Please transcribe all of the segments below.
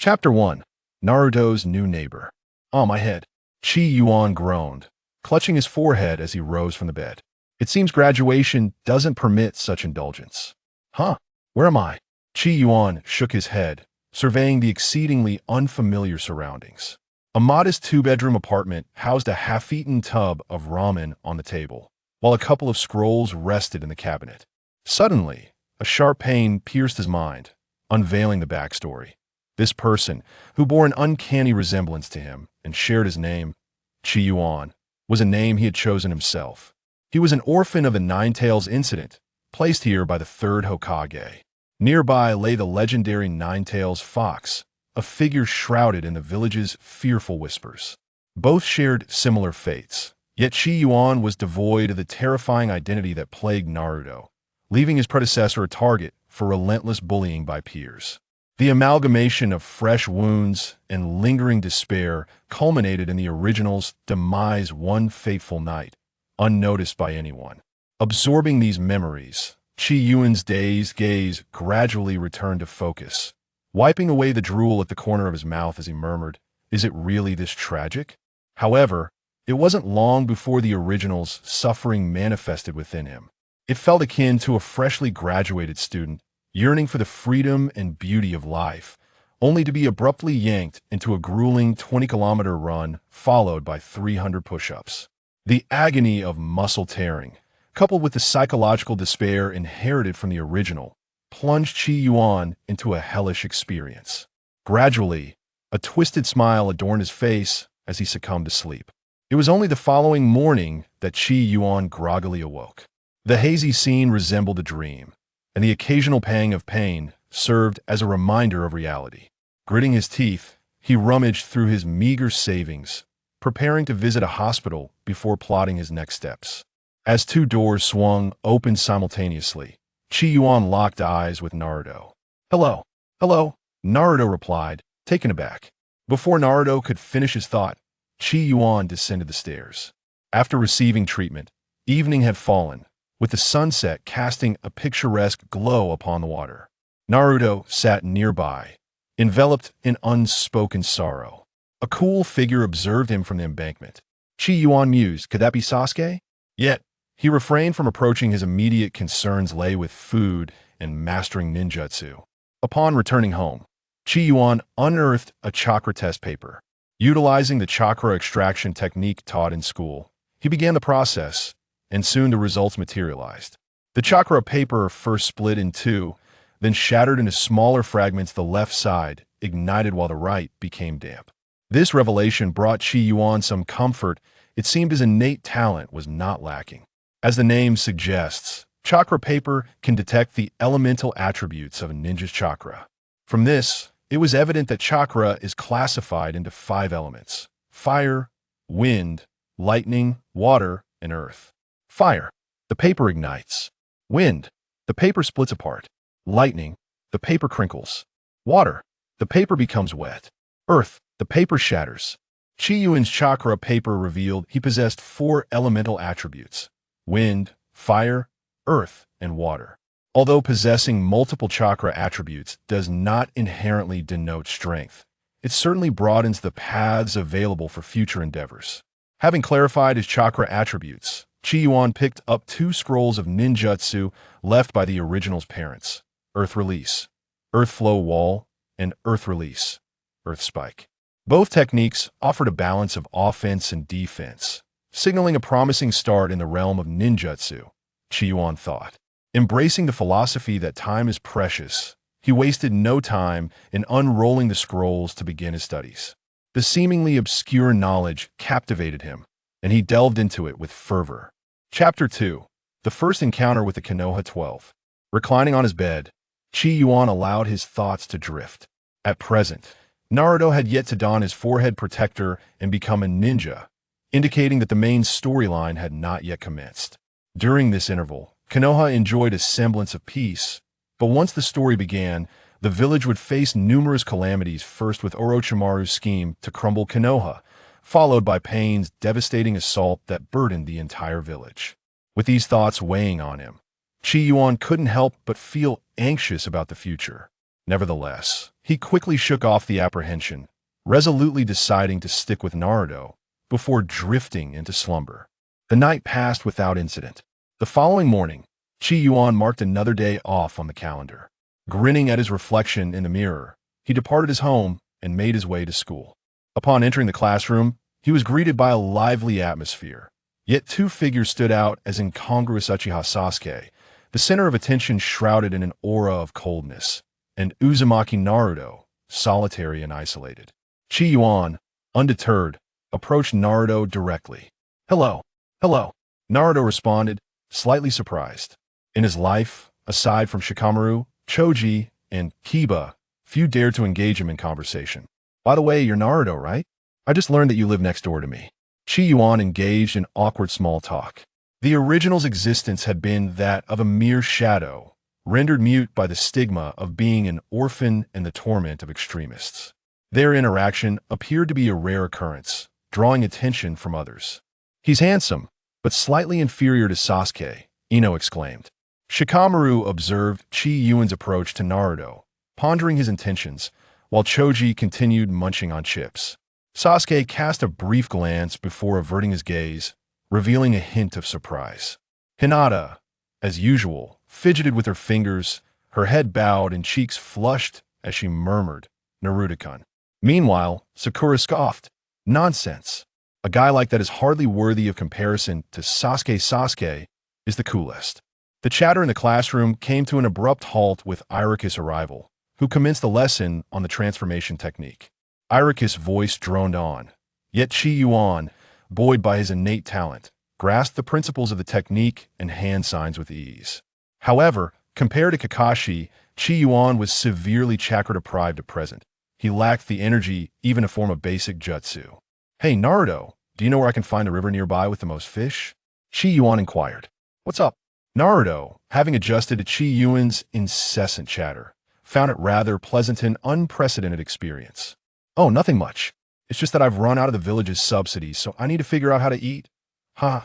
Chapter 1. Naruto's New Neighbor. "Oh, my head." Qi Yuan groaned, clutching his forehead as he rose from the bed. "It seems graduation doesn't permit such indulgence." "Huh? Where am I?" Qi Yuan shook his head, surveying the exceedingly unfamiliar surroundings. A modest two-bedroom apartment housed a half-eaten tub of ramen on the table, while a couple of scrolls rested in the cabinet. Suddenly, a sharp pain pierced his mind, unveiling the backstory. This person, who bore an uncanny resemblance to him and shared his name, Qi Yuan, was a name he had chosen himself. He was an orphan of the Nine-Tails incident, placed here by the third Hokage. Nearby lay the legendary Nine-Tails fox, a figure shrouded in the village's fearful whispers. Both shared similar fates, yet Qi Yuan was devoid of the terrifying identity that plagued Naruto, leaving his predecessor a target for relentless bullying by peers. The amalgamation of fresh wounds and lingering despair culminated in the original's demise one fateful night, unnoticed by anyone. Absorbing these memories, Qi Yuan's dazed gaze gradually returned to focus, wiping away the drool at the corner of his mouth as he murmured, "Is it really this tragic?" However, it wasn't long before the original's suffering manifested within him. It felt akin to a freshly graduated student yearning for the freedom and beauty of life, only to be abruptly yanked into a grueling 20-kilometer run followed by 300 push-ups. The agony of muscle tearing, coupled with the psychological despair inherited from the original, plunged Qi Yuan into a hellish experience. Gradually, a twisted smile adorned his face as he succumbed to sleep. It was only the following morning that Qi Yuan groggily awoke. The hazy scene resembled a dream, and the occasional pang of pain served as a reminder of reality. Gritting his teeth, he rummaged through his meager savings, preparing to visit a hospital before plotting his next steps. As two doors swung open simultaneously, Qi Yuan locked eyes with Naruto. "Hello." "Hello," Naruto replied, taken aback. Before Naruto could finish his thought, Qi Yuan descended the stairs. After receiving treatment, evening had fallen, with the sunset casting a picturesque glow upon the water. Naruto sat nearby, enveloped in unspoken sorrow. A cool figure observed him from the embankment. Qi Yuan mused, could that be Sasuke? Yet, he refrained from approaching. His immediate concerns lay with food and mastering ninjutsu. Upon returning home, Qi Yuan unearthed a chakra test paper. Utilizing the chakra extraction technique taught in school, he began the process, and soon the results materialized. The chakra paper first split in two, then shattered into smaller fragments. The left side ignited while the right became damp. This revelation brought Qi Yuan some comfort. It seemed his innate talent was not lacking. As the name suggests, chakra paper can detect the elemental attributes of a ninja's chakra. From this, it was evident that chakra is classified into 5 elements: fire, wind, lightning, water, and earth. Fire, the paper ignites. Wind, the paper splits apart. Lightning, the paper crinkles. Water, the paper becomes wet. Earth, the paper shatters. Qi Yuan's chakra paper revealed he possessed 4 elemental attributes: wind, fire, earth, and water. Although possessing multiple chakra attributes does not inherently denote strength, it certainly broadens the paths available for future endeavors. Having clarified his chakra attributes, Qi Yuan picked up 2 scrolls of ninjutsu left by the original's parents: Earth Release, Earth Flow Wall, and Earth Release, Earth Spike. Both techniques offered a balance of offense and defense, signaling a promising start in the realm of ninjutsu, Qi Yuan thought. Embracing the philosophy that time is precious, he wasted no time in unrolling the scrolls to begin his studies. The seemingly obscure knowledge captivated him, and he delved into it with fervor. Chapter 2. The First Encounter with the Konoha 12. Reclining on his bed, Qi Yuan allowed his thoughts to drift. At present, Naruto had yet to don his forehead protector and become a ninja, indicating that the main storyline had not yet commenced. During this interval, Konoha enjoyed a semblance of peace, but once the story began, the village would face numerous calamities, first with Orochimaru's scheme to crumble Konoha, followed by Pain's devastating assault that burdened the entire village. With these thoughts weighing on him, Qi Yuan couldn't help but feel anxious about the future. Nevertheless, he quickly shook off the apprehension, resolutely deciding to stick with Naruto before drifting into slumber. The night passed without incident. The following morning, Qi Yuan marked another day off on the calendar. Grinning at his reflection in the mirror, he departed his home and made his way to school. Upon entering the classroom, he was greeted by a lively atmosphere. Yet two figures stood out as incongruous: Uchiha Sasuke, the center of attention shrouded in an aura of coldness, and Uzumaki Naruto, solitary and isolated. Qi Yuan, undeterred, approached Naruto directly. "Hello, hello," Naruto responded, slightly surprised. In his life, aside from Shikamaru, Choji, and Kiba, few dared to engage him in conversation. "By the way, you're Naruto, right? I just learned that you live next door to me." Qi Yuan engaged in awkward small talk. The original's existence had been that of a mere shadow, rendered mute by the stigma of being an orphan and the torment of extremists. Their interaction appeared to be a rare occurrence, drawing attention from others. "He's handsome, but slightly inferior to Sasuke," Ino exclaimed. Shikamaru observed Qi Yuan's approach to Naruto, pondering his intentions, while Choji continued munching on chips. Sasuke cast a brief glance before averting his gaze, revealing a hint of surprise. Hinata, as usual, fidgeted with her fingers, her head bowed and cheeks flushed as she murmured, "Naruto-kun." Meanwhile, Sakura scoffed. "Nonsense. A guy like that is hardly worthy of comparison to Sasuke. Sasuke is the coolest." The chatter in the classroom came to an abrupt halt with Iruka's arrival, who commenced a lesson on the transformation technique. Iruka's voice droned on, yet Qi Yuan, buoyed by his innate talent, grasped the principles of the technique and hand signs with ease. However, compared to Kakashi, Qi Yuan was severely chakra-deprived at present. He lacked the energy even to form a basic jutsu. "Hey, Naruto, do you know where I can find a river nearby with the most fish?" Qi Yuan inquired. "What's up?" Naruto, having adjusted to Qi Yuan's incessant chatter, found it rather pleasant and unprecedented experience. "Oh, nothing much. It's just that I've run out of the village's subsidies, so I need to figure out how to eat." "Huh,"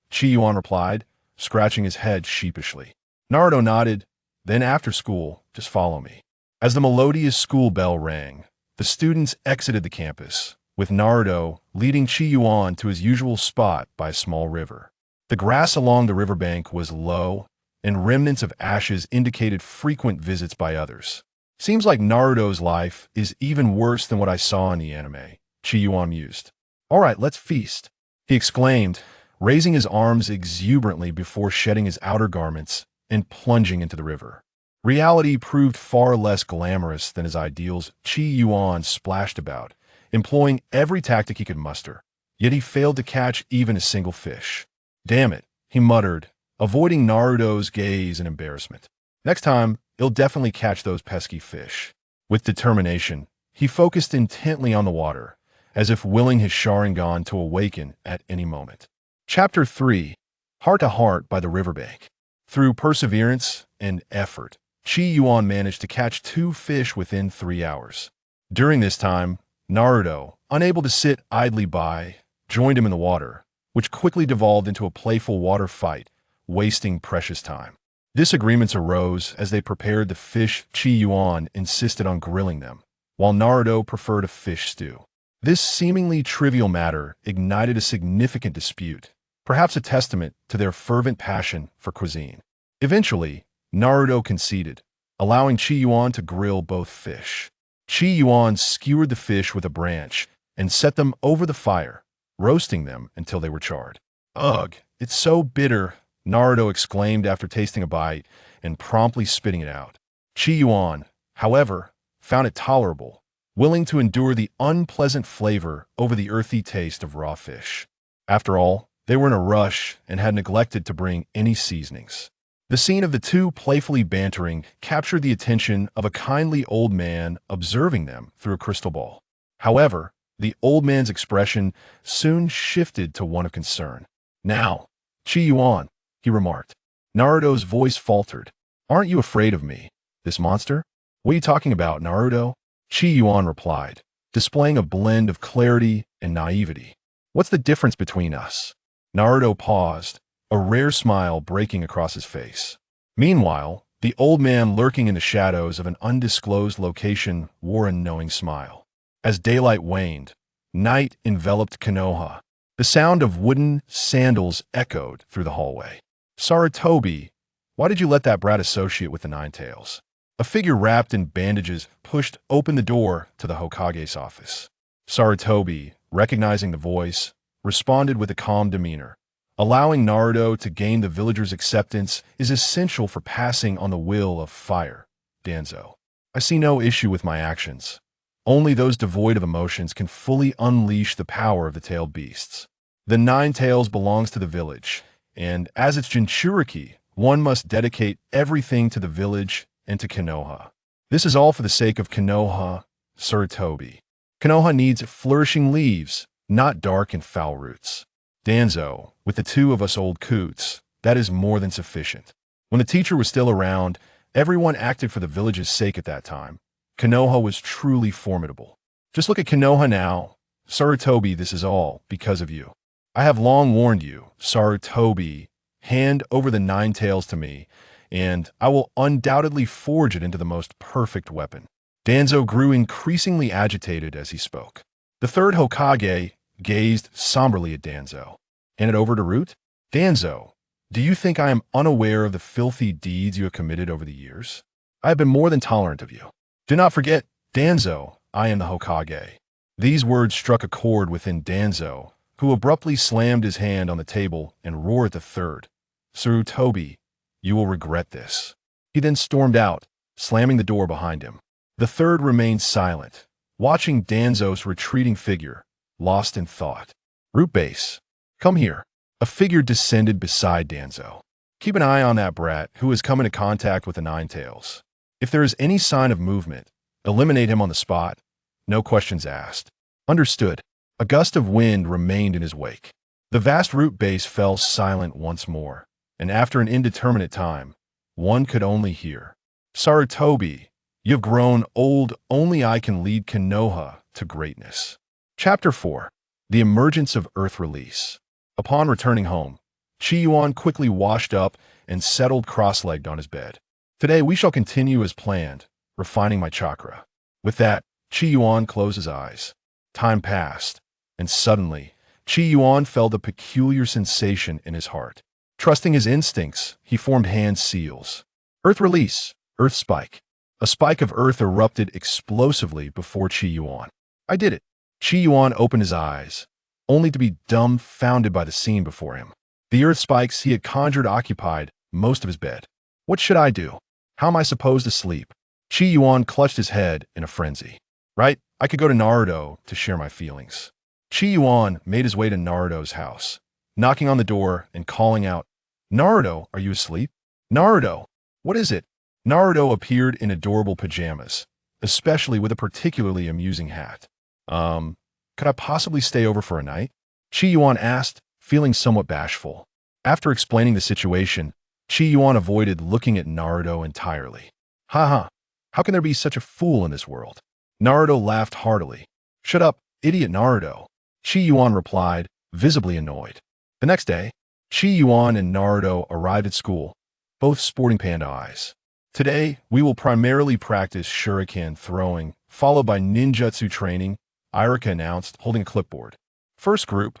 Qi Yuan replied, scratching his head sheepishly. Naruto nodded. "Then after school, just follow me." As the melodious school bell rang, the students exited the campus, with Naruto leading Qi Yuan to his usual spot by a small river. The grass along the riverbank was low, and remnants of ashes indicated frequent visits by others. "Seems like Naruto's life is even worse than what I saw in the anime," Qi Yuan mused. "All right, let's feast," he exclaimed, raising his arms exuberantly before shedding his outer garments and plunging into the river. Reality proved far less glamorous than his ideals. Qi Yuan splashed about, employing every tactic he could muster, yet he failed to catch even a single fish. "Damn it," he muttered, avoiding Naruto's gaze in embarrassment. "Next time, he'll definitely catch those pesky fish." With determination, he focused intently on the water, as if willing his Sharingan to awaken at any moment. Chapter 3: Heart to Heart by the Riverbank. Through perseverance and effort, Qi Yuan managed to catch 2 fish within 3 hours. During this time, Naruto, unable to sit idly by, joined him in the water, which quickly devolved into a playful water fight, wasting precious time. Disagreements arose as they prepared the fish. Qi Yuan insisted on grilling them, while Naruto preferred a fish stew. This seemingly trivial matter ignited a significant dispute, perhaps a testament to their fervent passion for cuisine. Eventually, Naruto conceded, allowing Qi Yuan to grill both fish. Qi Yuan skewered the fish with a branch and set them over the fire, roasting them until they were charred. "Ugh, it's so bitter," Naruto exclaimed after tasting a bite and promptly spitting it out. Qi Yuan, however, found it tolerable, willing to endure the unpleasant flavor over the earthy taste of raw fish. After all, they were in a rush and had neglected to bring any seasonings. The scene of the two playfully bantering captured the attention of a kindly old man observing them through a crystal ball. However, the old man's expression soon shifted to one of concern. "Now, Qi Yuan," he remarked. Naruto's voice faltered. "Aren't you afraid of me, this monster?" "What are you talking about, Naruto?" Qi Yuan replied, displaying a blend of clarity and naivety. "What's the difference between us?" Naruto paused, a rare smile breaking across his face. Meanwhile, The old man lurking in the shadows of an undisclosed location wore a knowing smile. As daylight waned, night enveloped Konoha. The sound of wooden sandals echoed through the hallway. Sarutobi, why did you let that brat associate with the Nine Tails? A figure wrapped in bandages pushed open the door to the Hokage's office. Sarutobi, recognizing the voice, responded with a calm demeanor. Allowing Naruto to gain the villagers' acceptance is essential for passing on the will of fire, Danzo. I see no issue with my actions. Only those devoid of emotions can fully unleash the power of the tailed beasts. The Nine Tails belongs to the village, and as its Jinchuriki, one must dedicate everything to the village and to Konoha. This is all for the sake of Konoha, Sarutobi. Konoha needs flourishing leaves, not dark and foul roots. Danzo, with the two of us old coots, that is more than sufficient. When the teacher was still around, everyone acted for the village's sake at that time. Konoha was truly formidable. Just look at Konoha now. Sarutobi, this is all because of you. I have long warned you, Sarutobi, hand over the Nine Tails to me, and I will undoubtedly forge it into the most perfect weapon. Danzo grew increasingly agitated as he spoke. The third Hokage gazed somberly at Danzo. Hand it over to Root? Danzo, do you think I am unaware of the filthy deeds you have committed over the years? I have been more than tolerant of you. Do not forget, Danzo, I am the Hokage. These words struck a chord within Danzo, who abruptly slammed his hand on the table and roared at the third. Sarutobi, you will regret this. He then stormed out, slamming the door behind him. The third remained silent, watching Danzo's retreating figure, lost in thought. Root Base, come here. A figure descended beside Danzo. Keep an eye on that brat who has come into contact with the Nine Tails. If there is any sign of movement, eliminate him on the spot. No questions asked. Understood. A gust of wind remained in his wake. The vast Root Base fell silent once more, and after an indeterminate time, one could only hear, Sarutobi, you've grown old, only I can lead Konoha to greatness. Chapter 4. The Emergence of Earth Release. Upon returning home, Qi Yuan quickly washed up and settled cross-legged on his bed. Today we shall continue as planned, refining my chakra. With that, Qi Yuan closed his eyes. Time passed, and suddenly, Qi Yuan felt a peculiar sensation in his heart. Trusting his instincts, he formed hand seals. Earth Release, Earth Spike. A spike of earth erupted explosively before Qi Yuan. I did it. Qi Yuan opened his eyes, only to be dumbfounded by the scene before him. The earth spikes he had conjured occupied most of his bed. What should I do? How am I supposed to sleep? Qi Yuan clutched his head in a frenzy. Right, I could go to Naruto to share my feelings. Qi Yuan made his way to Naruto's house, knocking on the door and calling out, Naruto, are you asleep? Naruto, what is it? Naruto appeared in adorable pajamas, especially with a particularly amusing hat. Could I possibly stay over for a night? Qi Yuan asked, feeling somewhat bashful. After explaining the situation, Qi Yuan avoided looking at Naruto entirely. Haha, how can there be such a fool in this world? Naruto laughed heartily. Shut up, idiot Naruto. Qi Yuan replied, visibly annoyed. The next day, Qi Yuan and Naruto arrived at school, both sporting panda eyes. Today, we will primarily practice shuriken throwing, followed by ninjutsu training, Irika announced, holding a clipboard. First group,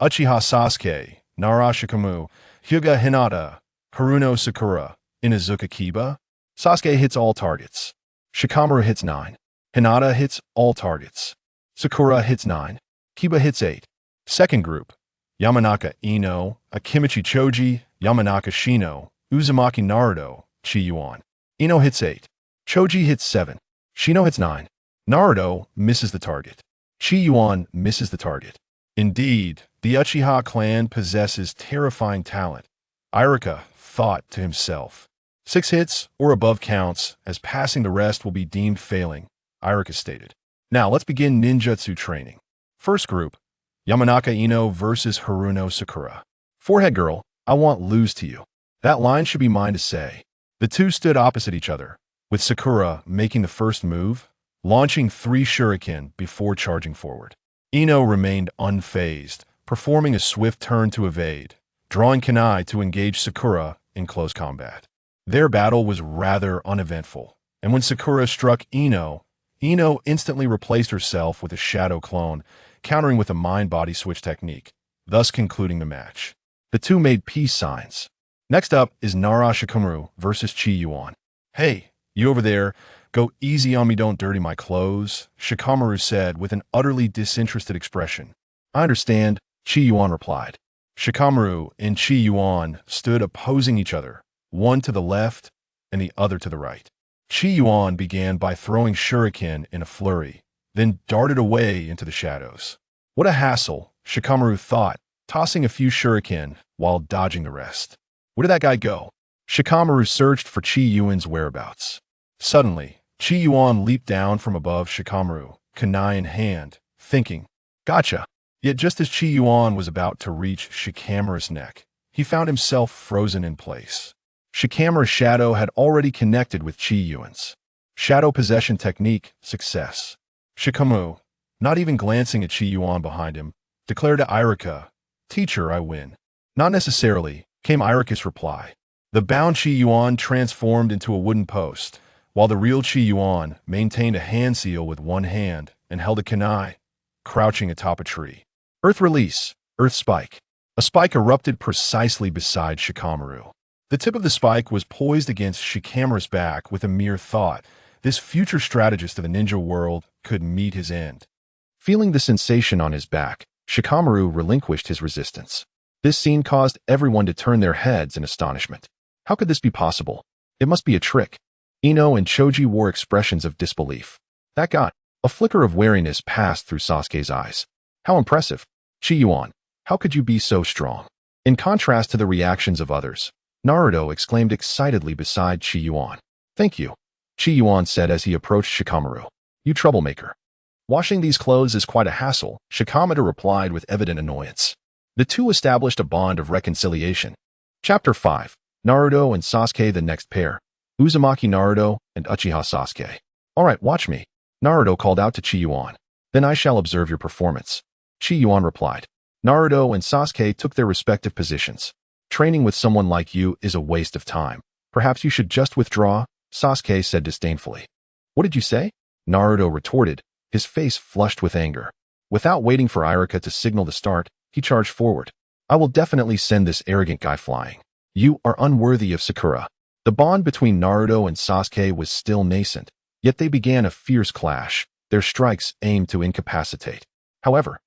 Uchiha Sasuke, Narashikamu, Hyuga Hinata, Haruno Sakura, Inazuka Kiba. Sasuke hits all targets. Shikamaru hits 9. Hinata hits all targets. Sakura hits 9. Kiba hits 8. Second group, Yamanaka Ino, Akimichi Choji, Yamanaka Shino, Uzumaki Naruto, Qi Yuan. Ino hits 8. Choji hits 7. Shino hits 9. Naruto misses the target. Qi Yuan misses the target. Indeed, the Uchiha clan possesses terrifying talent. Irika thought to himself. 6 hits or above counts, as passing the rest will be deemed failing, Irika stated. Now let's begin ninjutsu training. First group, Yamanaka Ino versus Haruno Sakura. Forehead girl, I won't lose to you. That line should be mine to say. The two stood opposite each other, with Sakura making the first move, launching 3 shuriken before charging forward. Ino remained unfazed, performing a swift turn to evade, drawing kunai to engage Sakura in close combat. Their battle was rather uneventful, and when Sakura struck Ino instantly replaced herself with a shadow clone, countering with a mind-body switch technique, thus concluding the match. The two made peace signs. Next up is Shikamaru versus Qi Yuan. "Hey, you over there, go easy on me, don't dirty my clothes," Shikamaru said with an utterly disinterested expression. "I understand," Qi Yuan replied. Shikamaru and Qi Yuan stood opposing each other, one to the left and the other to the right. Qi Yuan began by throwing shuriken in a flurry, then darted away into the shadows. What a hassle, Shikamaru thought, tossing a few shuriken while dodging the rest. Where did that guy go? Shikamaru searched for Qi Yuan's whereabouts. Suddenly, Qi Yuan leaped down from above Shikamaru, kunai in hand, thinking, "Gotcha." Yet just as Qi Yuan was about to reach Shikamaru's neck, he found himself frozen in place. Shikamaru's shadow had already connected with Qi Yuan's. Shadow possession technique, success. Shikamaru, not even glancing at Qi Yuan behind him, declared to Irika, "Teacher, I win." "Not necessarily," came Irika's reply. The bound Qi Yuan transformed into a wooden post, while the real Qi Yuan maintained a hand seal with one hand and held a kunai, crouching atop a tree. Earth release, earth spike. A spike erupted precisely beside Shikamaru. The tip of the spike was poised against Shikamaru's back with a mere thought. This future strategist of the ninja world could meet his end. Feeling the sensation on his back, Shikamaru relinquished his resistance. This scene caused everyone to turn their heads in astonishment. How could this be possible? It must be a trick. Ino and Choji wore expressions of disbelief. That guy. A flicker of wariness passed through Sasuke's eyes. How impressive. Qi Yuan, how could you be so strong? In contrast to the reactions of others, Naruto exclaimed excitedly beside Qi Yuan. "Thank you," Qi Yuan said as he approached Shikamaru. "You troublemaker. Washing these clothes is quite a hassle," Shikamaru replied with evident annoyance. The two established a bond of reconciliation. Chapter 5. Naruto and Sasuke, the next pair. Uzumaki Naruto and Uchiha Sasuke. "All right, watch me," Naruto called out to Qi Yuan. "Then I shall observe your performance," Qi Yuan replied. Naruto and Sasuke took their respective positions. "Training with someone like you is a waste of time. Perhaps you should just withdraw," Sasuke said disdainfully. "What did you say?" Naruto retorted, his face flushed with anger. Without waiting for Irika to signal the start, he charged forward. "I will definitely send this arrogant guy flying. You are unworthy of Sakura." The bond between Naruto and Sasuke was still nascent, yet they began a fierce clash, their strikes aimed to incapacitate. However,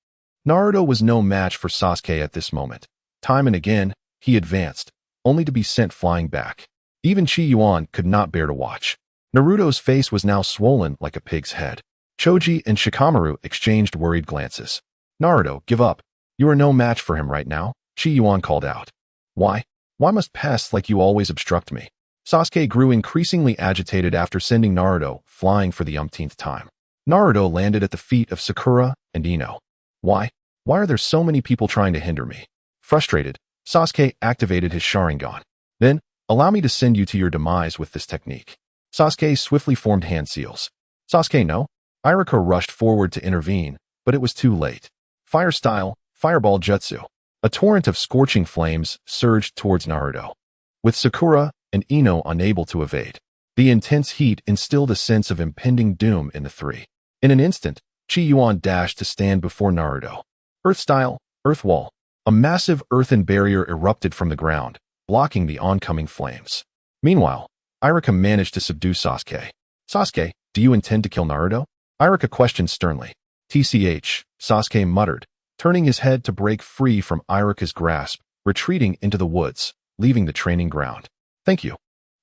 Naruto was no match for Sasuke at this moment. Time and again, he advanced, only to be sent flying back. Even Qi Yuan could not bear to watch. Naruto's face was now swollen like a pig's head. Choji and Shikamaru exchanged worried glances. "Naruto, give up. You are no match for him right now," Qi Yuan called out. Why must pests like you always obstruct me?" Sasuke grew increasingly agitated after sending Naruto flying for the umpteenth time. Naruto landed at the feet of Sakura and Ino. Why are there so many people trying to hinder me?" Frustrated, Sasuke activated his Sharingan. "Then, allow me to send you to your demise with this technique." Sasuke swiftly formed hand seals. "Sasuke, no." Irika rushed forward to intervene, but it was too late. Fire style, fireball jutsu. A torrent of scorching flames surged towards Naruto. With Sakura and Ino unable to evade, the intense heat instilled a sense of impending doom in the three. In an instant, Qi Yuan dashed to stand before Naruto. Earth style, earth wall. A massive earthen barrier erupted from the ground, blocking the oncoming flames. Meanwhile, Irika managed to subdue Sasuke. "Sasuke, do you intend to kill Naruto?" Irika questioned sternly. "TCH," Sasuke muttered, turning his head to break free from Irika's grasp, retreating into the woods, leaving the training ground. "Thank you."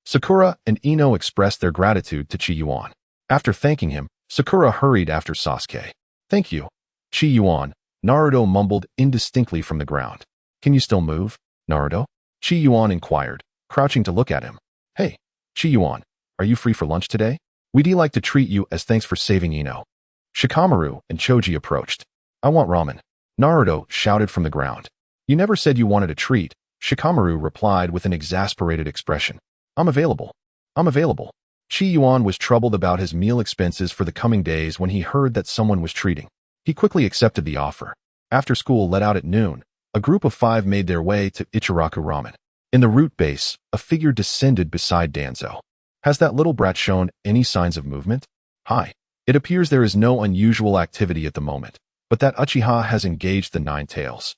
Sakura and Ino expressed their gratitude to Qi Yuan. After thanking him, Sakura hurried after Sasuke. "Thank you, Qi Yuan," Naruto mumbled indistinctly from the ground. "Can you still move, Naruto?" Qi Yuan inquired, crouching to look at him. "Hey, Qi Yuan, are you free for lunch today? We'd like to treat you as thanks for saving Ino." Shikamaru and Choji approached. "I want ramen," Naruto shouted from the ground. "You never said you wanted a treat," Shikamaru replied with an exasperated expression. I'm available. Qi Yuan was troubled about his meal expenses for the coming days when he heard that someone was treating. He quickly accepted the offer. After school let out at noon, a group of 5 made their way to Ichiraku Ramen. In the root base, a figure descended beside Danzo. Has that little brat shown any signs of movement? Hi. It appears there is no unusual activity at the moment, but that Uchiha has engaged the Nine Tails,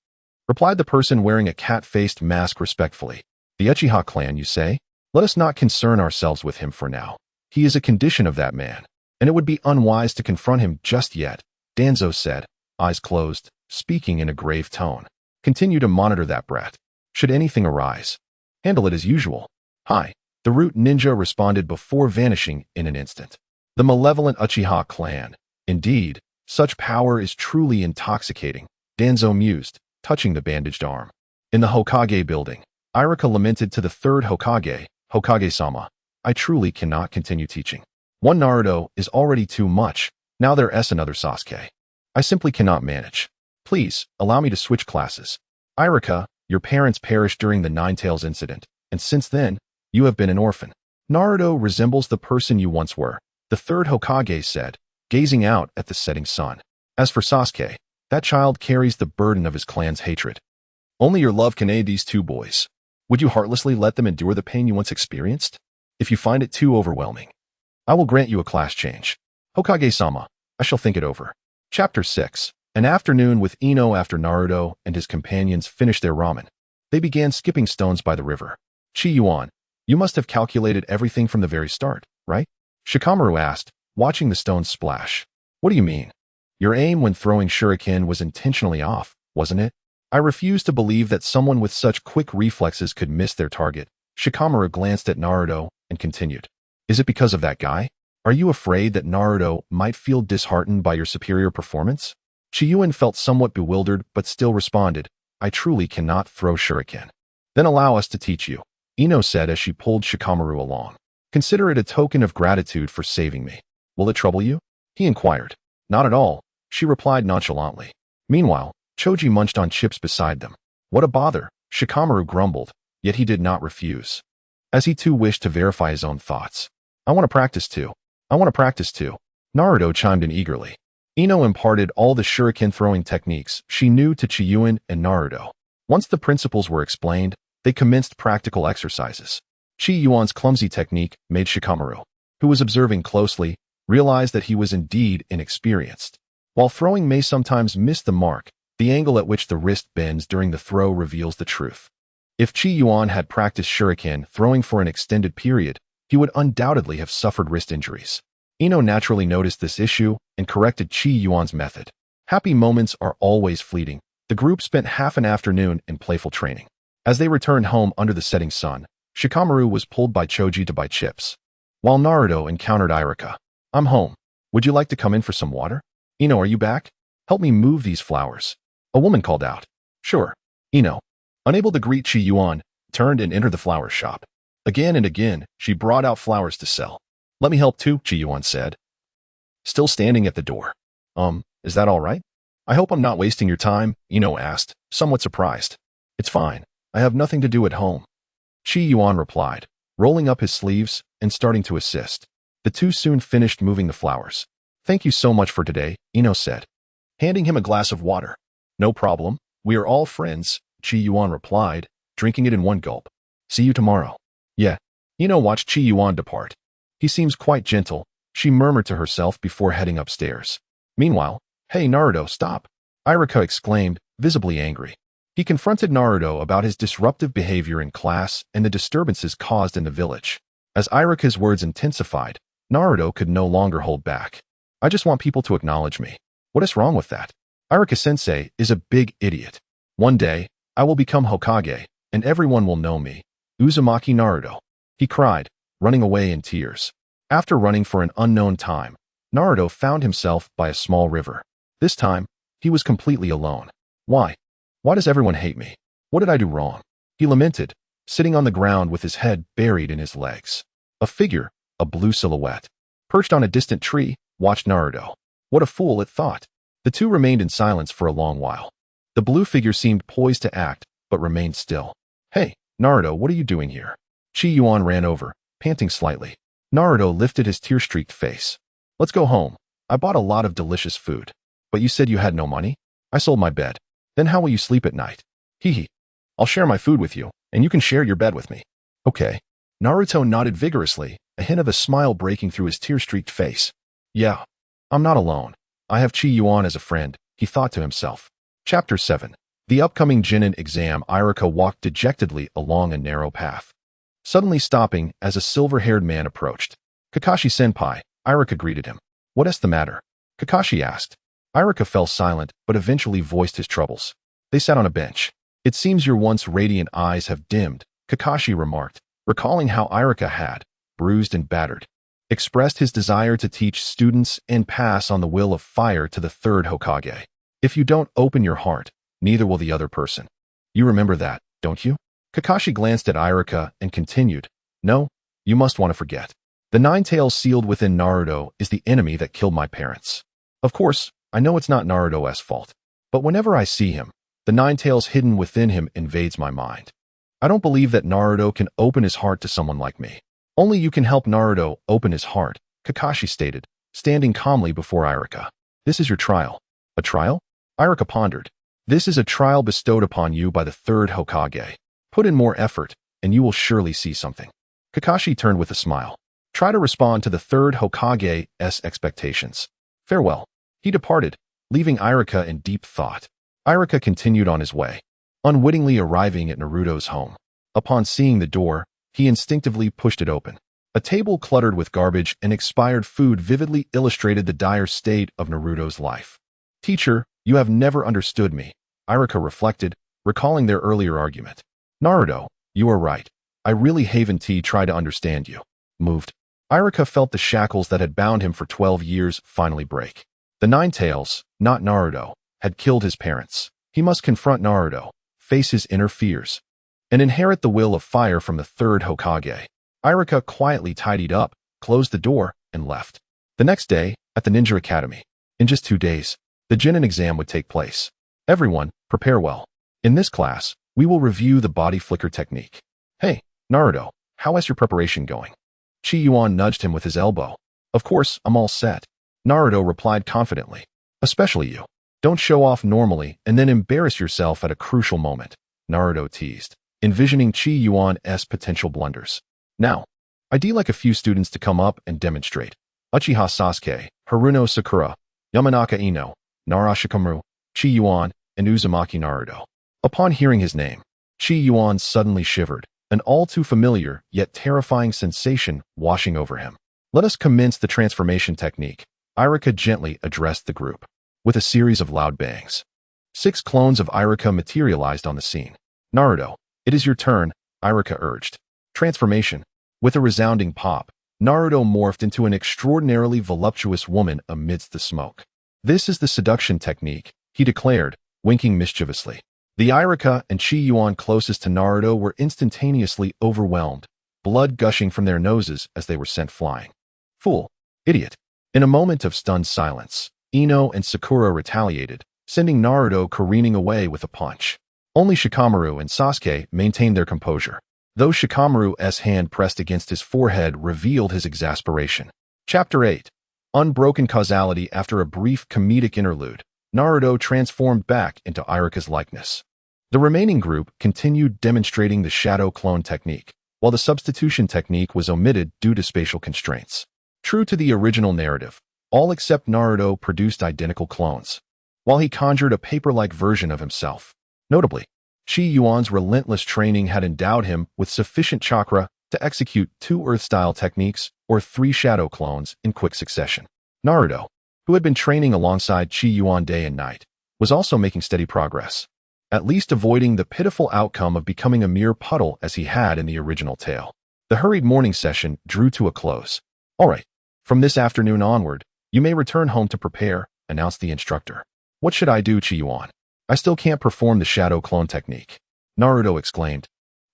replied the person wearing a cat-faced mask respectfully. The Uchiha clan, you say? Let us not concern ourselves with him for now. He is a condition of that man, and it would be unwise to confront him just yet, Danzo said, eyes closed, speaking in a grave tone. Continue to monitor that brat. Should anything arise, handle it as usual. Hi. The root ninja responded before vanishing in an instant. The malevolent Uchiha clan. Indeed, such power is truly intoxicating, Danzo mused, touching the bandaged arm. In the Hokage building, Irika lamented to the third Hokage, Hokage-sama, I truly cannot continue teaching. One Naruto is already too much, now there's another Sasuke. I simply cannot manage. Please, allow me to switch classes. Irika, your parents perished during the Nine Tails incident, and since then, you have been an orphan. Naruto resembles the person you once were, the third Hokage said, gazing out at the setting sun. As for Sasuke, that child carries the burden of his clan's hatred. Only your love can aid these two boys. Would you heartlessly let them endure the pain you once experienced? If you find it too overwhelming, I will grant you a class change. Hokage-sama, I shall think it over. Chapter 6. An afternoon with Ino. After Naruto and his companions finished their ramen, they began skipping stones by the river. Qi Yuan, you must have calculated everything from the very start, right? Shikamaru asked, watching the stones splash. What do you mean? Your aim when throwing shuriken was intentionally off, wasn't it? I refuse to believe that someone with such quick reflexes could miss their target. Shikamaru glanced at Naruto and continued. Is it because of that guy? Are you afraid that Naruto might feel disheartened by your superior performance? Qi Yuan felt somewhat bewildered but still responded, I truly cannot throw shuriken. Then allow us to teach you, Ino said as she pulled Shikamaru along. Consider it a token of gratitude for saving me. Will it trouble you? He inquired. Not at all, she replied nonchalantly. Meanwhile, Choji munched on chips beside them. What a bother, Shikamaru grumbled, yet he did not refuse, as he too wished to verify his own thoughts. I want to practice too. I want to practice too. Naruto chimed in eagerly. Ino imparted all the shuriken throwing techniques she knew to Qi Yuan and Naruto. Once the principles were explained, they commenced practical exercises. Qi Yuan's clumsy technique made Shikamaru, who was observing closely, realize that he was indeed inexperienced. While throwing may sometimes miss the mark, the angle at which the wrist bends during the throw reveals the truth. If Qi Yuan had practiced shuriken throwing for an extended period, he would undoubtedly have suffered wrist injuries. Ino naturally noticed this issue and corrected Qi Yuan's method. Happy moments are always fleeting. The group spent half an afternoon in playful training. As they returned home under the setting sun, Shikamaru was pulled by Choji to buy chips, while Naruto encountered Irika. I'm home. Would you like to come in for some water? Ino, are you back? Help me move these flowers. A woman called out. Sure. Ino, unable to greet Qi Yuan, turned and entered the flower shop. Again and again, she brought out flowers to sell. Let me help too, Qi Yuan said, still standing at the door. Is that all right? I hope I'm not wasting your time, Ino asked, somewhat surprised. It's fine. I have nothing to do at home. Qi Yuan replied, rolling up his sleeves and starting to assist. The two soon finished moving the flowers. Thank you so much for today, Ino said, handing him a glass of water. No problem. We are all friends, Qi Yuan replied, drinking it in one gulp. See you tomorrow. Yeah. Ino watched Qi Yuan depart. He seems quite gentle, she murmured to herself before heading upstairs. Meanwhile, hey Naruto, stop! Irika exclaimed, visibly angry. He confronted Naruto about his disruptive behavior in class and the disturbances caused in the village. As Irika's words intensified, Naruto could no longer hold back. I just want people to acknowledge me. What is wrong with that? Irika-sensei is a big idiot. One day, I will become Hokage, and everyone will know me. Uzumaki Naruto. He cried, running away in tears. After running for an unknown time, Naruto found himself by a small river. This time, he was completely alone. Why? Why does everyone hate me? What did I do wrong? He lamented, sitting on the ground with his head buried in his legs. A figure, a blue silhouette, perched on a distant tree, watched Naruto. What a fool, it thought. The two remained in silence for a long while. The blue figure seemed poised to act, but remained still. Hey, Naruto, what are you doing here? Qi Yuan ran over, panting slightly. Naruto lifted his tear-streaked face. Let's go home. I bought a lot of delicious food. But you said you had no money? I sold my bed. Then how will you sleep at night? Hee hee. I'll share my food with you, and you can share your bed with me. Okay. Naruto nodded vigorously, a hint of a smile breaking through his tear-streaked face. Yeah, I'm not alone. I have Qi Yuan as a friend, he thought to himself. Chapter 7. The upcoming genin exam. Irika walked dejectedly along a narrow path, suddenly stopping as a silver-haired man approached. Kakashi-senpai, Irika greeted him. What's the matter? Kakashi asked. Irika fell silent, but eventually voiced his troubles. They sat on a bench. It seems your once radiant eyes have dimmed, Kakashi remarked, recalling how Irika had, bruised and battered, expressed his desire to teach students and pass on the will of fire to the third Hokage. If you don't open your heart, neither will the other person. You remember that, don't you? Kakashi glanced at Irika and continued, No, you must want to forget. The nine tails sealed within Naruto is the enemy that killed my parents. Of course, I know it's not Naruto's fault, but whenever I see him, the nine tails hidden within him invades my mind. I don't believe that Naruto can open his heart to someone like me. Only you can help Naruto open his heart, Kakashi stated, standing calmly before Irika. This is your trial. A trial? Irika pondered. This is a trial bestowed upon you by the third Hokage. Put in more effort, and you will surely see something. Kakashi turned with a smile. Try to respond to the third Hokage's expectations. Farewell. He departed, leaving Irika in deep thought. Irika continued on his way, unwittingly arriving at Naruto's home. Upon seeing the door, he instinctively pushed it open. A table cluttered with garbage and expired food vividly illustrated the dire state of Naruto's life. Teacher, you have never understood me, Irika reflected, recalling their earlier argument. Naruto, you are right. I really haven't tried to understand you. Moved. Irika felt the shackles that had bound him for 12 years finally break. The nine tails, not Naruto, had killed his parents. He must confront Naruto, face his inner fears, and inherit the will of fire from the third Hokage. Irika quietly tidied up, closed the door, and left. The next day, at the Ninja Academy, in just 2 days, the genin exam would take place. Everyone, prepare well. In this class, we will review the body flicker technique. Hey, Naruto, how is your preparation going? Qi Yuan nudged him with his elbow. Of course, I'm all set. Naruto replied confidently. Especially you. Don't show off normally and then embarrass yourself at a crucial moment, Naruto teased, envisioning Qi Yuan's potential blunders. Now, I'd like a few students to come up and demonstrate. Uchiha Sasuke, Haruno Sakura, Yamanaka Ino, Orochimaru, Qi Yuan, and Uzumaki Naruto. Upon hearing his name, Qi Yuan suddenly shivered, an all-too-familiar yet terrifying sensation washing over him. Let us commence the transformation technique, Irika gently addressed the group. With a series of loud bangs, 6 clones of Irika materialized on the scene. Naruto, it is your turn, Irika urged. Transformation. With a resounding pop, Naruto morphed into an extraordinarily voluptuous woman amidst the smoke. This is the seduction technique, he declared, winking mischievously. The Irika and Qi Yuan closest to Naruto were instantaneously overwhelmed, blood gushing from their noses as they were sent flying. Fool. Idiot. In a moment of stunned silence, Ino and Sakura retaliated, sending Naruto careening away with a punch. Only Shikamaru and Sasuke maintained their composure, though Shikamaru's hand pressed against his forehead revealed his exasperation. Chapter 8. Unbroken causality. After a brief comedic interlude, Naruto transformed back into Irika's likeness. The remaining group continued demonstrating the shadow clone technique, while the substitution technique was omitted due to spatial constraints. True to the original narrative, all except Naruto produced identical clones, while he conjured a paper-like version of himself. Notably, Qi Yuan's relentless training had endowed him with sufficient chakra to execute 2 Earth-style techniques or 3 shadow clones in quick succession. Naruto, who had been training alongside Qi Yuan day and night, was also making steady progress, at least avoiding the pitiful outcome of becoming a mere puddle as he had in the original tale. The hurried morning session drew to a close. All right, from this afternoon onward, you may return home to prepare, announced the instructor. What should I do, Qi Yuan? I still can't perform the shadow clone technique, Naruto exclaimed,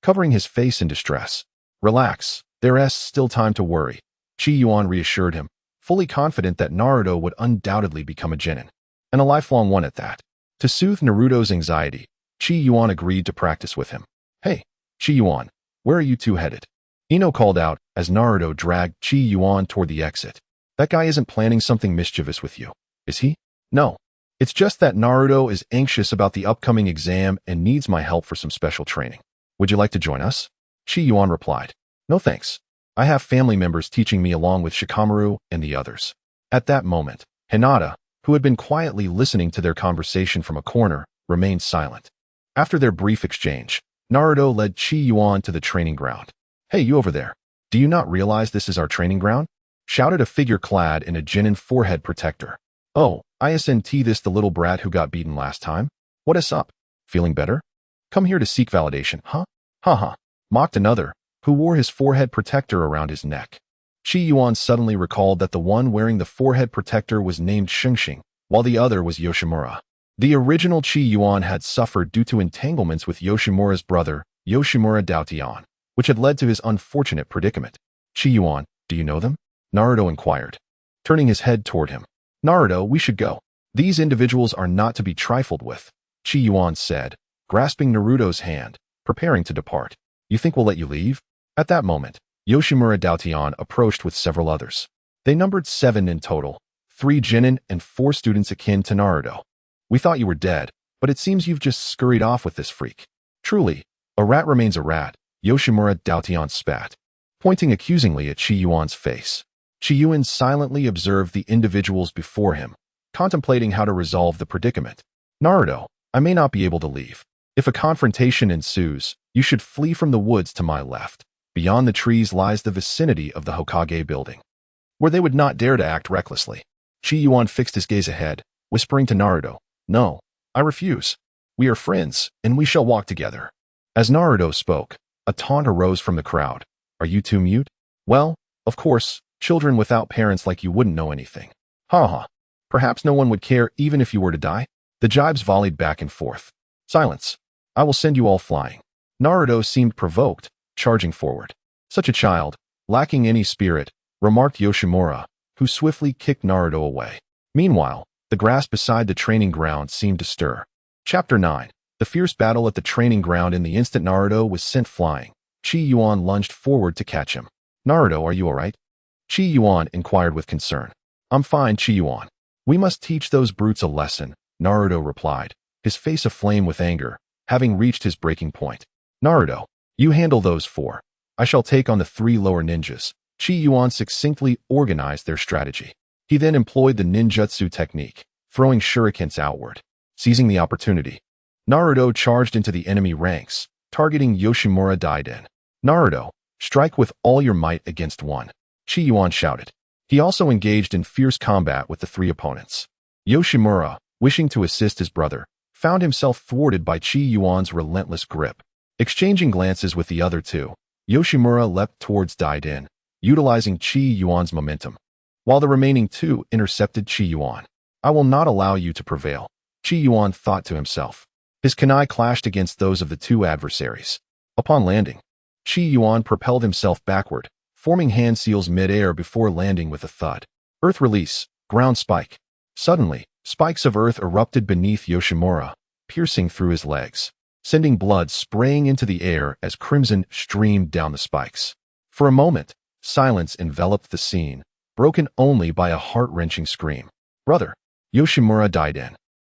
covering his face in distress. Relax, there's still time to worry, Qi Yuan reassured him, fully confident that Naruto would undoubtedly become a genin, and a lifelong one at that. To soothe Naruto's anxiety, Qi Yuan agreed to practice with him. Hey, Qi Yuan, where are you two headed? Ino called out as Naruto dragged Qi Yuan toward the exit. That guy isn't planning something mischievous with you, is he? No. It's just that Naruto is anxious about the upcoming exam and needs my help for some special training. Would you like to join us? Qi Yuan replied. No thanks. I have family members teaching me along with Shikamaru and the others. At that moment, Hinata, who had been quietly listening to their conversation from a corner, remained silent. After their brief exchange, Naruto led Qi Yuan to the training ground. Hey, you over there. Do you not realize this is our training ground? Shouted a figure clad in a genin forehead protector. Oh, isn't this the little brat who got beaten last time? What is up? Feeling better? Come here to seek validation, huh? Haha, mocked another, who wore his forehead protector around his neck. Qi Yuan suddenly recalled that the one wearing the forehead protector was named Shengxing, while the other was Yoshimura. The original Qi Yuan had suffered due to entanglements with Yoshimura's brother, Yoshimura Daotian, which had led to his unfortunate predicament. Qi Yuan, do you know them? Naruto inquired, turning his head toward him. Naruto, we should go. These individuals are not to be trifled with, Qi Yuan said, grasping Naruto's hand, preparing to depart. You think we'll let you leave? At that moment, Yoshimura Daotian approached with several others. They numbered 7 in total, 3 genin and 4 students akin to Naruto. We thought you were dead, but it seems you've just scurried off with this freak. Truly, a rat remains a rat, Yoshimura Daotian spat, pointing accusingly at Qi Yuan's face. Qi Yuan silently observed the individuals before him, contemplating how to resolve the predicament. Naruto, I may not be able to leave. If a confrontation ensues, you should flee from the woods to my left. Beyond the trees lies the vicinity of the Hokage building, where they would not dare to act recklessly. Qi Yuan fixed his gaze ahead, whispering to Naruto, No, I refuse. We are friends, and we shall walk together. As Naruto spoke, a taunt arose from the crowd. Are you two mute? Well, of course, children without parents like you wouldn't know anything. Ha ha. Perhaps no one would care even if you were to die? The jibes volleyed back and forth. Silence. I will send you all flying. Naruto seemed provoked, charging forward. Such a child, lacking any spirit, remarked Yoshimura, who swiftly kicked Naruto away. Meanwhile, the grass beside the training ground seemed to stir. Chapter 9. The fierce battle at the training ground. In the instant Naruto was sent flying, Qi Yuan lunged forward to catch him. Naruto, are you alright? Qi Yuan inquired with concern. I'm fine, Qi Yuan. We must teach those brutes a lesson, Naruto replied, his face aflame with anger, having reached his breaking point. Naruto, you handle those 4. I shall take on the 3 lower ninjas. Qi Yuan succinctly organized their strategy. He then employed the ninjutsu technique, throwing shurikens outward. Seizing the opportunity, Naruto charged into the enemy ranks, targeting Yoshimura Daiden. Naruto, strike with all your might against one, Qi Yuan shouted. He also engaged in fierce combat with the 3 opponents. Yoshimura, wishing to assist his brother, found himself thwarted by Qi Yuan's relentless grip. Exchanging glances with the other 2, Yoshimura leapt towards Daiden, utilizing Qi Yuan's momentum, while the remaining 2 intercepted Qi Yuan. I will not allow you to prevail, Qi Yuan thought to himself. His kunai clashed against those of the 2 adversaries. Upon landing, Qi Yuan propelled himself backward, forming hand seals mid-air before landing with a thud. Earth release, ground spike. Suddenly, spikes of earth erupted beneath Yoshimura, piercing through his legs, sending blood spraying into the air as crimson streamed down the spikes. For a moment, silence enveloped the scene, broken only by a heart-wrenching scream. Brother, Yoshimura Daiden,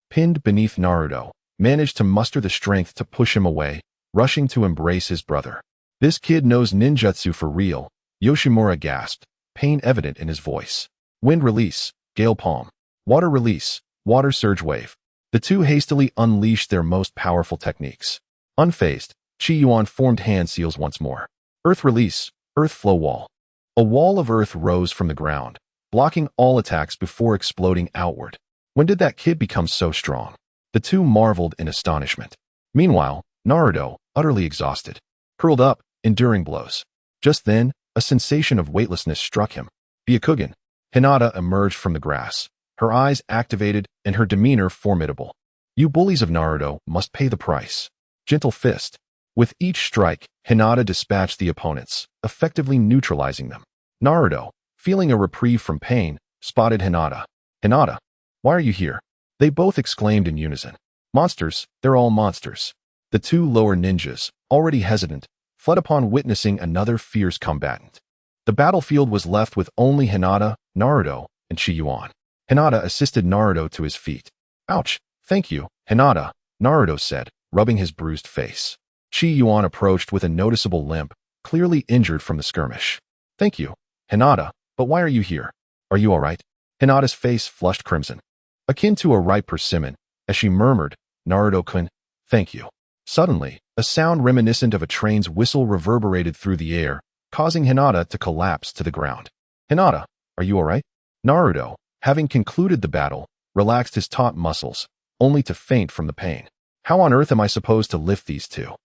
pinned beneath Naruto, managed to muster the strength to push him away, rushing to embrace his brother. This kid knows ninjutsu for real, Yoshimura gasped, pain evident in his voice. Wind release, gale palm. Water release, water surge wave. The 2 hastily unleashed their most powerful techniques. Unfazed, Qi Yuan formed hand seals once more. Earth release, earth flow wall. A wall of earth rose from the ground, blocking all attacks before exploding outward. When did that kid become so strong? The 2 marveled in astonishment. Meanwhile, Naruto, utterly exhausted, curled up, enduring blows. Just then, a sensation of weightlessness struck him. Byakugan. Hinata emerged from the grass, her eyes activated and her demeanor formidable. You bullies of Naruto must pay the price. Gentle fist. With each strike, Hinata dispatched the opponents, effectively neutralizing them. Naruto, feeling a reprieve from pain, spotted Hinata. Hinata, why are you here? They both exclaimed in unison. Monsters, they're all monsters. The 2 lower ninjas, already hesitant, fled upon witnessing another fierce combatant. The battlefield was left with only Hinata, Naruto, and Qi Yuan. Hinata assisted Naruto to his feet. Ouch, thank you, Hinata, Naruto said, rubbing his bruised face. Qi Yuan approached with a noticeable limp, clearly injured from the skirmish. Thank you, Hinata, but why are you here? Are you all right? Hinata's face flushed crimson, akin to a ripe persimmon, as she murmured, Naruto-kun, thank you. Suddenly, a sound reminiscent of a train's whistle reverberated through the air, causing Hinata to collapse to the ground. Hinata, are you all right? Naruto, having concluded the battle, relaxed his taut muscles, only to faint from the pain. How on earth am I supposed to lift these two?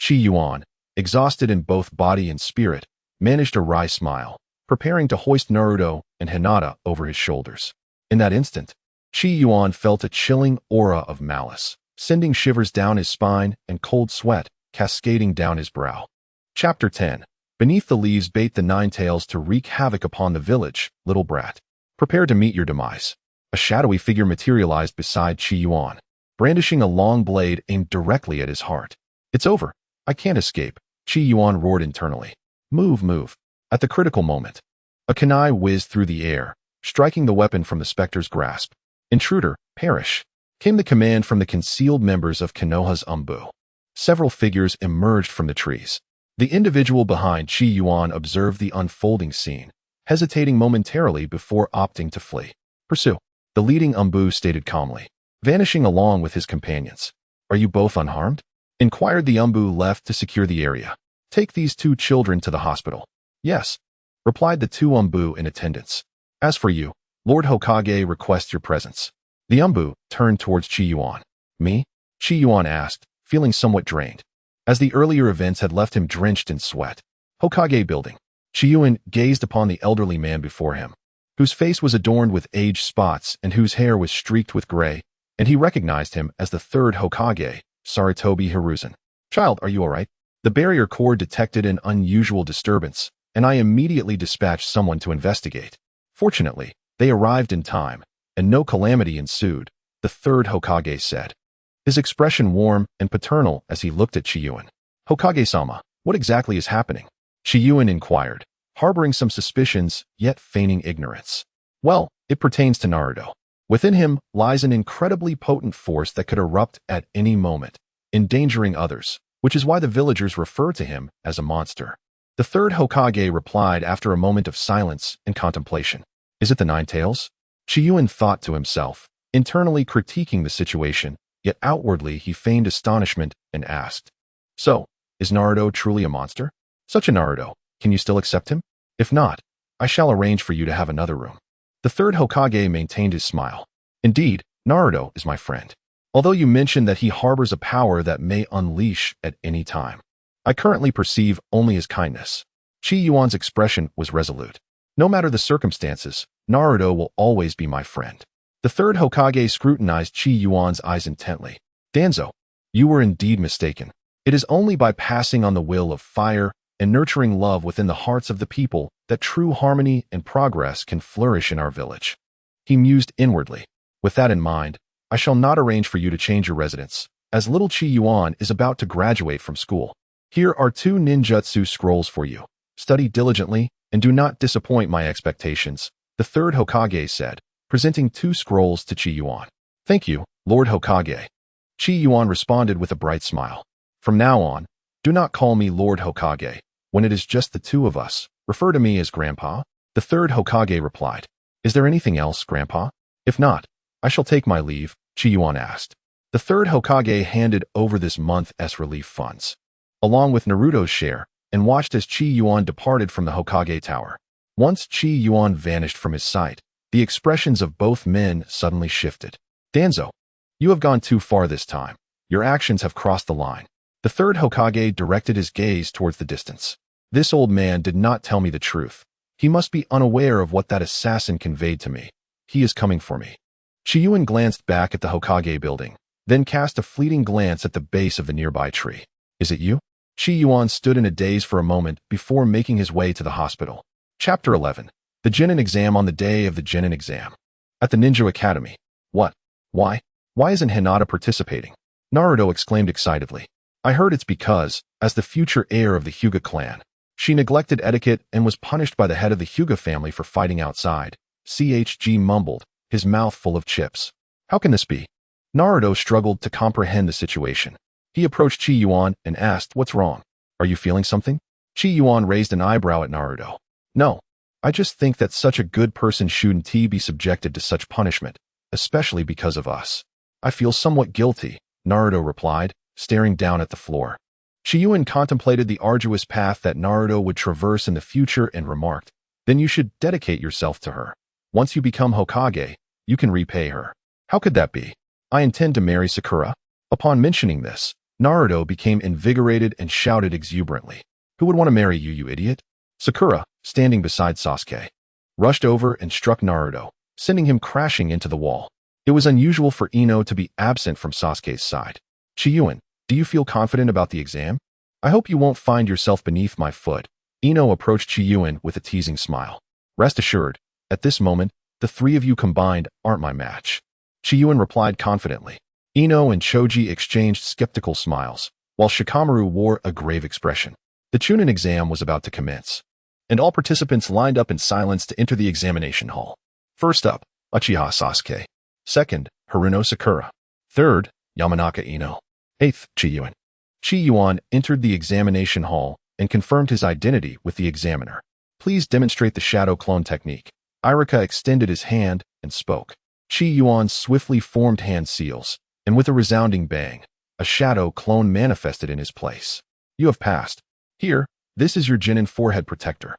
Qi Yuan, exhausted in both body and spirit, managed a wry smile, preparing to hoist Naruto and Hinata over his shoulders. In that instant, Qi Yuan felt a chilling aura of malice, sending shivers down his spine and cold sweat cascading down his brow. Chapter 10. Beneath the leaves bait the nine tails to wreak havoc upon the village, little brat. Prepare to meet your demise. A shadowy figure materialized beside Qi Yuan, brandishing a long blade aimed directly at his heart. It's over. I can't escape, Qi Yuan roared internally. Move, move. At the critical moment, a kunai whizzed through the air, striking the weapon from the specter's grasp. Intruder, perish, came the command from the concealed members of Konoha's umbu. Several figures emerged from the trees. The individual behind Qi Yuan observed the unfolding scene, hesitating momentarily before opting to flee. Pursue, the leading umbu stated calmly, vanishing along with his companions. Are you both unharmed? Inquired the umbu left to secure the area. Take these two children to the hospital. Yes, replied the two umbu in attendance. As for you, Lord Hokage requests your presence. The umbu turned towards Qi Yuan. Me? Qi Yuan asked, feeling somewhat drained, as the earlier events had left him drenched in sweat. Hokage building. Qi Yuan gazed upon the elderly man before him, whose face was adorned with age spots and whose hair was streaked with gray, and he recognized him as the third Hokage, Sarutobi Hiruzen. Child, are you all right? The barrier core detected an unusual disturbance, and I immediately dispatched someone to investigate. Fortunately, they arrived in time, and no calamity ensued, the third Hokage said, his expression warm and paternal as he looked at Qi Yuan. Hokage-sama, what exactly is happening? Qi Yuan inquired, harboring some suspicions, yet feigning ignorance. Well, it pertains to Naruto. Within him lies an incredibly potent force that could erupt at any moment, endangering others, which is why the villagers refer to him as a monster. The third Hokage replied after a moment of silence and contemplation. Is it the Nine Tails? Qi Yuan thought to himself, internally critiquing the situation, yet outwardly he feigned astonishment and asked, So, is Naruto truly a monster? Such a Naruto, can you still accept him? If not, I shall arrange for you to have another room. The third Hokage maintained his smile. Indeed, Naruto is my friend. Although you mentioned that he harbors a power that may unleash at any time, I currently perceive only his kindness. Qi Yuan's expression was resolute. No matter the circumstances, Naruto will always be my friend. The third Hokage scrutinized Qi Yuan's eyes intently. Danzo, you were indeed mistaken. It is only by passing on the will of fire and nurturing love within the hearts of the people that true harmony and progress can flourish in our village. He mused inwardly. With that in mind, I shall not arrange for you to change your residence, as little Qi Yuan is about to graduate from school. Here are 2 ninjutsu scrolls for you. Study diligently and do not disappoint my expectations, the third Hokage said, presenting 2 scrolls to Qi Yuan. Thank you, Lord Hokage. Qi Yuan responded with a bright smile. From now on, do not call me Lord Hokage. When it is just the 2 of us, refer to me as Grandpa. The third Hokage replied. Is there anything else, Grandpa? If not, I shall take my leave, Qi Yuan asked. The third Hokage handed over this month's relief funds, along with Naruto's share, and watched as Qi Yuan departed from the Hokage Tower. Once Qi Yuan vanished from his sight, the expressions of both men suddenly shifted. Danzo, you have gone too far this time. Your actions have crossed the line. The third Hokage directed his gaze towards the distance. This old man did not tell me the truth. He must be unaware of what that assassin conveyed to me. He is coming for me. Qi Yuan glanced back at the Hokage building, then cast a fleeting glance at the base of the nearby tree. Is it you? Qi Yuan stood in a daze for a moment before making his way to the hospital. Chapter 11. The genin exam on the day of the genin exam. At the Ninja Academy. What? Why? Why isn't Hinata participating? Naruto exclaimed excitedly. I heard it's because, as the future heir of the Hyuga clan, she neglected etiquette and was punished by the head of the Hyuga family for fighting outside. CHG mumbled, his mouth full of chips. How can this be? Naruto struggled to comprehend the situation. He approached Qi Yuan and asked, "What's wrong? Are you feeling something?" Qi Yuan raised an eyebrow at Naruto. "No. I just think that such a good person shouldn't be subjected to such punishment, especially because of us. I feel somewhat guilty," Naruto replied, staring down at the floor. Qi Yuan contemplated the arduous path that Naruto would traverse in the future and remarked, "Then you should dedicate yourself to her. Once you become Hokage, you can repay her." "How could that be? I intend to marry Sakura." Upon mentioning this, Naruto became invigorated and shouted exuberantly, "Who would want to marry you, you idiot?" Sakura, standing beside Sasuke, rushed over and struck Naruto, sending him crashing into the wall. It was unusual for Ino to be absent from Sasuke's side. "Qi Yuan, do you feel confident about the exam? I hope you won't find yourself beneath my foot." Ino approached Qi Yuan with a teasing smile. "Rest assured, at this moment, the three of you combined aren't my match." Qi Yuan replied confidently. Ino and Choji exchanged skeptical smiles, while Shikamaru wore a grave expression. The Chunin exam was about to commence, and all participants lined up in silence to enter the examination hall. First up, Uchiha Sasuke. Second, Haruno Sakura. Third, Yamanaka Ino. Eighth, Qi Yuan. Qi Yuan entered the examination hall and confirmed his identity with the examiner. "Please demonstrate the shadow clone technique." Irika extended his hand and spoke. Qi Yuan swiftly formed hand seals, and with a resounding bang, a shadow clone manifested in his place. "You have passed. Here, this is your genin forehead protector.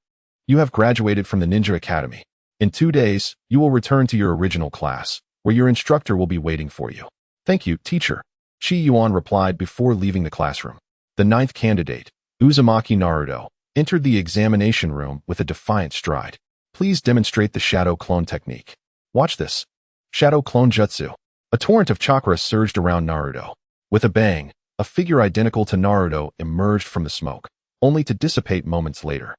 You have graduated from the Ninja Academy. In 2 days, you will return to your original class, where your instructor will be waiting for you." "Thank you, teacher," Qi Yuan replied before leaving the classroom. The ninth candidate, Uzumaki Naruto, entered the examination room with a defiant stride. "Please demonstrate the shadow clone technique." "Watch this." Shadow clone jutsu. A torrent of chakra surged around Naruto. With a bang, a figure identical to Naruto emerged from the smoke, only to dissipate moments later.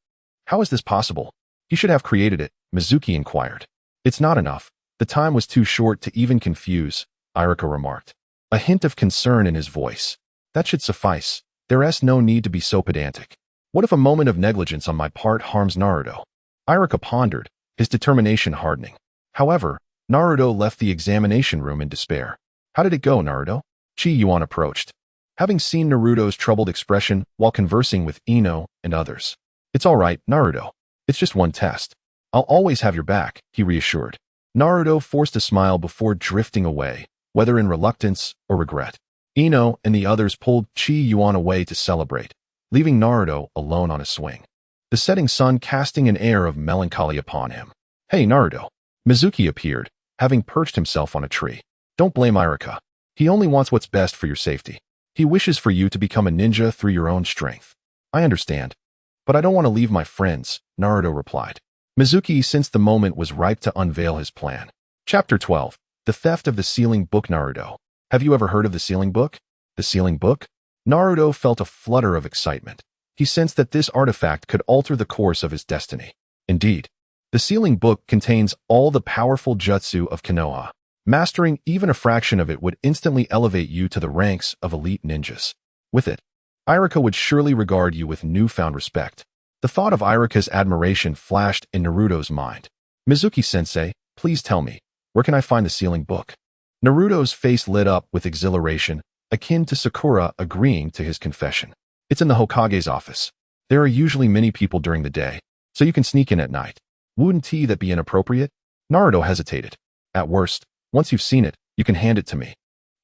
"How is this possible? He should have created it," Mizuki inquired. "It's not enough. The time was too short to even confuse," Irika remarked, a hint of concern in his voice. "That should suffice. There's no need to be so pedantic. What if a moment of negligence on my part harms Naruto?" Irika pondered, his determination hardening. However, Naruto left the examination room in despair. "How did it go, Naruto?" Qi Yuan approached, having seen Naruto's troubled expression while conversing with Ino and others. "It's all right, Naruto. It's just one test. I'll always have your back," he reassured. Naruto forced a smile before drifting away, whether in reluctance or regret. Ino and the others pulled Qi Yuan away to celebrate, leaving Naruto alone on a swing, the setting sun casting an air of melancholy upon him. "Hey, Naruto." Mizuki appeared, having perched himself on a tree. "Don't blame Irika. He only wants what's best for your safety. He wishes for you to become a ninja through your own strength." "I understand. But I don't want to leave my friends," Naruto replied. Mizuki sensed the moment was ripe to unveil his plan. Chapter 12. The Theft of the Sealing Book. Naruto. Have you ever heard of the Sealing Book? The Sealing Book? Naruto felt a flutter of excitement. He sensed that this artifact could alter the course of his destiny. Indeed, the Sealing Book contains all the powerful jutsu of Konoha. Mastering even a fraction of it would instantly elevate you to the ranks of elite ninjas. With it, Irika would surely regard you with newfound respect. The thought of Irika's admiration flashed in Naruto's mind. "Mizuki-sensei, please tell me, where can I find the Sealing Book?" Naruto's face lit up with exhilaration, akin to Sakura agreeing to his confession. "It's in the Hokage's office. There are usually many people during the day, so you can sneak in at night. Wouldn't that be inappropriate?" Naruto hesitated. "At worst, once you've seen it, you can hand it to me,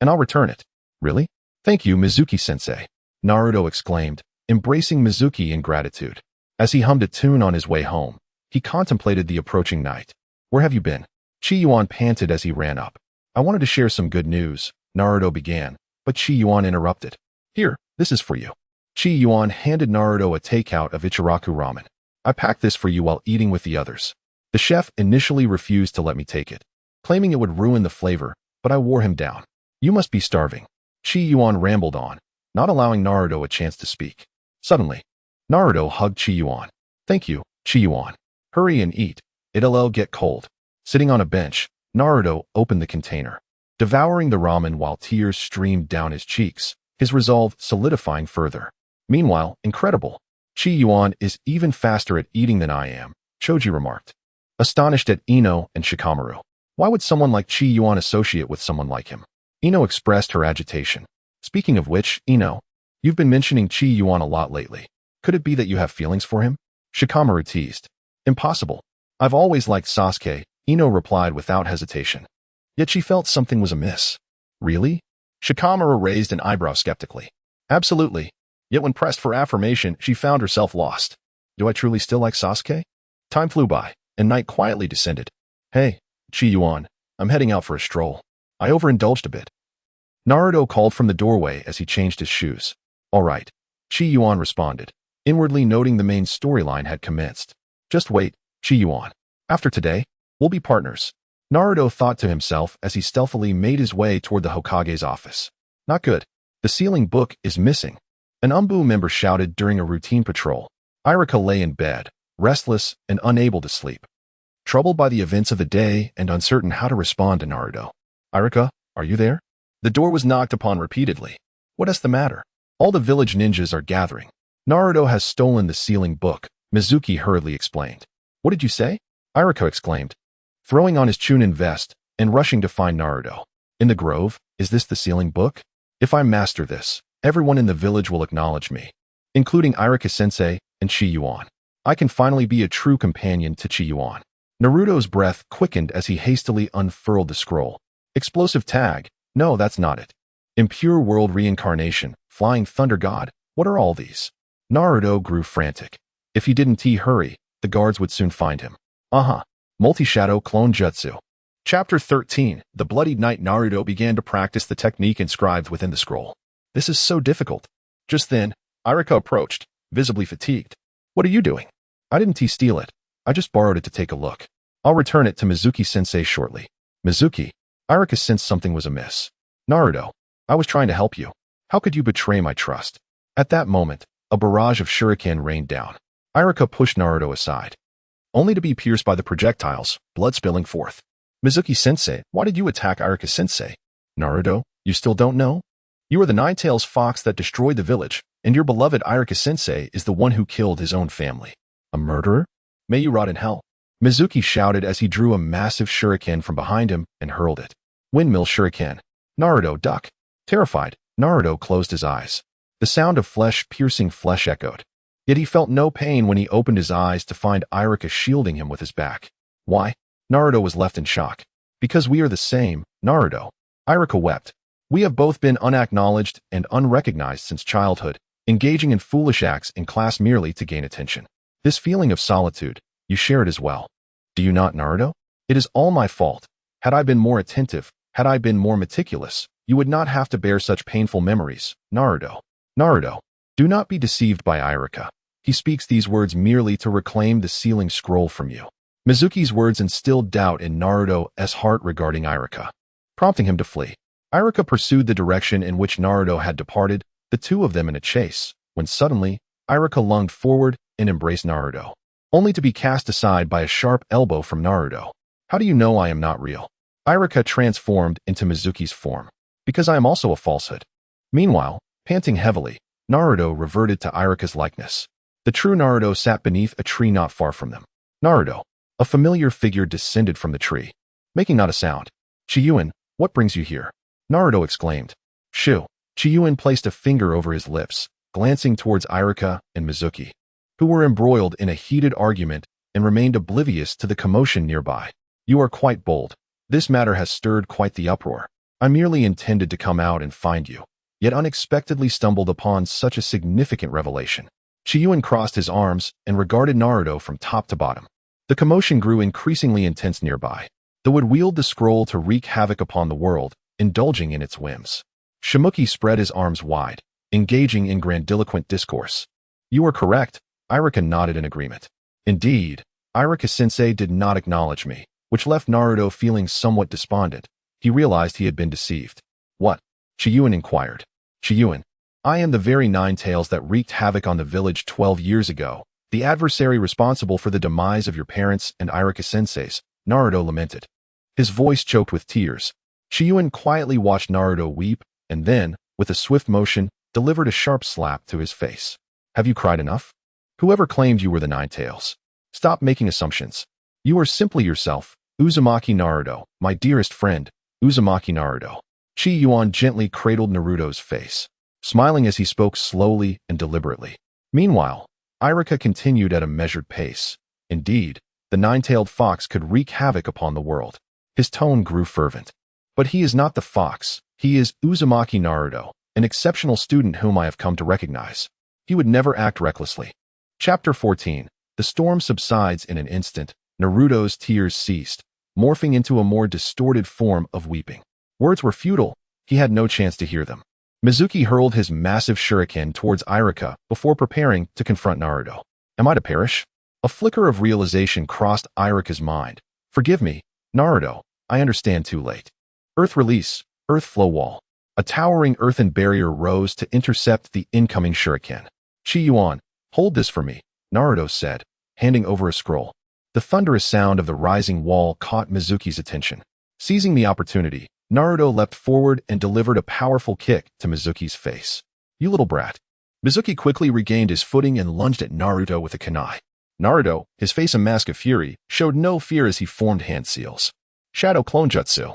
and I'll return it." "Really? Thank you, Mizuki-sensei," Naruto exclaimed, embracing Mizuki in gratitude. As he hummed a tune on his way home, he contemplated the approaching night. "Where have you been?" Qi Yuan panted as he ran up. "I wanted to share some good news," Naruto began, but Qi Yuan interrupted. "Here, this is for you." Qi Yuan handed Naruto a takeout of Ichiraku ramen. "I packed this for you while eating with the others. The chef initially refused to let me take it, claiming it would ruin the flavor, but I wore him down." "You must be starving." Qi Yuan rambled on, not allowing Naruto a chance to speak. Suddenly, Naruto hugged Qi Yuan. "Thank you, Qi Yuan. Hurry and eat. It'll get cold." Sitting on a bench, Naruto opened the container, devouring the ramen while tears streamed down his cheeks, his resolve solidifying further. Meanwhile, incredible. "Qi Yuan is even faster at eating than I am," Choji remarked, astonished at Ino and Shikamaru. Why would someone like Qi Yuan associate with someone like him? Ino expressed her agitation. Speaking of which, you've been mentioning Qi Yuan a lot lately. Could it be that you have feelings for him? Shikamaru teased. Impossible. I've always liked Sasuke, Ino replied without hesitation. Yet she felt something was amiss. Really? Shikamaru raised an eyebrow skeptically. Absolutely. Yet when pressed for affirmation, she found herself lost. Do I truly still like Sasuke? Time flew by, and night quietly descended. Hey, Qi Yuan, I'm heading out for a stroll. I overindulged a bit. Naruto called from the doorway as he changed his shoes. All right, Qi Yuan responded, inwardly noting the main storyline had commenced. Just wait, Qi Yuan. After today, we'll be partners. Naruto thought to himself as he stealthily made his way toward the Hokage's office. Not good. The sealing book is missing. An Umbu member shouted during a routine patrol. Irika lay in bed, restless and unable to sleep. Troubled by the events of the day and uncertain how to respond to Naruto. Irika, are you there? The door was knocked upon repeatedly. What is the matter? All the village ninjas are gathering. Naruto has stolen the sealing book, Mizuki hurriedly explained. What did you say? Irika exclaimed, throwing on his Chunin vest and rushing to find Naruto. In the grove, is this the sealing book? If I master this, everyone in the village will acknowledge me, including Irika-sensei and Qi Yuan. I can finally be a true companion to Qi Yuan. Naruto's breath quickened as he hastily unfurled the scroll. Explosive tag. No, that's not it. Impure world reincarnation, flying thunder god. What are all these? Naruto grew frantic. If he didn't hurry, the guards would soon find him. Multi-shadow clone jutsu. Chapter 13. The bloodied night. Naruto began to practice the technique inscribed within the scroll. This is so difficult. Just then, Irika approached, visibly fatigued. What are you doing? I didn't steal it. I just borrowed it to take a look. I'll return it to Mizuki-sensei shortly. Mizuki? Irika sensed something was amiss. Naruto, I was trying to help you. How could you betray my trust? At that moment, a barrage of shuriken rained down. Irika pushed Naruto aside, only to be pierced by the projectiles, blood spilling forth. Mizuki-sensei, why did you attack Irika-sensei? Naruto, you still don't know? You are the Nine-Tails fox that destroyed the village, and your beloved Irika-sensei is the one who killed his own family. A murderer? May you rot in hell. Mizuki shouted as he drew a massive shuriken from behind him and hurled it. Windmill shuriken. Naruto, duck. Terrified, Naruto closed his eyes. The sound of flesh-piercing flesh echoed. Yet he felt no pain when he opened his eyes to find Irika shielding him with his back. Why? Naruto was left in shock. Because we are the same, Naruto. Irika wept. We have both been unacknowledged and unrecognized since childhood, engaging in foolish acts in class merely to gain attention. This feeling of solitude, you share it as well. Do you not, Naruto? It is all my fault. Had I been more attentive, had I been more meticulous, you would not have to bear such painful memories, Naruto. Naruto, do not be deceived by Irika. He speaks these words merely to reclaim the sealing scroll from you. Mizuki's words instilled doubt in Naruto's heart regarding Irika, prompting him to flee. Irika pursued the direction in which Naruto had departed, the two of them in a chase, when suddenly, Irika lunged forward and embraced Naruto, only to be cast aside by a sharp elbow from Naruto. How do you know I am not real? Irika transformed into Mizuki's form. Because I am also a falsehood. Meanwhile, panting heavily, Naruto reverted to Irika's likeness. The true Naruto sat beneath a tree not far from them. Naruto, a familiar figure descended from the tree, making not a sound. Qi Yuan, what brings you here? Naruto exclaimed. Shoo. Qi Yuan placed a finger over his lips, glancing towards Irika and Mizuki, who were embroiled in a heated argument and remained oblivious to the commotion nearby. You are quite bold. This matter has stirred quite the uproar. I merely intended to come out and find you, yet unexpectedly stumbled upon such a significant revelation. Qi Yuan crossed his arms and regarded Naruto from top to bottom. The commotion grew increasingly intense nearby. The would wield the scroll to wreak havoc upon the world, indulging in its whims. Shimuki spread his arms wide, engaging in grandiloquent discourse. You are correct, Irika nodded in agreement. Indeed, Irika-sensei did not acknowledge me, which left Naruto feeling somewhat despondent. He realized he had been deceived. What? Qi Yuan inquired. Qi Yuan, I am the very Nine-Tails that wreaked havoc on the village 12 years ago, the adversary responsible for the demise of your parents and Irika-sensei's, Naruto lamented. His voice choked with tears. Qi Yuan quietly watched Naruto weep, and then, with a swift motion, delivered a sharp slap to his face. Have you cried enough? Whoever claimed you were the Nine-Tails. Stop making assumptions. You are simply yourself, Uzumaki Naruto, my dearest friend, Uzumaki Naruto. Qi Yuan gently cradled Naruto's face, smiling as he spoke slowly and deliberately. Meanwhile, Irika continued at a measured pace. Indeed, the nine-tailed fox could wreak havoc upon the world. His tone grew fervent. But he is not the fox. He is Uzumaki Naruto, an exceptional student whom I have come to recognize. He would never act recklessly. Chapter 14. The storm subsides in an instant. Naruto's tears ceased, morphing into a more distorted form of weeping. Words were futile. He had no chance to hear them. Mizuki hurled his massive shuriken towards Irika before preparing to confront Naruto. Am I to perish? A flicker of realization crossed Irika's mind. Forgive me, Naruto. I understand too late. Earth release. Earth flow wall. A towering earthen barrier rose to intercept the incoming shuriken. Qi Yuan, hold this for me, Naruto said, handing over a scroll. The thunderous sound of the rising wall caught Mizuki's attention. Seizing the opportunity, Naruto leapt forward and delivered a powerful kick to Mizuki's face. You little brat. Mizuki quickly regained his footing and lunged at Naruto with a kunai. Naruto, his face a mask of fury, showed no fear as he formed hand seals. Shadow clone jutsu.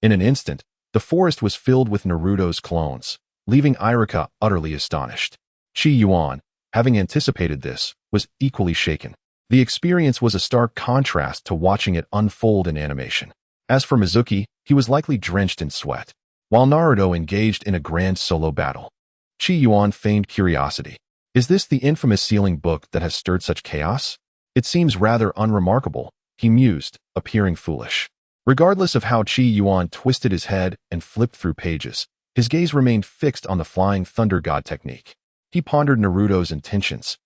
In an instant, the forest was filled with Naruto's clones, leaving Irika utterly astonished. Qi Yuan, having anticipated this, was equally shaken. The experience was a stark contrast to watching it unfold in animation. As for Mizuki, he was likely drenched in sweat, while Naruto engaged in a grand solo battle. Qi Yuan feigned curiosity. Is this the infamous sealing book that has stirred such chaos? It seems rather unremarkable, he mused, appearing foolish. Regardless of how Qi Yuan twisted his head and flipped through pages, his gaze remained fixed on the flying thunder god technique. He pondered Naruto's intentions,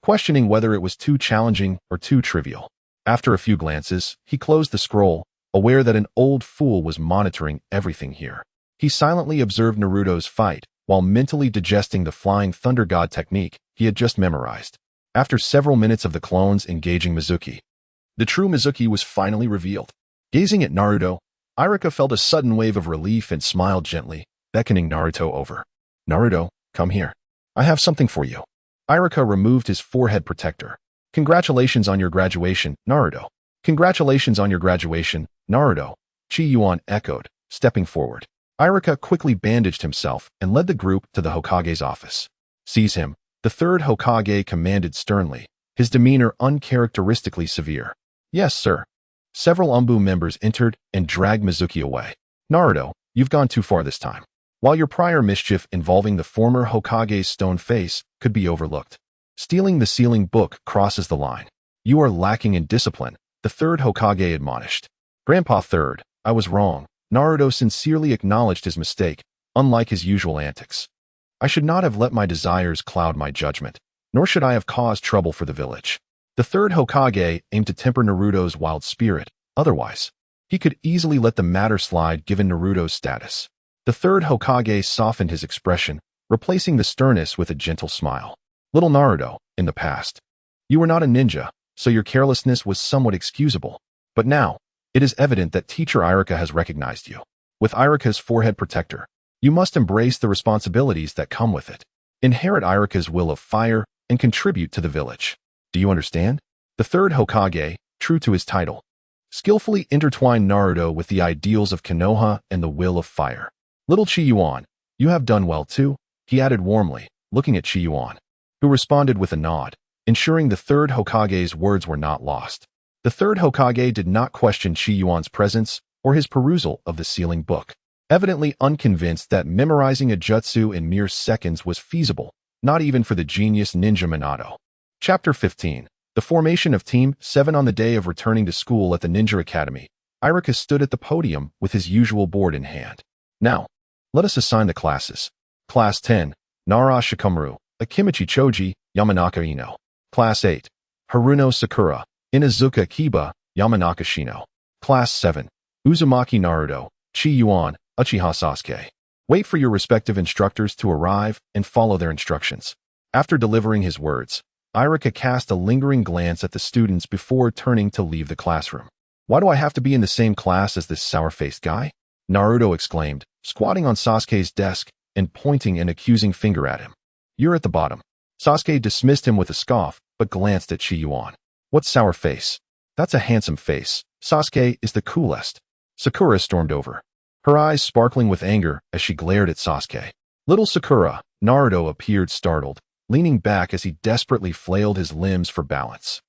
questioning whether it was too challenging or too trivial. After a few glances, he closed the scroll, aware that an old fool was monitoring everything here. He silently observed Naruto's fight, while mentally digesting the flying thunder god technique he had just memorized. After several minutes of the clones engaging Mizuki, the true Mizuki was finally revealed. Gazing at Naruto, Irika felt a sudden wave of relief and smiled gently, beckoning Naruto over. Naruto, come here. I have something for you. Irika removed his forehead protector. Congratulations on your graduation, Naruto. Congratulations on your graduation, Naruto, Qi Yuan echoed, stepping forward. Irika quickly bandaged himself and led the group to the Hokage's office. Seize him, the third Hokage commanded sternly, his demeanor uncharacteristically severe. Yes, sir. Several Umbu members entered and dragged Mizuki away. Naruto, you've gone too far this time. While your prior mischief involving the former Hokage's stone face could be overlooked, stealing the sealing book crosses the line. You are lacking in discipline, the third Hokage admonished. Grandpa Third, I was wrong. Naruto sincerely acknowledged his mistake, unlike his usual antics. I should not have let my desires cloud my judgment, nor should I have caused trouble for the village. The third Hokage aimed to temper Naruto's wild spirit. Otherwise, he could easily let the matter slide given Naruto's status. The third Hokage softened his expression, replacing the sternness with a gentle smile. Little Naruto, in the past, you were not a ninja, so your carelessness was somewhat excusable. But now, it is evident that teacher Irika has recognized you. With Irika's forehead protector, you must embrace the responsibilities that come with it. Inherit Irika's will of fire and contribute to the village. Do you understand? The third Hokage, true to his title, skillfully intertwined Naruto with the ideals of Konoha and the will of fire. Little Qi Yuan, you have done well too, he added warmly, looking at Qi Yuan, who responded with a nod, ensuring the third Hokage's words were not lost. The third Hokage did not question Qi Yuan's presence or his perusal of the sealing book, evidently unconvinced that memorizing a jutsu in mere seconds was feasible, not even for the genius ninja Minato. Chapter 15. The formation of Team 7. On the day of returning to school at the Ninja Academy, Irika stood at the podium with his usual board in hand. Now, let us assign the classes. Class 10, Nara Shikamaru, Akimichi Choji, Yamanaka Ino. Class 8, Haruno Sakura, Inazuka Kiba, Yamanaka Shino. Class 7, Uzumaki Naruto, Qi Yuan, Uchiha Sasuke. Wait for your respective instructors to arrive and follow their instructions. After delivering his words, Irika cast a lingering glance at the students before turning to leave the classroom. Why do I have to be in the same class as this sour-faced guy? Naruto exclaimed, squatting on Sasuke's desk and pointing an accusing finger at him. You're at the bottom. Sasuke dismissed him with a scoff, but glanced at Qi Yuan. What sour face? That's a handsome face. Sasuke is the coolest. Sakura stormed over. her eyes sparkling with anger as she glared at Sasuke. Little Sakura, Naruto appeared startled, leaning back as he desperately flailed his limbs for balance.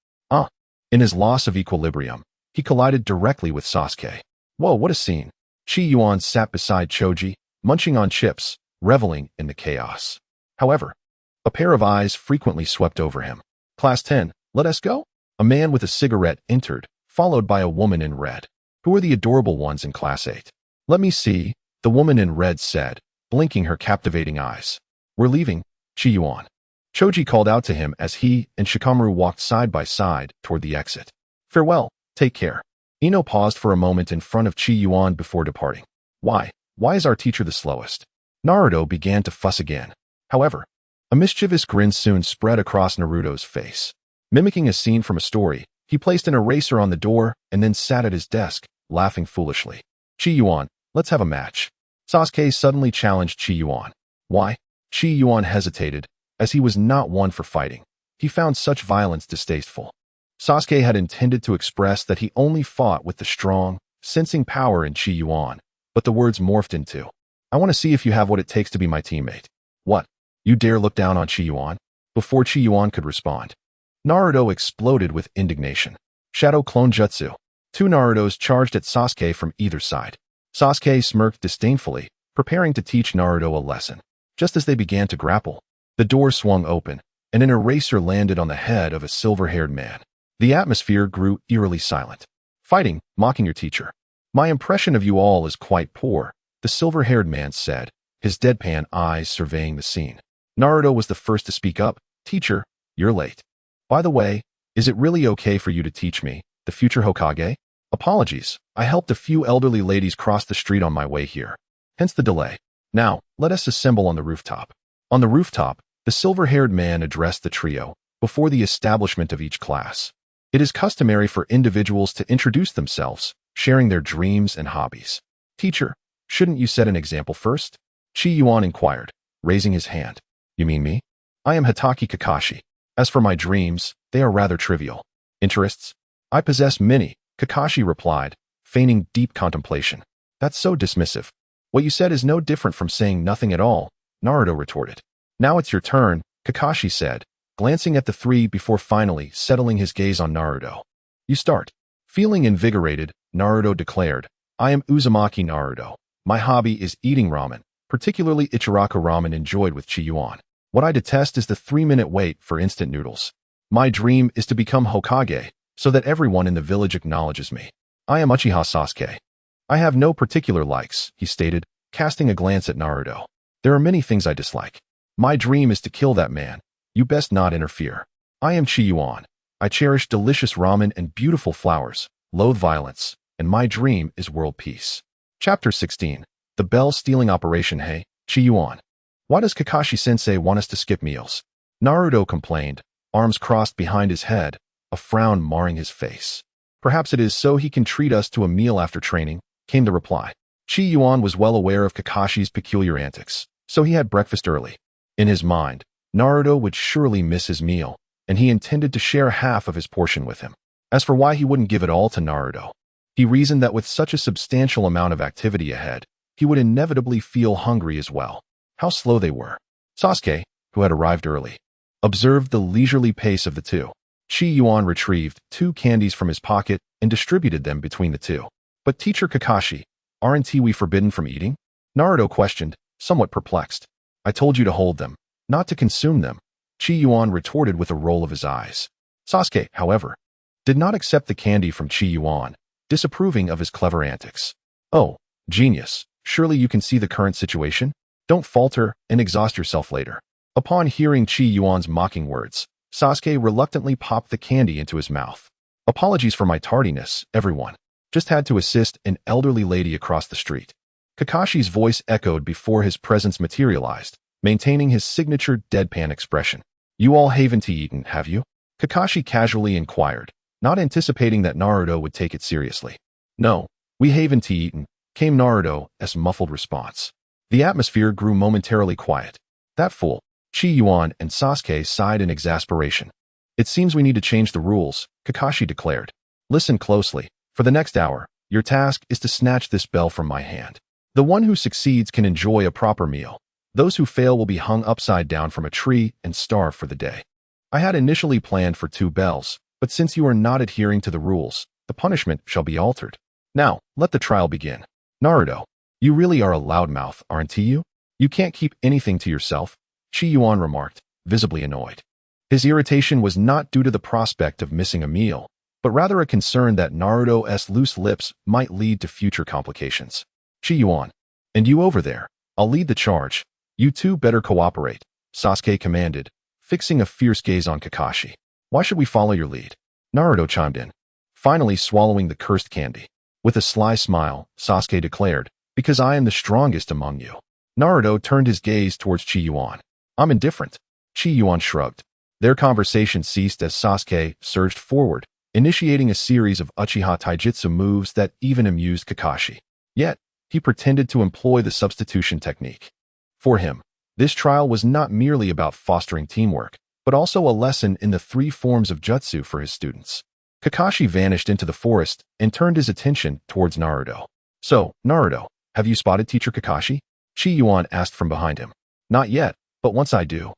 In his loss of equilibrium, he collided directly with Sasuke. Whoa, what a scene. Qi Yuan sat beside Choji, munching on chips, reveling in the chaos. However, a pair of eyes frequently swept over him. Class 10, let us go? A man with a cigarette entered, followed by a woman in red. Who are the adorable ones in Class 8? Let me see, the woman in red said, blinking her captivating eyes. We're leaving, Qi Yuan. Choji called out to him as he and Shikamaru walked side by side toward the exit. Farewell, take care. Ino paused for a moment in front of Qi Yuan before departing. Why is our teacher the slowest? Naruto began to fuss again. However, a mischievous grin soon spread across Naruto's face. Mimicking a scene from a story, he placed an eraser on the door and then sat at his desk, laughing foolishly. Qi Yuan, let's have a match. Sasuke suddenly challenged Qi Yuan. Why? Qi Yuan hesitated, as he was not one for fighting. He found such violence distasteful. Sasuke had intended to express that he only fought with the strong, sensing power in Qi Yuan, but the words morphed into, I want to see if you have what it takes to be my teammate. What? You dare look down on Qi Yuan? Before Qi Yuan could respond, Naruto exploded with indignation. Shadow Clone Jutsu. Two Narutos charged at Sasuke from either side. Sasuke smirked disdainfully, preparing to teach Naruto a lesson. Just as they began to grapple, the door swung open, and an eraser landed on the head of a silver-haired man. The atmosphere grew eerily silent. Fighting, mocking your teacher. My impression of you all is quite poor, the silver-haired man said, his deadpan eyes surveying the scene. Naruto was the first to speak up. Teacher, you're late. By the way, is it really okay for you to teach me, the future Hokage? Apologies, I helped a few elderly ladies cross the street on my way here. Hence the delay. Now, let us assemble on the rooftop. On the rooftop, the silver-haired man addressed the trio, before the establishment of each class. It is customary for individuals to introduce themselves, sharing their dreams and hobbies. Teacher, shouldn't you set an example first? Qi Yuan inquired, raising his hand. You mean me? I am Hitaki Kakashi. As for my dreams, they are rather trivial. Interests? I possess many, Kakashi replied, feigning deep contemplation. That's so dismissive. What you said is no different from saying nothing at all, Naruto retorted. Now it's your turn, Kakashi said, glancing at the three before finally settling his gaze on Naruto. You start. Feeling invigorated, Naruto declared, I am Uzumaki Naruto. My hobby is eating ramen, particularly Ichiraku ramen enjoyed with Qi Yuan. What I detest is the 3-minute wait for instant noodles. My dream is to become Hokage, so that everyone in the village acknowledges me. I am Uchiha Sasuke. I have no particular likes, he stated, casting a glance at Naruto. There are many things I dislike. My dream is to kill that man. You best not interfere. I am Qi Yuan. I cherish delicious ramen and beautiful flowers, loathe violence, and my dream is world peace. Chapter 16. The Bell Stealing Operation. Hey, Qi Yuan. Why does Kakashi-sensei want us to skip meals? Naruto complained, arms crossed behind his head, a frown marring his face. Perhaps it is so he can treat us to a meal after training, came the reply. Qi Yuan was well aware of Kakashi's peculiar antics, so he had breakfast early. In his mind, Naruto would surely miss his meal, and he intended to share half of his portion with him. As for why he wouldn't give it all to Naruto, he reasoned that with such a substantial amount of activity ahead, he would inevitably feel hungry as well. How slow they were. Sasuke, who had arrived early, observed the leisurely pace of the two. Qi Yuan retrieved 2 candies from his pocket and distributed them between the two. But Teacher Kakashi, aren't we forbidden from eating? Naruto questioned, somewhat perplexed. I told you to hold them, not to consume them, Qi Yuan retorted with a roll of his eyes. Sasuke, however, did not accept the candy from Qi Yuan, disapproving of his clever antics. Oh, genius, surely you can see the current situation? Don't falter and exhaust yourself later. Upon hearing Qi Yuan's mocking words, Sasuke reluctantly popped the candy into his mouth. Apologies for my tardiness, everyone. Just had to assist an elderly lady across the street. Kakashi's voice echoed before his presence materialized, maintaining his signature deadpan expression. You all haven't eaten, have you? Kakashi casually inquired, not anticipating that Naruto would take it seriously. No, we haven't eaten, came Naruto's muffled response. The atmosphere grew momentarily quiet. That fool, Qi Yuan and Sasuke sighed in exasperation. It seems we need to change the rules, Kakashi declared. Listen closely. For the next hour, your task is to snatch this bell from my hand. The one who succeeds can enjoy a proper meal. Those who fail will be hung upside down from a tree and starve for the day. I had initially planned for 2 bells, but since you are not adhering to the rules, the punishment shall be altered. Now, let the trial begin. Naruto, you really are a loudmouth, aren't you? You can't keep anything to yourself, Qi Yuan remarked, visibly annoyed. His irritation was not due to the prospect of missing a meal, but rather a concern that Naruto's loose lips might lead to future complications. Qi Yuan, and you over there, I'll lead the charge. You two better cooperate, Sasuke commanded, fixing a fierce gaze on Kakashi. Why should we follow your lead? Naruto chimed in, finally swallowing the cursed candy. With a sly smile, Sasuke declared, because I am the strongest among you. Naruto turned his gaze towards Qi Yuan. I'm indifferent. Qi Yuan shrugged. Their conversation ceased as Sasuke surged forward, initiating a series of Uchiha taijutsu moves that even amused Kakashi. Yet, he pretended to employ the substitution technique. For him, this trial was not merely about fostering teamwork, but also a lesson in the 3 forms of jutsu for his students. Kakashi vanished into the forest and turned his attention towards Naruto. So, Naruto, have you spotted Teacher Kakashi? Qi Yuan asked from behind him. Not yet, but once I do,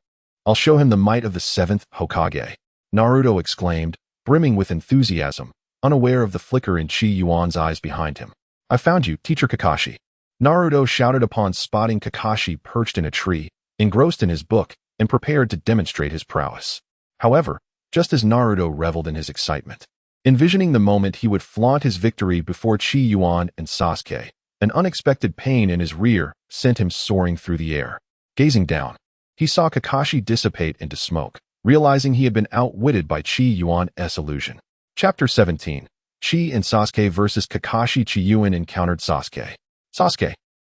I'll show him the might of the 7th Hokage. Naruto exclaimed, brimming with enthusiasm, unaware of the flicker in Qi Yuan's eyes behind him. I found you, Teacher Kakashi. Naruto shouted upon spotting Kakashi perched in a tree, engrossed in his book, and prepared to demonstrate his prowess. However, just as Naruto reveled in his excitement, envisioning the moment he would flaunt his victory before Qi Yuan and Sasuke, an unexpected pain in his rear sent him soaring through the air. Gazing down, he saw Kakashi dissipate into smoke, realizing he had been outwitted by Qi Yuan's illusion. Chapter 17. Qi and Sasuke versus Kakashi. Qi Yuan encountered Sasuke. Sasuke,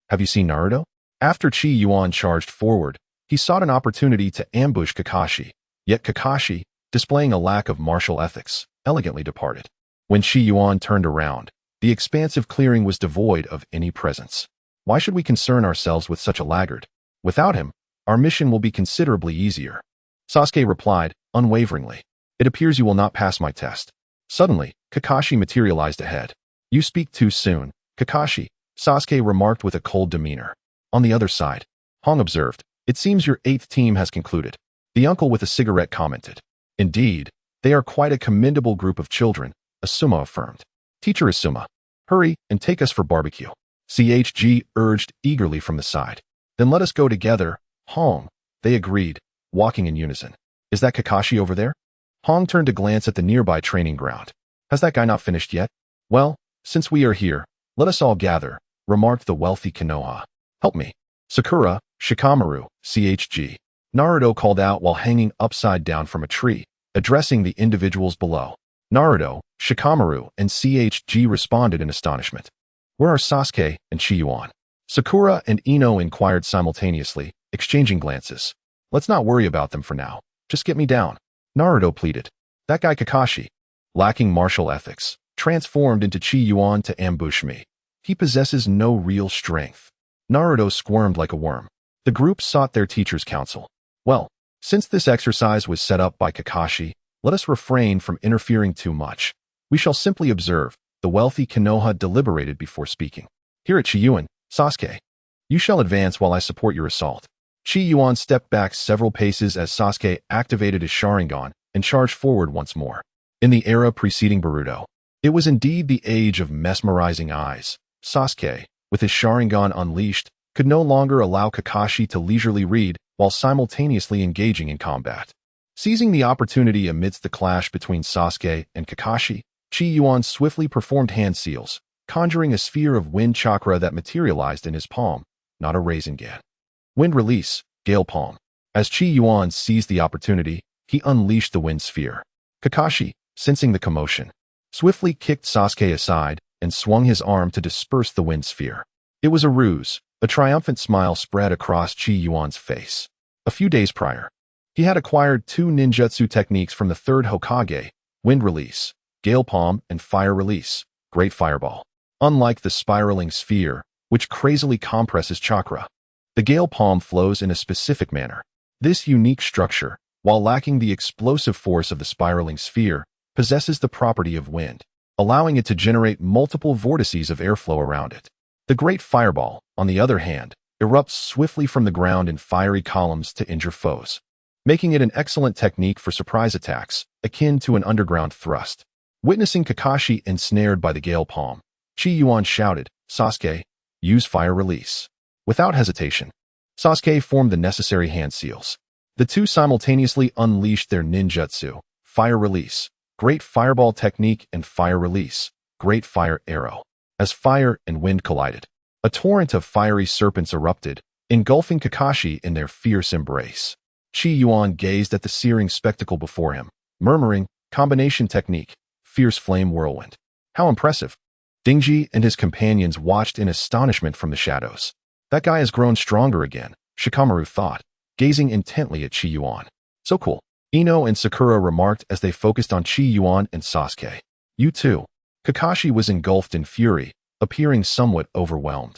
have you seen Naruto? After Qi Yuan charged forward, he sought an opportunity to ambush Kakashi, yet Kakashi, displaying a lack of martial ethics, elegantly departed. When Qi Yuan turned around, the expansive clearing was devoid of any presence. Why should we concern ourselves with such a laggard? Without him, our mission will be considerably easier. Sasuke replied, unwaveringly. It appears you will not pass my test. Suddenly, Kakashi materialized ahead. You speak too soon, Kakashi, Sasuke remarked with a cold demeanor. On the other side, Hong observed, it seems your 8th team has concluded. The uncle with a cigarette commented. Indeed, they are quite a commendable group of children, Asuma affirmed. Teacher Asuma, hurry and take us for barbecue. CHG urged eagerly from the side. Then let us go together, Hong, they agreed, walking in unison. Is that Kakashi over there? Hong turned to glance at the nearby training ground. Has that guy not finished yet? Well, since we are here, let us all gather, remarked the wealthy Konoha. Help me. Sakura, Shikamaru, CHG. Naruto called out while hanging upside down from a tree, addressing the individuals below. Naruto, Shikamaru, and CHG responded in astonishment. Where are Sasuke and Qi Yuan? Sakura and Ino inquired simultaneously, exchanging glances. Let's not worry about them for now. Just get me down. Naruto pleaded. That guy Kakashi, lacking martial ethics, transformed into Qi Yuan to ambush me. He possesses no real strength. Naruto squirmed like a worm. The group sought their teacher's counsel. Well, since this exercise was set up by Kakashi, let us refrain from interfering too much. We shall simply observe. The wealthy Konoha deliberated before speaking. Here at Qi Yuan, Sasuke, you shall advance while I support your assault. Qi Yuan stepped back several paces as Sasuke activated his Sharingan and charged forward once more. In the era preceding Boruto, it was indeed the age of mesmerizing eyes. Sasuke, with his Sharingan unleashed, could no longer allow Kakashi to leisurely read while simultaneously engaging in combat. Seizing the opportunity amidst the clash between Sasuke and Kakashi, Qi Yuan swiftly performed hand seals, conjuring a sphere of wind chakra that materialized in his palm, not a Rasengan. Wind release, Gale Palm. As Qi Yuan seized the opportunity, he unleashed the wind sphere. Kakashi, sensing the commotion, swiftly kicked Sasuke aside and swung his arm to disperse the wind sphere. It was a ruse. A triumphant smile spread across Qi Yuan's face. A few days prior, he had acquired 2 ninjutsu techniques from the 3rd Hokage, Wind Release, Gale Palm, and Fire Release, Great Fireball. Unlike the spiraling sphere, which crazily compresses chakra, the Gale Palm flows in a specific manner. This unique structure, while lacking the explosive force of the spiraling sphere, possesses the property of wind, allowing it to generate multiple vortices of airflow around it. The Great Fireball, on the other hand, erupts swiftly from the ground in fiery columns to injure foes, making it an excellent technique for surprise attacks, akin to an underground thrust. Witnessing Kakashi ensnared by the gale palm, Qi Yuan shouted, "Sasuke, use fire release." Without hesitation, Sasuke formed the necessary hand seals. The two simultaneously unleashed their ninjutsu, fire release, great fireball technique, and fire release, great fire arrow. As fire and wind collided, a torrent of fiery serpents erupted, engulfing Kakashi in their fierce embrace. Qi Yuan gazed at the searing spectacle before him, murmuring, "Combination technique, fierce flame whirlwind. How impressive." Dingji and his companions watched in astonishment from the shadows. That guy has grown stronger again, Shikamaru thought, gazing intently at Qi Yuan. "So cool," Ino and Sakura remarked as they focused on Qi Yuan and Sasuke. "You too." Kakashi was engulfed in fury, appearing somewhat overwhelmed,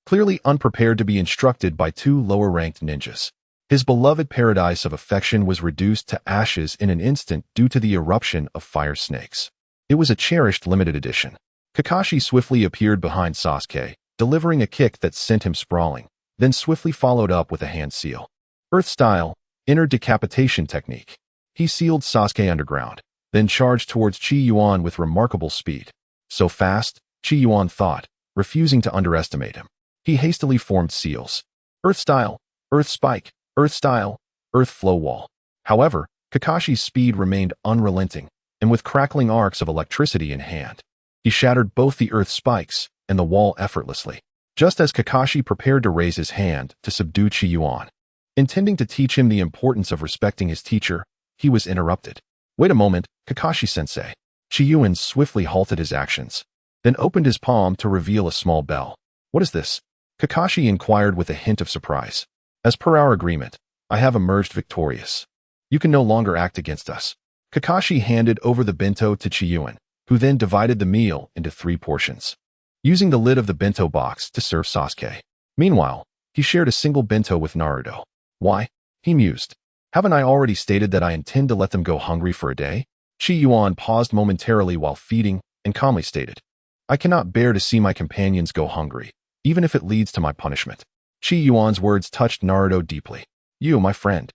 clearly unprepared to be instructed by two lower-ranked ninjas. His beloved paradise of affection was reduced to ashes in an instant due to the eruption of fire snakes. It was a cherished limited edition. Kakashi swiftly appeared behind Sasuke, delivering a kick that sent him sprawling, then swiftly followed up with a hand seal. Earth-style, inner decapitation technique. He sealed Sasuke underground, then charged towards Qi Yuan with remarkable speed. So fast, Qi Yuan thought, refusing to underestimate him. He hastily formed seals. Earth-style, Earth Spike, Earth-style, Earth Flow Wall. However, Kakashi's speed remained unrelenting, and with crackling arcs of electricity in hand, he shattered both the Earth Spikes and the wall effortlessly. Just as Kakashi prepared to raise his hand to subdue Qi Yuan, intending to teach him the importance of respecting his teacher, he was interrupted. "Wait a moment, Kakashi-sensei." Qi Yuan swiftly halted his actions, then opened his palm to reveal a small bell. "What is this?" Kakashi inquired with a hint of surprise. "As per our agreement, I have emerged victorious. You can no longer act against us." Kakashi handed over the bento to Qi Yuan, who then divided the meal into 3 portions, using the lid of the bento box to serve Sasuke. Meanwhile, he shared a single bento with Naruto. "Why?" he mused. "Haven't I already stated that I intend to let them go hungry for a day?" Qi Yuan paused momentarily while feeding and calmly stated, "I cannot bear to see my companions go hungry, even if it leads to my punishment." Qi Yuan's words touched Naruto deeply. "You, my friend."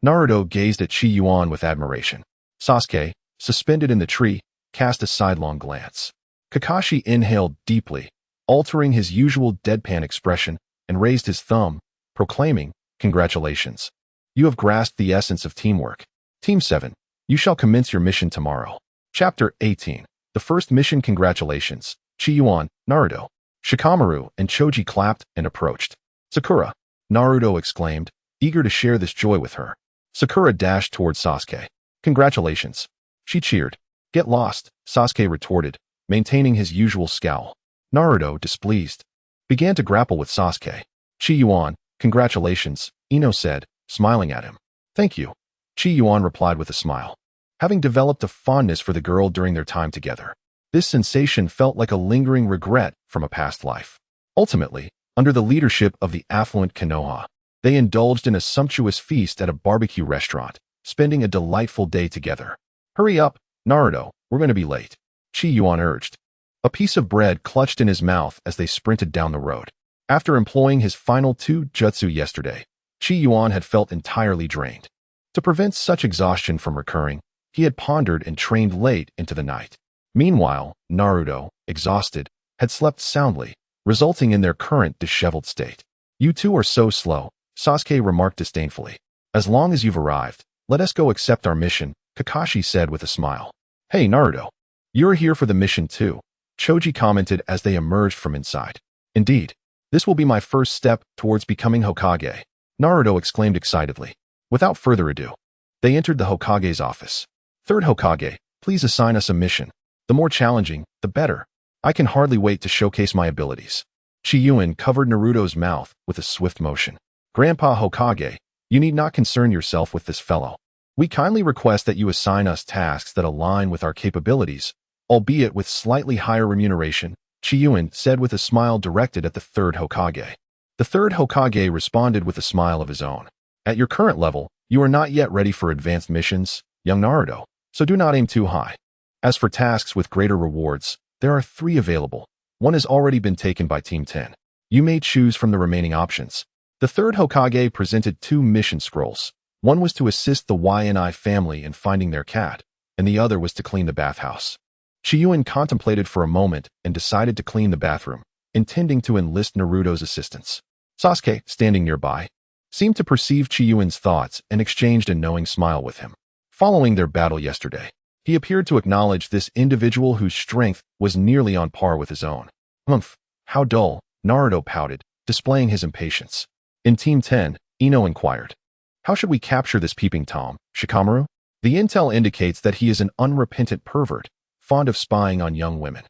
Naruto gazed at Qi Yuan with admiration. Sasuke, suspended in the tree, cast a sidelong glance. Kakashi inhaled deeply, altering his usual deadpan expression, and raised his thumb, proclaiming, "Congratulations. You have grasped the essence of teamwork. Team 7, you shall commence your mission tomorrow." Chapter 18. The first mission. Congratulations, Qi Yuan, Naruto. Shikamaru and Choji clapped and approached. "Sakura," Naruto exclaimed, eager to share this joy with her. Sakura dashed toward Sasuke. "Congratulations," she cheered. "Get lost," Sasuke retorted, maintaining his usual scowl. Naruto, displeased, began to grapple with Sasuke. "Qi Yuan, congratulations," Ino said, smiling at him. "Thank you," Qi Yuan replied with a smile. Having developed a fondness for the girl during their time together, this sensation felt like a lingering regret from a past life. Ultimately, under the leadership of the affluent Konoha, they indulged in a sumptuous feast at a barbecue restaurant, spending a delightful day together. "Hurry up, Naruto, we're going to be late," Qi Yuan urged. A piece of bread clutched in his mouth as they sprinted down the road. After employing his final 2 jutsu yesterday, Qi Yuan had felt entirely drained. To prevent such exhaustion from recurring, he had pondered and trained late into the night. Meanwhile, Naruto, exhausted, had slept soundly, resulting in their current disheveled state. "You two are so slow," Sasuke remarked disdainfully. "As long as you've arrived, let us go accept our mission," Kakashi said with a smile. "Hey, Naruto, you're here for the mission too," Choji commented as they emerged from inside. "Indeed, this will be my first step towards becoming Hokage," Naruto exclaimed excitedly. Without further ado, they entered the Hokage's office. "Third Hokage, please assign us a mission. The more challenging, the better. I can hardly wait to showcase my abilities." Qi Yuan covered Naruto's mouth with a swift motion. "Grandpa Hokage, you need not concern yourself with this fellow. We kindly request that you assign us tasks that align with our capabilities, albeit with slightly higher remuneration," Qi Yuan said with a smile directed at the third Hokage. The third Hokage responded with a smile of his own. "At your current level, you are not yet ready for advanced missions, young Naruto, so do not aim too high. As for tasks with greater rewards, there are 3 available. One has already been taken by Team 10. You may choose from the remaining options. The third Hokage presented 2 mission scrolls. One was to assist the YNI family in finding their cat, and the other was to clean the bathhouse. Qi Yuan contemplated for a moment and decided to clean the bathroom, intending to enlist Naruto's assistance. Sasuke, standing nearby, seemed to perceive Qi Yuan's thoughts and exchanged a knowing smile with him. Following their battle yesterday, he appeared to acknowledge this individual whose strength was nearly on par with his own. Humph, how dull, Naruto pouted, displaying his impatience. In Team 10, Ino inquired, "How should we capture this peeping Tom, Shikamaru? The intel indicates that he is an unrepentant pervert, fond of spying on young women.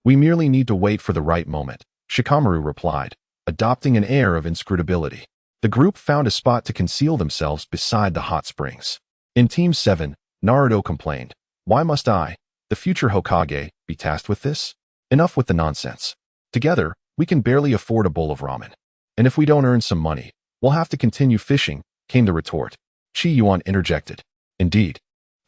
We merely need to wait for the right moment," Shikamaru replied, adopting an air of inscrutability. The group found a spot to conceal themselves beside the hot springs. In Team 7, Naruto complained, "Why must I, the future Hokage, be tasked with this? Enough with the nonsense. Together, we can barely afford a bowl of ramen. And if we don't earn some money, we'll have to continue fishing," came the retort. Qi Yuan interjected. Indeed.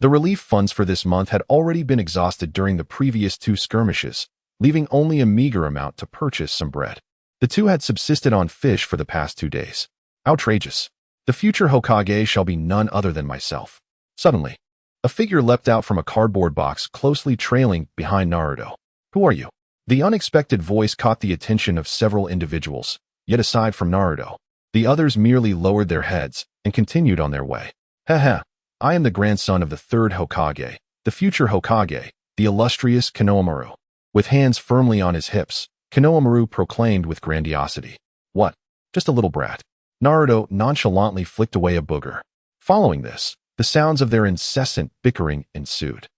The relief funds for this month had already been exhausted during the previous 2 skirmishes, leaving only a meager amount to purchase some bread. The 2 had subsisted on fish for the past 2 days. Outrageous. The future Hokage shall be none other than myself. Suddenly, a figure leapt out from a cardboard box closely trailing behind Naruto. "Who are you?" The unexpected voice caught the attention of several individuals, yet aside from Naruto, the others merely lowered their heads and continued on their way. "Haha, I am the grandson of the 3rd Hokage, the future Hokage, the illustrious Konohamaru." With hands firmly on his hips, Konohamaru proclaimed with grandiosity. "What? Just a little brat." Naruto nonchalantly flicked away a booger. Following this, the sounds of their incessant bickering ensued.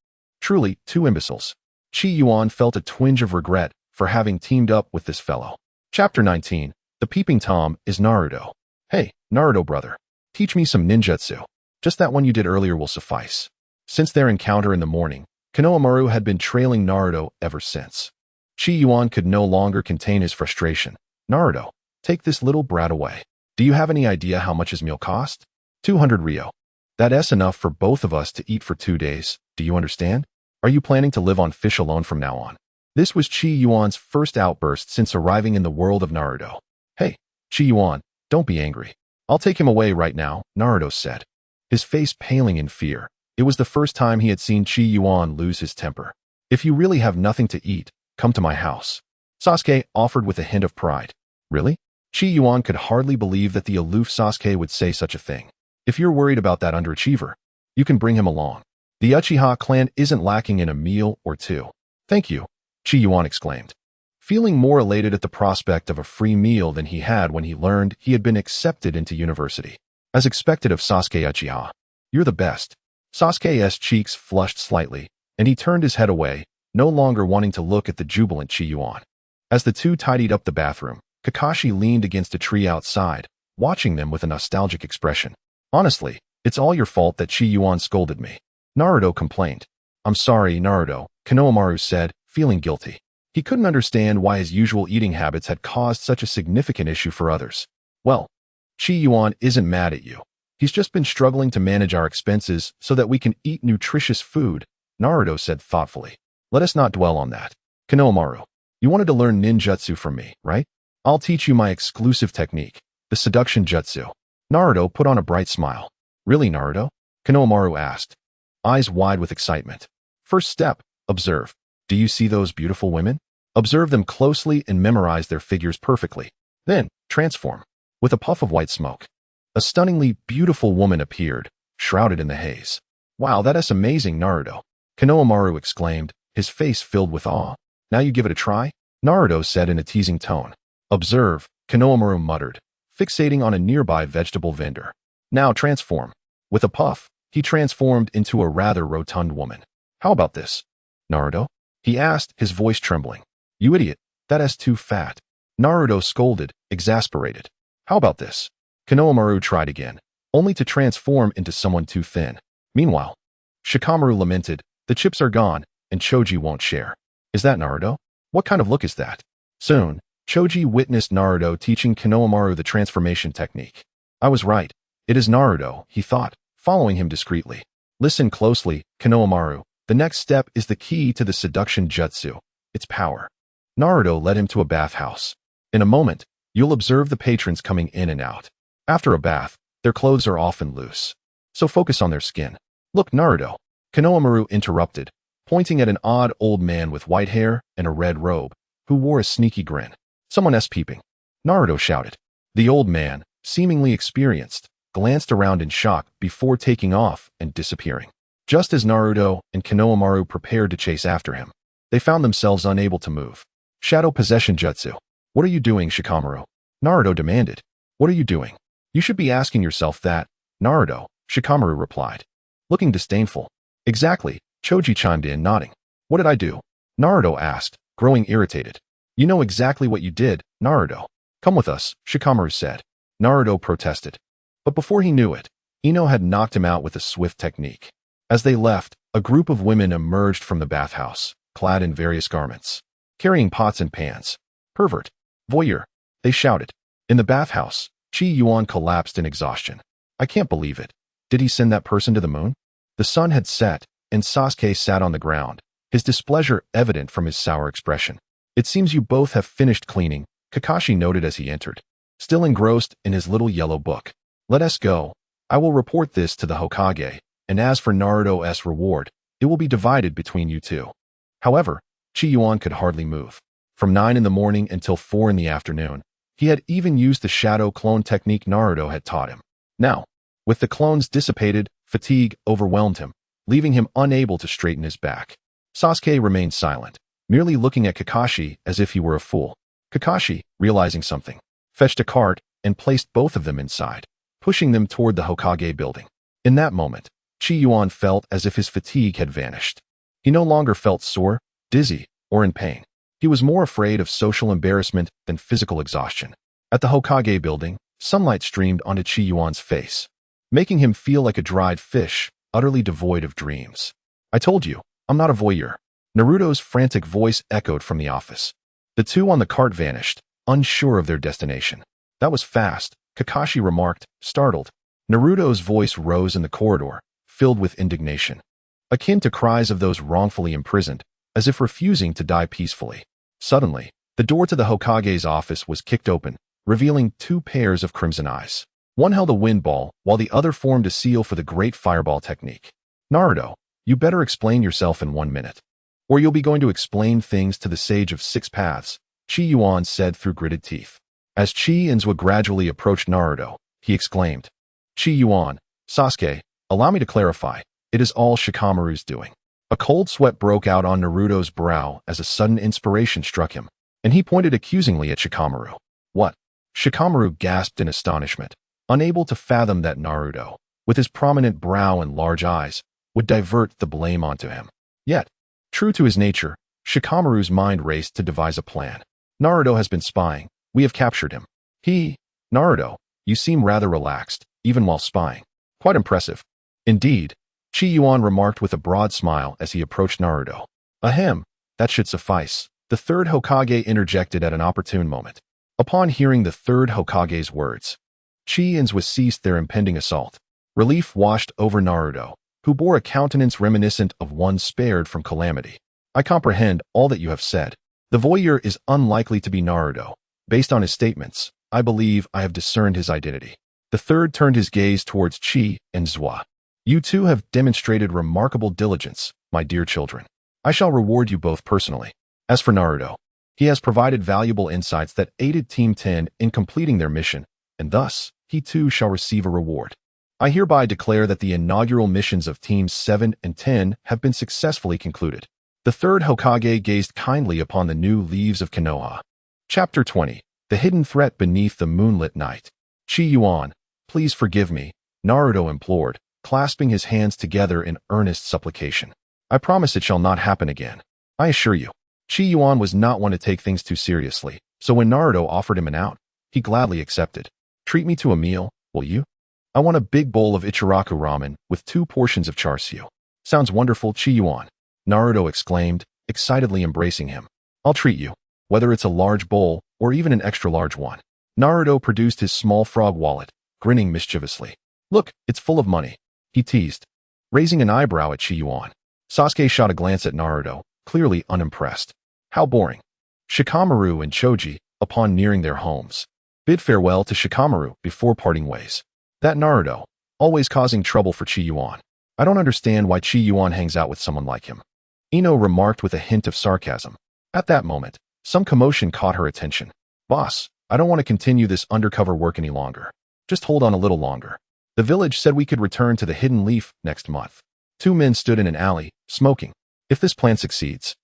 Truly, 2 imbeciles. Qi Yuan felt a twinge of regret for having teamed up with this fellow. Chapter 19, The Peeping Tom is Naruto. "Hey, Naruto brother, teach me some ninjutsu. Just that one you did earlier will suffice." Since their encounter in the morning, Konohamaru had been trailing Naruto ever since. Qi Yuan could no longer contain his frustration. "Naruto, take this little brat away. Do you have any idea how much his meal cost? 200 ryo. That's enough for both of us to eat for 2 days. Do you understand? Are you planning to live on fish alone from now on?" This was Qi Yuan's first outburst since arriving in the world of Naruto. "Hey, Qi Yuan, don't be angry. I'll take him away right now," Naruto said, his face paling in fear. It was the first time he had seen Qi Yuan lose his temper. "If you really have nothing to eat, come to my house," Sasuke offered with a hint of pride. "Really?" Qi Yuan could hardly believe that the aloof Sasuke would say such a thing. "If you're worried about that underachiever, you can bring him along. The Uchiha clan isn't lacking in a meal or 2. "Thank you," Qi Yuan exclaimed, feeling more elated at the prospect of a free meal than he had when he learned he had been accepted into university. As expected of Sasuke Uchiha. "You're the best." Sasuke's cheeks flushed slightly, and he turned his head away, no longer wanting to look at the jubilant Qi Yuan. As the 2 tidied up the bathroom, Kakashi leaned against a tree outside, watching them with a nostalgic expression. "Honestly, it's all your fault that Qi Yuan scolded me," Naruto complained. "I'm sorry, Naruto," Konohamaru said, feeling guilty. He couldn't understand why his usual eating habits had caused such a significant issue for others. "Well, Qi Yuan isn't mad at you. He's just been struggling to manage our expenses so that we can eat nutritious food," Naruto said thoughtfully. "Let us not dwell on that. Konohamaru, you wanted to learn ninjutsu from me, right? I'll teach you my exclusive technique, the seduction jutsu." Naruto put on a bright smile. "Really, Naruto?" Konohamaru asked, eyes wide with excitement. "First step, observe. Do you see those beautiful women? Observe them closely and memorize their figures perfectly. Then, transform." With a puff of white smoke, a stunningly beautiful woman appeared, shrouded in the haze. "Wow, that's amazing, Naruto," Konohamaru exclaimed, his face filled with awe. "Now you give it a try?" Naruto said in a teasing tone. "Observe," Konohamaru muttered, fixating on a nearby vegetable vendor. "Now transform." With a puff, he transformed into a rather rotund woman. "How about this, Naruto?" he asked, his voice trembling. "You idiot, that's too fat." Naruto scolded, exasperated. "How about this?" Konohamaru tried again, only to transform into someone too thin. Meanwhile, Shikamaru lamented, "The chips are gone, and Choji won't share." "Is that Naruto? What kind of look is that?" Soon, Choji witnessed Naruto teaching Konohamaru the transformation technique. "I was right. It is Naruto," he thought, following him discreetly. "Listen closely, Konohamaru. The next step is the key to the seduction jutsu. Its power." Naruto led him to a bathhouse. In a moment, you'll observe the patrons coming in and out. After a bath, their clothes are often loose. So focus on their skin. Look, Naruto, Konohamaru interrupted, pointing at an odd old man with white hair and a red robe, who wore a sneaky grin. Someone's peeping. Naruto shouted. The old man, seemingly experienced, glanced around in shock before taking off and disappearing. Just as Naruto and Konohamaru prepared to chase after him, they found themselves unable to move. Shadow Possession Jutsu. What are you doing, Shikamaru? Naruto demanded. What are you doing? You should be asking yourself that, Naruto, Shikamaru replied, looking disdainful. Exactly, Choji chimed in, nodding. What did I do? Naruto asked, growing irritated. You know exactly what you did, Naruto. Come with us, Shikamaru said. Naruto protested. But before he knew it, Ino had knocked him out with a swift technique. As they left, a group of women emerged from the bathhouse, clad in various garments, carrying pots and pans. Pervert. Voyeur. They shouted. In the bathhouse, Qi Yuan collapsed in exhaustion. I can't believe it. Did he send that person to the moon? The sun had set, and Sasuke sat on the ground, his displeasure evident from his sour expression. It seems you both have finished cleaning, Kakashi noted as he entered, still engrossed in his little yellow book. Let us go. I will report this to the Hokage, and as for Naruto's reward, it will be divided between you two. However, Qi Yuan could hardly move. From 9 in the morning until 4 in the afternoon, he had even used the shadow clone technique Naruto had taught him. Now, with the clones dissipated, fatigue overwhelmed him, leaving him unable to straighten his back. Sasuke remained silent, merely looking at Kakashi as if he were a fool. Kakashi, realizing something, fetched a cart and placed both of them inside, pushing them toward the Hokage building. In that moment, Qi Yuan felt as if his fatigue had vanished. He no longer felt sore, dizzy, or in pain. He was more afraid of social embarrassment than physical exhaustion. At the Hokage building, sunlight streamed onto Qi Yuan's face, making him feel like a dried fish, utterly devoid of dreams. I told you, I'm not a voyeur. Naruto's frantic voice echoed from the office. The two on the cart vanished, unsure of their destination. That was fast, Kakashi remarked, startled. Naruto's voice rose in the corridor, filled with indignation, akin to cries of those wrongfully imprisoned, as if refusing to die peacefully. Suddenly, the door to the Hokage's office was kicked open, revealing 2 pairs of crimson eyes. One held a wind ball, while the other formed a seal for the great fireball technique. Naruto, you better explain yourself in 1 minute, or you'll be going to explain things to the Sage of 6 Paths, Qi Yuan said through gritted teeth. As Qi Inzwa gradually approached Naruto, he exclaimed, Qi Yuan, Sasuke, allow me to clarify, it is all Shikamaru's doing. A cold sweat broke out on Naruto's brow as a sudden inspiration struck him, and he pointed accusingly at Shikamaru. What? Shikamaru gasped in astonishment, unable to fathom that Naruto, with his prominent brow and large eyes, would divert the blame onto him. Yet, true to his nature, Shikamaru's mind raced to devise a plan. Naruto has been spying. We have captured him. Naruto, you seem rather relaxed, even while spying. Quite impressive. Indeed, Qi Yuan remarked with a broad smile as he approached Naruto. Ahem, that should suffice. The third Hokage interjected at an opportune moment. Upon hearing the third Hokage's words, Qi Inzwa ceased their impending assault. Relief washed over Naruto, who bore a countenance reminiscent of one spared from calamity. I comprehend all that you have said. The voyeur is unlikely to be Naruto. Based on his statements, I believe I have discerned his identity. The third turned his gaze towards Qi Inzwa. You two have demonstrated remarkable diligence, my dear children. I shall reward you both personally. As for Naruto, he has provided valuable insights that aided Team 10 in completing their mission, and thus, he too shall receive a reward. I hereby declare that the inaugural missions of Teams 7 and 10 have been successfully concluded. The third Hokage gazed kindly upon the new leaves of Konoha. Chapter 20. The Hidden Threat Beneath the Moonlit Night. Qi Yuan, please forgive me, Naruto implored, clasping his hands together in earnest supplication. I promise it shall not happen again. I assure you. Qi Yuan was not one to take things too seriously, so when Naruto offered him an out, he gladly accepted. Treat me to a meal, will you? I want a big bowl of Ichiraku ramen with 2 portions of char siu. Sounds wonderful, Qi Yuan, Naruto exclaimed, excitedly embracing him. I'll treat you, whether it's a large bowl or even an extra large one. Naruto produced his small frog wallet, grinning mischievously. Look, it's full of money, he teased, raising an eyebrow at Qi Yuan. Sasuke shot a glance at Naruto, clearly unimpressed. How boring. Shikamaru and Choji, upon nearing their homes, bid farewell to Shikamaru before parting ways. That Naruto, always causing trouble for Qi Yuan. I don't understand why Qi Yuan hangs out with someone like him. Ino remarked with a hint of sarcasm. At that moment, some commotion caught her attention. Boss, I don't want to continue this undercover work any longer. Just hold on a little longer. The village said we could return to the Hidden Leaf next month. Two men stood in an alley, smoking. If this plan succeeds,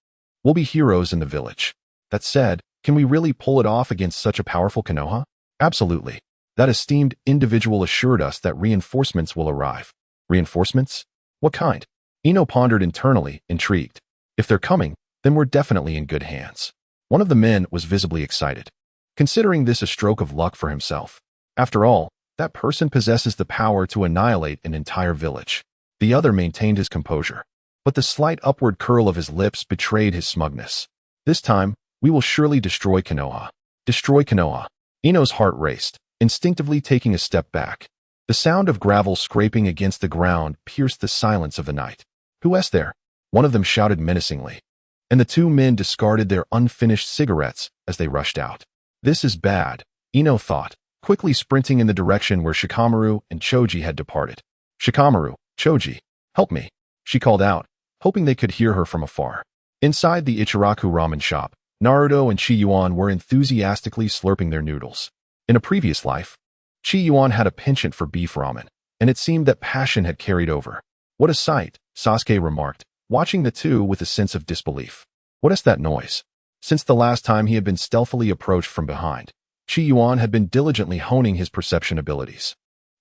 we'll be heroes in the village. That said, can we really pull it off against such a powerful Konoha? Absolutely. That esteemed individual assured us that reinforcements will arrive. Reinforcements? What kind? Ino pondered internally, intrigued. If they're coming, then we're definitely in good hands. One of the men was visibly excited, considering this a stroke of luck for himself. After all, that person possesses the power to annihilate an entire village. The other maintained his composure, but the slight upward curl of his lips betrayed his smugness. This time, we will surely destroy Konoha. Destroy Konoha. Ino's heart raced, instinctively taking a step back. The sound of gravel scraping against the ground pierced the silence of the night. Who is there? One of them shouted menacingly, and the two men discarded their unfinished cigarettes as they rushed out. This is bad, Ino thought, quickly sprinting in the direction where Shikamaru and Choji had departed. Shikamaru, Choji, help me, she called out, hoping they could hear her from afar. Inside the Ichiraku ramen shop, Naruto and Qi Yuan were enthusiastically slurping their noodles. In a previous life, Qi Yuan had a penchant for beef ramen, and it seemed that passion had carried over. What a sight, Sasuke remarked, watching the two with a sense of disbelief. What is that noise? Since the last time he had been stealthily approached from behind, Qi Yuan had been diligently honing his perception abilities.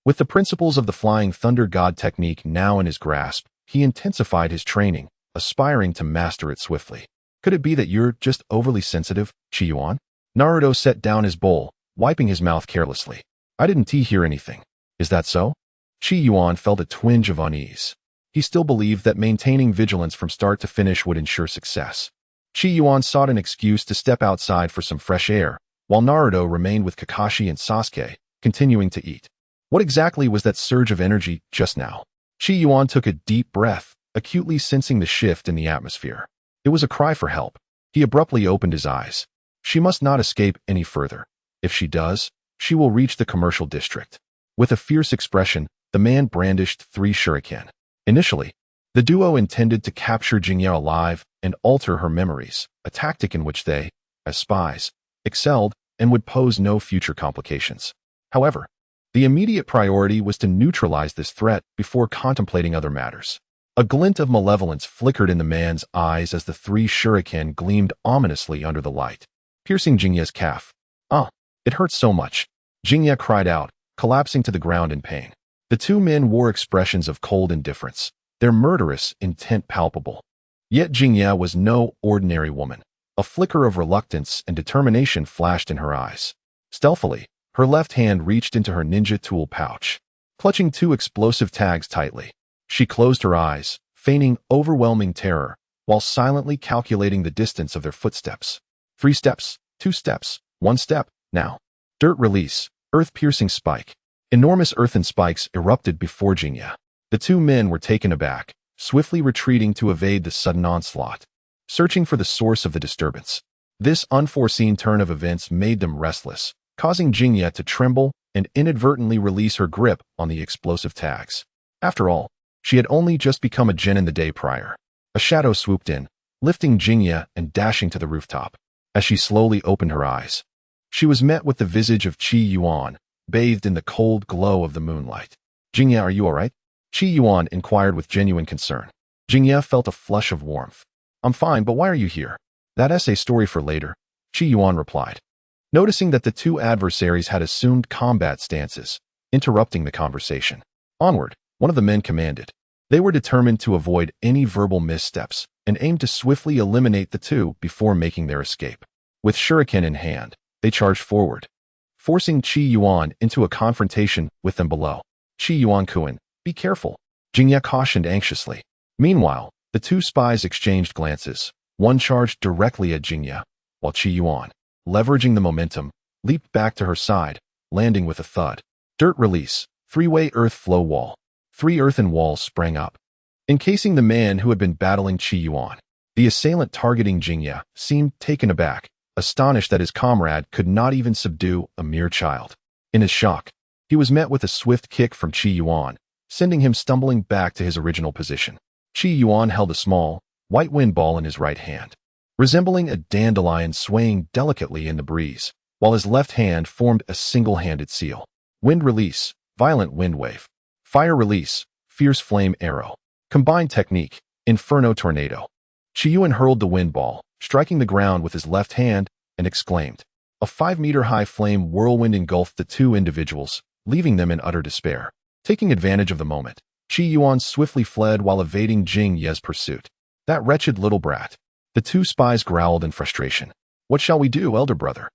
With the principles of the Flying Thunder God technique now in his grasp, he intensified his training, aspiring to master it swiftly. Could it be that you're just overly sensitive, Qi Yuan? Naruto set down his bowl, wiping his mouth carelessly. I didn't hear anything. Is that so? Qi Yuan felt a twinge of unease. He still believed that maintaining vigilance from start to finish would ensure success. Qi Yuan sought an excuse to step outside for some fresh air, while Naruto remained with Kakashi and Sasuke, continuing to eat. What exactly was that surge of energy just now? Qi Yuan took a deep breath, acutely sensing the shift in the atmosphere. It was a cry for help. He abruptly opened his eyes. She must not escape any further. If she does, she will reach the commercial district. With a fierce expression, the man brandished 3 shuriken. Initially, the duo intended to capture Jinye alive and alter her memories, a tactic in which they, as spies, excelled and would pose no future complications. However, the immediate priority was to neutralize this threat before contemplating other matters. A glint of malevolence flickered in the man's eyes as the 3 shuriken gleamed ominously under the light, piercing Jinye's calf. It hurts so much, Jinye cried out, collapsing to the ground in pain. The two men wore expressions of cold indifference, their murderous intent palpable. Yet Jinye was no ordinary woman. A flicker of reluctance and determination flashed in her eyes. Stealthily, her left hand reached into her ninja tool pouch. Clutching 2 explosive tags tightly, she closed her eyes, feigning overwhelming terror, while silently calculating the distance of their footsteps. 3 steps, 2 steps, 1 step, now. Dirt release, earth-piercing spike. Enormous earthen spikes erupted before Jinye. The two men were taken aback, swiftly retreating to evade the sudden onslaught, searching for the source of the disturbance. This unforeseen turn of events made them restless, causing Jinye to tremble and inadvertently release her grip on the explosive tags. After all, she had only just become a genin the day prior. A shadow swooped in, lifting Jinye and dashing to the rooftop. As she slowly opened her eyes, she was met with the visage of Qi Yuan, bathed in the cold glow of the moonlight. Jinye, are you all right? Qi Yuan inquired with genuine concern. Jinye felt a flush of warmth. I'm fine, but why are you here? That's a story for later, Qi Yuan replied, noticing that the two adversaries had assumed combat stances, interrupting the conversation. Onward, one of the men commanded. They were determined to avoid any verbal missteps and aimed to swiftly eliminate the two before making their escape. With shuriken in hand, they charged forward, forcing Qi Yuan into a confrontation with them below. Qi Yuan-kun, be careful, Jinye cautioned anxiously. Meanwhile, the two spies exchanged glances. One charged directly at Jinye, while Qi Yuan, leveraging the momentum, leaped back to her side, landing with a thud. Dirt release, 3-way earth flow wall. 3 earthen walls sprang up, encasing the man who had been battling Qi Yuan. The assailant targeting Jinye seemed taken aback, a astonished that his comrade could not even subdue a mere child. In his shock, he was met with a swift kick from Qi Yuan, sending him stumbling back to his original position. Qi Yuan held a small, white wind ball in his right hand, resembling a dandelion swaying delicately in the breeze, while his left hand formed a single-handed seal. Wind release, violent wind wave. Fire release, fierce flame arrow. Combined technique, inferno tornado. Qi Yuan hurled the wind ball, striking the ground with his left hand, and exclaimed. A 5-meter-high flame whirlwind engulfed the two individuals, leaving them in utter despair. Taking advantage of the moment, Qi Yuan swiftly fled while evading Jing Ye's pursuit. That wretched little brat. The two spies growled in frustration. What shall we do, elder brother?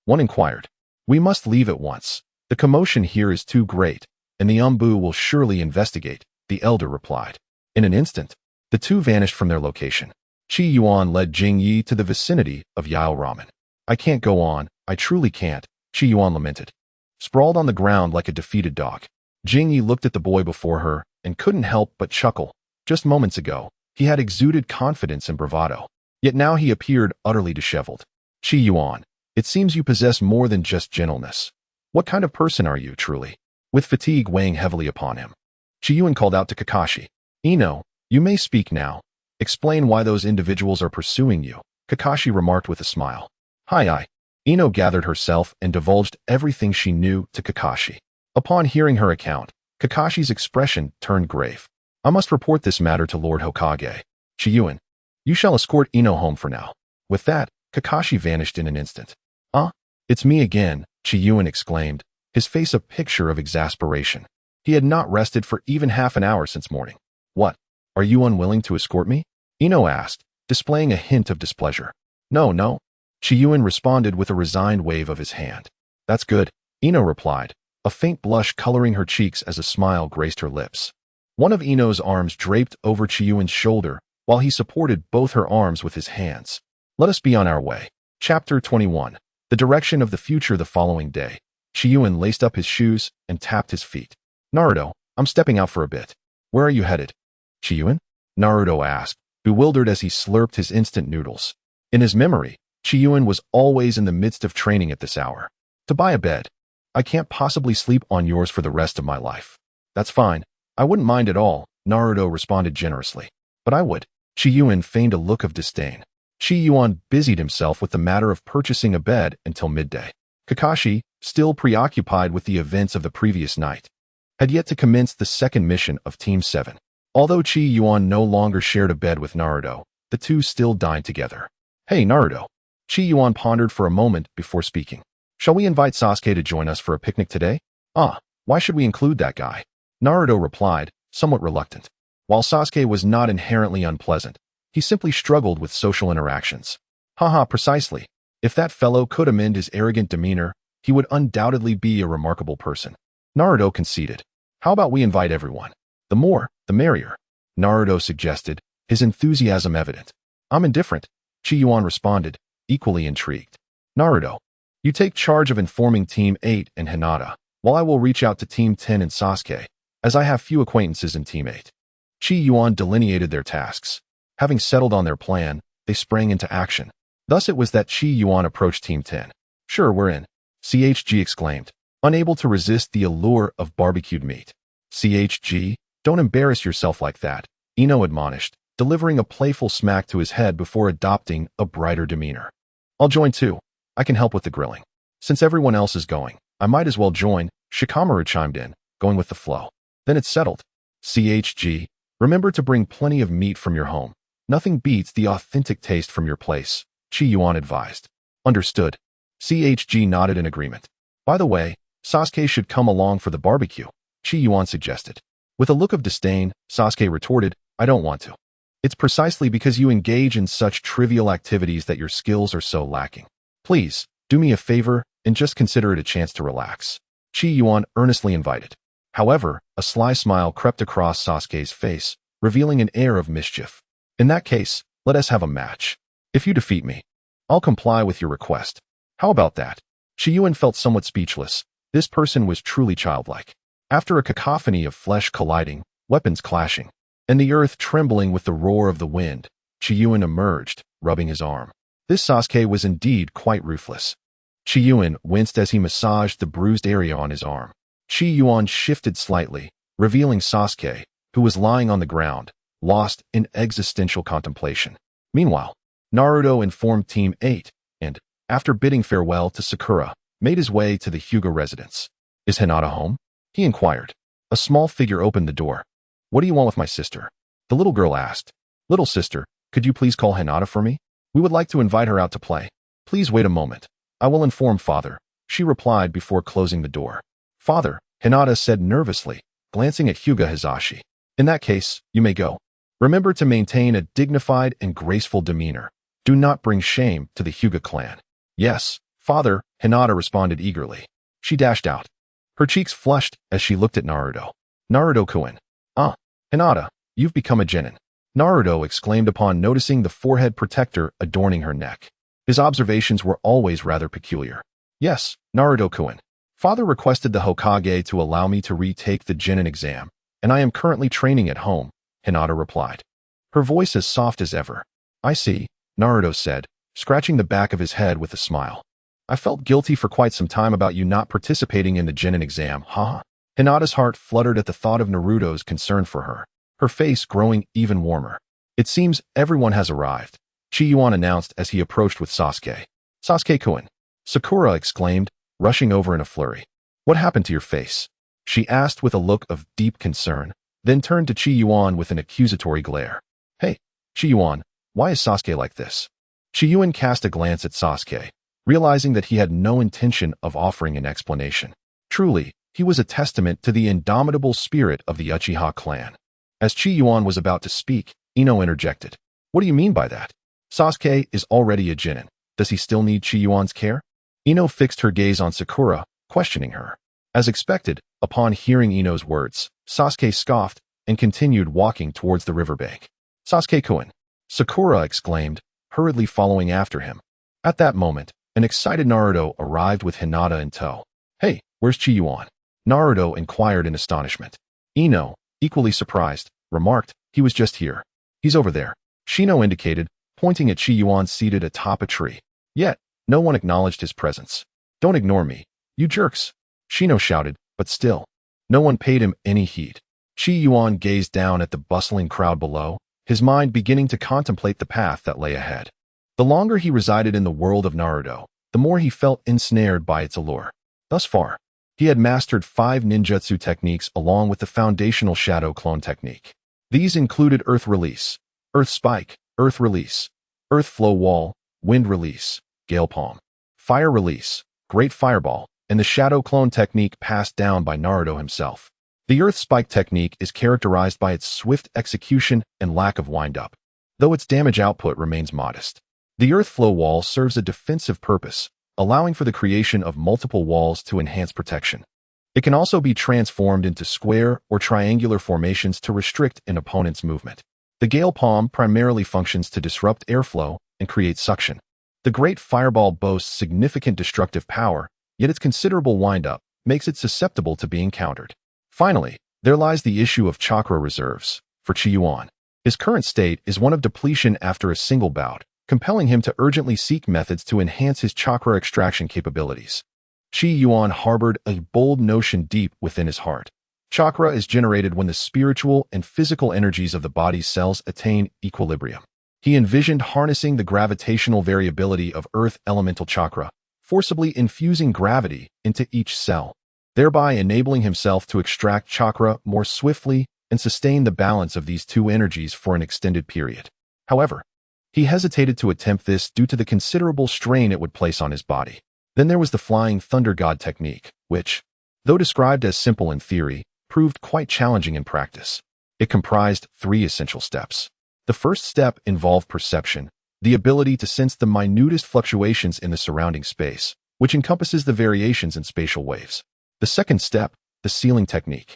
One inquired. We must leave at once. The commotion here is too great, and the Umbu will surely investigate, the elder replied. In an instant, the two vanished from their location. Qi Yuan led Jing Yi to the vicinity of Yao Ramen. I can't go on, I truly can't, Qi Yuan lamented. Sprawled on the ground like a defeated dog, Jing Yi looked at the boy before her and couldn't help but chuckle. Just moments ago, he had exuded confidence and bravado, yet now he appeared utterly disheveled. Qi Yuan, it seems you possess more than just gentleness. What kind of person are you, truly? With fatigue weighing heavily upon him, Qi Yuan called out to Kakashi. Ino, you may speak now. Explain why those individuals are pursuing you, Kakashi remarked with a smile. Hi. Ino gathered herself and divulged everything she knew to Kakashi. Upon hearing her account, Kakashi's expression turned grave. I must report this matter to Lord Hokage. Qi Yuan, you shall escort Ino home for now. With that, Kakashi vanished in an instant. It's me again, Qi Yuan exclaimed, his face a picture of exasperation. He had not rested for even half an hour since morning. What? Are you unwilling to escort me? Ino asked, displaying a hint of displeasure. No. Qi Yuan responded with a resigned wave of his hand. That's good, Ino replied, a faint blush coloring her cheeks as a smile graced her lips. One of Ino's arms draped over Qi Yuan's shoulder, while he supported both her arms with his hands. Let us be on our way. Chapter 21. The direction of the future. The following day, Qi Yuan laced up his shoes and tapped his feet. Naruto, I'm stepping out for a bit. Where are you headed? Qi Yuan? Naruto asked, bewildered as he slurped his instant noodles. In his memory, Qi Yuan was always in the midst of training at this hour. To buy a bed. I can't possibly sleep on yours for the rest of my life. That's fine. I wouldn't mind at all, Naruto responded generously. But I would. Qi Yuan feigned a look of disdain. Qi Yuan busied himself with the matter of purchasing a bed until midday. Kakashi, still preoccupied with the events of the previous night, had yet to commence the second mission of Team 7. Although Qi Yuan no longer shared a bed with Naruto, the two still dined together. Hey Naruto. Qi Yuan pondered for a moment before speaking. Shall we invite Sasuke to join us for a picnic today? Why should we include that guy? Naruto replied, somewhat reluctant. While Sasuke was not inherently unpleasant, he simply struggled with social interactions. Precisely. If that fellow could amend his arrogant demeanor, he would undoubtedly be a remarkable person. Naruto conceded. How about we invite everyone? The more, the merrier. Naruto suggested, his enthusiasm evident. I'm indifferent, Qi Yuan responded, equally intrigued. Naruto, you take charge of informing Team 8 and Hinata, while I will reach out to Team 10 and Sasuke, as I have few acquaintances in Team 8. Qi Yuan delineated their tasks. Having settled on their plan, they sprang into action. Thus it was that Qi Yuan approached Team 10. Sure, we're in, CHG exclaimed, unable to resist the allure of barbecued meat. CHG, don't embarrass yourself like that, Ino admonished, delivering a playful smack to his head before adopting a brighter demeanor. I'll join too. I can help with the grilling. Since everyone else is going, I might as well join, Shikamaru chimed in, going with the flow. Then it's settled. CHG, remember to bring plenty of meat from your home. Nothing beats the authentic taste from your place, Qi Yuan advised. Understood. CHG nodded in agreement. By the way, Sasuke should come along for the barbecue, Qi Yuan suggested. With a look of disdain, Sasuke retorted, I don't want to. It's precisely because you engage in such trivial activities that your skills are so lacking. Please, do me a favor and just consider it a chance to relax, Qi Yuan earnestly invited. However, a sly smile crept across Sasuke's face, revealing an air of mischief. In that case, let us have a match. If you defeat me, I'll comply with your request. How about that? Qi Yuan felt somewhat speechless. This person was truly childlike. After a cacophony of flesh colliding, weapons clashing, and the earth trembling with the roar of the wind, Qi Yuan emerged, rubbing his arm. This Sasuke was indeed quite ruthless. Qi Yuan winced as he massaged the bruised area on his arm. Qi Yuan shifted slightly, revealing Sasuke, who was lying on the ground, lost in existential contemplation. Meanwhile, Naruto informed Team 8, and, after bidding farewell to Sakura, made his way to the Hyuga residence. "Is Hinata home?" he inquired. A small figure opened the door. "What do you want with my sister?" the little girl asked. "Little sister, could you please call Hinata for me? We would like to invite her out to play." "Please wait a moment. I will inform father," she replied before closing the door. "Father," Hinata said nervously, glancing at Hyuga Hizashi. "In that case, you may go. Remember to maintain a dignified and graceful demeanor. Do not bring shame to the Hyuga clan." "Yes, father," Hinata responded eagerly. She dashed out. Her cheeks flushed as she looked at Naruto. "Naruto-kun. Ah, Hinata, you've become a genin," Naruto exclaimed upon noticing the forehead protector adorning her neck. His observations were always rather peculiar. "Yes, Naruto-kun. Father requested the Hokage to allow me to retake the genin exam, and I am currently training at home," Hinata replied. Her voice as soft as ever. "I see," Naruto said, scratching the back of his head with a smile. "I felt guilty for quite some time about you not participating in the genin exam, haha." Hinata's heart fluttered at the thought of Naruto's concern for her, her face growing even warmer. "It seems everyone has arrived," Qi Yuan announced as he approached with Sasuke. "Sasuke-kun," Sakura exclaimed, rushing over in a flurry. "What happened to your face?" she asked with a look of deep concern, then turned to Qi Yuan with an accusatory glare. "Hey, Qi Yuan, why is Sasuke like this?" Qi Yuan cast a glance at Sasuke, realizing that he had no intention of offering an explanation. Truly, he was a testament to the indomitable spirit of the Uchiha clan. As Qi Yuan was about to speak, Ino interjected. "What do you mean by that? Sasuke is already a genin. Does he still need Qi Yuan's care?" Ino fixed her gaze on Sakura, questioning her. As expected, upon hearing Ino's words, Sasuke scoffed and continued walking towards the riverbank. "Sasuke-kun," Sakura exclaimed, hurriedly following after him. At that moment, an excited Naruto arrived with Hinata in tow. "Hey, where's Qi Yuan?" Naruto inquired in astonishment. Ino, equally surprised, remarked, "He was just here." "He's over there," Shino indicated, pointing at Qi Yuan seated atop a tree. Yet, no one acknowledged his presence. "Don't ignore me, you jerks," Shino shouted, but still, no one paid him any heed. Qi Yuan gazed down at the bustling crowd below, his mind beginning to contemplate the path that lay ahead. The longer he resided in the world of Naruto, the more he felt ensnared by its allure. Thus far, he had mastered 5 ninjutsu techniques along with the foundational shadow clone technique. These included Earth Release, Earth Spike, Earth Release, Earth Flow Wall, Wind Release, Gale Palm, Fire Release, Great Fireball, and the Shadow Clone technique passed down by Naruto himself. The Earth Spike technique is characterized by its swift execution and lack of wind-up, though its damage output remains modest. The Earth Flow Wall serves a defensive purpose, allowing for the creation of multiple walls to enhance protection. It can also be transformed into square or triangular formations to restrict an opponent's movement. The Gale Palm primarily functions to disrupt airflow and create suction. The Great Fireball boasts significant destructive power, yet its considerable wind-up makes it susceptible to being countered. Finally, there lies the issue of chakra reserves. For Qi Yuan, his current state is one of depletion after a single bout, compelling him to urgently seek methods to enhance his chakra extraction capabilities. Qi Yuan harbored a bold notion deep within his heart. Chakra is generated when the spiritual and physical energies of the body's cells attain equilibrium. He envisioned harnessing the gravitational variability of Earth Elemental Chakra, forcibly infusing gravity into each cell, thereby enabling himself to extract chakra more swiftly and sustain the balance of these two energies for an extended period. However, he hesitated to attempt this due to the considerable strain it would place on his body. Then there was the Flying Thunder God technique, which, though described as simple in theory, proved quite challenging in practice. It comprised 3 essential steps. The first step involved perception, the ability to sense the minutest fluctuations in the surrounding space, which encompasses the variations in spatial waves. The second step, the sealing technique,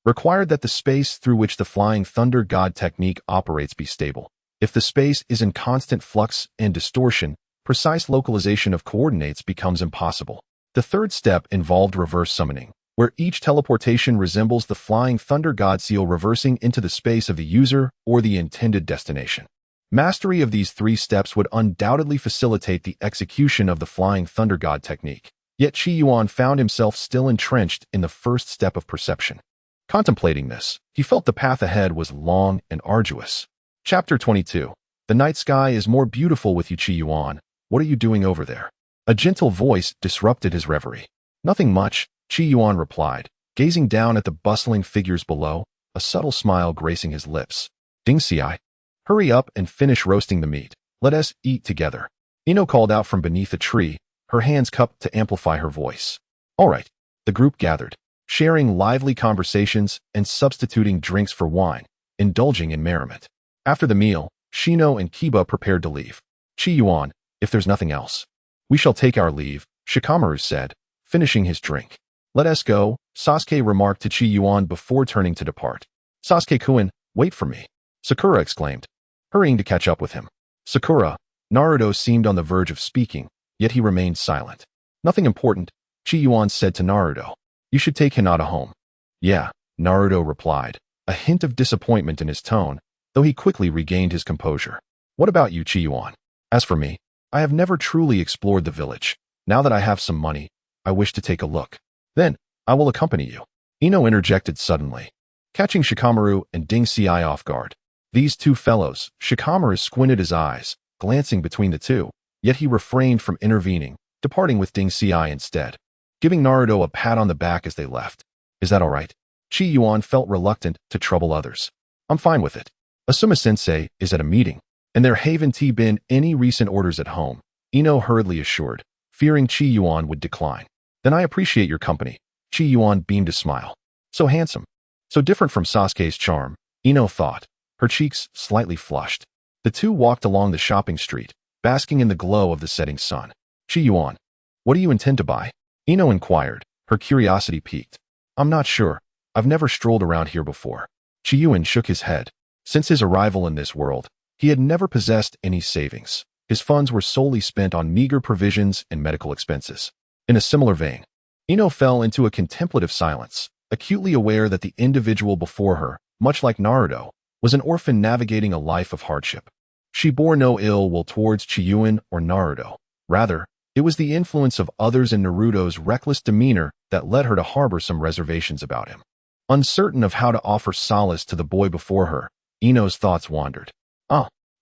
required that the space through which the Flying Thunder God technique operates be stable. If the space is in constant flux and distortion, precise localization of coordinates becomes impossible. The third step involved reverse summoning, where each teleportation resembles the Flying Thunder God seal reversing into the space of the user or the intended destination. Mastery of these 3 steps would undoubtedly facilitate the execution of the Flying Thunder God technique. Yet Qi Yuan found himself still entrenched in the first step of perception. Contemplating this, he felt the path ahead was long and arduous. Chapter 22. The night sky is more beautiful with you, Qi Yuan. What are you doing over there? A gentle voice disrupted his reverie. Nothing much, Qi Yuan replied, gazing down at the bustling figures below, a subtle smile gracing his lips. Dingxi, hurry up and finish roasting the meat. Let us eat together. Ino called out from beneath a tree, her hands cupped to amplify her voice. All right. The group gathered, sharing lively conversations and substituting drinks for wine, indulging in merriment. After the meal, Shino and Kiba prepared to leave. Qi Yuan, if there's nothing else, we shall take our leave, Shikamaru said, finishing his drink. Let us go, Sasuke remarked to Qi Yuan before turning to depart. Sasuke-kun, wait for me, Sakura exclaimed, hurrying to catch up with him. Sakura, Naruto seemed on the verge of speaking, yet he remained silent. Nothing important, Qi Yuan said to Naruto. You should take Hinata home. Yeah, Naruto replied, a hint of disappointment in his tone, though he quickly regained his composure. What about you, Qi Yuan? As for me, I have never truly explored the village. Now that I have some money, I wish to take a look. Then, I will accompany you. Ino interjected suddenly, catching Shikamaru and Dingxi off guard. These 2 fellows, Shikamaru squinted his eyes, glancing between the 2, yet he refrained from intervening, departing with Dingxi instead, giving Naruto a pat on the back as they left. Is that all right? Qi Yuan felt reluctant to trouble others. I'm fine with it. Asuma-sensei is at a meeting, and there haven't been any recent orders at home, Ino hurriedly assured, fearing Qi Yuan would decline. Then I appreciate your company. Qi Yuan beamed a smile. So handsome. So different from Sasuke's charm, Ino thought, her cheeks slightly flushed. The 2 walked along the shopping street, basking in the glow of the setting sun. Qi Yuan, what do you intend to buy? Ino inquired, her curiosity piqued. I'm not sure. I've never strolled around here before. Qi Yuan shook his head. Since his arrival in this world, he had never possessed any savings. His funds were solely spent on meager provisions and medical expenses. In a similar vein, Ino fell into a contemplative silence, acutely aware that the individual before her, much like Naruto, was an orphan navigating a life of hardship. She bore no ill will towards Qi Yuan or Naruto. Rather, it was the influence of others and Naruto's reckless demeanor that led her to harbor some reservations about him. Uncertain of how to offer solace to the boy before her, Ino's thoughts wandered.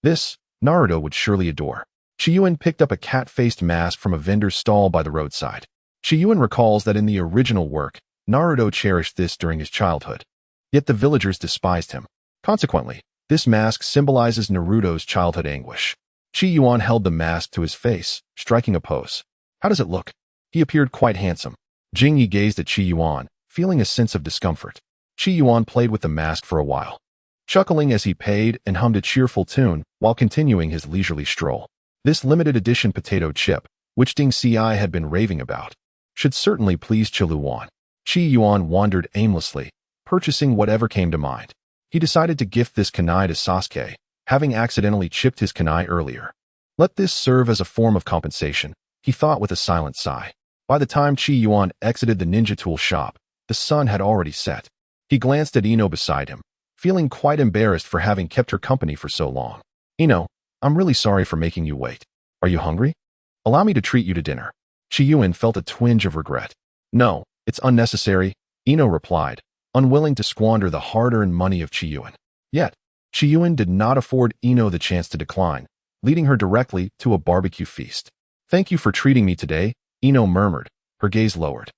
This, Naruto would surely adore. Qi Yuan picked up a cat-faced mask from a vendor's stall by the roadside. Qi Yuan recalls that in the original work, Naruto cherished this during his childhood. Yet the villagers despised him. Consequently, this mask symbolizes Naruto's childhood anguish. Qi Yuan held the mask to his face, striking a pose. How does it look? He appeared quite handsome. Jingyi gazed at Qi Yuan, feeling a sense of discomfort. Qi Yuan played with the mask for a while, chuckling as he paid and hummed a cheerful tune while continuing his leisurely stroll. This limited edition potato chip, which Dingxi had been raving about, should certainly please Chiluan. Qi Yuan wandered aimlessly, purchasing whatever came to mind. He decided to gift this kunai to Sasuke, having accidentally chipped his kunai earlier. Let this serve as a form of compensation, he thought with a silent sigh. By the time Qi Yuan exited the ninja tool shop, the sun had already set. He glanced at Ino beside him, feeling quite embarrassed for having kept her company for so long. Ino, I'm really sorry for making you wait. Are you hungry? Allow me to treat you to dinner. Qi Yuan felt a twinge of regret. No, it's unnecessary, Ino replied, unwilling to squander the hard-earned money of Qi Yuan. Yet, Qi Yuan did not afford Ino the chance to decline, leading her directly to a barbecue feast. Thank you for treating me today, Ino murmured, her gaze lowered.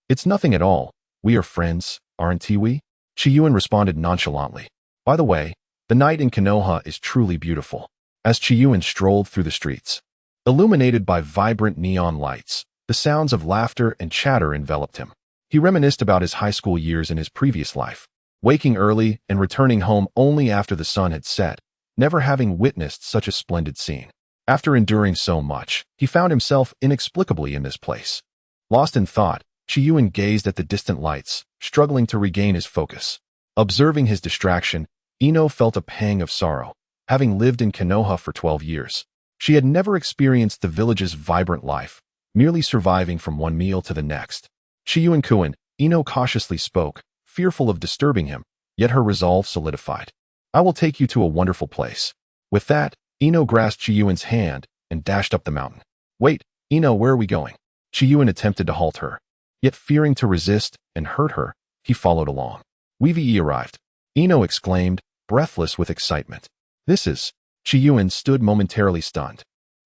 It's nothing at all. We are friends, aren't we? Qi Yuan responded nonchalantly. By the way, the night in Konoha is truly beautiful. As Qi Yuan strolled through the streets, illuminated by vibrant neon lights, the sounds of laughter and chatter enveloped him. He reminisced about his high school years in his previous life, waking early and returning home only after the sun had set, never having witnessed such a splendid scene. After enduring so much, he found himself inexplicably in this place. Lost in thought, Qi Yuan gazed at the distant lights, struggling to regain his focus. Observing his distraction, Ino felt a pang of sorrow. Having lived in Konoha for 12 years, she had never experienced the village's vibrant life, merely surviving from one meal to the next. Qi Yuan-kun, Ino cautiously spoke, fearful of disturbing him, yet her resolve solidified. I will take you to a wonderful place. With that, Ino grasped Qi Yuan's hand and dashed up the mountain. Wait, Ino, where are we going? Qi Yuan attempted to halt her. Yet fearing to resist and hurt her, he followed along. We've arrived. Ino exclaimed, breathless with excitement. This is... Qi Yuan stood momentarily stunned.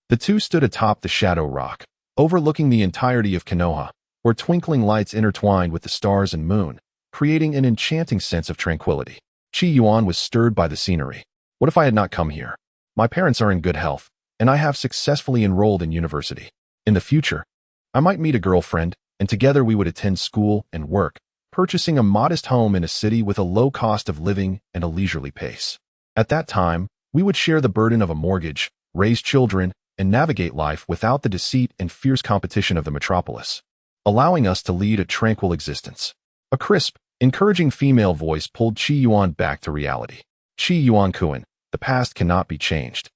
The two stood atop the shadow rock, overlooking the entirety of Konoha, where twinkling lights intertwined with the stars and moon, creating an enchanting sense of tranquility. Qi Yuan was stirred by the scenery. What if I had not come here? My parents are in good health, and I have successfully enrolled in university. In the future, I might meet a girlfriend, and together we would attend school and work, purchasing a modest home in a city with a low cost of living and a leisurely pace. At that time, we would share the burden of a mortgage, raise children, and navigate life without the deceit and fierce competition of the metropolis, allowing us to lead a tranquil existence. A crisp, encouraging female voice pulled Qi Yuan back to reality. Qi Yuan-kun, the past cannot be changed.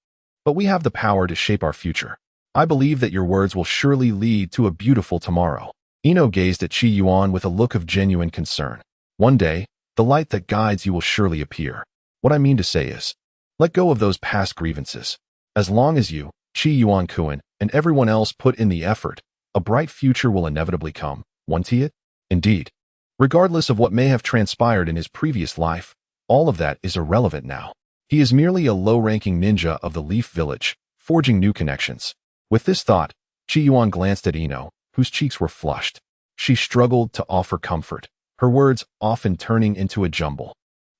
But we have the power to shape our future. I believe that your words will surely lead to a beautiful tomorrow. Ino gazed at Qi Yuan with a look of genuine concern. One day, the light that guides you will surely appear. What I mean to say is, let go of those past grievances. As long as you, Qi Yuan-kun, and everyone else put in the effort, a bright future will inevitably come, won't it? Indeed. Regardless of what may have transpired in his previous life, all of that is irrelevant now. He is merely a low-ranking ninja of the Leaf Village, forging new connections. With this thought, Qi Yuan glanced at Ino, whose cheeks were flushed. She struggled to offer comfort, her words often turning into a jumble.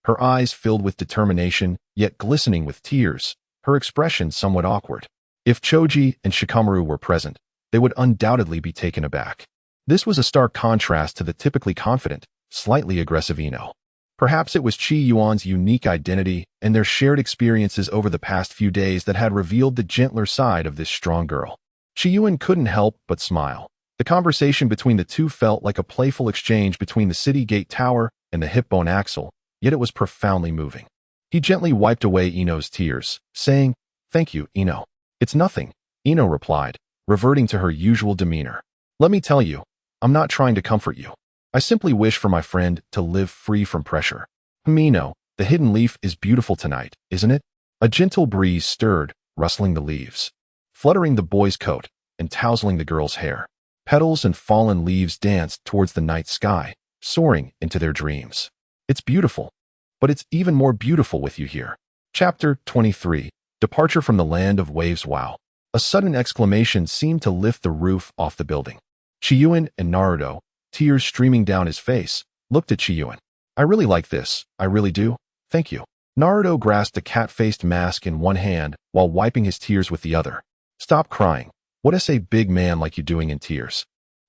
Her eyes filled with determination, yet glistening with tears, her expression somewhat awkward. If Choji and Shikamaru were present, they would undoubtedly be taken aback. This was a stark contrast to the typically confident, slightly aggressive Ino. Perhaps it was Qi Yuan's unique identity and their shared experiences over the past few days that had revealed the gentler side of this strong girl. Qi Yuan couldn't help but smile. The conversation between the two felt like a playful exchange between the city gate tower and the hip bone axle, yet it was profoundly moving. He gently wiped away Ino's tears, saying, "Thank you, Ino." "It's nothing," Ino replied, reverting to her usual demeanor. "Let me tell you, I'm not trying to comfort you. I simply wish for my friend to live free from pressure." "Ino, the hidden leaf is beautiful tonight, isn't it?" A gentle breeze stirred, rustling the leaves, fluttering the boy's coat, and tousling the girl's hair. Petals and fallen leaves danced towards the night sky, soaring into their dreams. "It's beautiful, but it's even more beautiful with you here." Chapter 23. Departure from the Land of Waves. Wow. A sudden exclamation seemed to lift the roof off the building. Qi Yuan and Naruto, tears streaming down his face, looked at Qi Yuan. "I really like this, I really do. Thank you." Naruto grasped a cat-faced mask in one hand while wiping his tears with the other. "Stop crying. What is a big man like you doing in tears?"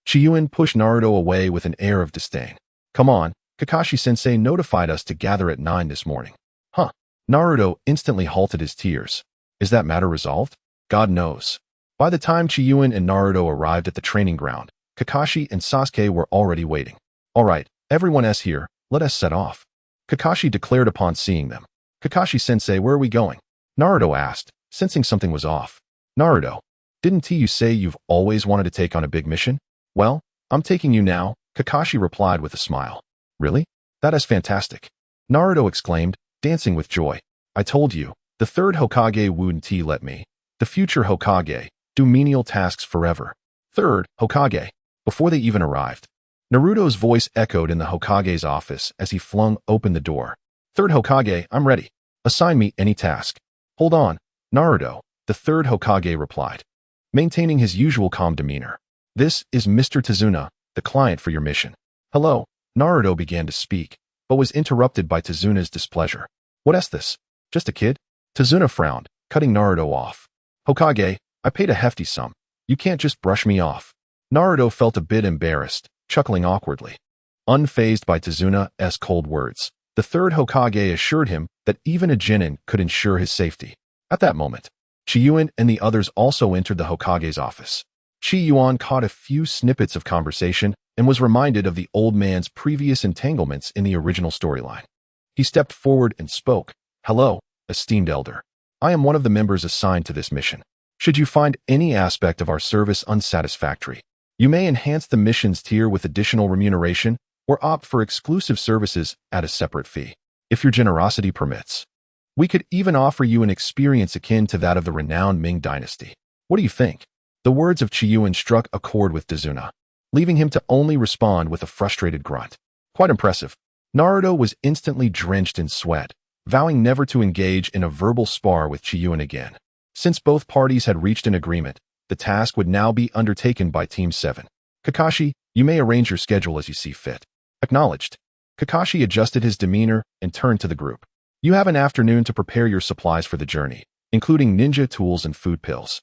Qi Yuan pushed Naruto away with an air of disdain. "Come on, Kakashi-sensei notified us to gather at 9 this morning." "Huh." Naruto instantly halted his tears. "Is that matter resolved?" "God knows." By the time Qi Yuan and Naruto arrived at the training ground, Kakashi and Sasuke were already waiting. "All right, everyone is here, let us set off," Kakashi declared upon seeing them. "Kakashi-sensei, where are we going?" Naruto asked, sensing something was off. "Naruto, didn't you say you've always wanted to take on a big mission?" "Well, I'm taking you now," Kakashi replied with a smile. "Really? That is fantastic," Naruto exclaimed, dancing with joy. "I told you, the third Hokage wouldn't let me, the future Hokage, do menial tasks forever." "Third Hokage." Before they even arrived, Naruto's voice echoed in the Hokage's office as he flung open the door. "Third Hokage, I'm ready. Assign me any task." "Hold on, Naruto," the third Hokage replied, maintaining his usual calm demeanor. "This is Mr. Tazuna, the client for your mission." "Hello," Naruto began to speak, but was interrupted by Tazuna's displeasure. "What is this? Just a kid?" Tazuna frowned, cutting Naruto off. "Hokage, I paid a hefty sum. You can't just brush me off." Naruto felt a bit embarrassed, chuckling awkwardly. Unfazed by Tazuna's cold words, the third Hokage assured him that even a genin could ensure his safety. At that moment, Qi Yuan and the others also entered the Hokage's office. Qi Yuan caught a few snippets of conversation and was reminded of the old man's previous entanglements in the original storyline. He stepped forward and spoke. "Hello, esteemed elder. I am one of the members assigned to this mission. Should you find any aspect of our service unsatisfactory, you may enhance the mission's tier with additional remuneration or opt for exclusive services at a separate fee, if your generosity permits." We could even offer you an experience akin to that of the renowned Ming dynasty. What do you think? The words of Qi Yuan struck a chord with Dazuna, leaving him to only respond with a frustrated grunt. Quite impressive. Naruto was instantly drenched in sweat, vowing never to engage in a verbal spar with Qi Yuan again. Since both parties had reached an agreement, the task would now be undertaken by Team 7. Kakashi, you may arrange your schedule as you see fit. Acknowledged. Kakashi adjusted his demeanor and turned to the group. You have an afternoon to prepare your supplies for the journey, including ninja tools and food pills.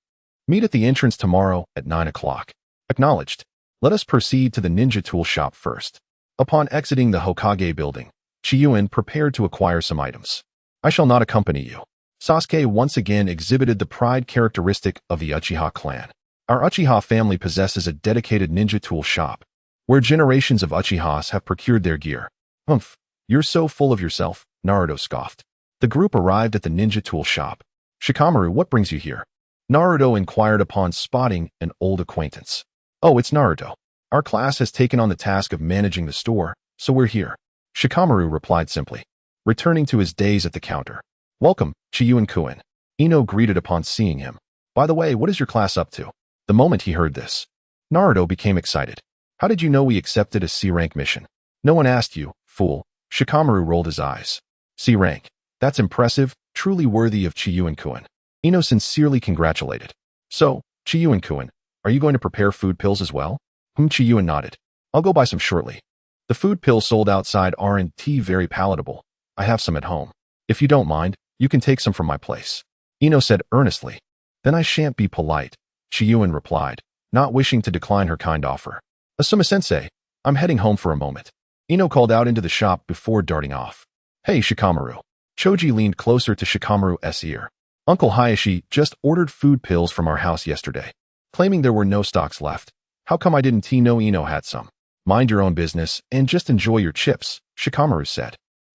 Meet at the entrance tomorrow at 9 o'clock. Acknowledged. Let us proceed to the ninja tool shop first. Upon exiting the Hokage building, Qi Yuan prepared to acquire some items. I shall not accompany you. Sasuke once again exhibited the pride characteristic of the Uchiha clan. Our Uchiha family possesses a dedicated ninja tool shop, where generations of Uchihas have procured their gear. Humph, you're so full of yourself, Naruto scoffed. The group arrived at the ninja tool shop. Shikamaru, what brings you here? Naruto inquired upon spotting an old acquaintance. Oh, it's Naruto. Our class has taken on the task of managing the store, so we're here. Shikamaru replied simply, returning to his days at the counter. Welcome, Qi Yuan-kun. Ino greeted upon seeing him. By the way, what is your class up to? The moment he heard this, Naruto became excited. How did you know we accepted a C-rank mission? No one asked you, fool. Shikamaru rolled his eyes. C-rank. That's impressive, truly worthy of Qi Yuan-kun. Ino sincerely congratulated. So, Qi Yuan-kun, are you going to prepare food pills as well? Qi Yuan nodded. I'll go buy some shortly. The food pills sold outside aren't very palatable. I have some at home. If you don't mind, you can take some from my place. Ino said earnestly. Then I shan't be polite, Qi Yuan replied, not wishing to decline her kind offer. Asuma-sensei, I'm heading home for a moment. Ino called out into the shop before darting off. Hey, Shikamaru. Choji leaned closer to Shikamaru's ear. Uncle Hayashi just ordered food pills from our house yesterday, claiming there were no stocks left. How come I didn't know Ino had some? Mind your own business and just enjoy your chips, Shikamaru said,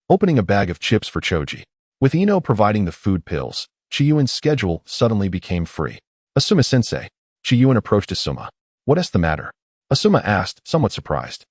opening a bag of chips for Choji. With Ino providing the food pills, Qi Yuan's schedule suddenly became free. Asuma-sensei. Qi Yuan approached Asuma. What's the matter? Asuma asked, somewhat surprised.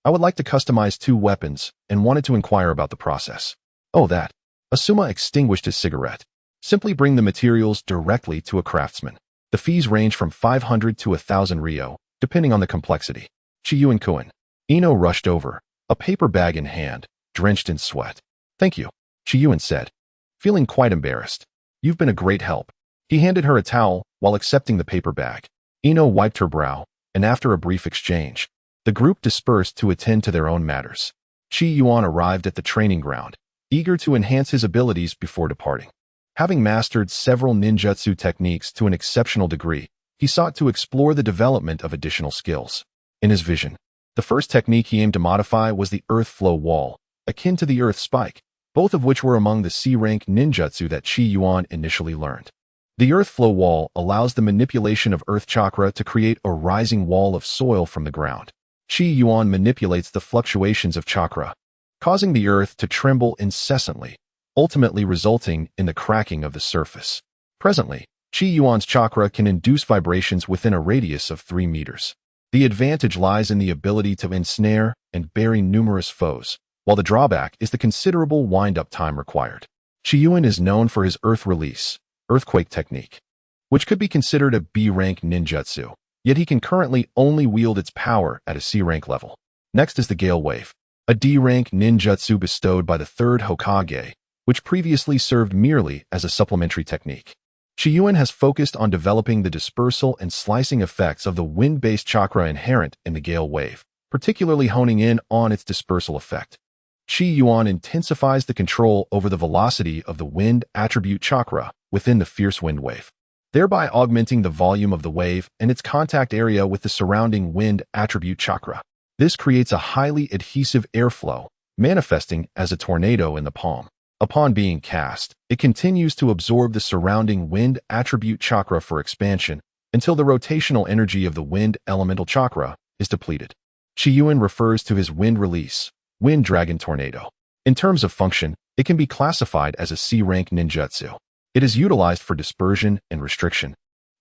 I would like to customize 2 weapons and wanted to inquire about the process. Oh, that. Asuma extinguished his cigarette. Simply bring the materials directly to a craftsman. The fees range from 500 to 1,000 ryo, depending on the complexity. Qi Yuan-kun. Ino rushed over, a paper bag in hand, drenched in sweat. Thank you, Qi Yuan said, feeling quite embarrassed. You've been a great help. He handed her a towel while accepting the paper bag. Ino wiped her brow, and after a brief exchange, the group dispersed to attend to their own matters. Qi Yuan arrived at the training ground, eager to enhance his abilities before departing. Having mastered several ninjutsu techniques to an exceptional degree, he sought to explore the development of additional skills. In his vision, the first technique he aimed to modify was the earth flow wall, akin to the earth spike, both of which were among the C-rank ninjutsu that Qi Yuan initially learned. The earth flow wall allows the manipulation of earth chakra to create a rising wall of soil from the ground. Qi Yuan manipulates the fluctuations of chakra, causing the earth to tremble incessantly, ultimately resulting in the cracking of the surface. Presently, Qi Yuan's chakra can induce vibrations within a radius of 3 meters. The advantage lies in the ability to ensnare and bury numerous foes, while the drawback is the considerable wind-up time required. Qi Yuan is known for his earth release, earthquake technique, which could be considered a B-rank ninjutsu, yet he can currently only wield its power at a C-rank level. Next is the Gale Wave, a D-rank ninjutsu bestowed by the 3rd Hokage, which previously served merely as a supplementary technique. Qi Yuan has focused on developing the dispersal and slicing effects of the wind-based chakra inherent in the Gale Wave, particularly honing in on its dispersal effect. Qi Yuan intensifies the control over the velocity of the wind attribute chakra within the fierce wind wave, thereby augmenting the volume of the wave and its contact area with the surrounding wind attribute chakra. This creates a highly adhesive airflow, manifesting as a tornado in the palm. Upon being cast, it continues to absorb the surrounding wind attribute chakra for expansion until the rotational energy of the wind elemental chakra is depleted. Qi Yuan refers to his wind release, Wind Dragon Tornado. In terms of function, it can be classified as a C-rank ninjutsu. It is utilized for dispersion and restriction,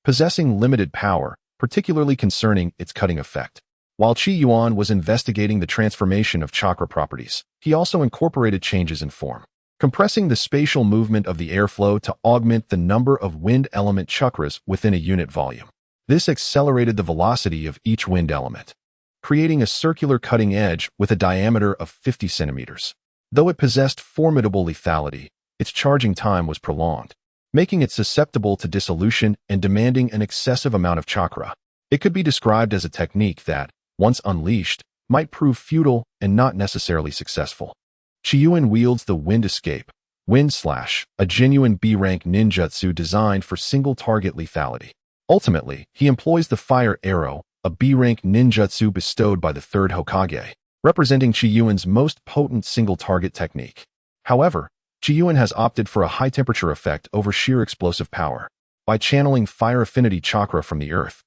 possessing limited power, particularly concerning its cutting effect. While Qi Yuan was investigating the transformation of chakra properties, he also incorporated changes in form. compressing the spatial movement of the airflow to augment the number of wind element chakras within a unit volume. This accelerated the velocity of each wind element, creating a circular cutting edge with a diameter of 50 centimeters. Though it possessed formidable lethality, its charging time was prolonged, making it susceptible to dissolution and demanding an excessive amount of chakra. It could be described as a technique that, once unleashed, might prove futile and not necessarily successful. Qi Yuan wields the Wind Escape, Wind Slash, a genuine B-rank ninjutsu designed for single-target lethality. Ultimately, he employs the Fire Arrow, a B-rank ninjutsu bestowed by the third Hokage, representing Qi Yuan's most potent single-target technique. However, Qi Yuan has opted for a high-temperature effect over sheer explosive power. By channeling fire affinity chakra from the earth,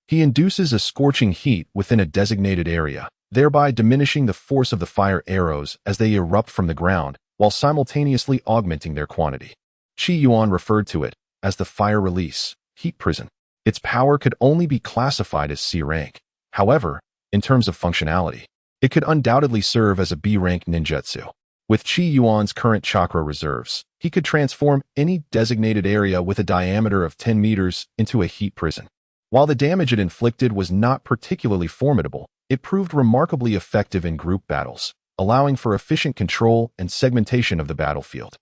he induces a scorching heat within a designated area, thereby diminishing the force of the fire arrows as they erupt from the ground, while simultaneously augmenting their quantity. Qi Yuan referred to it as the fire release, heat prison. Its power could only be classified as C rank. However, in terms of functionality, it could undoubtedly serve as a B-rank ninjutsu. With Qi Yuan's current chakra reserves, he could transform any designated area with a diameter of 10 meters into a heat prison. While the damage it inflicted was not particularly formidable, it proved remarkably effective in group battles, allowing for efficient control and segmentation of the battlefield.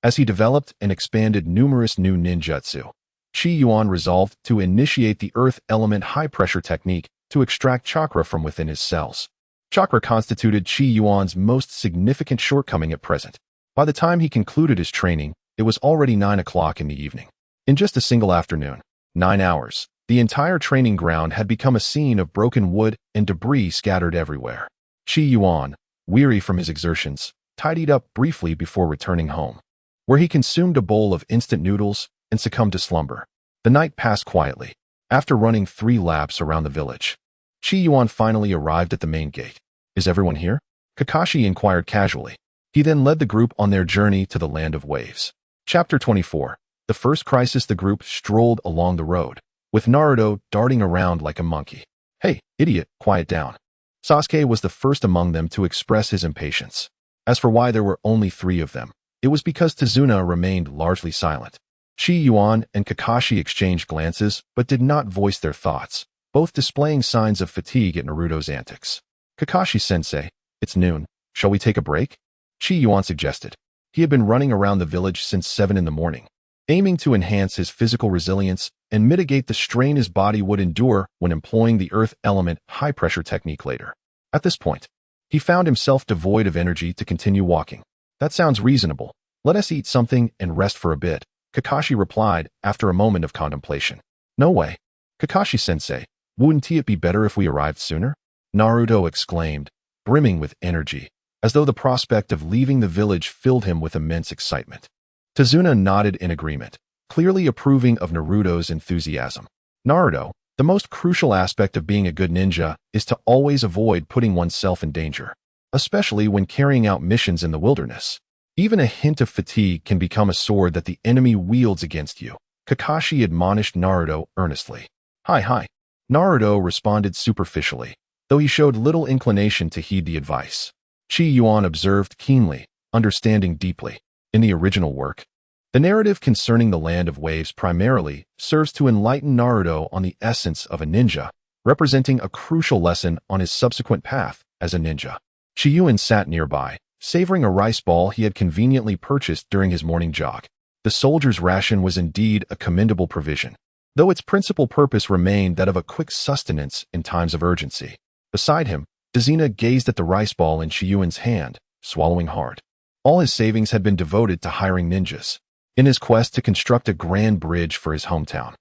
As he developed and expanded numerous new ninjutsu, Qi Yuan resolved to initiate the earth element high-pressure technique to extract chakra from within his cells. Chakra constituted Qi Yuan's most significant shortcoming at present. By the time he concluded his training, it was already 9 o'clock in the evening. In just a single afternoon, 9 hours, the entire training ground had become a scene of broken wood and debris scattered everywhere. Qi Yuan, weary from his exertions, tidied up briefly before returning home, where he consumed a bowl of instant noodles and succumbed to slumber. The night passed quietly. After running 3 laps around the village, Qi Yuan finally arrived at the main gate. "Is everyone here?" Kakashi inquired casually. He then led the group on their journey to the Land of Waves. Chapter 24. The first crisis. The group strolled along the road, with Naruto darting around like a monkey. "Hey, idiot, quiet down." Sasuke was the first among them to express his impatience. As for why there were only 3 of them, it was because Tazuna remained largely silent. Qi Yuan and Kakashi exchanged glances, but did not voice their thoughts, both displaying signs of fatigue at Naruto's antics. "Kakashi-sensei, it's noon. Shall we take a break?" Qi Yuan suggested. He had been running around the village since 7 in the morning, aiming to enhance his physical resilience and mitigate the strain his body would endure when employing the earth element high-pressure technique later. At this point, he found himself devoid of energy to continue walking. "That sounds reasonable. Let us eat something and rest for a bit," Kakashi replied after a moment of contemplation. "No way. Kakashi-sensei, wouldn't it be better if we arrived sooner?" Naruto exclaimed, brimming with energy, as though the prospect of leaving the village filled him with immense excitement. Tazuna nodded in agreement, clearly approving of Naruto's enthusiasm. "Naruto, the most crucial aspect of being a good ninja is to always avoid putting oneself in danger, especially when carrying out missions in the wilderness. Even a hint of fatigue can become a sword that the enemy wields against you," Kakashi admonished Naruto earnestly. Hi. Naruto responded superficially, though he showed little inclination to heed the advice. Qi Yuan observed keenly, understanding deeply. In the original work, the narrative concerning the Land of Waves primarily serves to enlighten Naruto on the essence of a ninja, representing a crucial lesson on his subsequent path as a ninja. Qi Yuan sat nearby, savoring a rice ball he had conveniently purchased during his morning jog. The soldier's ration was indeed a commendable provision, though its principal purpose remained that of a quick sustenance in times of urgency. Beside him, Tazuna gazed at the rice ball in Qi Yuan's hand, swallowing hard. All his savings had been devoted to hiring ninjas. In his quest to construct a grand bridge for his hometown,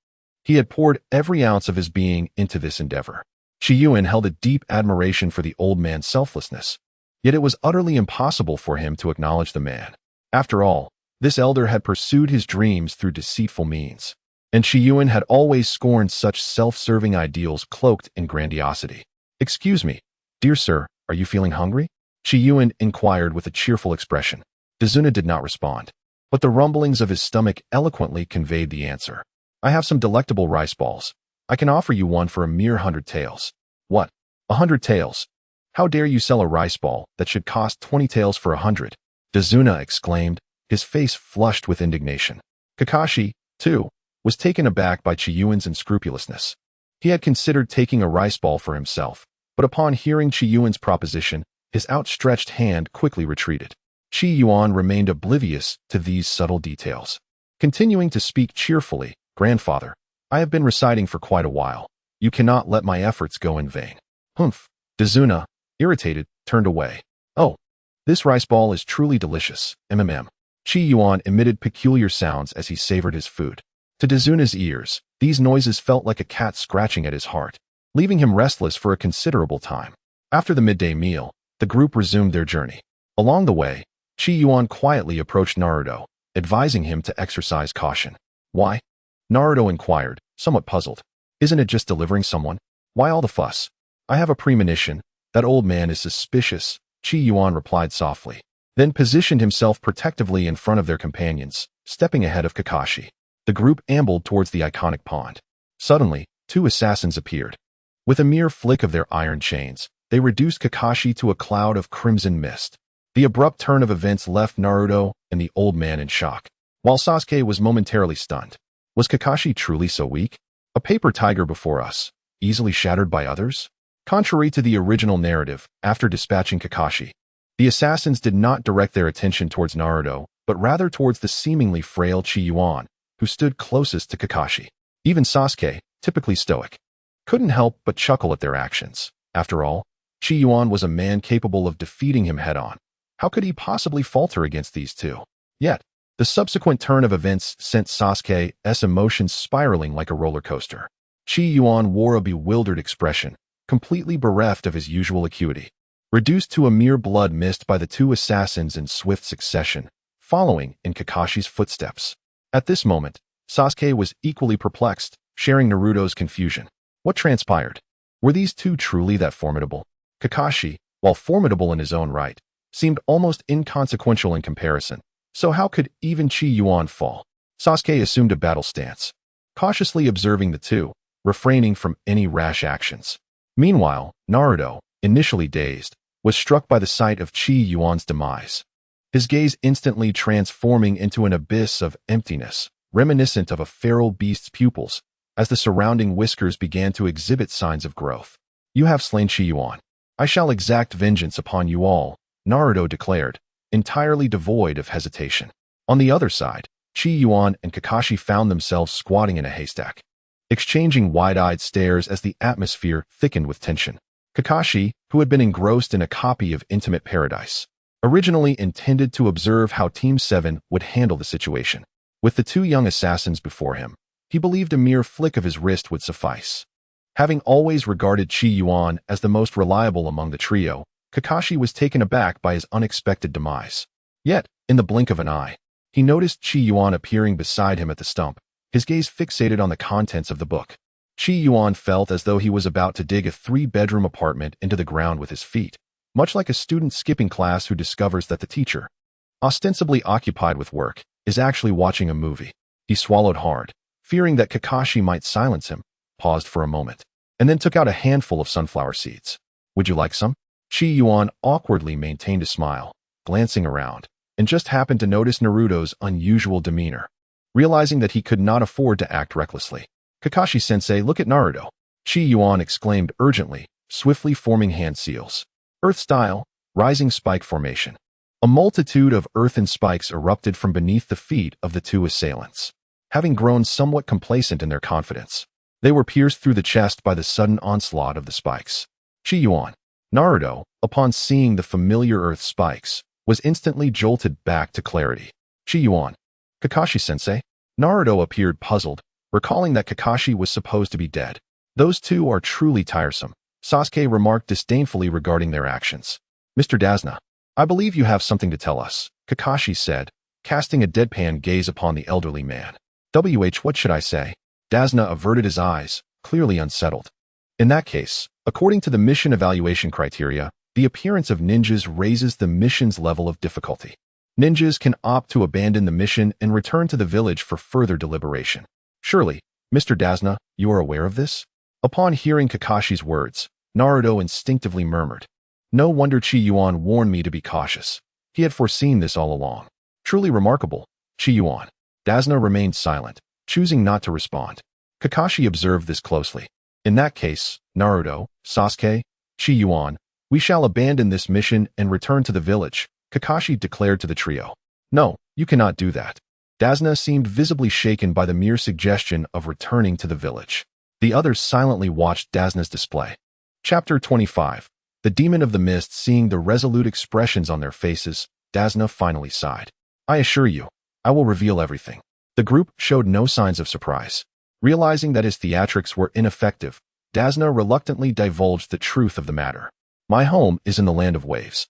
he had poured every ounce of his being into this endeavor. Qi Yuan held a deep admiration for the old man's selflessness, yet it was utterly impossible for him to acknowledge the man. After all, this elder had pursued his dreams through deceitful means, and Qi Yuan had always scorned such self-serving ideals cloaked in grandiosity. "Excuse me, dear sir, are you feeling hungry?" Qi Yuan inquired with a cheerful expression. Tazuna did not respond, but the rumblings of his stomach eloquently conveyed the answer. "I have some delectable rice balls. I can offer you one for a mere 100 taels." "What? 100 taels? How dare you sell a rice ball that should cost 20 taels for 100? Tazuna exclaimed, his face flushed with indignation. Kakashi, too, was taken aback by Qi Yuan's unscrupulousness. He had considered taking a rice ball for himself, but upon hearing Qi Yuan's proposition, his outstretched hand quickly retreated. Qi Yuan remained oblivious to these subtle details. Continuing to speak cheerfully, "Grandfather, I have been reciting for quite a while. You cannot let my efforts go in vain." "Humph." Dazuna, irritated, turned away. "Oh, this rice ball is truly delicious, mmm." Qi Yuan emitted peculiar sounds as he savored his food. To Dazuna's ears, these noises felt like a cat scratching at his heart, leaving him restless for a considerable time. After the midday meal, the group resumed their journey. Along the way, Qi Yuan quietly approached Naruto, advising him to exercise caution. "Why?" Naruto inquired, somewhat puzzled. "Isn't it just delivering someone? Why all the fuss?" "I have a premonition. That old man is suspicious," Qi Yuan replied softly, then positioned himself protectively in front of their companions, stepping ahead of Kakashi. The group ambled towards the iconic pond. Suddenly, two assassins appeared. With a mere flick of their iron chains, they reduced Kakashi to a cloud of crimson mist. The abrupt turn of events left Naruto and the old man in shock, while Sasuke was momentarily stunned. Was Kakashi truly so weak? A paper tiger before us, easily shattered by others? Contrary to the original narrative, after dispatching Kakashi, the assassins did not direct their attention towards Naruto, but rather towards the seemingly frail Qi Yuan, who stood closest to Kakashi. Even Sasuke, typically stoic, couldn't help but chuckle at their actions. After all, Qi Yuan was a man capable of defeating him head-on. How could he possibly falter against these two? Yet, the subsequent turn of events sent Sasuke's emotions spiraling like a roller coaster. Qi Yuan wore a bewildered expression, completely bereft of his usual acuity, reduced to a mere blood mist by the two assassins in swift succession, following in Kakashi's footsteps. At this moment, Sasuke was equally perplexed, sharing Naruto's confusion. What transpired? Were these two truly that formidable? Kakashi, while formidable in his own right, seemed almost inconsequential in comparison. So how could even Qi Yuan fall? Sasuke assumed a battle stance, cautiously observing the two, refraining from any rash actions. Meanwhile, Naruto, initially dazed, was struck by the sight of Qi Yuan's demise. His gaze instantly transforming into an abyss of emptiness, reminiscent of a feral beast's pupils, as the surrounding whiskers began to exhibit signs of growth. "You have slain Qi Yuan. I shall exact vengeance upon you all," Naruto declared, entirely devoid of hesitation. On the other side, Qi Yuan and Kakashi found themselves squatting in a haystack, exchanging wide-eyed stares as the atmosphere thickened with tension. Kakashi, who had been engrossed in a copy of Intimate Paradise, originally intended to observe how Team 7 would handle the situation. With the two young assassins before him, he believed a mere flick of his wrist would suffice. Having always regarded Qi Yuan as the most reliable among the trio, Kakashi was taken aback by his unexpected demise. Yet, in the blink of an eye, he noticed Qi Yuan appearing beside him at the stump, his gaze fixated on the contents of the book. Qi Yuan felt as though he was about to dig a 3-bedroom apartment into the ground with his feet, much like a student skipping class who discovers that the teacher, ostensibly occupied with work, is actually watching a movie. He swallowed hard, fearing that Kakashi might silence him, paused for a moment, and then took out a handful of sunflower seeds. "Would you like some?" Qi Yuan awkwardly maintained a smile, glancing around, and just happened to notice Naruto's unusual demeanor. Realizing that he could not afford to act recklessly, "Kakashi-sensei, look at Naruto," Qi Yuan exclaimed urgently, swiftly forming hand seals. Earth style, rising spike formation. A multitude of earthen spikes erupted from beneath the feet of the two assailants. Having grown somewhat complacent in their confidence, they were pierced through the chest by the sudden onslaught of the spikes. Qi Yuan. Naruto, upon seeing the familiar earth spikes, was instantly jolted back to clarity. "Qi Yuan. Kakashi-sensei?" Naruto appeared puzzled, recalling that Kakashi was supposed to be dead. "Those two are truly tiresome," Sasuke remarked disdainfully regarding their actions. "Mr. Dazna, I believe you have something to tell us," Kakashi said, casting a deadpan gaze upon the elderly man. What should I say?" Dazna averted his eyes, clearly unsettled. "In that case, according to the mission evaluation criteria, the appearance of ninjas raises the mission's level of difficulty. Ninjas can opt to abandon the mission and return to the village for further deliberation. Surely, Mr. Dazna, you are aware of this?" Upon hearing Kakashi's words, Naruto instinctively murmured. No wonder Qi Yuan warned me to be cautious. He had foreseen this all along. Truly remarkable, Qi Yuan. Dasna remained silent, choosing not to respond. Kakashi observed this closely. In that case, Naruto, Sasuke, Qi Yuan, we shall abandon this mission and return to the village, Kakashi declared to the trio. No, you cannot do that. Dasna seemed visibly shaken by the mere suggestion of returning to the village. The others silently watched Dasna's display. Chapter 25. The Demon of the Mist. Seeing the resolute expressions on their faces, Dasna finally sighed. I assure you, I will reveal everything. The group showed no signs of surprise. Realizing that his theatrics were ineffective, Dasna reluctantly divulged the truth of the matter. My home is in the land of waves,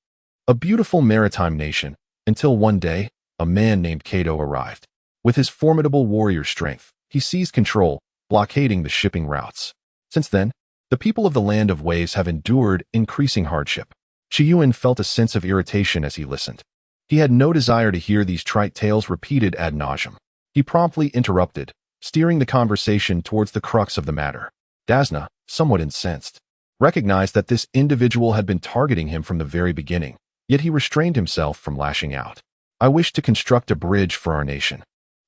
a beautiful maritime nation, until one day, a man named Kato arrived. With his formidable warrior strength, he seized control, blockading the shipping routes. Since then, the people of the land of waves have endured increasing hardship. Qi Yuan felt a sense of irritation as he listened. He had no desire to hear these trite tales repeated ad nauseum. He promptly interrupted, steering the conversation towards the crux of the matter. Dasna, somewhat incensed, recognized that this individual had been targeting him from the very beginning, yet he restrained himself from lashing out. I wish to construct a bridge for our nation,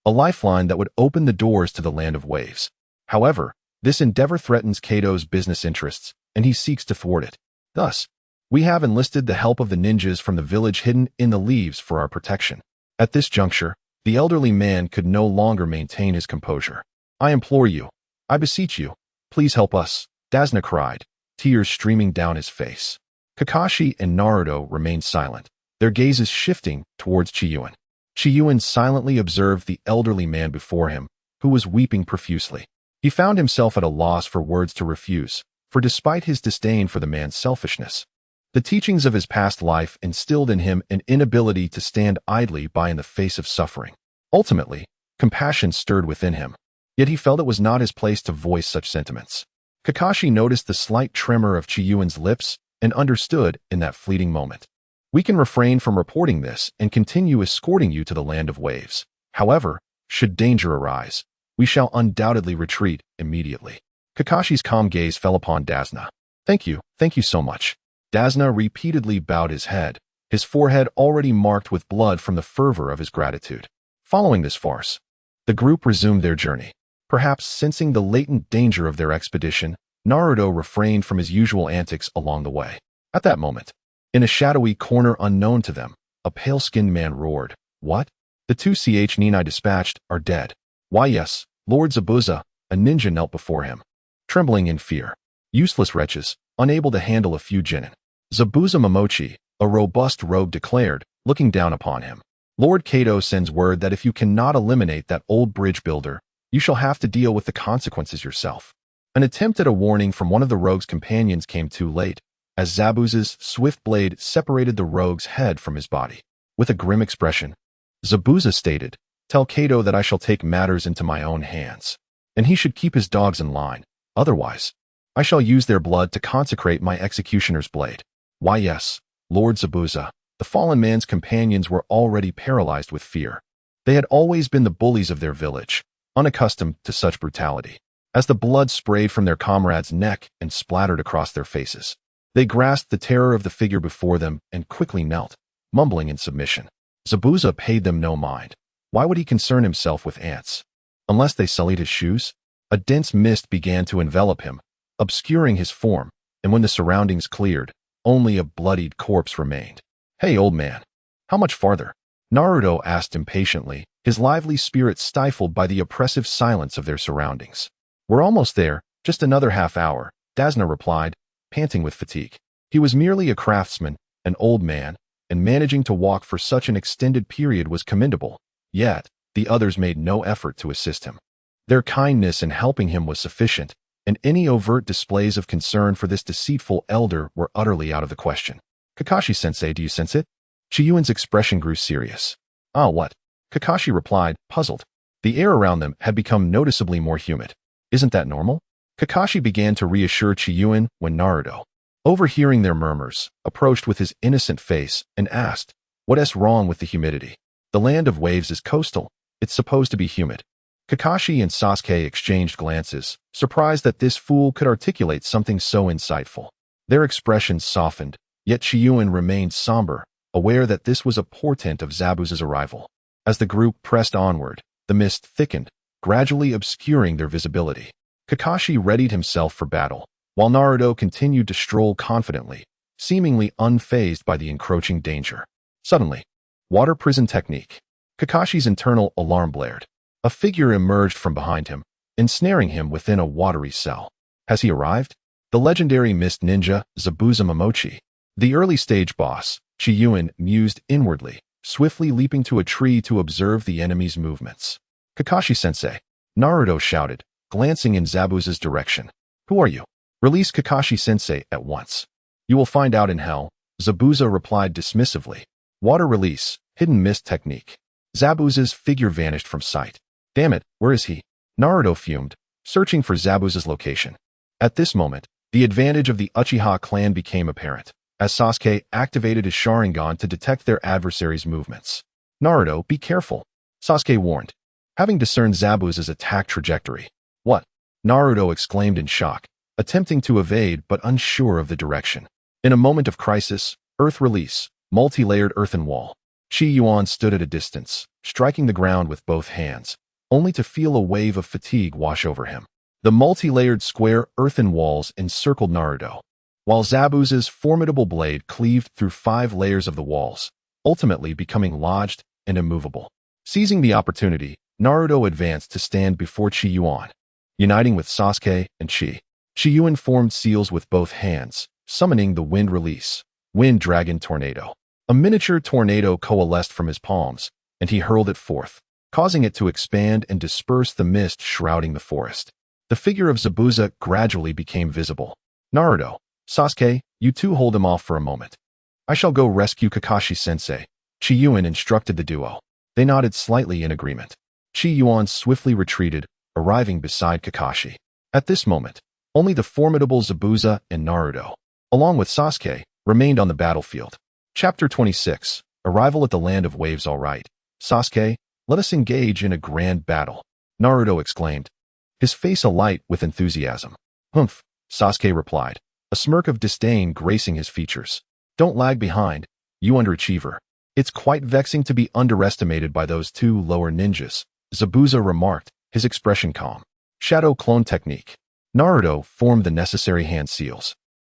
a lifeline that would open the doors to the land of waves. However, this endeavor threatens Kato's business interests, and he seeks to thwart it. Thus, we have enlisted the help of the ninjas from the village hidden in the leaves for our protection. At this juncture, the elderly man could no longer maintain his composure. I implore you, I beseech you, please help us, Dasna cried, tears streaming down his face. Kakashi and Naruto remained silent, their gazes shifting towards Qi Yuan. Qi Yuan silently observed the elderly man before him, who was weeping profusely. He found himself at a loss for words to refuse, for despite his disdain for the man's selfishness, the teachings of his past life instilled in him an inability to stand idly by in the face of suffering. Ultimately, compassion stirred within him, yet he felt it was not his place to voice such sentiments. Kakashi noticed the slight tremor of Qi Yuan's lips and understood in that fleeting moment. We can refrain from reporting this and continue escorting you to the land of waves. However, should danger arise, we shall undoubtedly retreat immediately. Kakashi's calm gaze fell upon Dasna. Thank you so much. Dasna repeatedly bowed his head, his forehead already marked with blood from the fervor of his gratitude. Following this farce, the group resumed their journey. Perhaps sensing the latent danger of their expedition, Naruto refrained from his usual antics along the way. At that moment, in a shadowy corner unknown to them, a pale-skinned man roared. What? The two Nin I dispatched are dead. Why yes, Lord Zabuza, a ninja knelt before him, trembling in fear. Useless wretches, unable to handle a few genin. Zabuza Momochi, a robust rogue declared, looking down upon him. Lord Kato sends word that if you cannot eliminate that old bridge builder, you shall have to deal with the consequences yourself. An attempt at a warning from one of the rogue's companions came too late, as Zabuza's swift blade separated the rogue's head from his body. With a grim expression, Zabuza stated, Tell Kato that I shall take matters into my own hands, and he should keep his dogs in line. Otherwise, I shall use their blood to consecrate my executioner's blade. Why yes, Lord Zabuza, the fallen man's companions were already paralyzed with fear. They had always been the bullies of their village, unaccustomed to such brutality. As the blood sprayed from their comrade's neck and splattered across their faces, they grasped the terror of the figure before them and quickly knelt, mumbling in submission. Zabuza paid them no mind. Why would he concern himself with ants? Unless they sullied his shoes? A dense mist began to envelop him, obscuring his form, and when the surroundings cleared, only a bloodied corpse remained. Hey, old man, how much farther? Naruto asked impatiently, his lively spirit stifled by the oppressive silence of their surroundings. We're almost there, just another half hour, Dasna replied, panting with fatigue. He was merely a craftsman, an old man, and managing to walk for such an extended period was commendable. Yet, the others made no effort to assist him. Their kindness in helping him was sufficient, and any overt displays of concern for this deceitful elder were utterly out of the question. Kakashi-sensei, do you sense it? Qi Yuan's expression grew serious. Ah, what? Kakashi replied, puzzled. The air around them had become noticeably more humid. Isn't that normal? Kakashi began to reassure Qi Yuan when Naruto, overhearing their murmurs, approached with his innocent face and asked, What's wrong with the humidity? The land of waves is coastal. It's supposed to be humid. Kakashi and Sasuke exchanged glances, surprised that this fool could articulate something so insightful. Their expressions softened, yet Qi Yuan remained somber, aware that this was a portent of Zabuza's arrival. As the group pressed onward, the mist thickened, gradually obscuring their visibility. Kakashi readied himself for battle, while Naruto continued to stroll confidently, seemingly unfazed by the encroaching danger. Suddenly, water prison technique. Kakashi's internal alarm blared. A figure emerged from behind him, ensnaring him within a watery cell. Has he arrived? The legendary mist ninja, Zabuza Momochi. The early stage boss, Qi Yuan, mused inwardly, swiftly leaping to a tree to observe the enemy's movements. Kakashi-sensei, Naruto shouted, glancing in Zabuza's direction. Who are you? Release Kakashi-sensei at once. You will find out in hell, Zabuza replied dismissively. Water release, hidden mist technique. Zabuza's figure vanished from sight. Damn it, where is he? Naruto fumed, searching for Zabuza's location. At this moment, the advantage of the Uchiha clan became apparent, as Sasuke activated his Sharingan to detect their adversaries' movements. Naruto, be careful, Sasuke warned, having discerned Zabuza's attack trajectory. What? Naruto exclaimed in shock, attempting to evade but unsure of the direction. In a moment of crisis, earth release, multi-layered earthen wall. Qi Yuan stood at a distance, striking the ground with both hands, only to feel a wave of fatigue wash over him. The multi-layered square earthen walls encircled Naruto, while Zabuza's formidable blade cleaved through 5 layers of the walls, ultimately becoming lodged and immovable. Seizing the opportunity, Naruto advanced to stand before Qi Yuan. Uniting with Sasuke and Qi Yuan formed seals with both hands, summoning the wind release, wind dragon tornado. A miniature tornado coalesced from his palms, and he hurled it forth, causing it to expand and disperse the mist shrouding the forest. The figure of Zabuza gradually became visible. Naruto, Sasuke, you two hold him off for a moment. I shall go rescue Kakashi-sensei, Qi Yuan instructed the duo. They nodded slightly in agreement. Qi Yuan swiftly retreated, arriving beside Kakashi. At this moment, only the formidable Zabuza and Naruto, along with Sasuke, remained on the battlefield. Chapter 26, Arrival at the Land of Waves. All right, Sasuke, let us engage in a grand battle, Naruto exclaimed, his face alight with enthusiasm. Humph, Sasuke replied, a smirk of disdain gracing his features. Don't lag behind, you underachiever. It's quite vexing to be underestimated by those 2 lower ninjas, Zabuza remarked, his expression calm. Shadow clone technique. Naruto formed the necessary hand seals,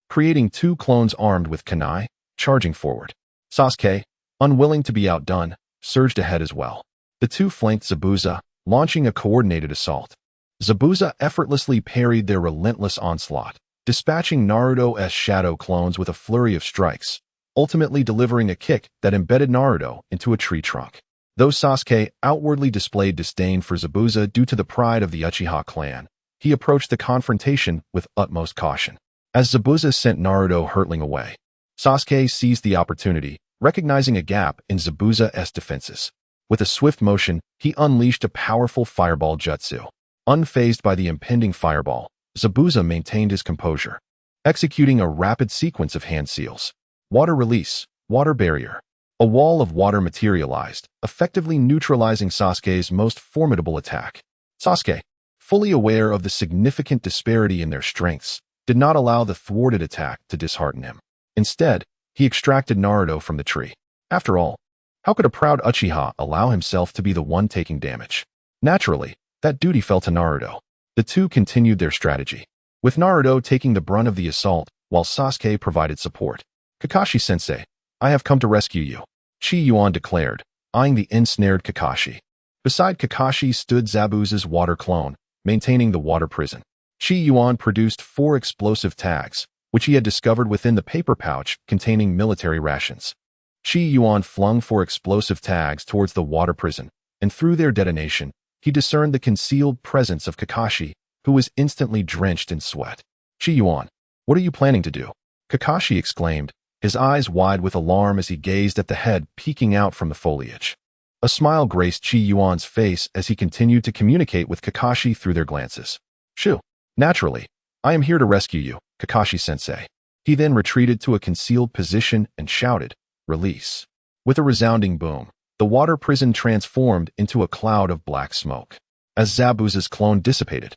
creating 2 clones armed with kunai, charging forward. Sasuke, unwilling to be outdone, surged ahead as well. The 2 flanked Zabuza, launching a coordinated assault. Zabuza effortlessly parried their relentless onslaught, dispatching Naruto's shadow clones with a flurry of strikes, ultimately delivering a kick that embedded Naruto into a tree trunk. Though Sasuke outwardly displayed disdain for Zabuza due to the pride of the Uchiha clan, he approached the confrontation with utmost caution. As Zabuza sent Naruto hurtling away, Sasuke seized the opportunity, recognizing a gap in Zabuza's defenses. With a swift motion, he unleashed a powerful fireball jutsu. Unfazed by the impending fireball, Zabuza maintained his composure, executing a rapid sequence of hand seals. Water release, water barrier. A wall of water materialized, effectively neutralizing Sasuke's most formidable attack. Sasuke, fully aware of the significant disparity in their strengths, did not allow the thwarted attack to dishearten him. Instead, he extracted Naruto from the tree. After all, how could a proud Uchiha allow himself to be the one taking damage? Naturally, that duty fell to Naruto. The 2 continued their strategy, with Naruto taking the brunt of the assault while Sasuke provided support. Kakashi-sensei, I have come to rescue you, Qi Yuan declared, eyeing the ensnared Kakashi. Beside Kakashi stood Zabuza's water clone, maintaining the water prison. Qi Yuan produced 4 explosive tags, which he had discovered within the paper pouch containing military rations. Qi Yuan flung 4 explosive tags towards the water prison, and through their detonation, he discerned the concealed presence of Kakashi, who was instantly drenched in sweat. Qi Yuan, what are you planning to do? Kakashi exclaimed, his eyes wide with alarm as he gazed at the head peeking out from the foliage. A smile graced Qi Yuan's face as he continued to communicate with Kakashi through their glances. Shoo! Naturally, I am here to rescue you, Kakashi-sensei. He then retreated to a concealed position and shouted, Release. With a resounding boom, the water prison transformed into a cloud of black smoke. As Zabuza's clone dissipated,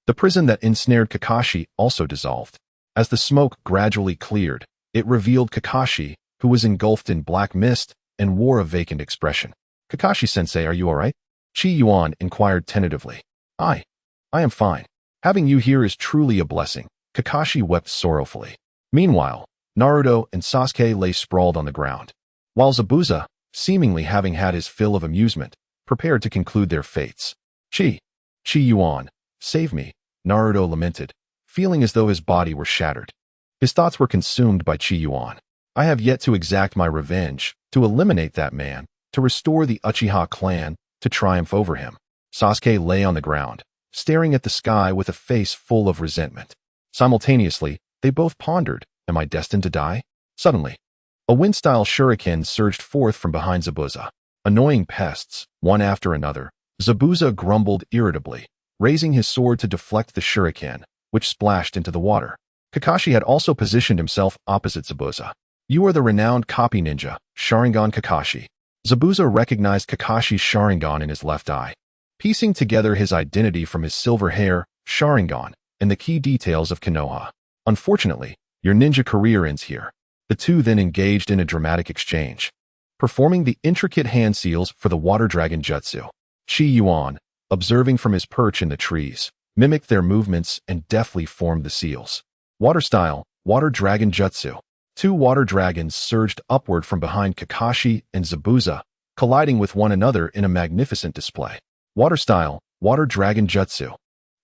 the prison that ensnared Kakashi also dissolved. As the smoke gradually cleared, it revealed Kakashi, who was engulfed in black mist and wore a vacant expression. Kakashi-sensei, are you alright? Qi Yuan inquired tentatively. I am fine. Having you here is truly a blessing. Kakashi wept sorrowfully. Meanwhile, Naruto and Sasuke lay sprawled on the ground, while Zabuza, seemingly having had his fill of amusement, prepared to conclude their fates. Qi Yuan, save me, Naruto lamented, feeling as though his body were shattered. His thoughts were consumed by Qi Yuan. I have yet to exact my revenge, to eliminate that man, to restore the Uchiha clan, to triumph over him. Sasuke lay on the ground, staring at the sky with a face full of resentment. Simultaneously, they both pondered, am I destined to die? Suddenly, a wind-style shuriken surged forth from behind Zabuza. Annoying pests, one after another, Zabuza grumbled irritably, raising his sword to deflect the shuriken, which splashed into the water. Kakashi had also positioned himself opposite Zabuza. You are the renowned copy ninja, Sharingan Kakashi. Zabuza recognized Kakashi's Sharingan in his left eye, piecing together his identity from his silver hair, Sharingan, and the key details of Konoha. Unfortunately, your ninja career ends here. The two then engaged in a dramatic exchange, performing the intricate hand seals for the water dragon jutsu. Qi Yuan, observing from his perch in the trees, mimicked their movements and deftly formed the seals. Water-style, water dragon jutsu. Two water dragons surged upward from behind Kakashi and Zabuza, colliding with one another in a magnificent display. Water-style, water dragon jutsu.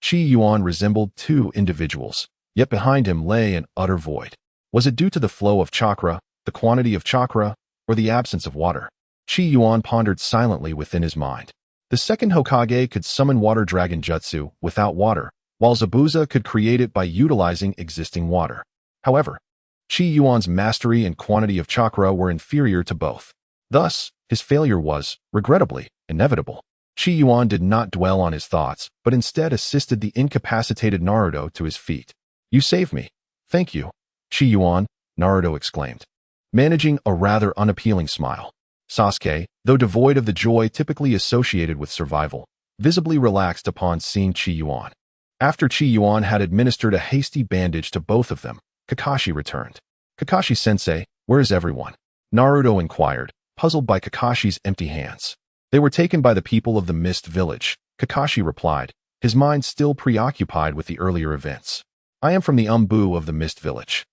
Qi Yuan resembled two individuals, yet behind him lay an utter void. Was it due to the flow of chakra, the quantity of chakra, or the absence of water? Qi Yuan pondered silently within his mind. The second Hokage could summon water dragon jutsu without water, while Zabuza could create it by utilizing existing water. However, Qi Yuan's mastery and quantity of chakra were inferior to both. Thus, his failure was, regrettably, inevitable. Qi Yuan did not dwell on his thoughts, but instead assisted the incapacitated Naruto to his feet. You saved me. Thank you. Qi Yuan, Naruto exclaimed, managing a rather unappealing smile. Sasuke, though devoid of the joy typically associated with survival, visibly relaxed upon seeing Qi Yuan. After Qi Yuan had administered a hasty bandage to both of them, Kakashi returned. Kakashi-sensei, where is everyone? Naruto inquired, puzzled by Kakashi's empty hands. They were taken by the people of the Mist Village, Kakashi replied, his mind still preoccupied with the earlier events. I am from the Umbu of the Mist Village.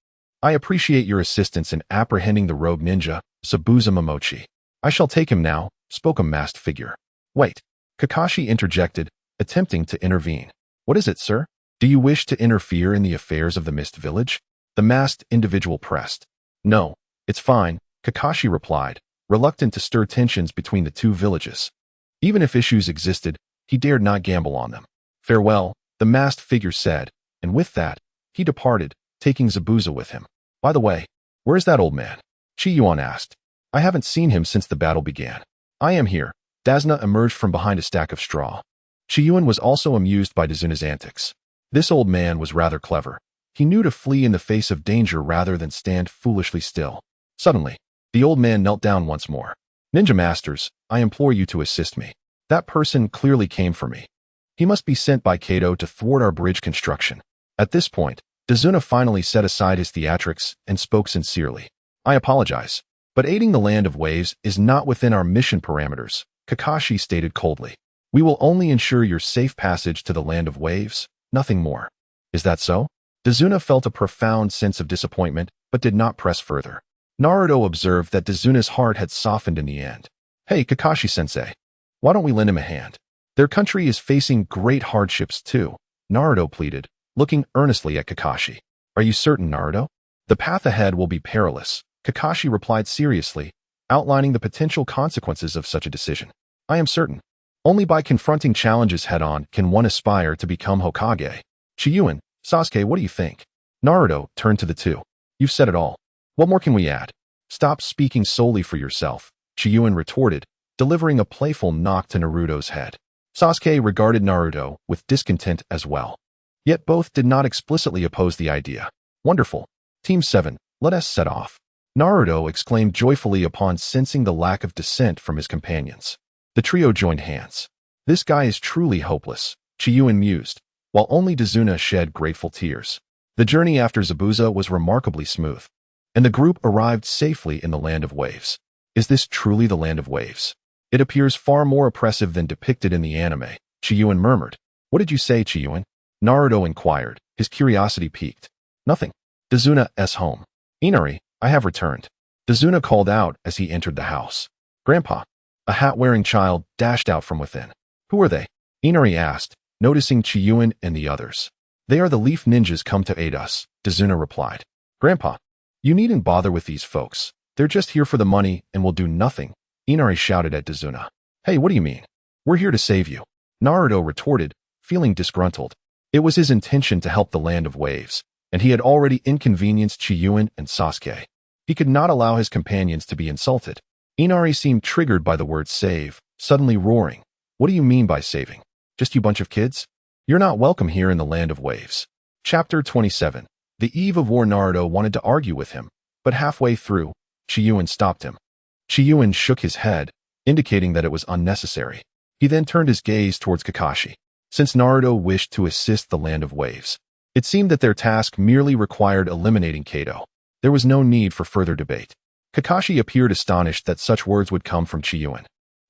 I appreciate your assistance in apprehending the rogue ninja, Zabuza Momochi. I shall take him now, spoke a masked figure. Wait, Kakashi interjected, attempting to intervene. What is it, sir? Do you wish to interfere in the affairs of the Mist Village? The masked individual pressed. No, it's fine, Kakashi replied, reluctant to stir tensions between the two villages. Even if issues existed, he dared not gamble on them. Farewell, the masked figure said, and with that, he departed, taking Zabuza with him. By the way, where's that old man? Qi Yuan asked. I haven't seen him since the battle began. I am here. Dazna emerged from behind a stack of straw. Qi Yuan was also amused by Dazuna's antics. This old man was rather clever. He knew to flee in the face of danger rather than stand foolishly still. Suddenly, the old man knelt down once more. Ninja masters, I implore you to assist me. That person clearly came for me. He must be sent by Kato to thwart our bridge construction. At this point, Dazuna finally set aside his theatrics and spoke sincerely. I apologize, but aiding the Land of Waves is not within our mission parameters, Kakashi stated coldly. We will only ensure your safe passage to the Land of Waves, nothing more. Is that so? Dazuna felt a profound sense of disappointment, but did not press further. Naruto observed that Dazuna's heart had softened in the end. Hey, Kakashi-sensei, why don't we lend him a hand? Their country is facing great hardships too, Naruto pleaded, looking earnestly at Kakashi. Are you certain, Naruto? The path ahead will be perilous, Kakashi replied seriously, outlining the potential consequences of such a decision. I am certain. Only by confronting challenges head-on can one aspire to become Hokage. Qi Yuan, Sasuke, what do you think? Naruto turned to the two. You've said it all. What more can we add? Stop speaking solely for yourself, Qi Yuan retorted, delivering a playful knock to Naruto's head. Sasuke regarded Naruto with discontent as well. Yet both did not explicitly oppose the idea. Wonderful. Team 7, let us set off. Naruto exclaimed joyfully upon sensing the lack of dissent from his companions. The trio joined hands. This guy is truly hopeless, Qi Yuan mused, while only Dazuna shed grateful tears. The journey after Zabuza was remarkably smooth, and the group arrived safely in the Land of Waves. Is this truly the Land of Waves? It appears far more oppressive than depicted in the anime, Qi Yuan murmured. What did you say, Qi Yuan? Naruto inquired, his curiosity piqued. Nothing. Dazuna's home. Inari, I have returned. Dazuna called out as he entered the house. Grandpa. A hat-wearing child dashed out from within. Who are they? Inari asked, noticing Qi Yuan and the others. They are the leaf ninjas come to aid us, Dazuna replied. Grandpa, you needn't bother with these folks. They're just here for the money and will do nothing, Inari shouted at Dazuna. Hey, what do you mean? We're here to save you, Naruto retorted, feeling disgruntled. It was his intention to help the Land of Waves, and he had already inconvenienced Qi Yuan and Sasuke. He could not allow his companions to be insulted. Inari seemed triggered by the word save, suddenly roaring. What do you mean by saving? Just you bunch of kids? You're not welcome here in the Land of Waves. Chapter 27. The eve of war. Naruto wanted to argue with him, but halfway through, Qi Yuan stopped him. Qi Yuan shook his head, indicating that it was unnecessary. He then turned his gaze towards Kakashi. Since Naruto wished to assist the Land of Waves, it seemed that their task merely required eliminating Kato. There was no need for further debate. Kakashi appeared astonished that such words would come from Qi Yuan.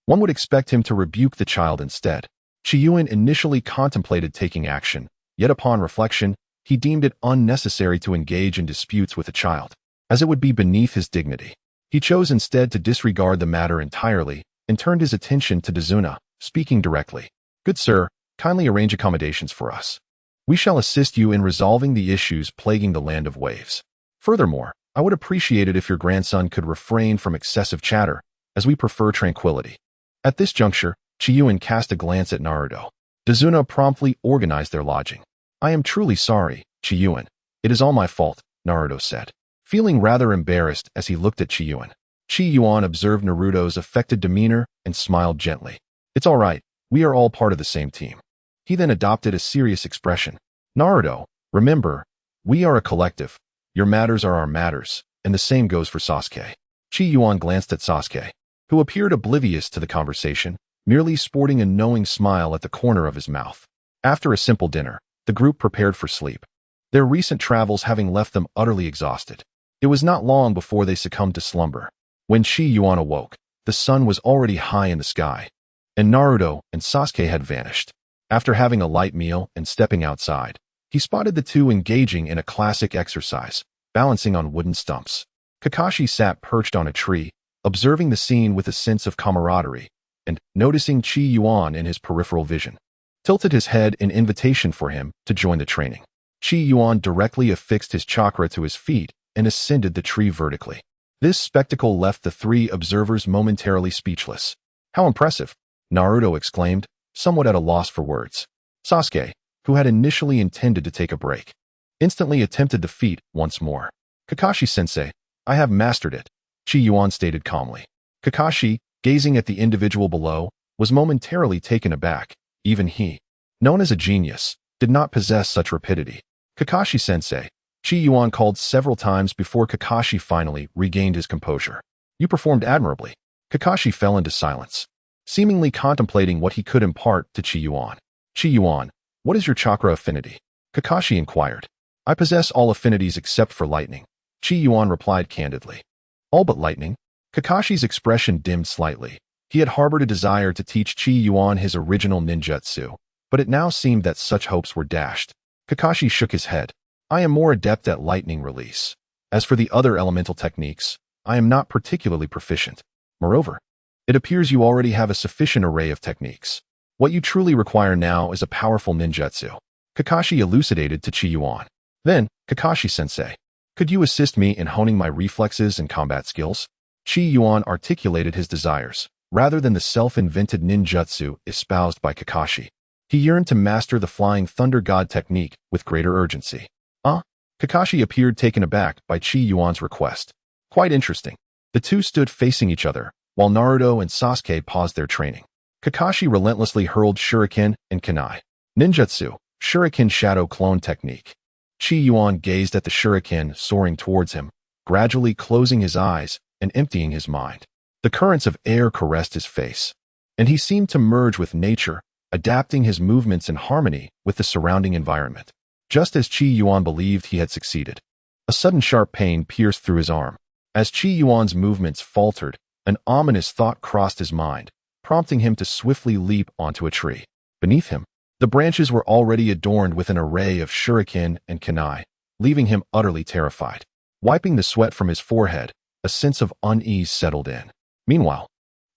One would expect him to rebuke the child instead. Qi Yuan initially contemplated taking action, yet upon reflection, he deemed it unnecessary to engage in disputes with a child, as it would be beneath his dignity. He chose instead to disregard the matter entirely and turned his attention to Dazuna, speaking directly. Good sir, kindly arrange accommodations for us. We shall assist you in resolving the issues plaguing the Land of Waves. Furthermore, I would appreciate it if your grandson could refrain from excessive chatter, as we prefer tranquility. At this juncture, Qi Yuan cast a glance at Naruto. Dazuna promptly organized their lodging. I am truly sorry, Qi Yuan. It is all my fault, Naruto said, feeling rather embarrassed as he looked at Qi Yuan. Qi Yuan observed Naruto's affected demeanor and smiled gently. It's all right, we are all part of the same team. He then adopted a serious expression. Naruto, remember, we are a collective. Your matters are our matters, and the same goes for Sasuke. Qi Yuan glanced at Sasuke, who appeared oblivious to the conversation, merely sporting a knowing smile at the corner of his mouth. After a simple dinner, the group prepared for sleep, their recent travels having left them utterly exhausted. It was not long before they succumbed to slumber. When Qi Yuan awoke, the sun was already high in the sky, and Naruto and Sasuke had vanished. After having a light meal and stepping outside, he spotted the two engaging in a classic exercise, balancing on wooden stumps. Kakashi sat perched on a tree, observing the scene with a sense of camaraderie, and, noticing Qi Yuan in his peripheral vision, tilted his head in invitation for him to join the training. Qi Yuan directly affixed his chakra to his feet and ascended the tree vertically. This spectacle left the three observers momentarily speechless. How impressive! Naruto exclaimed, somewhat at a loss for words. Sasuke, who had initially intended to take a break, instantly attempted the feat once more. Kakashi-sensei, I have mastered it, Qi Yuan stated calmly. Kakashi, gazing at the individual below, was momentarily taken aback. Even he, known as a genius, did not possess such rapidity. Kakashi-sensei, Qi Yuan called several times before Kakashi finally regained his composure. You performed admirably. Kakashi fell into silence, seemingly contemplating what he could impart to Qi Yuan. Qi Yuan, what is your chakra affinity? Kakashi inquired. I possess all affinities except for lightning, Qi Yuan replied candidly. All but lightning? Kakashi's expression dimmed slightly. He had harbored a desire to teach Qi Yuan his original ninjutsu, but it now seemed that such hopes were dashed. Kakashi shook his head. I am more adept at lightning release. As for the other elemental techniques, I am not particularly proficient. Moreover, it appears you already have a sufficient array of techniques. What you truly require now is a powerful ninjutsu, Kakashi elucidated to Qi Yuan. Then, Kakashi-sensei, could you assist me in honing my reflexes and combat skills? Qi Yuan articulated his desires, rather than the self-invented ninjutsu espoused by Kakashi. He yearned to master the Flying Thunder God technique with greater urgency. Kakashi appeared taken aback by Qi Yuan's request. Quite interesting. The two stood facing each other, while Naruto and Sasuke paused their training. Kakashi relentlessly hurled shuriken and kunai. Ninjutsu, shuriken shadow clone technique. Qi Yuan gazed at the shuriken soaring towards him, gradually closing his eyes and emptying his mind. The currents of air caressed his face, and he seemed to merge with nature, adapting his movements in harmony with the surrounding environment. Just as Qi Yuan believed he had succeeded, a sudden sharp pain pierced through his arm. As Qi Yuan's movements faltered, an ominous thought crossed his mind. prompting him to swiftly leap onto a tree. Beneath him, the branches were already adorned with an array of shuriken and kunai, leaving him utterly terrified. Wiping the sweat from his forehead, a sense of unease settled in. Meanwhile,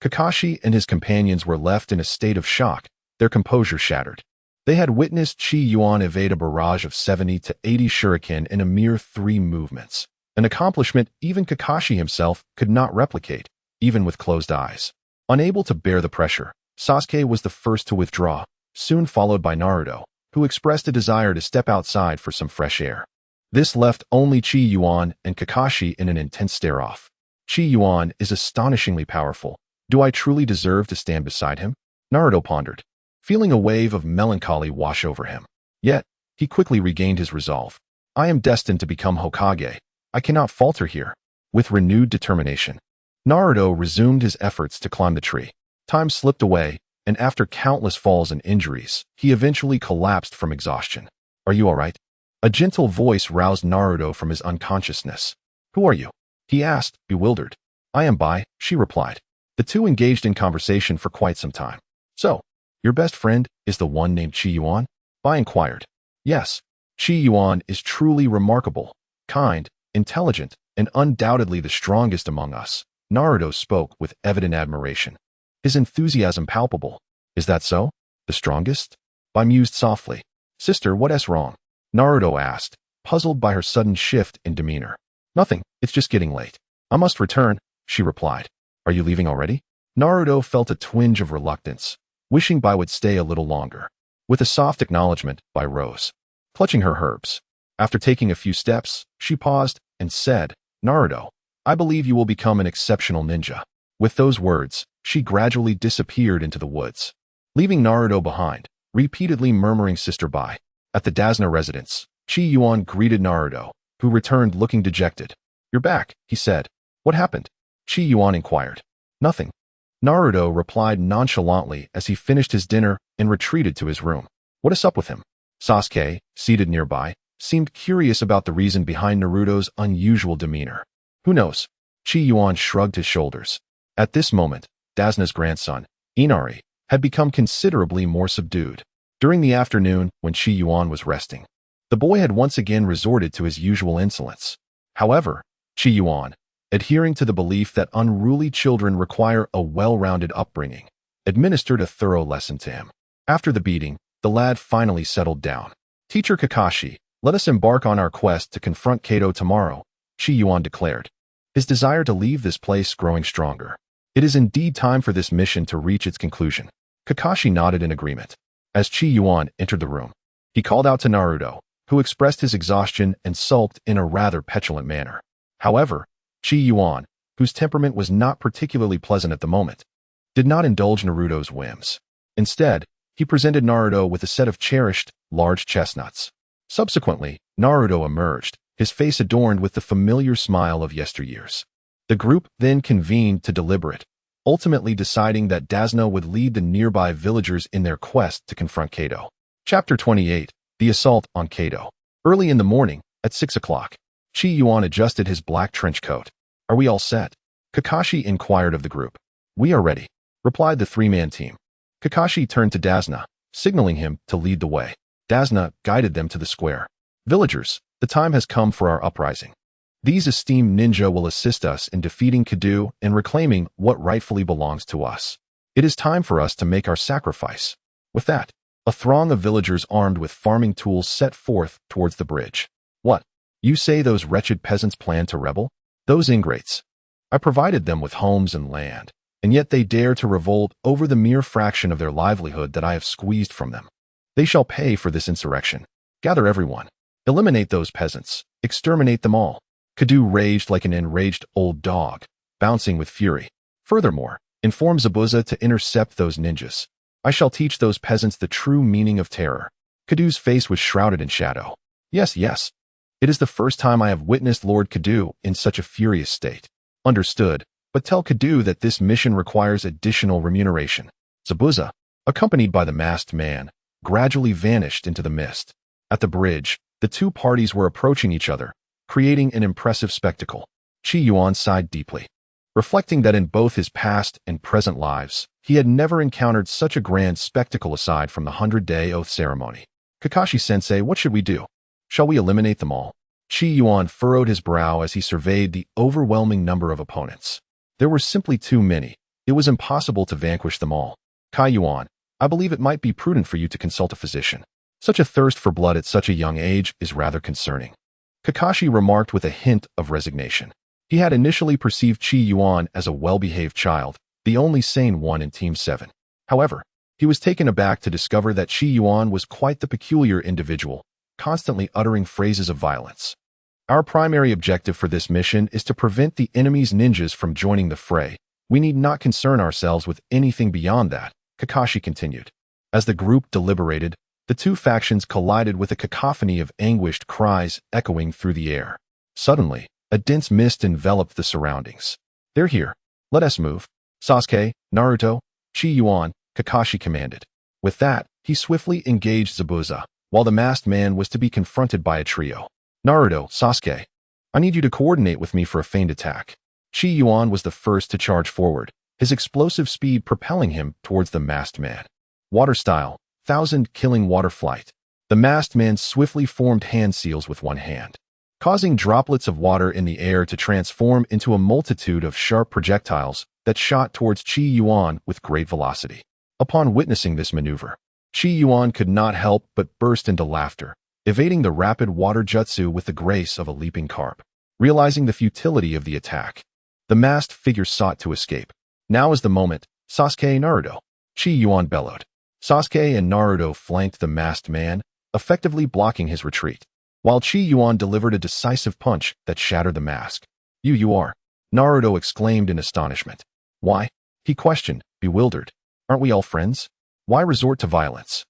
Kakashi and his companions were left in a state of shock, their composure shattered. They had witnessed Qi Yuan evade a barrage of 70 to 80 shuriken in a mere 3 movements, an accomplishment even Kakashi himself could not replicate, even with closed eyes. Unable to bear the pressure, Sasuke was the first to withdraw, soon followed by Naruto, who expressed a desire to step outside for some fresh air. This left only Qi Yuan and Kakashi in an intense stare-off. Qi Yuan is astonishingly powerful. Do I truly deserve to stand beside him? Naruto pondered, feeling a wave of melancholy wash over him. Yet, he quickly regained his resolve. I am destined to become Hokage. I cannot falter here. With renewed determination, Naruto resumed his efforts to climb the tree. Time slipped away, and after countless falls and injuries, he eventually collapsed from exhaustion. Are you all right? A gentle voice roused Naruto from his unconsciousness. Who are you? He asked, bewildered. I am Bai, she replied. The two engaged in conversation for quite some time. So, your best friend is the one named Qi Yuan? Bai inquired. Yes, Qi Yuan is truly remarkable, kind, intelligent, and undoubtedly the strongest among us. Naruto spoke with evident admiration. His enthusiasm palpable. Is that so? The strongest? Bai mused softly. Sister, what's wrong? Naruto asked, puzzled by her sudden shift in demeanor. Nothing, it's just getting late. I must return, she replied. Are you leaving already? Naruto felt a twinge of reluctance, wishing Bai would stay a little longer. With a soft acknowledgement, Bai rose, clutching her herbs. After taking a few steps, she paused and said, Naruto, I believe you will become an exceptional ninja. With those words, she gradually disappeared into the woods, leaving Naruto behind, repeatedly murmuring Sister Bai. At the Dasna residence, Qi Yuan greeted Naruto, who returned looking dejected. You're back, he said. What happened? Qi Yuan inquired. Nothing. Naruto replied nonchalantly as he finished his dinner and retreated to his room. What is up with him? Sasuke, seated nearby, seemed curious about the reason behind Naruto's unusual demeanor. Who knows? Qi Yuan shrugged his shoulders. At this moment, Dasna's grandson, Inari, had become considerably more subdued. During the afternoon, when Qi Yuan was resting, the boy had once again resorted to his usual insolence. However, Qi Yuan, adhering to the belief that unruly children require a well-rounded upbringing, administered a thorough lesson to him. After the beating, the lad finally settled down. Teacher Kakashi, let us embark on our quest to confront Kato tomorrow, Qi Yuan declared, his desire to leave this place growing stronger. It is indeed time for this mission to reach its conclusion. Kakashi nodded in agreement. As Qi Yuan entered the room, he called out to Naruto, who expressed his exhaustion and sulked in a rather petulant manner. However, Qi Yuan, whose temperament was not particularly pleasant at the moment, did not indulge Naruto's whims. Instead, he presented Naruto with a set of cherished, large chestnuts. Subsequently, Naruto emerged, his face adorned with the familiar smile of yesteryears. The group then convened to deliberate, ultimately deciding that Dasna would lead the nearby villagers in their quest to confront Kato. Chapter 28, The Assault on Kato. Early in the morning, at 6 o'clock, Qi Yuan adjusted his black trench coat. Are we all set? Kakashi inquired of the group. We are ready, replied the three-man team. Kakashi turned to Dasna, signaling him to lead the way. Dasna guided them to the square. Villagers, the time has come for our uprising. These esteemed ninja will assist us in defeating Kadu and reclaiming what rightfully belongs to us. It is time for us to make our sacrifice. With that, a throng of villagers armed with farming tools set forth towards the bridge. What? You say those wretched peasants plan to rebel? Those ingrates. I provided them with homes and land, and yet they dare to revolt over the mere fraction of their livelihood that I have squeezed from them. They shall pay for this insurrection. Gather everyone. Eliminate those peasants. Exterminate them all. Kadu raged like an enraged old dog, bouncing with fury. Furthermore, inform Zabuza to intercept those ninjas. I shall teach those peasants the true meaning of terror. Kadu's face was shrouded in shadow. Yes, yes. It is the first time I have witnessed Lord Kadu in such a furious state. Understood, but tell Kadu that this mission requires additional remuneration. Zabuza, accompanied by the masked man, gradually vanished into the mist. At the bridge, the two parties were approaching each other, creating an impressive spectacle. Qi Yuan sighed deeply, reflecting that in both his past and present lives, He had never encountered such a grand spectacle aside from the 100-day oath ceremony. Kakashi-sensei, what should we do? Shall we eliminate them all? Qi Yuan furrowed his brow as he surveyed the overwhelming number of opponents. There were simply too many. It was impossible to vanquish them all. Qi Yuan, I believe it might be prudent for you to consult a physician. Such a thirst for blood at such a young age is rather concerning. Kakashi remarked with a hint of resignation. He had initially perceived Qi Yuan as a well-behaved child, the only sane one in Team 7. However, he was taken aback to discover that Qi Yuan was quite the peculiar individual, constantly uttering phrases of violence. Our primary objective for this mission is to prevent the enemy's ninjas from joining the fray. We need not concern ourselves with anything beyond that, Kakashi continued. As the group deliberated, the two factions collided with a cacophony of anguished cries echoing through the air. Suddenly, a dense mist enveloped the surroundings. They're here. Let us move. Sasuke, Naruto, Qi Yuan, Kakashi commanded. With that, he swiftly engaged Zabuza, while the masked man was to be confronted by a trio. Naruto, Sasuke, I need you to coordinate with me for a feigned attack. Qi Yuan was the first to charge forward, his explosive speed propelling him towards the masked man. Water style, 1,000 killing water flight. The masked man swiftly formed hand seals with one hand, causing droplets of water in the air to transform into a multitude of sharp projectiles that shot towards Qi Yuan with great velocity. Upon witnessing this maneuver, Qi Yuan could not help but burst into laughter, evading the rapid water jutsu with the grace of a leaping carp. Realizing the futility of the attack, the masked figure sought to escape. Now is the moment, Sasuke, Naruto, Qi Yuan bellowed. Sasuke and Naruto flanked the masked man, effectively blocking his retreat, while Qi Yuan delivered a decisive punch that shattered the mask. You are, Naruto exclaimed in astonishment. Why? He questioned, bewildered. Aren't we all friends? Why resort to violence?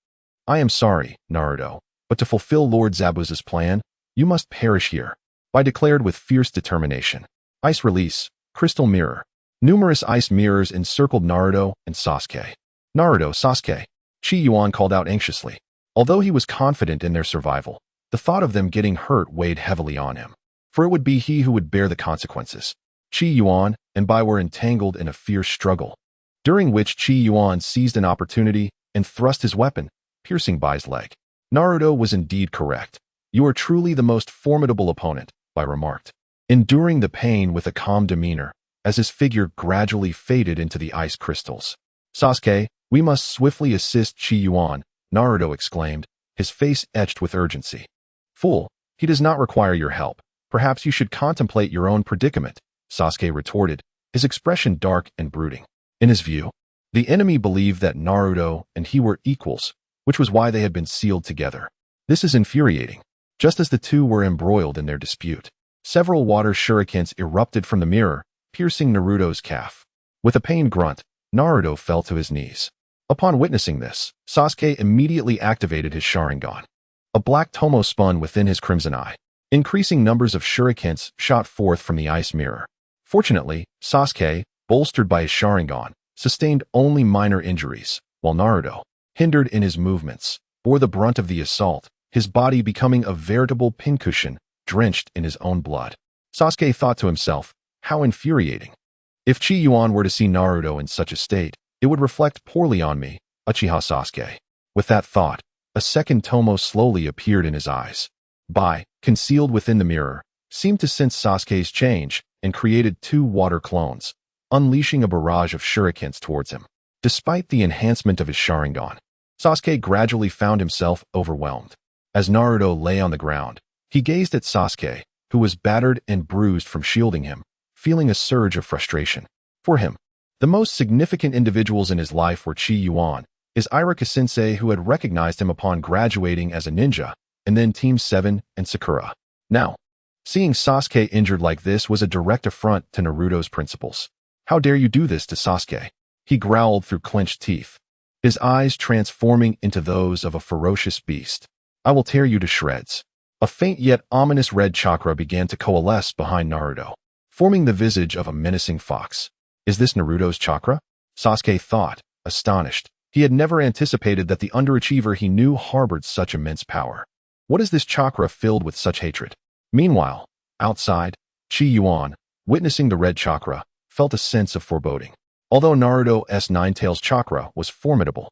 I am sorry, Naruto, but to fulfill Lord Zabuza's plan, you must perish here. I declared with fierce determination. Ice release, crystal mirror. Numerous ice mirrors encircled Naruto and Sasuke. Naruto, Sasuke, Qi Yuan called out anxiously. Although he was confident in their survival, the thought of them getting hurt weighed heavily on him, for it would be he who would bear the consequences. Qi Yuan and Bai were entangled in a fierce struggle, during which Qi Yuan seized an opportunity and thrust his weapon, piercing Bai's leg. Naruto was indeed correct. You are truly the most formidable opponent, Bai remarked, enduring the pain with a calm demeanor, as his figure gradually faded into the ice crystals. Sasuke, we must swiftly assist Qi Yuan, Naruto exclaimed, his face etched with urgency. Fool, he does not require your help. Perhaps you should contemplate your own predicament, Sasuke retorted, his expression dark and brooding. In his view, the enemy believed that Naruto and he were equals, which was why they had been sealed together. This is infuriating. Just as the two were embroiled in their dispute, several water shurikens erupted from the mirror, piercing Naruto's calf. With a pained grunt, Naruto fell to his knees. Upon witnessing this, Sasuke immediately activated his Sharingan. A black tomo spun within his crimson eye. Increasing numbers of shurikens shot forth from the ice mirror. Fortunately, Sasuke, bolstered by his Sharingan, sustained only minor injuries, while Naruto, hindered in his movements, bore the brunt of the assault, his body becoming a veritable pincushion, drenched in his own blood. Sasuke thought to himself, how infuriating. If Qi Yuan were to see Naruto in such a state, it would reflect poorly on me, Uchiha Sasuke. With that thought, a second tomo slowly appeared in his eyes. Bai, concealed within the mirror, seemed to sense Sasuke's change and created two water clones, unleashing a barrage of shurikens towards him. Despite the enhancement of his Sharingan, Sasuke gradually found himself overwhelmed. As Naruto lay on the ground, he gazed at Sasuke, who was battered and bruised from shielding him, feeling a surge of frustration. For him, the most significant individuals in his life were Qi Yuan, his Iruka-sensei who had recognized him upon graduating as a ninja, and then Team 7 and Sakura. Now, seeing Sasuke injured like this was a direct affront to Naruto's principles. How dare you do this to Sasuke? He growled through clenched teeth, his eyes transforming into those of a ferocious beast. I will tear you to shreds. A faint yet ominous red chakra began to coalesce behind Naruto, forming the visage of a menacing fox. Is this Naruto's chakra? Sasuke thought, astonished. He had never anticipated that the underachiever he knew harbored such immense power. What is this chakra filled with such hatred? Meanwhile, outside, Qi Yuan, witnessing the red chakra, felt a sense of foreboding. Although Naruto's Nine-Tails chakra was formidable,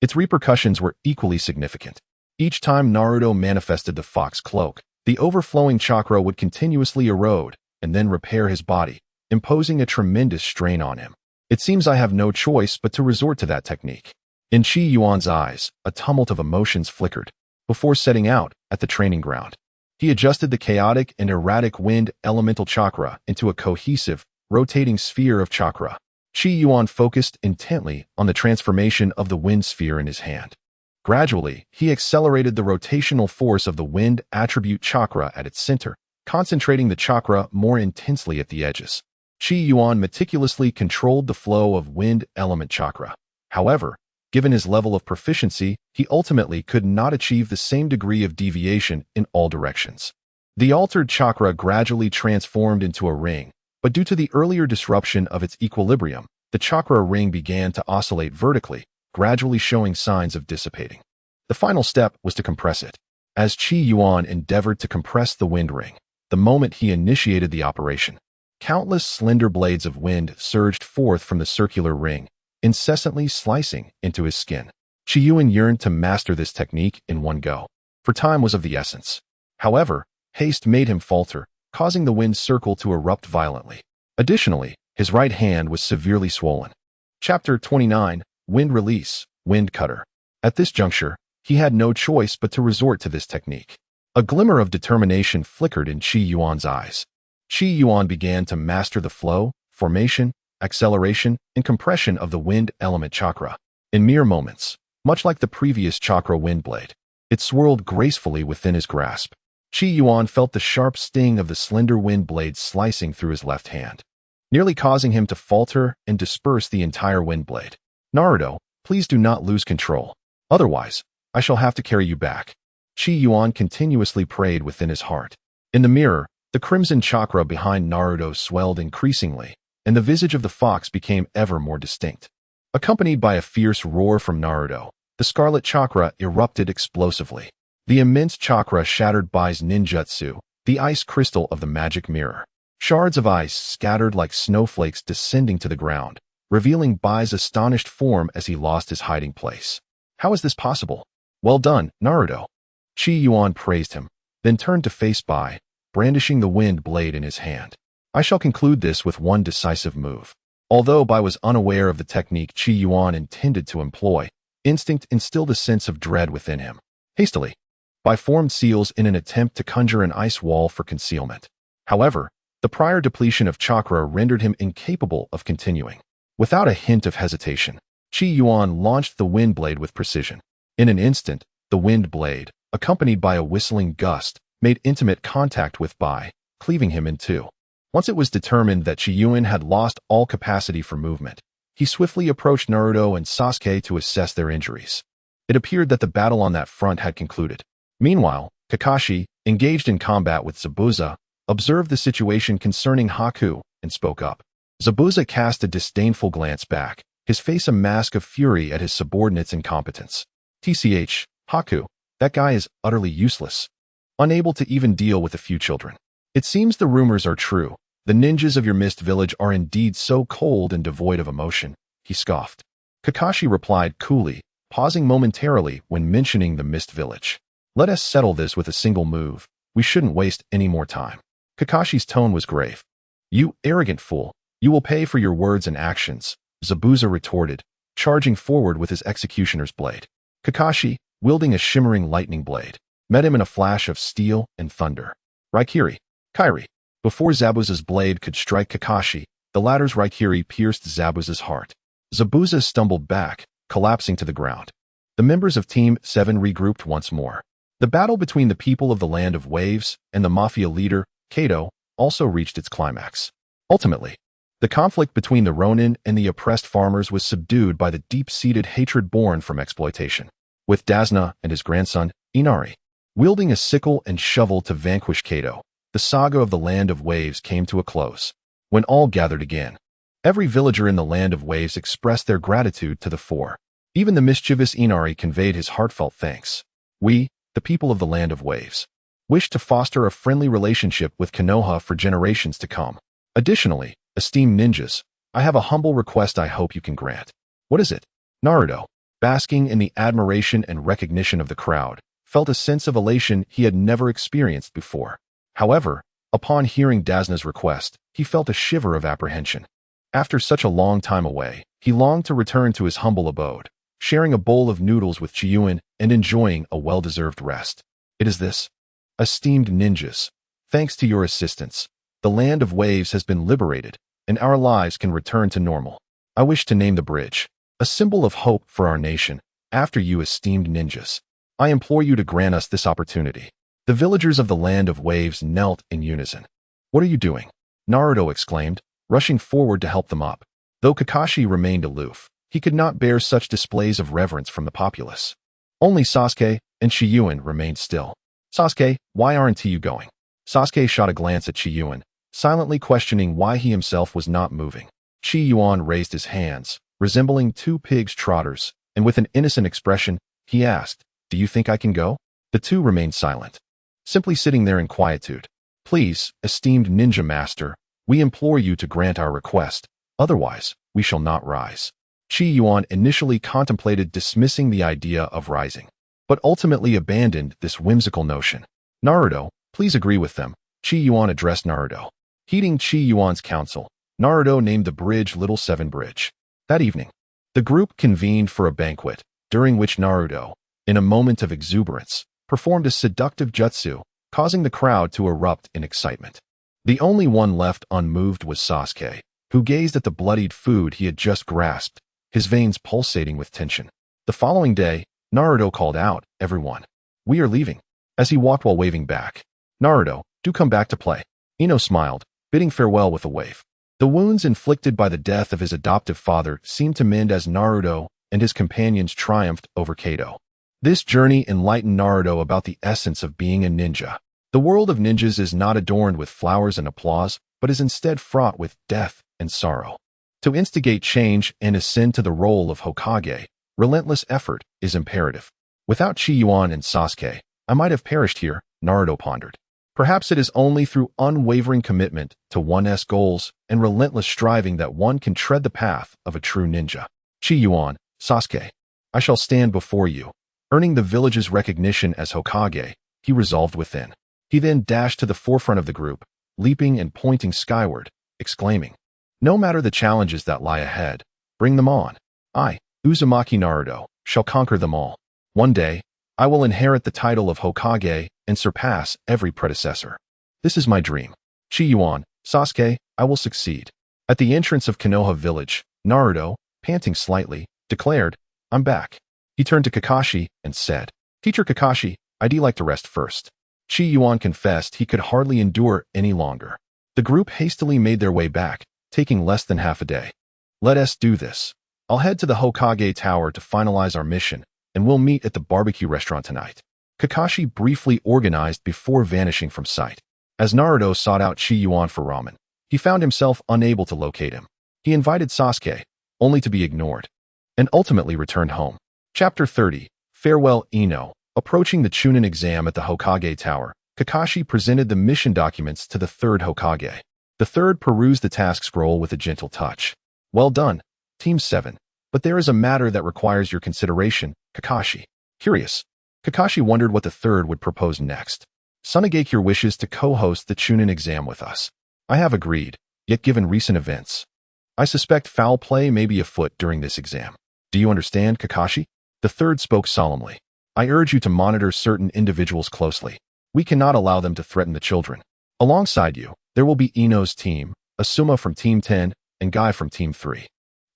its repercussions were equally significant. Each time Naruto manifested the fox cloak, the overflowing chakra would continuously erode and then repair his body, imposing a tremendous strain on him. It seems I have no choice but to resort to that technique. In Qi Yuan's eyes, a tumult of emotions flickered. Before setting out at the training ground, he adjusted the chaotic and erratic wind elemental chakra into a cohesive, rotating sphere of chakra. Qi Yuan focused intently on the transformation of the wind sphere in his hand. Gradually, he accelerated the rotational force of the wind attribute chakra at its center, concentrating the chakra more intensely at the edges. Qi Yuan meticulously controlled the flow of wind element chakra. However, given his level of proficiency, he ultimately could not achieve the same degree of deviation in all directions. The altered chakra gradually transformed into a ring, but due to the earlier disruption of its equilibrium, the chakra ring began to oscillate vertically, gradually showing signs of dissipating. The final step was to compress it. As Qi Yuan endeavored to compress the wind ring, the moment he initiated the operation, countless slender blades of wind surged forth from the circular ring, incessantly slicing into his skin. Qi Yuan yearned to master this technique in one go, for time was of the essence. However, haste made him falter, causing the wind circle to erupt violently. Additionally, his right hand was severely swollen. Chapter 29, Wind Release, Wind Cutter. At this juncture, he had no choice but to resort to this technique. A glimmer of determination flickered in Qi Yuan's eyes. Qi Yuan began to master the flow, formation, acceleration, and compression of the wind element chakra. In mere moments, much like the previous chakra wind blade, it swirled gracefully within his grasp. Qi Yuan felt the sharp sting of the slender wind blade slicing through his left hand, nearly causing him to falter and disperse the entire wind blade. Naruto, please do not lose control. Otherwise, I shall have to carry you back. Qi Yuan continuously prayed within his heart. In the mirror, the crimson chakra behind Naruto swelled increasingly, and the visage of the fox became ever more distinct. Accompanied by a fierce roar from Naruto, the scarlet chakra erupted explosively. The immense chakra shattered Bai's ninjutsu, the ice crystal of the magic mirror. Shards of ice scattered like snowflakes descending to the ground, revealing Bai's astonished form as he lost his hiding place. How is this possible? Well done, Naruto. Qi Yuan praised him, then turned to face Bai, brandishing the wind blade in his hand. I shall conclude this with one decisive move. Although Bai was unaware of the technique Qi Yuan intended to employ, instinct instilled a sense of dread within him. Hastily, Bai formed seals in an attempt to conjure an ice wall for concealment. However, the prior depletion of chakra rendered him incapable of continuing. Without a hint of hesitation, Qi Yuan launched the wind blade with precision. In an instant, the wind blade, accompanied by a whistling gust, made intimate contact with Bai, cleaving him in two. Once it was determined that Qi Yuan had lost all capacity for movement, he swiftly approached Naruto and Sasuke to assess their injuries. It appeared that the battle on that front had concluded. Meanwhile, Kakashi, engaged in combat with Zabuza, observed the situation concerning Haku and spoke up. Zabuza cast a disdainful glance back, his face a mask of fury at his subordinate's incompetence. TCH, Haku, that guy is utterly useless, unable to even deal with a few children. It seems the rumors are true. The ninjas of your mist village are indeed so cold and devoid of emotion, he scoffed. Kakashi replied coolly, pausing momentarily when mentioning the mist village. Let us settle this with a single move. We shouldn't waste any more time. Kakashi's tone was grave. You arrogant fool, you will pay for your words and actions, Zabuza retorted, charging forward with his executioner's blade. Kakashi, wielding a shimmering lightning blade, met him in a flash of steel and thunder. Raikiri, Kairi. Before Zabuza's blade could strike Kakashi, the latter's Raikiri pierced Zabuza's heart. Zabuza stumbled back, collapsing to the ground. The members of Team 7 regrouped once more. The battle between the people of the Land of Waves and the mafia leader, Kato, also reached its climax. Ultimately, the conflict between the Ronin and the oppressed farmers was subdued by the deep-seated hatred born from exploitation. With Dasna and his grandson, Inari, wielding a sickle and shovel to vanquish Kato, the saga of the Land of Waves came to a close. When all gathered again, every villager in the Land of Waves expressed their gratitude to the four. Even the mischievous Inari conveyed his heartfelt thanks. We, the people of the Land of Waves, wish to foster a friendly relationship with Konoha for generations to come. Additionally, esteemed ninjas, I have a humble request I hope you can grant. What is it? Naruto, basking in the admiration and recognition of the crowd, felt a sense of elation he had never experienced before. However, upon hearing Dazna's request, he felt a shiver of apprehension. After such a long time away, he longed to return to his humble abode, sharing a bowl of noodles with Qi Yuan and enjoying a well-deserved rest. It is this. Esteemed ninjas, thanks to your assistance, the land of waves has been liberated, and our lives can return to normal. I wish to name the bridge, a symbol of hope for our nation, after you esteemed ninjas. I implore you to grant us this opportunity. The villagers of the land of waves knelt in unison. What are you doing? Naruto exclaimed, rushing forward to help them up. Though Kakashi remained aloof, he could not bear such displays of reverence from the populace. Only Sasuke and Qi Yuan remained still. Sasuke, why aren't you going? Sasuke shot a glance at Qi Yuan, silently questioning why he himself was not moving. Qi Yuan raised his hands, resembling two pigs' trotters, and with an innocent expression, he asked, "Do you think I can go?" The two remained silent, simply sitting there in quietude. Please, esteemed ninja master, we implore you to grant our request, otherwise, we shall not rise. Qi Yuan initially contemplated dismissing the idea of rising, but ultimately abandoned this whimsical notion. Naruto, please agree with them, Qi Yuan addressed Naruto. Heeding Qi Yuan's counsel, Naruto named the bridge Little Seven Bridge. That evening, the group convened for a banquet, during which Naruto, in a moment of exuberance, performed a seductive jutsu, causing the crowd to erupt in excitement. The only one left unmoved was Sasuke, who gazed at the bloodied food he had just grasped, his veins pulsating with tension. The following day, Naruto called out, "Everyone, we are leaving." As he walked while waving back, "Naruto, do come back to play." Ino smiled, bidding farewell with a wave. The wounds inflicted by the death of his adoptive father seemed to mend as Naruto and his companions triumphed over Kado. This journey enlightened Naruto about the essence of being a ninja. The world of ninjas is not adorned with flowers and applause, but is instead fraught with death and sorrow. To instigate change and ascend to the role of Hokage, relentless effort is imperative. Without Qi Yuan and Sasuke, I might have perished here, Naruto pondered. Perhaps it is only through unwavering commitment to one's goals and relentless striving that one can tread the path of a true ninja. Qi Yuan, Sasuke, I shall stand before you. Earning the village's recognition as Hokage, he resolved within. He then dashed to the forefront of the group, leaping and pointing skyward, exclaiming, "No matter the challenges that lie ahead, bring them on. I, Uzumaki Naruto, shall conquer them all. One day, I will inherit the title of Hokage and surpass every predecessor. This is my dream. Qi Yuan, Sasuke, I will succeed." At the entrance of Konoha village, Naruto, panting slightly, declared, "I'm back." He turned to Kakashi and said, "Teacher Kakashi, I'd like to rest first." Qi Yuan confessed he could hardly endure any longer. The group hastily made their way back, taking less than half a day. "Let us do this. I'll head to the Hokage Tower to finalize our mission, and we'll meet at the barbecue restaurant tonight." Kakashi briefly organized before vanishing from sight. As Naruto sought out Qi Yuan for ramen, he found himself unable to locate him. He invited Sasuke, only to be ignored, and ultimately returned home. Chapter 30, Farewell Ino. Approaching the Chunin exam at the Hokage Tower, Kakashi presented the mission documents to the third Hokage. The third perused the task scroll with a gentle touch. "Well done, Team 7, but there is a matter that requires your consideration, Kakashi." Curious, Kakashi wondered what the third would propose next. "Sunagake wishes to co-host the Chunin exam with us. I have agreed, yet given recent events, I suspect foul play may be afoot during this exam. Do you understand, Kakashi?" The third spoke solemnly. "I urge you to monitor certain individuals closely. We cannot allow them to threaten the children. Alongside you, there will be Ino's team, Asuma from Team 10, and Guy from Team 3.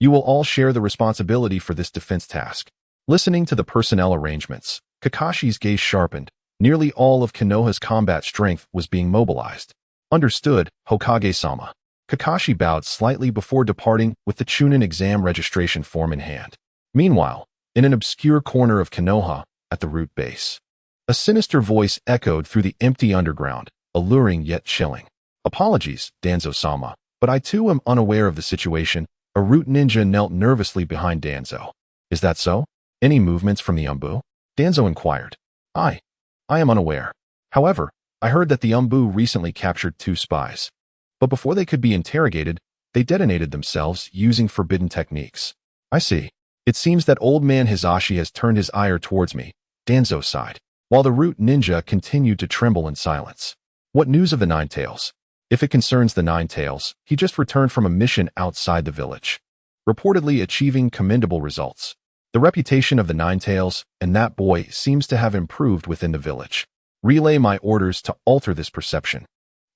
You will all share the responsibility for this defense task." Listening to the personnel arrangements, Kakashi's gaze sharpened. Nearly all of Konoha's combat strength was being mobilized. "Understood, Hokage-sama." Kakashi bowed slightly before departing with the Chunin exam registration form in hand. Meanwhile, in an obscure corner of Konoha, at the route base, a sinister voice echoed through the empty underground, alluring yet chilling. "Apologies, Danzo-sama, but I too am unaware of the situation." A root ninja knelt nervously behind Danzo. "Is that so? Any movements from the Umbu?" Danzo inquired. I am unaware. However, I heard that the Umbu recently captured 2 spies. But before they could be interrogated, They detonated themselves using forbidden techniques. I see. It seems that old man Hisashi has turned his ire towards me, Danzo sighed, while the root ninja continued to tremble in silence. What news of the Nine Tails? If it concerns the Nine Tails, he just returned from a mission outside the village, reportedly achieving commendable results. The reputation of the Nine Tails and that boy seems to have improved within the village. Relay my orders to alter this perception.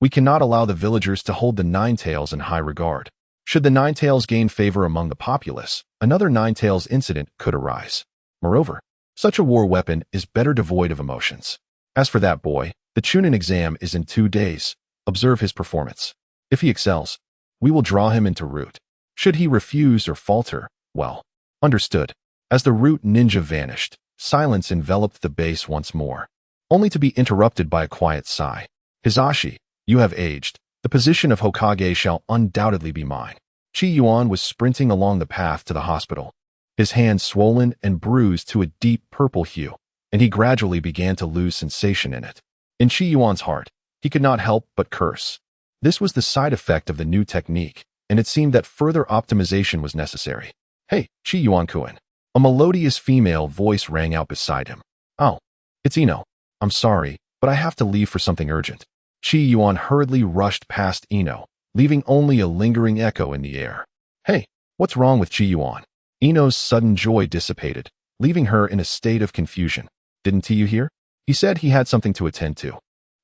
We cannot allow the villagers to hold the Nine Tails in high regard. Should the Nine Tails gain favor among the populace, another Nine Tails incident could arise. Moreover, such a war weapon is better devoid of emotions. As for that boy, the Chunin exam is in 2 days. Observe his performance. If he excels, we will draw him into root. Should he refuse or falter, well, understood. As the root ninja vanished, silence enveloped the base once more, only to be interrupted by a quiet sigh. Hisashi, you have aged. The position of Hokage shall undoubtedly be mine. Qi Yuan was sprinting along the path to the hospital, his hands swollen and bruised to a deep purple hue, and he gradually began to lose sensation in it. In Qi Yuan's heart, he could not help but curse. This was the side effect of the new technique, and it seemed that further optimization was necessary. Hey, Qi Yuan-kun. A melodious female voice rang out beside him. Oh, it's Ino. I'm sorry, but I have to leave for something urgent. Qi Yuan hurriedly rushed past Ino, leaving only a lingering echo in the air. Hey, what's wrong with Qi Yuan? Ino's sudden joy dissipated, leaving her in a state of confusion. Didn't you hear? He said he had something to attend to.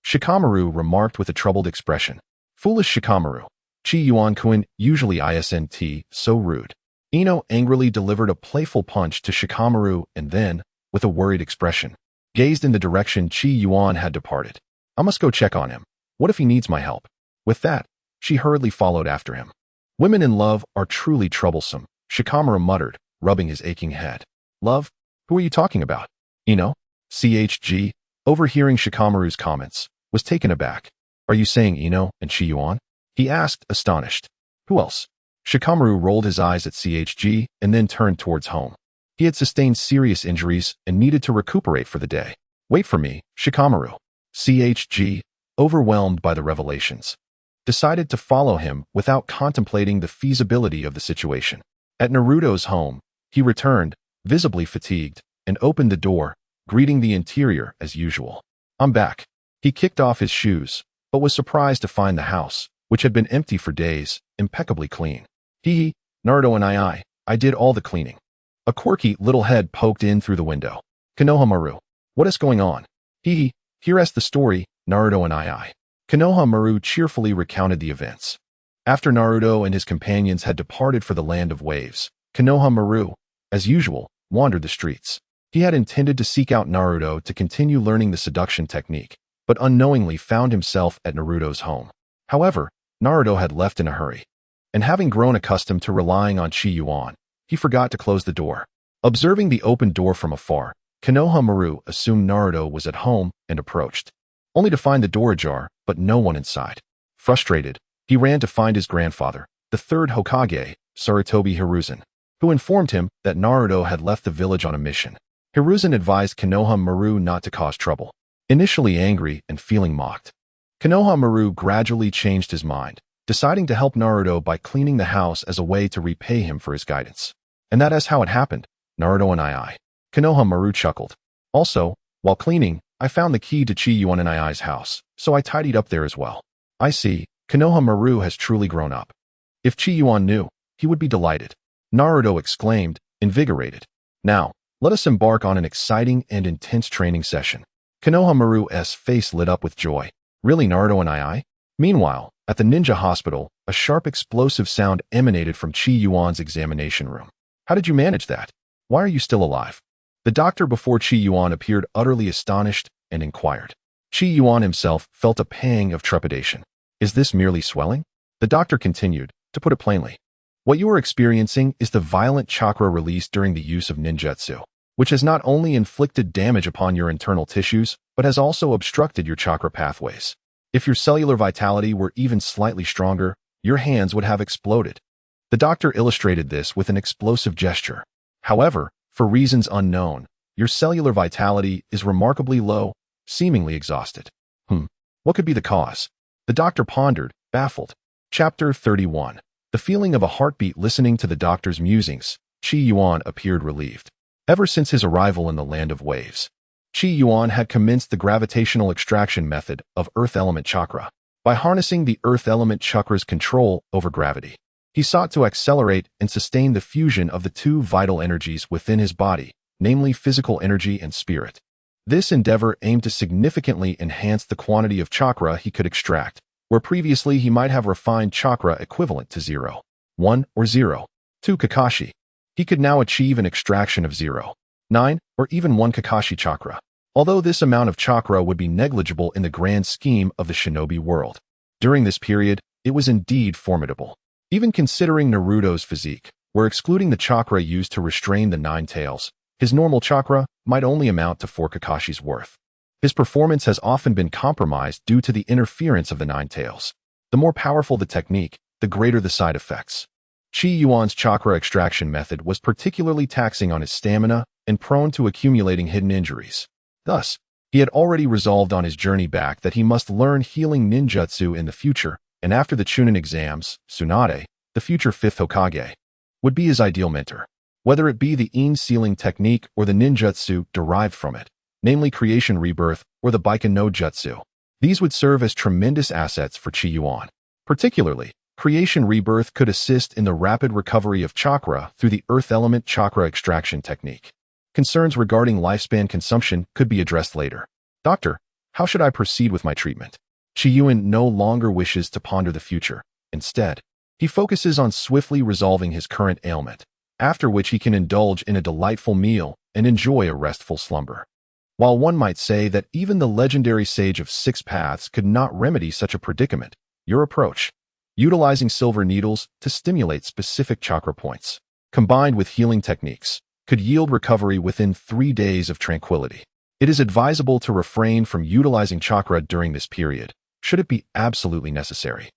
Shikamaru remarked with a troubled expression. Foolish Shikamaru. Qi Yuan-kun, usually isn't so rude. Ino angrily delivered a playful punch to Shikamaru and then, with a worried expression, gazed in the direction Qi Yuan had departed. I must go check on him. What if he needs my help? With that, she hurriedly followed after him. Women in love are truly troublesome, Shikamaru muttered, rubbing his aching head. Love? Who are you talking about? Ino? CHG, overhearing Shikamaru's comments, was taken aback. Are you saying Ino and Qi Yuan? He asked, astonished. Who else? Shikamaru rolled his eyes at CHG and then turned towards home. He had sustained serious injuries and needed to recuperate for the day. Wait for me, Shikamaru. CHG, overwhelmed by the revelations, decided to follow him without contemplating the feasibility of the situation. At Naruto's home, he returned, visibly fatigued, and opened the door, greeting the interior as usual. I'm back. He kicked off his shoes, but was surprised to find the house, which had been empty for days, impeccably clean. Naruto and I did all the cleaning. A quirky little head poked in through the window. Konoha Maru, what is going on? Here's the story, Naruto and I. Konoha Maru cheerfully recounted the events. After Naruto and his companions had departed for the land of waves, Konoha Maru, as usual, wandered the streets. He had intended to seek out Naruto to continue learning the seduction technique, but unknowingly found himself at Naruto's home. However, Naruto had left in a hurry, and having grown accustomed to relying on Qi Yuan, he forgot to close the door. Observing the open door from afar, Konoha Maru assumed Naruto was at home and approached, only to find the door ajar, but no one inside. Frustrated, he ran to find his grandfather, the third Hokage, Sarutobi Hiruzen, who informed him that Naruto had left the village on a mission. Hiruzen advised Konoha Maru not to cause trouble. Initially angry and feeling mocked, Konoha Maru gradually changed his mind, deciding to help Naruto by cleaning the house as a way to repay him for his guidance. And that is how it happened, Naruto and I. Konoha Maru chuckled. Also, while cleaning, I found the key to Qi Yuan and I's house, so I tidied up there as well. I see, Konoha Maru has truly grown up. If Qi Yuan knew, he would be delighted. Naruto exclaimed, invigorated. Now, let us embark on an exciting and intense training session. Konoha Maru's face lit up with joy. Really, Naruto and I? Meanwhile, at the ninja hospital, a sharp explosive sound emanated from Qi Yuan's examination room. How did you manage that? Why are you still alive? The doctor before Qi Yuan appeared utterly astonished and inquired. Qi Yuan himself felt a pang of trepidation. Is this merely swelling? The doctor continued, to put it plainly. What you are experiencing is the violent chakra released during the use of ninjutsu, which has not only inflicted damage upon your internal tissues, but has also obstructed your chakra pathways. If your cellular vitality were even slightly stronger, your hands would have exploded. The doctor illustrated this with an explosive gesture. However, for reasons unknown, your cellular vitality is remarkably low, seemingly exhausted. What could be the cause? The doctor pondered, baffled. Chapter 31. The feeling of a heartbeat listening to the doctor's musings, Qi Yuan appeared relieved. Ever since his arrival in the land of waves, Qi Yuan had commenced the gravitational extraction method of Earth Element Chakra. By harnessing the Earth Element Chakra's control over gravity, he sought to accelerate and sustain the fusion of the two vital energies within his body, namely physical energy and spirit. This endeavor aimed to significantly enhance the quantity of chakra he could extract, where previously he might have refined chakra equivalent to 0, 1, or 0, 2 Kakashi. He could now achieve an extraction of 0, 9, or even 1 Kakashi chakra. Although this amount of chakra would be negligible in the grand scheme of the shinobi world, during this period, it was indeed formidable. Even considering Naruto's physique, where excluding the chakra used to restrain the nine tails, his normal chakra might only amount to 4 Kakashi's worth. His performance has often been compromised due to the interference of the nine tails. The more powerful the technique, the greater the side effects. Qi Yuan's chakra extraction method was particularly taxing on his stamina and prone to accumulating hidden injuries. Thus, he had already resolved on his journey back that he must learn healing ninjutsu in the future, and after the Chunin exams, Tsunade, the future 5th Hokage, would be his ideal mentor. Whether it be the sealing technique or the ninjutsu derived from it, namely creation rebirth or the Baiken no Jutsu, these would serve as tremendous assets for Qi Yuan. Particularly, creation rebirth could assist in the rapid recovery of chakra through the earth element chakra extraction technique. Concerns regarding lifespan consumption could be addressed later. Doctor, how should I proceed with my treatment? Qi Yuan no longer wishes to ponder the future. Instead, he focuses on swiftly resolving his current ailment, after which he can indulge in a delightful meal and enjoy a restful slumber. While one might say that even the legendary sage of 6 paths could not remedy such a predicament, your approach, utilizing silver needles to stimulate specific chakra points, combined with healing techniques, could yield recovery within 3 days of tranquility. It is advisable to refrain from utilizing chakra during this period, should it be absolutely necessary.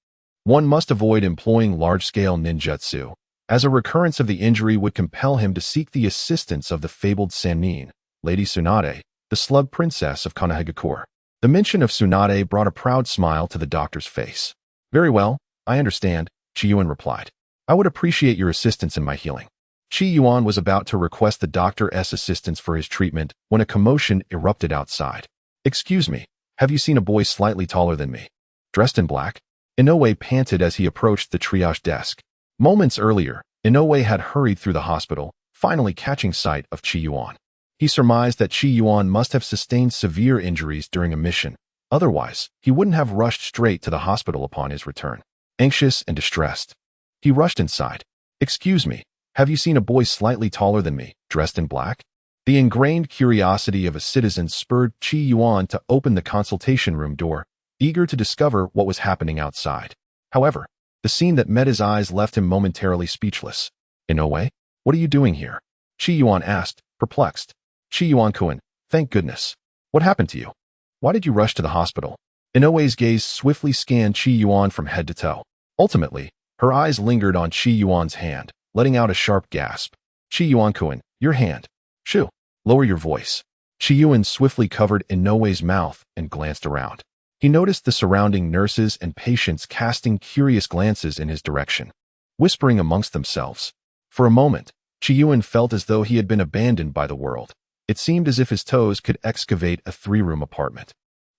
One must avoid employing large-scale ninjutsu, as a recurrence of the injury would compel him to seek the assistance of the fabled Sannin, Lady Tsunade, the slug princess of Konoha. The mention of Tsunade brought a proud smile to the doctor's face. Very well, I understand, Qi Yuan replied. I would appreciate your assistance in my healing. Qi Yuan was about to request the doctor's assistance for his treatment when a commotion erupted outside. Excuse me, have you seen a boy slightly taller than me, dressed in black? Inoue panted as he approached the triage desk. Moments earlier, Inoue had hurried through the hospital, finally catching sight of Qi Yuan. He surmised that Qi Yuan must have sustained severe injuries during a mission. Otherwise, he wouldn't have rushed straight to the hospital upon his return. Anxious and distressed, he rushed inside. Excuse me, have you seen a boy slightly taller than me, dressed in black? The ingrained curiosity of a citizen spurred Qi Yuan to open the consultation room door, eager to discover what was happening outside. However, the scene that met his eyes left him momentarily speechless. Inoue, what are you doing here? Qi Yuan asked, perplexed. Qi Yuan-kun, thank goodness. What happened to you? Why did you rush to the hospital? Inoue's gaze swiftly scanned Qi Yuan from head to toe. Ultimately, her eyes lingered on Qi Yuan's hand, letting out a sharp gasp. Qi Yuan-kun, your hand. Shoo, lower your voice. Qi Yuan swiftly covered Inoue's mouth and glanced around. He noticed the surrounding nurses and patients casting curious glances in his direction, whispering amongst themselves. For a moment, Qi Yuan felt as though he had been abandoned by the world. It seemed as if his toes could excavate a 3-room apartment.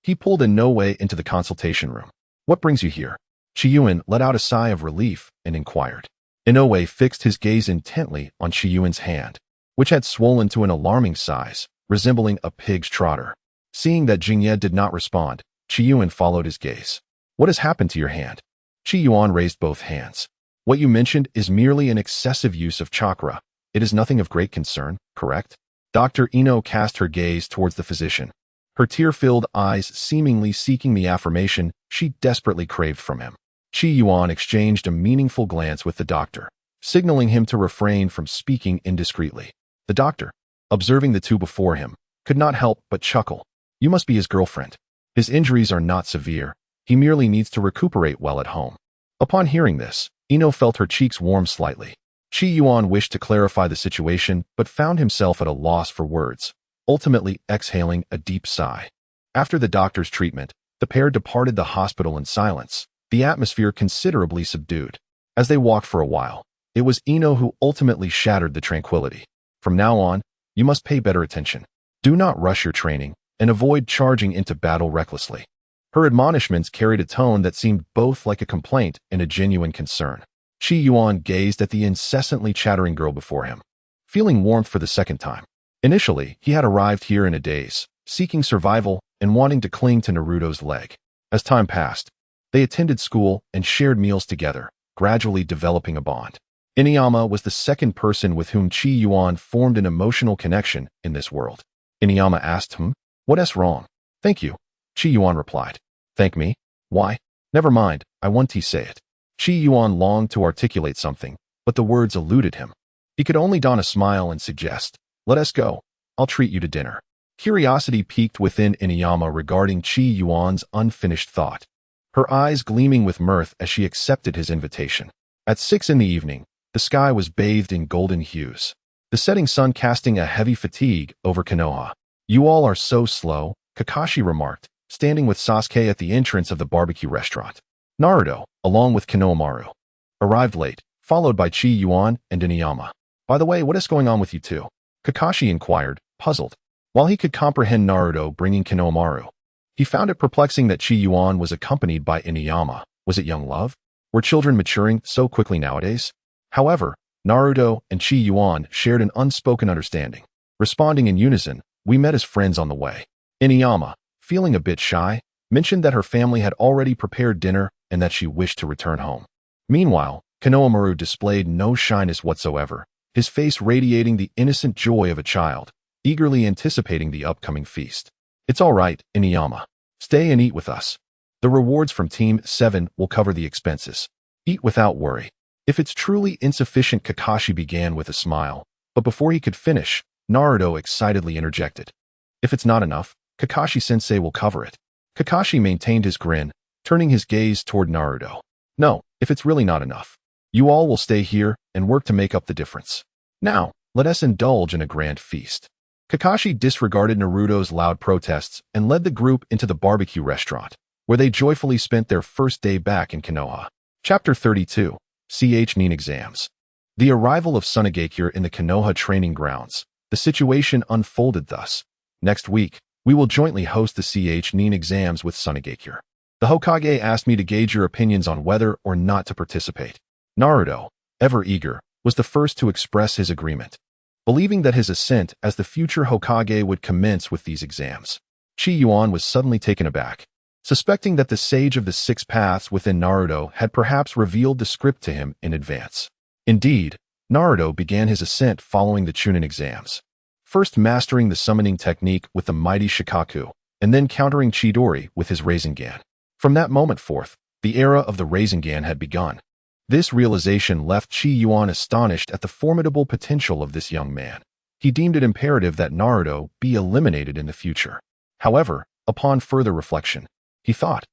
He pulled Inoue into the consultation room. What brings you here? Qi Yuan let out a sigh of relief and inquired. Inoue fixed his gaze intently on Qi Yuan's hand, which had swollen to an alarming size, resembling a pig's trotter. Seeing that Jingye did not respond, Qi Yuan followed his gaze. What has happened to your hand? Qi Yuan raised both hands. What you mentioned is merely an excessive use of chakra. It is nothing of great concern, correct? Dr. Ino cast her gaze towards the physician, her tear-filled eyes seemingly seeking the affirmation she desperately craved from him. Qi Yuan exchanged a meaningful glance with the doctor, signaling him to refrain from speaking indiscreetly. The doctor, observing the two before him, could not help but chuckle. You must be his girlfriend. His injuries are not severe. He merely needs to recuperate well at home. Upon hearing this, Ino felt her cheeks warm slightly. Qi Yuan wished to clarify the situation, but found himself at a loss for words, ultimately exhaling a deep sigh. After the doctor's treatment, the pair departed the hospital in silence, the atmosphere considerably subdued. As they walked for a while, it was Ino who ultimately shattered the tranquility. From now on, you must pay better attention. Do not rush your training, and avoid charging into battle recklessly. Her admonishments carried a tone that seemed both like a complaint and a genuine concern. Qi Yuan gazed at the incessantly chattering girl before him, feeling warmth for the second time. Initially, he had arrived here in a daze, seeking survival and wanting to cling to Naruto's leg. As time passed, they attended school and shared meals together, gradually developing a bond. Inuyama was the second person with whom Qi Yuan formed an emotional connection in this world. Inuyama asked him, "What's wrong?" "Thank you," Qi Yuan replied. "Thank me? Why?" "Never mind, I want to say it." Qi Yuan longed to articulate something, but the words eluded him. He could only don a smile and suggest, "Let us go. I'll treat you to dinner." Curiosity piqued within Inuyama regarding Qi Yuan's unfinished thought, her eyes gleaming with mirth as she accepted his invitation. At 6 in the evening, the sky was bathed in golden hues, the setting sun casting a heavy fatigue over Konoha. "You all are so slow," Kakashi remarked, standing with Sasuke at the entrance of the barbecue restaurant. Naruto, along with Konohamaru, arrived late, followed by Qi Yuan and Inuyama. "By the way, what is going on with you two?" Kakashi inquired, puzzled. While he could comprehend Naruto bringing Konohamaru, he found it perplexing that Qi Yuan was accompanied by Inuyama. Was it young love? Were children maturing so quickly nowadays? However, Naruto and Qi Yuan shared an unspoken understanding. Responding in unison, "We met as friends on the way." Inuyama, feeling a bit shy, mentioned that her family had already prepared dinner and that she wished to return home. Meanwhile, Konohamaru displayed no shyness whatsoever, his face radiating the innocent joy of a child, eagerly anticipating the upcoming feast. "It's all right, Inuyama. Stay and eat with us. The rewards from Team 7 will cover the expenses. Eat without worry." "If it's truly insufficient," Kakashi began with a smile, but before he could finish, Naruto excitedly interjected. "If it's not enough, Kakashi-sensei will cover it." Kakashi maintained his grin, turning his gaze toward Naruto. "No, if it's really not enough, you all will stay here and work to make up the difference. Now, let us indulge in a grand feast." Kakashi disregarded Naruto's loud protests and led the group into the barbecue restaurant, where they joyfully spent their first day back in Konoha. Chapter 32. Genin exams. The arrival of Sunagakure in the Konoha training grounds. The situation unfolded thus. "Next week, we will jointly host the Genin exams with Sunagakure. The Hokage asked me to gauge your opinions on whether or not to participate." Naruto, ever eager, was the first to express his agreement, believing that his ascent as the future Hokage would commence with these exams. Qi Yuan was suddenly taken aback, suspecting that the sage of the 6 paths within Naruto had perhaps revealed the script to him in advance. Indeed, Naruto began his ascent following the Chunin exams, first mastering the summoning technique with the mighty Shikaku, and then countering Chidori with his Rasengan. From that moment forth, the era of the Rasengan had begun. This realization left Qi Yuan astonished at the formidable potential of this young man. He deemed it imperative that Naruto be eliminated in the future. However, upon further reflection, he thought,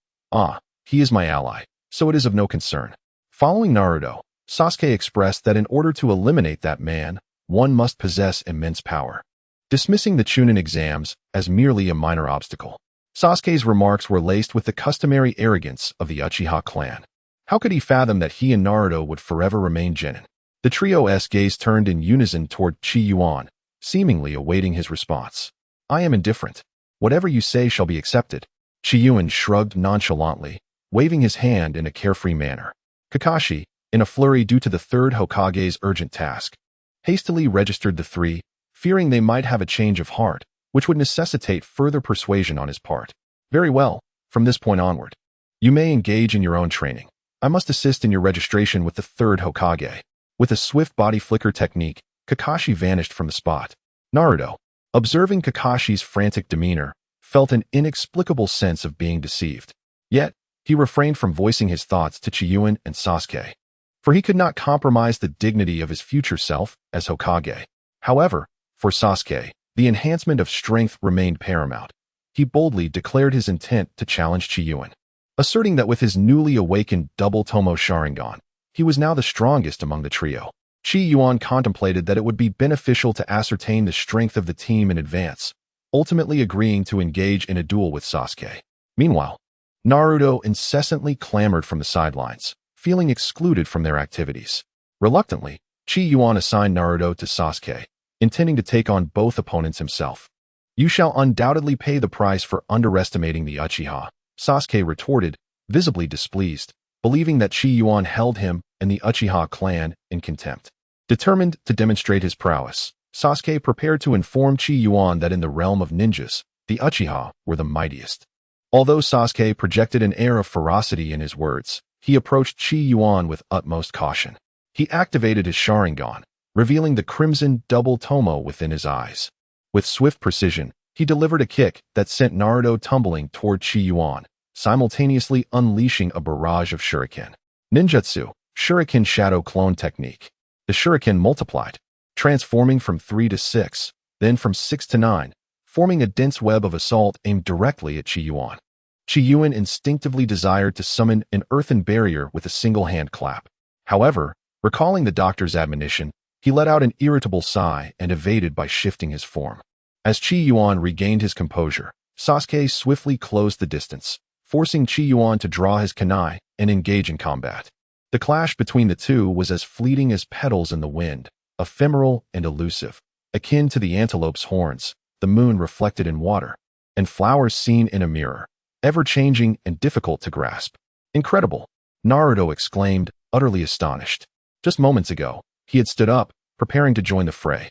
he is my ally, so it is of no concern. Following Naruto, Sasuke expressed that in order to eliminate that man, one must possess immense power, dismissing the Chunin exams as merely a minor obstacle. Sasuke's remarks were laced with the customary arrogance of the Uchiha clan. How could he fathom that he and Naruto would forever remain genin? The trio's gaze turned in unison toward Qi Yuan, seemingly awaiting his response. "I am indifferent. Whatever you say shall be accepted." Qi Yuan shrugged nonchalantly, waving his hand in a carefree manner. Kakashi, in a flurry due to the 3rd Hokage's urgent task, hastily registered the 3, fearing they might have a change of heart, which would necessitate further persuasion on his part. "Very well, from this point onward, you may engage in your own training. I must assist in your registration with the 3rd Hokage." With a swift body flicker technique, Kakashi vanished from the spot. Naruto, observing Kakashi's frantic demeanor, felt an inexplicable sense of being deceived. Yet, he refrained from voicing his thoughts to Qi Yuan and Sasuke, for he could not compromise the dignity of his future self as Hokage. However, for Sasuke, the enhancement of strength remained paramount. He boldly declared his intent to challenge Qi Yuan, asserting that with his newly awakened double Tomo Sharingan, he was now the strongest among the trio. Qi Yuan contemplated that it would be beneficial to ascertain the strength of the team in advance, ultimately agreeing to engage in a duel with Sasuke. Meanwhile, Naruto incessantly clamored from the sidelines, feeling excluded from their activities. Reluctantly, Qi Yuan assigned Naruto to Sasuke, intending to take on both opponents himself. "You shall undoubtedly pay the price for underestimating the Uchiha," Sasuke retorted, visibly displeased, believing that Qi Yuan held him and the Uchiha clan in contempt. Determined to demonstrate his prowess, Sasuke prepared to inform Qi Yuan that in the realm of ninjas, the Uchiha were the mightiest. Although Sasuke projected an air of ferocity in his words, he approached Qi Yuan with utmost caution. He activated his Sharingan, revealing the crimson double tomo within his eyes. With swift precision, he delivered a kick that sent Naruto tumbling toward Qi Yuan, simultaneously unleashing a barrage of shuriken. Ninjutsu, Shuriken Shadow Clone Technique. The shuriken multiplied, transforming from 3 to 6, then from 6 to 9, forming a dense web of assault aimed directly at Qi Yuan. Qi Yuan instinctively desired to summon an earthen barrier with a single hand clap. However, recalling the doctor's admonition, he let out an irritable sigh and evaded by shifting his form. As Qi Yuan regained his composure, Sasuke swiftly closed the distance, forcing Qi Yuan to draw his kunai and engage in combat. The clash between the two was as fleeting as petals in the wind, ephemeral and elusive, akin to the antelope's horns, the moon reflected in water, and flowers seen in a mirror, ever-changing and difficult to grasp. "Incredible!" Naruto exclaimed, utterly astonished. Just moments ago, he had stood up, preparing to join the fray.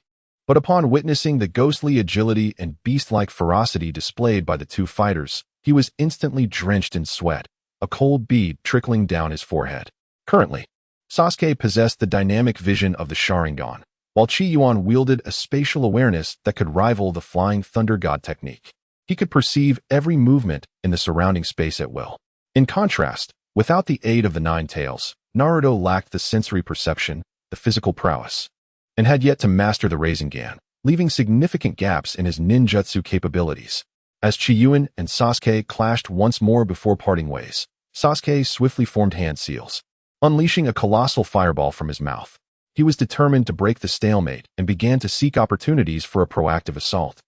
But upon witnessing the ghostly agility and beast-like ferocity displayed by the two fighters, he was instantly drenched in sweat, a cold bead trickling down his forehead. Currently, Sasuke possessed the dynamic vision of the Sharingan, while Qi Yuan wielded a spatial awareness that could rival the Flying Thunder God technique. He could perceive every movement in the surrounding space at will. In contrast, without the aid of the Nine Tails, Naruto lacked the sensory perception, the physical prowess, and had yet to master the Rasengan, leaving significant gaps in his ninjutsu capabilities. As Qi Yuan and Sasuke clashed once more before parting ways, Sasuke swiftly formed hand seals, unleashing a colossal fireball from his mouth. He was determined to break the stalemate and began to seek opportunities for a proactive assault.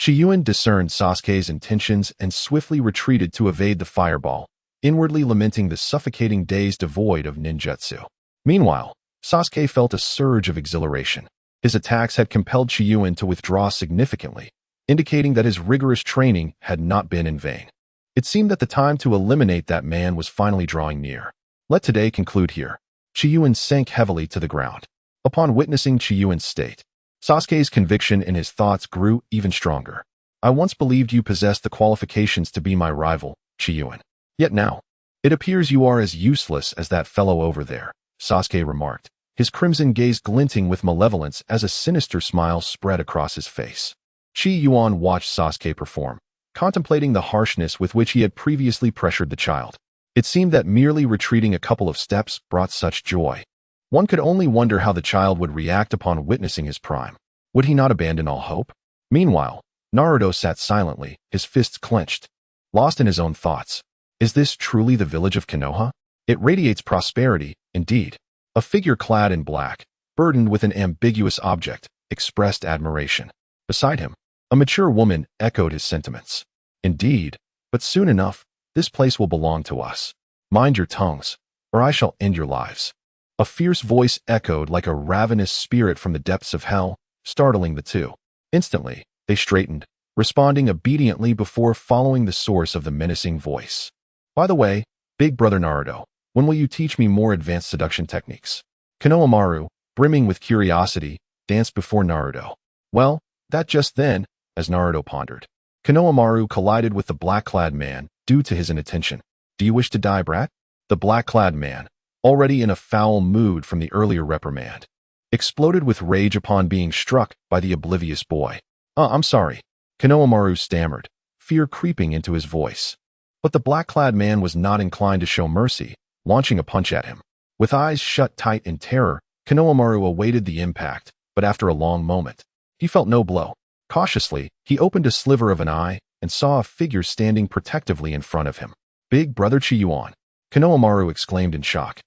Qi Yuan discerned Sasuke's intentions and swiftly retreated to evade the fireball, inwardly lamenting the suffocating days devoid of ninjutsu. Meanwhile, Sasuke felt a surge of exhilaration. His attacks had compelled Qi Yuan to withdraw significantly, indicating that his rigorous training had not been in vain. It seemed that the time to eliminate that man was finally drawing near. Let today conclude here. Qi Yuan sank heavily to the ground. Upon witnessing Qi Yuan's state, Sasuke's conviction in his thoughts grew even stronger. "I once believed you possessed the qualifications to be my rival, Qi Yuan. Yet now, it appears you are as useless as that fellow over there," Sasuke remarked, his crimson gaze glinting with malevolence as a sinister smile spread across his face. Qi Yuan watched Sasuke perform, contemplating the harshness with which he had previously pressured the child. It seemed that merely retreating a couple of steps brought such joy. One could only wonder how the child would react upon witnessing his prime. Would he not abandon all hope? Meanwhile, Naruto sat silently, his fists clenched, lost in his own thoughts. Is this truly the village of Konoha? It radiates prosperity, indeed. A figure clad in black, burdened with an ambiguous object, expressed admiration. Beside him, a mature woman echoed his sentiments. Indeed, but soon enough, this place will belong to us. Mind your tongues, or I shall end your lives. A fierce voice echoed like a ravenous spirit from the depths of hell, startling the two. Instantly, they straightened, responding obediently before following the source of the menacing voice. "By the way, big brother Naruto, when will you teach me more advanced seduction techniques?" Konohamaru, brimming with curiosity, danced before Naruto. Well, that just then, as Naruto pondered, Konohamaru collided with the black-clad man due to his inattention. "Do you wish to die, brat?" The black-clad man, already in a foul mood from the earlier reprimand, exploded with rage upon being struck by the oblivious boy. I'm sorry," Konohamaru stammered, fear creeping into his voice. But the black-clad man was not inclined to show mercy, launching a punch at him. With eyes shut tight in terror, Konohamaru awaited the impact, but after a long moment, he felt no blow. Cautiously, he opened a sliver of an eye and saw a figure standing protectively in front of him. "Big brother Qi Yuan," Konohamaru exclaimed in shock.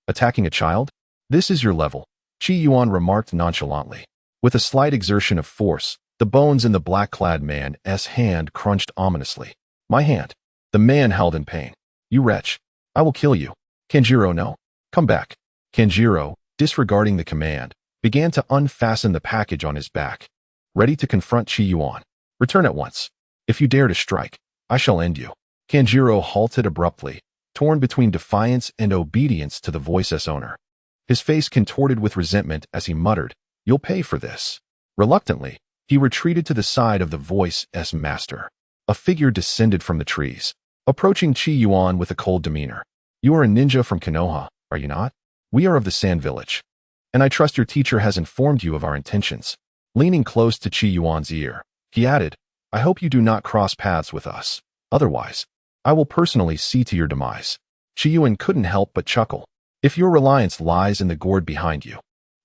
"Attacking a child? This is your level," Qi Yuan remarked nonchalantly. With a slight exertion of force, the bones in the black-clad man's hand crunched ominously. "My hand." The man held in pain. "You wretch. I will kill you." "Kanjiro no. Come back. Kanjiro, disregarding the command, began to unfasten the package on his back, ready to confront Qi Yuan. Return at once. If you dare to strike, I shall end you. Kanjiro halted abruptly, torn between defiance and obedience to the voice's owner. His face contorted with resentment as he muttered, "You'll pay for this." Reluctantly, he retreated to the side of the voice's master. A figure descended from the trees, approaching Qi Yuan with a cold demeanor. "You are a ninja from Konoha, are you not? We are of the Sand Village, and I trust your teacher has informed you of our intentions." Leaning close to Qi Yuan's ear, he added, "I hope you do not cross paths with us. Otherwise, I will personally see to your demise." Qi Yuan couldn't help but chuckle. "If your reliance lies in the gourd behind you,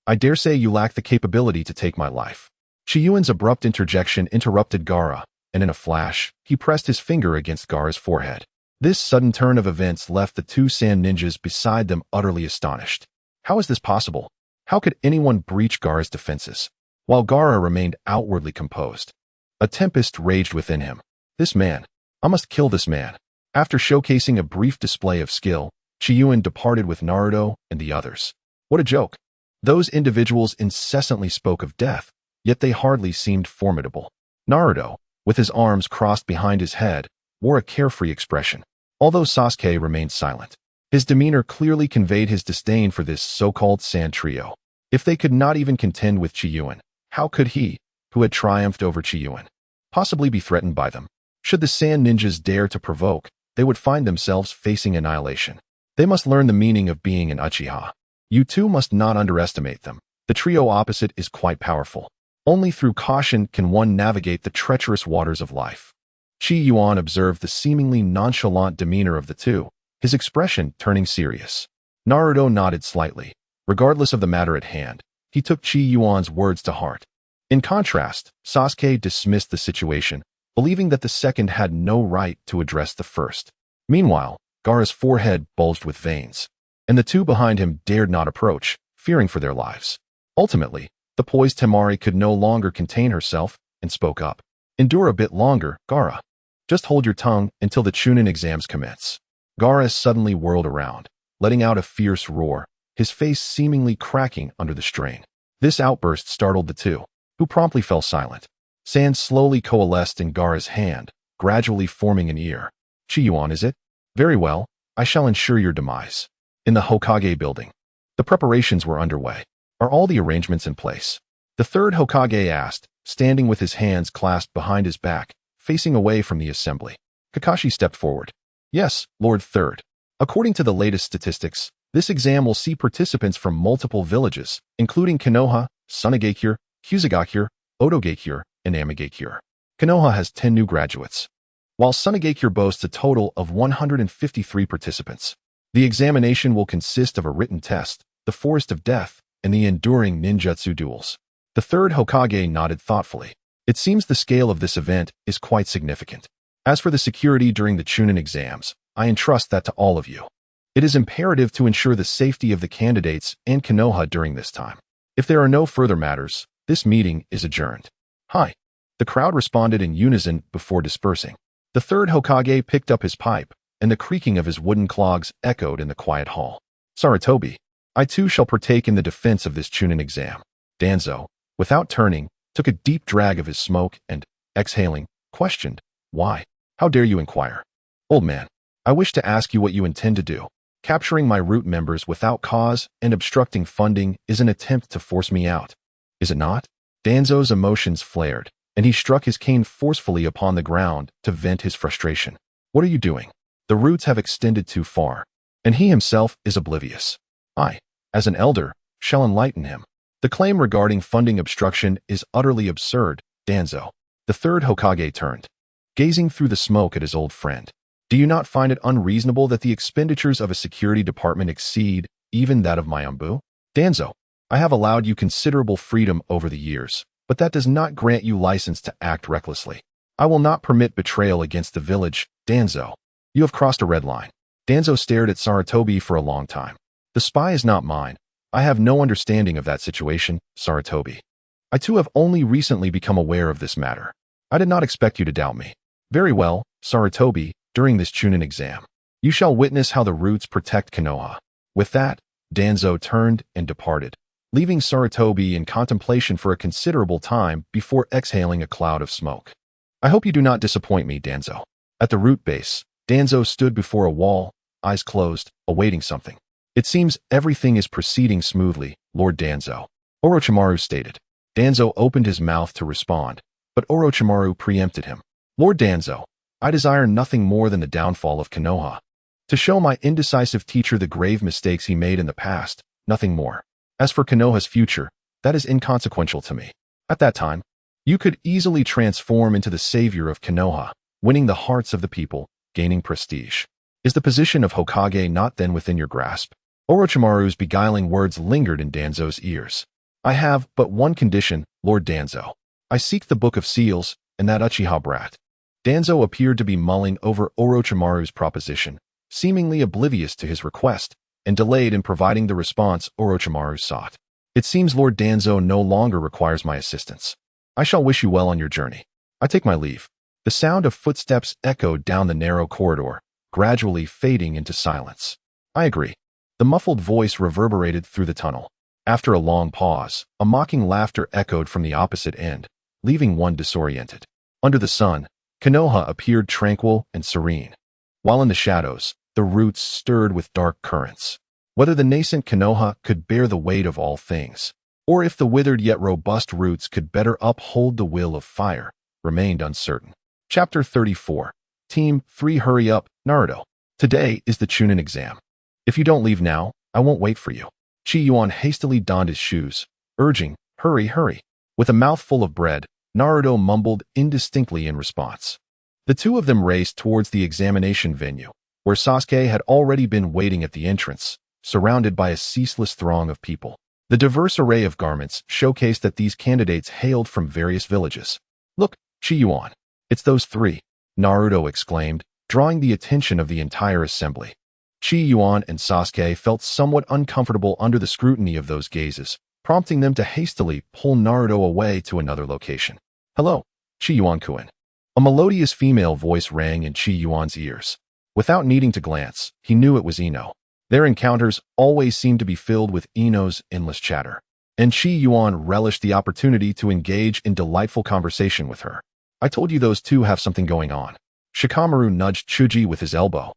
I dare say you lack the capability to take my life." Qi Yuan's abrupt interjection interrupted Gaara, and in a flash, he pressed his finger against Gaara's forehead. This sudden turn of events left the two sand ninjas beside them utterly astonished. How is this possible? How could anyone breach Gaara's defenses? While Gaara remained outwardly composed, a tempest raged within him. This man. I must kill this man. After showcasing a brief display of skill, Qi Yuan departed with Naruto and the others. What a joke. Those individuals incessantly spoke of death, yet they hardly seemed formidable. Naruto, with his arms crossed behind his head, wore a carefree expression, although Sasuke remained silent. His demeanor clearly conveyed his disdain for this so-called sand trio. If they could not even contend with Qi Yuan, how could he, who had triumphed over Qi Yuan, possibly be threatened by them? Should the sand ninjas dare to provoke, they would find themselves facing annihilation. They must learn the meaning of being an Uchiha. You too must not underestimate them. The trio opposite is quite powerful. Only through caution can one navigate the treacherous waters of life. Qi Yuan observed the seemingly nonchalant demeanor of the two, his expression turning serious. Naruto nodded slightly. Regardless of the matter at hand, he took Qi Yuan's words to heart. In contrast, Sasuke dismissed the situation, believing that the second had no right to address the first. Meanwhile, Gaara's forehead bulged with veins, and the two behind him dared not approach, fearing for their lives. Ultimately, the poised Temari could no longer contain herself and spoke up. "Endure a bit longer, Gaara. Just hold your tongue until the Chunin exams commence." Gaara suddenly whirled around, letting out a fierce roar, his face seemingly cracking under the strain. This outburst startled the two, who promptly fell silent. Sand slowly coalesced in Gaara's hand, gradually forming an ear. "Qi Yuan, is it? Very well, I shall ensure your demise." In the Hokage building, the preparations were underway. "Are all the arrangements in place?" The third Hokage asked, standing with his hands clasped behind his back, facing away from the assembly. Kakashi stepped forward. "Yes, Lord Third. According to the latest statistics, this exam will see participants from multiple villages, including Konoha, Sunagakure, Kusagakure, Otogakure, and Amagakure. Konoha has 10 new graduates, while Sunagakure boasts a total of 153 participants. The examination will consist of a written test, the Forest of Death, and the enduring ninjutsu duels." The third Hokage nodded thoughtfully. "It seems the scale of this event is quite significant. As for the security during the Chunin exams, I entrust that to all of you. It is imperative to ensure the safety of the candidates and Konoha during this time. If there are no further matters, this meeting is adjourned." "Hi." The crowd responded in unison before dispersing. The third Hokage picked up his pipe, and the creaking of his wooden clogs echoed in the quiet hall. "Sarutobi, I too shall partake in the defense of this Chunin exam." Danzo, without turning, took a deep drag of his smoke and, exhaling, questioned, "Why? How dare you inquire?" "Old man, I wish to ask you what you intend to do. Capturing my root members without cause and obstructing funding is an attempt to force me out. Is it not?" Danzo's emotions flared, and he struck his cane forcefully upon the ground to vent his frustration. "What are you doing? The roots have extended too far, and he himself is oblivious. I, as an elder, shall enlighten him." The claim regarding funding obstruction is utterly absurd, Danzo. The third Hokage turned, gazing through the smoke at his old friend. "Do you not find it unreasonable that the expenditures of a security department exceed even that of my Anbu? Danzo, I have allowed you considerable freedom over the years, but that does not grant you license to act recklessly. I will not permit betrayal against the village, Danzo. You have crossed a red line." Danzo stared at Sarutobi for a long time. "The spy is not mine. I have no understanding of that situation, Sarutobi. I too have only recently become aware of this matter. I did not expect you to doubt me." "Very well, Sarutobi, during this Chunin exam, you shall witness how the roots protect Konoha." With that, Danzo turned and departed, leaving Sarutobi in contemplation for a considerable time before exhaling a cloud of smoke. I hope you do not disappoint me, Danzo. At the root base, Danzo stood before a wall, eyes closed, awaiting something. It seems everything is proceeding smoothly, Lord Danzo, Orochimaru stated. Danzo opened his mouth to respond, but Orochimaru preempted him. Lord Danzo, I desire nothing more than the downfall of Konoha. To show my indecisive teacher the grave mistakes he made in the past, nothing more. As for Konoha's future, that is inconsequential to me. At that time, you could easily transform into the savior of Konoha, winning the hearts of the people, gaining prestige. Is the position of Hokage not then within your grasp? Orochimaru's beguiling words lingered in Danzo's ears. I have but one condition, Lord Danzo. I seek the Book of Seals, and that Uchiha brat. Danzo appeared to be mulling over Orochimaru's proposition, seemingly oblivious to his request, and delayed in providing the response Orochimaru sought. It seems Lord Danzo no longer requires my assistance. I shall wish you well on your journey. I take my leave. The sound of footsteps echoed down the narrow corridor, gradually fading into silence. I agree. The muffled voice reverberated through the tunnel. After a long pause, a mocking laughter echoed from the opposite end, leaving one disoriented. Under the sun, Konoha appeared tranquil and serene, while in the shadows, the roots stirred with dark currents. Whether the nascent Konoha could bear the weight of all things, or if the withered yet robust roots could better uphold the will of fire, remained uncertain. Chapter 34. Team 3 Hurry up, Naruto. Today is the Chunin exam. If you don't leave now, I won't wait for you. Qi Yuan hastily donned his shoes, urging, hurry, hurry. With a mouthful of bread, Naruto mumbled indistinctly in response. The two of them raced towards the examination venue, where Sasuke had already been waiting at the entrance, surrounded by a ceaseless throng of people. The diverse array of garments showcased that these candidates hailed from various villages. Look, Qi Yuan, it's those three, Naruto exclaimed, drawing the attention of the entire assembly. Qi Yuan and Sasuke felt somewhat uncomfortable under the scrutiny of those gazes, prompting them to hastily pull Naruto away to another location. Hello, Qi Yuan-kun. A melodious female voice rang in Qi Yuan's ears. Without needing to glance, he knew it was Ino. Their encounters always seemed to be filled with Ino's endless chatter, and Qi Yuan relished the opportunity to engage in delightful conversation with her. I told you those two have something going on. Shikamaru nudged Chuji with his elbow,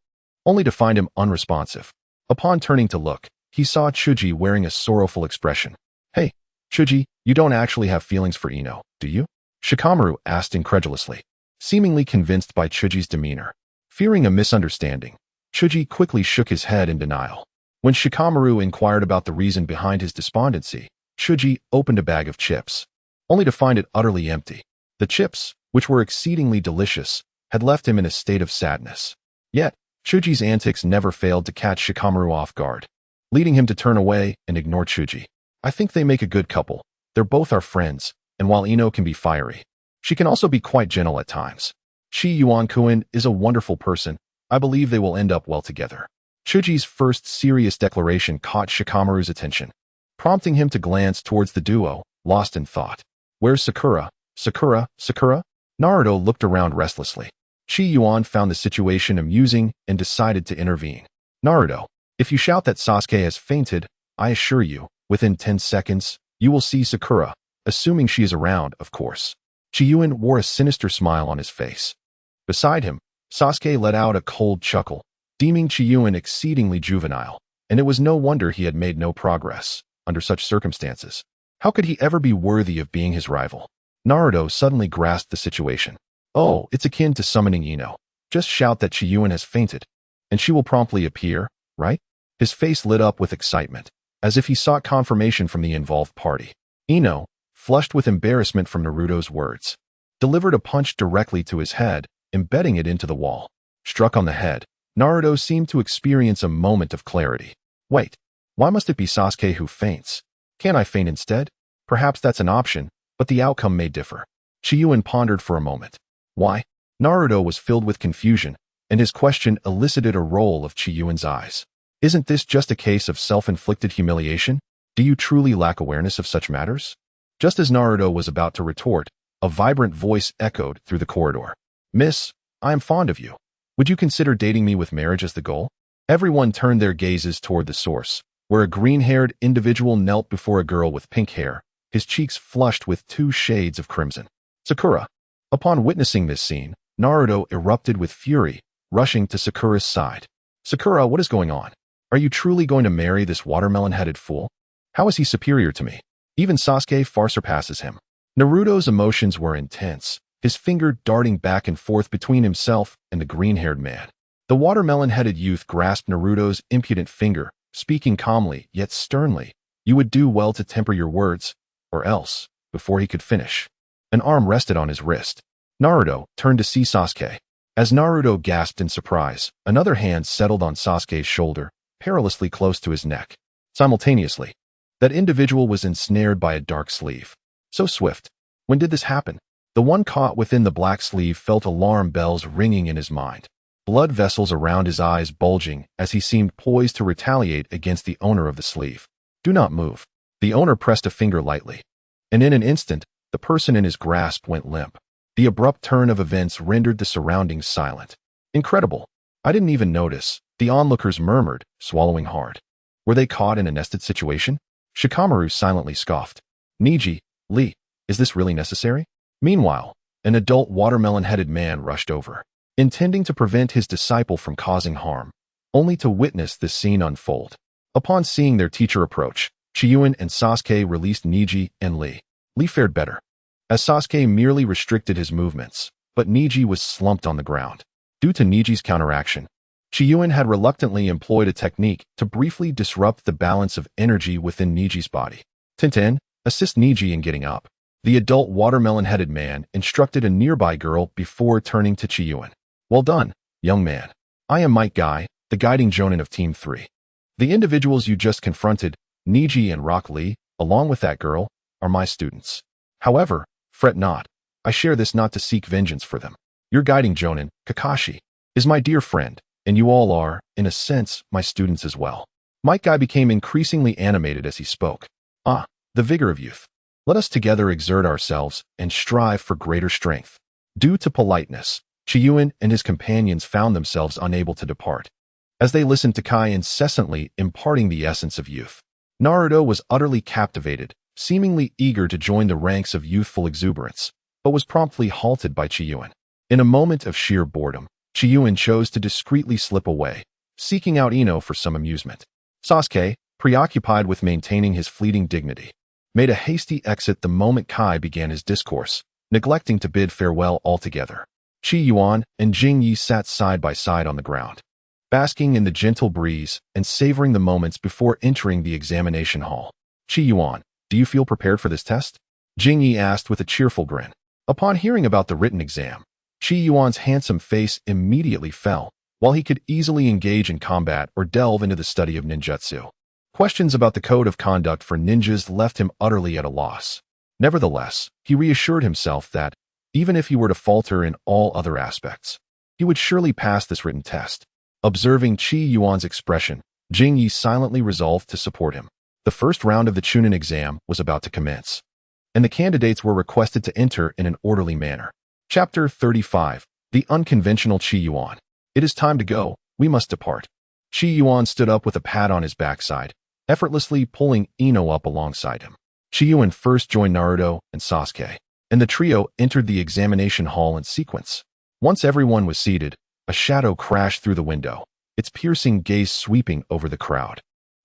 only to find him unresponsive. Upon turning to look, he saw Chuji wearing a sorrowful expression. Hey, Chuji, you don't actually have feelings for Ino, do you? Shikamaru asked incredulously, seemingly convinced by Chuji's demeanor. Fearing a misunderstanding, Chuji quickly shook his head in denial. When Shikamaru inquired about the reason behind his despondency, Chuji opened a bag of chips, only to find it utterly empty. The chips, which were exceedingly delicious, had left him in a state of sadness. Yet, Chuji's antics never failed to catch Shikamaru off guard, leading him to turn away and ignore Chuji. I think they make a good couple. They're both our friends, and while Ino can be fiery, she can also be quite gentle at times. Qi Yuan-kun is a wonderful person. I believe they will end up well together. Chuji's first serious declaration caught Shikamaru's attention, prompting him to glance towards the duo, lost in thought. Where's Sakura? Sakura? Sakura? Naruto looked around restlessly. Qi Yuan found the situation amusing and decided to intervene. Naruto, if you shout that Sasuke has fainted, I assure you, within 10 seconds, you will see Sakura, assuming she is around, of course. Qi Yuan wore a sinister smile on his face. Beside him, Sasuke let out a cold chuckle, deeming Qi Yuan exceedingly juvenile, and it was no wonder he had made no progress, under such circumstances. How could he ever be worthy of being his rival? Naruto suddenly grasped the situation. Oh, it's akin to summoning Ino. Just shout that Qi Yuan has fainted, and she will promptly appear, right? His face lit up with excitement, as if he sought confirmation from the involved party. Ino, flushed with embarrassment from Naruto's words, delivered a punch directly to his head, embedding it into the wall. Struck on the head, Naruto seemed to experience a moment of clarity. Wait, why must it be Sasuke who faints? Can't I faint instead? Perhaps that's an option, but the outcome may differ. Qi Yuan pondered for a moment. Why? Naruto was filled with confusion, and his question elicited a roll of Qi Yuan's eyes. Isn't this just a case of self-inflicted humiliation? Do you truly lack awareness of such matters? Just as Naruto was about to retort, a vibrant voice echoed through the corridor. Miss, I am fond of you. Would you consider dating me with marriage as the goal? Everyone turned their gazes toward the source, where a green-haired individual knelt before a girl with pink hair, his cheeks flushed with 2 shades of crimson. Sakura. Upon witnessing this scene, Naruto erupted with fury, rushing to Sakura's side. Sakura, what is going on? Are you truly going to marry this watermelon-headed fool? How is he superior to me? Even Sasuke far surpasses him. Naruto's emotions were intense, his finger darting back and forth between himself and the green-haired man. The watermelon-headed youth grasped Naruto's impudent finger, speaking calmly yet sternly. You would do well to temper your words, or else, before he could finish. An arm rested on his wrist. Naruto turned to see Sasuke. As Naruto gasped in surprise, another hand settled on Sasuke's shoulder, perilously close to his neck. Simultaneously, that individual was ensnared by a dark sleeve. So swift. When did this happen? The one caught within the black sleeve felt alarm bells ringing in his mind. Blood vessels around his eyes bulging as he seemed poised to retaliate against the owner of the sleeve. Do not move. The owner pressed a finger lightly. And in an instant, the person in his grasp went limp. The abrupt turn of events rendered the surroundings silent. Incredible. I didn't even notice, the onlookers murmured, swallowing hard. Were they caught in a nested situation? Shikamaru silently scoffed. Niji, Lee, is this really necessary? Meanwhile, an adult watermelon-headed man rushed over, intending to prevent his disciple from causing harm, only to witness this scene unfold. Upon seeing their teacher approach, Qi Yuan and Sasuke released Niji and Lee. Lee fared better, as Sasuke merely restricted his movements, but Niji was slumped on the ground. Due to Niji's counteraction, Qi Yuan had reluctantly employed a technique to briefly disrupt the balance of energy within Niji's body. Tintin, assist Niji in getting up. The adult watermelon-headed man instructed a nearby girl before turning to Qi Yuan. Well done, young man. I am Might Guy, the guiding jonin of Team 3. The individuals you just confronted, Niji and Rock Lee, along with that girl, are my students. However, fret not. I share this not to seek vengeance for them. Your guiding jonin, Kakashi, is my dear friend, and you all are, in a sense, my students as well. Might Guy became increasingly animated as he spoke. Ah, the vigor of youth. Let us together exert ourselves and strive for greater strength. Due to politeness, Qi Yuan and his companions found themselves unable to depart, as they listened to Kai incessantly imparting the essence of youth. Naruto was utterly captivated, seemingly eager to join the ranks of youthful exuberance, but was promptly halted by Qi Yuan. In a moment of sheer boredom, Qi Yuan chose to discreetly slip away, seeking out Ino for some amusement. Sasuke, preoccupied with maintaining his fleeting dignity, made a hasty exit the moment Kai began his discourse, neglecting to bid farewell altogether. Qi Yuan and Jing Yi sat side by side on the ground, basking in the gentle breeze and savoring the moments before entering the examination hall. Qi Yuan, do you feel prepared for this test? Jing Yi asked with a cheerful grin. Upon hearing about the written exam, Qi Yuan's handsome face immediately fell, while he could easily engage in combat or delve into the study of ninjutsu. Questions about the code of conduct for ninjas left him utterly at a loss. Nevertheless, he reassured himself that, even if he were to falter in all other aspects, he would surely pass this written test. Observing Qi Yuan's expression, Jing Yi silently resolved to support him. The first round of the Chunin exam was about to commence, and the candidates were requested to enter in an orderly manner. Chapter 35. The Unconventional Qi Yuan. It is time to go, we must depart. Qi Yuan stood up with a pat on his backside, effortlessly pulling Ino up alongside him. Qi Yuan first joined Naruto and Sasuke, and the trio entered the examination hall in sequence. Once everyone was seated, a shadow crashed through the window, its piercing gaze sweeping over the crowd.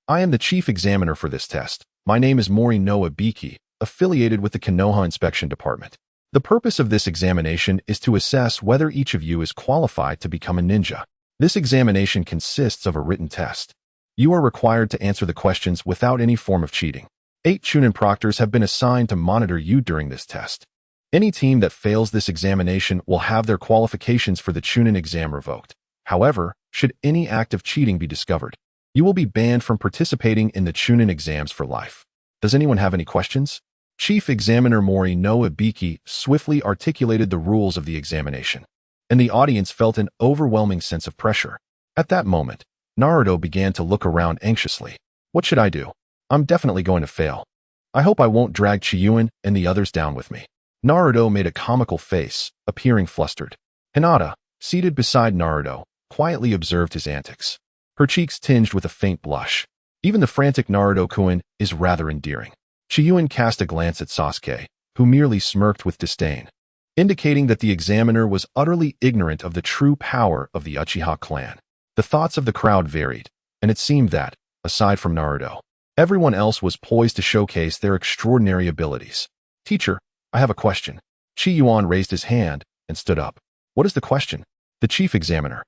I am the chief examiner for this test. My name is Mori no Ibiki, affiliated with the Konoha Inspection Department. The purpose of this examination is to assess whether each of you is qualified to become a ninja. This examination consists of a written test. You are required to answer the questions without any form of cheating. 8 Chunin proctors have been assigned to monitor you during this test. Any team that fails this examination will have their qualifications for the Chunin exam revoked. However, should any act of cheating be discovered, you will be banned from participating in the Chunin exams for life. Does anyone have any questions? Chief Examiner Mori no Ibiki swiftly articulated the rules of the examination, and the audience felt an overwhelming sense of pressure. At that moment, Naruto began to look around anxiously. What should I do? I'm definitely going to fail. I hope I won't drag Qi Yuan and the others down with me. Naruto made a comical face, appearing flustered. Hinata, seated beside Naruto, quietly observed his antics. Her cheeks tinged with a faint blush. Even the frantic Naruto-kun is rather endearing. Qi Yuan cast a glance at Sasuke, who merely smirked with disdain, indicating that the examiner was utterly ignorant of the true power of the Uchiha clan. The thoughts of the crowd varied, and it seemed that, aside from Naruto, everyone else was poised to showcase their extraordinary abilities. Teacher, I have a question. Qi Yuan raised his hand and stood up. What is the question? The chief examiner,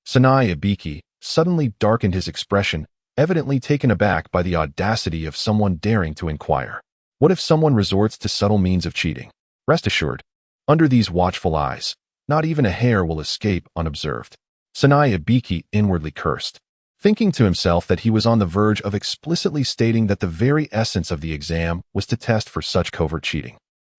Sanai Ibiki, suddenly darkened his expression, evidently taken aback by the audacity of someone daring to inquire. What if someone resorts to subtle means of cheating? Rest assured, under these watchful eyes, not even a hair will escape unobserved. Sanai Ibiki inwardly cursed, thinking to himself that he was on the verge of explicitly stating that the very essence of the exam was to test for such covert cheating.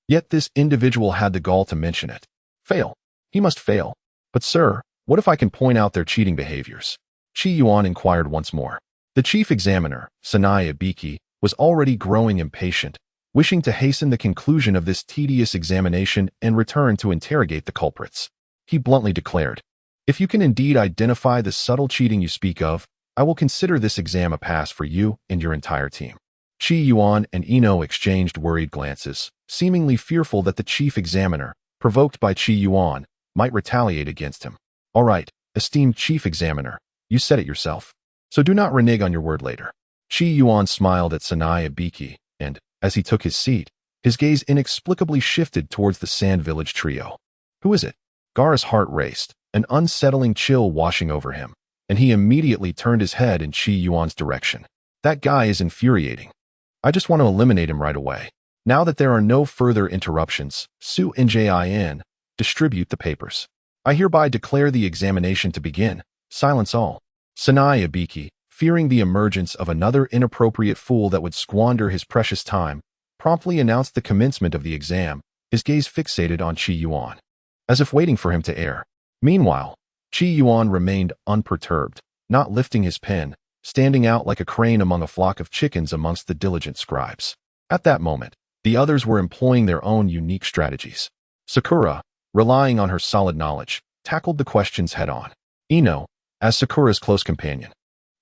Yet this individual had the gall to mention it. Fail. He must fail. But sir, what if I can point out their cheating behaviors? Qi Yuan inquired once more. The chief examiner, Sanai Ibiki, was already growing impatient, wishing to hasten the conclusion of this tedious examination and return to interrogate the culprits. He bluntly declared, if you can indeed identify the subtle cheating you speak of, I will consider this exam a pass for you and your entire team. Qi Yuan and Ino exchanged worried glances, seemingly fearful that the chief examiner, provoked by Qi Yuan, might retaliate against him. All right, esteemed chief examiner, you said it yourself. So do not renege on your word later. Qi Yuan smiled at Sanai Ibiki, and, as he took his seat, his gaze inexplicably shifted towards the Sand Village trio. Who is it? Gaara's heart raced, an unsettling chill washing over him, and he immediately turned his head in Qi Yuan's direction. That guy is infuriating. I just want to eliminate him right away. Now that there are no further interruptions, Su Njin, distribute the papers. I hereby declare the examination to begin. Silence all. Sanai Ibiki, fearing the emergence of another inappropriate fool that would squander his precious time, promptly announced the commencement of the exam, his gaze fixated on Qi Yuan, as if waiting for him to err. Meanwhile, Qi Yuan remained unperturbed, not lifting his pen, standing out like a crane among a flock of chickens amongst the diligent scribes. At that moment, the others were employing their own unique strategies. Sakura, relying on her solid knowledge, tackled the questions head-on. Ino, as Sakura's close companion,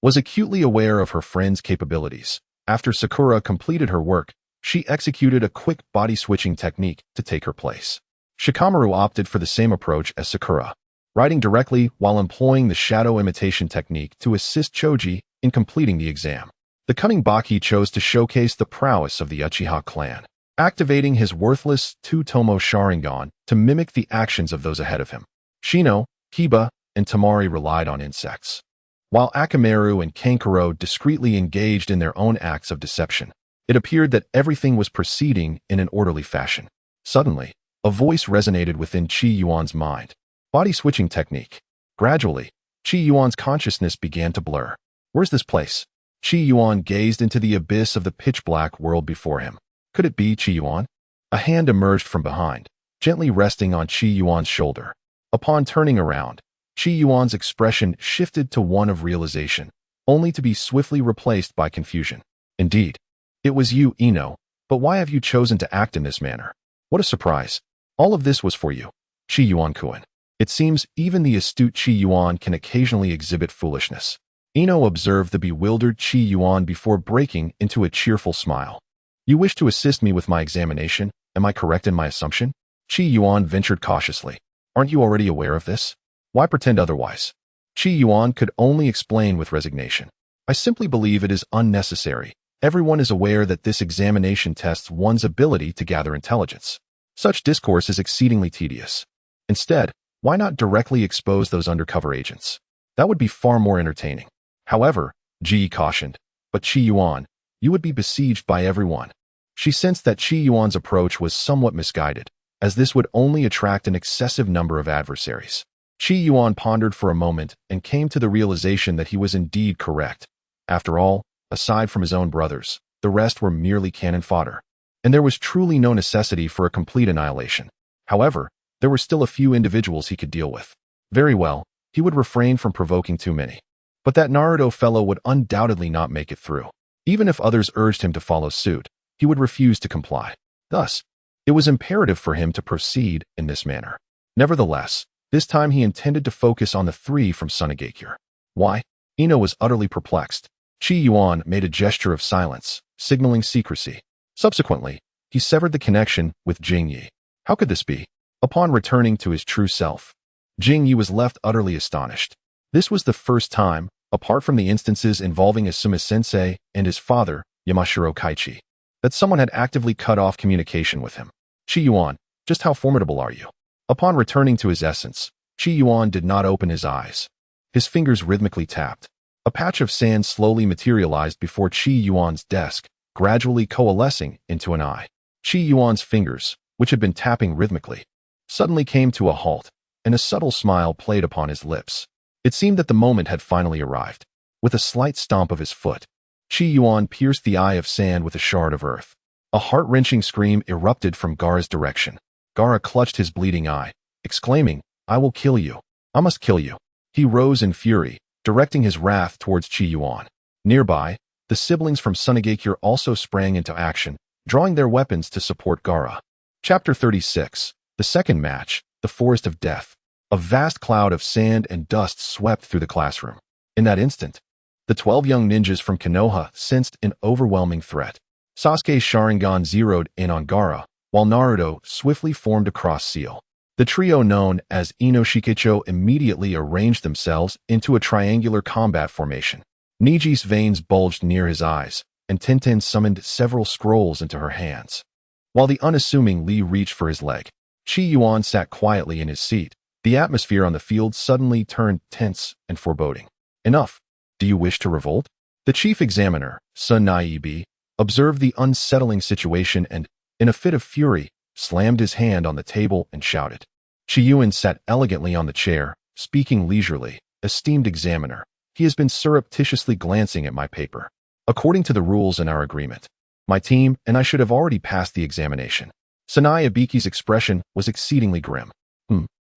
was acutely aware of her friend's capabilities. After Sakura completed her work, she executed a quick body-switching technique to take her place. Shikamaru opted for the same approach as Sakura, writing directly while employing the shadow imitation technique to assist Choji in completing the exam. The cunning Baki chose to showcase the prowess of the Uchiha clan, activating his worthless Two-Tomo Sharingan to mimic the actions of those ahead of him. Shino, Kiba, and Tamari relied on insects, while Akamaru and Kankuro discreetly engaged in their own acts of deception. It appeared that everything was proceeding in an orderly fashion. Suddenly, a voice resonated within Qi Yuan's mind. Body-switching technique. Gradually, Qi Yuan's consciousness began to blur. Where's this place? Qi Yuan gazed into the abyss of the pitch-black world before him. Could it be Qi Yuan? A hand emerged from behind, gently resting on Qi Yuan's shoulder. Upon turning around, Qi Yuan's expression shifted to one of realization, only to be swiftly replaced by confusion. Indeed, it was you, Ino, but why have you chosen to act in this manner? What a surprise. All of this was for you, Qi Yuan-kun. It seems even the astute Qi Yuan can occasionally exhibit foolishness. Ino observed the bewildered Qi Yuan before breaking into a cheerful smile. You wish to assist me with my examination, am I correct in my assumption? Qi Yuan ventured cautiously. Aren't you already aware of this? Why pretend otherwise? Qi Yuan could only explain with resignation. I simply believe it is unnecessary. Everyone is aware that this examination tests one's ability to gather intelligence. Such discourse is exceedingly tedious. Instead, why not directly expose those undercover agents? That would be far more entertaining. However, Ji cautioned, but Qi Yuan, you would be besieged by everyone. She sensed that Qi Yuan's approach was somewhat misguided, as this would only attract an excessive number of adversaries. Qi Yuan pondered for a moment and came to the realization that he was indeed correct. After all, aside from his own brothers, the rest were merely cannon fodder, and there was truly no necessity for a complete annihilation. However, there were still a few individuals he could deal with. Very well, he would refrain from provoking too many. But that Naruto fellow would undoubtedly not make it through. Even if others urged him to follow suit, he would refuse to comply. Thus, it was imperative for him to proceed in this manner. Nevertheless, this time he intended to focus on the three from Sunagakure. Why? Ino was utterly perplexed. Qi Yuan made a gesture of silence, signaling secrecy. Subsequently, he severed the connection with Jing Yi. How could this be? Upon returning to his true self, Jing Yi was left utterly astonished. This was the first time, apart from the instances involving Asuma-sensei and his father, Yamashiro Kaichi, that someone had actively cut off communication with him. Qi Yuan, just how formidable are you? Upon returning to his essence, Qi Yuan did not open his eyes. His fingers rhythmically tapped. A patch of sand slowly materialized before Qi Yuan's desk, gradually coalescing into an eye. Qi Yuan's fingers, which had been tapping rhythmically, suddenly came to a halt, and a subtle smile played upon his lips. It seemed that the moment had finally arrived. With a slight stomp of his foot, Qi Yuan pierced the eye of sand with a shard of earth. A heart-wrenching scream erupted from Gaara's direction. Gaara clutched his bleeding eye, exclaiming, "I will kill you. I must kill you." He rose in fury, directing his wrath towards Qi Yuan. Nearby, the siblings from Sunagakure also sprang into action, drawing their weapons to support Gaara. Chapter 36. The second match, the Forest of Death. A vast cloud of sand and dust swept through the classroom. In that instant, the 12 young ninjas from Konoha sensed an overwhelming threat. Sasuke's Sharingan zeroed in on Gaara, while Naruto swiftly formed a cross seal. The trio known as Inoshikecho immediately arranged themselves into a triangular combat formation. Niji's veins bulged near his eyes, and Tenten summoned several scrolls into her hands. While the unassuming Li reached for his leg, Qi Yuan sat quietly in his seat. The atmosphere on the field suddenly turned tense and foreboding. Enough. Do you wish to revolt? The chief examiner, Sun Naibi, observed the unsettling situation and, in a fit of fury, slammed his hand on the table and shouted. Qi Yuan sat elegantly on the chair, speaking leisurely. "Esteemed examiner, he has been surreptitiously glancing at my paper. According to the rules in our agreement, my team and I should have already passed the examination." Sanai Abiki's expression was exceedingly grim.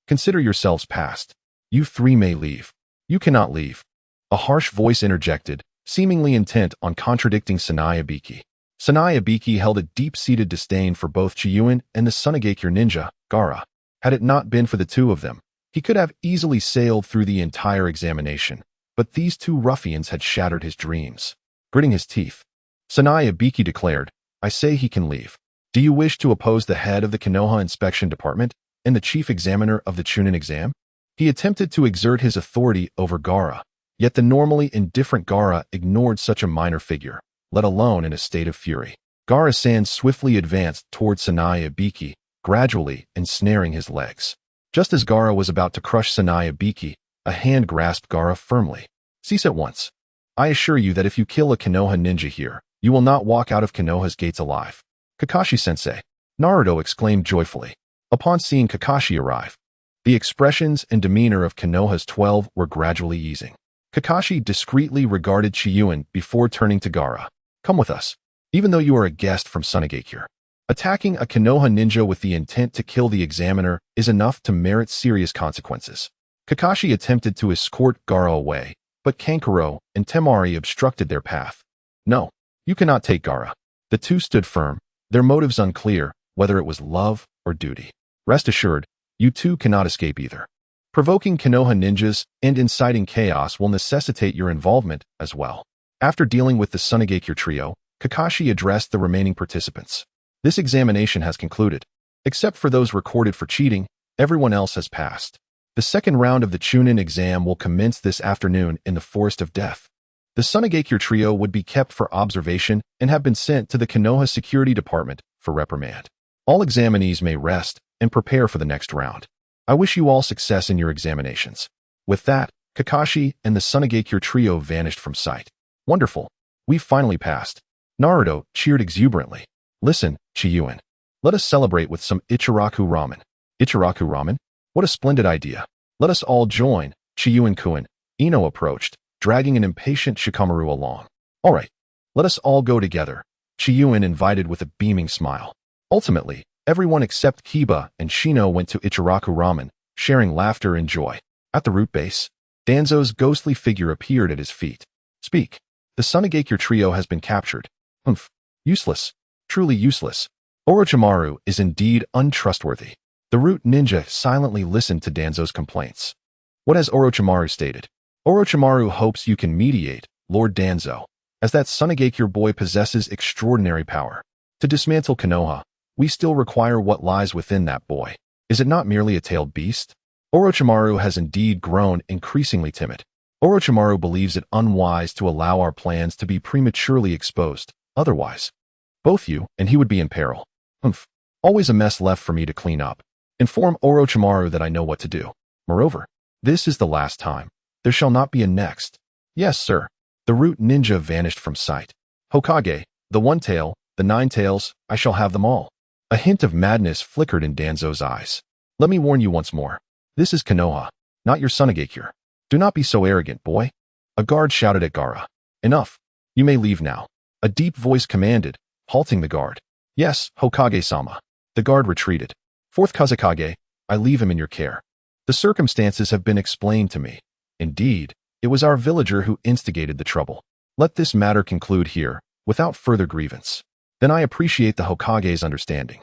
Consider yourselves passed. You three may leave. You cannot leave. A harsh voice interjected, seemingly intent on contradicting Sanai Abiki. Sanai Abiki held a deep-seated disdain for both Qi Yuan and the Sunagakure ninja, Gaara. Had it not been for the two of them, he could have easily sailed through the entire examination, but these two ruffians had shattered his dreams. Gritting his teeth, Sanai Abiki declared, "I say he can leave. Do you wish to oppose the head of the Konoha Inspection Department and the chief examiner of the Chunin exam?" He attempted to exert his authority over Gaara, yet the normally indifferent Gaara ignored such a minor figure, let alone in a state of fury. Gaara-san swiftly advanced toward Sanai Abiki, gradually ensnaring his legs. Just as Gaara was about to crush Sanai Abiki, a hand grasped Gaara firmly. "Cease at once. I assure you that if you kill a Konoha ninja here, you will not walk out of Konoha's gates alive." "Kakashi-sensei," Naruto exclaimed joyfully. Upon seeing Kakashi arrive, the expressions and demeanor of Konoha's 12 were gradually easing. Kakashi discreetly regarded Qi Yuan before turning to Gaara. "Come with us. Even though you are a guest from Sunagakure, attacking a Konoha ninja with the intent to kill the examiner is enough to merit serious consequences." Kakashi attempted to escort Gaara away, but Kankuro and Temari obstructed their path. "No, you cannot take Gaara." The two stood firm, their motives unclear, whether it was love or duty. "Rest assured, you two cannot escape either. Provoking Konoha ninjas and inciting chaos will necessitate your involvement as well." After dealing with the Sunagakure trio, Kakashi addressed the remaining participants. "This examination has concluded. Except for those recorded for cheating, everyone else has passed. The second round of the Chunin exam will commence this afternoon in the Forest of Death. The Sunagakure trio would be kept for observation and have been sent to the Konoha Security Department for reprimand. All examinees may rest and prepare for the next round. I wish you all success in your examinations." With that, Kakashi and the Sunagakure trio vanished from sight. "Wonderful. We've finally passed." Naruto cheered exuberantly. "Listen, Qi Yuan. Let us celebrate with some Ichiraku ramen." "Ichiraku ramen? What a splendid idea. Let us all join." Qi Yuan-kun. Ino approached, dragging an impatient Shikamaru along. "All right. Let us all go together," Qi Yuan invited with a beaming smile. Ultimately, everyone except Kiba and Shino went to Ichiraku Ramen, sharing laughter and joy. At the root base, Danzo's ghostly figure appeared at his feet. "Speak. The Sunagakure trio has been captured." "Humph. Useless. Truly useless. Orochimaru is indeed untrustworthy." The root ninja silently listened to Danzo's complaints. "What has Orochimaru stated?" "Orochimaru hopes you can mediate, Lord Danzo. as that Sunagakure boy possesses extraordinary power. To dismantle Konoha, we still require what lies within that boy. Is it not merely a tailed beast? Orochimaru has indeed grown increasingly timid. Orochimaru believes it unwise to allow our plans to be prematurely exposed. Otherwise, both you and he would be in peril. Humph. Always a mess left for me to clean up. Inform Orochimaru that I know what to do. Moreover, this is the last time. There shall not be a next. Yes, sir. The root ninja vanished from sight. Hokage, the one tail, the 9 tails, I shall have them all. A hint of madness flickered in Danzo's eyes. Let me warn you once more. This is Konoha, not your Sunagakure. Do not be so arrogant, boy. A guard shouted at Gaara. Enough. You may leave now. A deep voice commanded, halting the guard. Yes, Hokage-sama. The guard retreated. Fourth Kazekage, I leave him in your care. The circumstances have been explained to me. Indeed, it was our villager who instigated the trouble. Let this matter conclude here, without further grievance. Then I appreciate the Hokage's understanding.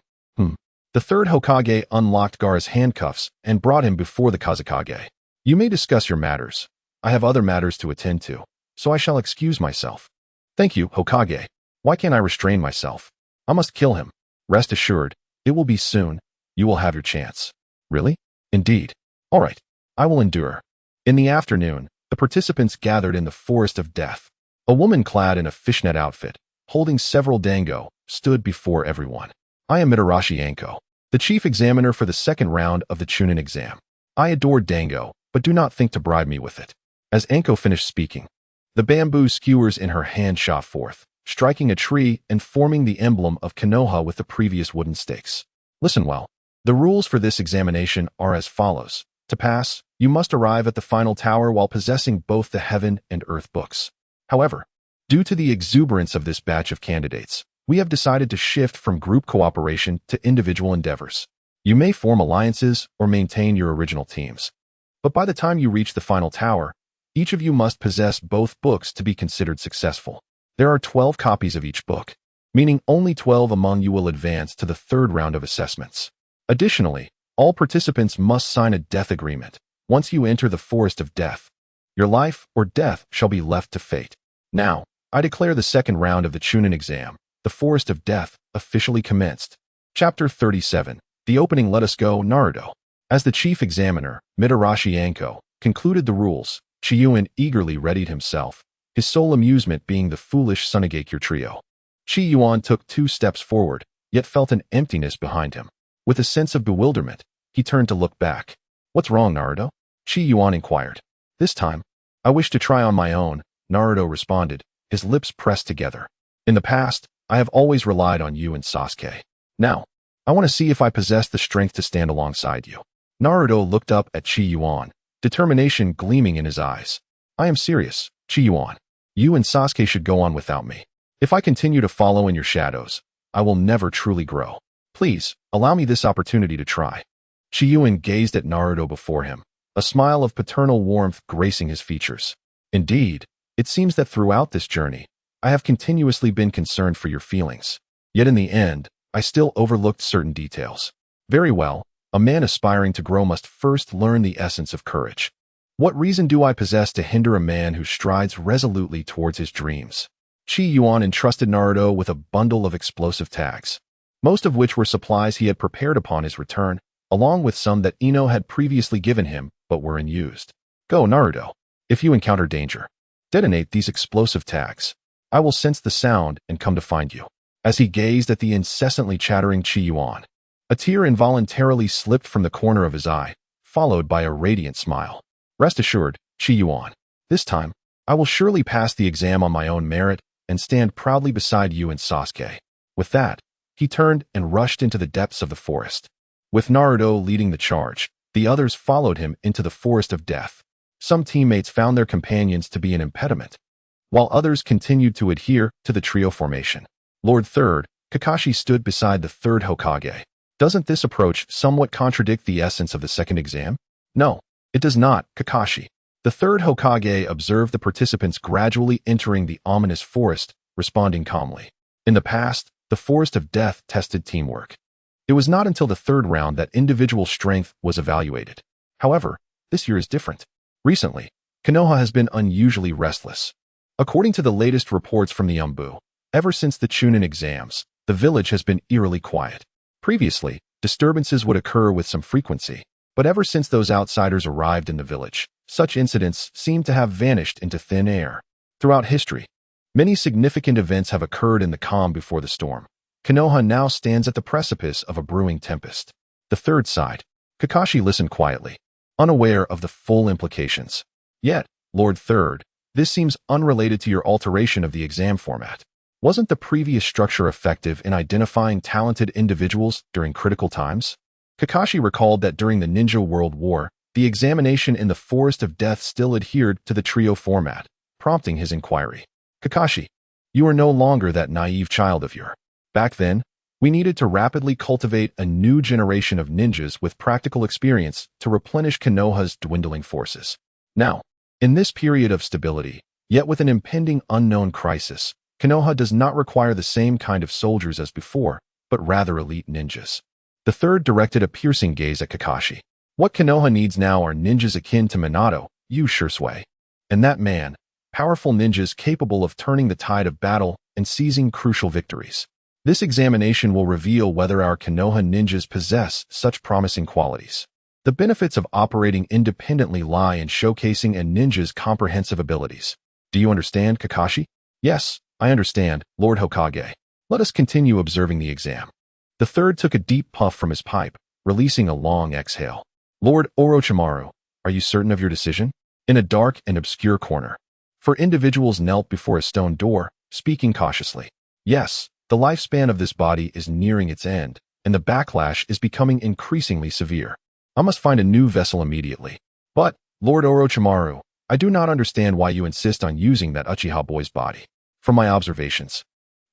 The third Hokage unlocked Gaara's handcuffs and brought him before the Kazekage. You may discuss your matters. I have other matters to attend to, so I shall excuse myself. Thank you, Hokage. Why can't I restrain myself? I must kill him. Rest assured, it will be soon. You will have your chance. Really? Indeed. All right. I will endure. In the afternoon, the participants gathered in the Forest of Death. A woman clad in a fishnet outfit, holding several dango, stood before everyone. I am Mitarashi Anko, the chief examiner for the second round of the Chunin exam. I adore dango, but do not think to bribe me with it. As Anko finished speaking, the bamboo skewers in her hand shot forth, striking a tree and forming the emblem of Konoha with the previous wooden stakes. Listen well. The rules for this examination are as follows. To pass, you must arrive at the final tower while possessing both the Heaven and Earth books. However, due to the exuberance of this batch of candidates, we have decided to shift from group cooperation to individual endeavors. You may form alliances or maintain your original teams. But by the time you reach the final tower, each of you must possess both books to be considered successful. There are 12 copies of each book, meaning only 12 among you will advance to the third round of assessments. Additionally, all participants must sign a death agreement. Once you enter the Forest of Death, your life or death shall be left to fate. Now, I declare the second round of the Chunin exam, the Forest of Death, officially commenced. Chapter 37. The opening. Let us go, Naruto. As the chief examiner, Mitarashi Anko, concluded the rules, Qi Yuan eagerly readied himself, his sole amusement being the foolish Sunagakure trio. Qi Yuan took 2 steps forward, yet felt an emptiness behind him. With a sense of bewilderment, he turned to look back. What's wrong, Naruto? Qi Yuan inquired. This time, I wish to try on my own, Naruto responded, his lips pressed together. In the past, I have always relied on you and Sasuke. Now, I want to see if I possess the strength to stand alongside you. Naruto looked up at Qi Yuan, determination gleaming in his eyes. I am serious, Qi Yuan. You and Sasuke should go on without me. If I continue to follow in your shadows, I will never truly grow. Please, allow me this opportunity to try. Qi Yuan gazed at Naruto before him, a smile of paternal warmth gracing his features. Indeed, it seems that throughout this journey, I have continuously been concerned for your feelings. Yet in the end, I still overlooked certain details. Very well, a man aspiring to grow must first learn the essence of courage. What reason do I possess to hinder a man who strides resolutely towards his dreams? Qi Yuan entrusted Naruto with a bundle of explosive tags, most of which were supplies he had prepared upon his return, along with some that Ino had previously given him but were unused. Go, Naruto. If you encounter danger, detonate these explosive tags. I will sense the sound and come to find you. As he gazed at the incessantly chattering Qi Yuan, a tear involuntarily slipped from the corner of his eye, followed by a radiant smile. Rest assured, Qi Yuan. This time, I will surely pass the exam on my own merit and stand proudly beside you and Sasuke. With that, he turned and rushed into the depths of the forest. With Naruto leading the charge, the others followed him into the Forest of Death. Some teammates found their companions to be an impediment, while others continued to adhere to the trio formation. Lord Third, Kakashi stood beside the third Hokage. Doesn't this approach somewhat contradict the essence of the second exam? No, it does not, Kakashi. The third Hokage observed the participants gradually entering the ominous forest, responding calmly. In the past, the Forest of Death tested teamwork. It was not until the third round that individual strength was evaluated. However, this year is different. Recently, Konoha has been unusually restless. According to the latest reports from the Umbu, ever since the Chunin exams, the village has been eerily quiet. Previously, disturbances would occur with some frequency, but ever since those outsiders arrived in the village, such incidents seem to have vanished into thin air. Throughout history, many significant events have occurred in the calm before the storm. Konoha now stands at the precipice of a brewing tempest. The third side. Kakashi listened quietly, unaware of the full implications. Yet, Lord Third, this seems unrelated to your alteration of the exam format. Wasn't the previous structure effective in identifying talented individuals during critical times? Kakashi recalled that during the Ninja World War, the examination in the Forest of Death still adhered to the trio format, prompting his inquiry. Kakashi, you are no longer that naive child of yours. Back then, we needed to rapidly cultivate a new generation of ninjas with practical experience to replenish Konoha's dwindling forces. Now, in this period of stability, yet with an impending unknown crisis, Konoha does not require the same kind of soldiers as before, but rather elite ninjas. The third directed a piercing gaze at Kakashi. What Konoha needs now are ninjas akin to Minato, Yu Shursui. And that man, powerful ninjas capable of turning the tide of battle and seizing crucial victories. This examination will reveal whether our Konoha ninjas possess such promising qualities. The benefits of operating independently lie in showcasing a ninja's comprehensive abilities. Do you understand, Kakashi? Yes, I understand, Lord Hokage. Let us continue observing the exam. The third took a deep puff from his pipe, releasing a long exhale. Lord Orochimaru, are you certain of your decision? In a dark and obscure corner, for individuals knelt before a stone door, speaking cautiously. Yes, the lifespan of this body is nearing its end, and the backlash is becoming increasingly severe. I must find a new vessel immediately. But, Lord Orochimaru, I do not understand why you insist on using that Uchiha boy's body. From my observations,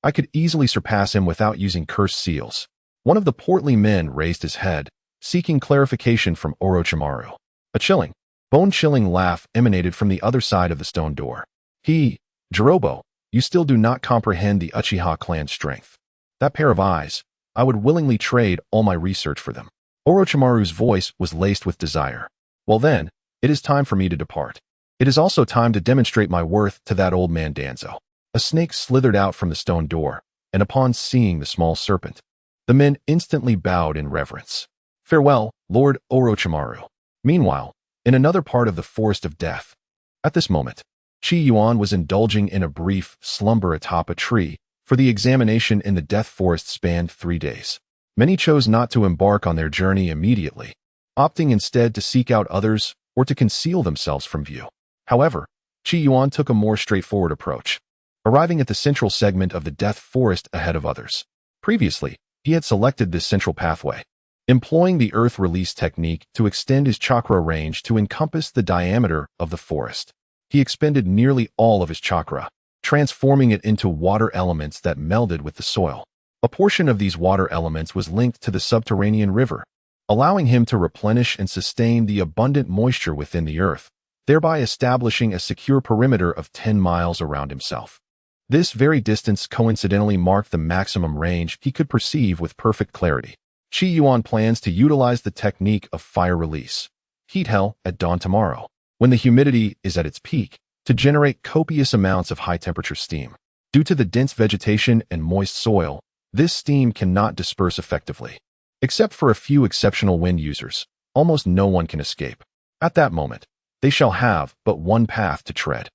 I could easily surpass him without using cursed seals. One of the portly men raised his head, seeking clarification from Orochimaru. A chilling, bone-chilling laugh emanated from the other side of the stone door. Jirobo, you still do not comprehend the Uchiha clan's strength. That pair of eyes, I would willingly trade all my research for them. Orochimaru's voice was laced with desire. Well then, it is time for me to depart. It is also time to demonstrate my worth to that old man Danzo. A snake slithered out from the stone door, and upon seeing the small serpent, the men instantly bowed in reverence. Farewell, Lord Orochimaru. Meanwhile, in another part of the Forest of Death, at this moment, Qi Yuan was indulging in a brief slumber atop a tree, for the examination in the Death Forest spanned 3 days. Many chose not to embark on their journey immediately, opting instead to seek out others or to conceal themselves from view. However, Qi Yuan took a more straightforward approach, arriving at the central segment of the Death Forest ahead of others. Previously, he had selected this central pathway, employing the earth release technique to extend his chakra range to encompass the diameter of the forest. He expended nearly all of his chakra, transforming it into water elements that melded with the soil. A portion of these water elements was linked to the subterranean river, allowing him to replenish and sustain the abundant moisture within the earth, thereby establishing a secure perimeter of 10 miles around himself. This very distance coincidentally marked the maximum range he could perceive with perfect clarity. Qi Yuan plans to utilize the technique of fire release, heat hell, at dawn tomorrow, when the humidity is at its peak, to generate copious amounts of high-temperature steam. Due to the dense vegetation and moist soil, this steam cannot disperse effectively. Except for a few exceptional wind users, almost no one can escape. At that moment, they shall have but one path to tread.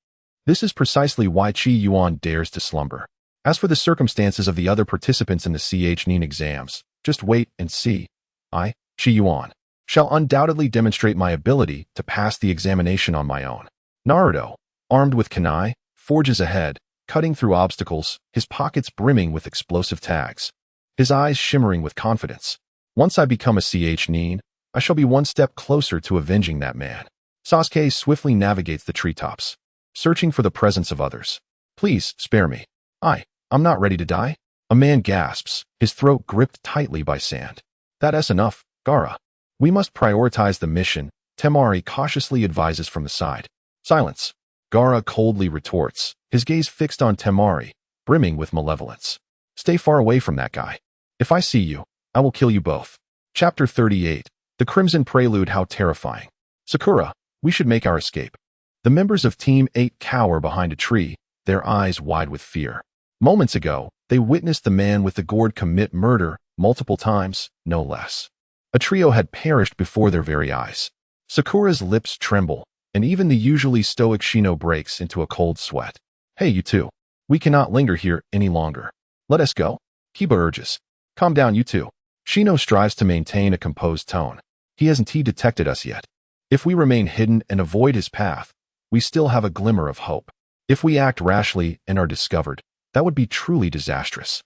This is precisely why Qi Yuan dares to slumber. As for the circumstances of the other participants in the Chunin exams, just wait and see. I, Qi Yuan, shall undoubtedly demonstrate my ability to pass the examination on my own. Naruto, armed with kunai, forges ahead, cutting through obstacles, his pockets brimming with explosive tags, his eyes shimmering with confidence. Once I become a Chunin, I shall be one step closer to avenging that man. Sasuke swiftly navigates the treetops, searching for the presence of others. Please, spare me. I'm not ready to die. A man gasps, his throat gripped tightly by sand. That's enough, Gaara. We must prioritize the mission, Temari cautiously advises from the side. Silence. Gaara coldly retorts, his gaze fixed on Temari, brimming with malevolence. Stay far away from that guy. If I see you, I will kill you both. Chapter 38. The Crimson Prelude. How terrifying. Sakura, we should make our escape. The members of Team 8 cower behind a tree, their eyes wide with fear. Moments ago, they witnessed the man with the gourd commit murder multiple times, no less. A trio had perished before their very eyes. Sakura's lips tremble, and even the usually stoic Shino breaks into a cold sweat. Hey, you two. We cannot linger here any longer. Let us go. Kiba urges. Calm down, you two. Shino strives to maintain a composed tone. He hasn't detected us yet. If we remain hidden and avoid his path, we still have a glimmer of hope. If we act rashly and are discovered, that would be truly disastrous.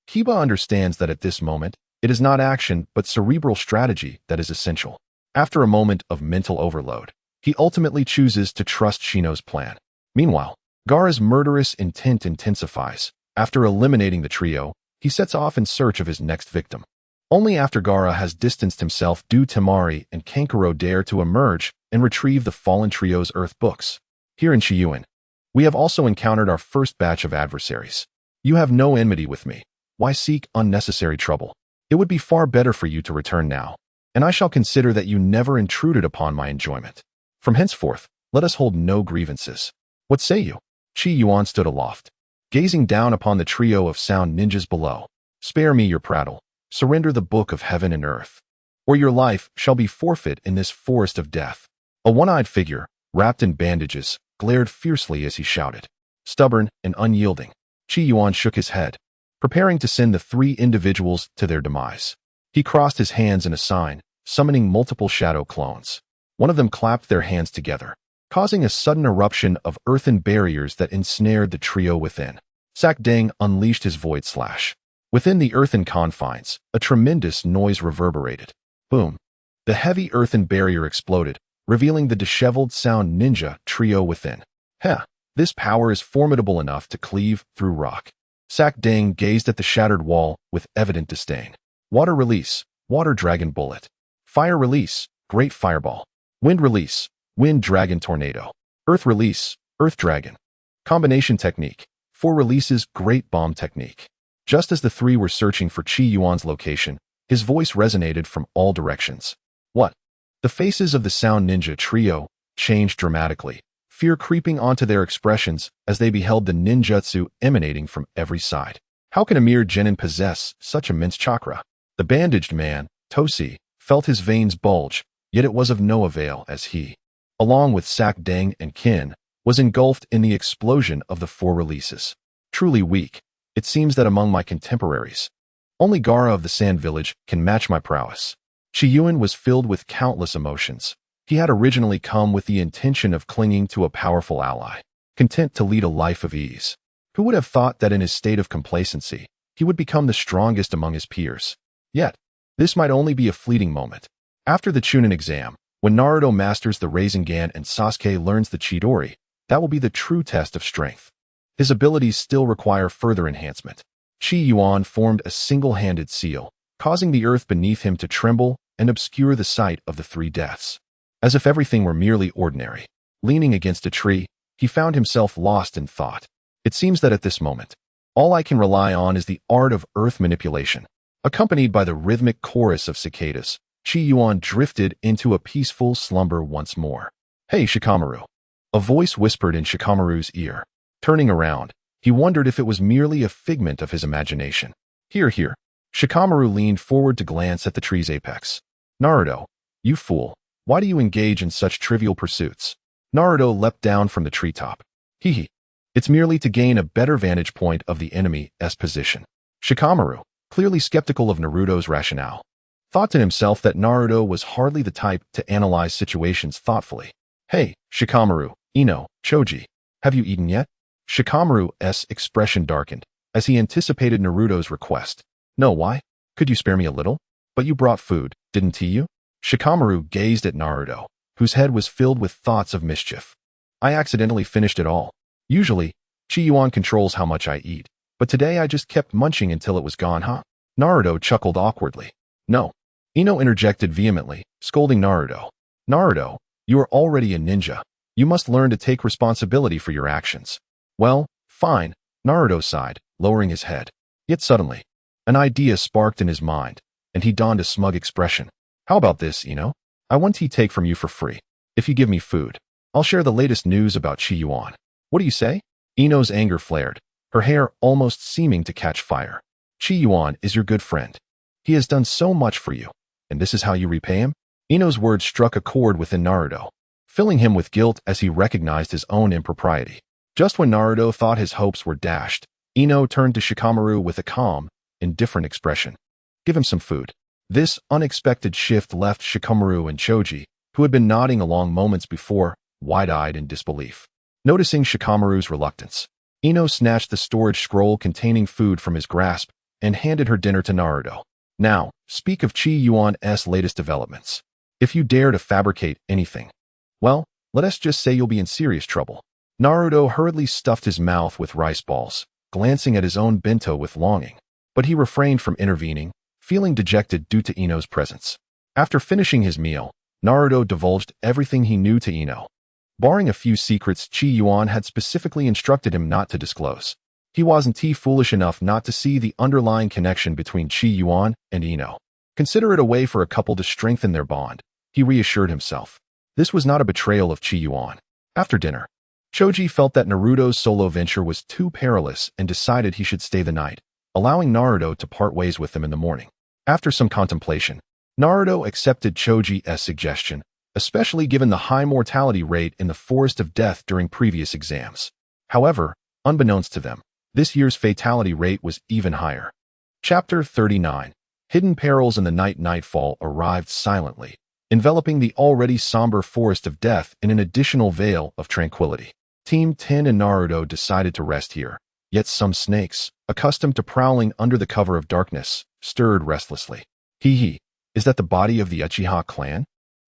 Kiba understands that at this moment, it is not action but cerebral strategy that is essential. After a moment of mental overload, he ultimately chooses to trust Shino's plan. Meanwhile, Gaara's murderous intent intensifies. After eliminating the trio, he sets off in search of his next victim. Only after Gaara has distanced himself do Temari and Kankuro dare to emerge and retrieve the fallen trio's earth books. Here in Qi Yuan, we have also encountered our first batch of adversaries. You have no enmity with me. Why seek unnecessary trouble? It would be far better for you to return now, and I shall consider that you never intruded upon my enjoyment. From henceforth, let us hold no grievances. What say you? Qi Yuan stood aloft, gazing down upon the trio of sound ninjas below. Spare me your prattle. Surrender the book of heaven and earth, or your life shall be forfeit in this forest of death. A one-eyed figure, wrapped in bandages, glared fiercely as he shouted. Stubborn and unyielding, Qi Yuan shook his head, preparing to send the three individuals to their demise. He crossed his hands in a sign, summoning multiple shadow clones. One of them clapped their hands together, causing a sudden eruption of earthen barriers that ensnared the trio within. Sak Deng unleashed his void slash. Within the earthen confines, a tremendous noise reverberated. Boom! The heavy earthen barrier exploded, revealing the disheveled sound ninja trio within. Heh! This power is formidable enough to cleave through rock. Sak Deng gazed at the shattered wall with evident disdain. Water release, water dragon bullet. Fire release, great fireball. Wind release, wind dragon tornado. Earth release, earth dragon. Combination technique, 4 releases, great bomb technique. Just as the three were searching for Qi Yuan's location, his voice resonated from all directions. What? The faces of the sound ninja trio changed dramatically, fear creeping onto their expressions as they beheld the ninjutsu emanating from every side. How can a mere genin possess such immense chakra? The bandaged man, Tosi, felt his veins bulge, yet it was of no avail as he, along with Sak Deng and Kin, was engulfed in the explosion of the 4 releases. Truly weak. It seems that among my contemporaries, only Gaara of the Sand Village can match my prowess. Qi Yuan was filled with countless emotions. He had originally come with the intention of clinging to a powerful ally, content to lead a life of ease. Who would have thought that in his state of complacency, he would become the strongest among his peers? Yet, this might only be a fleeting moment. After the Chunin exam, when Naruto masters the Rasengan and Sasuke learns the Chidori, that will be the true test of strength. His abilities still require further enhancement. Qi Yuan formed a single-handed seal, causing the earth beneath him to tremble and obscure the sight of the 3 deaths. As if everything were merely ordinary, leaning against a tree, he found himself lost in thought. It seems that at this moment, all I can rely on is the art of earth manipulation. Accompanied by the rhythmic chorus of cicadas, Qi Yuan drifted into a peaceful slumber once more. Hey, Shikamaru. A voice whispered in Shikamaru's ear. Turning around, he wondered if it was merely a figment of his imagination. Here, here. Shikamaru leaned forward to glance at the tree's apex. Naruto, you fool. Why do you engage in such trivial pursuits? Naruto leapt down from the treetop. Hee. It's merely to gain a better vantage point of the enemy's position. Shikamaru, clearly skeptical of Naruto's rationale, thought to himself that Naruto was hardly the type to analyze situations thoughtfully. Hey, Shikamaru, Ino, Choji, have you eaten yet? Shikamaru's expression darkened as he anticipated Naruto's request. No, why? Could you spare me a little? But you brought food, didn't you? Shikamaru gazed at Naruto, whose head was filled with thoughts of mischief. I accidentally finished it all. Usually, Qi Yuan controls how much I eat, but today I just kept munching until it was gone, huh? Naruto chuckled awkwardly. No. Ino interjected vehemently, scolding Naruto. Naruto, you are already a ninja. You must learn to take responsibility for your actions. Well, fine, Naruto sighed, lowering his head. Yet suddenly, an idea sparked in his mind, and he donned a smug expression. How about this, Ino? I want to take from you for free. If you give me food, I'll share the latest news about Qi Yuan. What do you say? Ino's anger flared, her hair almost seeming to catch fire. Qi Yuan is your good friend. He has done so much for you, and this is how you repay him? Ino's words struck a chord within Naruto, filling him with guilt as he recognized his own impropriety. Just when Naruto thought his hopes were dashed, Ino turned to Shikamaru with a calm, indifferent expression. Give him some food. This unexpected shift left Shikamaru and Choji, who had been nodding along moments before, wide-eyed in disbelief. Noticing Shikamaru's reluctance, Ino snatched the storage scroll containing food from his grasp and handed her dinner to Naruto. Now, speak of Qi Yuan's latest developments. If you dare to fabricate anything, well, let us just say you'll be in serious trouble. Naruto hurriedly stuffed his mouth with rice balls, glancing at his own bento with longing, but he refrained from intervening, feeling dejected due to Ino's presence. After finishing his meal, Naruto divulged everything he knew to Ino. Barring a few secrets Qi Yuan had specifically instructed him not to disclose. He wasn't foolish enough not to see the underlying connection between Qi Yuan and Ino. Consider it a way for a couple to strengthen their bond, he reassured himself. This was not a betrayal of Qi Yuan. After dinner, Choji felt that Naruto's solo venture was too perilous and decided he should stay the night, allowing Naruto to part ways with him in the morning. After some contemplation, Naruto accepted Choji's suggestion, especially given the high mortality rate in the Forest of Death during previous exams. However, unbeknownst to them, this year's fatality rate was even higher. Chapter 39. Hidden Perils in the Night. Nightfall arrived silently, enveloping the already somber Forest of Death in an additional veil of tranquility. Team 10 and Naruto decided to rest here, yet some snakes, accustomed to prowling under the cover of darkness, stirred restlessly. Is that the body of the Uchiha clan?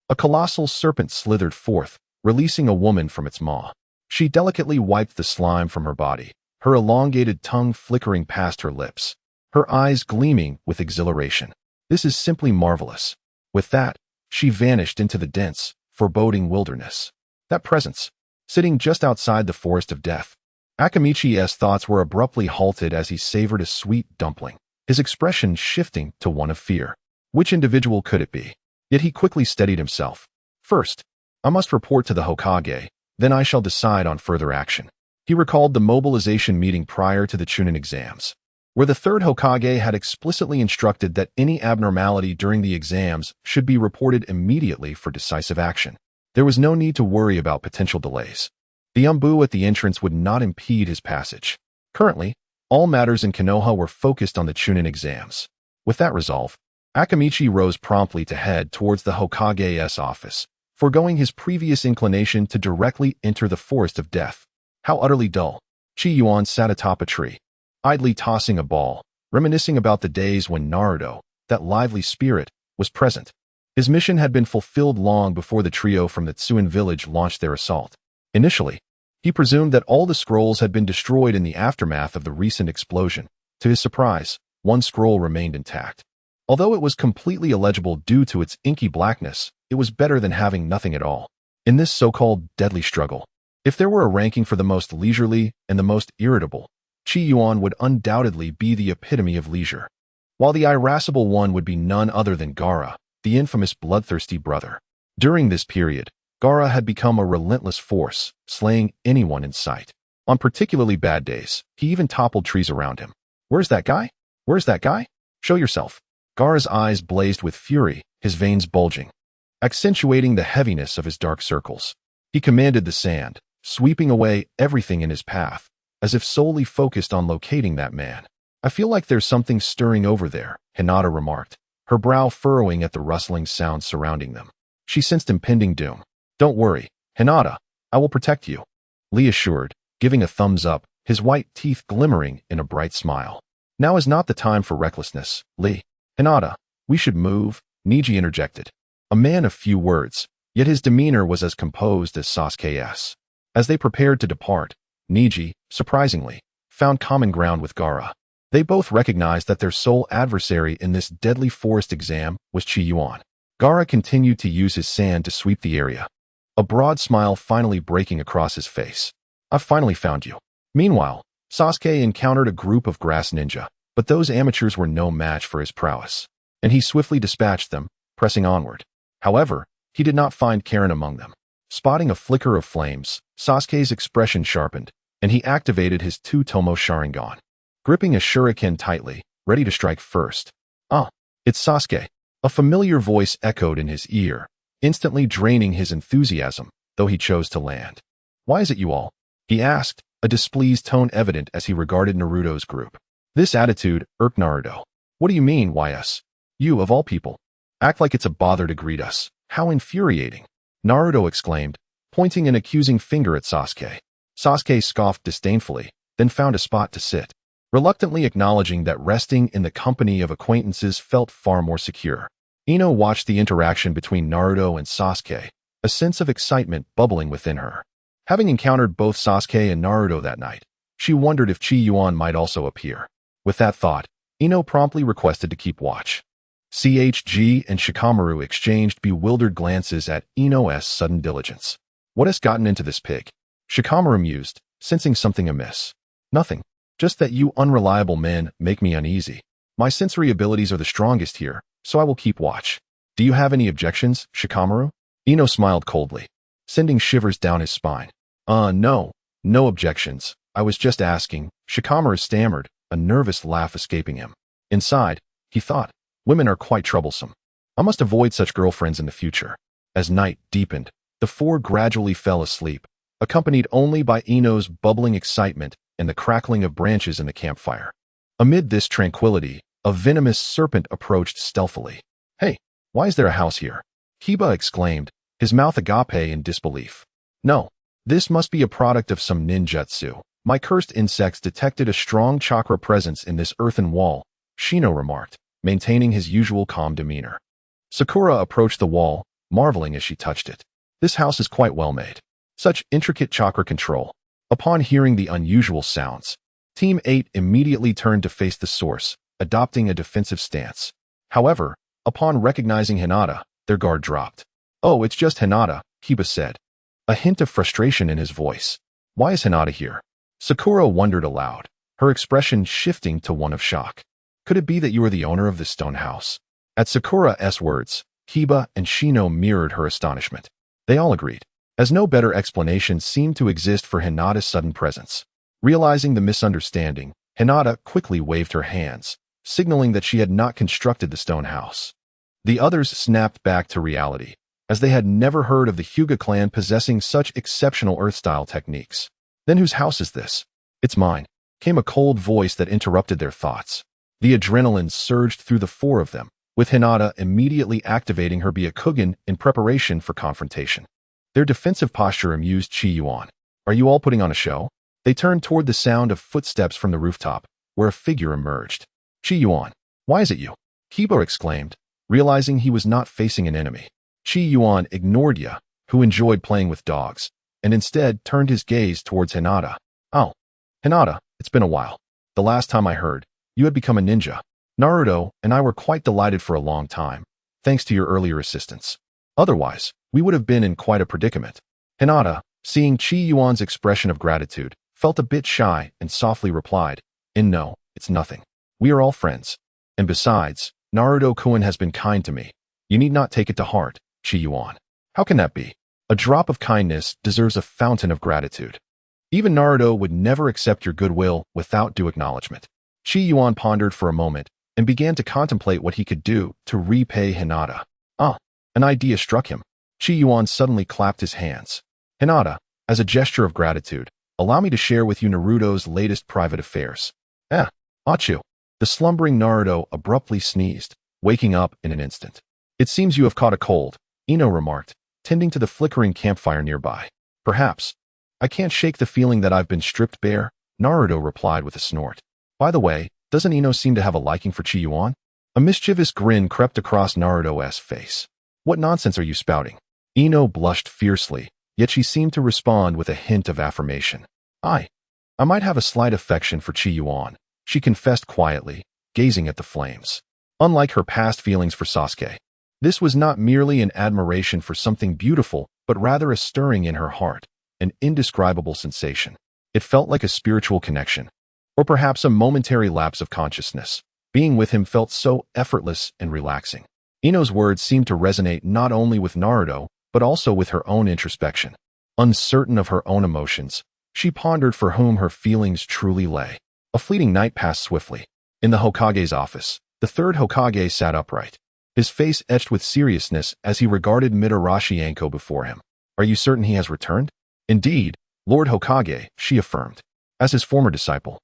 A colossal serpent slithered forth, releasing a woman from its maw. She delicately wiped the slime from her body, her elongated tongue flickering past her lips, her eyes gleaming with exhilaration. This is simply marvelous. With that, she vanished into the dense, foreboding wilderness. That presence, sitting just outside the Forest of Death. Akamichi's thoughts were abruptly halted as he savored a sweet dumpling, his expression shifting to one of fear. Which individual could it be? Yet he quickly steadied himself. First, I must report to the Hokage, then I shall decide on further action. He recalled the mobilization meeting prior to the Chunin exams, where the third Hokage had explicitly instructed that any abnormality during the exams should be reported immediately for decisive action. There was no need to worry about potential delays. The umbu at the entrance would not impede his passage. Currently, all matters in Konoha were focused on the Chunin exams. With that resolve, Akamichi rose promptly to head towards the Hokage's office, foregoing his previous inclination to directly enter the Forest of Death. How utterly dull. Qi Yuan sat atop a tree, idly tossing a ball, reminiscing about the days when Naruto, that lively spirit, was present. His mission had been fulfilled long before the trio from the Tsuin village launched their assault. Initially, he presumed that all the scrolls had been destroyed in the aftermath of the recent explosion. To his surprise, one scroll remained intact. Although it was completely illegible due to its inky blackness, it was better than having nothing at all. In this so-called deadly struggle, if there were a ranking for the most leisurely and the most irritable, Qi Yuan would undoubtedly be the epitome of leisure, while the irascible one would be none other than Gaara, the infamous bloodthirsty brother. During this period, Gaara had become a relentless force, slaying anyone in sight. On particularly bad days, he even toppled trees around him. Where's that guy? Where's that guy? Show yourself. Gaara's eyes blazed with fury, his veins bulging, accentuating the heaviness of his dark circles. He commanded the sand, sweeping away everything in his path, as if solely focused on locating that man. I feel like there's something stirring over there, Hinata remarked, her brow furrowing at the rustling sounds surrounding them. She sensed impending doom. Don't worry, Hinata, I will protect you, Lee assured, giving a thumbs up, his white teeth glimmering in a bright smile. Now is not the time for recklessness, Lee. Hinata, we should move, Niji interjected. A man of few words, yet his demeanor was as composed as Sasuke's. As they prepared to depart, Niji, surprisingly, found common ground with Gaara. They both recognized that their sole adversary in this deadly forest exam was Qi Yuan. Gaara continued to use his sand to sweep the area, a broad smile finally breaking across his face. I've finally found you. Meanwhile, Sasuke encountered a group of grass ninja, but those amateurs were no match for his prowess, and he swiftly dispatched them, pressing onward. However, he did not find Karen among them. Spotting a flicker of flames, Sasuke's expression sharpened, and he activated his two-tomo Sharingan, gripping a shuriken tightly, ready to strike first. "Ah, it's Sasuke." A familiar voice echoed in his ear, instantly draining his enthusiasm, though he chose to land. "Why is it you all?" he asked, a displeased tone evident as he regarded Naruto's group. This attitude irked Naruto. "What do you mean, why us? You, of all people, act like it's a bother to greet us. How infuriating!" Naruto exclaimed, pointing an accusing finger at Sasuke. Sasuke scoffed disdainfully, then found a spot to sit, reluctantly acknowledging that resting in the company of acquaintances felt far more secure. Ino watched the interaction between Naruto and Sasuke, a sense of excitement bubbling within her. Having encountered both Sasuke and Naruto that night, she wondered if Qi Yuan might also appear. With that thought, Ino promptly requested to keep watch. CHG and Shikamaru exchanged bewildered glances at Ino's sudden diligence. "What has gotten into this pig?" Shikamaru mused, sensing something amiss. "Nothing. Just that you unreliable men make me uneasy. My sensory abilities are the strongest here, so I will keep watch." "Do you have any objections, Shikamaru?" Ino smiled coldly, sending shivers down his spine. No objections. I was just asking," Shikamaru stammered, a nervous laugh escaping him. Inside, he thought, women are quite troublesome. I must avoid such girlfriends in the future. As night deepened, the four gradually fell asleep, accompanied only by Ino's bubbling excitement and the crackling of branches in the campfire. Amid this tranquility, a venomous serpent approached stealthily. "Hey, why is there a house here?" Kiba exclaimed, his mouth agape in disbelief. "No, this must be a product of some ninjutsu. My cursed insects detected a strong chakra presence in this earthen wall," Shino remarked, maintaining his usual calm demeanor. Sakura approached the wall, marveling as she touched it. "This house is quite well made. Such intricate chakra control." Upon hearing the unusual sounds, Team 8 immediately turned to face the source, adopting a defensive stance. However, upon recognizing Hinata, their guard dropped. "Oh, it's just Hinata," Kiba said, a hint of frustration in his voice. "Why is Hinata here?" Sakura wondered aloud, her expression shifting to one of shock. "Could it be that you are the owner of this stone house?" At Sakura's words, Kiba and Shino mirrored her astonishment. They all agreed, as no better explanation seemed to exist for Hinata's sudden presence. Realizing the misunderstanding, Hinata quickly waved her hands, signaling that she had not constructed the stone house. The others snapped back to reality, as they had never heard of the Hyuga clan possessing such exceptional earth-style techniques. "Then whose house is this?" "It's mine," came a cold voice that interrupted their thoughts. The adrenaline surged through the four of them, with Hinata immediately activating her Byakugan in preparation for confrontation. Their defensive posture amused Qi Yuan. "Are you all putting on a show?" They turned toward the sound of footsteps from the rooftop, where a figure emerged. "Qi Yuan, why is it you?" Kiba exclaimed, realizing he was not facing an enemy. Qi Yuan ignored Ya, who enjoyed playing with dogs, and instead turned his gaze towards Hinata. "Oh, Hinata, it's been a while. The last time I heard, you had become a ninja. Naruto and I were quite delighted for a long time, thanks to your earlier assistance. Otherwise, we would have been in quite a predicament." Hinata, seeing Qi Yuan's expression of gratitude, felt a bit shy and softly replied, No, it's nothing. We are all friends. And besides, Naruto-kun has been kind to me. You need not take it to heart, Qi Yuan." "How can that be? A drop of kindness deserves a fountain of gratitude. Even Naruto would never accept your goodwill without due acknowledgement." Qi Yuan pondered for a moment and began to contemplate what he could do to repay Hinata. An idea struck him. Qi Yuan suddenly clapped his hands. "Hinata, as a gesture of gratitude, allow me to share with you Naruto's latest private affairs." Achu." The slumbering Naruto abruptly sneezed, waking up in an instant. "It seems you have caught a cold," Ino remarked, tending to the flickering campfire nearby. "Perhaps. I can't shake the feeling that I've been stripped bare," Naruto replied with a snort. "By the way, doesn't Ino seem to have a liking for Qi Yuan?" A mischievous grin crept across Naruto's face. "What nonsense are you spouting?" Ino blushed fiercely, yet she seemed to respond with a hint of affirmation. I might have a slight affection for Qi Yuan," she confessed quietly, gazing at the flames. Unlike her past feelings for Sasuke, this was not merely an admiration for something beautiful, but rather a stirring in her heart, an indescribable sensation. It felt like a spiritual connection, or perhaps a momentary lapse of consciousness. Being with him felt so effortless and relaxing. Ino's words seemed to resonate not only with Naruto, but also with her own introspection. Uncertain of her own emotions, She pondered for whom her feelings truly lay. A fleeting night passed swiftly. In the Hokage's office, the third Hokage sat upright, his face etched with seriousness as he regarded Mitarashi Anko before him. Are you certain he has returned? Indeed, Lord Hokage, she affirmed. As his former disciple,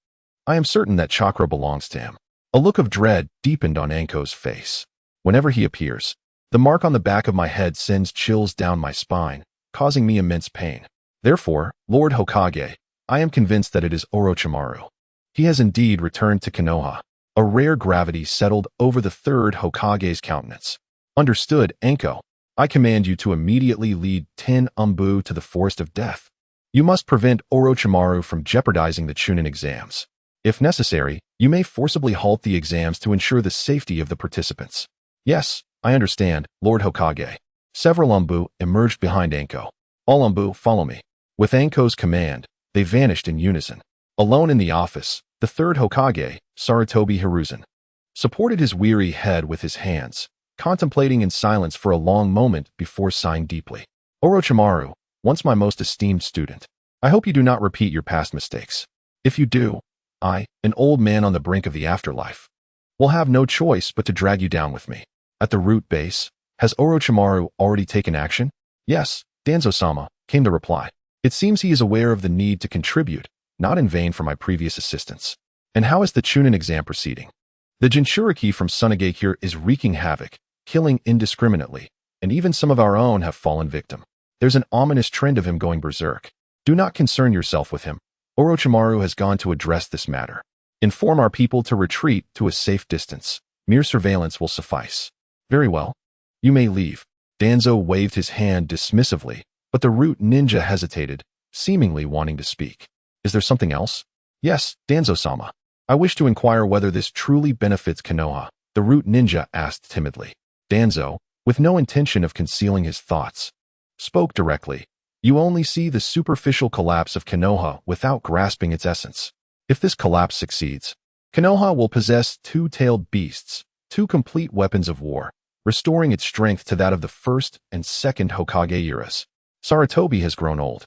I am certain that chakra belongs to him. A look of dread deepened on Anko's face. Whenever he appears, the mark on the back of my head sends chills down my spine, causing me immense pain. Therefore, Lord Hokage, I am convinced that it is Orochimaru. He has indeed returned to Konoha. A rare gravity settled over the third Hokage's countenance. Understood, Anko. I command you to immediately lead 10 Umbu to the Forest of Death. You must prevent Orochimaru from jeopardizing the Chunin exams. If necessary, you may forcibly halt the exams to ensure the safety of the participants. Yes, I understand, Lord Hokage. Several Umbu emerged behind Anko. All Umbu, follow me. With Anko's command, they vanished in unison. Alone in the office, the third Hokage, Sarutobi Hiruzen, supported his weary head with his hands, contemplating in silence for a long moment before sighing deeply. Orochimaru, once my most esteemed student, I hope you do not repeat your past mistakes. If you do, I, an old man on the brink of the afterlife, will have no choice but to drag you down with me. At the root base, has Orochimaru already taken action? Yes, Danzo-sama, came the reply. It seems he is aware of the need to contribute, not in vain for my previous assistance. And how is the Chunin exam proceeding? The Jinchuriki from Sunagakure is wreaking havoc, killing indiscriminately, and even some of our own have fallen victim. There's an ominous trend of him going berserk. Do not concern yourself with him. Orochimaru has gone to address this matter. Inform our people to retreat to a safe distance. Mere surveillance will suffice. Very well. You may leave. Danzo waved his hand dismissively, but the root ninja hesitated, seemingly wanting to speak. Is there something else? Yes, Danzo-sama. I wish to inquire whether this truly benefits Konoha, the root ninja asked timidly. Danzo, with no intention of concealing his thoughts, spoke directly. You only see the superficial collapse of Konoha without grasping its essence. If this collapse succeeds, Konoha will possess two-tailed beasts, two complete weapons of war, restoring its strength to that of the first and second Hokage eras. Sarutobi has grown old.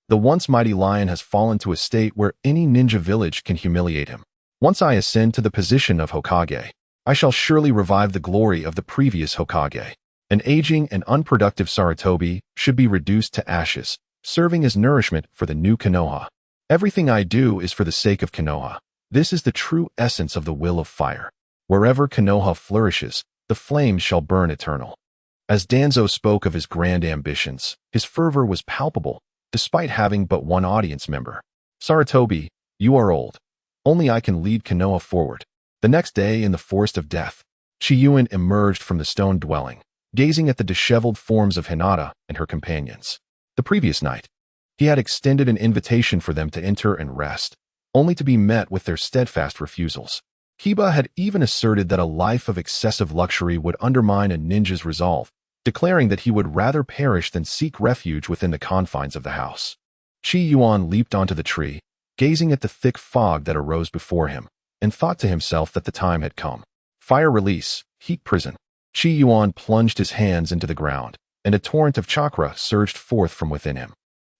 The once mighty lion has fallen to a state where any ninja village can humiliate him. Once I ascend to the position of Hokage, I shall surely revive the glory of the previous Hokage. An aging and unproductive Sarutobi should be reduced to ashes, serving as nourishment for the new Konoha. Everything I do is for the sake of Konoha. This is the true essence of the will of fire. Wherever Konoha flourishes, the flames shall burn eternal. As Danzo spoke of his grand ambitions, his fervor was palpable, despite having but one audience member. Sarutobi, you are old. Only I can lead Konoha forward. The next day in the Forest of Death, Qi Yuan emerged from the stone dwelling, gazing at the disheveled forms of Hinata and her companions. The previous night, he had extended an invitation for them to enter and rest, only to be met with their steadfast refusals. Kiba had even asserted that a life of excessive luxury would undermine a ninja's resolve, declaring that he would rather perish than seek refuge within the confines of the house. Qi Yuan leaped onto the tree, gazing at the thick fog that arose before him, and thought to himself that the time had come. Fire release, heat prison. Qi Yuan plunged his hands into the ground, and a torrent of chakra surged forth from within him.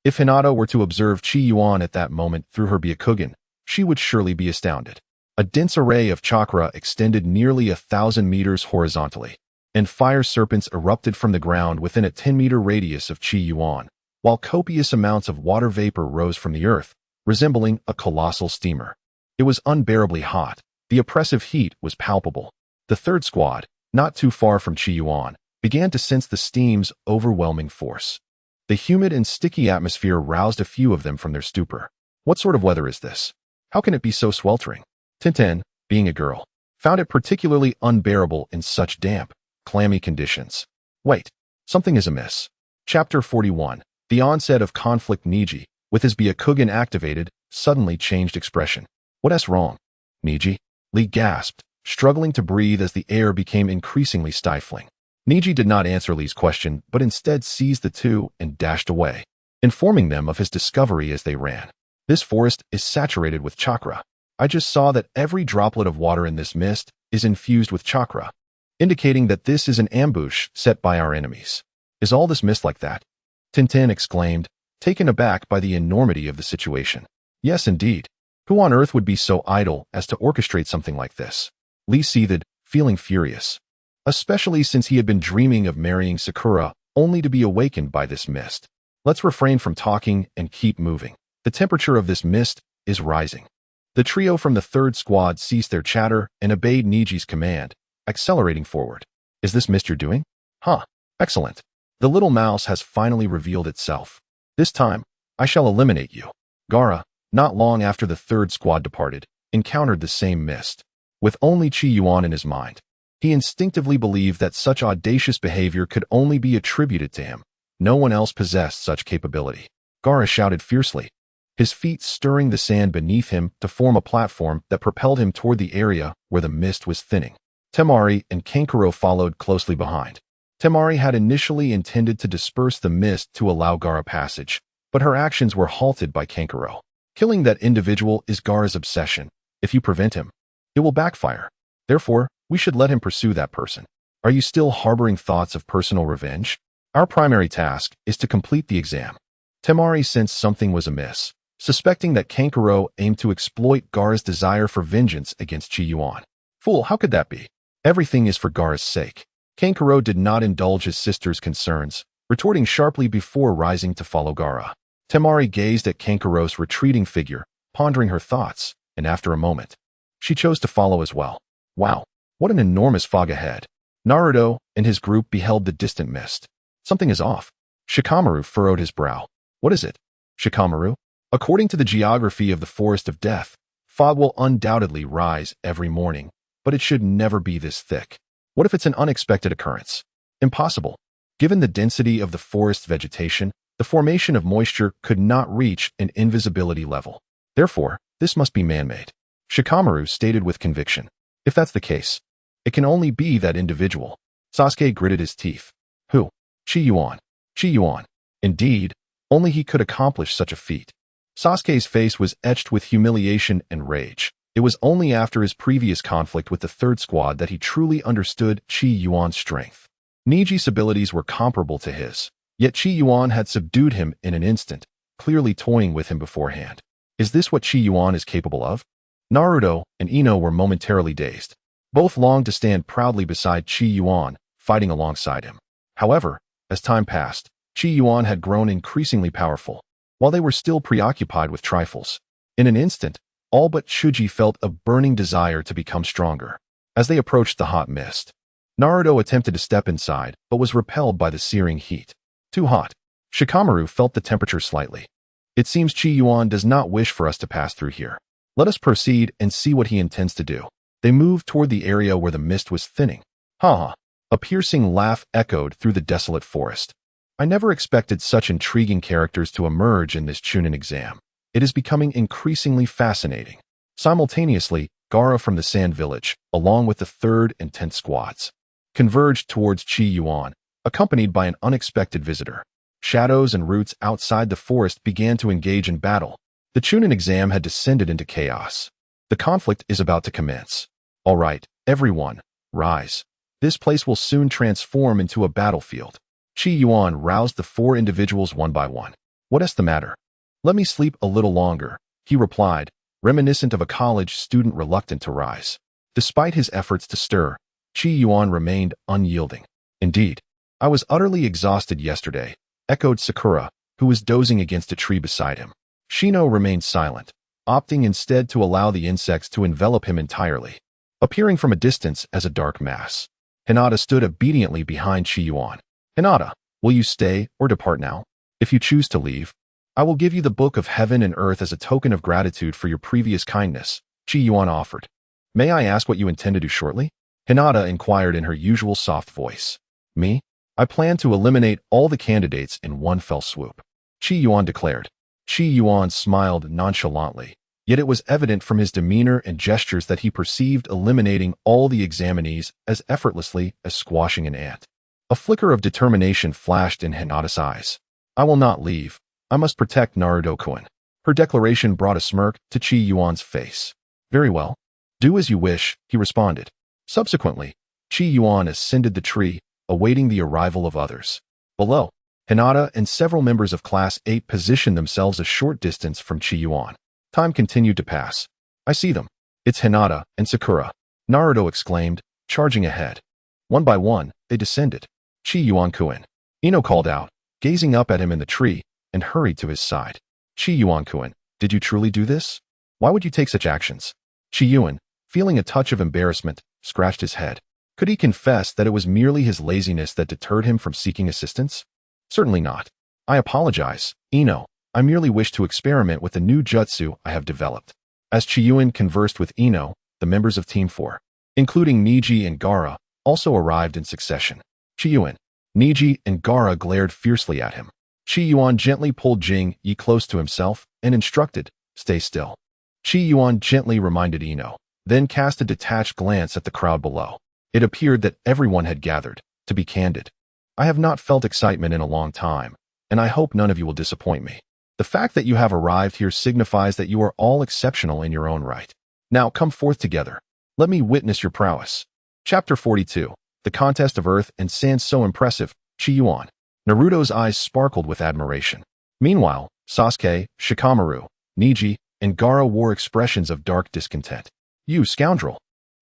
If Hinata were to observe Qi Yuan at that moment through her Byakugan, she would surely be astounded. A dense array of chakra extended nearly 1,000 meters horizontally, and fire serpents erupted from the ground within a 10-meter radius of Qi Yuan, while copious amounts of water vapor rose from the earth, resembling a colossal steamer. It was unbearably hot. The oppressive heat was palpable. The third squad, not too far from Qi Yuan, began to sense the steam's overwhelming force. The humid and sticky atmosphere roused a few of them from their stupor. What sort of weather is this? How can it be so sweltering? Tintin, being a girl, found it particularly unbearable in such damp, clammy conditions. Wait, something is amiss. Chapter 41. The onset of conflict. Niji, with his Byakugan activated, suddenly changed expression. What's wrong? Niji? Lee gasped, struggling to breathe as the air became increasingly stifling. Niji did not answer Lee's question, but instead seized the two and dashed away, informing them of his discovery as they ran. This forest is saturated with chakra. I just saw that every droplet of water in this mist is infused with chakra, indicating that this is an ambush set by our enemies. Is all this mist like that? Tintin exclaimed, taken aback by the enormity of the situation. Yes, indeed. Who on earth would be so idle as to orchestrate something like this? Lee seethed, feeling furious. Especially since he had been dreaming of marrying Sakura, only to be awakened by this mist. Let's refrain from talking and keep moving. The temperature of this mist is rising. The trio from the third squad ceased their chatter and obeyed Niji's command, accelerating forward. Is this mist you're doing? Huh. Excellent. The little mouse has finally revealed itself. This time, I shall eliminate you. Gaara, not long after the third squad departed, encountered the same mist. With only Qi Yuan in his mind, he instinctively believed that such audacious behavior could only be attributed to him. No one else possessed such capability. Gaara shouted fiercely, his feet stirring the sand beneath him to form a platform that propelled him toward the area where the mist was thinning. Temari and Kankuro followed closely behind. Temari had initially intended to disperse the mist to allow Gaara passage, but her actions were halted by Kankuro. Killing that individual is Gaara's obsession. If you prevent him, it will backfire. Therefore, we should let him pursue that person. Are you still harboring thoughts of personal revenge? Our primary task is to complete the exam. Temari sensed something was amiss, suspecting that Kankuro aimed to exploit Gaara's desire for vengeance against Qi Yuan. Fool, how could that be? Everything is for Gaara's sake. Kankuro did not indulge his sister's concerns, retorting sharply before rising to follow Gaara. Temari gazed at Kankuro's retreating figure, pondering her thoughts, and after a moment, she chose to follow as well. Wow, what an enormous fog ahead. Naruto and his group beheld the distant mist. Something is off. Shikamaru furrowed his brow. What is it? Shikamaru? According to the geography of the Forest of Death, fog will undoubtedly rise every morning, but it should never be this thick. What if it's an unexpected occurrence? Impossible. Given the density of the forest vegetation, the formation of moisture could not reach an invisibility level. Therefore, this must be man-made. Shikamaru stated with conviction. If that's the case, it can only be that individual. Sasuke gritted his teeth. Who? Qi Yuan. Qi Yuan. Indeed, only he could accomplish such a feat. Sasuke's face was etched with humiliation and rage. It was only after his previous conflict with the third squad that he truly understood Qi Yuan's strength. Niji's abilities were comparable to his, yet Qi Yuan had subdued him in an instant, clearly toying with him beforehand. Is this what Qi Yuan is capable of? Naruto and Ino were momentarily dazed. Both longed to stand proudly beside Qi Yuan, fighting alongside him. However, as time passed, Qi Yuan had grown increasingly powerful, while they were still preoccupied with trifles. In an instant, all but Shuji felt a burning desire to become stronger. As they approached the hot mist, Naruto attempted to step inside, but was repelled by the searing heat. Too hot. Shikamaru felt the temperature slightly. It seems Qi Yuan does not wish for us to pass through here. Let us proceed and see what he intends to do. They moved toward the area where the mist was thinning. Ha ha. A piercing laugh echoed through the desolate forest. I never expected such intriguing characters to emerge in this Chunin exam. It is becoming increasingly fascinating. Simultaneously, Gaara from the Sand Village, along with the 3rd and 10th squads, converged towards Qi Yuan, accompanied by an unexpected visitor. Shadows and roots outside the forest began to engage in battle. The Chunin exam had descended into chaos. The conflict is about to commence. All right, everyone, rise. This place will soon transform into a battlefield. Qi Yuan roused the 4 individuals one by one. What is the matter? Let me sleep a little longer, he replied, reminiscent of a college student reluctant to rise. Despite his efforts to stir, Qi Yuan remained unyielding. Indeed, I was utterly exhausted yesterday, echoed Sakura, who was dozing against a tree beside him. Shino remained silent, opting instead to allow the insects to envelop him entirely, appearing from a distance as a dark mass. Hinata stood obediently behind Qi Yuan. Hinata, will you stay or depart now? If you choose to leave, I will give you the Book of Heaven and Earth as a token of gratitude for your previous kindness, Qi Yuan offered. May I ask what you intend to do shortly? Hinata inquired in her usual soft voice. Me? I plan to eliminate all the candidates in one fell swoop, Qi Yuan declared. Qi Yuan smiled nonchalantly, yet it was evident from his demeanor and gestures that he perceived eliminating all the examinees as effortlessly as squashing an ant. A flicker of determination flashed in Hinata's eyes. I will not leave. I must protect Naruto-kun. Her declaration brought a smirk to Qi Yuan's face. Very well. Do as you wish, he responded. Subsequently, Qi Yuan ascended the tree, awaiting the arrival of others. Below, Hinata and several members of Class 8 positioned themselves a short distance from Qi Yuan. Time continued to pass. I see them. It's Hinata and Sakura, Naruto exclaimed, charging ahead. One by one, they descended. Qi Yuan-kun. Ino called out, gazing up at him in the tree, and hurried to his side. Qi Yuan-kun, did you truly do this? Why would you take such actions? Qi Yuan, feeling a touch of embarrassment, scratched his head. Could he confess that it was merely his laziness that deterred him from seeking assistance? Certainly not. I apologize, Ino. I merely wish to experiment with the new jutsu I have developed. As Qi Yuan conversed with Ino, the members of Team 4, including Niji and Gaara, also arrived in succession. Qi Yuan, Niji, and Gaara glared fiercely at him. Qi Yuan gently pulled Jing Yi close to himself and instructed, stay still. Qi Yuan gently reminded Ino, then cast a detached glance at the crowd below. It appeared that everyone had gathered. To be candid, I have not felt excitement in a long time, and I hope none of you will disappoint me. The fact that you have arrived here signifies that you are all exceptional in your own right. Now come forth together. Let me witness your prowess. Chapter 42. The contest of earth and sand so impressive, Qi Yuan. Naruto's eyes sparkled with admiration. Meanwhile, Sasuke, Shikamaru, Niji, and Gaara wore expressions of dark discontent. You scoundrel!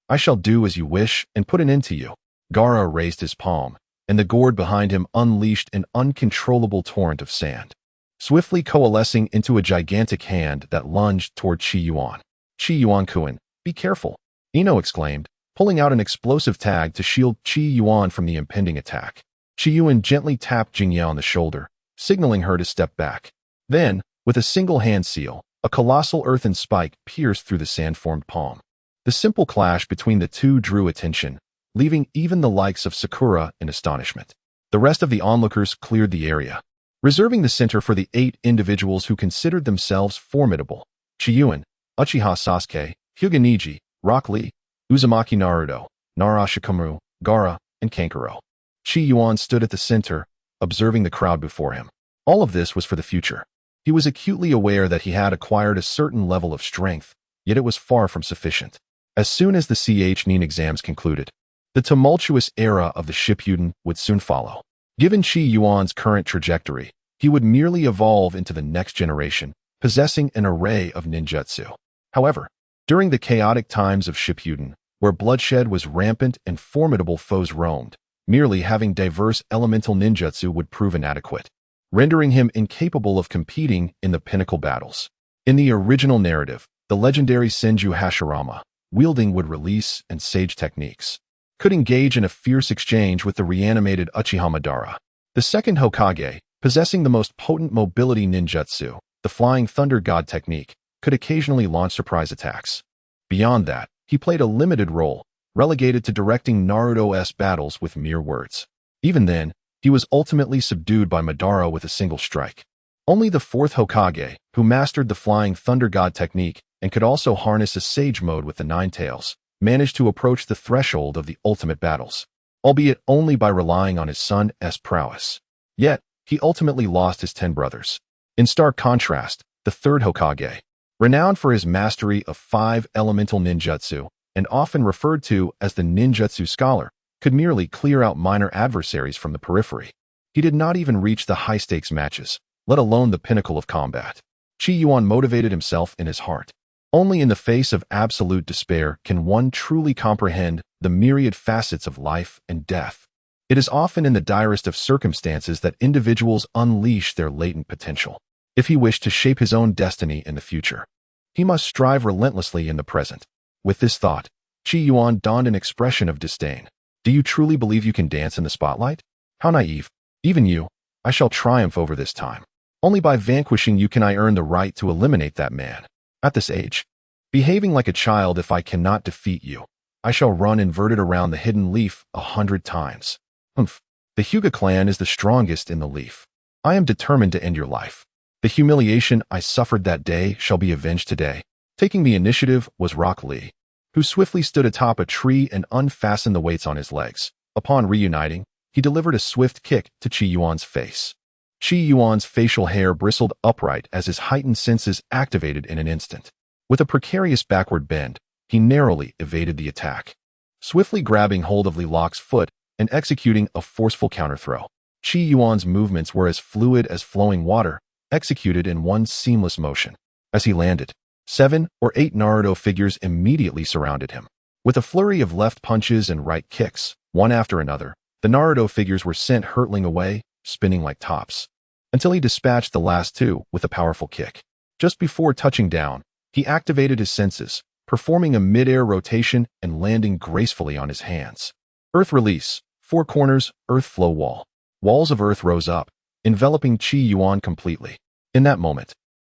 I shall do as you wish and put an end to you. Gaara raised his palm, and the gourd behind him unleashed an uncontrollable torrent of sand, swiftly coalescing into a gigantic hand that lunged toward Qi Yuan. Qi Yuan-kun, be careful, Ino exclaimed, pulling out an explosive tag to shield Qi Yuan from the impending attack. Qi Yuan gently tapped Jing Yi on the shoulder, signaling her to step back. Then, with a single hand seal, a colossal earthen spike pierced through the sand-formed palm. The simple clash between the two drew attention, leaving even the likes of Sakura in astonishment. The rest of the onlookers cleared the area, reserving the center for the 8 individuals who considered themselves formidable: Qi Yuan, Uchiha Sasuke, Hyuga Niji, Rock Lee, Uzumaki Naruto, Nara Shikamaru, Gaara, and Kankuro. Qi Yuan stood at the center, observing the crowd before him. All of this was for the future. He was acutely aware that he had acquired a certain level of strength, yet it was far from sufficient. As soon as the Chunin exams concluded, the tumultuous era of the Shippuden would soon follow. Given Qi Yuan's current trajectory, he would merely evolve into the next generation, possessing an array of ninjutsu. However, during the chaotic times of Shippuden, where bloodshed was rampant and formidable foes roamed, merely having diverse elemental ninjutsu would prove inadequate, rendering him incapable of competing in the pinnacle battles. In the original narrative, the legendary Senju Hashirama, wielding would release and sage techniques, could engage in a fierce exchange with the reanimated Uchiha Madara. The second Hokage, possessing the most potent mobility ninjutsu, the Flying Thunder God technique, could occasionally launch surprise attacks. Beyond that, he played a limited role, relegated to directing Naruto-esque battles with mere words. Even then, he was ultimately subdued by Madara with a single strike. Only the fourth Hokage, who mastered the Flying Thunder God technique and could also harness a sage mode with the Nine Tails, managed to approach the threshold of the ultimate battles, albeit only by relying on his son's prowess. Yet, he ultimately lost his 10 brothers. In stark contrast, the third Hokage, renowned for his mastery of 5 elemental ninjutsu, and often referred to as the ninjutsu scholar, could merely clear out minor adversaries from the periphery. He did not even reach the high-stakes matches, let alone the pinnacle of combat. Qi Yuan motivated himself in his heart. Only in the face of absolute despair can one truly comprehend the myriad facets of life and death. It is often in the direst of circumstances that individuals unleash their latent potential. If he wished to shape his own destiny in the future, he must strive relentlessly in the present. With this thought, Qi Yuan donned an expression of disdain. Do you truly believe you can dance in the spotlight? How naive. Even you. I shall triumph over this time. Only by vanquishing you can I earn the right to eliminate that man. At this age, behaving like a child, if I cannot defeat you, I shall run inverted around the hidden leaf 100 times. Humph. The Hyuga clan is the strongest in the leaf. I am determined to end your life. The humiliation I suffered that day shall be avenged today. Taking the initiative was Rock Lee, who swiftly stood atop a tree and unfastened the weights on his legs. Upon reuniting, he delivered a swift kick to Qi Yuan's face. Qi Yuan's facial hair bristled upright as his heightened senses activated in an instant. With a precarious backward bend, he narrowly evaded the attack, swiftly grabbing hold of Li Locke's foot and executing a forceful counterthrow. Qi Yuan's movements were as fluid as flowing water, executed in one seamless motion. As he landed, 7 or 8 Naruto figures immediately surrounded him. With a flurry of left punches and right kicks, one after another, the Naruto figures were sent hurtling away, spinning like tops, until he dispatched the last 2 with a powerful kick. Just before touching down, he activated his senses, performing a mid-air rotation and landing gracefully on his hands. Earth release, 4 corners, earth flow wall. Walls of earth rose up, enveloping Qi Yuan completely. In that moment,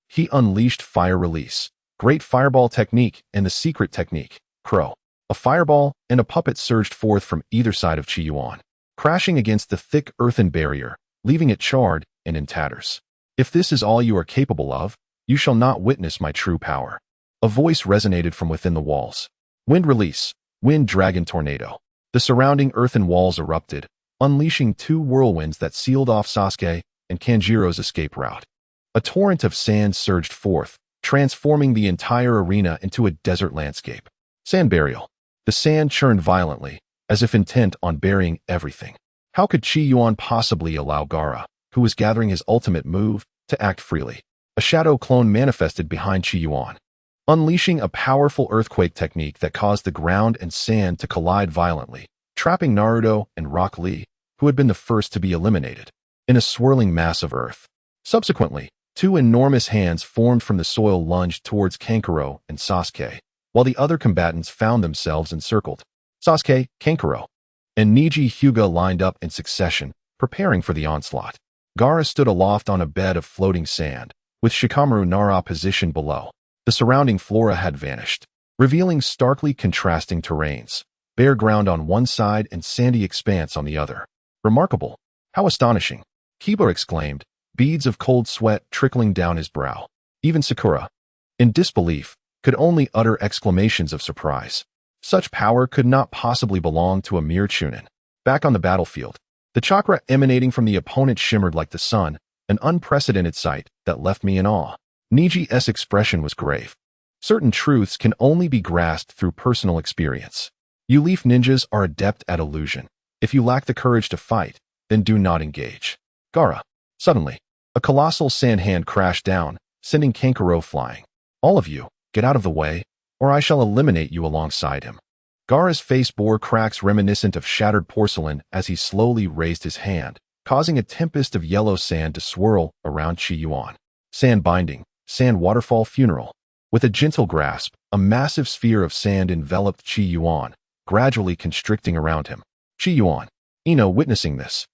he unleashed fire release, great fireball technique, and the secret technique, crow. A fireball and a puppet surged forth from either side of Qi Yuan, crashing against the thick earthen barrier, leaving it charred and in tatters. If this is all you are capable of, you shall not witness my true power. A voice resonated from within the walls. Wind release, wind dragon tornado. The surrounding earthen walls erupted, unleashing 2 whirlwinds that sealed off Sasuke and Kanjiro's escape route. A torrent of sand surged forth, transforming the entire arena into a desert landscape. Sand burial. The sand churned violently, as if intent on burying everything. How could Qi Yuan possibly allow Gaara, who was gathering his ultimate move, to act freely? A shadow clone manifested behind Qi Yuan, unleashing a powerful earthquake technique that caused the ground and sand to collide violently, trapping Naruto and Rock Lee, who had been the first to be eliminated, in a swirling mass of earth. Subsequently, 2 enormous hands formed from the soil lunged towards Kankuro and Sasuke, while the other combatants found themselves encircled. Sasuke, Kankuro, and Neji Hyuga lined up in succession, preparing for the onslaught. Gaara stood aloft on a bed of floating sand, with Shikamaru Nara positioned below. The surrounding flora had vanished, revealing starkly contrasting terrains, bare ground on one side and sandy expanse on the other. Remarkable! How astonishing! Kiba exclaimed, beads of cold sweat trickling down his brow. Even Sakura, in disbelief, could only utter exclamations of surprise. Such power could not possibly belong to a mere Chunin. Back on the battlefield, the chakra emanating from the opponent shimmered like the sun, an unprecedented sight that left me in awe. Neji's expression was grave. Certain truths can only be grasped through personal experience. You leaf ninjas are adept at illusion. If you lack the courage to fight, then do not engage. Gaara. Suddenly, a colossal sand hand crashed down, sending Kankuro flying. All of you, get out of the way, or I shall eliminate you alongside him. Gaara's face bore cracks reminiscent of shattered porcelain as he slowly raised his hand, causing a tempest of yellow sand to swirl around Qi Yuan. Sand binding, sand waterfall funeral. With a gentle grasp, a massive sphere of sand enveloped Qi Yuan, gradually constricting around him. Qi Yuan, Ino witnessing this,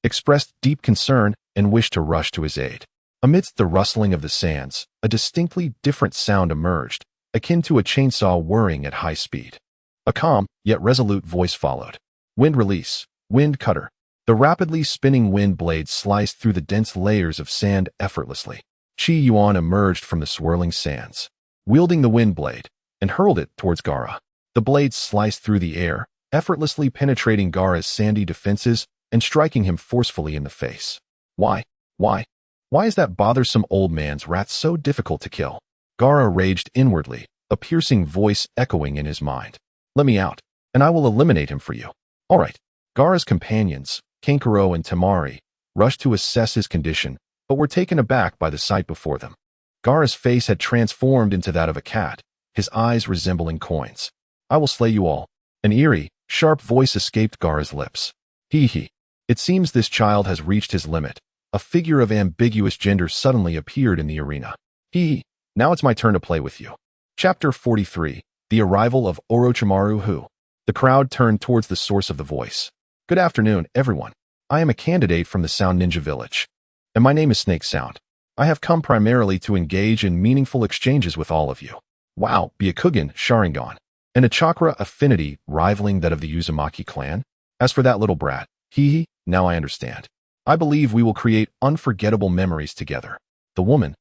expressed deep concern and wished to rush to his aid. Amidst the rustling of the sands, a distinctly different sound emerged, akin to a chainsaw whirring at high speed. A calm, yet resolute voice followed. Wind release, wind cutter. The rapidly spinning wind blade sliced through the dense layers of sand effortlessly. Qi Yuan emerged from the swirling sands, wielding the wind blade, and hurled it towards Gaara. The blade sliced through the air, effortlessly penetrating Gaara's sandy defenses and striking him forcefully in the face. Why is that bothersome old man's rat so difficult to kill? Gaara raged inwardly, a piercing voice echoing in his mind. Let me out, and I will eliminate him for you. All right. Gaara's companions, Kankuro and Temari, rushed to assess his condition, but were taken aback by the sight before them. Gaara's face had transformed into that of a cat, his eyes resembling coins. I will slay you all. An eerie, sharp voice escaped Gaara's lips. Hee. It seems this child has reached his limit. A figure of ambiguous gender suddenly appeared in the arena. Hee. Now it's my turn to play with you. Chapter 43. The arrival of Orochimaru who? The crowd turned towards the source of the voice. Good afternoon, everyone. I am a candidate from the Sound Ninja Village, and my name is Snake Sound. I have come primarily to engage in meaningful exchanges with all of you. Wow, Byakugan, Sharingan, and a chakra affinity rivaling that of the Uzumaki clan? As for that little brat, now I understand. I believe we will create unforgettable memories together. The woman,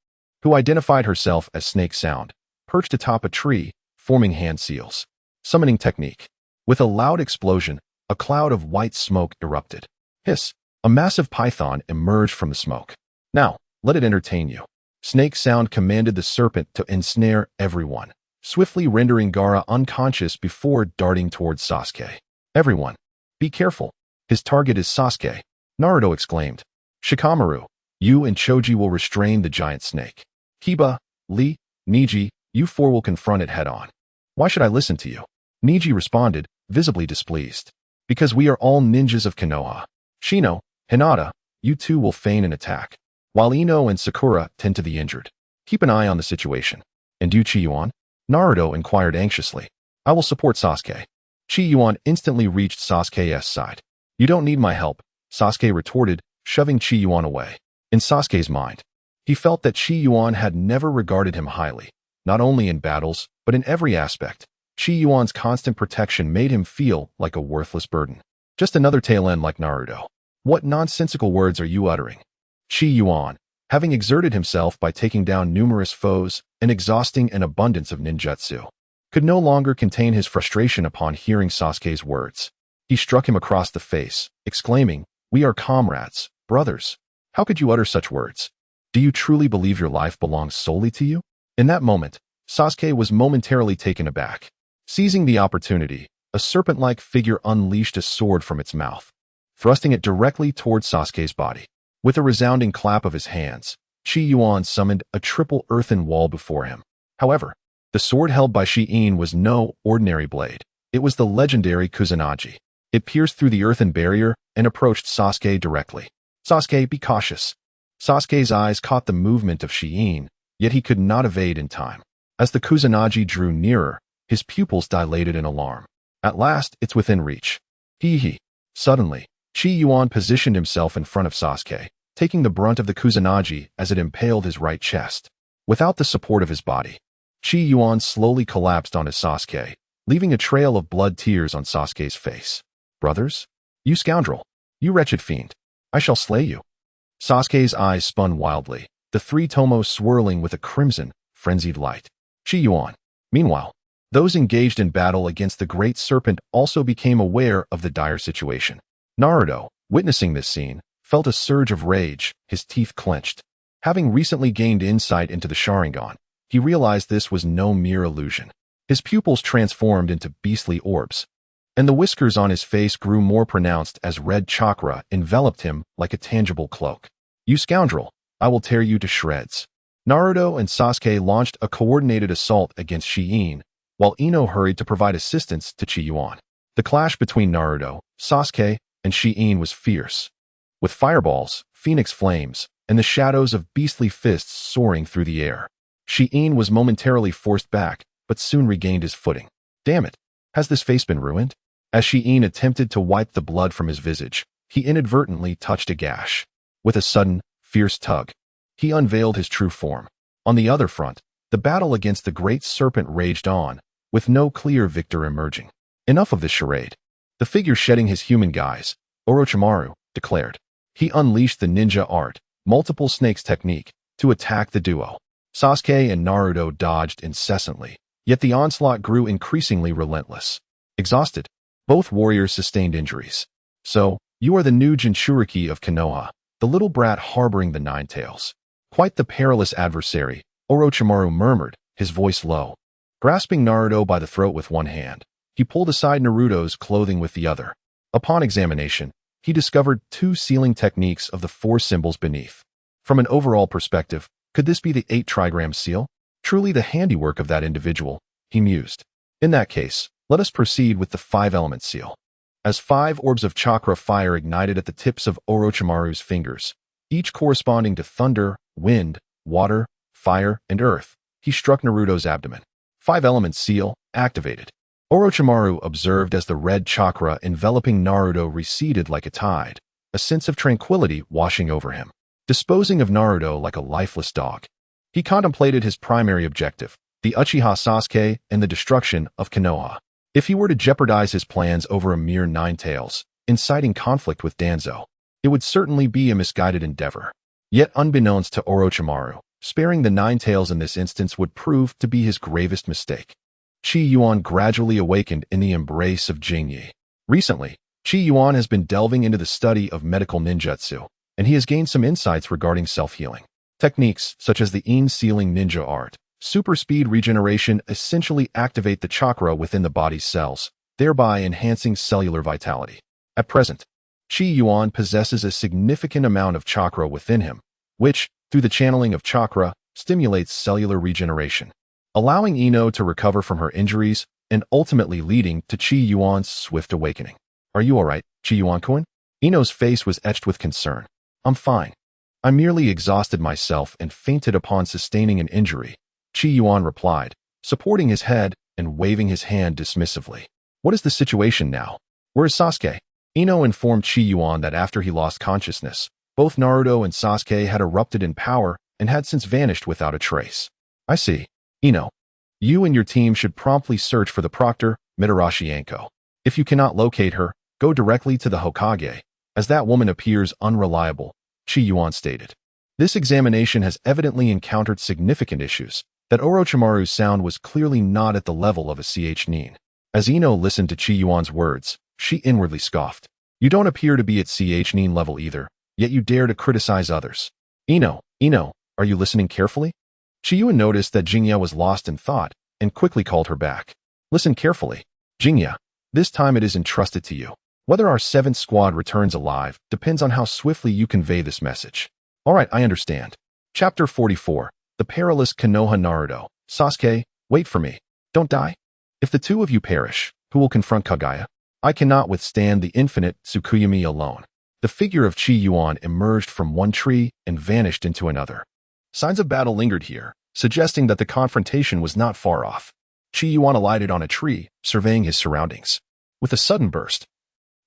who identified herself as Snake Sound, perched atop a tree, forming hand seals. Summoning technique. With a loud explosion, a cloud of white smoke erupted. Hiss! A massive python emerged from the smoke. Now, let it entertain you. Snake Sound commanded the serpent to ensnare everyone, swiftly rendering Gaara unconscious before darting towards Sasuke. Everyone, be careful. His target is Sasuke. Naruto exclaimed. Shikamaru, you and Choji will restrain the giant snake. Kiba, Lee, Niji, you four will confront it head-on. Why should I listen to you? Niji responded, visibly displeased. Because we are all ninjas of Konoha. Shino, Hinata, you two will feign an attack, while Ino and Sakura tend to the injured. Keep an eye on the situation. And you, Qi Yuan? Naruto inquired anxiously. I will support Sasuke. Qi Yuan instantly reached Sasuke's side. You don't need my help, Sasuke retorted, shoving Qi Yuan away. In Sasuke's mind, he felt that Qi Yuan had never regarded him highly, not only in battles, but in every aspect. Qi Yuan's constant protection made him feel like a worthless burden. Just another tail end like Naruto. What nonsensical words are you uttering? Qi Yuan, having exerted himself by taking down numerous foes and exhausting an abundance of ninjutsu, could no longer contain his frustration upon hearing Sasuke's words. He struck him across the face, exclaiming, "We are comrades, brothers. How could you utter such words? Do you truly believe your life belongs solely to you?" In that moment, Sasuke was momentarily taken aback. Seizing the opportunity, a serpent-like figure unleashed a sword from its mouth, thrusting it directly towards Sasuke's body. With a resounding clap of his hands, Qi Yuan summoned a triple earthen wall before him. However, the sword held by Shiin was no ordinary blade. It was the legendary Kusanagi. It pierced through the earthen barrier and approached Sasuke directly. Sasuke, be cautious. Sasuke's eyes caught the movement of Shiin, yet he could not evade in time. As the Kusanagi drew nearer, his pupils dilated in alarm. At last, it's within reach. Hee. Suddenly, Qi Yuan positioned himself in front of Sasuke, taking the brunt of the Kusanagi as it impaled his right chest. Without the support of his body, Qi Yuan slowly collapsed onto Sasuke, leaving a trail of blood tears on Sasuke's face. Brothers? You scoundrel! You wretched fiend! I shall slay you! Sasuke's eyes spun wildly, the three tomos swirling with a crimson, frenzied light. Qi Yuan. Meanwhile, those engaged in battle against the Great Serpent also became aware of the dire situation. Naruto, witnessing this scene, felt a surge of rage, his teeth clenched. Having recently gained insight into the Sharingan, he realized this was no mere illusion. His pupils transformed into beastly orbs, and the whiskers on his face grew more pronounced as red chakra enveloped him like a tangible cloak. You scoundrel, I will tear you to shreds. Naruto and Sasuke launched a coordinated assault against Shiin, while Ino hurried to provide assistance to Qi Yuan. The clash between Naruto, Sasuke, and Shiin was fierce, with fireballs, phoenix flames, and the shadows of beastly fists soaring through the air. Shiin was momentarily forced back, but soon regained his footing. Damn it! Has this face been ruined? As Shiin attempted to wipe the blood from his visage, he inadvertently touched a gash. With a sudden, fierce tug, he unveiled his true form. On the other front, the battle against the Great Serpent raged on, with no clear victor emerging. Enough of this charade. The figure shedding his human guise, Orochimaru, declared. He unleashed the ninja art, multiple snakes technique, to attack the duo. Sasuke and Naruto dodged incessantly, yet the onslaught grew increasingly relentless. Exhausted, both warriors sustained injuries. So, you are the new Jinchuriki of Konoha, the little brat harboring the Nine Tails. Quite the perilous adversary, Orochimaru murmured, his voice low. Grasping Naruto by the throat with one hand, he pulled aside Naruto's clothing with the other. Upon examination, he discovered two sealing techniques of the four symbols beneath. From an overall perspective, could this be the 8 trigram seal? Truly the handiwork of that individual, he mused. In that case, let us proceed with the 5-element seal. As 5 orbs of chakra fire ignited at the tips of Orochimaru's fingers, each corresponding to thunder, wind, water, fire, and earth, he struck Naruto's abdomen. 5-element seal, activated. Orochimaru observed as the red chakra enveloping Naruto receded like a tide, a sense of tranquility washing over him. Disposing of Naruto like a lifeless dog, he contemplated his primary objective, the Uchiha Sasuke and the destruction of Konoha. If he were to jeopardize his plans over a mere Nine Tails, inciting conflict with Danzo, it would certainly be a misguided endeavor. Yet unbeknownst to Orochimaru, sparing the Nine Tails in this instance would prove to be his gravest mistake. Qi Yuan gradually awakened in the embrace of Jingyi. Recently, Qi Yuan has been delving into the study of medical ninjutsu, and he has gained some insights regarding self-healing. Techniques such as the in-sealing ninja art, super speed regeneration essentially activate the chakra within the body's cells, thereby enhancing cellular vitality. At present, Qi Yuan possesses a significant amount of chakra within him, which, through the channeling of chakra, stimulates cellular regeneration, allowing Ino to recover from her injuries and ultimately leading to Qi Yuan's swift awakening. Are you alright, Qi Yuan-kun? Ino's face was etched with concern. I'm fine. I merely exhausted myself and fainted upon sustaining an injury, Qi Yuan replied, supporting his head and waving his hand dismissively. What is the situation now? Where is Sasuke? Ino informed Qi Yuan that after he lost consciousness, both Naruto and Sasuke had erupted in power and had since vanished without a trace. I see. Ino, you and your team should promptly search for the proctor, Mitarashi Anko. If you cannot locate her, go directly to the Hokage, as that woman appears unreliable, Qi Yuan stated. This examination has evidently encountered significant issues, that Orochimaru's sound was clearly not at the level of a Nin. As Ino listened to Qi Yuan's words, she inwardly scoffed. You don't appear to be at Nin level either, yet you dare to criticize others. Ino, are you listening carefully? Qi Yuan noticed that Jingya was lost in thought and quickly called her back. Listen carefully. Jingya, this time it is entrusted to you. Whether our 7th squad returns alive depends on how swiftly you convey this message. Alright, I understand. Chapter 44. The Perilous Konoha Naruto. Sasuke, wait for me. Don't die. If the two of you perish, who will confront Kaguya? I cannot withstand the infinite Tsukuyami alone. The figure of Qi Yuan emerged from one tree and vanished into another. Signs of battle lingered here, suggesting that the confrontation was not far off. Qi Yuan alighted on a tree, surveying his surroundings. With a sudden burst,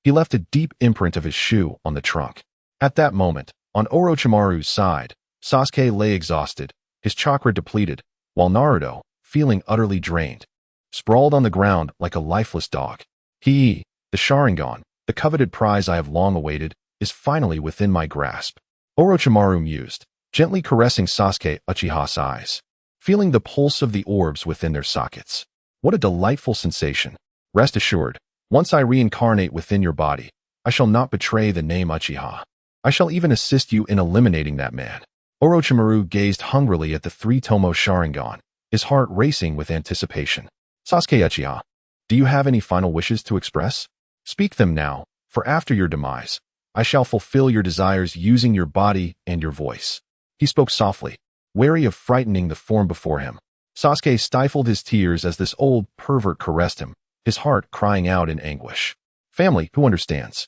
he left a deep imprint of his shoe on the trunk. At that moment, on Orochimaru's side, Sasuke lay exhausted, his chakra depleted, while Naruto, feeling utterly drained, sprawled on the ground like a lifeless dog. The Sharingan, the coveted prize I have long awaited, is finally within my grasp. Orochimaru mused, gently caressing Sasuke Uchiha's eyes, feeling the pulse of the orbs within their sockets. What a delightful sensation. Rest assured, once I reincarnate within your body, I shall not betray the name Uchiha. I shall even assist you in eliminating that man. Orochimaru gazed hungrily at the 3-tomo Sharingan, his heart racing with anticipation. Sasuke Uchiha, do you have any final wishes to express? Speak them now, for after your demise, I shall fulfill your desires using your body and your voice. He spoke softly, wary of frightening the form before him. Sasuke stifled his tears as this old pervert caressed him, his heart crying out in anguish. Family, who understands?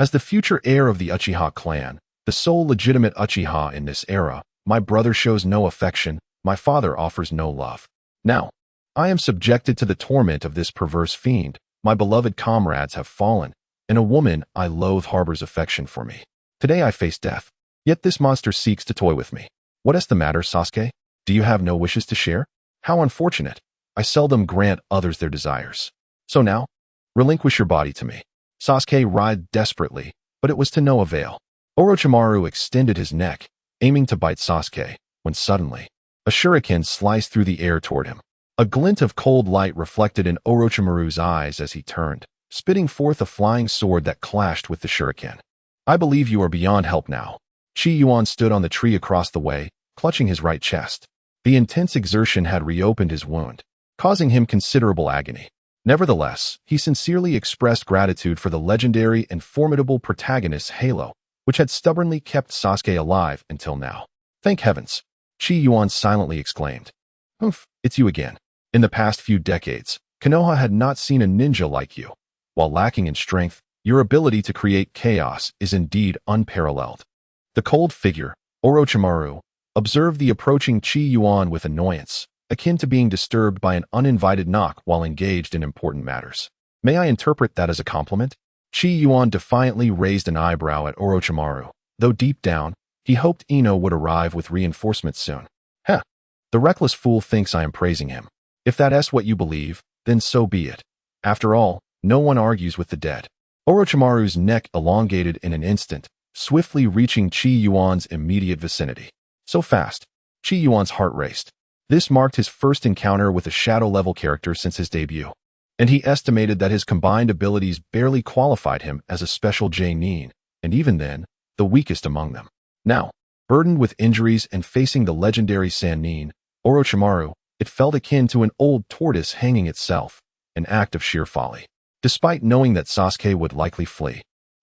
As the future heir of the Uchiha clan, the sole legitimate Uchiha in this era, my brother shows no affection, my father offers no love. Now, I am subjected to the torment of this perverse fiend, my beloved comrades have fallen, and a woman I loathe harbors affection for me. Today I face death, yet this monster seeks to toy with me. What is the matter, Sasuke? Do you have no wishes to share? How unfortunate. I seldom grant others their desires. So now, relinquish your body to me. Sasuke writhed desperately, but it was to no avail. Orochimaru extended his neck, aiming to bite Sasuke, when suddenly, a shuriken sliced through the air toward him. A glint of cold light reflected in Orochimaru's eyes as he turned, spitting forth a flying sword that clashed with the shuriken. I believe you are beyond help now. Qi Yuan stood on the tree across the way, clutching his right chest. The intense exertion had reopened his wound, causing him considerable agony. Nevertheless, he sincerely expressed gratitude for the legendary and formidable protagonist's halo, which had stubbornly kept Sasuke alive until now. Thank heavens! Qi Yuan silently exclaimed. Humph, it's you again. In the past few decades, Konoha had not seen a ninja like you. While lacking in strength, your ability to create chaos is indeed unparalleled. The cold figure, Orochimaru, observed the approaching Qi Yuan with annoyance, akin to being disturbed by an uninvited knock while engaged in important matters. May I interpret that as a compliment? Qi Yuan defiantly raised an eyebrow at Orochimaru, though deep down, he hoped Ino would arrive with reinforcements soon. Heh, the reckless fool thinks I am praising him. If that's what you believe, then so be it. After all, no one argues with the dead. Orochimaru's neck elongated in an instant, swiftly reaching Qi Yuan's immediate vicinity. So fast, Qi Yuan's heart raced. This marked his first encounter with a shadow-level character since his debut, and he estimated that his combined abilities barely qualified him as a special genin, and even then, the weakest among them. Now, burdened with injuries and facing the legendary Sannin, Orochimaru, it felt akin to an old tortoise hanging itself, an act of sheer folly. Despite knowing that Sasuke would likely flee,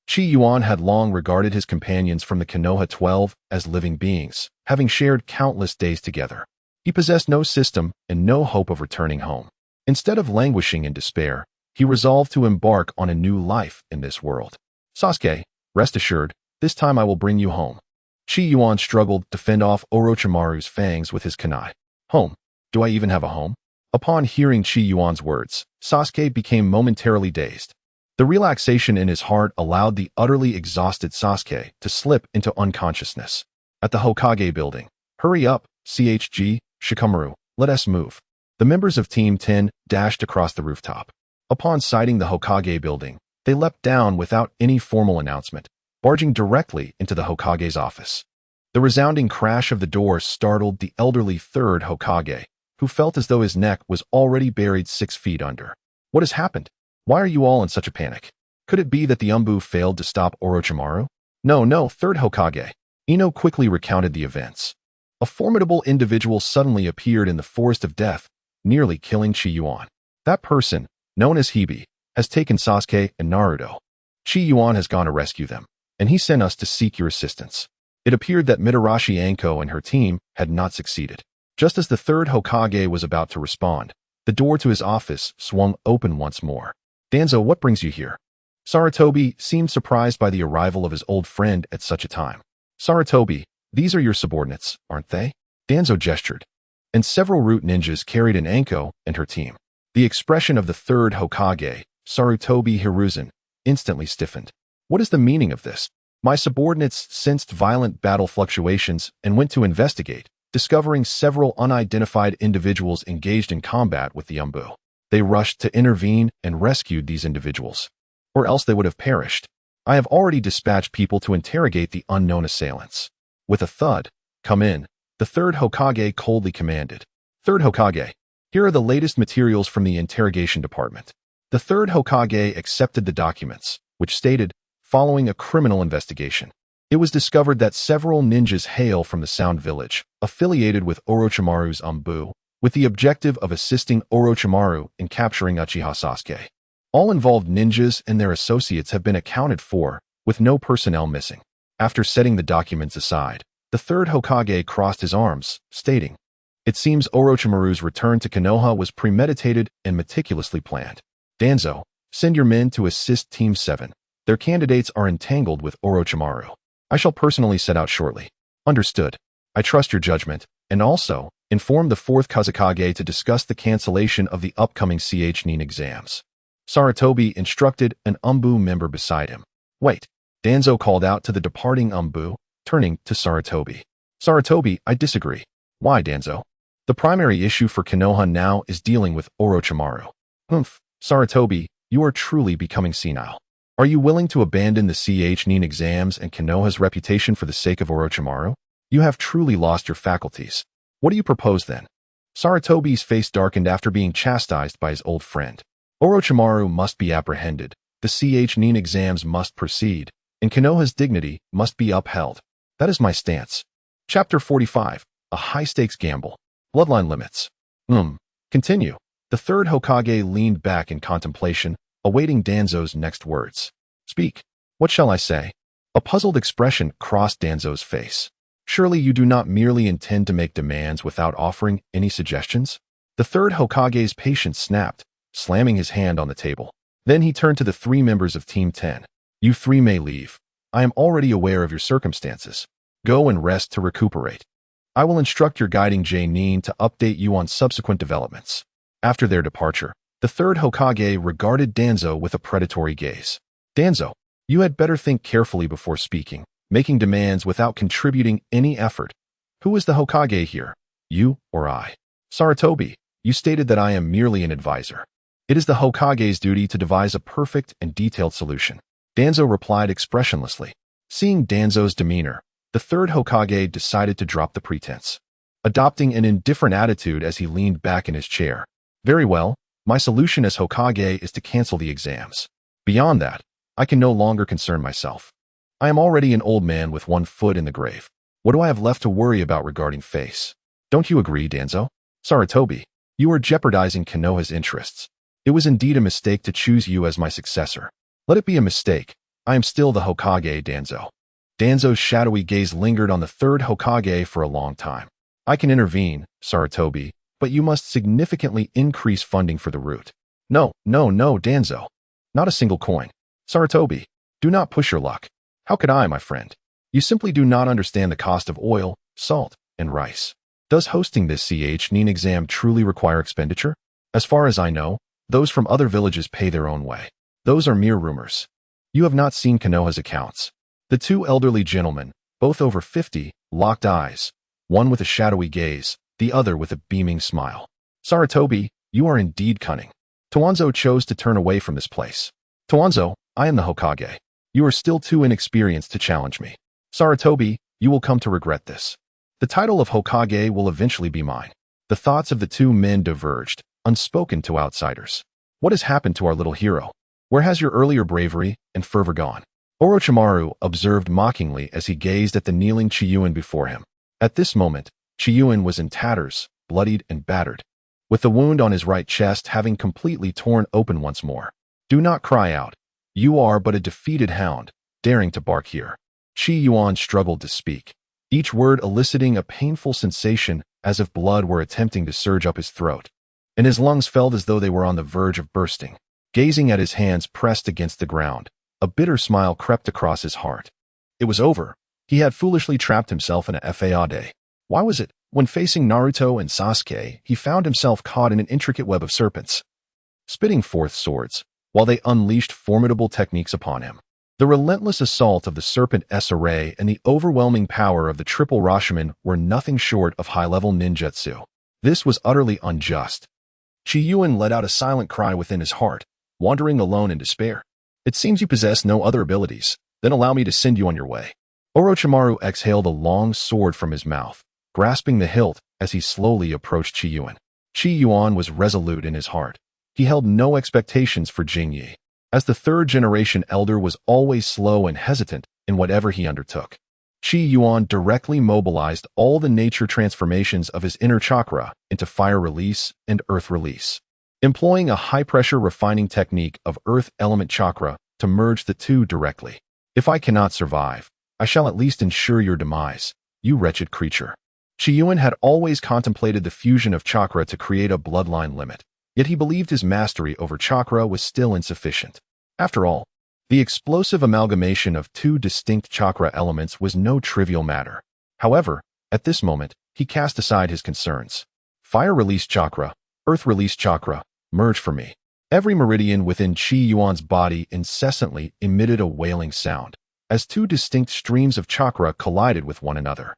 Qi Yuan had long regarded his companions from the Konoha 12 as living beings, having shared countless days together. He possessed no system and no hope of returning home. Instead of languishing in despair, he resolved to embark on a new life in this world. Sasuke, rest assured, this time I will bring you home. Qi Yuan struggled to fend off Orochimaru's fangs with his kunai. Home? Do I even have a home? Upon hearing Qi Yuan's words, Sasuke became momentarily dazed. The relaxation in his heart allowed the utterly exhausted Sasuke to slip into unconsciousness. At the Hokage building, hurry up, CHG, Shikamaru, let us move. The members of Team 10 dashed across the rooftop. Upon sighting the Hokage building, they leapt down without any formal announcement, barging directly into the Hokage's office. The resounding crash of the door startled the elderly third Hokage, who felt as though his neck was already buried 6 feet under. What has happened? Why are you all in such a panic? Could it be that the Umbu failed to stop Orochimaru? No, third Hokage. Ino quickly recounted the events. A formidable individual suddenly appeared in the Forest of Death, nearly killing Qi Yuan. That person, known as Hibi, has taken Sasuke and Naruto. Qi Yuan has gone to rescue them, and he sent us to seek your assistance. It appeared that Mitarashi Anko and her team had not succeeded. Just as the third Hokage was about to respond, the door to his office swung open once more. Danzo, what brings you here? Sarutobi seemed surprised by the arrival of his old friend at such a time. Sarutobi, these are your subordinates, aren't they? Danzo gestured. And several root ninjas carried an Anko and her team. The expression of the third Hokage, Sarutobi Hiruzen, instantly stiffened. What is the meaning of this? My subordinates sensed violent battle fluctuations and went to investigate, discovering several unidentified individuals engaged in combat with the Umbu. They rushed to intervene and rescued these individuals, or else they would have perished. I have already dispatched people to interrogate the unknown assailants. With a thud, come in, the third Hokage coldly commanded. Third Hokage, here are the latest materials from the interrogation department. The third Hokage accepted the documents, which stated, following a criminal investigation, it was discovered that several ninjas hail from the Sound Village, affiliated with Orochimaru's Umbu, with the objective of assisting Orochimaru in capturing Uchiha Sasuke. All involved ninjas and their associates have been accounted for, with no personnel missing. After setting the documents aside, the third Hokage crossed his arms, stating, it seems Orochimaru's return to Konoha was premeditated and meticulously planned. Danzo, send your men to assist Team 7. Their candidates are entangled with Orochimaru. I shall personally set out shortly. Understood. I trust your judgment, and also, inform the 4th Kazekage to discuss the cancellation of the upcoming Chunin exams. Sarutobi instructed an Umbu member beside him. Wait, Danzo called out to the departing Umbu, turning to Sarutobi. Sarutobi, I disagree. Why, Danzo? The primary issue for Konoha now is dealing with Orochimaru. Sarutobi, you are truly becoming senile. Are you willing to abandon the Chunin exams and Konoha's reputation for the sake of Orochimaru? You have truly lost your faculties. What do you propose then? Sarutobi's face darkened after being chastised by his old friend. Orochimaru must be apprehended, the Chunin exams must proceed, and Konoha's dignity must be upheld. That is my stance. Chapter 45, A High-Stakes Gamble. Bloodline Limits. Continue. The third Hokage leaned back in contemplation, awaiting Danzo's next words. Speak. What shall I say? A puzzled expression crossed Danzo's face. Surely you do not merely intend to make demands without offering any suggestions? The third Hokage's patience snapped, slamming his hand on the table. Then he turned to the 3 members of Team 10. You 3 may leave. I am already aware of your circumstances. Go and rest to recuperate. I will instruct your guiding genin to update you on subsequent developments. After their departure, the third Hokage regarded Danzo with a predatory gaze. Danzo, you had better think carefully before speaking, making demands without contributing any effort. Who is the Hokage here? You or I? Sarutobi, you stated that I am merely an advisor. It is the Hokage's duty to devise a perfect and detailed solution. Danzo replied expressionlessly. Seeing Danzo's demeanor, the third Hokage decided to drop the pretense, adopting an indifferent attitude as he leaned back in his chair. Very well, my solution as Hokage is to cancel the exams. Beyond that, I can no longer concern myself. I am already an old man with 1 foot in the grave. What do I have left to worry about regarding face? Don't you agree, Danzo? Sarutobi, you are jeopardizing Konoha's interests. It was indeed a mistake to choose you as my successor. Let it be a mistake, I am still the Hokage, Danzo. Danzo's shadowy gaze lingered on the third Hokage for a long time. I can intervene, Sarutobi, but you must significantly increase funding for the route. No, Danzo. Not a single coin. Sarutobi, do not push your luck. How could I, my friend? You simply do not understand the cost of oil, salt, and rice. Does hosting this Chunin exam truly require expenditure? As far as I know, those from other villages pay their own way. Those are mere rumors. You have not seen Konoha's accounts. The two elderly gentlemen, both over 50, locked eyes, one with a shadowy gaze, the other with a beaming smile. Sarutobi, you are indeed cunning. Toanzo chose to turn away from this place. Toanzo, I am the Hokage. You are still too inexperienced to challenge me. Sarutobi, you will come to regret this. The title of Hokage will eventually be mine. The thoughts of the two men diverged, unspoken to outsiders. What has happened to our little hero? Where has your earlier bravery and fervor gone? Orochimaru observed mockingly as he gazed at the kneeling Qi Yuan before him. At this moment, Qi Yuan was in tatters, bloodied and battered, with the wound on his right chest having completely torn open once more. Do not cry out. You are but a defeated hound, daring to bark here. Qi Yuan struggled to speak, each word eliciting a painful sensation as if blood were attempting to surge up his throat, and his lungs felt as though they were on the verge of bursting. Gazing at his hands pressed against the ground, a bitter smile crept across his heart. It was over. He had foolishly trapped himself in a fade. Why was it, when facing Naruto and Sasuke, he found himself caught in an intricate web of serpents, spitting forth swords, while they unleashed formidable techniques upon him? The relentless assault of the serpent's array and the overwhelming power of the triple Rashomon were nothing short of high-level ninjutsu. This was utterly unjust. Qi Yuan let out a silent cry within his heart, wandering alone in despair. It seems you possess no other abilities. Then allow me to send you on your way. Orochimaru exhaled a long sword from his mouth, grasping the hilt as he slowly approached Qi Yuan. Qi Yuan was resolute in his heart. He held no expectations for Jingyi. As the third-generation elder was always slow and hesitant in whatever he undertook. Qi Yuan directly mobilized all the nature transformations of his inner chakra into fire release and earth release, employing a high-pressure refining technique of earth element chakra to merge the two directly. If I cannot survive, I shall at least ensure your demise, you wretched creature. Qi Yuan had always contemplated the fusion of chakra to create a bloodline limit, yet he believed his mastery over chakra was still insufficient. After all, the explosive amalgamation of two distinct chakra elements was no trivial matter. However, at this moment, he cast aside his concerns. Fire release chakra, earth release chakra, merge for me. Every meridian within Qi Yuan's body incessantly emitted a wailing sound, as two distinct streams of chakra collided with one another.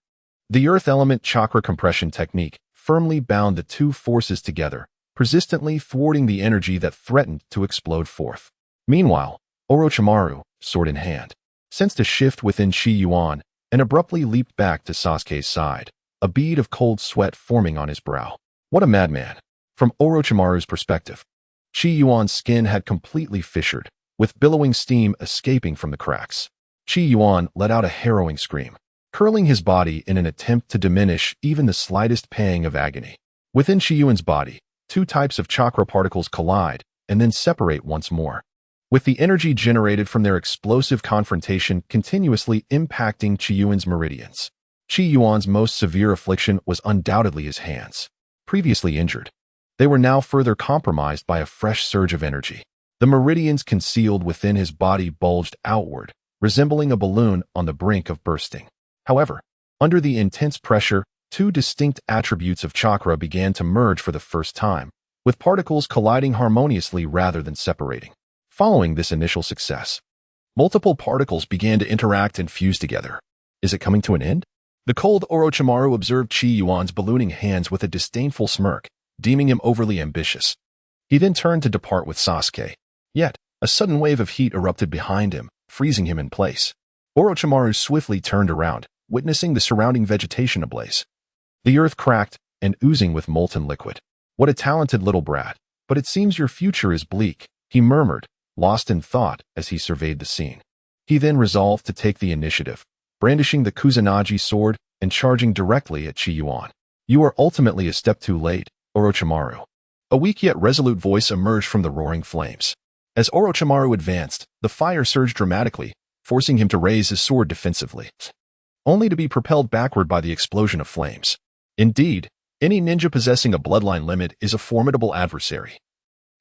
The earth element chakra compression technique firmly bound the two forces together, persistently thwarting the energy that threatened to explode forth. Meanwhile, Orochimaru, sword in hand, sensed a shift within Qi Yuan and abruptly leaped back to Sasuke's side, a bead of cold sweat forming on his brow. What a madman! From Orochimaru's perspective, Qi Yuan's skin had completely fissured, with billowing steam escaping from the cracks. Qi Yuan let out a harrowing scream, curling his body in an attempt to diminish even the slightest pang of agony. Within Qi Yuan's body, two types of chakra particles collide and then separate once more, with the energy generated from their explosive confrontation continuously impacting Qi Yuan's meridians. Qi Yuan's most severe affliction was undoubtedly his hands. Previously injured, they were now further compromised by a fresh surge of energy. The meridians concealed within his body bulged outward, resembling a balloon on the brink of bursting. However, under the intense pressure, two distinct attributes of chakra began to merge for the first time, with particles colliding harmoniously rather than separating. Following this initial success, multiple particles began to interact and fuse together. Is it coming to an end? The cold Orochimaru observed Qi Yuan's ballooning hands with a disdainful smirk, deeming him overly ambitious. He then turned to depart with Sasuke. Yet, a sudden wave of heat erupted behind him, freezing him in place. Orochimaru swiftly turned around, witnessing the surrounding vegetation ablaze. The earth cracked and oozing with molten liquid. What a talented little brat, but it seems your future is bleak, he murmured, lost in thought as he surveyed the scene. He then resolved to take the initiative, brandishing the Kusanagi sword and charging directly at Qi Yuan. You are ultimately a step too late, Orochimaru. A weak yet resolute voice emerged from the roaring flames. As Orochimaru advanced, the fire surged dramatically, forcing him to raise his sword defensively, only to be propelled backward by the explosion of flames. Indeed, any ninja possessing a bloodline limit is a formidable adversary.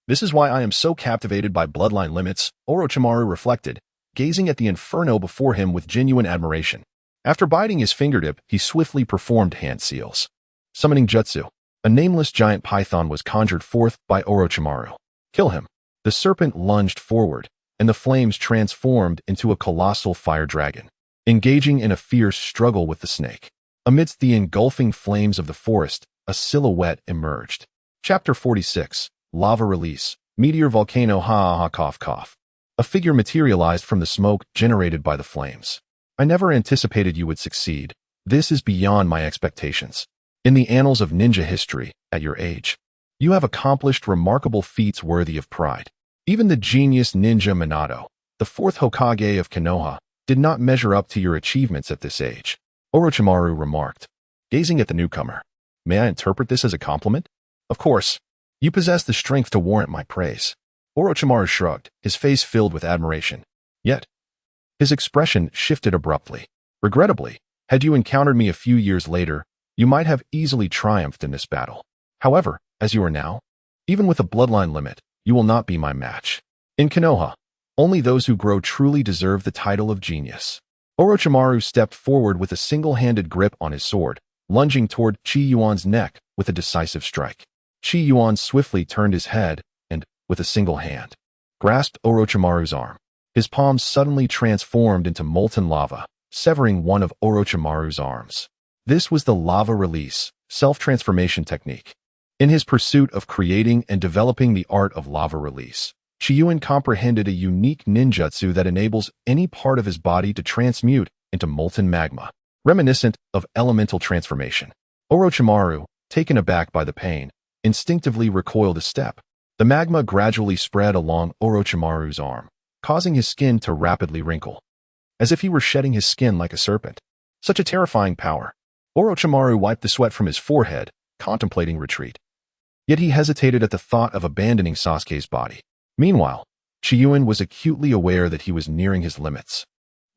This is why I am so captivated by bloodline limits, Orochimaru reflected, gazing at the inferno before him with genuine admiration. After biting his fingertip, he swiftly performed hand seals. Summoning Jutsu. A nameless giant python was conjured forth by Orochimaru. Kill him. The serpent lunged forward, and the flames transformed into a colossal fire dragon, engaging in a fierce struggle with the snake. Amidst the engulfing flames of the forest, a silhouette emerged. Chapter 46. Lava Release. Meteor Volcano ha cough cough. A figure materialized from the smoke generated by the flames. I never anticipated you would succeed. This is beyond my expectations. In the annals of ninja history, at your age, you have accomplished remarkable feats worthy of pride. Even the genius ninja Minato, the fourth Hokage of Konoha, did not measure up to your achievements at this age, Orochimaru remarked, gazing at the newcomer. May I interpret this as a compliment? Of course. You possess the strength to warrant my praise. Orochimaru shrugged, his face filled with admiration. Yet, his expression shifted abruptly. Regrettably, had you encountered me a few years later, you might have easily triumphed in this battle. However, as you are now, even with a bloodline limit, you will not be my match. In Konoha, only those who grow truly deserve the title of genius. Orochimaru stepped forward with a single-handed grip on his sword, lunging toward Qi Yuan's neck with a decisive strike. Qi Yuan swiftly turned his head and, with a single hand, grasped Orochimaru's arm. His palms suddenly transformed into molten lava, severing one of Orochimaru's arms. This was the lava release, self-transformation technique. In his pursuit of creating and developing the art of lava release, Qi Yuan comprehended a unique ninjutsu that enables any part of his body to transmute into molten magma, reminiscent of elemental transformation. Orochimaru, taken aback by the pain, instinctively recoiled a step. The magma gradually spread along Orochimaru's arm, causing his skin to rapidly wrinkle, as if he were shedding his skin like a serpent. Such a terrifying power. Orochimaru wiped the sweat from his forehead, contemplating retreat. Yet he hesitated at the thought of abandoning Sasuke's body. Meanwhile, Qi Yuan was acutely aware that he was nearing his limits,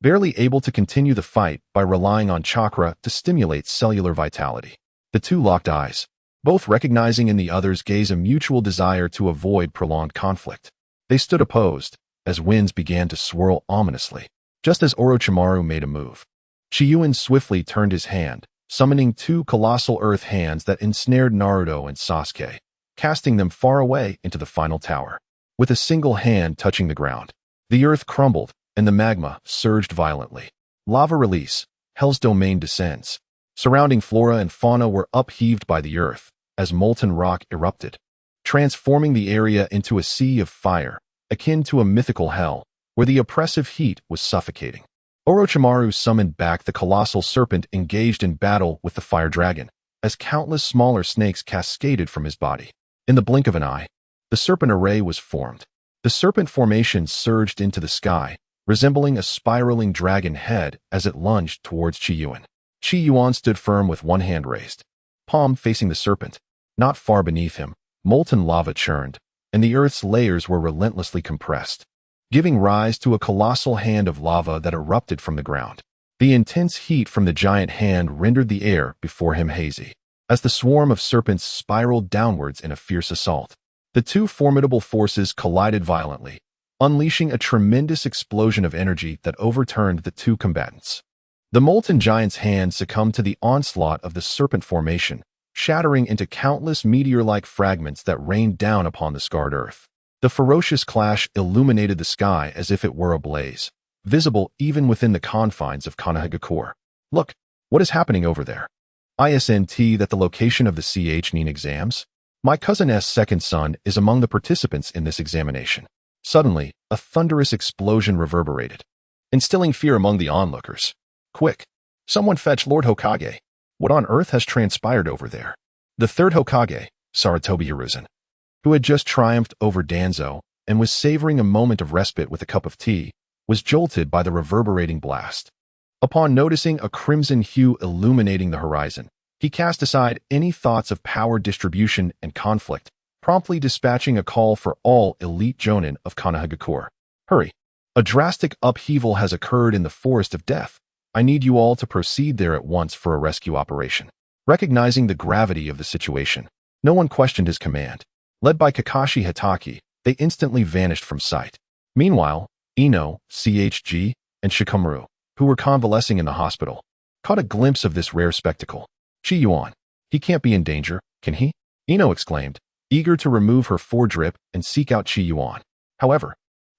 barely able to continue the fight by relying on chakra to stimulate cellular vitality. The two locked eyes, both recognizing in the other's gaze a mutual desire to avoid prolonged conflict. They stood opposed, as winds began to swirl ominously. Just as Orochimaru made a move, Qi Yuan swiftly turned his hand, summoning two colossal earth hands that ensnared Naruto and Sasuke, casting them far away into the final tower. With a single hand touching the ground, the earth crumbled, and the magma surged violently. Lava release, Hell's domain descends. Surrounding flora and fauna were upheaved by the earth, as molten rock erupted, transforming the area into a sea of fire, akin to a mythical hell, where the oppressive heat was suffocating. Orochimaru summoned back the colossal serpent engaged in battle with the fire dragon, as countless smaller snakes cascaded from his body. In the blink of an eye, the serpent array was formed. The serpent formation surged into the sky, resembling a spiraling dragon head as it lunged towards Qi Yuan. Qi Yuan stood firm with one hand raised, palm facing the serpent. Not far beneath him, molten lava churned, and the earth's layers were relentlessly compressed, giving rise to a colossal hand of lava that erupted from the ground. The intense heat from the giant hand rendered the air before him hazy, as the swarm of serpents spiraled downwards in a fierce assault. The two formidable forces collided violently, unleashing a tremendous explosion of energy that overturned the two combatants. The molten giant's hand succumbed to the onslaught of the serpent formation, shattering into countless meteor-like fragments that rained down upon the scarred earth. The ferocious clash illuminated the sky as if it were ablaze, visible even within the confines of Konoha. Look, what is happening over there? Isn't that the location of the Chunin exams? My cousin's second son is among the participants in this examination. Suddenly, a thunderous explosion reverberated, instilling fear among the onlookers. Quick! Someone fetch Lord Hokage. What on earth has transpired over there? The third Hokage, Sarutobi Hiruzen, who had just triumphed over Danzo and was savoring a moment of respite with a cup of tea, was jolted by the reverberating blast. Upon noticing a crimson hue illuminating the horizon, he cast aside any thoughts of power distribution and conflict, promptly dispatching a call for all elite jonin of Konoha. Hurry! A drastic upheaval has occurred in the Forest of Death. I need you all to proceed there at once for a rescue operation. Recognizing the gravity of the situation, no one questioned his command. Led by Kakashi Hitaki, they instantly vanished from sight. Meanwhile, Ino, CHG, and Shikamaru, who were convalescing in the hospital, caught a glimpse of this rare spectacle. Qi Yuan. He can't be in danger, can he? Ino exclaimed, eager to remove her foredrip and seek out Qi Yuan. However,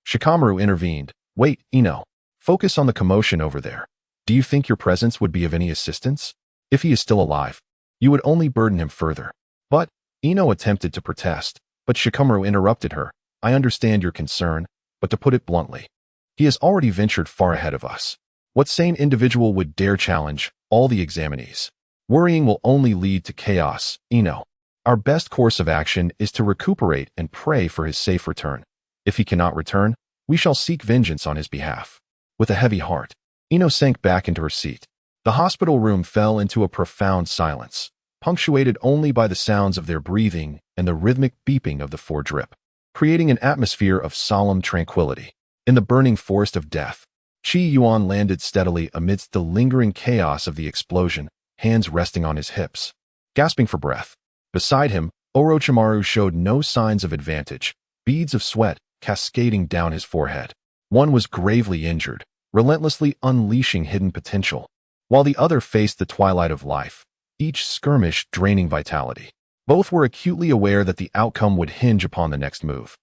Shikamaru intervened. Wait, Ino. Focus on the commotion over there. Do you think your presence would be of any assistance? If he is still alive, you would only burden him further. But, Ino attempted to protest, but Shikamaru interrupted her. I understand your concern, but to put it bluntly, he has already ventured far ahead of us. What sane individual would dare challenge all the examinees? Worrying will only lead to chaos, Ino. Our best course of action is to recuperate and pray for his safe return. If he cannot return, we shall seek vengeance on his behalf. With a heavy heart, Ino sank back into her seat. The hospital room fell into a profound silence, punctuated only by the sounds of their breathing and the rhythmic beeping of the foredrip, creating an atmosphere of solemn tranquility. In the burning forest of death, Qi Yuan landed steadily amidst the lingering chaos of the explosion, hands resting on his hips, gasping for breath. Beside him, Orochimaru showed no signs of advantage, beads of sweat cascading down his forehead. One was gravely injured, relentlessly unleashing hidden potential, while the other faced the twilight of life, each skirmish draining vitality. Both were acutely aware that the outcome would hinge upon the next move.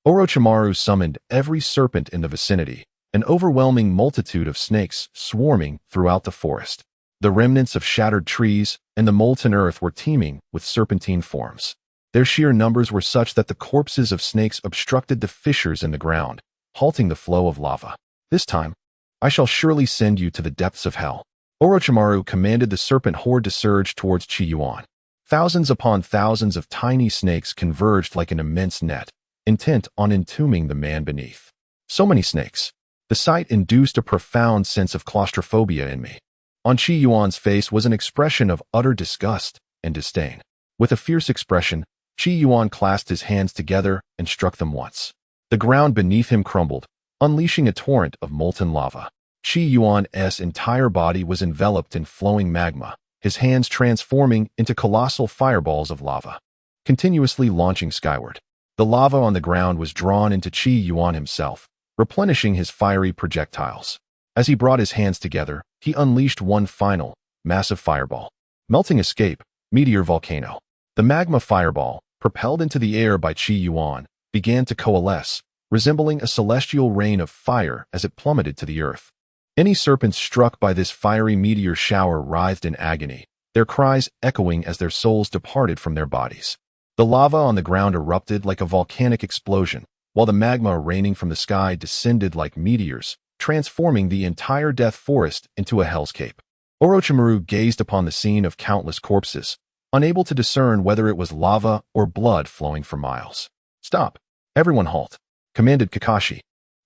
Orochimaru summoned every serpent in the vicinity, an overwhelming multitude of snakes swarming throughout the forest. The remnants of shattered trees and the molten earth were teeming with serpentine forms. Their sheer numbers were such that the corpses of snakes obstructed the fissures in the ground, halting the flow of lava. This time, I shall surely send you to the depths of hell. Orochimaru commanded the serpent horde to surge towards Qi Yuan. Thousands upon thousands of tiny snakes converged like an immense net, intent on entombing the man beneath. So many snakes. The sight induced a profound sense of claustrophobia in me. On Qi Yuan's face was an expression of utter disgust and disdain. With a fierce expression, Qi Yuan clasped his hands together and struck them once. The ground beneath him crumbled, unleashing a torrent of molten lava. Qi Yuan's entire body was enveloped in flowing magma, his hands transforming into colossal fireballs of lava, continuously launching skyward. The lava on the ground was drawn into Qi Yuan himself, replenishing his fiery projectiles. As he brought his hands together, he unleashed one final, massive fireball. Melting escape, meteor volcano. The magma fireball, propelled into the air by Qi Yuan, began to coalesce, resembling a celestial rain of fire as it plummeted to the earth. Any serpents struck by this fiery meteor shower writhed in agony, their cries echoing as their souls departed from their bodies. The lava on the ground erupted like a volcanic explosion, while the magma raining from the sky descended like meteors, transforming the entire death forest into a hellscape. Orochimaru gazed upon the scene of countless corpses, unable to discern whether it was lava or blood flowing for miles. Stop! Everyone halt! Commanded Kakashi,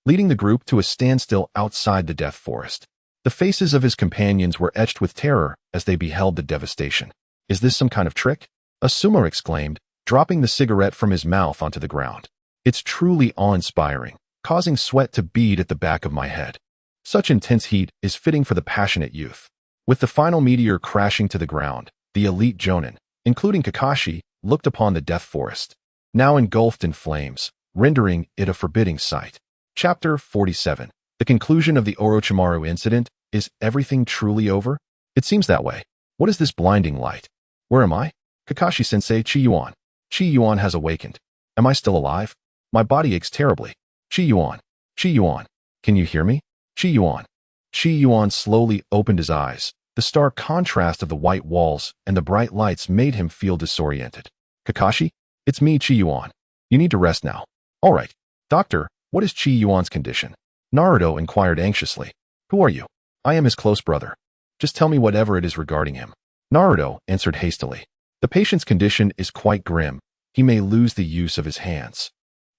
leading the group to a standstill outside the death forest. The faces of his companions were etched with terror as they beheld the devastation. Is this some kind of trick? Asuma exclaimed, dropping the cigarette from his mouth onto the ground. It's truly awe-inspiring, causing sweat to bead at the back of my head. Such intense heat is fitting for the passionate youth. With the final meteor crashing to the ground, the elite jonin, including Kakashi, looked upon the death forest, now engulfed in flames, rendering it a forbidding sight. Chapter 47. The conclusion of the Orochimaru incident. Is everything truly over? It seems that way. What is this blinding light? Where am I? Kakashi-sensei, Qi Yuan. Qi Yuan has awakened. Am I still alive? My body aches terribly. Qi Yuan. Qi Yuan. Can you hear me? Qi Yuan. Qi Yuan slowly opened his eyes. The stark contrast of the white walls and the bright lights made him feel disoriented. Kakashi? It's me, Qi Yuan. You need to rest now. All right. Doctor, what is Qi Yuan's condition? Naruto inquired anxiously. Who are you? I am his close brother. Just tell me whatever it is regarding him. Naruto answered hastily. The patient's condition is quite grim. He may lose the use of his hands.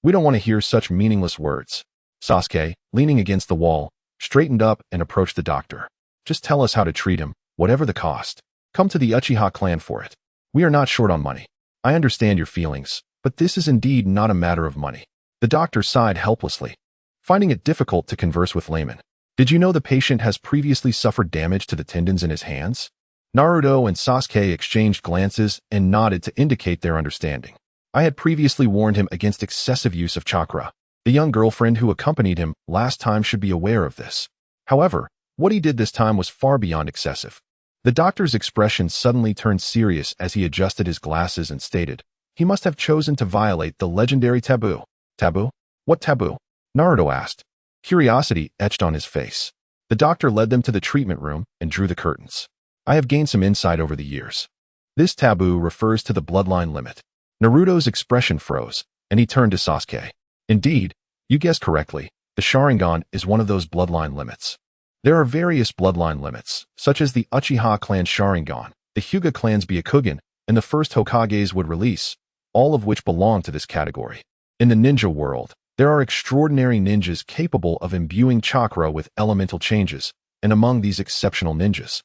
We don't want to hear such meaningless words. Sasuke, leaning against the wall, straightened up and approached the doctor. Just tell us how to treat him, whatever the cost. Come to the Uchiha clan for it. We are not short on money. I understand your feelings, But this is indeed not a matter of money. The doctor sighed helplessly, finding it difficult to converse with laymen. Did you know the patient has previously suffered damage to the tendons in his hands? Naruto and Sasuke exchanged glances and nodded to indicate their understanding. I had previously warned him against excessive use of chakra. The young girlfriend who accompanied him last time should be aware of this. However, what he did this time was far beyond excessive. The doctor's expression suddenly turned serious as he adjusted his glasses and stated, he must have chosen to violate the legendary taboo. Taboo? What taboo? Naruto asked. Curiosity etched on his face. The doctor led them to the treatment room and drew the curtains. I have gained some insight over the years. This taboo refers to the bloodline limit. Naruto's expression froze, and he turned to Sasuke. Indeed, you guessed correctly, the Sharingan is one of those bloodline limits. There are various bloodline limits, such as the Uchiha clan Sharingan, the Hyuga clan's Byakugan, and the first Hokage's would release, all of which belong to this category. In the ninja world, there are extraordinary ninjas capable of imbuing chakra with elemental changes, and among these exceptional ninjas,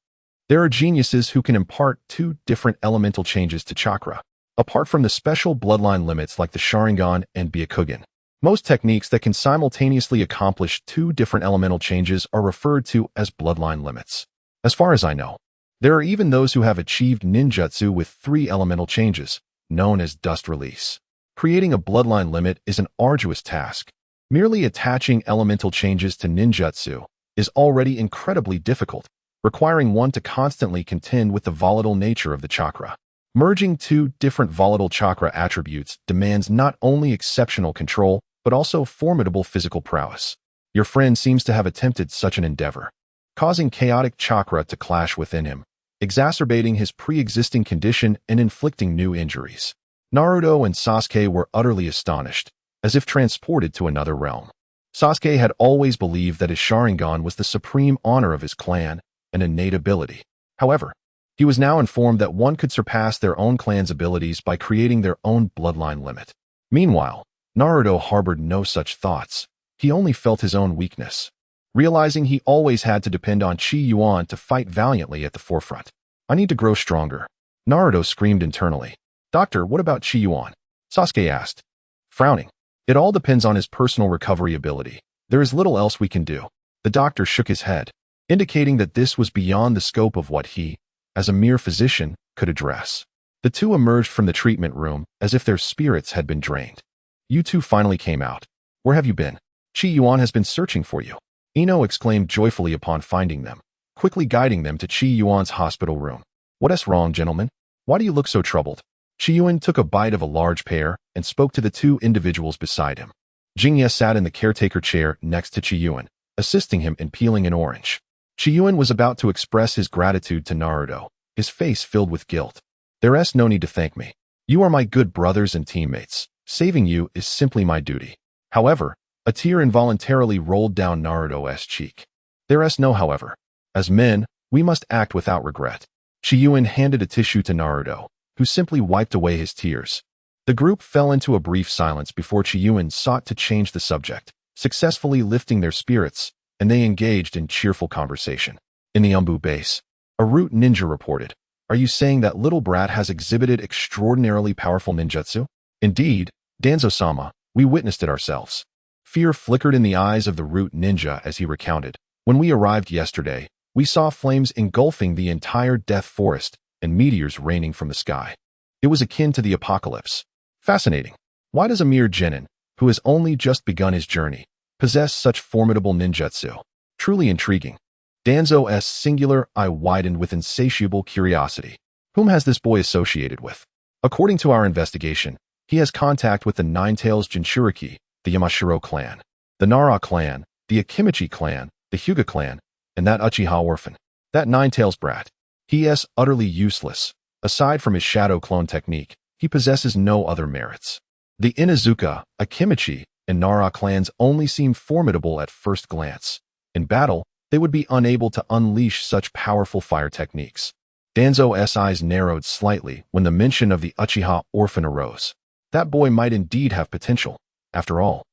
there are geniuses who can impart 2 different elemental changes to chakra. Apart from the special bloodline limits like the Sharingan and Byakugan, most techniques that can simultaneously accomplish 2 different elemental changes are referred to as bloodline limits. As far as I know, there are even those who have achieved ninjutsu with 3 elemental changes, known as dust release. Creating a bloodline limit is an arduous task. Merely attaching elemental changes to ninjutsu is already incredibly difficult, requiring one to constantly contend with the volatile nature of the chakra. Merging 2 different volatile chakra attributes demands not only exceptional control, but also formidable physical prowess. Your friend seems to have attempted such an endeavor, causing chaotic chakra to clash within him, exacerbating his pre-existing condition and inflicting new injuries. Naruto and Sasuke were utterly astonished, as if transported to another realm. Sasuke had always believed that his Sharingan was the supreme honor of his clan, an innate ability. However, he was now informed that one could surpass their own clan's abilities by creating their own bloodline limit. Meanwhile, Naruto harbored no such thoughts. He only felt his own weakness, realizing he always had to depend on Qi Yuan to fight valiantly at the forefront. I need to grow stronger, Naruto screamed internally. Doctor, what about Qi Yuan? Sasuke asked, frowning. It all depends on his personal recovery ability. There is little else we can do. The doctor shook his head, indicating that this was beyond the scope of what he, as a mere physician, could address. The 2 emerged from the treatment room as if their spirits had been drained. You 2 finally came out. Where have you been? Qi Yuan has been searching for you. Ino exclaimed joyfully upon finding them, quickly guiding them to Qi Yuan's hospital room. What is wrong, gentlemen? Why do you look so troubled? Qi Yuan took a bite of a large pear and spoke to the 2 individuals beside him. Jingye sat in the caretaker chair next to Qi Yuan, assisting him in peeling an orange. Qi Yuan was about to express his gratitude to Naruto, his face filled with guilt. There's no need to thank me. You are my good brothers and teammates. Saving you is simply my duty. However, a tear involuntarily rolled down Naruto's cheek. There's no however. As men, we must act without regret. Qi Yuan handed a tissue to Naruto, who simply wiped away his tears. The group fell into a brief silence before Qi Yuan sought to change the subject, successfully lifting their spirits, and they engaged in cheerful conversation. In the Umbu base, a root ninja reported, Are you saying that little brat has exhibited extraordinarily powerful ninjutsu? Indeed, Danzo-sama, we witnessed it ourselves. Fear flickered in the eyes of the root ninja as he recounted. When we arrived yesterday, we saw flames engulfing the entire death forest and meteors raining from the sky. It was akin to the apocalypse. Fascinating. Why does a mere genin, who has only just begun his journey, possess such formidable ninjutsu? Truly intriguing. Danzo's singular eye widened with insatiable curiosity. Whom has this boy associated with? According to our investigation, he has contact with the Nine-Tails Jinchuriki, the Yamashiro clan, the Nara clan, the Akimichi clan, the Hyuga clan, and that Uchiha orphan. That Nine-Tails brat. He is utterly useless. Aside from his shadow clone technique, he possesses no other merits. The Inuzuka, Akimichi, and Nara clans only seem formidable at first glance. In battle, they would be unable to unleash such powerful fire techniques. Danzo's eyes narrowed slightly when the mention of the Uchiha orphan arose. That boy might indeed have potential. After all,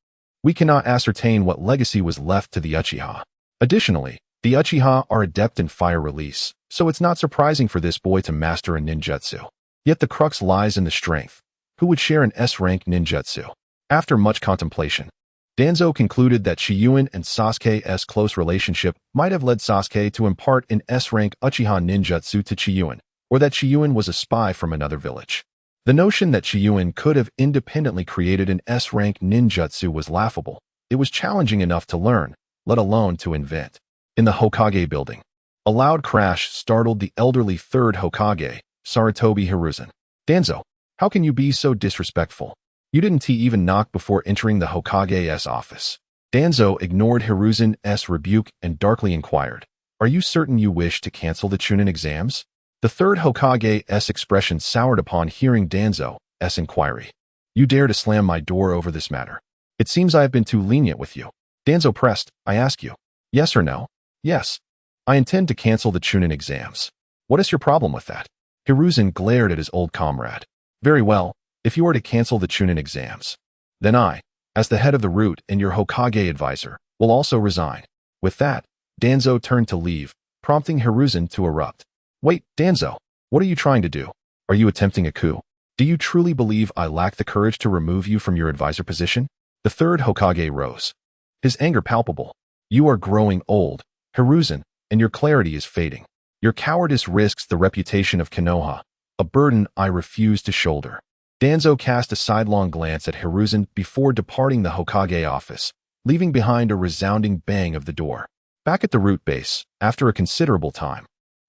we cannot ascertain what legacy was left to the Uchiha. Additionally, the Uchiha are adept in fire release, so it's not surprising for this boy to master a ninjutsu. Yet the crux lies in the strength, who would share an S-rank ninjutsu. After much contemplation, Danzo concluded that Qi Yuan and Sasuke's close relationship might have led Sasuke to impart an S-rank Uchiha ninjutsu to Qi Yuan, or that Qi Yuan was a spy from another village. The notion that Qi Yuan could have independently created an S-rank ninjutsu was laughable. It was challenging enough to learn, let alone to invent. In the Hokage building, a loud crash startled the elderly third Hokage, Sarutobi Hiruzen. Danzo, how can you be so disrespectful? You didn't even knock before entering the Hokage's office. Danzo ignored Hiruzen's rebuke and darkly inquired, "Are you certain you wish to cancel the Chunin exams?" The third Hokage's expression soured upon hearing Danzo's inquiry. "You dare to slam my door over this matter? It seems I have been too lenient with you." Danzo pressed, "I ask you, yes or no?" "Yes. I intend to cancel the Chunin exams. What is your problem with that?" Hiruzen glared at his old comrade. "Very well. If you are to cancel the Chunin exams, then I, as the head of the root and your Hokage advisor, will also resign." With that, Danzo turned to leave, prompting Hiruzen to erupt. "Wait, Danzo, what are you trying to do? Are you attempting a coup? Do you truly believe I lack the courage to remove you from your advisor position?" The third Hokage rose, his anger palpable. "You are growing old, Hiruzen, and your clarity is fading. Your cowardice risks the reputation of Konoha, a burden I refuse to shoulder." Danzo cast a sidelong glance at Hiruzen before departing the Hokage office, leaving behind a resounding bang of the door. Back at the root base, after a considerable time,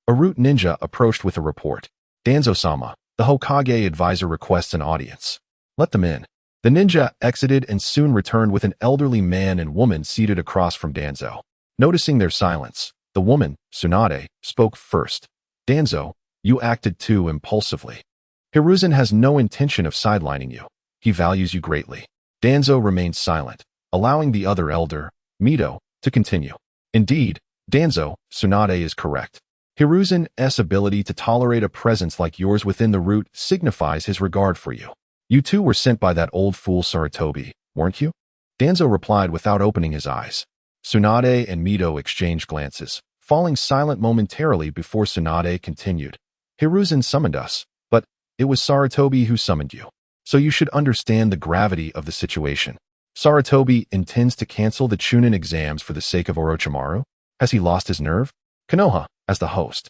a root ninja approached with a report. "Danzo-sama, the Hokage advisor requests an audience." "Let them in." The ninja exited and soon returned with an elderly man and woman seated across from Danzo. Noticing their silence, the woman, Tsunade, spoke first. "Danzo, you acted too impulsively. Hiruzen has no intention of sidelining you. He values you greatly." Danzo remained silent, allowing the other elder, Mito, to continue. "Indeed, Danzo, Tsunade is correct. Hiruzen's ability to tolerate a presence like yours within the root signifies his regard for you. You two were sent by that old fool Sarutobi, weren't you?" Danzo replied without opening his eyes. Tsunade and Mito exchanged glances, falling silent momentarily before Tsunade continued. "Hiruzen summoned us, but it was Sarutobi who summoned you. So you should understand the gravity of the situation. Sarutobi intends to cancel the Chunin exams for the sake of Orochimaru? Has he lost his nerve? Konoha, as the host,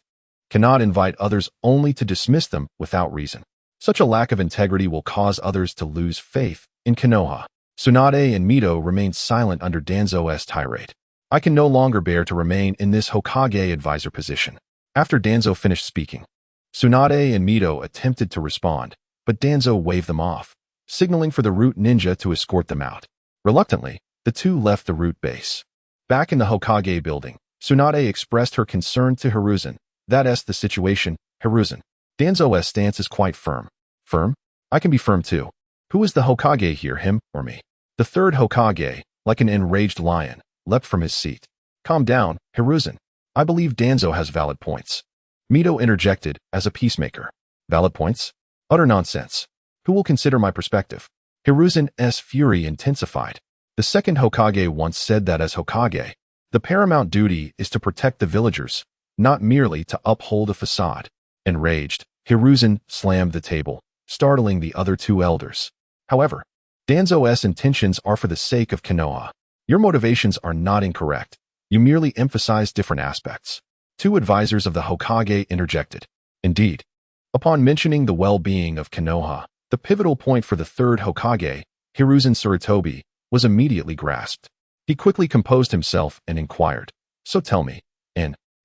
cannot invite others only to dismiss them without reason. Such a lack of integrity will cause others to lose faith in Konoha." Tsunade and Mito remained silent under Danzo's tirade. "I can no longer bear to remain in this Hokage advisor position." After Danzo finished speaking, Tsunade and Mito attempted to respond, but Danzo waved them off, signaling for the root ninja to escort them out. Reluctantly, the two left the root base. Back in the Hokage building, Tsunade expressed her concern to Hiruzen. "That's the situation, Hiruzen. Danzo's stance is quite firm." "Firm? I can be firm too. Who is the Hokage here, him or me?" The third Hokage, like an enraged lion, leapt from his seat. "Calm down, Hiruzen. I believe Danzo has valid points." Mito interjected as a peacemaker. "Valid points? Utter nonsense. Who will consider my perspective?" Hiruzen's fury intensified. The second Hokage once said that as Hokage, the paramount duty is to protect the villagers, not merely to uphold a facade. Enraged, Hiruzen slammed the table, startling the other two elders. "However, Danzo's intentions are for the sake of Konoha. Your motivations are not incorrect. You merely emphasize different aspects." Two advisors of the Hokage interjected. Indeed, upon mentioning the well-being of Konoha, the pivotal point for the third Hokage, Hiruzen Sarutobi, was immediately grasped. He quickly composed himself and inquired, "So tell me,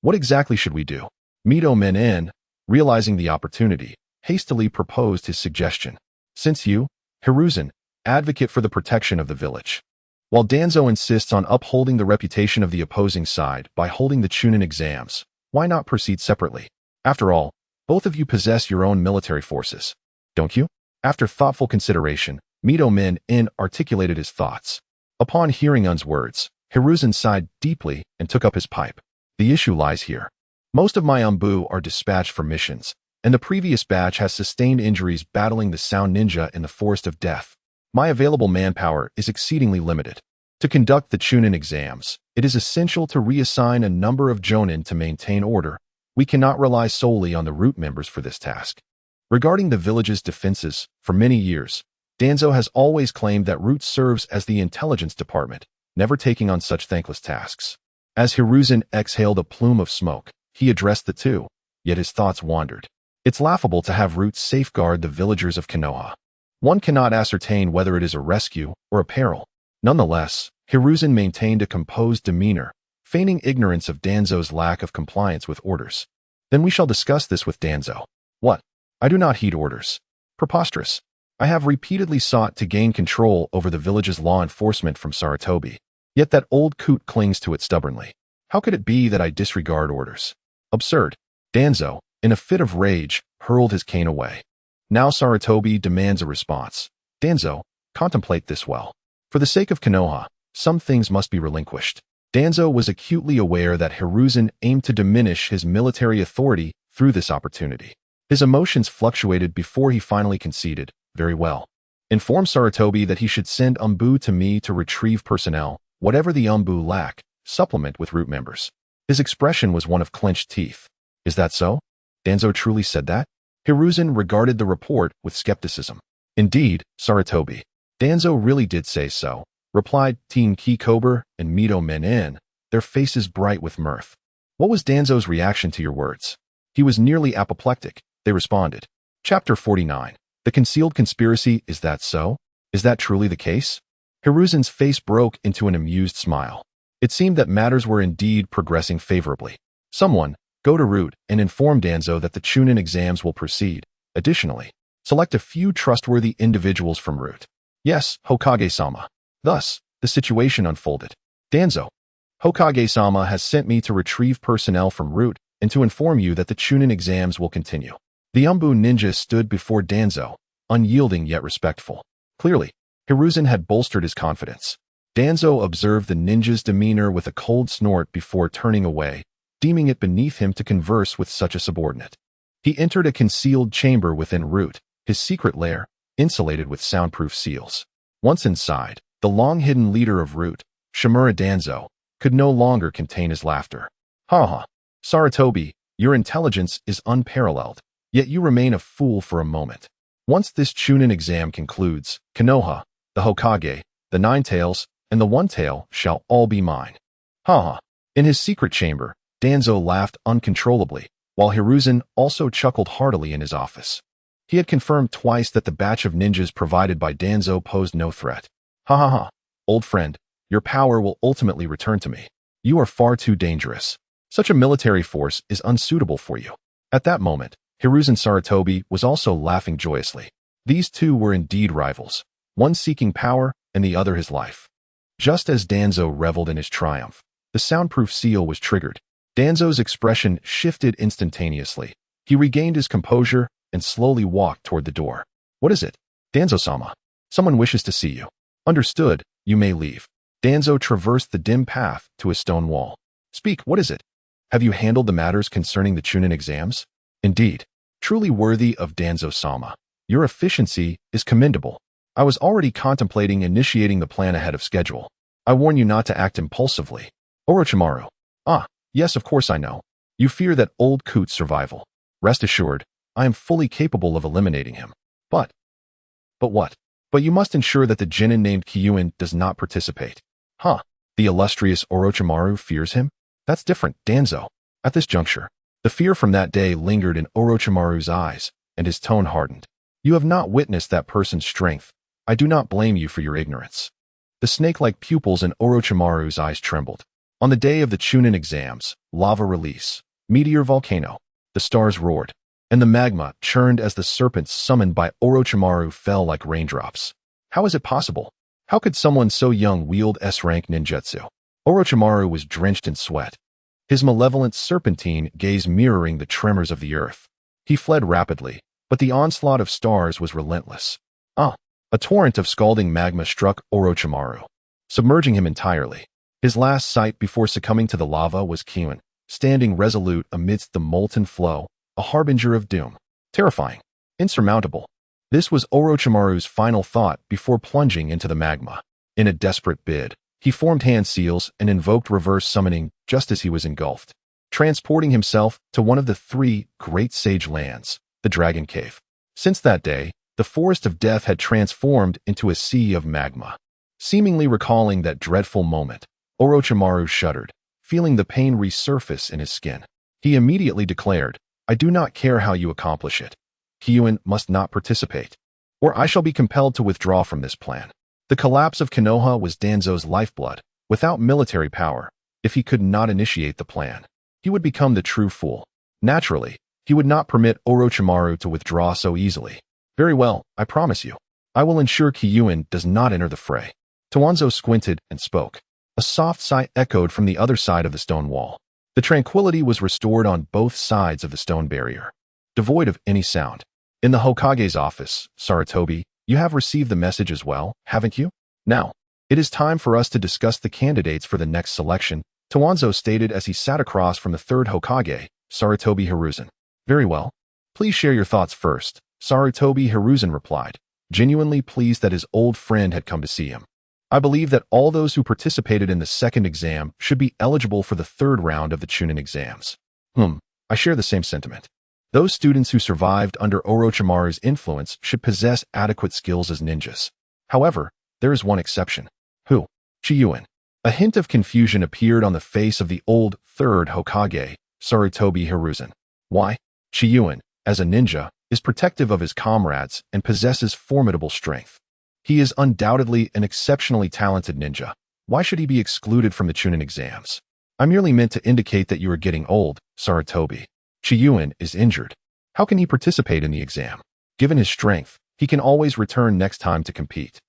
what exactly should we do?" Mito Menin, realizing the opportunity, hastily proposed his suggestion. "Since you, Hiruzen, advocate for the protection of the village, while Danzo insists on upholding the reputation of the opposing side by holding the Chunin exams, why not proceed separately? After all, both of you possess your own military forces, don't you?" After thoughtful consideration, Mito Menin articulated his thoughts. Upon hearing Un's words, Hiruzen sighed deeply and took up his pipe. "The issue lies here. Most of my Umbu are dispatched for missions, and the previous batch has sustained injuries battling the Sound Ninja in the Forest of Death. My available manpower is exceedingly limited. To conduct the Chunin exams, it is essential to reassign a number of Jonin to maintain order. We cannot rely solely on the root members for this task. Regarding the village's defenses, for many years, Danzo has always claimed that Root serves as the intelligence department, never taking on such thankless tasks. As Hiruzen exhaled a plume of smoke, he addressed the two, yet his thoughts wandered. It's laughable to have Root safeguard the villagers of Konoha. One cannot ascertain whether it is a rescue or a peril. Nonetheless, Hiruzen maintained a composed demeanor, feigning ignorance of Danzo's lack of compliance with orders. Then we shall discuss this with Danzo. What? I do not heed orders. Preposterous. I have repeatedly sought to gain control over the village's law enforcement from Sarutobi, yet that old coot clings to it stubbornly. How could it be that I disregard orders? Absurd. Danzo, in a fit of rage, hurled his cane away. Now Sarutobi demands a response. Danzo, contemplate this well. For the sake of Konoha, some things must be relinquished. Danzo was acutely aware that Hiruzen aimed to diminish his military authority through this opportunity. His emotions fluctuated before he finally conceded. Very well. Inform Sarutobi that he should send Umbu to me to retrieve personnel, whatever the Umbu lack, supplement with Root members. His expression was one of clenched teeth. Is that so? Danzo truly said that? Hiruzen regarded the report with skepticism. Indeed, Sarutobi. Danzo really did say so, replied Teen Kikober and Mito Menin, their faces bright with mirth. What was Danzo's reaction to your words? He was nearly apoplectic, they responded. Chapter 49. The concealed conspiracy, is that so? Is that truly the case? Hiruzen's face broke into an amused smile. It seemed that matters were indeed progressing favorably. Someone, go to Root and inform Danzo that the Chunin exams will proceed. Additionally, select a few trustworthy individuals from Root. Yes, Hokage-sama. Thus, the situation unfolded. Danzo, Hokage-sama has sent me to retrieve personnel from Root and to inform you that the Chunin exams will continue. The Umbu ninja stood before Danzo, unyielding yet respectful. Clearly, Hiruzen had bolstered his confidence. Danzo observed the ninja's demeanor with a cold snort before turning away, deeming it beneath him to converse with such a subordinate. He entered a concealed chamber within Root, his secret lair, insulated with soundproof seals. Once inside, the long-hidden leader of Root, Shimura Danzo, could no longer contain his laughter. Ha ha. Sarutobi, your intelligence is unparalleled. Yet you remain a fool for a moment. Once this Chunin exam concludes, Konoha, the Hokage, the Nine Tails, and the One Tail shall all be mine. Ha ha. In his secret chamber, Danzo laughed uncontrollably, while Hiruzen also chuckled heartily in his office. He had confirmed twice that the batch of ninjas provided by Danzo posed no threat. Ha ha ha. Old friend, your power will ultimately return to me. You are far too dangerous. Such a military force is unsuitable for you. At that moment, Hiruzen Sarutobi was also laughing joyously. These two were indeed rivals, one seeking power and the other his life. Just as Danzo reveled in his triumph, the soundproof seal was triggered. Danzo's expression shifted instantaneously. He regained his composure and slowly walked toward the door. What is it? Danzo-sama. Someone wishes to see you. Understood, you may leave. Danzo traversed the dim path to a stone wall. Speak, what is it? Have you handled the matters concerning the Chunin exams? Indeed. Truly worthy of Danzo-sama. Your efficiency is commendable. I was already contemplating initiating the plan ahead of schedule. I warn you not to act impulsively. Orochimaru. Ah, yes, of course I know. You fear that old coot's survival. Rest assured, I am fully capable of eliminating him. But what? But you must ensure that the genin named Qi Yuan does not participate. Huh? The illustrious Orochimaru fears him? That's different, Danzo. At this juncture, the fear from that day lingered in Orochimaru's eyes, and his tone hardened. You have not witnessed that person's strength. I do not blame you for your ignorance. The snake-like pupils in Orochimaru's eyes trembled. On the day of the Chunin exams, lava release, meteor volcano, the stars roared, and the magma churned as the serpents summoned by Orochimaru fell like raindrops. How is it possible? How could someone so young wield S-rank ninjutsu? Orochimaru was drenched in sweat, his malevolent serpentine gaze mirroring the tremors of the earth. He fled rapidly, but the onslaught of stars was relentless. A torrent of scalding magma struck Orochimaru, submerging him entirely. His last sight before succumbing to the lava was Qi Yuan, standing resolute amidst the molten flow, a harbinger of doom. Terrifying, insurmountable. This was Orochimaru's final thought before plunging into the magma. In a desperate bid, he formed hand seals and invoked reverse summoning just as he was engulfed, transporting himself to one of the three great sage lands, the Dragon Cave. Since that day, the forest of death had transformed into a sea of magma. Seemingly recalling that dreadful moment, Orochimaru shuddered, feeling the pain resurface in his skin. He immediately declared, "I do not care how you accomplish it. Qi Yuan must not participate, or I shall be compelled to withdraw from this plan." The collapse of Konoha was Danzo's lifeblood. Without military power, if he could not initiate the plan, he would become the true fool. Naturally, he would not permit Orochimaru to withdraw so easily. "Very well, I promise you. I will ensure Qi Yuan does not enter the fray." Tuanzo squinted and spoke. A soft sigh echoed from the other side of the stone wall. The tranquility was restored on both sides of the stone barrier, devoid of any sound. "In the Hokage's office, Sarutobi, you have received the message as well, haven't you? Now, it is time for us to discuss the candidates for the next selection," Tuanzo stated as he sat across from the third Hokage, Sarutobi Hiruzen. "Very well. Please share your thoughts first," Sarutobi Hiruzen replied, genuinely pleased that his old friend had come to see him. "I believe that all those who participated in the second exam should be eligible for the third round of the Chunin exams." I share the same sentiment. Those students who survived under Orochimaru's influence should possess adequate skills as ninjas. However, there is one exception. Who? Qi Yuan. A hint of confusion appeared on the face of the old third Hokage, Sarutobi Hiruzen. Why? Qi Yuan, as a ninja, is protective of his comrades and possesses formidable strength. He is undoubtedly an exceptionally talented ninja. Why should he be excluded from the Chunin exams? I merely meant to indicate that you are getting old, Sarutobi. Qi Yuan is injured. How can he participate in the exam? Given his strength, he can always return next time to compete.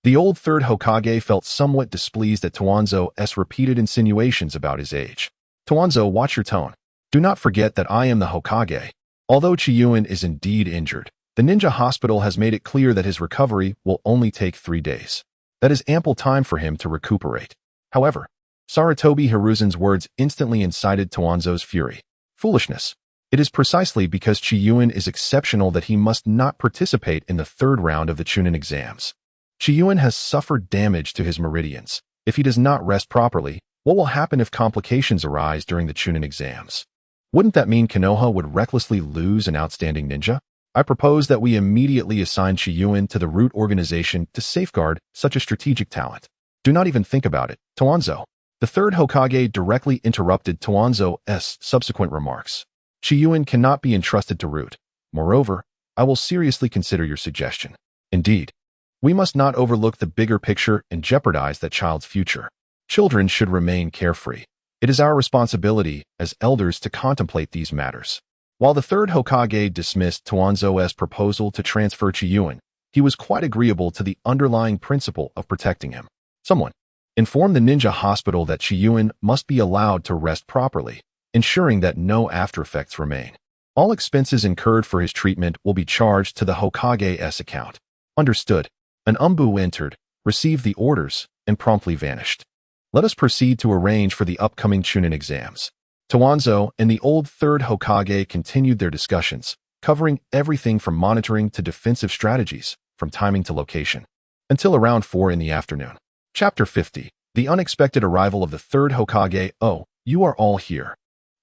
The old third Hokage felt somewhat displeased at Tuanzo's repeated insinuations about his age. "Tuanzo, watch your tone. Do not forget that I am the Hokage. Although Qi Yuan is indeed injured, the ninja hospital has made it clear that his recovery will only take 3 days. That is ample time for him to recuperate." However, Sarutobi Hiruzen's words instantly incited Tuanzo's fury. "Foolishness. It is precisely because Qi Yuan is exceptional that he must not participate in the third round of the Chunin exams. Qi Yuan has suffered damage to his meridians. If he does not rest properly, what will happen if complications arise during the Chunin exams? Wouldn't that mean Konoha would recklessly lose an outstanding ninja? I propose that we immediately assign Qi Yuan to the root organization to safeguard such a strategic talent." "Do not even think about it, Tuanzo." The third Hokage directly interrupted Tuanzo's subsequent remarks. "Qi Yuan cannot be entrusted to root. Moreover, I will seriously consider your suggestion. Indeed, we must not overlook the bigger picture and jeopardize that child's future. Children should remain carefree. It is our responsibility as elders to contemplate these matters." While the third Hokage dismissed Tuanzo's proposal to transfer Qi Yuan, he was quite agreeable to the underlying principle of protecting him. "Someone inform the ninja hospital that Qi Yuan must be allowed to rest properly, ensuring that no aftereffects remain. All expenses incurred for his treatment will be charged to the Hokage's account." "Understood." An umbu entered, received the orders, and promptly vanished. "Let us proceed to arrange for the upcoming Chunin exams." Tuanzo and the old third Hokage continued their discussions, covering everything from monitoring to defensive strategies, from timing to location, until around 4 in the afternoon. Chapter 50. The unexpected arrival of the third Hokage. "Oh, you are all here."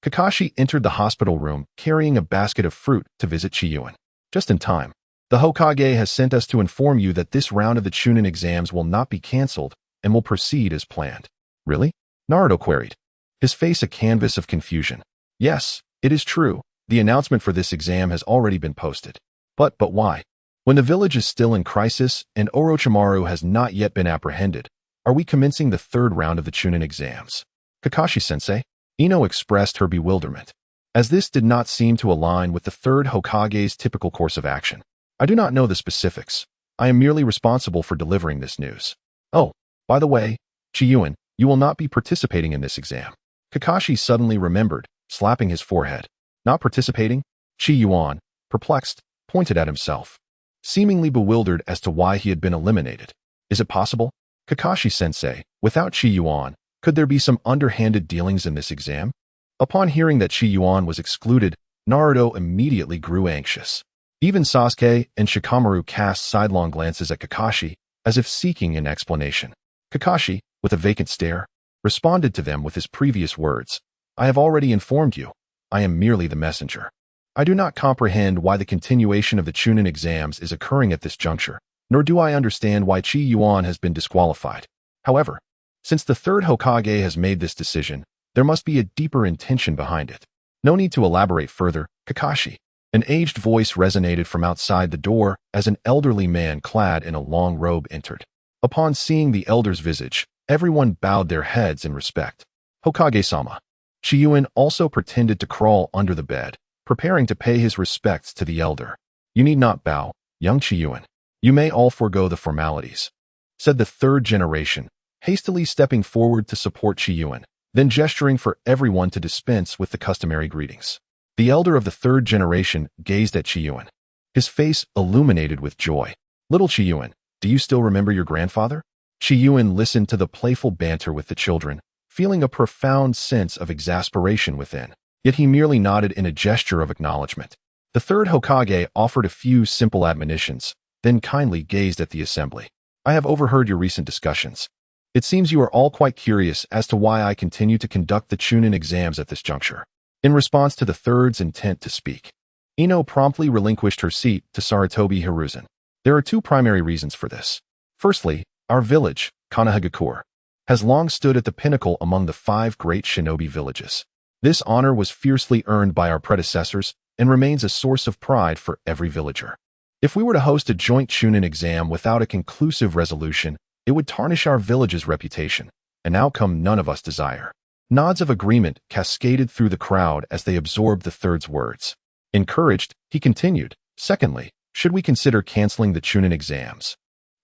Kakashi entered the hospital room carrying a basket of fruit to visit Qi Yuan. "Just in time. The Hokage has sent us to inform you that this round of the Chunin exams will not be cancelled and will proceed as planned." "Really?" Naruto queried, his face a canvas of confusion. "Yes, it is true. The announcement for this exam has already been posted." But why? When the village is still in crisis and Orochimaru has not yet been apprehended, are we commencing the third round of the Chunin exams?" "Kakashi-sensei?" Ino expressed her bewilderment, as this did not seem to align with the third Hokage's typical course of action. "I do not know the specifics. I am merely responsible for delivering this news." "Oh, by the way, Qi Yuan, you will not be participating in this exam." Kakashi suddenly remembered, slapping his forehead. "Not participating?" Qi Yuan, perplexed, pointed at himself, seemingly bewildered as to why he had been eliminated. "Is it possible? Kakashi-sensei, without Qi Yuan, could there be some underhanded dealings in this exam?" Upon hearing that Qi Yuan was excluded, Naruto immediately grew anxious. Even Sasuke and Shikamaru cast sidelong glances at Kakashi, as if seeking an explanation. Kakashi, with a vacant stare, responded to them with his previous words. "I have already informed you. I am merely the messenger. I do not comprehend why the continuation of the Chunin exams is occurring at this juncture, nor do I understand why Qi Yuan has been disqualified. However, since the third Hokage has made this decision, there must be a deeper intention behind it. No need to elaborate further, Kakashi. An aged voice resonated from outside the door as an elderly man clad in a long robe entered. Upon seeing the elder's visage, everyone bowed their heads in respect. Hokage-sama. Qi Yuan also pretended to crawl under the bed, preparing to pay his respects to the elder. You need not bow, young Qi Yuan. You may all forego the formalities, said the third generation, hastily stepping forward to support Qi Yuan, then gesturing for everyone to dispense with the customary greetings. The elder of the third generation gazed at Qi Yuan, his face illuminated with joy. Little Qi Yuan, do you still remember your grandfather? Qi Yuan listened to the playful banter with the children, feeling a profound sense of exasperation within. Yet he merely nodded in a gesture of acknowledgement. The third Hokage offered a few simple admonitions, then kindly gazed at the assembly. I have overheard your recent discussions. It seems you are all quite curious as to why I continue to conduct the Chunin exams at this juncture. In response to the third's intent to speak, Ino promptly relinquished her seat to Sarutobi Hiruzen. There are two primary reasons for this. Firstly, our village, Konoha, has long stood at the pinnacle among the 5 great shinobi villages. This honor was fiercely earned by our predecessors and remains a source of pride for every villager. If we were to host a joint Chunin exam without a conclusive resolution, it would tarnish our village's reputation, an outcome none of us desire. Nods of agreement cascaded through the crowd as they absorbed the third's words. Encouraged, he continued, secondly, should we consider canceling the Chunin exams?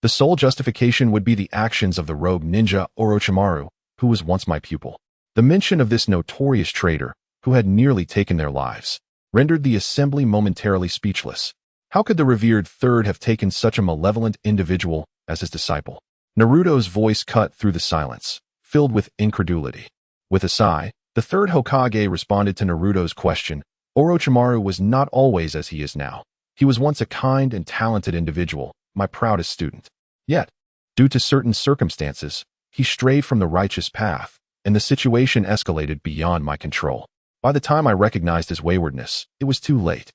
The sole justification would be the actions of the rogue ninja Orochimaru, who was once my pupil. The mention of this notorious traitor, who had nearly taken their lives, rendered the assembly momentarily speechless. How could the revered third have taken such a malevolent individual as his disciple? Naruto's voice cut through the silence, filled with incredulity. With a sigh, the third Hokage responded to Naruto's question. Orochimaru was not always as he is now. He was once a kind and talented individual, my proudest student. Yet, due to certain circumstances, he strayed from the righteous path, and the situation escalated beyond my control. By the time I recognized his waywardness, it was too late.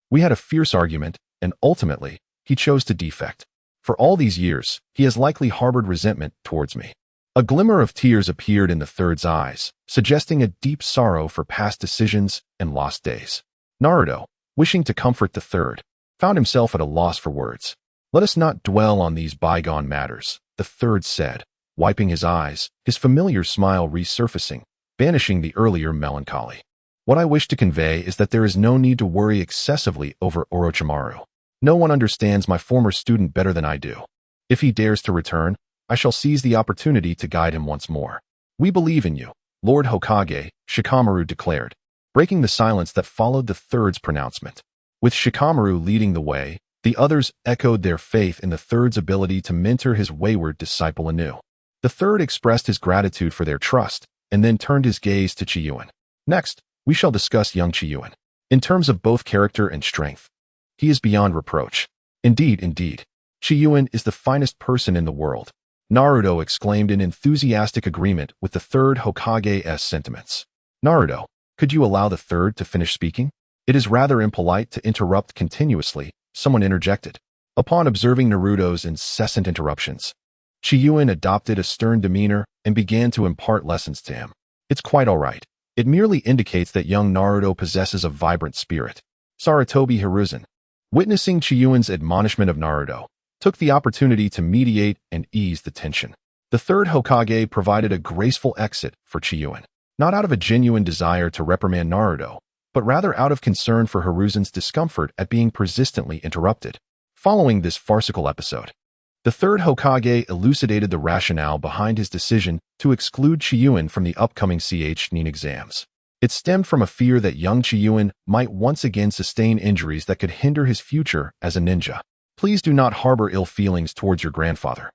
We had a fierce argument, and ultimately, he chose to defect. For all these years, he has likely harbored resentment towards me. A glimmer of tears appeared in the third's eyes, suggesting a deep sorrow for past decisions and lost days. Naruto, wishing to comfort the third, found himself at a loss for words. Let us not dwell on these bygone matters, the third said, wiping his eyes, his familiar smile resurfacing, banishing the earlier melancholy. What I wish to convey is that there is no need to worry excessively over Orochimaru. No one understands my former student better than I do. If he dares to return, I shall seize the opportunity to guide him once more. We believe in you, Lord Hokage, Shikamaru declared, breaking the silence that followed the third's pronouncement. With Shikamaru leading the way, the others echoed their faith in the third's ability to mentor his wayward disciple anew. The third expressed his gratitude for their trust, and then turned his gaze to Qi Yuan. Next, we shall discuss young Qi Yuan. In terms of both character and strength, he is beyond reproach. Indeed, Qi Yuan is the finest person in the world. Naruto exclaimed in enthusiastic agreement with the third Hokage's sentiments. Naruto, could you allow the third to finish speaking? It is rather impolite to interrupt continuously, someone interjected. Upon observing Naruto's incessant interruptions, Qi Yuan adopted a stern demeanor and began to impart lessons to him. It's quite all right. It merely indicates that young Naruto possesses a vibrant spirit. Sarutobi Hiruzen, witnessing Qi Yuan's admonishment of Naruto, took the opportunity to mediate and ease the tension. The third Hokage provided a graceful exit for Qi Yuan, not out of a genuine desire to reprimand Naruto, but rather out of concern for Hiruzen's discomfort at being persistently interrupted. Following this farcical episode, the third Hokage elucidated the rationale behind his decision to exclude Qi Yuan from the upcoming Chunin exams. It stemmed from a fear that young Qi Yuan might once again sustain injuries that could hinder his future as a ninja. Please do not harbor ill feelings towards your grandfather,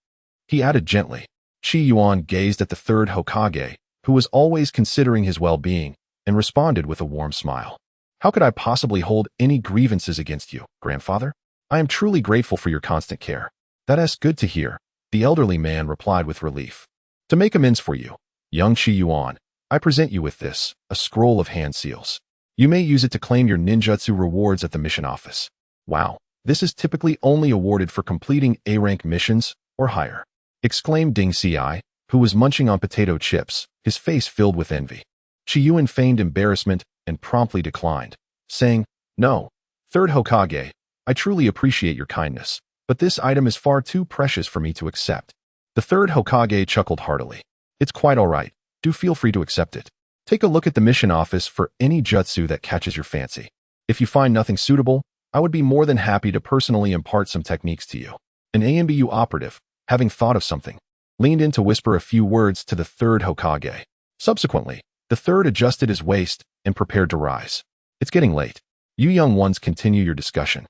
he added gently. Qi Yuan gazed at the third Hokage, who was always considering his well-being, and responded with a warm smile. How could I possibly hold any grievances against you, grandfather? I am truly grateful for your constant care. That is good to hear, the elderly man replied with relief. To make amends for you, young Qi Yuan, I present you with this, a scroll of hand seals. You may use it to claim your ninjutsu rewards at the mission office. Wow, this is typically only awarded for completing A-rank missions or higher, exclaimed Ding Ci, who was munching on potato chips, his face filled with envy. Qi Yuan feigned embarrassment and promptly declined, saying, "No, third Hokage, I truly appreciate your kindness, but this item is far too precious for me to accept." The third Hokage chuckled heartily. "It's quite all right. Do feel free to accept it. Take a look at the mission office for any jutsu that catches your fancy. If you find nothing suitable, I would be more than happy to personally impart some techniques to you." An AMBU operative, having thought of something, leaned in to whisper a few words to the third Hokage. Subsequently, the third adjusted his waist and prepared to rise. "It's getting late. You young ones continue your discussion.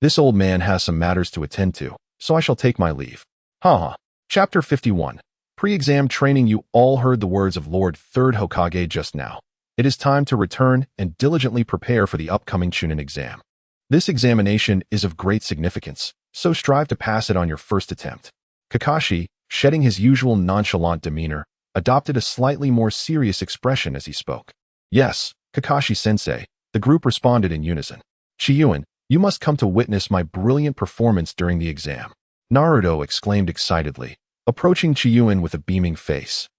This old man has some matters to attend to, so I shall take my leave." Haha. Chapter 51. Pre-exam training. You all heard the words of Lord Third Hokage just now. It is time to return and diligently prepare for the upcoming Chunin exam. This examination is of great significance, so strive to pass it on your first attempt. Kakashi, shedding his usual nonchalant demeanor, adopted a slightly more serious expression as he spoke. "Yes, Kakashi-sensei," the group responded in unison. "Qi Yuan, you must come to witness my brilliant performance during the exam," Naruto exclaimed excitedly, approaching Qi Yuan with a beaming face,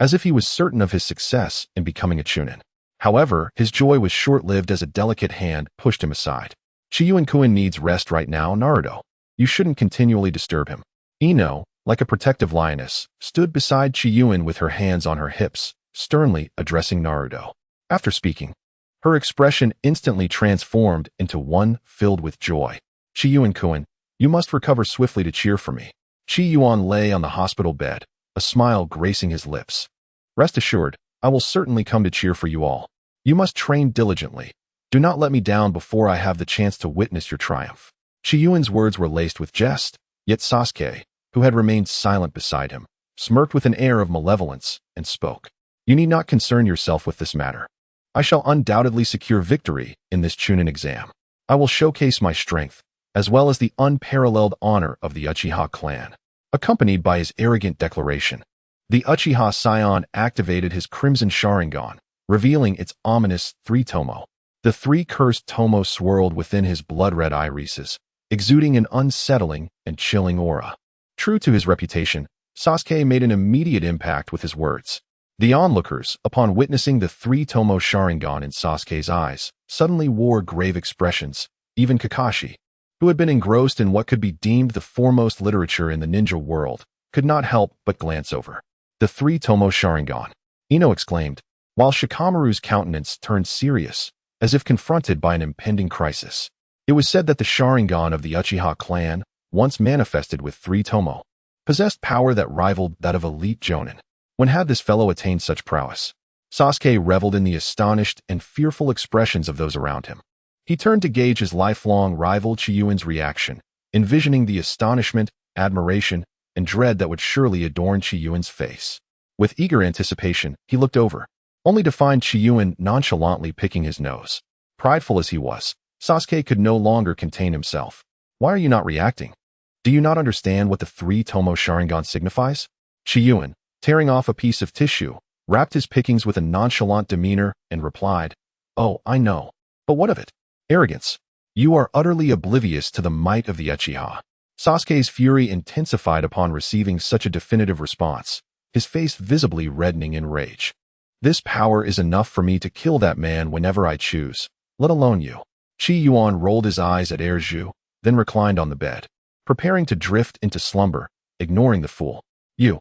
as if he was certain of his success in becoming a Chunin. However, his joy was short-lived as a delicate hand pushed him aside. "Qi Yuan-kun needs rest right now, Naruto. You shouldn't continually disturb him." Ino, like a protective lioness, stood beside Qi Yuan with her hands on her hips, sternly addressing Naruto. After speaking, her expression instantly transformed into one filled with joy. "Qi Yuan-kun, you must recover swiftly to cheer for me." Qi Yuan lay on the hospital bed, a smile gracing his lips. "Rest assured, I will certainly come to cheer for you all. You must train diligently. Do not let me down before I have the chance to witness your triumph." Qi Yuan's words were laced with jest, yet Sasuke, who had remained silent beside him, smirked with an air of malevolence and spoke. "You need not concern yourself with this matter. I shall undoubtedly secure victory in this Chunin exam. I will showcase my strength, as well as the unparalleled honor of the Uchiha clan." Accompanied by his arrogant declaration, the Uchiha scion activated his Crimson Sharingan, revealing its ominous three-tomo. The three cursed tomo swirled within his blood-red irises, exuding an unsettling and chilling aura. True to his reputation, Sasuke made an immediate impact with his words. The onlookers, upon witnessing the three-tomo Sharingan in Sasuke's eyes, suddenly wore grave expressions. Even Kakashi, who had been engrossed in what could be deemed the foremost literature in the ninja world, could not help but glance over the three-tomo Sharingan. Ino exclaimed, while Shikamaru's countenance turned serious, as if confronted by an impending crisis. It was said that the Sharingan of the Uchiha clan, once manifested with three-tomo, possessed power that rivaled that of elite Jonin. When had this fellow attained such prowess? Sasuke reveled in the astonished and fearful expressions of those around him. He turned to gauge his lifelong rival Qi Yuan's reaction, envisioning the astonishment, admiration, and dread that would surely adorn Qi Yuan's face. With eager anticipation, he looked over, only to find Qi Yuan nonchalantly picking his nose. Prideful as he was, Sasuke could no longer contain himself. "Why are you not reacting? Do you not understand what the three-tomo Sharingan signifies?" Qi Yuan, tearing off a piece of tissue, wrapped his pickings with a nonchalant demeanor and replied, "Oh, I know. But what of it? Arrogance. You are utterly oblivious to the might of the Uchiha." Sasuke's fury intensified upon receiving such a definitive response, his face visibly reddening in rage. "This power is enough for me to kill that man whenever I choose, let alone you." Qi Yuan rolled his eyes at Erzu, then reclined on the bed, preparing to drift into slumber, ignoring the fool. You.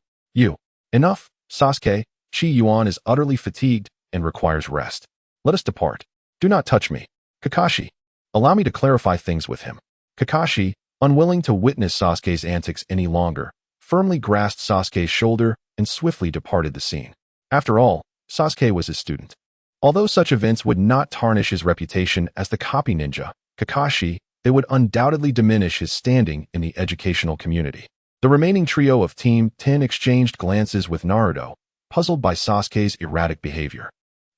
Enough, Sasuke. Qi Yuan is utterly fatigued and requires rest. Let us depart. Do not touch me. Kakashi, allow me to clarify things with him." Kakashi, unwilling to witness Sasuke's antics any longer, firmly grasped Sasuke's shoulder and swiftly departed the scene. After all, Sasuke was his student. Although such events would not tarnish his reputation as the copy ninja, Kakashi, they would undoubtedly diminish his standing in the educational community. The remaining trio of Team 10 exchanged glances with Naruto, puzzled by Sasuke's erratic behavior.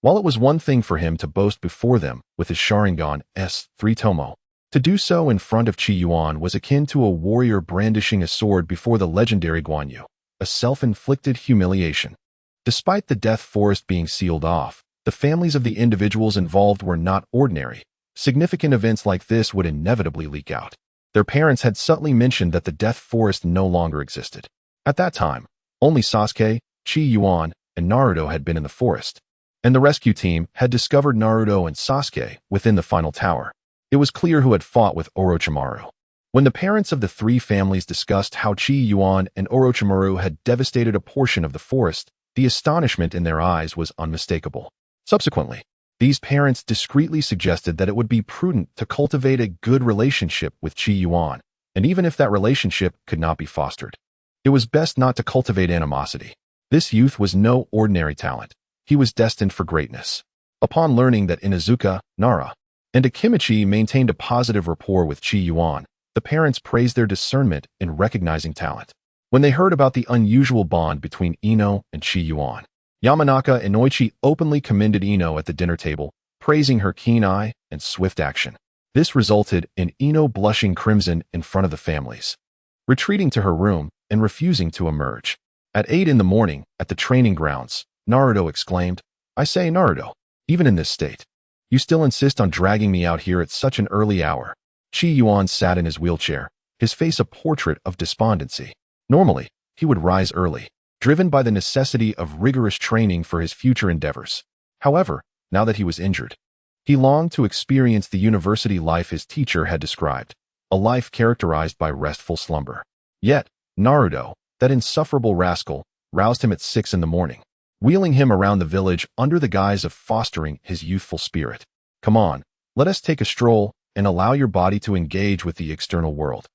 While it was one thing for him to boast before them with his Sharingan's three-tomo, to do so in front of Qi Yuan was akin to a warrior brandishing a sword before the legendary Guan Yu, a self-inflicted humiliation. Despite the death forest being sealed off, The families of the individuals involved were not ordinary. Significant events like this would inevitably leak out. Their parents had subtly mentioned that the Death Forest no longer existed. At that time, only Sasuke, Qi Yuan, and Naruto had been in the forest, and the rescue team had discovered Naruto and Sasuke within the final tower. It was clear who had fought with Orochimaru. When the parents of the three families discussed how Qi Yuan and Orochimaru had devastated a portion of the forest, the astonishment in their eyes was unmistakable. Subsequently, these parents discreetly suggested that it would be prudent to cultivate a good relationship with Qi Yuan, and even if that relationship could not be fostered, it was best not to cultivate animosity. This youth was no ordinary talent. He was destined for greatness. Upon learning that Inuzuka, Nara, and Akimichi maintained a positive rapport with Qi Yuan, the parents praised their discernment in recognizing talent. When they heard about the unusual bond between Ino and Qi Yuan, Yamanaka and Oichi openly commended Ino at the dinner table, praising her keen eye and swift action. This resulted in Ino blushing crimson in front of the families, retreating to her room and refusing to emerge. At 8 in the morning, at the training grounds, Naruto exclaimed, "I say, Naruto, even in this state, you still insist on dragging me out here at such an early hour." Qi Yuan sat in his wheelchair, his face a portrait of despondency. Normally, he would rise early, driven by the necessity of rigorous training for his future endeavors. However, now that he was injured, he longed to experience the university life his teacher had described, a life characterized by restful slumber. Yet, Naruto, that insufferable rascal, roused him at 6 in the morning, wheeling him around the village under the guise of fostering his youthful spirit. "Come on, let us take a stroll and allow your body to engage with the external world.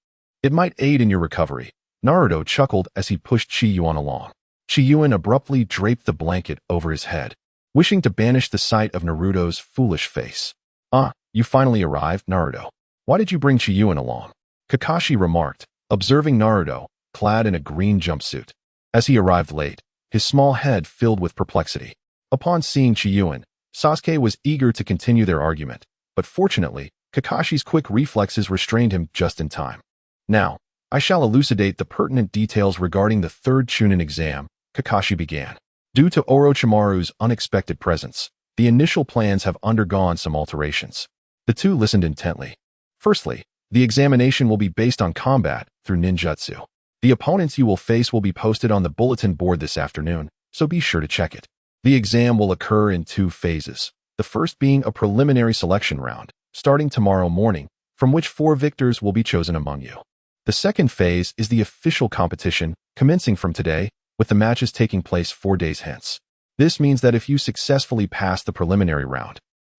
It might aid in your recovery." Naruto chuckled as he pushed Qi Yuan along. Qi Yuan abruptly draped the blanket over his head, wishing to banish the sight of Naruto's foolish face. "Ah, you finally arrived, Naruto. Why did you bring Qi Yuan along?" Kakashi remarked, observing Naruto, clad in a green jumpsuit. As he arrived late, his small head filled with perplexity. Upon seeing Qi Yuan, Sasuke was eager to continue their argument, but fortunately, Kakashi's quick reflexes restrained him just in time. "Now, I shall elucidate the pertinent details regarding the third Chunin exam," Kakashi began. "Due to Orochimaru's unexpected presence, the initial plans have undergone some alterations." The two listened intently. "Firstly, the examination will be based on combat through ninjutsu. The opponents you will face will be posted on the bulletin board this afternoon, so be sure to check it. The exam will occur in 2 phases, the first being a preliminary selection round, starting tomorrow morning, from which 4 victors will be chosen among you. The second phase is the official competition, commencing from today, with the matches taking place 4 days hence. This means that if you successfully pass the preliminary round,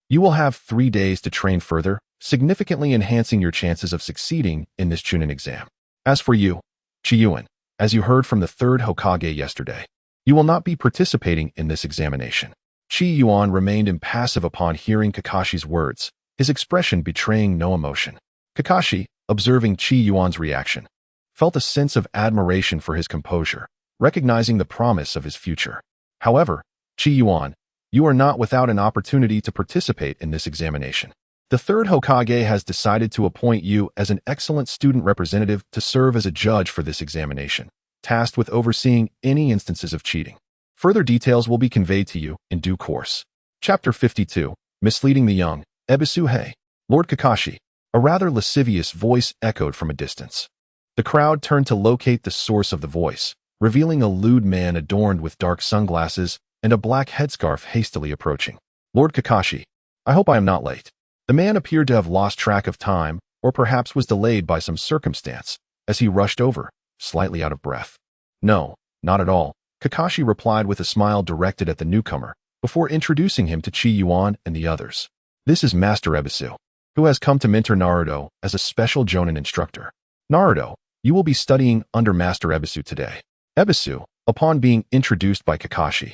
you will have 3 days to train further, significantly enhancing your chances of succeeding in this Chunin exam. As for you, Qi Yuan, as you heard from the 3rd Hokage yesterday, you will not be participating in this examination." Qi Yuan remained impassive upon hearing Kakashi's words, his expression betraying no emotion. Kakashi, observing Qi Yuan's reaction, felt a sense of admiration for his composure, recognizing the promise of his future. "However, Qi Yuan, you are not without an opportunity to participate in this examination. The 3rd Hokage has decided to appoint you as an excellent student representative to serve as a judge for this examination, tasked with overseeing any instances of cheating. Further details will be conveyed to you in due course." Chapter 52, Misleading the Young, Ebisu Hei. "Lord Kakashi," a rather lascivious voice echoed from a distance. The crowd turned to locate the source of the voice, revealing a lewd man adorned with dark sunglasses and a black headscarf hastily approaching. "Lord Kakashi, I hope I am not late." The man appeared to have lost track of time, or perhaps was delayed by some circumstance, as he rushed over, slightly out of breath. "No, not at all," Kakashi replied with a smile directed at the newcomer, before introducing him to Qi Yuan and the others. "This is Master Ebisu, who has come to mentor Naruto as a special Jonin instructor. Naruto, you will be studying under Master Ebisu today." Ebisu, upon being introduced by Kakashi,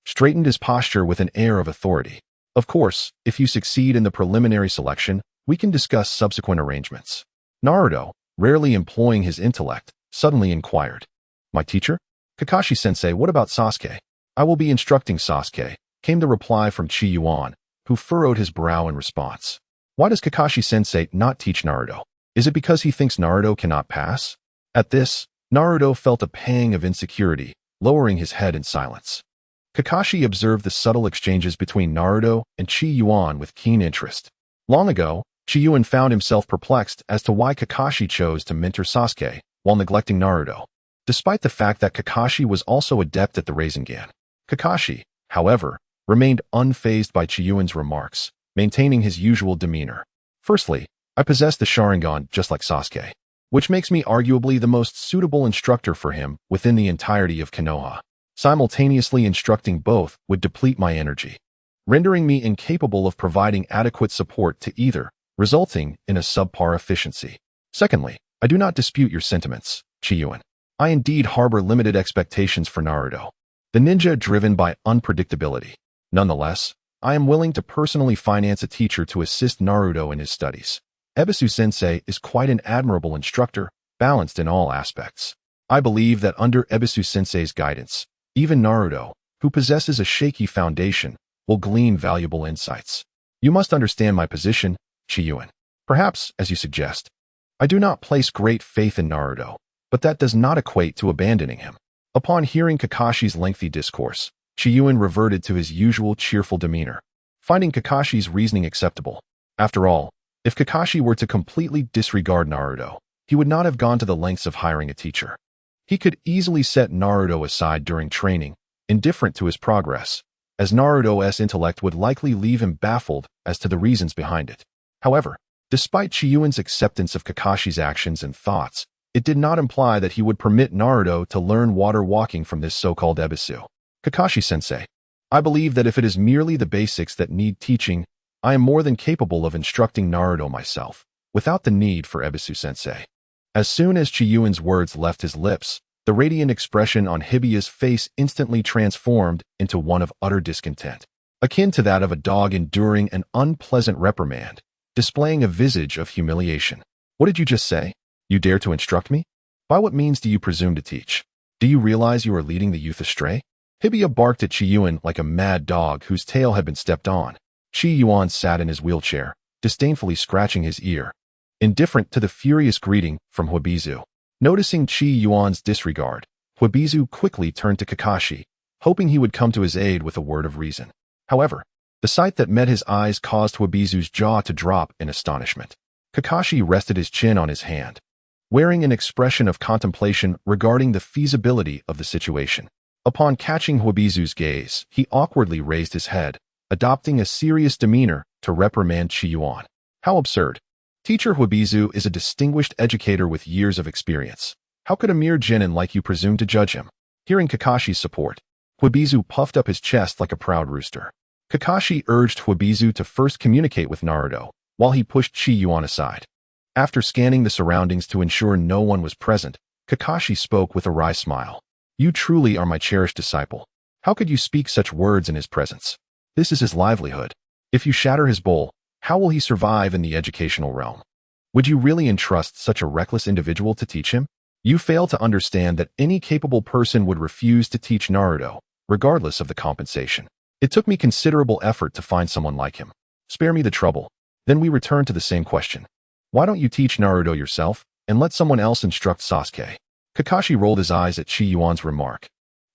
straightened his posture with an air of authority. "Of course, if you succeed in the preliminary selection, we can discuss subsequent arrangements." Naruto, rarely employing his intellect, suddenly inquired, "My teacher? Kakashi-sensei, what about Sasuke?" "I will be instructing Sasuke," came the reply from Qi Yuan, who furrowed his brow in response. "Why does Kakashi-sensei not teach Naruto? Is it because he thinks Naruto cannot pass?" At this, Naruto felt a pang of insecurity, lowering his head in silence. Kakashi observed the subtle exchanges between Naruto and Qi Yuan with keen interest. Long ago, Qi Yuan found himself perplexed as to why Kakashi chose to mentor Sasuke while neglecting Naruto, despite the fact that Kakashi was also adept at the Rasengan. Kakashi, however, remained unfazed by Qi Yuan's remarks, maintaining his usual demeanor. Firstly, I possess the Sharingan just like Sasuke, which makes me arguably the most suitable instructor for him within the entirety of Konoha. Simultaneously instructing both would deplete my energy, rendering me incapable of providing adequate support to either, resulting in a subpar efficiency. Secondly, I do not dispute your sentiments, Qi Yuan. I indeed harbor limited expectations for Naruto, the ninja driven by unpredictability. Nonetheless, I am willing to personally finance a teacher to assist Naruto in his studies. Ebisu-sensei is quite an admirable instructor, balanced in all aspects. I believe that under Ebisu-sensei's guidance, even Naruto, who possesses a shaky foundation, will glean valuable insights. You must understand my position, Qi Yuan. Perhaps, as you suggest, I do not place great faith in Naruto, but that does not equate to abandoning him. Upon hearing Kakashi's lengthy discourse, Qi Yuan reverted to his usual cheerful demeanor, finding Kakashi's reasoning acceptable. After all, if Kakashi were to completely disregard Naruto, he would not have gone to the lengths of hiring a teacher. He could easily set Naruto aside during training, indifferent to his progress, as Naruto's intellect would likely leave him baffled as to the reasons behind it. However, despite Qi Yuan's acceptance of Kakashi's actions and thoughts, it did not imply that he would permit Naruto to learn water walking from this so-called Ebisu. Kakashi-sensei, I believe that if it is merely the basics that need teaching, I am more than capable of instructing Naruto myself, without the need for Ebisu-sensei. As soon as Qi Yuan's words left his lips, the radiant expression on Hibiya's face instantly transformed into one of utter discontent, akin to that of a dog enduring an unpleasant reprimand, displaying a visage of humiliation. What did you just say? You dare to instruct me? By what means do you presume to teach? Do you realize you are leading the youth astray? Hibiya barked at Qi Yuan like a mad dog whose tail had been stepped on. Qi Yuan sat in his wheelchair, disdainfully scratching his ear, indifferent to the furious greeting from Huabizu. Noticing Qi Yuan's disregard, Huabizu quickly turned to Kakashi, hoping he would come to his aid with a word of reason. However, the sight that met his eyes caused Huabizu's jaw to drop in astonishment. Kakashi rested his chin on his hand, wearing an expression of contemplation regarding the feasibility of the situation. Upon catching Huabizu's gaze, he awkwardly raised his head, adopting a serious demeanor to reprimand Qi Yuan. How absurd. Teacher Huabizu is a distinguished educator with years of experience. How could a mere genin like you presume to judge him? Hearing Kakashi's support, Huabizu puffed up his chest like a proud rooster. Kakashi urged Huabizu to first communicate with Naruto, while he pushed Qi Yuan aside. After scanning the surroundings to ensure no one was present, Kakashi spoke with a wry smile. You truly are my cherished disciple. How could you speak such words in his presence? This is his livelihood. If you shatter his bowl, how will he survive in the educational realm? Would you really entrust such a reckless individual to teach him? You fail to understand that any capable person would refuse to teach Naruto, regardless of the compensation. It took me considerable effort to find someone like him. Spare me the trouble. Then we return to the same question. Why don't you teach Naruto yourself, and let someone else instruct Sasuke? Kakashi rolled his eyes at Qi Yuan's remark.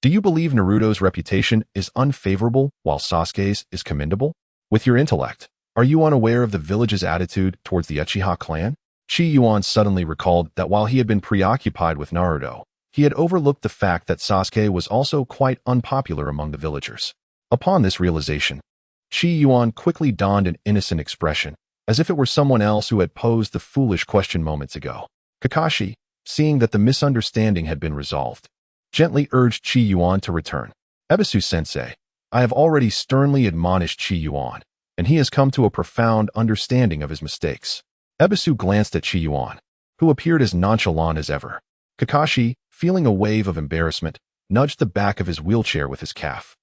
Do you believe Naruto's reputation is unfavorable while Sasuke's is commendable? With your intellect, are you unaware of the village's attitude towards the Uchiha clan? Qi Yuan suddenly recalled that while he had been preoccupied with Naruto, he had overlooked the fact that Sasuke was also quite unpopular among the villagers. Upon this realization, Qi Yuan quickly donned an innocent expression, as if it were someone else who had posed the foolish question moments ago. Kakashi, seeing that the misunderstanding had been resolved, gently urged Qi Yuan to return. Ebisu-sensei, I have already sternly admonished Qi Yuan, and he has come to a profound understanding of his mistakes. Ebisu glanced at Qi Yuan, who appeared as nonchalant as ever. Kakashi, feeling a wave of embarrassment, nudged the back of his wheelchair with his calf.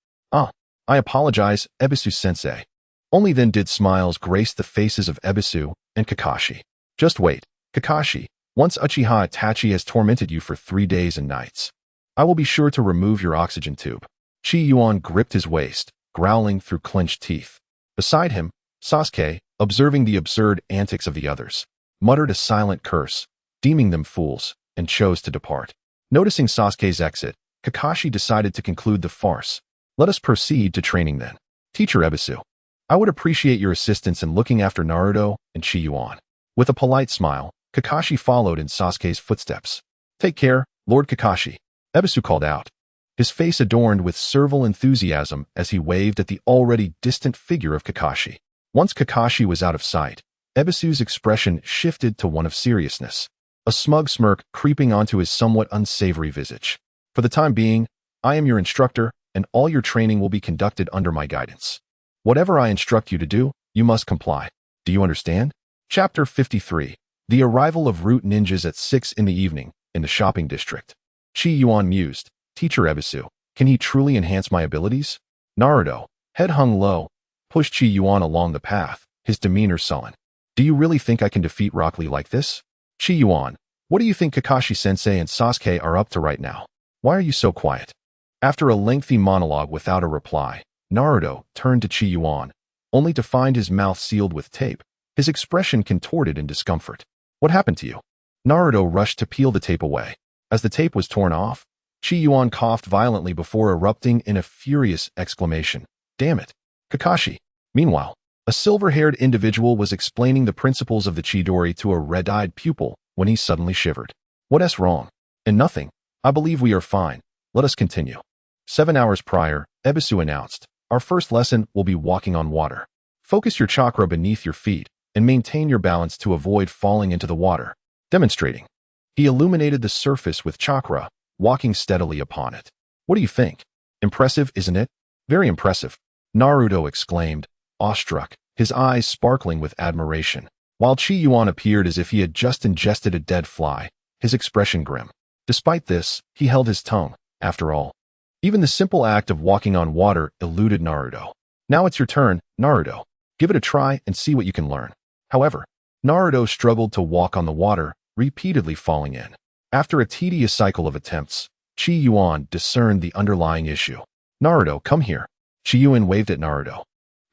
I apologize, Ebisu-sensei. Only then did smiles grace the faces of Ebisu and Kakashi. Just wait, Kakashi. Once Uchiha Itachi has tormented you for 3 days and nights, I will be sure to remove your oxygen tube. Qi Yuan gripped his waist, growling through clenched teeth. Beside him, Sasuke, observing the absurd antics of the others, muttered a silent curse, deeming them fools, and chose to depart. Noticing Sasuke's exit, Kakashi decided to conclude the farce. Let us proceed to training then. Teacher Ebisu, I would appreciate your assistance in looking after Naruto and Qi Yuan. With a polite smile, Kakashi followed in Sasuke's footsteps. Take care, Lord Kakashi, Ebisu called out, his face adorned with servile enthusiasm as he waved at the already distant figure of Kakashi. Once Kakashi was out of sight, Ebisu's expression shifted to one of seriousness, a smug smirk creeping onto his somewhat unsavory visage. For the time being, I am your instructor, and all your training will be conducted under my guidance. Whatever I instruct you to do, you must comply. Do you understand? Chapter 53. The arrival of root ninjas at 6 in the evening in the shopping district. Qi Yuan mused, Teacher Ebisu, can he truly enhance my abilities? Naruto, head hung low, pushed Qi Yuan along the path, his demeanor sullen. Do you really think I can defeat Rock Lee like this? Qi Yuan, what do you think Kakashi-sensei and Sasuke are up to right now? Why are you so quiet? After a lengthy monologue without a reply, Naruto turned to Qi Yuan, only to find his mouth sealed with tape, his expression contorted in discomfort. What happened to you? Naruto rushed to peel the tape away. As the tape was torn off, Qi Yuan coughed violently before erupting in a furious exclamation. Damn it, Kakashi. Meanwhile, a silver-haired individual was explaining the principles of the Chidori to a red-eyed pupil when he suddenly shivered. What's wrong? And nothing. I believe we are fine. Let us continue. 7 hours prior, Ebisu announced, our first lesson will be walking on water. Focus your chakra beneath your feet and maintain your balance to avoid falling into the water. Demonstrating. He illuminated the surface with chakra, walking steadily upon it. What do you think? Impressive, isn't it? Very impressive, Naruto exclaimed, awestruck, his eyes sparkling with admiration. While Qi Yuan appeared as if he had just ingested a dead fly, his expression grim. Despite this, he held his tongue. After all, even the simple act of walking on water eluded Naruto. Now it's your turn, Naruto. Give it a try and see what you can learn. However, Naruto struggled to walk on the water, repeatedly falling in. After a tedious cycle of attempts, Qi Yuan discerned the underlying issue. Naruto, come here. Qi Yuan waved at Naruto,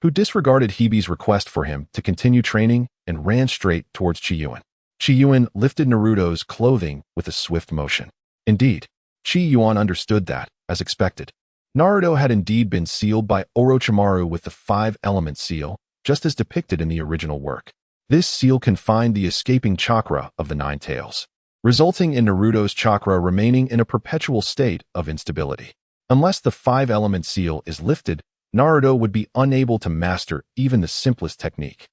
who disregarded Hibi's request for him to continue training and ran straight towards Qi Yuan. Qi Yuan lifted Naruto's clothing with a swift motion. Indeed, Qi Yuan understood that, as expected, Naruto had indeed been sealed by Orochimaru with the 5-element seal, just as depicted in the original work. This seal confined the escaping chakra of the 9 tails, resulting in Naruto's chakra remaining in a perpetual state of instability. Unless the 5-element seal is lifted, Naruto would be unable to master even the simplest technique,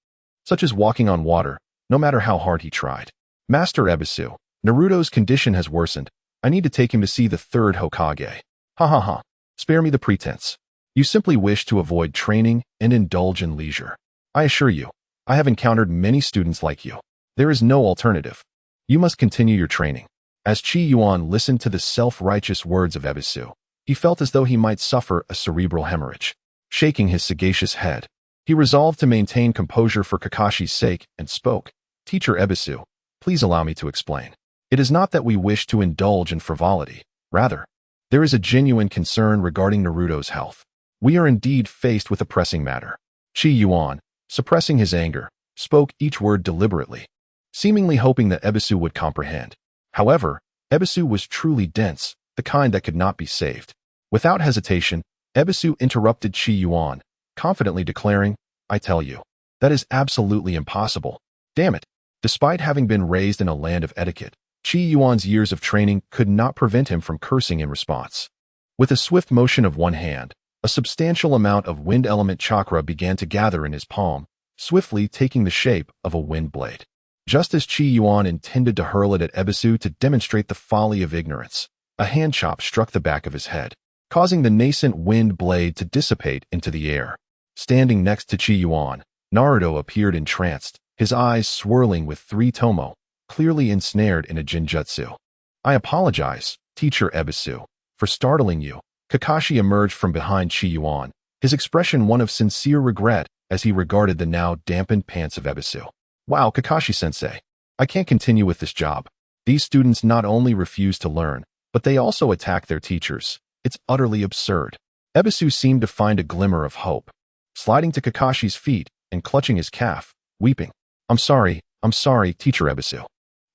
such as walking on water, no matter how hard he tried. Master Ebisu, Naruto's condition has worsened. I need to take him to see the 3rd Hokage. Ha ha ha. Spare me the pretense. You simply wish to avoid training and indulge in leisure. I assure you, I have encountered many students like you. There is no alternative. You must continue your training. As Qi Yuan listened to the self-righteous words of Ebisu, he felt as though he might suffer a cerebral hemorrhage. Shaking his sagacious head, he resolved to maintain composure for Kakashi's sake and spoke. Teacher Ebisu, please allow me to explain. It is not that we wish to indulge in frivolity. Rather, there is a genuine concern regarding Naruto's health. We are indeed faced with a pressing matter. Qi Yuan, suppressing his anger, spoke each word deliberately, seemingly hoping that Ebisu would comprehend. However, Ebisu was truly dense, the kind that could not be saved. Without hesitation, Ebisu interrupted Qi Yuan, confidently declaring, I tell you, that is absolutely impossible. Damn it. Despite having been raised in a land of etiquette, Qi Yuan's years of training could not prevent him from cursing in response. With a swift motion of one hand, a substantial amount of wind element chakra began to gather in his palm, swiftly taking the shape of a wind blade. Just as Qi Yuan intended to hurl it at Ebisu to demonstrate the folly of ignorance, a hand chop struck the back of his head, causing the nascent wind blade to dissipate into the air. Standing next to Qi Yuan, Naruto appeared entranced, his eyes swirling with 3 tomo, clearly ensnared in a genjutsu. I apologize, Teacher Ebisu, for startling you. Kakashi emerged from behind Qi Yuan, his expression one of sincere regret as he regarded the now dampened pants of Ebisu. Wow, Kakashi-sensei, I can't continue with this job. These students not only refuse to learn, but they also attack their teachers. It's utterly absurd. Ebisu seemed to find a glimmer of hope, sliding to Kakashi's feet and clutching his calf, weeping. I'm sorry, Teacher Ebisu.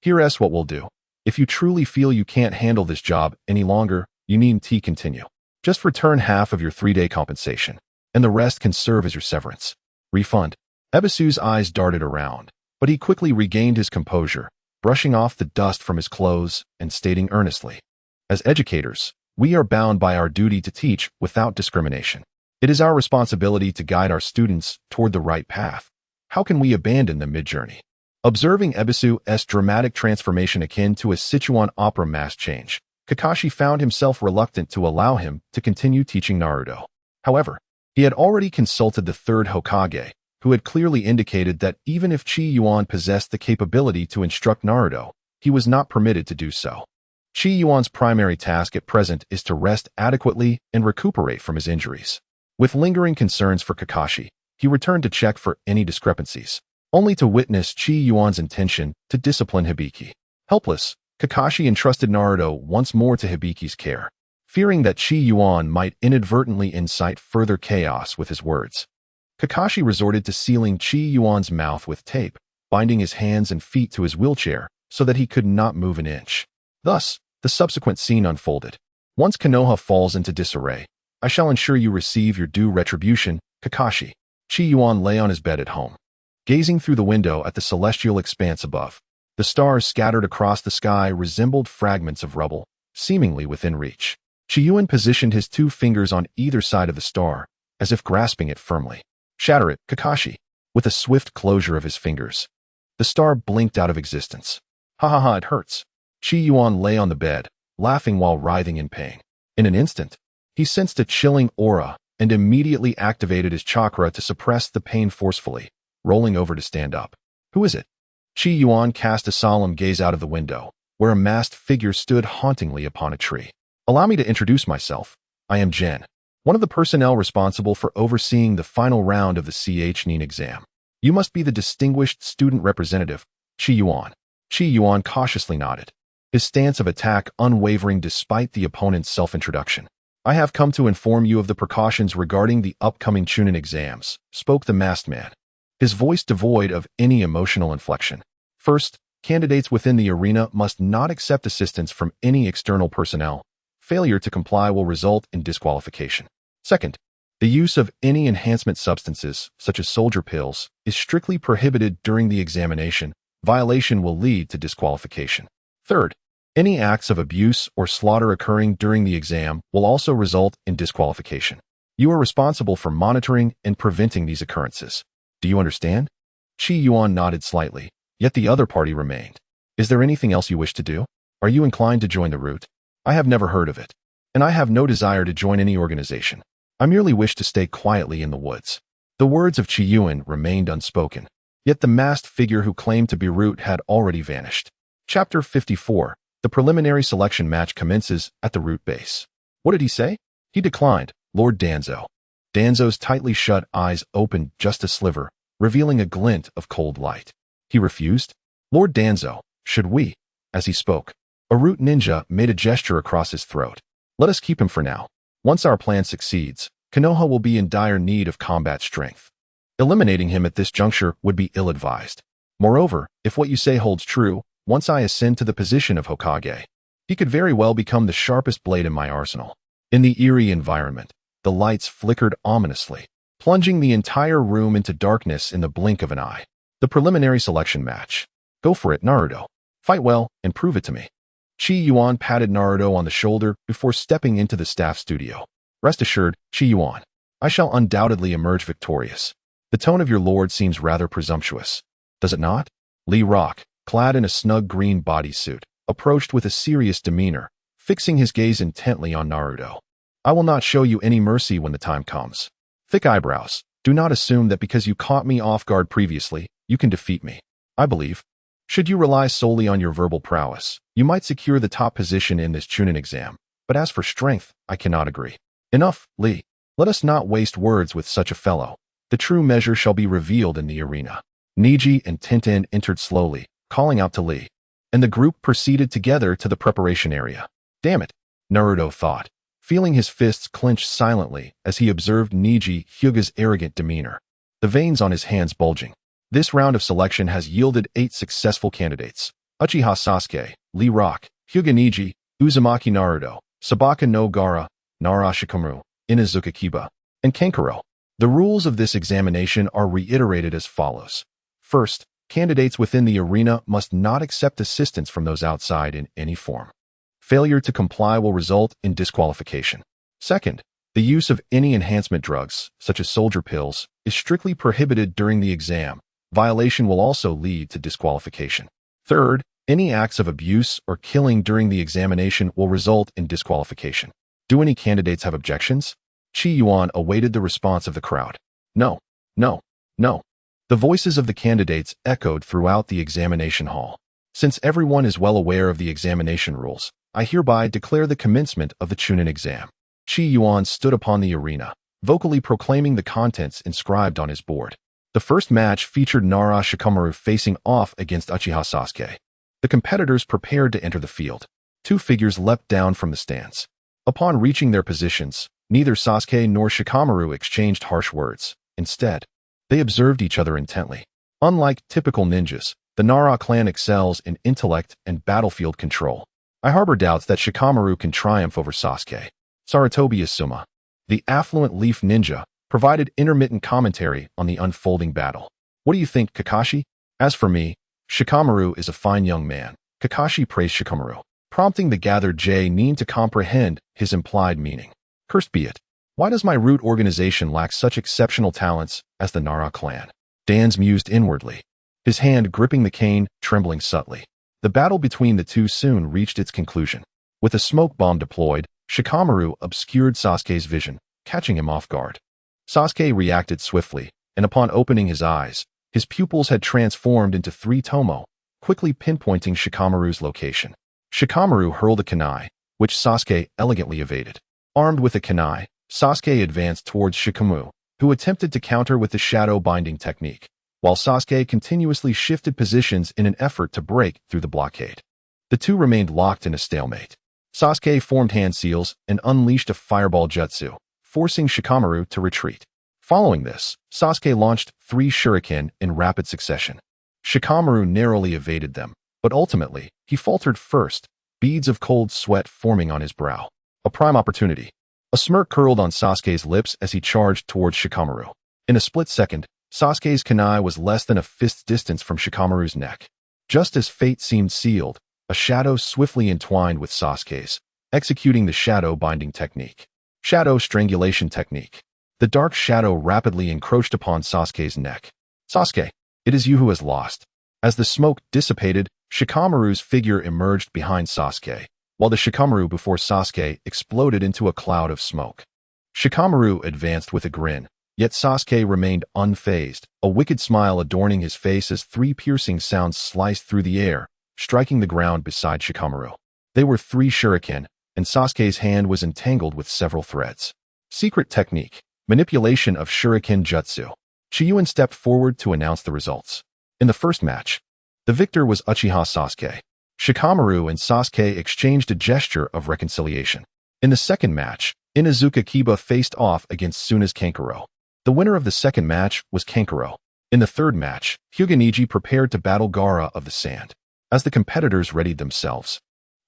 Here's what we'll do. If you truly feel you can't handle this job any longer, you needn't continue. Just return half of your 3-day compensation, and the rest can serve as your severance. Refund. Ebisu's eyes darted around, but he quickly regained his composure, brushing off the dust from his clothes and stating earnestly, "As educators, we are bound by our duty to teach without discrimination. It is our responsibility to guide our students toward the right path. How can we abandon them mid-journey?" Observing Ebisu's dramatic transformation akin to a Sichuan opera mask change, Kakashi found himself reluctant to allow him to continue teaching Naruto. However, he had already consulted the third Hokage, who had clearly indicated that even if Qi Yuan possessed the capability to instruct Naruto, he was not permitted to do so. Qi Yuan's primary task at present is to rest adequately and recuperate from his injuries. With lingering concerns for Kakashi, he returned to check for any discrepancies, only to witness Qi Yuan's intention to discipline Hibiki. Helpless, Kakashi entrusted Naruto once more to Hibiki's care, fearing that Qi Yuan might inadvertently incite further chaos with his words. Kakashi resorted to sealing Qi Yuan's mouth with tape, binding his hands and feet to his wheelchair so that he could not move an inch. Thus, the subsequent scene unfolded. Once Konoha falls into disarray, I shall ensure you receive your due retribution, Kakashi. Qi Yuan lay on his bed at home, gazing through the window at the celestial expanse above. The stars scattered across the sky resembled fragments of rubble, seemingly within reach. Qi Yuan positioned his 2 fingers on either side of the star, as if grasping it firmly. "Shatter it, Kakashi." With a swift closure of his fingers, the star blinked out of existence. "Ha ha ha, it hurts." Qi Yuan lay on the bed, laughing while writhing in pain. In an instant, he sensed a chilling aura and immediately activated his chakra to suppress the pain forcefully, rolling over to stand up. "Who is it?" Qi Yuan cast a solemn gaze out of the window, where a masked figure stood hauntingly upon a tree. "Allow me to introduce myself. I am Gen, one of the personnel responsible for overseeing the final round of the Chunin exam. You must be the distinguished student representative, Qi Yuan." Qi Yuan cautiously nodded, his stance of attack unwavering despite the opponent's self-introduction. "I have come to inform you of the precautions regarding the upcoming Chunin exams," spoke the masked man, his voice devoid of any emotional inflection. "First, candidates within the arena must not accept assistance from any external personnel. Failure to comply will result in disqualification. Second, the use of any enhancement substances, such as soldier pills, is strictly prohibited during the examination. Violation will lead to disqualification. Third, any acts of abuse or slaughter occurring during the exam will also result in disqualification. You are responsible for monitoring and preventing these occurrences. Do you understand?" Qi Yuan nodded slightly, yet the other party remained. "Is there anything else you wish to do? Are you inclined to join the route? I have never heard of it, and I have no desire to join any organization. I merely wish to stay quietly in the woods." The words of Qi Yuan remained unspoken, yet the masked figure who claimed to be Root had already vanished. Chapter 54. The preliminary selection match commences at the Root base. What did he say? He declined, Lord Danzo. Danzo's tightly shut eyes opened just a sliver, revealing a glint of cold light. He refused? Lord Danzo, should we? As he spoke, a Root ninja made a gesture across his throat. Let us keep him for now. Once our plan succeeds, Konoha will be in dire need of combat strength. Eliminating him at this juncture would be ill-advised. Moreover, if what you say holds true, once I ascend to the position of Hokage, he could very well become the sharpest blade in my arsenal. In the eerie environment, the lights flickered ominously, plunging the entire room into darkness in the blink of an eye. The preliminary selection match. Go for it, Naruto. Fight well and prove it to me. Qi Yuan patted Naruto on the shoulder before stepping into the staff studio. Rest assured, Qi Yuan, I shall undoubtedly emerge victorious. The tone of your lord seems rather presumptuous. Does it not? Lee Rock, clad in a snug green bodysuit, approached with a serious demeanor, fixing his gaze intently on Naruto. I will not show you any mercy when the time comes. Thick eyebrows, do not assume that because you caught me off guard previously, you can defeat me. I believe, should you rely solely on your verbal prowess, you might secure the top position in this Chunin exam, but as for strength, I cannot agree. Enough, Lee. Let us not waste words with such a fellow. The true measure shall be revealed in the arena. Niji and Tintin entered slowly, calling out to Lee, and the group proceeded together to the preparation area. Damn it, Naruto thought, feeling his fists clench silently as he observed Niji Hyuga's arrogant demeanor, the veins on his hands bulging. This round of selection has yielded 8 successful candidates: Uchiha Sasuke, Lee Rock, Hyuga Niji, Uzumaki Naruto, Sabaka no Gaara, Nara Shikamaru, Inazuka Kiba, and Kankuro. The rules of this examination are reiterated as follows. First, candidates within the arena must not accept assistance from those outside in any form. Failure to comply will result in disqualification. Second, the use of any enhancement drugs, such as soldier pills, is strictly prohibited during the exam. Violation will also lead to disqualification. Third, any acts of abuse or killing during the examination will result in disqualification. Do any candidates have objections? Qi Yuan awaited the response of the crowd. No, no, no. The voices of the candidates echoed throughout the examination hall. Since everyone is well aware of the examination rules, I hereby declare the commencement of the Chunin exam. Qi Yuan stood upon the arena, vocally proclaiming the contents inscribed on his board. The first match featured Nara Shikamaru facing off against Uchiha Sasuke. The competitors prepared to enter the field. Two figures leapt down from the stands. Upon reaching their positions, neither Sasuke nor Shikamaru exchanged harsh words. Instead, they observed each other intently. Unlike typical ninjas, the Nara clan excels in intellect and battlefield control. I harbor doubts that Shikamaru can triumph over Sasuke. Sarutobi Asuma, the affluent leaf ninja, provided intermittent commentary on the unfolding battle. What do you think, Kakashi? As for me, Shikamaru is a fine young man. Kakashi praised Shikamaru, prompting the gathered genin to comprehend his implied meaning. Cursed be it. Why does my root organization lack such exceptional talents as the Nara clan? Dans mused inwardly, his hand gripping the cane, trembling subtly. The battle between the two soon reached its conclusion. With a smoke bomb deployed, Shikamaru obscured Sasuke's vision, catching him off guard. Sasuke reacted swiftly, and upon opening his eyes, his pupils had transformed into three tomo, quickly pinpointing Shikamaru's location. Shikamaru hurled a kunai, which Sasuke elegantly evaded. Armed with a kunai, Sasuke advanced towards Shikamaru, who attempted to counter with the shadow binding technique, while Sasuke continuously shifted positions in an effort to break through the blockade. The two remained locked in a stalemate. Sasuke formed hand seals and unleashed a fireball jutsu, forcing Shikamaru to retreat. Following this, Sasuke launched 3 shuriken in rapid succession. Shikamaru narrowly evaded them, but ultimately, he faltered first, beads of cold sweat forming on his brow. A prime opportunity. A smirk curled on Sasuke's lips as he charged towards Shikamaru. In a split second, Sasuke's kunai was less than a fist's distance from Shikamaru's neck. Just as fate seemed sealed, a shadow swiftly entwined with Sasuke's, executing the shadow binding technique. Shadow strangulation technique. The dark shadow rapidly encroached upon Sasuke's neck. Sasuke, it is you who has lost. As the smoke dissipated, Shikamaru's figure emerged behind Sasuke, while the Shikamaru before Sasuke exploded into a cloud of smoke. Shikamaru advanced with a grin, yet Sasuke remained unfazed, a wicked smile adorning his face as 3 piercing sounds sliced through the air, striking the ground beside Shikamaru. They were 3 shuriken, and Sasuke's hand was entangled with several threads. Secret technique. Manipulation of shuriken jutsu. Qi Yuan stepped forward to announce the results. In the first match, the victor was Uchiha Sasuke. Shikamaru and Sasuke exchanged a gesture of reconciliation. In the second match, Inazuka Kiba faced off against Tsuna's Kankuro. The winner of the second match was Kankuro. In the third match, Hyuga Neji prepared to battle Gaara of the Sand. As the competitors readied themselves,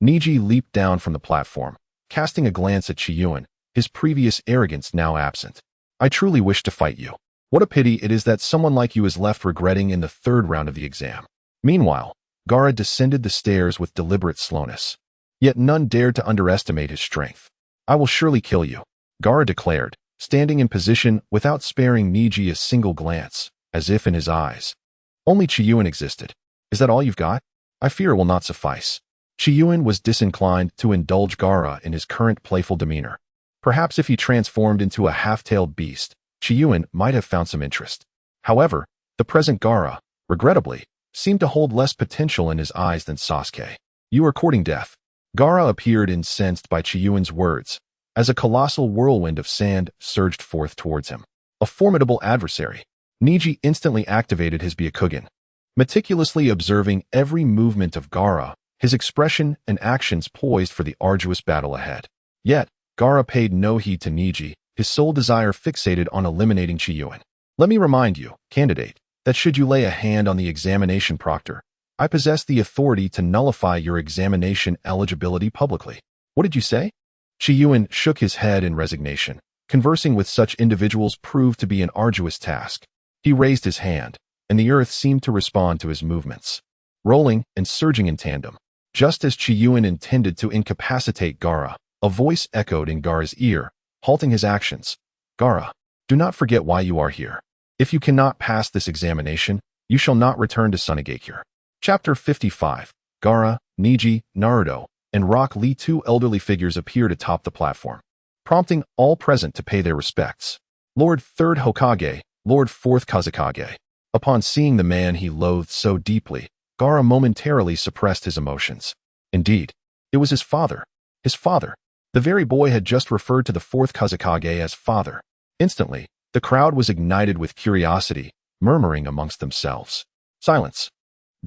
Neji leaped down from the platform, casting a glance at Qi Yuan, his previous arrogance now absent. I truly wish to fight you. What a pity it is that someone like you is left regretting in the third round of the exam. Meanwhile, Gaara descended the stairs with deliberate slowness. Yet none dared to underestimate his strength. I will surely kill you, Gaara declared, standing in position without sparing Neji a single glance, as if in his eyes only Qi Yuan existed. Is that all you've got? I fear it will not suffice. Qi Yuan was disinclined to indulge Gaara in his current playful demeanor. Perhaps if he transformed into a half-tailed beast, Qi Yuan might have found some interest. However, the present Gaara, regrettably, seemed to hold less potential in his eyes than Sasuke. You are courting death. Gaara appeared incensed by Qi Yuan's words, as a colossal whirlwind of sand surged forth towards him. A formidable adversary. Neji instantly activated his Byakugan. Meticulously observing every movement of Gaara, his expression and actions poised for the arduous battle ahead. Yet, Gaara paid no heed to Neji, his sole desire fixated on eliminating Qi Yuan. Let me remind you, candidate, that should you lay a hand on the examination proctor, I possess the authority to nullify your examination eligibility publicly. What did you say? Qi Yuan shook his head in resignation. Conversing with such individuals proved to be an arduous task. He raised his hand, and the earth seemed to respond to his movements, rolling and surging in tandem. Just as Qi Yuan intended to incapacitate Gaara, a voice echoed in Gaara's ear, halting his actions. Gaara, do not forget why you are here. If you cannot pass this examination, you shall not return to Sunigakure. Chapter 55. Gaara, Neji, Naruto, and Rock Lee, two elderly figures, appeared atop the platform, prompting all present to pay their respects. Lord 3rd Hokage, Lord 4th Kazekage. Upon seeing the man he loathed so deeply, Gaara momentarily suppressed his emotions. Indeed, it was his father. His father. The very boy had just referred to the 4th Kazekage as father. Instantly, the crowd was ignited with curiosity, murmuring amongst themselves. Silence.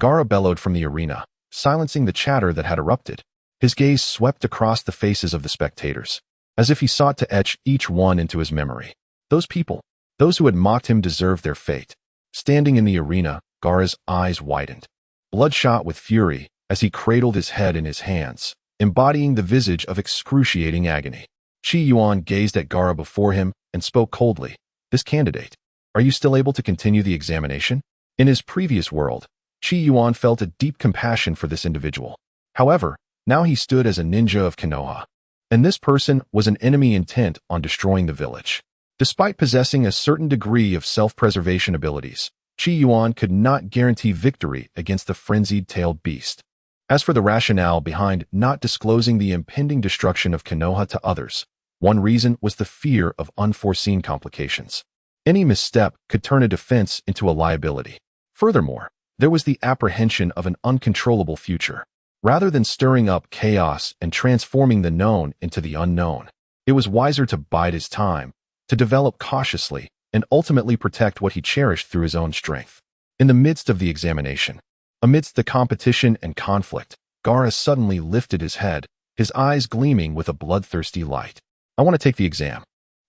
Gaara bellowed from the arena, silencing the chatter that had erupted. His gaze swept across the faces of the spectators, as if he sought to etch each one into his memory. Those people, those who had mocked him, deserved their fate. Standing in the arena, Gaara's eyes widened, bloodshot with fury, as he cradled his head in his hands, embodying the visage of excruciating agony. Qi Yuan gazed at Gaara before him and spoke coldly. This candidate, are you still able to continue the examination? In his previous world, Qi Yuan felt a deep compassion for this individual. However, now he stood as a ninja of Konoha, and this person was an enemy intent on destroying the village. Despite possessing a certain degree of self-preservation abilities, Qi Yuan could not guarantee victory against the frenzied-tailed beast. As for the rationale behind not disclosing the impending destruction of Konoha to others, one reason was the fear of unforeseen complications. Any misstep could turn a defense into a liability. Furthermore, there was the apprehension of an uncontrollable future. Rather than stirring up chaos and transforming the known into the unknown, it was wiser to bide his time, to develop cautiously, and ultimately protect what he cherished through his own strength. In the midst of the examination, amidst the competition and conflict, Gaara suddenly lifted his head, his eyes gleaming with a bloodthirsty light. I want to take the exam.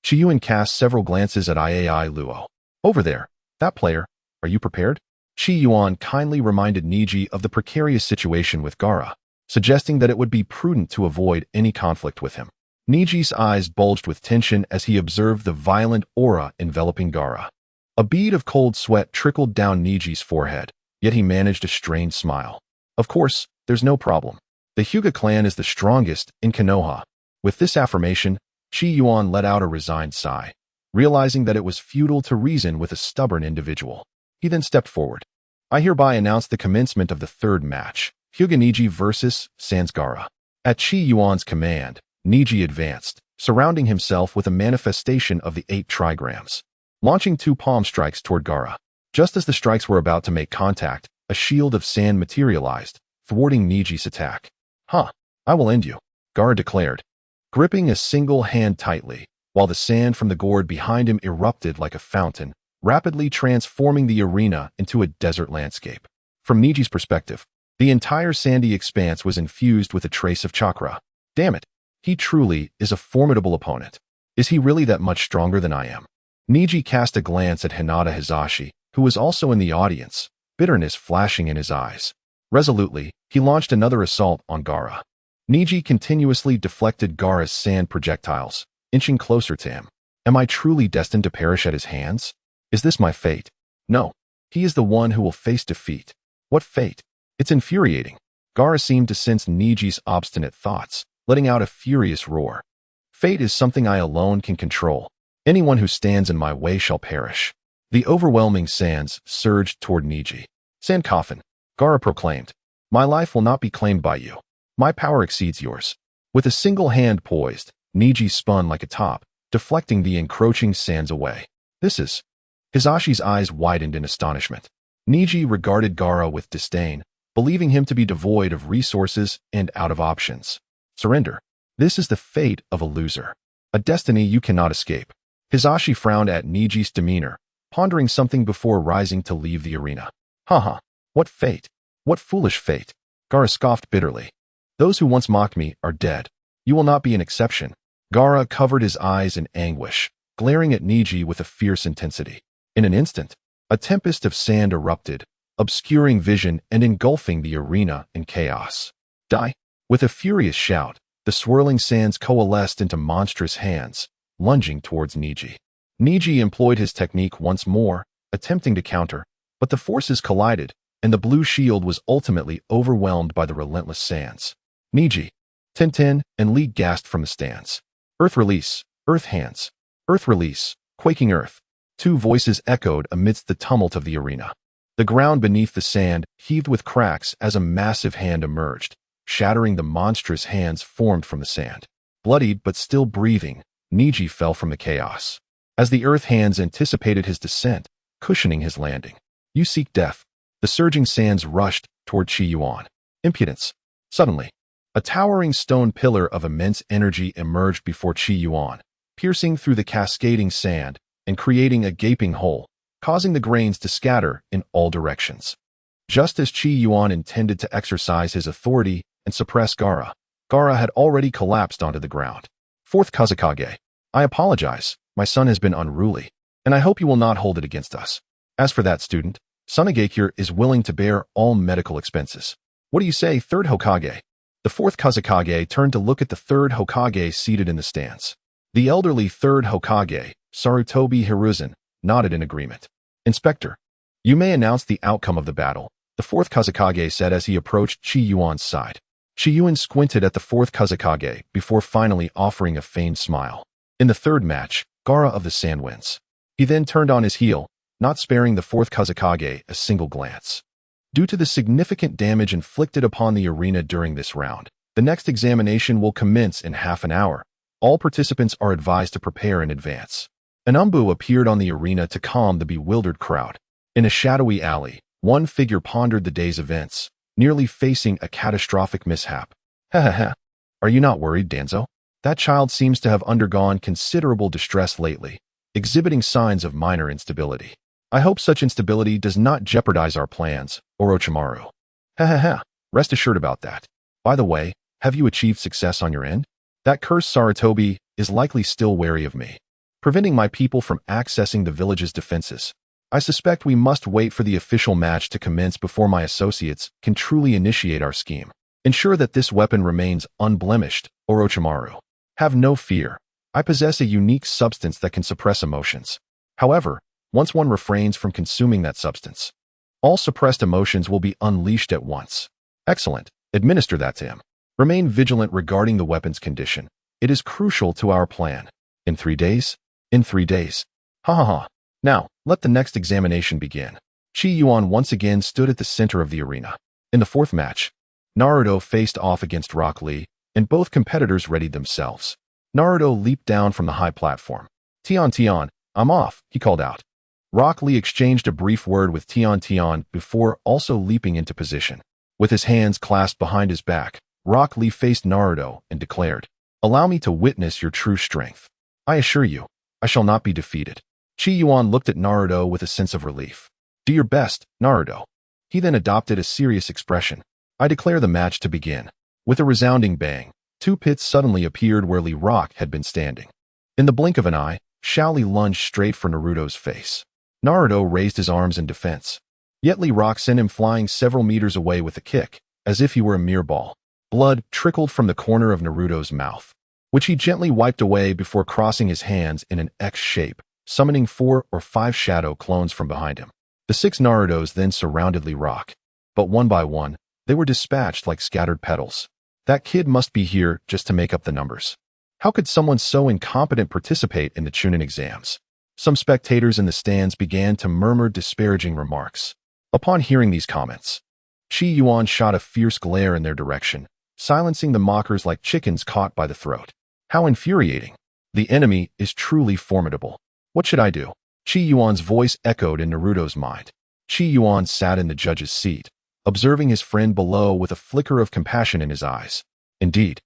Qi Yuan cast several glances at Iai Luo. Over there, that player, are you prepared? Qi Yuan kindly reminded Neji of the precarious situation with Gaara, suggesting that it would be prudent to avoid any conflict with him. Neji's eyes bulged with tension as he observed the violent aura enveloping Gaara. A bead of cold sweat trickled down Neji's forehead, yet he managed a strained smile. Of course, there's no problem. The Hyuga clan is the strongest in Konoha. With this affirmation, Qi Yuan let out a resigned sigh, realizing that it was futile to reason with a stubborn individual. He then stepped forward. I hereby announce the commencement of the third match, Hyuga Neji versus Sans Gaara. At Qi Yuan's command, Neji advanced, surrounding himself with a manifestation of the 8 trigrams, launching 2 palm strikes toward Gaara. Just as the strikes were about to make contact, a shield of sand materialized, thwarting Neji's attack. I will end you, Gaara declared, gripping a single hand tightly, while the sand from the gourd behind him erupted like a fountain, rapidly transforming the arena into a desert landscape. From Neji's perspective, the entire sandy expanse was infused with a trace of chakra. Damn it, he truly is a formidable opponent. Is he really that much stronger than I am? Neji cast a glance at Hinata Hizashi, who was also in the audience, bitterness flashing in his eyes. Resolutely, he launched another assault on Gaara. Neji continuously deflected Gaara's sand projectiles, inching closer to him. Am I truly destined to perish at his hands? Is this my fate? No. He is the one who will face defeat. What fate? It's infuriating. Gaara seemed to sense Neji's obstinate thoughts, letting out a furious roar. Fate is something I alone can control. Anyone who stands in my way shall perish. The overwhelming sands surged toward Neji. Sand coffin, Gaara proclaimed. My life will not be claimed by you. My power exceeds yours. With a single hand poised, Neji spun like a top, deflecting the encroaching sands away. This is... Hizashi's eyes widened in astonishment. Neji regarded Gaara with disdain, believing him to be devoid of resources and out of options. Surrender. This is the fate of a loser. A destiny you cannot escape. Hizashi frowned at Neji's demeanor, pondering something before rising to leave the arena. What fate? What foolish fate? Gaara scoffed bitterly. Those who once mocked me are dead. You will not be an exception. Gaara covered his eyes in anguish, glaring at Neji with a fierce intensity. In an instant, a tempest of sand erupted, obscuring vision and engulfing the arena in chaos. Die! With a furious shout, The swirling sands coalesced into monstrous hands, lunging towards Niji. Niji employed his technique once more, attempting to counter, but the forces collided, and the blue shield was ultimately overwhelmed by the relentless sands. Niji, Tintin, and Lee gasped from the stands. Earth release, earth hands, earth release, quaking earth. Two voices echoed amidst the tumult of the arena. The ground beneath the sand heaved with cracks as a massive hand emerged, shattering the monstrous hands formed from the sand. Bloodied but still breathing, Niji fell from the chaos. As the earth hands anticipated his descent, cushioning his landing. You seek death. The surging sands rushed toward Qi Yuan. Impudence. Suddenly, a towering stone pillar of immense energy emerged before Qi Yuan, piercing through the cascading sand and creating a gaping hole, causing the grains to scatter in all directions. Just as Qi Yuan intended to exercise his authority and suppress Gaara, Gaara had already collapsed onto the ground. Fourth Kazekage, I apologize. My son has been unruly, and I hope you will not hold it against us. As for that student, Sunagakure is willing to bear all medical expenses. What do you say, third Hokage? The fourth Kazekage turned to look at the third Hokage seated in the stands. The elderly third Hokage, Sarutobi Hiruzen, nodded in agreement. Inspector, you may announce the outcome of the battle, the fourth Kazekage said as he approached Qi Yuan's side. Qi Yuan squinted at the fourth Kazekage before finally offering a feigned smile. In the third match, Gaara of the Sand wins. He then turned on his heel, not sparing the fourth Kazekage a single glance. Due to the significant damage inflicted upon the arena during this round, the next examination will commence in half an hour. All participants are advised to prepare in advance. An umbu appeared on the arena to calm the bewildered crowd. In a shadowy alley, one figure pondered the day's events, nearly facing a catastrophic mishap. Ha. Are you not worried, Danzo? That child seems to have undergone considerable distress lately, exhibiting signs of minor instability. I hope such instability does not jeopardize our plans, Orochimaru. Ha. Rest assured about that. By the way, have you achieved success on your end? That cursed Sarutobi is likely still wary of me, preventing my people from accessing the village's defenses. I suspect we must wait for the official match to commence before my associates can truly initiate our scheme. Ensure that this weapon remains unblemished, Orochimaru. Have no fear. I possess a unique substance that can suppress emotions. However, once one refrains from consuming that substance, all suppressed emotions will be unleashed at once. Excellent. Administer that to him. Remain vigilant regarding the weapon's condition. It is crucial to our plan. In 3 days? In 3 days. Ha. Now, let the next examination begin. Qi Yuan once again stood at the center of the arena. In the fourth match, Naruto faced off against Rock Lee, and both competitors readied themselves. Naruto leaped down from the high platform. Tian, I'm off, he called out. Rock Lee exchanged a brief word with Tian before also leaping into position. With his hands clasped behind his back, Rock Lee faced Naruto and declared, Allow me to witness your true strength. I assure you, I shall not be defeated. Qi Yuan looked at Naruto with a sense of relief. Do your best, Naruto. He then adopted a serious expression. I declare the match to begin. With a resounding bang, 2 pits suddenly appeared where Lee Rock had been standing. In the blink of an eye, Shaoli lunged straight for Naruto's face. Naruto raised his arms in defense. Yet Lee Rock sent him flying several meters away with a kick, as if he were a mere ball. Blood trickled from the corner of Naruto's mouth, which he gently wiped away before crossing his hands in an X shape, summoning 4 or 5 shadow clones from behind him. The 6 Narutos then surrounded Lee Rock, but one by one, they were dispatched like scattered petals. That kid must be here just to make up the numbers. How could someone so incompetent participate in the Chunin exams? Some spectators in the stands began to murmur disparaging remarks. Upon hearing these comments, Qi Yuan shot a fierce glare in their direction, silencing the mockers like chickens caught by the throat. How infuriating. The enemy is truly formidable. What should I do? Qi Yuan's voice echoed in Naruto's mind. Qi Yuan sat in the judge's seat, observing his friend below with a flicker of compassion in his eyes. Indeed,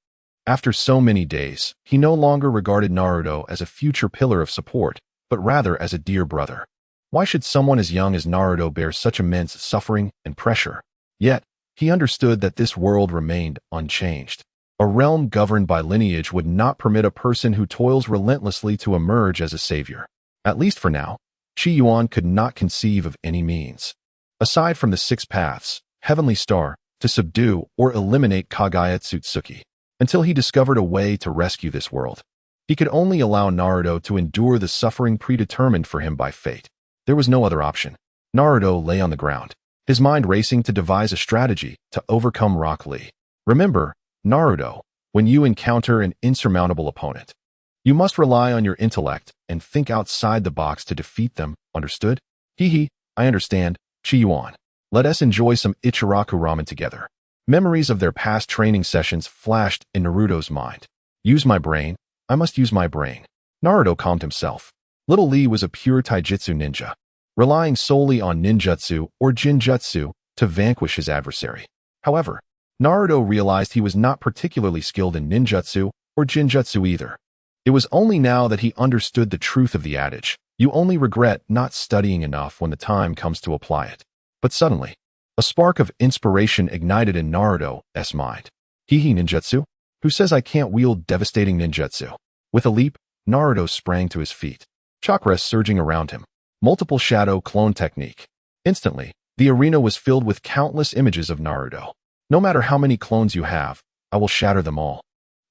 after so many days, he no longer regarded Naruto as a future pillar of support, but rather as a dear brother. Why should someone as young as Naruto bear such immense suffering and pressure? Yet, he understood that this world remained unchanged. A realm governed by lineage would not permit a person who toils relentlessly to emerge as a savior. At least for now, Qi Yuan could not conceive of any means, aside from the 6 paths, Heavenly Star, to subdue or eliminate Kagaya Tsutsuki. until he discovered a way to rescue this world. He could only allow Naruto to endure the suffering predetermined for him by fate. There was no other option. Naruto lay on the ground, his mind racing to devise a strategy to overcome Rock Lee. Remember, Naruto, when you encounter an insurmountable opponent, you must rely on your intellect and think outside the box to defeat them, understood? Hee, I understand, Qi Yuan. Let us enjoy some Ichiraku ramen together. Memories of their past training sessions flashed in Naruto's mind. Use my brain. I must use my brain. Naruto calmed himself. Little Lee was a pure taijutsu ninja, relying solely on ninjutsu or jinjutsu to vanquish his adversary. However, Naruto realized he was not particularly skilled in ninjutsu or jinjutsu either. It was only now that he understood the truth of the adage, you only regret not studying enough when the time comes to apply it. But suddenly, a spark of inspiration ignited in Naruto's mind. Hee ninjutsu? Who says I can't wield devastating ninjutsu? With a leap, Naruto sprang to his feet, chakra surging around him. Multiple shadow clone technique. Instantly, the arena was filled with countless images of Naruto. No matter how many clones you have, I will shatter them all.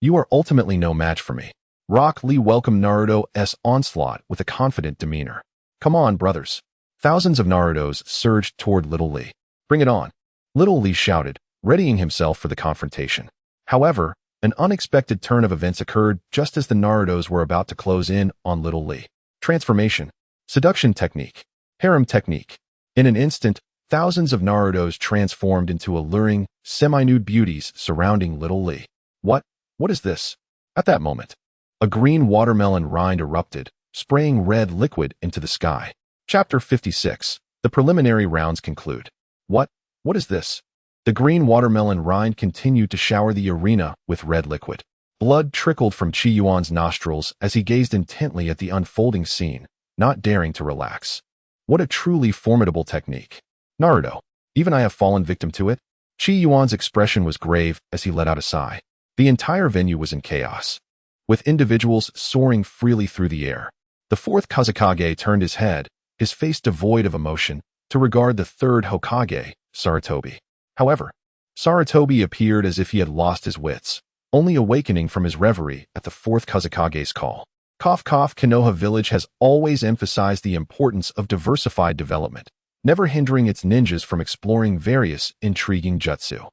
You are ultimately no match for me. Rock Lee welcomed Naruto's onslaught with a confident demeanor. Come on, brothers. Thousands of Narutos surged toward Little Lee. Bring it on. Little Lee shouted, readying himself for the confrontation. However, an unexpected turn of events occurred just as the Narutos were about to close in on Little Lee. Transformation. Seduction technique. Harem technique. In an instant, thousands of Narutos transformed into alluring, semi-nude beauties surrounding Little Lee. What is this? At that moment, a green watermelon rind erupted, spraying red liquid into the sky. Chapter 56. The preliminary rounds conclude. What is this? The green watermelon rind continued to shower the arena with red liquid. Blood trickled from Qi Yuan's nostrils as he gazed intently at the unfolding scene, not daring to relax. What a truly formidable technique. Naruto, even I have fallen victim to it? Qi Yuan's expression was grave as he let out a sigh. The entire venue was in chaos, with individuals soaring freely through the air. The fourth Kazekage turned his head, his face devoid of emotion, to regard the third Hokage, Sarutobi. However, Sarutobi appeared as if he had lost his wits, only awakening from his reverie at the fourth Kazekage's call. Konoha village has always emphasized the importance of diversified development, never hindering its ninjas from exploring various intriguing jutsu.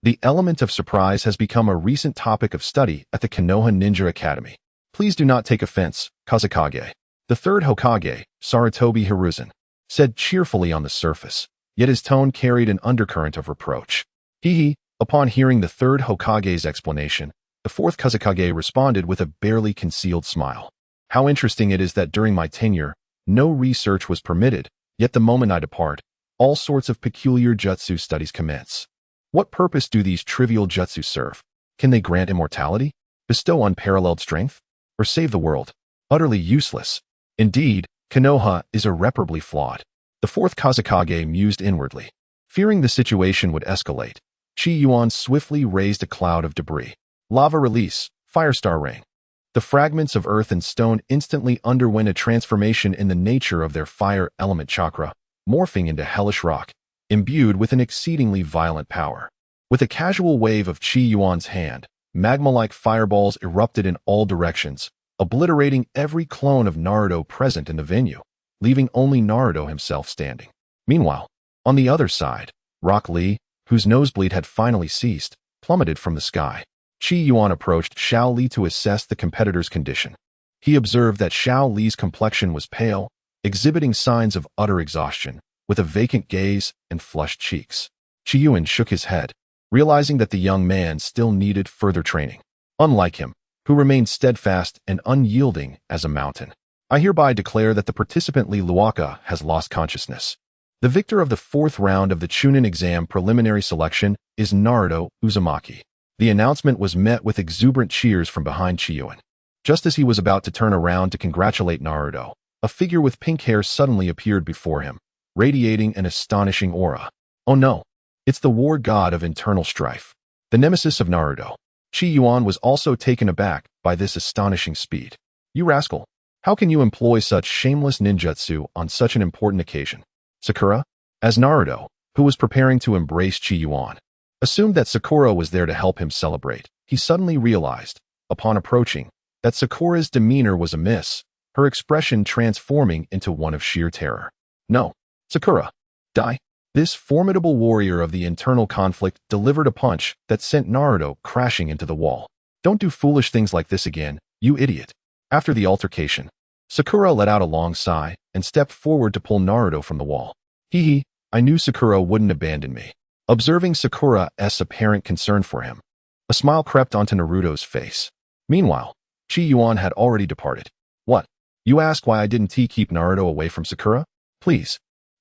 The element of surprise has become a recent topic of study at the Konoha Ninja Academy. Please do not take offense, Kazekage. The third Hokage, Sarutobi Hiruzen, said cheerfully on the surface, yet his tone carried an undercurrent of reproach. Upon hearing the third Hokage's explanation, the fourth Kazekage responded with a barely concealed smile. How interesting it is that during my tenure, no research was permitted, yet the moment I depart, all sorts of peculiar jutsu studies commence. What purpose do these trivial jutsu serve? Can they grant immortality, bestow unparalleled strength, or save the world? Utterly useless. Indeed, Konoha is irreparably flawed. The fourth Kazekage mused inwardly. Fearing the situation would escalate, Qi Yuan swiftly raised a cloud of debris. Lava release, firestar rain. The fragments of earth and stone instantly underwent a transformation in the nature of their fire element chakra, morphing into hellish rock, imbued with an exceedingly violent power. With a casual wave of Qi Yuan's hand, magma-like fireballs erupted in all directions, obliterating every clone of Naruto present in the venue, leaving only Naruto himself standing. Meanwhile, on the other side, Rock Lee, whose nosebleed had finally ceased, plummeted from the sky. Qi Yuan approached Xiao Li to assess the competitor's condition. He observed that Xiao Li's complexion was pale, exhibiting signs of utter exhaustion, with a vacant gaze and flushed cheeks. Qi Yuan shook his head, realizing that the young man still needed further training. Unlike him, who remained steadfast and unyielding as a mountain, I hereby declare that the participant Lee Luaka has lost consciousness. The victor of the fourth round of the Chunin exam preliminary selection is Naruto Uzumaki. The announcement was met with exuberant cheers from behind Qi Yuan. Just as he was about to turn around to congratulate Naruto, a figure with pink hair suddenly appeared before him, radiating an astonishing aura. Oh no, it's the war god of internal strife, the nemesis of Naruto. Qi Yuan was also taken aback by this astonishing speed. You rascal, how can you employ such shameless ninjutsu on such an important occasion? Sakura, as Naruto, who was preparing to embrace Qi Yuan, assumed that Sakura was there to help him celebrate, He suddenly realized, upon approaching, that Sakura's demeanor was amiss, her expression transforming into one of sheer terror. No, Sakura, die. This formidable warrior of the internal conflict delivered a punch that sent Naruto crashing into the wall. Don't do foolish things like this again, you idiot. After the altercation, Sakura let out a long sigh and stepped forward to pull Naruto from the wall. Hee, I knew Sakura wouldn't abandon me. Observing Sakura's apparent concern for him, a smile crept onto Naruto's face. Meanwhile, Qi Yuan had already departed. What? You ask why I didn't keep Naruto away from Sakura? Please.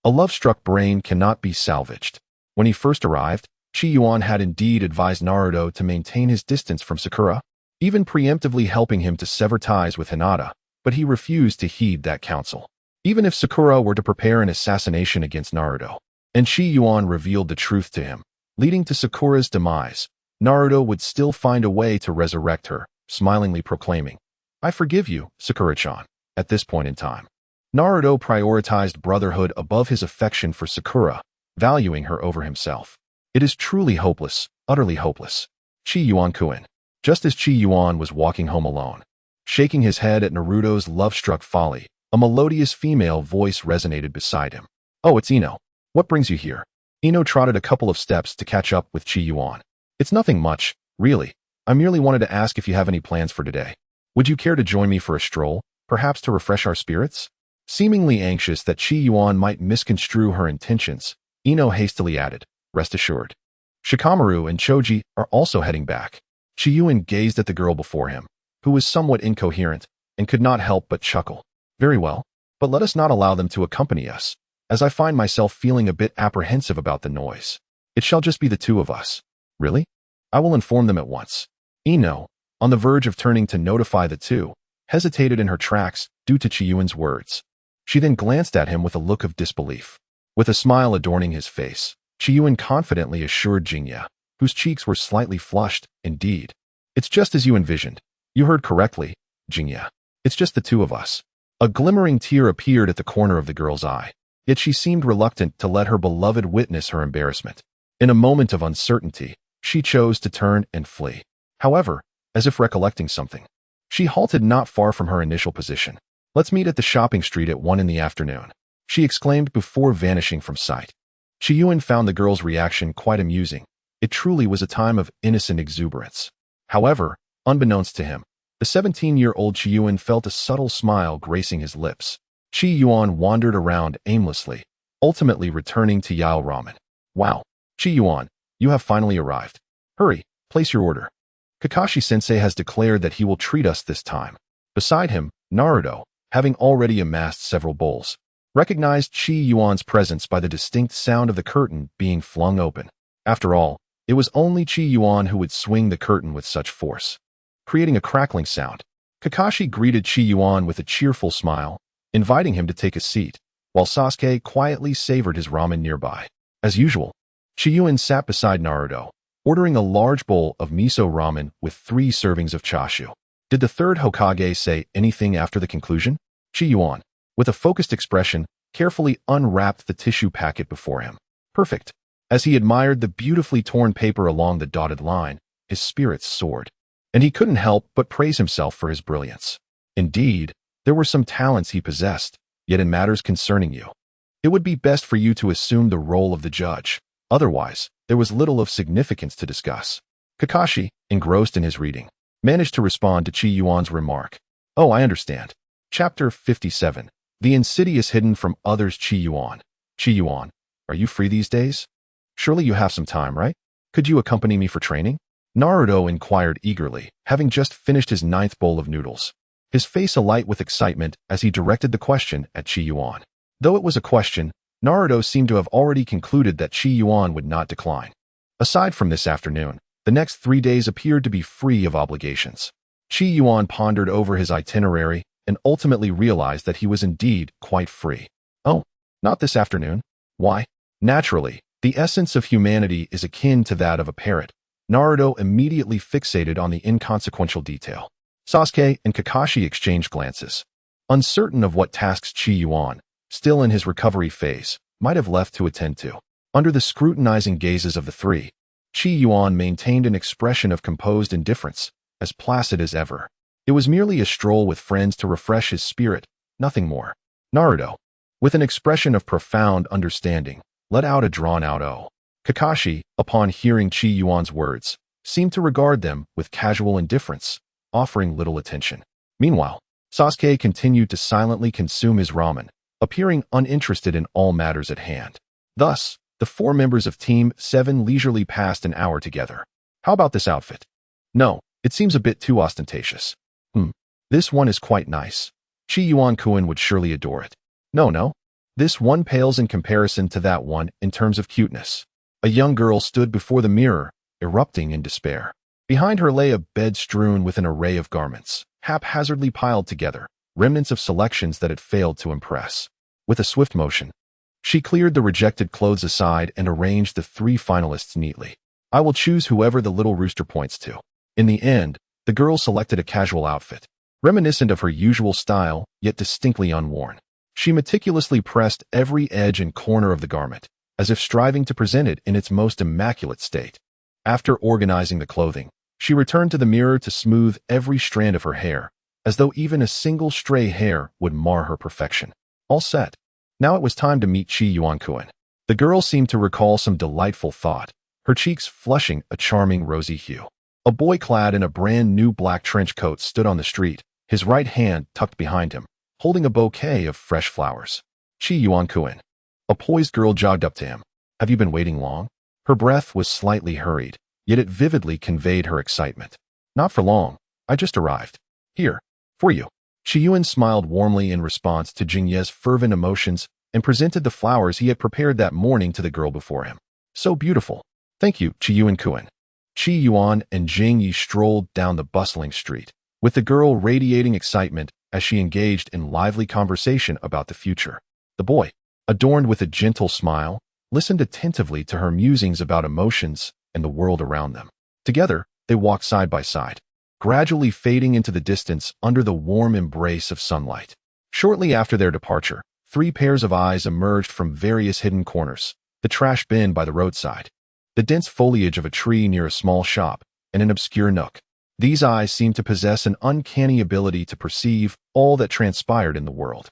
A love-struck brain cannot be salvaged. When he first arrived, Qi Yuan had indeed advised Naruto to maintain his distance from Sakura, even preemptively helping him to sever ties with Hinata, but he refused to heed that counsel. Even if Sakura were to prepare an assassination against Naruto, and Qi Yuan revealed the truth to him, leading to Sakura's demise, Naruto would still find a way to resurrect her, smilingly proclaiming, I forgive you, Sakura-chan. At this point in time, Naruto prioritized brotherhood above his affection for Sakura, valuing her over himself. It is truly hopeless, utterly hopeless. Qi Yuan-kun. Just as Qi Yuan was walking home alone, shaking his head at Naruto's love-struck folly, a melodious female voice resonated beside him. Oh, it's Ino. What brings you here? Ino trotted a couple of steps to catch up with Qi Yuan. It's nothing much, really. I merely wanted to ask if you have any plans for today. Would you care to join me for a stroll, perhaps to refresh our spirits? Seemingly anxious that Qi Yuan might misconstrue her intentions, Ino hastily added, rest assured. Shikamaru and Choji are also heading back. Qi Yuan gazed at the girl before him, who was somewhat incoherent, and could not help but chuckle. Very well, but let us not allow them to accompany us, as I find myself feeling a bit apprehensive about the noise. It shall just be the two of us. Really? I will inform them at once. Ino, on the verge of turning to notify the two, hesitated in her tracks due to Qi Yuan's words. She then glanced at him with a look of disbelief. With a smile adorning his face, Qi Yuan confidently assured Jingya, whose cheeks were slightly flushed, indeed. It's just as you envisioned. You heard correctly, Jingya. It's just the two of us. A glimmering tear appeared at the corner of the girl's eye, yet she seemed reluctant to let her beloved witness her embarrassment. In a moment of uncertainty, she chose to turn and flee. However, as if recollecting something, she halted not far from her initial position. Let's meet at the shopping street at 1 in the afternoon, she exclaimed before vanishing from sight. Qi Yuan found the girl's reaction quite amusing. It truly was a time of innocent exuberance. However, unbeknownst to him, the 17-year-old Qi Yuan felt a subtle smile gracing his lips. Qi Yuan wandered around aimlessly, ultimately returning to Yao Ramen. Wow, Qi Yuan, you have finally arrived. Hurry, place your order. Kakashi-sensei has declared that he will treat us this time. Beside him, Naruto, having already amassed several bowls, recognized Qi Yuan's presence by the distinct sound of the curtain being flung open. After all, it was only Qi Yuan who would swing the curtain with such force, creating a crackling sound. Kakashi greeted Qi Yuan with a cheerful smile, inviting him to take a seat, while Sasuke quietly savored his ramen nearby. As usual, Qi Yuan sat beside Naruto, ordering a large bowl of miso ramen with 3 servings of chashu. Did the third Hokage say anything after the conclusion? Qi Yuan, with a focused expression, carefully unwrapped the tissue packet before him. Perfect. As he admired the beautifully torn paper along the dotted line, his spirits soared, and he couldn't help but praise himself for his brilliance. Indeed, there were some talents he possessed, yet in matters concerning you, it would be best for you to assume the role of the judge. Otherwise, there was little of significance to discuss. Kakashi, engrossed in his reading, managed to respond to Qi Yuan's remark. Oh, I understand. Chapter 57. The Insidious Hidden from Others. Qi Yuan. Qi Yuan, are you free these days? Surely you have some time, right? Could you accompany me for training? Naruto inquired eagerly, having just finished his 9th bowl of noodles, his face alight with excitement as he directed the question at Qi Yuan. Though it was a question, Naruto seemed to have already concluded that Qi Yuan would not decline. Aside from this afternoon, the next 3 days appeared to be free of obligations. Qi Yuan pondered over his itinerary and ultimately realized that he was indeed quite free. Oh, not this afternoon? Why? Naturally, the essence of humanity is akin to that of a parrot. Naruto immediately fixated on the inconsequential detail. Sasuke and Kakashi exchanged glances, uncertain of what tasks Qi Yuan, still in his recovery phase, might have left to attend to. Under the scrutinizing gazes of the three, Qi Yuan maintained an expression of composed indifference, as placid as ever. It was merely a stroll with friends to refresh his spirit, nothing more. Naruto, with an expression of profound understanding, let out a drawn-out "oh." Kakashi, upon hearing Qi Yuan's words, seemed to regard them with casual indifference, offering little attention. Meanwhile, Sasuke continued to silently consume his ramen, appearing uninterested in all matters at hand. Thus, the four members of Team 7 leisurely passed an hour together. How about this outfit? No, it seems a bit too ostentatious. This one is quite nice. Qi Yuan-kun would surely adore it. No. This one pales in comparison to that one in terms of cuteness. A young girl stood before the mirror, erupting in despair. Behind her lay a bed strewn with an array of garments, haphazardly piled together, remnants of selections that had failed to impress. With a swift motion, she cleared the rejected clothes aside and arranged the 3 finalists neatly. I will choose whoever the little rooster points to. In the end, the girl selected a casual outfit, reminiscent of her usual style, yet distinctly unworn. She meticulously pressed every edge and corner of the garment, as if striving to present it in its most immaculate state. After organizing the clothing, she returned to the mirror to smooth every strand of her hair, as though even a single stray hair would mar her perfection. All set. Now it was time to meet Qi Yuan-kun. The girl seemed to recall some delightful thought, her cheeks flushing a charming rosy hue. A boy clad in a brand new black trench coat stood on the street, his right hand tucked behind him, holding a bouquet of fresh flowers. Qi Yuan-kun. A poised girl jogged up to him. Have you been waiting long? Her breath was slightly hurried, yet it vividly conveyed her excitement. Not for long. I just arrived. Here. For you. Qi Yuan smiled warmly in response to Jingye's fervent emotions and presented the flowers he had prepared that morning to the girl before him. So beautiful. Thank you, Qi Yuan-kun. Qi Yuan and Jingye strolled down the bustling street, with the girl radiating excitement as she engaged in lively conversation about the future. The boy, adorned with a gentle smile, listened attentively to her musings about emotions and the world around them. Together, they walked side by side, gradually fading into the distance under the warm embrace of sunlight. Shortly after their departure, 3 pairs of eyes emerged from various hidden corners: the trash bin by the roadside, the dense foliage of a tree near a small shop, and an obscure nook. These eyes seemed to possess an uncanny ability to perceive all that transpired in the world.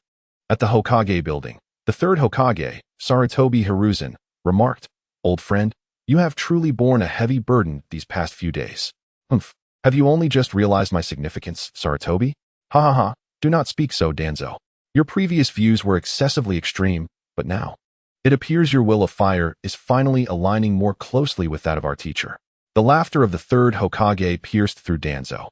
At the Hokage building, the 3rd Hokage, Sarutobi Hiruzen, remarked, "Old friend, you have truly borne a heavy burden these past few days." "Humph. Have you only just realized my significance, Sarutobi?" Ha. Do not speak so, Danzo. Your previous views were excessively extreme, but now, it appears your will of fire is finally aligning more closely with that of our teacher. The laughter of the 3rd Hokage pierced through Danzo,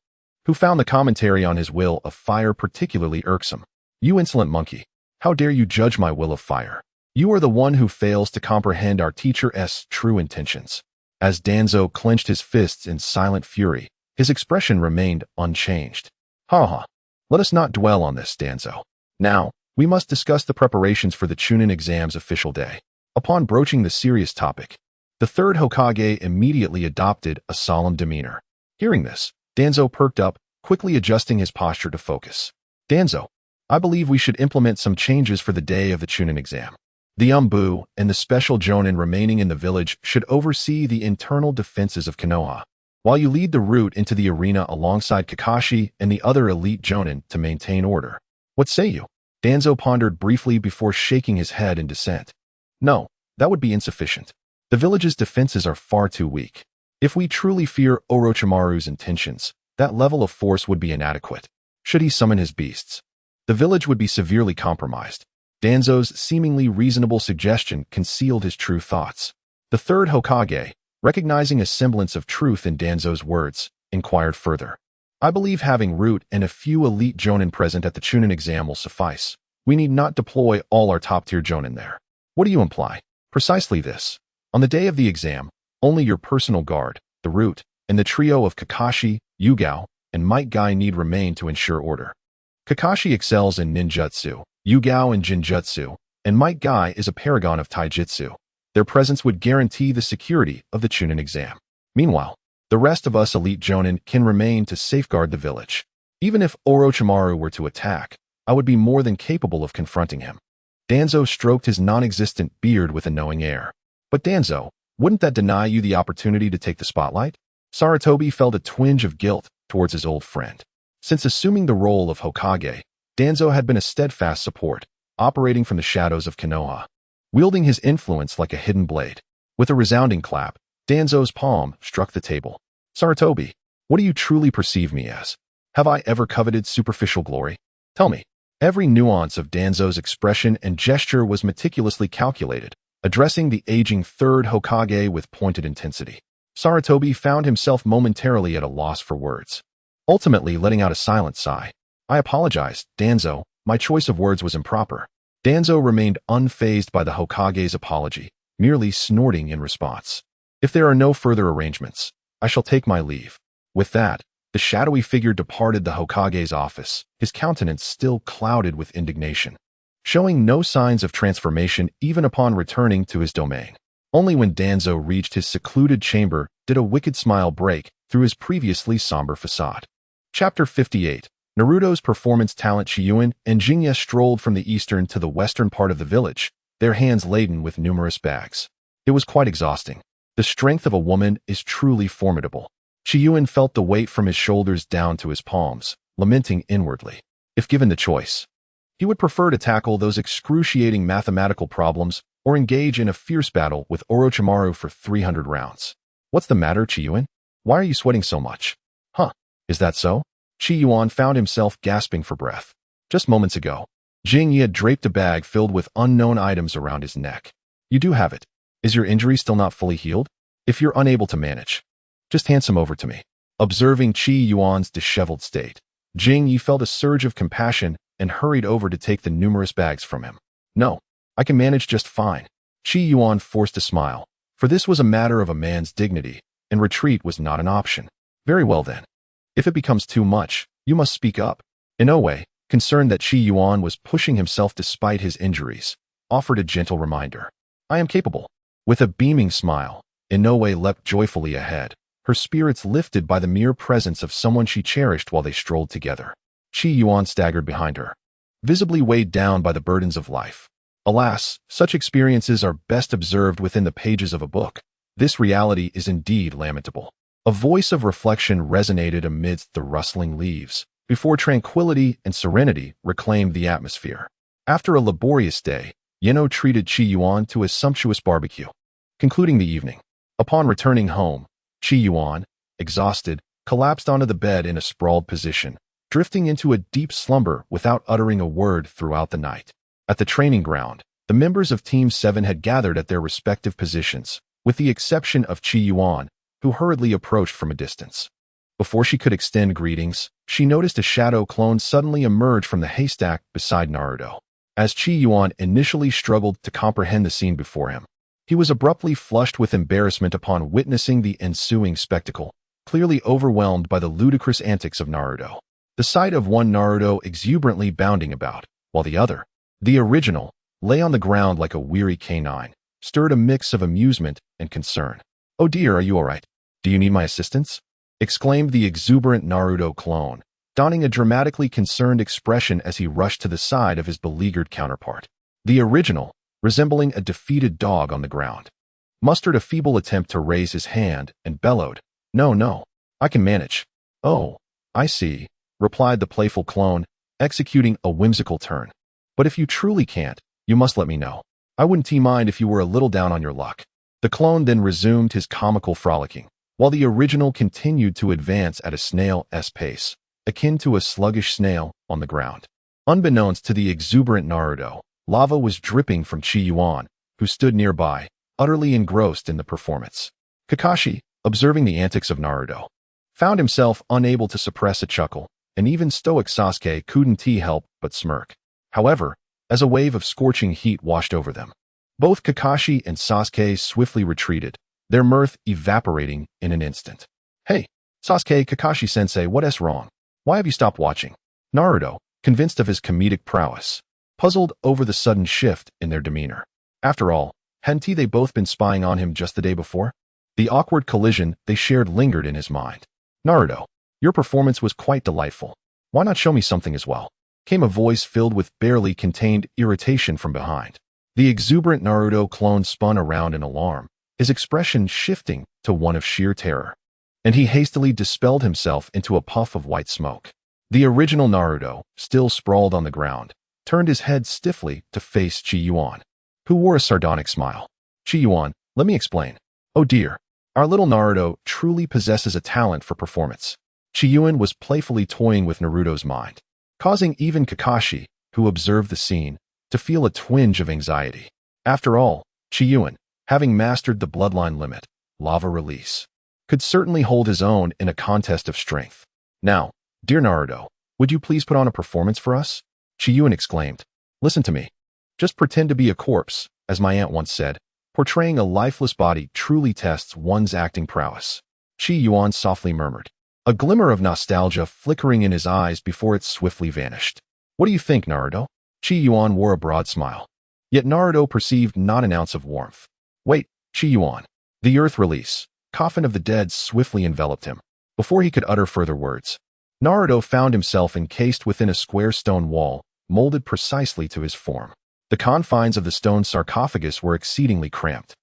who found the commentary on his will of fire particularly irksome. You insolent monkey, how dare you judge my will of fire? You are the one who fails to comprehend our teacher's true intentions. As Danzo clenched his fists in silent fury, his expression remained unchanged. Ha. Let us not dwell on this, Danzo. Now, we must discuss the preparations for the Chunin exam's official day. Upon broaching the serious topic, the 3rd Hokage immediately adopted a solemn demeanor. Hearing this, Danzo perked up, quickly adjusting his posture to focus. Danzo, I believe we should implement some changes for the day of the Chunin exam. The Umbu and the special jonin remaining in the village should oversee the internal defenses of Konoha, while you lead the route into the arena alongside Kakashi and the other elite jonin to maintain order. What say you? Danzo pondered briefly before shaking his head in dissent. No, that would be insufficient. The village's defenses are far too weak. If we truly fear Orochimaru's intentions, that level of force would be inadequate. Should he summon his beasts, the village would be severely compromised. Danzo's seemingly reasonable suggestion concealed his true thoughts. The 3rd Hokage, recognizing a semblance of truth in Danzo's words, inquired further. I believe having Root and a few elite jonin present at the Chunin exam will suffice. We need not deploy all our top-tier jonin there. What do you imply? Precisely this. On the day of the exam, only your personal guard, the Root, and the trio of Kakashi, Yugao, and Might Guy need remain to ensure order. Kakashi excels in ninjutsu, Yugao in jinjutsu, and Might Guy is a paragon of taijutsu. Their presence would guarantee the security of the Chunin exam. Meanwhile, the rest of us elite jonin can remain to safeguard the village. Even if Orochimaru were to attack, I would be more than capable of confronting him. Danzo stroked his non-existent beard with a knowing air. But Danzo, Wouldn't that deny you the opportunity to take the spotlight? Sarutobi felt a twinge of guilt towards his old friend. Since assuming the role of Hokage, Danzo had been a steadfast support, operating from the shadows of Konoha, wielding his influence like a hidden blade. With a resounding clap, Danzo's palm struck the table. Sarutobi, what do you truly perceive me as? Have I ever coveted superficial glory? Tell me. Every nuance of Danzo's expression and gesture was meticulously calculated, addressing the aging third Hokage with pointed intensity. Sarutobi found himself momentarily at a loss for words, ultimately letting out a silent sigh. I apologize, Danzo. My choice of words was improper. Danzo remained unfazed by the Hokage's apology, merely snorting in response. If there are no further arrangements, I shall take my leave. With that, the shadowy figure departed the Hokage's office, his countenance still clouded with indignation, showing no signs of transformation even upon returning to his domain. Only when Danzo reached his secluded chamber did a wicked smile break through his previously somber facade. Chapter 58. Naruto's performance talent. Qi Yuan and Jinye strolled from the eastern to the western part of the village, their hands laden with numerous bags. It was quite exhausting. The strength of a woman is truly formidable. Qi Yuan felt the weight from his shoulders down to his palms, lamenting inwardly. If given the choice, he would prefer to tackle those excruciating mathematical problems or engage in a fierce battle with Orochimaru for 300 rounds. What's the matter, Qi Yuan? Why are you sweating so much? Huh, is that so? Qi Yuan found himself gasping for breath. Just moments ago, Jinye had draped a bag filled with unknown items around his neck. You do have it. Is your injury still not fully healed? If you're unable to manage, just hand some over to me. Observing Qi Yuan's disheveled state, Jinye felt a surge of compassion and hurried over to take the numerous bags from him. No, I can manage just fine. Qi Yuan forced a smile, for this was a matter of a man's dignity, and retreat was not an option. Very well then. If it becomes too much, you must speak up. Inoue, concerned that Qi Yuan was pushing himself despite his injuries, offered a gentle reminder. I am capable. With a beaming smile, Inoue leapt joyfully ahead, her spirits lifted by the mere presence of someone she cherished while they strolled together. Qi Yuan staggered behind her, visibly weighed down by the burdens of life. Alas, such experiences are best observed within the pages of a book. This reality is indeed lamentable. A voice of reflection resonated amidst the rustling leaves, before tranquility and serenity reclaimed the atmosphere. After a laborious day, Yeno treated Qi Yuan to a sumptuous barbecue. Concluding the evening, upon returning home, Qi Yuan, exhausted, collapsed onto the bed in a sprawled position, drifting into a deep slumber without uttering a word throughout the night. At the training ground, the members of Team 7 had gathered at their respective positions, with the exception of Qi Yuan, who hurriedly approached from a distance. Before she could extend greetings, she noticed a shadow clone suddenly emerge from the haystack beside Naruto. As Qi Yuan initially struggled to comprehend the scene before him, he was abruptly flushed with embarrassment upon witnessing the ensuing spectacle, clearly overwhelmed by the ludicrous antics of Naruto. The sight of one Naruto exuberantly bounding about, while the other, the original, lay on the ground like a weary canine, stirred a mix of amusement and concern. Oh dear, are you all right? Do you need my assistance? Exclaimed the exuberant Naruto clone, donning a dramatically concerned expression as he rushed to the side of his beleaguered counterpart. The original, resembling a defeated dog on the ground, mustered a feeble attempt to raise his hand and bellowed, No, I can manage. Oh, I see, replied the playful clone, executing a whimsical turn. But if you truly can't, you must let me know. I wouldn't mind if you were a little down on your luck. The clone then resumed his comical frolicking, while the original continued to advance at a snail's pace, akin to a sluggish snail on the ground. Unbeknownst to the exuberant Naruto, lava was dripping from Qi Yuan, who stood nearby, utterly engrossed in the performance. Kakashi, observing the antics of Naruto, found himself unable to suppress a chuckle, and even stoic Sasuke couldn't help but smirk. However, as a wave of scorching heat washed over them, both Kakashi and Sasuke swiftly retreated, their mirth evaporating in an instant. Hey, Sasuke, Kakashi-sensei, what's wrong? Why have you stopped watching? Naruto, convinced of his comedic prowess, puzzled over the sudden shift in their demeanor. After all, hadn't they both been spying on him just the day before? The awkward collision they shared lingered in his mind. Naruto, your performance was quite delightful. Why not show me something as well? Came a voice filled with barely contained irritation from behind. The exuberant Naruto clone spun around in alarm, his expression shifting to one of sheer terror. And he hastily dispelled himself into a puff of white smoke. The original Naruto, still sprawled on the ground, turned his head stiffly to face Qi Yuan, who wore a sardonic smile. Qi Yuan, let me explain. Oh dear, our little Naruto truly possesses a talent for performance. Qi Yuan was playfully toying with Naruto's mind, causing even Kakashi, who observed the scene, to feel a twinge of anxiety. After all, Qi Yuan, having mastered the bloodline limit, lava release, could certainly hold his own in a contest of strength. Now, dear Naruto, would you please put on a performance for us? Qi Yuan exclaimed. Listen to me. Just pretend to be a corpse, as my aunt once said. Portraying a lifeless body truly tests one's acting prowess. Qi Yuan softly murmured, a glimmer of nostalgia flickering in his eyes before it swiftly vanished. What do you think, Naruto? Qi Yuan wore a broad smile. Yet Naruto perceived not an ounce of warmth. Wait, Qi Yuan. The earth release, coffin of the dead swiftly enveloped him. Before he could utter further words, Naruto found himself encased within a square stone wall, molded precisely to his form. The confines of the stone sarcophagus were exceedingly cramped,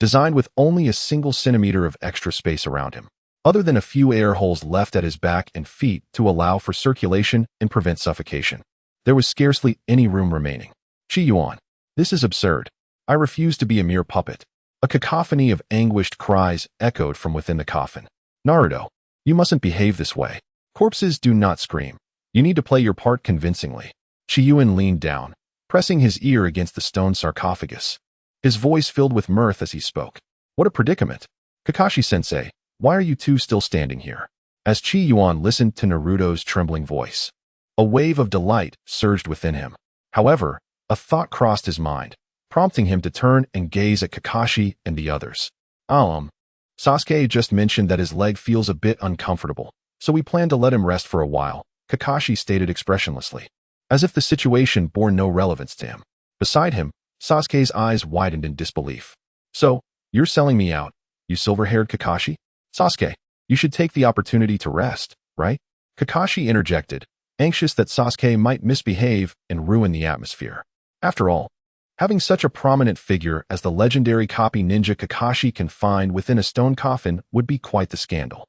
designed with only a single centimeter of extra space around him, other than a few air holes left at his back and feet to allow for circulation and prevent suffocation. There was scarcely any room remaining. Qi Yuan, this is absurd. I refuse to be a mere puppet. A cacophony of anguished cries echoed from within the coffin. Naruto, you mustn't behave this way. Corpses do not scream. You need to play your part convincingly. Qi Yuan leaned down, pressing his ear against the stone sarcophagus. His voice filled with mirth as he spoke. What a predicament. Kakashi-sensei, why are you two still standing here? As Qi Yuan listened to Naruto's trembling voice, a wave of delight surged within him. However, a thought crossed his mind, prompting him to turn and gaze at Kakashi and the others. Sasuke just mentioned that his leg feels a bit uncomfortable, so we plan to let him rest for a while, Kakashi stated expressionlessly, as if the situation bore no relevance to him. Beside him, Sasuke's eyes widened in disbelief. So, you're selling me out, you silver-haired Kakashi? Sasuke, you should take the opportunity to rest, right? Kakashi interjected, anxious that Sasuke might misbehave and ruin the atmosphere. After all, having such a prominent figure as the legendary copy ninja Kakashi confined within a stone coffin would be quite the scandal.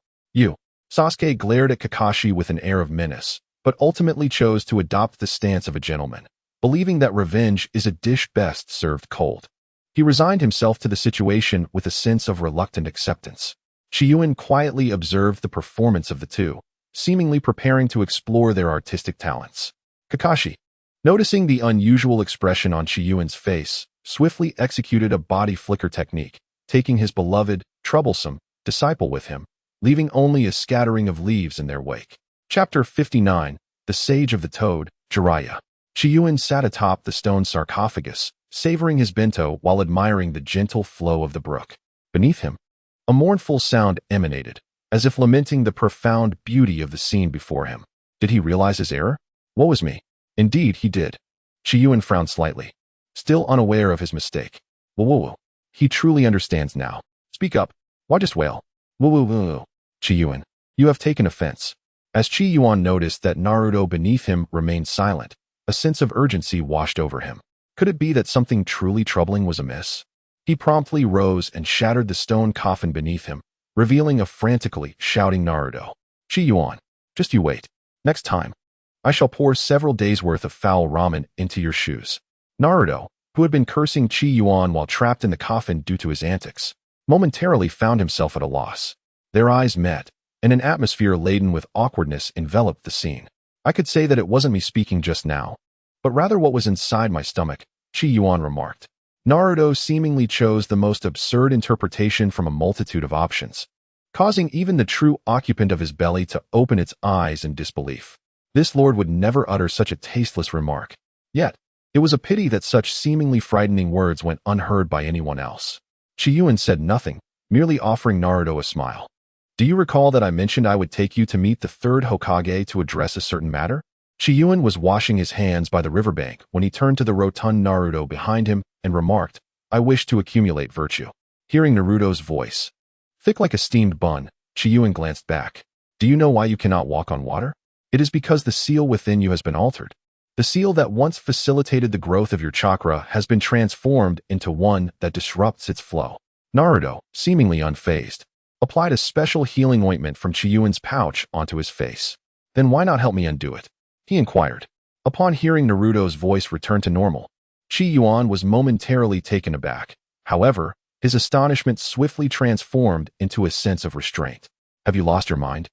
Sasuke glared at Kakashi with an air of menace, but ultimately chose to adopt the stance of a gentleman, believing that revenge is a dish best served cold. He resigned himself to the situation with a sense of reluctant acceptance. Qi Yuan quietly observed the performance of the two, seemingly preparing to explore their artistic talents. Kakashi, noticing the unusual expression on Qi Yuan's face, swiftly executed a body flicker technique, taking his beloved, troublesome disciple with him, leaving only a scattering of leaves in their wake. Chapter 59, The Sage of the Toad, Jiraiya. Qi Yuan sat atop the stone sarcophagus, savoring his bento while admiring the gentle flow of the brook. Beneath him, a mournful sound emanated, as if lamenting the profound beauty of the scene before him. Did he realize his error? Woe was me. Indeed, he did. Qi Yuan frowned slightly, still unaware of his mistake. Whoa. He truly understands now. Speak up. Why just wail? Whoa. Qi Yuan, you have taken offense. As Qi Yuan noticed that Naruto beneath him remained silent, a sense of urgency washed over him. Could it be that something truly troubling was amiss? He promptly rose and shattered the stone coffin beneath him, revealing a frantically shouting Naruto. Qi Yuan, just you wait. Next time, I shall pour several days' worth of foul ramen into your shoes. Naruto, who had been cursing Qi Yuan while trapped in the coffin due to his antics, momentarily found himself at a loss. Their eyes met, and an atmosphere laden with awkwardness enveloped the scene. I could say that it wasn't me speaking just now, but rather what was inside my stomach, Qi Yuan remarked. Naruto seemingly chose the most absurd interpretation from a multitude of options, causing even the true occupant of his belly to open its eyes in disbelief. This lord would never utter such a tasteless remark. Yet, it was a pity that such seemingly frightening words went unheard by anyone else. Qi Yuan said nothing, merely offering Naruto a smile. Do you recall that I mentioned I would take you to meet the third Hokage to address a certain matter? Qi Yuan was washing his hands by the riverbank when he turned to the rotund Naruto behind him and remarked, I wish to accumulate virtue. Hearing Naruto's voice, thick like a steamed bun, Qi Yuan glanced back. Do you know why you cannot walk on water? It is because the seal within you has been altered. The seal that once facilitated the growth of your chakra has been transformed into one that disrupts its flow. Naruto, seemingly unfazed, applied a special healing ointment from Qi Yuan's pouch onto his face. Then why not help me undo it? He inquired. Upon hearing Naruto's voice return to normal, Qi Yuan was momentarily taken aback. However, his astonishment swiftly transformed into a sense of restraint. Have you lost your mind?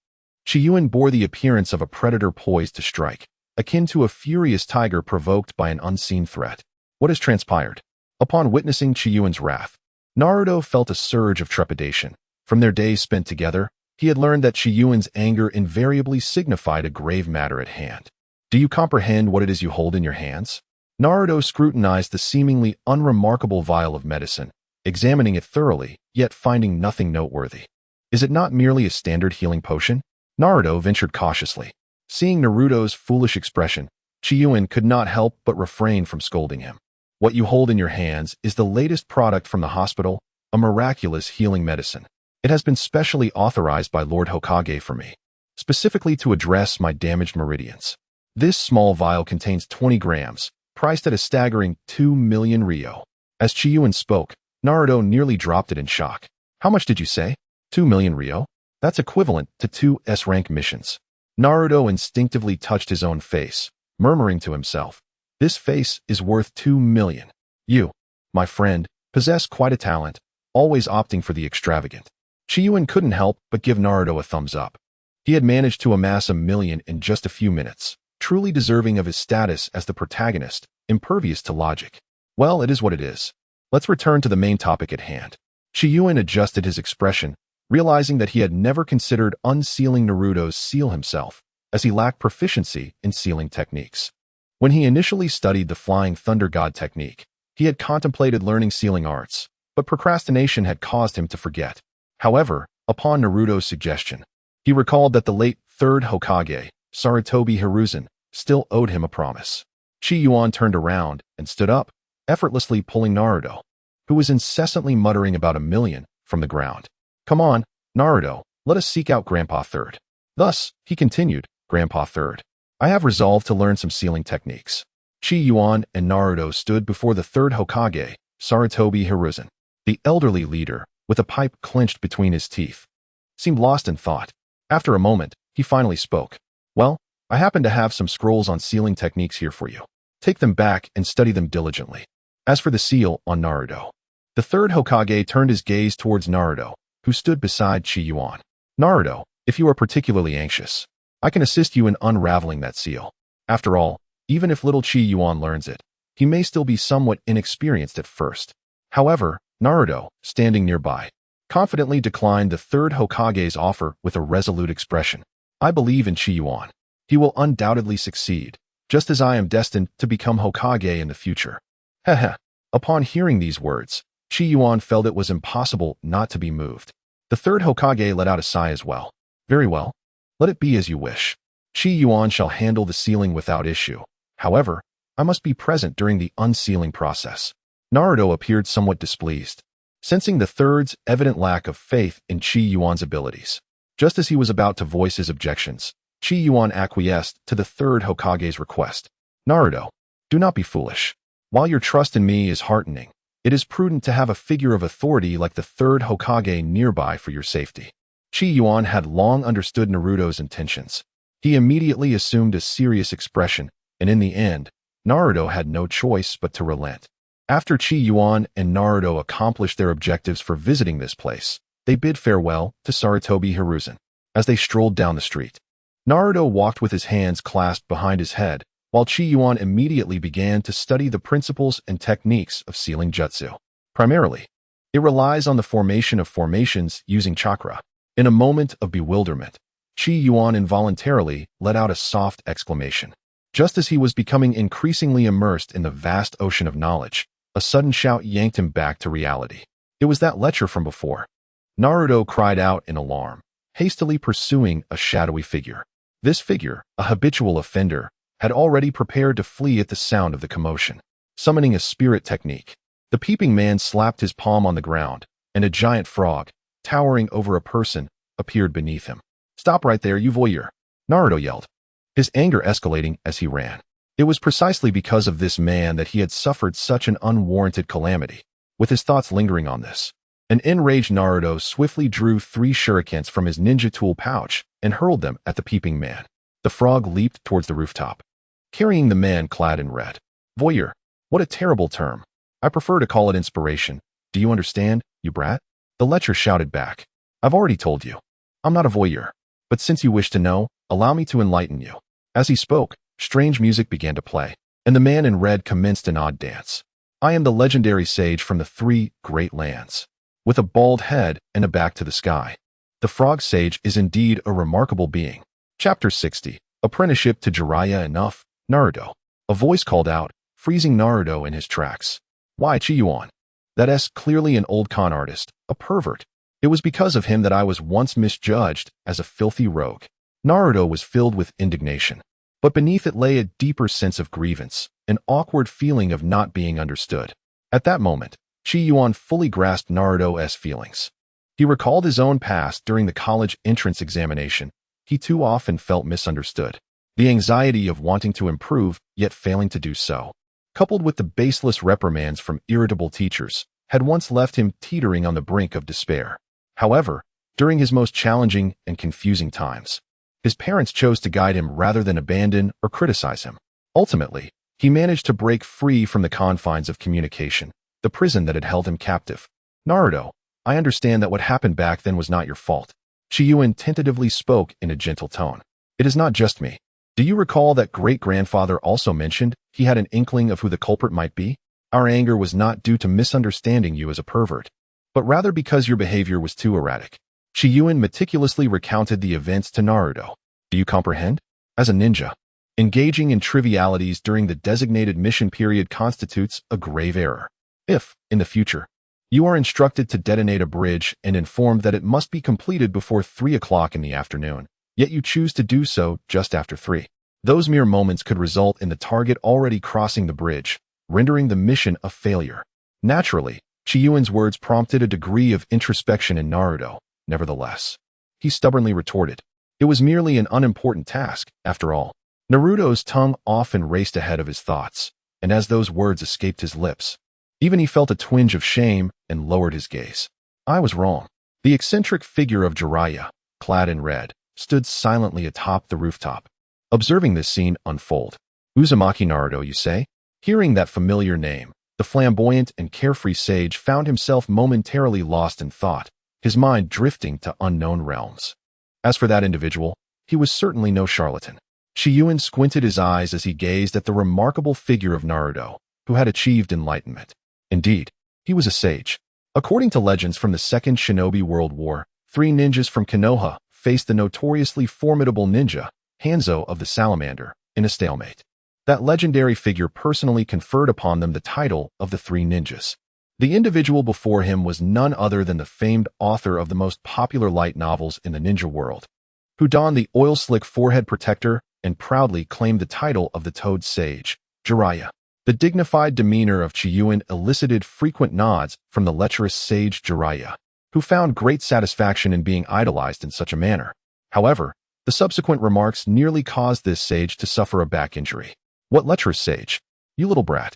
Qi Yuan bore the appearance of a predator poised to strike, akin to a furious tiger provoked by an unseen threat. What has transpired? Upon witnessing Qi Yuan's wrath, Naruto felt a surge of trepidation. From their days spent together, he had learned that Qi Yuan's anger invariably signified a grave matter at hand. Do you comprehend what it is you hold in your hands? Naruto scrutinized the seemingly unremarkable vial of medicine, examining it thoroughly, yet finding nothing noteworthy. Is it not merely a standard healing potion? Naruto ventured cautiously. Seeing Naruto's foolish expression, Qi Yuan could not help but refrain from scolding him. What you hold in your hands is the latest product from the hospital, a miraculous healing medicine. It has been specially authorized by Lord Hokage for me, specifically to address my damaged meridians. This small vial contains 20 grams, priced at a staggering 2 million ryo. As Qi Yuan spoke, Naruto nearly dropped it in shock. How much did you say? 2 million ryo? That's equivalent to 2 S-rank missions. Naruto instinctively touched his own face, murmuring to himself, this face is worth 2 million. You, my friend, possess quite a talent, always opting for the extravagant. Qi Yuan couldn't help but give Naruto a thumbs up. He had managed to amass 1 million in just a few minutes, truly deserving of his status as the protagonist, impervious to logic. Well, it is what it is. Let's return to the main topic at hand. Qi Yuan adjusted his expression, realizing that he had never considered unsealing Naruto's seal himself, as he lacked proficiency in sealing techniques. When he initially studied the Flying Thunder God technique, he had contemplated learning sealing arts, but procrastination had caused him to forget. However, upon Naruto's suggestion, he recalled that the late third Hokage, Sarutobi Hiruzen, still owed him a promise. Qi Yuan turned around and stood up, effortlessly pulling Naruto, who was incessantly muttering about 1 million, from the ground. Come on, Naruto, let us seek out Grandpa Third. Thus, he continued, Grandpa Third, I have resolved to learn some sealing techniques. Qi Yuan and Naruto stood before the third Hokage, Sarutobi Hiruzen. The elderly leader, with a pipe clenched between his teeth, seemed lost in thought. After a moment, he finally spoke. Well, I happen to have some scrolls on sealing techniques here for you. Take them back and study them diligently. As for the seal on Naruto, the third Hokage turned his gaze towards Naruto, who stood beside Qi Yuan. Naruto, if you are particularly anxious, I can assist you in unraveling that seal. After all, even if little Qi Yuan learns it, he may still be somewhat inexperienced at first. However, Naruto, standing nearby, confidently declined the third Hokage's offer with a resolute expression. I believe in Qi Yuan. He will undoubtedly succeed, just as I am destined to become Hokage in the future. Heh. Upon hearing these words, Qi Yuan felt it was impossible not to be moved. The third Hokage let out a sigh as well. Very well. Let it be as you wish. Qi Yuan shall handle the sealing without issue. However, I must be present during the unsealing process. Naruto appeared somewhat displeased, sensing the third's evident lack of faith in Qi Yuan's abilities. Just as he was about to voice his objections, Qi Yuan acquiesced to the third Hokage's request. Naruto, do not be foolish. While your trust in me is heartening, it is prudent to have a figure of authority like the third Hokage nearby for your safety. Qi Yuan had long understood Naruto's intentions. He immediately assumed a serious expression, and in the end, Naruto had no choice but to relent. After Qi Yuan and Naruto accomplished their objectives for visiting this place, they bid farewell to Sarutobi Hiruzen. As they strolled down the street, Naruto walked with his hands clasped behind his head, while Qi Yuan immediately began to study the principles and techniques of sealing jutsu. Primarily, it relies on the formation of formations using chakra. In a moment of bewilderment, Qi Yuan involuntarily let out a soft exclamation. Just as he was becoming increasingly immersed in the vast ocean of knowledge, a sudden shout yanked him back to reality. It was that lecher from before. Naruto cried out in alarm, hastily pursuing a shadowy figure. This figure, a habitual offender, had already prepared to flee at the sound of the commotion. Summoning a spirit technique, the peeping man slapped his palm on the ground, and a giant frog, towering over a person, appeared beneath him. Stop right there, you voyeur! Naruto yelled, his anger escalating as he ran. It was precisely because of this man that he had suffered such an unwarranted calamity. With his thoughts lingering on this, An enraged Naruto swiftly drew 3 shurikens from his ninja tool pouch and hurled them at the peeping man. The frog leaped towards the rooftop, carrying the man clad in red. Voyeur. What a terrible term. I prefer to call it inspiration. Do you understand, you brat? The lecher shouted back. I've already told you. I'm not a voyeur. But since you wish to know, allow me to enlighten you. As he spoke, strange music began to play, and the man in red commenced an odd dance. I am the legendary sage from the 3 great lands, with a bald head and a back to the sky. The frog sage is indeed a remarkable being. Chapter 60. Apprenticeship to Jiraiya enough, Naruto. A voice called out, freezing Naruto in his tracks. Why Qi Yuan? That's clearly an old con artist, a pervert. It was because of him that I was once misjudged as a filthy rogue. Naruto was filled with indignation, but beneath it lay a deeper sense of grievance, an awkward feeling of not being understood. At that moment, Qi Yuan fully grasped Naruto's feelings. He recalled his own past during the college entrance examination. He too often felt misunderstood. The anxiety of wanting to improve, yet failing to do so, coupled with the baseless reprimands from irritable teachers, had once left him teetering on the brink of despair. However, during his most challenging and confusing times, his parents chose to guide him rather than abandon or criticize him. Ultimately, he managed to break free from the confines of communication, the prison that had held him captive. Naruto, I understand that what happened back then was not your fault. Qi Yuan tentatively spoke in a gentle tone. It is not just me. Do you recall that great-grandfather also mentioned he had an inkling of who the culprit might be? Our anger was not due to misunderstanding you as a pervert, but rather because your behavior was too erratic. Qi Yuan meticulously recounted the events to Naruto. Do you comprehend? As a ninja, engaging in trivialities during the designated mission period constitutes a grave error. If, in the future, you are instructed to detonate a bridge and informed that it must be completed before 3 o'clock in the afternoon, yet you choose to do so just after 3, those mere moments could result in the target already crossing the bridge, rendering the mission a failure. Naturally, Qi Yuan's words prompted a degree of introspection in Naruto. Nevertheless, he stubbornly retorted, it was merely an unimportant task, after all. Naruto's tongue often raced ahead of his thoughts, and as those words escaped his lips, even he felt a twinge of shame and lowered his gaze. I was wrong. The eccentric figure of Jiraiya, clad in red, stood silently atop the rooftop, observing this scene unfold. Uzumaki Naruto, you say? Hearing that familiar name, the flamboyant and carefree sage found himself momentarily lost in thought, his mind drifting to unknown realms. As for that individual, he was certainly no charlatan. Qi Yuan squinted his eyes as he gazed at the remarkable figure of Naruto, who had achieved enlightenment. Indeed, he was a sage. According to legends from the Second Shinobi World War, 3 ninjas from Konoha faced the notoriously formidable ninja, Hanzo of the Salamander, in a stalemate. That legendary figure personally conferred upon them the title of the 3 ninjas. The individual before him was none other than the famed author of the most popular light novels in the ninja world, who donned the oil-slick forehead protector and proudly claimed the title of the Toad Sage, Jiraiya. The dignified demeanor of Qi Yuan elicited frequent nods from the lecherous sage Jiraiya, who found great satisfaction in being idolized in such a manner. However, the subsequent remarks nearly caused this sage to suffer a back injury. What lecherous sage? You little brat.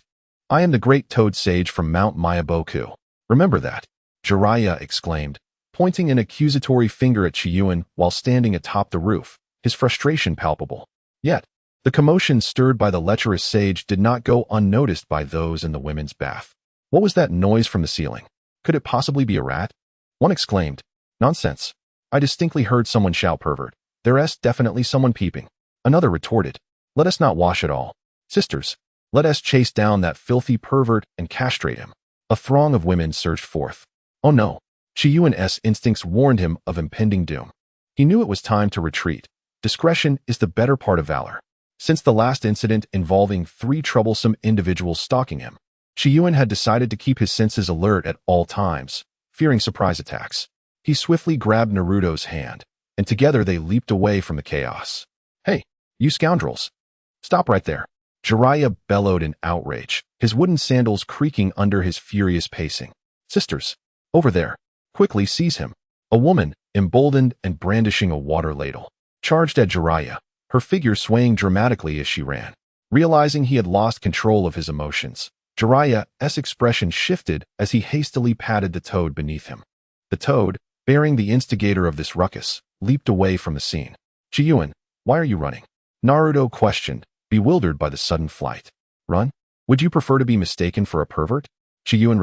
I am the great Toad Sage from Mount Mayaboku. Remember that, Jiraiya exclaimed, pointing an accusatory finger at Qi Yuan while standing atop the roof, his frustration palpable. Yet, the commotion stirred by the lecherous sage did not go unnoticed by those in the women's bath. What was that noise from the ceiling? Could it possibly be a rat? One exclaimed, nonsense. I distinctly heard someone shout pervert. There's definitely someone peeping. Another retorted, let us not wash it all. Sisters, let us chase down that filthy pervert and castrate him. A throng of women surged forth. Oh no, Qi Yuan's instincts warned him of impending doom. He knew it was time to retreat. Discretion is the better part of valor. Since the last incident involving 3 troublesome individuals stalking him, Qi Yuan had decided to keep his senses alert at all times, fearing surprise attacks. He swiftly grabbed Naruto's hand, and together they leaped away from the chaos. Hey, you scoundrels! Stop right there! Jiraiya bellowed in outrage, his wooden sandals creaking under his furious pacing. Sisters, over there, quickly seize him. A woman, emboldened and brandishing a water ladle, charged at Jiraiya, her figure swaying dramatically as she ran. Realizing he had lost control of his emotions, Jiraiya's expression shifted as he hastily patted the toad beneath him. The toad, bearing the instigator of this ruckus, leaped away from the scene. Qi Yuan, why are you running? Naruto questioned, bewildered by the sudden flight. Run? Would you prefer to be mistaken for a pervert? Qi Yuan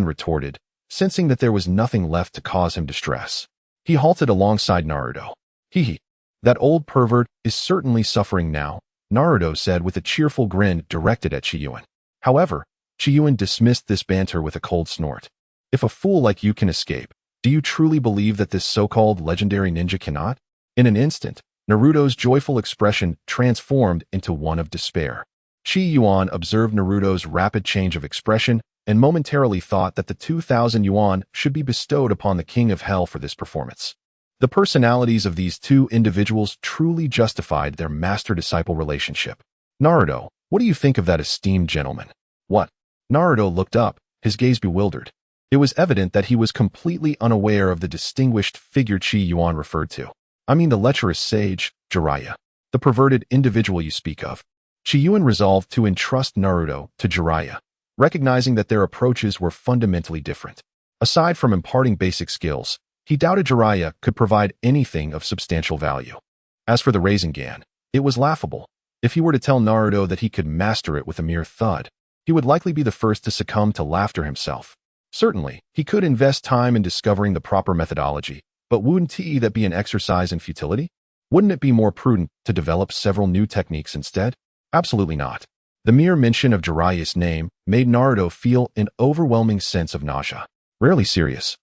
retorted, sensing that there was nothing left to cause him distress. He halted alongside Naruto. Hee. That old pervert is certainly suffering now, Naruto said with a cheerful grin directed at Qi Yuan. However, Qi Yuan dismissed this banter with a cold snort. If a fool like you can escape, do you truly believe that this so-called legendary ninja cannot? In an instant, Naruto's joyful expression transformed into one of despair. Qi Yuan observed Naruto's rapid change of expression and momentarily thought that the 2,000 yuan should be bestowed upon the King of Hell for this performance. The personalities of these two individuals truly justified their master-disciple relationship. Naruto, what do you think of that esteemed gentleman? What? Naruto looked up, his gaze bewildered. It was evident that he was completely unaware of the distinguished figure Qi Yuan referred to. I mean the lecherous sage, Jiraiya, the perverted individual you speak of. Qi Yuan resolved to entrust Naruto to Jiraiya, recognizing that their approaches were fundamentally different. Aside from imparting basic skills, he doubted Jiraiya could provide anything of substantial value. As for the Rasengan, it was laughable. If he were to tell Naruto that he could master it with a mere thud, he would likely be the first to succumb to laughter himself. Certainly, he could invest time in discovering the proper methodology, but wouldn't that be an exercise in futility? Wouldn't it be more prudent to develop several new techniques instead? Absolutely not. The mere mention of Jiraiya's name made Naruto feel an overwhelming sense of nausea. Rarely serious.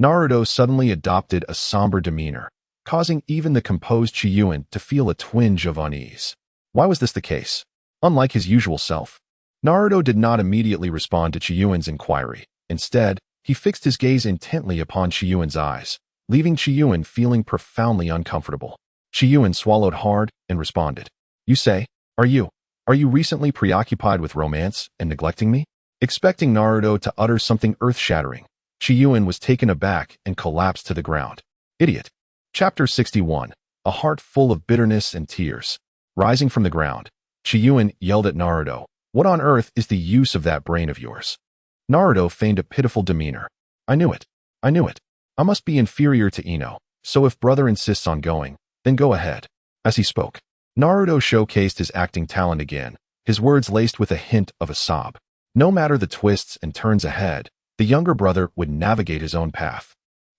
Naruto suddenly adopted a somber demeanor, causing even the composed Qi Yuan to feel a twinge of unease. Why was this the case? Unlike his usual self, Naruto did not immediately respond to Qi Yuan's inquiry. Instead, he fixed his gaze intently upon Qi Yuan's eyes, leaving Qi Yuan feeling profoundly uncomfortable. Qi Yuan swallowed hard and responded. You say, are you recently preoccupied with romance and neglecting me? Expecting Naruto to utter something earth-shattering, Qi Yuan was taken aback and collapsed to the ground. Idiot. Chapter 61. A heart full of bitterness and tears. Rising from the ground, Qi Yuan yelled at Naruto, what on earth is the use of that brain of yours? Naruto feigned a pitiful demeanor. I knew it. I must be inferior to Ino, so if brother insists on going, then go ahead. As he spoke, Naruto showcased his acting talent again, his words laced with a hint of a sob. No matter the twists and turns ahead, the younger brother would navigate his own path,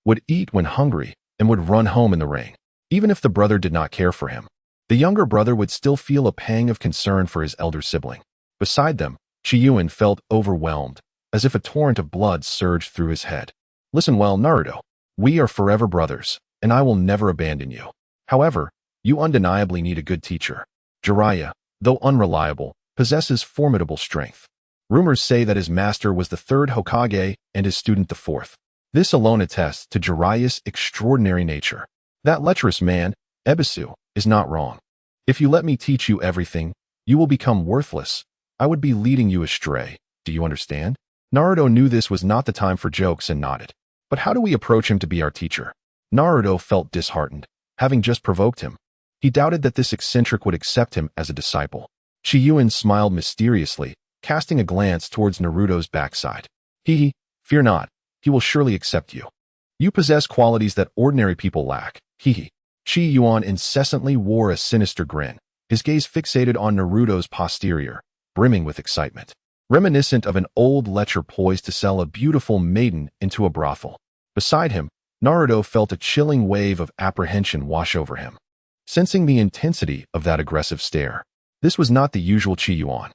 would eat when hungry, and would run home in the rain. Even if the brother did not care for him, the younger brother would still feel a pang of concern for his elder sibling. Beside them, Qi Yuan felt overwhelmed, as if a torrent of blood surged through his head. Listen well, Naruto. We are forever brothers, and I will never abandon you. However, you undeniably need a good teacher. Jiraiya, though unreliable, possesses formidable strength. Rumors say that his master was the third Hokage and his student the fourth. This alone attests to Jiraiya's extraordinary nature. That lecherous man, Ebisu, is not wrong. If you let me teach you everything, you will become worthless. I would be leading you astray. Do you understand? Naruto knew this was not the time for jokes and nodded. But how do we approach him to be our teacher? Naruto felt disheartened, having just provoked him. He doubted that this eccentric would accept him as a disciple. Qi Yuan smiled mysteriously, casting a glance towards Naruto's backside. Fear not, he will surely accept you. You possess qualities that ordinary people lack. Qi Yuan incessantly wore a sinister grin, his gaze fixated on Naruto's posterior, brimming with excitement. Reminiscent of an old lecher poised to sell a beautiful maiden into a brothel. Beside him, Naruto felt a chilling wave of apprehension wash over him. Sensing the intensity of that aggressive stare, this was not the usual Qi Yuan.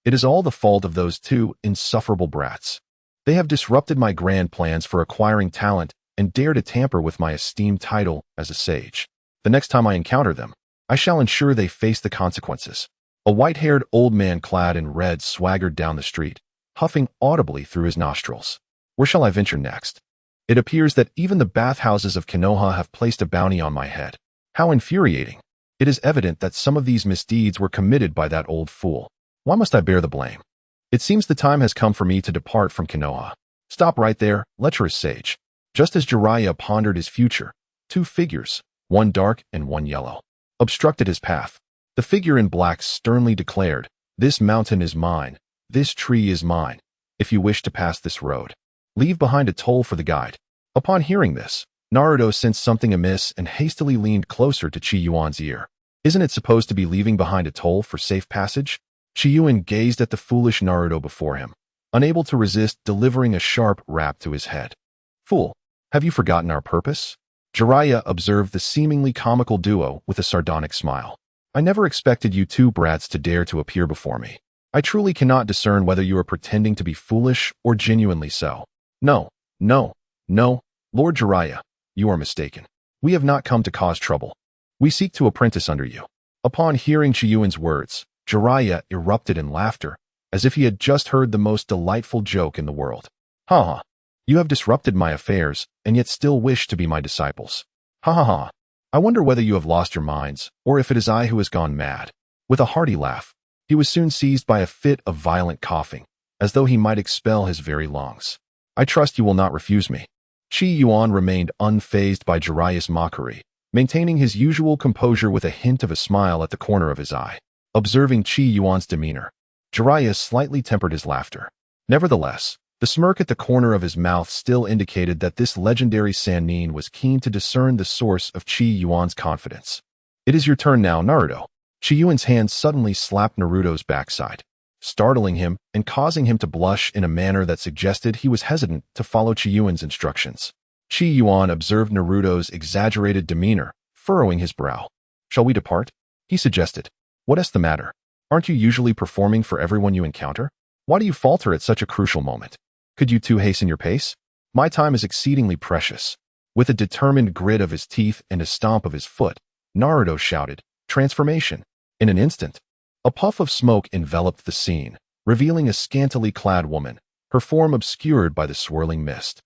It is all the fault of those two insufferable brats. They have disrupted my grand plans for acquiring talent and dare to tamper with my esteemed title as a sage. The next time I encounter them, I shall ensure they face the consequences. A white-haired old man clad in red swaggered down the street, huffing audibly through his nostrils. Where shall I venture next? It appears that even the bathhouses of Konoha have placed a bounty on my head. How infuriating. It is evident that some of these misdeeds were committed by that old fool. Why must I bear the blame? It seems the time has come for me to depart from Konoha. Stop right there, lecherous sage. Just as Jiraiya pondered his future, two figures, one dark and one yellow, obstructed his path. The figure in black sternly declared, "This mountain is mine. This tree is mine. If you wish to pass this road, leave behind a toll for the guide. Upon hearing this, Naruto sensed something amiss and hastily leaned closer to Qi Yuan's ear. Isn't it supposed to be leaving behind a toll for safe passage? Qi Yuan gazed at the foolish Naruto before him, unable to resist delivering a sharp rap to his head. Fool, have you forgotten our purpose? Jiraiya observed the seemingly comical duo with a sardonic smile. I never expected you two brats to dare to appear before me. I truly cannot discern whether you are pretending to be foolish or genuinely so. No, Lord Jiraiya, you are mistaken. We have not come to cause trouble. We seek to apprentice under you. Upon hearing Qi Yuan's words, Jiraiya erupted in laughter, as if he had just heard the most delightful joke in the world. Ha ha. You have disrupted my affairs, and yet still wish to be my disciples. Ha ha ha. I wonder whether you have lost your minds, or if it is I who has gone mad. With a hearty laugh, he was soon seized by a fit of violent coughing, as though he might expel his very lungs. I trust you will not refuse me. Qi Yuan remained unfazed by Jiraiya's mockery, maintaining his usual composure with a hint of a smile at the corner of his eye. Observing Qi Yuan's demeanor, Jiraiya slightly tempered his laughter. Nevertheless, the smirk at the corner of his mouth still indicated that this legendary Sannin was keen to discern the source of Qi Yuan's confidence. It is your turn now, Naruto. Qi Yuan's hand suddenly slapped Naruto's backside, startling him and causing him to blush in a manner that suggested he was hesitant to follow Qi Yuan's instructions. Qi Yuan observed Naruto's exaggerated demeanor, furrowing his brow. Shall we depart? He suggested. What is the matter? Aren't you usually performing for everyone you encounter? Why do you falter at such a crucial moment? Could you two hasten your pace? My time is exceedingly precious. With a determined grit of his teeth and a stomp of his foot, Naruto shouted, Transformation! In an instant, a puff of smoke enveloped the scene, revealing a scantily clad woman, her form obscured by the swirling mist.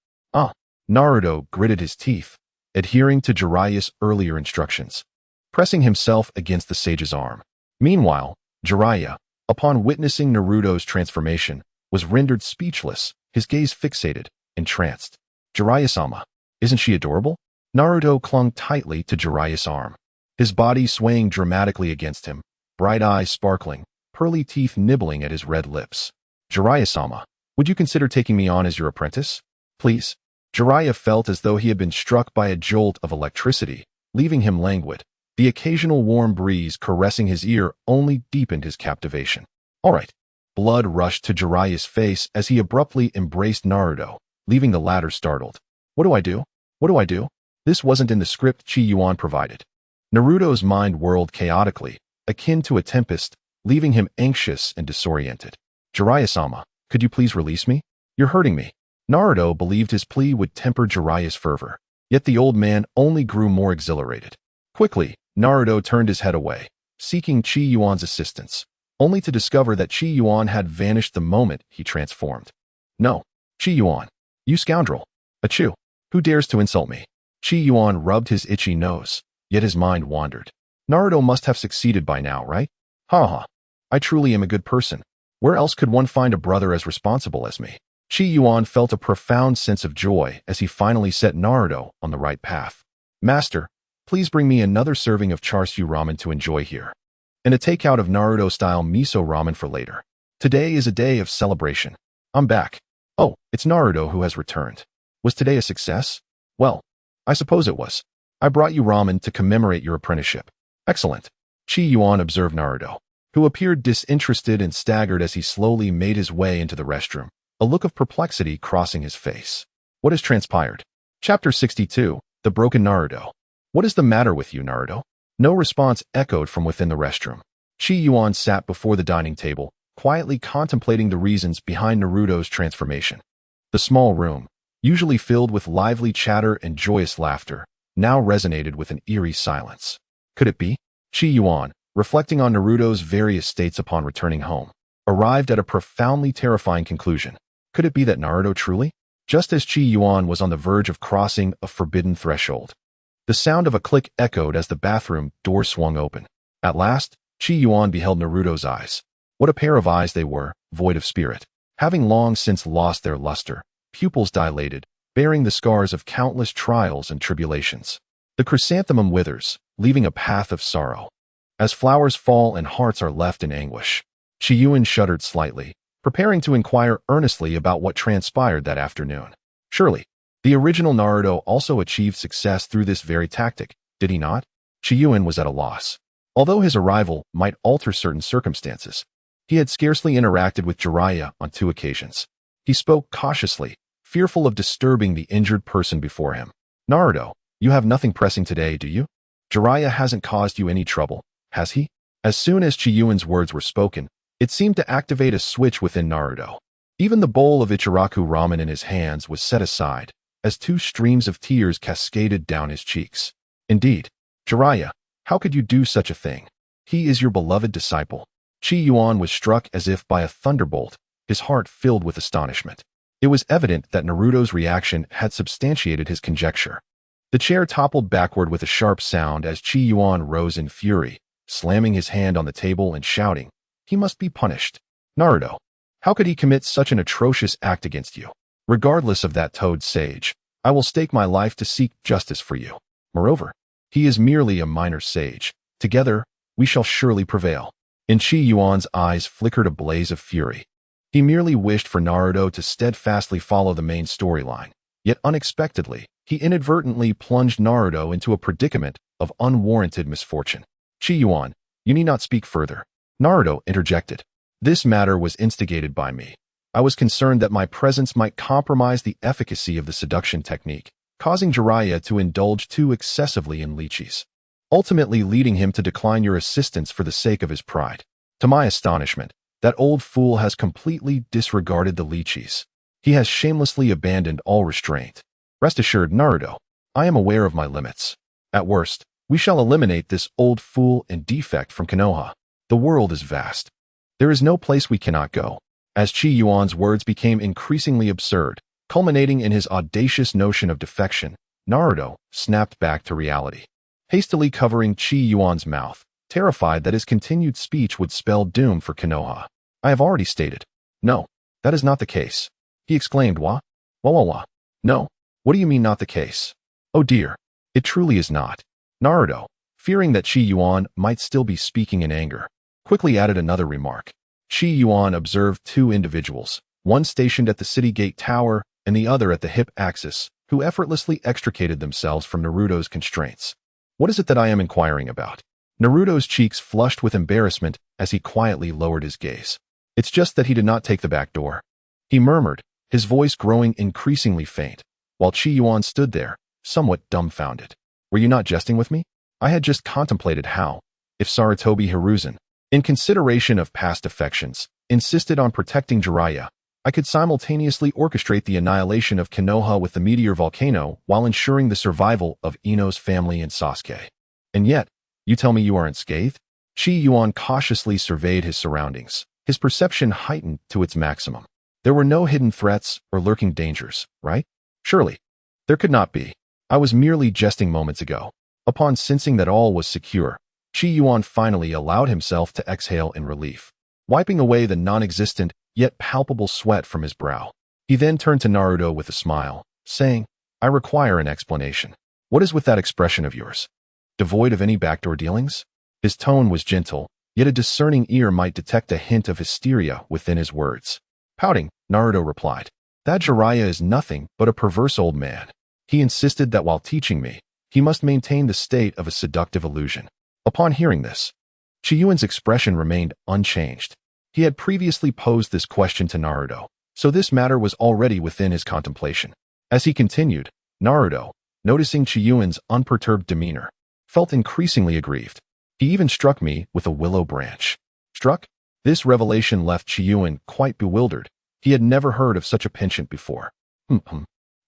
Naruto gritted his teeth, adhering to Jiraiya's earlier instructions, pressing himself against the sage's arm. Meanwhile, Jiraiya, upon witnessing Naruto's transformation, was rendered speechless, his gaze fixated, entranced. Jiraiya-sama, isn't she adorable? Naruto clung tightly to Jiraiya's arm, his body swaying dramatically against him, bright eyes sparkling, pearly teeth nibbling at his red lips. Jiraiya-sama, would you consider taking me on as your apprentice? Please. Jiraiya felt as though he had been struck by a jolt of electricity, leaving him languid. The occasional warm breeze caressing his ear only deepened his captivation. All right. Blood rushed to Jiraiya's face as he abruptly embraced Naruto, leaving the latter startled. What do I do? What do I do? This wasn't in the script Qi Yuan provided. Naruto's mind whirled chaotically, akin to a tempest, leaving him anxious and disoriented. Jiraiya-sama, could you please release me? You're hurting me. Naruto believed his plea would temper Jiraiya's fervor, yet the old man only grew more exhilarated. Quickly, Naruto turned his head away, seeking Qi Yuan's assistance, only to discover that Qi Yuan had vanished the moment he transformed. No, Qi Yuan, you scoundrel. Achoo, who dares to insult me? Qi Yuan rubbed his itchy nose, yet his mind wandered. Naruto must have succeeded by now, right? Ha ha, I truly am a good person. Where else could one find a brother as responsible as me? Qi Yuan felt a profound sense of joy as he finally set Naruto on the right path. Master, please bring me another serving of char siu ramen to enjoy here, and a takeout of Naruto-style miso ramen for later. Today is a day of celebration. I'm back. Oh, it's Naruto who has returned. Was today a success? Well, I suppose it was. I brought you ramen to commemorate your apprenticeship. Excellent. Qi Yuan observed Naruto, who appeared disinterested and staggered as he slowly made his way into the restroom, a look of perplexity crossing his face. What has transpired? Chapter 62, The Broken Naruto. What is the matter with you, Naruto? No response echoed from within the restroom. Qi Yuan sat before the dining table, quietly contemplating the reasons behind Naruto's transformation. The small room, usually filled with lively chatter and joyous laughter, now resonated with an eerie silence. Could it be? Qi Yuan, reflecting on Naruto's various states upon returning home, arrived at a profoundly terrifying conclusion. Could it be that Naruto truly? Just as Qi Yuan was on the verge of crossing a forbidden threshold, the sound of a click echoed as the bathroom door swung open. At last, Qi Yuan beheld Naruto's eyes. What a pair of eyes they were, void of spirit. Having long since lost their luster, pupils dilated, bearing the scars of countless trials and tribulations. The chrysanthemum withers, leaving a path of sorrow, as flowers fall and hearts are left in anguish. Qi Yuan shuddered slightly, preparing to inquire earnestly about what transpired that afternoon. Surely, the original Naruto also achieved success through this very tactic, did he not? Qi Yuan was at a loss. Although his arrival might alter certain circumstances, he had scarcely interacted with Jiraiya on 2 occasions. He spoke cautiously, fearful of disturbing the injured person before him. Naruto, you have nothing pressing today, do you? Jiraiya hasn't caused you any trouble, has he? As soon as Qi Yuan's words were spoken, it seemed to activate a switch within Naruto. Even the bowl of Ichiraku ramen in his hands was set aside, as 2 streams of tears cascaded down his cheeks. Indeed, Jiraiya, how could you do such a thing? He is your beloved disciple. Qi Yuan was struck as if by a thunderbolt, his heart filled with astonishment. It was evident that Naruto's reaction had substantiated his conjecture. The chair toppled backward with a sharp sound as Qi Yuan rose in fury, slamming his hand on the table and shouting, "He must be punished. Naruto, how could he commit such an atrocious act against you? Regardless of that toad sage, I will stake my life to seek justice for you. Moreover, he is merely a minor sage. Together, we shall surely prevail." In Qi Yuan's eyes flickered a blaze of fury. He merely wished for Naruto to steadfastly follow the main storyline, yet unexpectedly, he inadvertently plunged Naruto into a predicament of unwarranted misfortune. "Qi Yuan, you need not speak further," Naruto interjected. "This matter was instigated by me. I was concerned that my presence might compromise the efficacy of the seduction technique, causing Jiraiya to indulge too excessively in leeches, ultimately leading him to decline your assistance for the sake of his pride. To my astonishment, that old fool has completely disregarded the leeches. He has shamelessly abandoned all restraint. Rest assured, Naruto, I am aware of my limits. At worst, we shall eliminate this old fool and defect from Konoha. The world is vast. There is no place we cannot go." As Qi Yuan's words became increasingly absurd, culminating in his audacious notion of defection, Naruto snapped back to reality, hastily covering Qi Yuan's mouth, terrified that his continued speech would spell doom for Konoha. "I have already stated. No, that is not the case," he exclaimed. Wah? No, what do you mean not the case? Oh dear, it truly is not." Naruto, fearing that Qi Yuan might still be speaking in anger, quickly added another remark. Qi Yuan observed 2 individuals, one stationed at the city gate tower and the other at the hip axis, who effortlessly extricated themselves from Naruto's constraints. "What is it that I am inquiring about?" Naruto's cheeks flushed with embarrassment as he quietly lowered his gaze. "It's just that he did not take the back door," he murmured, his voice growing increasingly faint, while Qi Yuan stood there, somewhat dumbfounded. "Were you not jesting with me? I had just contemplated how, if Sarutobi Hiruzen, in consideration of past affections, insisted on protecting Jiraiya, I could simultaneously orchestrate the annihilation of Konoha with the meteor volcano while ensuring the survival of Ino's family and Sasuke. And yet, you tell me you are unscathed?" Qi Yuan cautiously surveyed his surroundings, his perception heightened to its maximum. There were no hidden threats or lurking dangers, right? Surely, there could not be. I was merely jesting moments ago. Upon sensing that all was secure, Qi Yuan finally allowed himself to exhale in relief, wiping away the non-existent yet palpable sweat from his brow. He then turned to Naruto with a smile, saying, "I require an explanation. What is with that expression of yours? Devoid of any backdoor dealings?" His tone was gentle, yet a discerning ear might detect a hint of hysteria within his words. Pouting, Naruto replied, "That Jiraiya is nothing but a perverse old man. He insisted that while teaching me, he must maintain the state of a seductive illusion." Upon hearing this, Qi Yuan's expression remained unchanged. He had previously posed this question to Naruto, so this matter was already within his contemplation. As he continued, Naruto, noticing Qi Yuan's unperturbed demeanor, felt increasingly aggrieved. "He even struck me with a willow branch." Struck? This revelation left Qi Yuan quite bewildered. He had never heard of such a penchant before.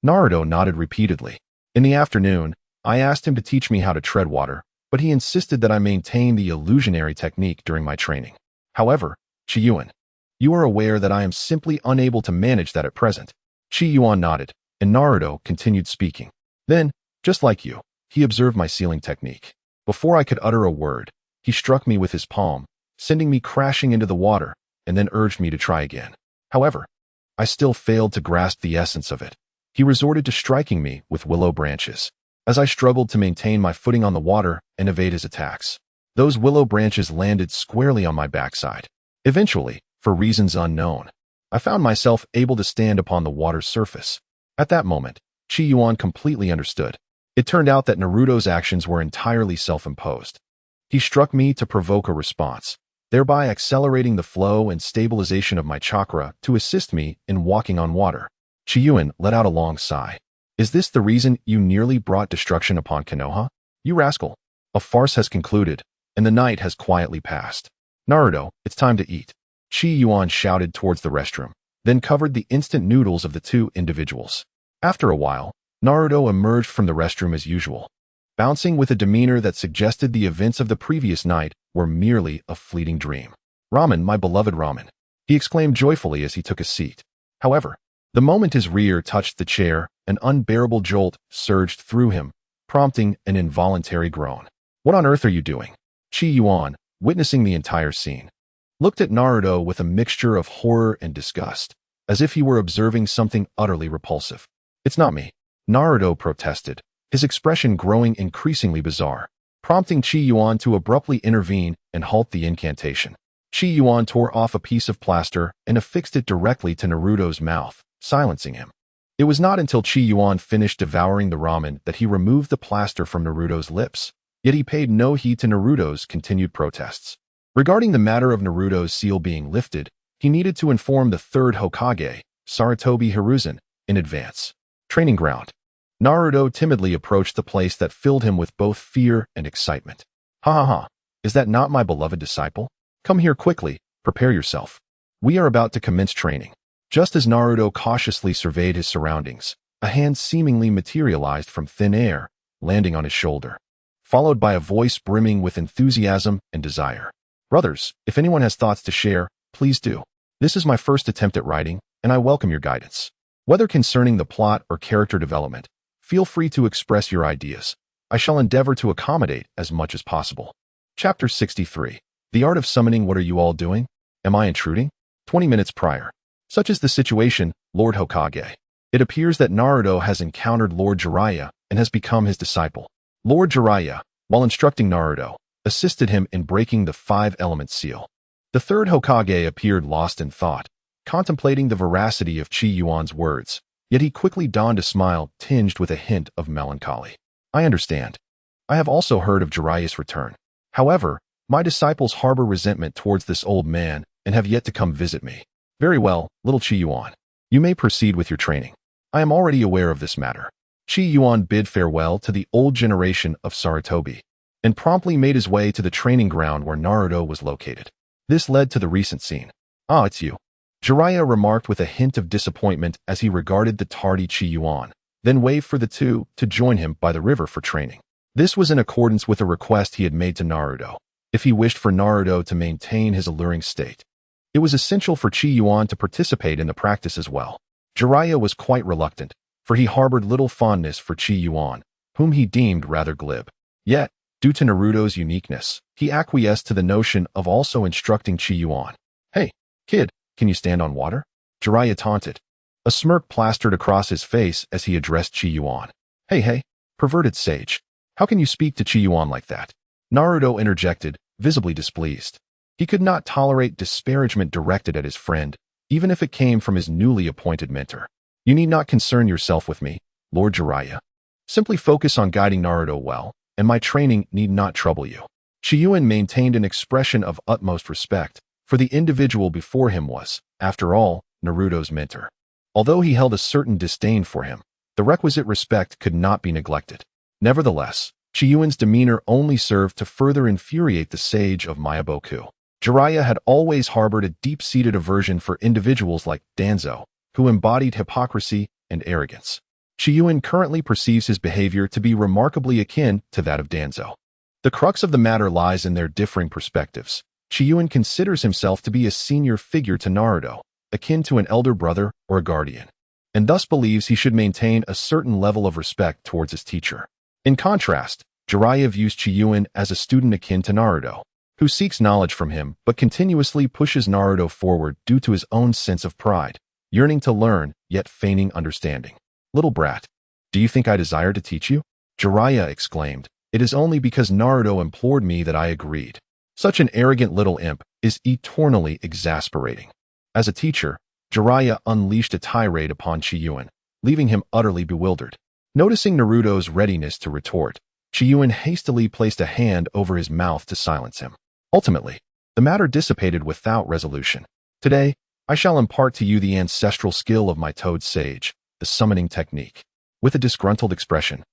Naruto nodded repeatedly. "In the afternoon, I asked him to teach me how to tread water, but he insisted that I maintain the illusionary technique during my training. However, Qi Yuan, you are aware that I am simply unable to manage that at present." Qi Yuan nodded, and Naruto continued speaking. "Then, just like you, he observed my sealing technique. Before I could utter a word, he struck me with his palm, sending me crashing into the water, and then urged me to try again. However, I still failed to grasp the essence of it. He resorted to striking me with willow branches, as I struggled to maintain my footing on the water and evade his attacks. Those willow branches landed squarely on my backside. Eventually, for reasons unknown, I found myself able to stand upon the water's surface. At that moment, Qi Yuan completely understood. It turned out that Naruto's actions were entirely self-imposed. He struck me to provoke a response, thereby accelerating the flow and stabilization of my chakra to assist me in walking on water. Qi Yuan let out a long sigh. Is this the reason you nearly brought destruction upon Konoha? You rascal. A farce has concluded, and the night has quietly passed. Naruto, it's time to eat. Qi Yuan shouted towards the restroom, then covered the instant noodles of the two individuals. After a while, Naruto emerged from the restroom as usual, bouncing with a demeanor that suggested the events of the previous night were merely a fleeting dream. Ramen, my beloved ramen, he exclaimed joyfully as he took a seat. However, the moment his rear touched the chair, an unbearable jolt surged through him, prompting an involuntary groan. What on earth are you doing? Qi Yuan, witnessing the entire scene, looked at Naruto with a mixture of horror and disgust, as if he were observing something utterly repulsive. It's not me, Naruto protested, his expression growing increasingly bizarre, prompting Qi Yuan to abruptly intervene and halt the incantation. Qi Yuan tore off a piece of plaster and affixed it directly to Naruto's mouth, silencing him. It was not until Qi Yuan finished devouring the ramen that he removed the plaster from Naruto's lips, yet he paid no heed to Naruto's continued protests. Regarding the matter of Naruto's seal being lifted, he needed to inform the third Hokage, Sarutobi Hiruzen, in advance. Training ground. Naruto timidly approached the place that filled him with both fear and excitement. Ha ha ha, is that not my beloved disciple? Come here quickly, prepare yourself. We are about to commence training. Just as Naruto cautiously surveyed his surroundings, a hand seemingly materialized from thin air, landing on his shoulder, followed by a voice brimming with enthusiasm and desire. Brothers, if anyone has thoughts to share, please do. This is my first attempt at writing, and I welcome your guidance. Whether concerning the plot or character development, feel free to express your ideas. I shall endeavor to accommodate as much as possible. Chapter 63. The Art of Summoning. What are you all doing? Am I intruding? 20 minutes prior. Such is the situation, Lord Hokage. It appears that Naruto has encountered Lord Jiraiya and has become his disciple. Lord Jiraiya, while instructing Naruto, assisted him in breaking the 5-element seal. The third Hokage appeared lost in thought, contemplating the veracity of Qi Yuan's words, yet he quickly donned a smile tinged with a hint of melancholy. I understand. I have also heard of Jiraiya's return. However, my disciples harbor resentment towards this old man and have yet to come visit me. Very well, little Qi Yuan. You may proceed with your training. I am already aware of this matter. Qi Yuan bid farewell to the old generation of Sarutobi, and promptly made his way to the training ground where Naruto was located. This led to the recent scene. Ah, it's you. Jiraiya remarked with a hint of disappointment as he regarded the tardy Qi Yuan, then waved for the two to join him by the river for training. This was in accordance with a request he had made to Naruto, if he wished for Naruto to maintain his alluring state. It was essential for Qi Yuan to participate in the practice as well. Jiraiya was quite reluctant, for he harbored little fondness for Qi Yuan, whom he deemed rather glib. Yet, due to Naruto's uniqueness, he acquiesced to the notion of also instructing Qi Yuan. Hey, kid, can you stand on water? Jiraiya taunted. A smirk plastered across his face as he addressed Qi Yuan. Hey, perverted sage. How can you speak to Qi Yuan like that? Naruto interjected, visibly displeased. He could not tolerate disparagement directed at his friend, even if it came from his newly appointed mentor. You need not concern yourself with me, Lord Jiraiya. Simply focus on guiding Naruto well, and my training need not trouble you. Qi Yuan maintained an expression of utmost respect, for the individual before him was, after all, Naruto's mentor. Although he held a certain disdain for him, the requisite respect could not be neglected. Nevertheless, Qi Yuan's demeanor only served to further infuriate the sage of Myaboku. Jiraiya had always harbored a deep-seated aversion for individuals like Danzo, who embodied hypocrisy and arrogance. Qi Yuan currently perceives his behavior to be remarkably akin to that of Danzo. The crux of the matter lies in their differing perspectives. Qi Yuan considers himself to be a senior figure to Naruto, akin to an elder brother or a guardian, and thus believes he should maintain a certain level of respect towards his teacher. In contrast, Jiraiya views Qi Yuan as a student akin to Naruto, who seeks knowledge from him but continuously pushes Naruto forward due to his own sense of pride, yearning to learn, yet feigning understanding. Little brat, do you think I desire to teach you? Jiraiya exclaimed. It is only because Naruto implored me that I agreed. Such an arrogant little imp is eternally exasperating. As a teacher, Jiraiya unleashed a tirade upon Qi Yuan, leaving him utterly bewildered. Noticing Naruto's readiness to retort, Qi Yuan hastily placed a hand over his mouth to silence him. Ultimately, the matter dissipated without resolution. Today, I shall impart to you the ancestral skill of my toad sage, the summoning technique. With a disgruntled expression,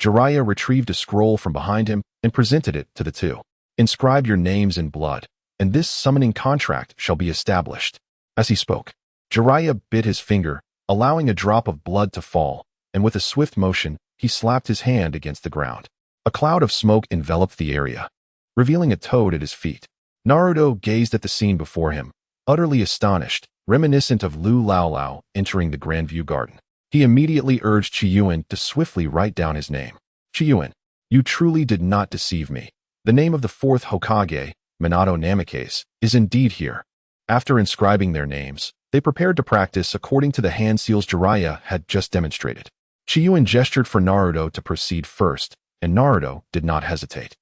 Jiraiya retrieved a scroll from behind him and presented it to the two. Inscribe your names in blood, and this summoning contract shall be established. As he spoke, Jiraiya bit his finger, allowing a drop of blood to fall, and with a swift motion, he slapped his hand against the ground. A cloud of smoke enveloped the area, revealing a toad at his feet. Naruto gazed at the scene before him, utterly astonished, reminiscent of Lu Lao entering the Grandview Garden. He immediately urged Qi Yuan to swiftly write down his name. Qi Yuan, you truly did not deceive me. The name of the fourth Hokage, Minato Namikaze, is indeed here. After inscribing their names, they prepared to practice according to the hand seals Jiraiya had just demonstrated. Qi Yuan gestured for Naruto to proceed first, and Naruto did not hesitate.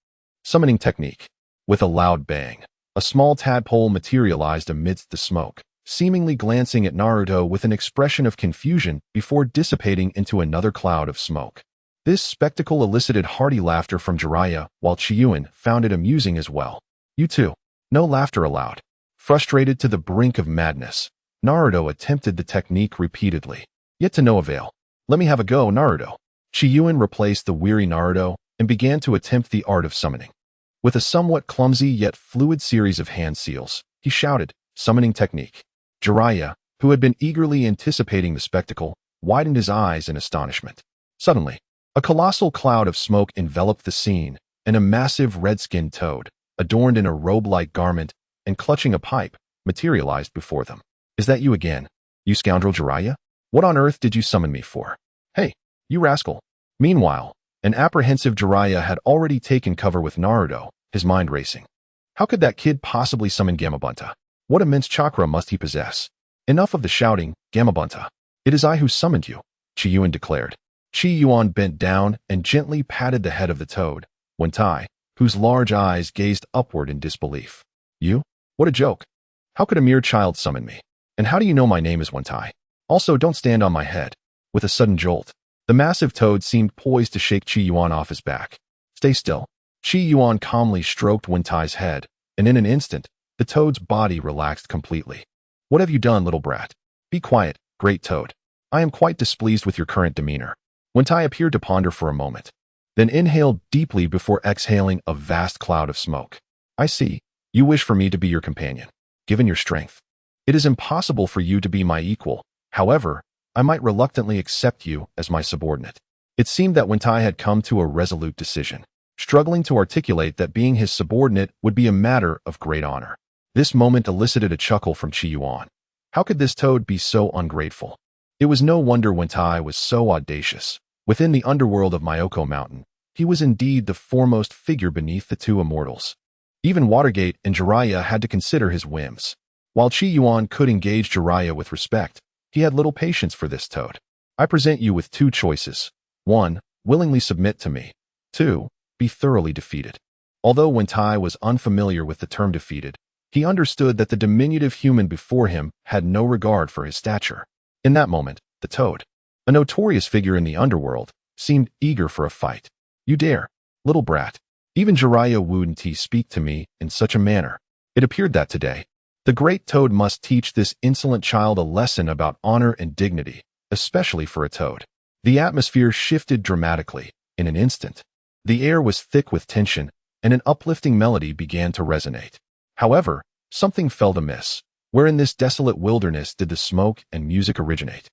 Summoning technique. With a loud bang, a small tadpole materialized amidst the smoke, seemingly glancing at Naruto with an expression of confusion before dissipating into another cloud of smoke. This spectacle elicited hearty laughter from Jiraiya, while Qi Yuan found it amusing as well. You too. No laughter allowed. Frustrated to the brink of madness, Naruto attempted the technique repeatedly, yet to no avail. Let me have a go, Naruto. Qi Yuan replaced the weary Naruto and began to attempt the art of summoning. With a somewhat clumsy yet fluid series of hand seals, he shouted, summoning technique. Jiraiya, who had been eagerly anticipating the spectacle, widened his eyes in astonishment. Suddenly, a colossal cloud of smoke enveloped the scene, and a massive red-skinned toad, adorned in a robe-like garment and clutching a pipe, materialized before them. Is that you again, you scoundrel Jiraiya? What on earth did you summon me for? Hey, you rascal. Meanwhile, an apprehensive Jiraiya had already taken cover with Naruto, his mind racing. How could that kid possibly summon Gamabunta? What immense chakra must he possess? Enough of the shouting, Gamabunta. It is I who summoned you, Qi Yuan declared. Qi Yuan bent down and gently patted the head of the toad, Wentai, whose large eyes gazed upward in disbelief. You? What a joke. How could a mere child summon me? And how do you know my name is Wentai? Also, don't stand on my head. With a sudden jolt, the massive toad seemed poised to shake Qi Yuan off his back. Stay still. Qi Yuan calmly stroked Wentai's head, and in an instant, the toad's body relaxed completely. What have you done, little brat? Be quiet, great toad. I am quite displeased with your current demeanor. Wentai appeared to ponder for a moment, then inhaled deeply before exhaling a vast cloud of smoke. I see. You wish for me to be your companion. Given your strength, it is impossible for you to be my equal. However, I might reluctantly accept you as my subordinate. It seemed that Wentai had come to a resolute decision, struggling to articulate that being his subordinate would be a matter of great honor. This moment elicited a chuckle from Qi Yuan. How could this toad be so ungrateful? It was no wonder Wentai was so audacious. Within the underworld of Myoko Mountain, he was indeed the foremost figure beneath the two immortals. Even Watergate and Jiraiya had to consider his whims. While Qi Yuan could engage Jiraiya with respect, he had little patience for this toad. I present you with two choices. 1. Willingly submit to me. 2. Be thoroughly defeated. Although Wentai was unfamiliar with the term defeated, he understood that the diminutive human before him had no regard for his stature. In that moment, the toad, a notorious figure in the underworld, seemed eager for a fight. You dare, little brat. Even Jiraiya wouldn't speak to me in such a manner. It appeared that today, the great toad must teach this insolent child a lesson about honor and dignity, especially for a toad. The atmosphere shifted dramatically. In an instant, the air was thick with tension, and an uplifting melody began to resonate. However, something felt amiss. Where in this desolate wilderness did the smoke and music originate?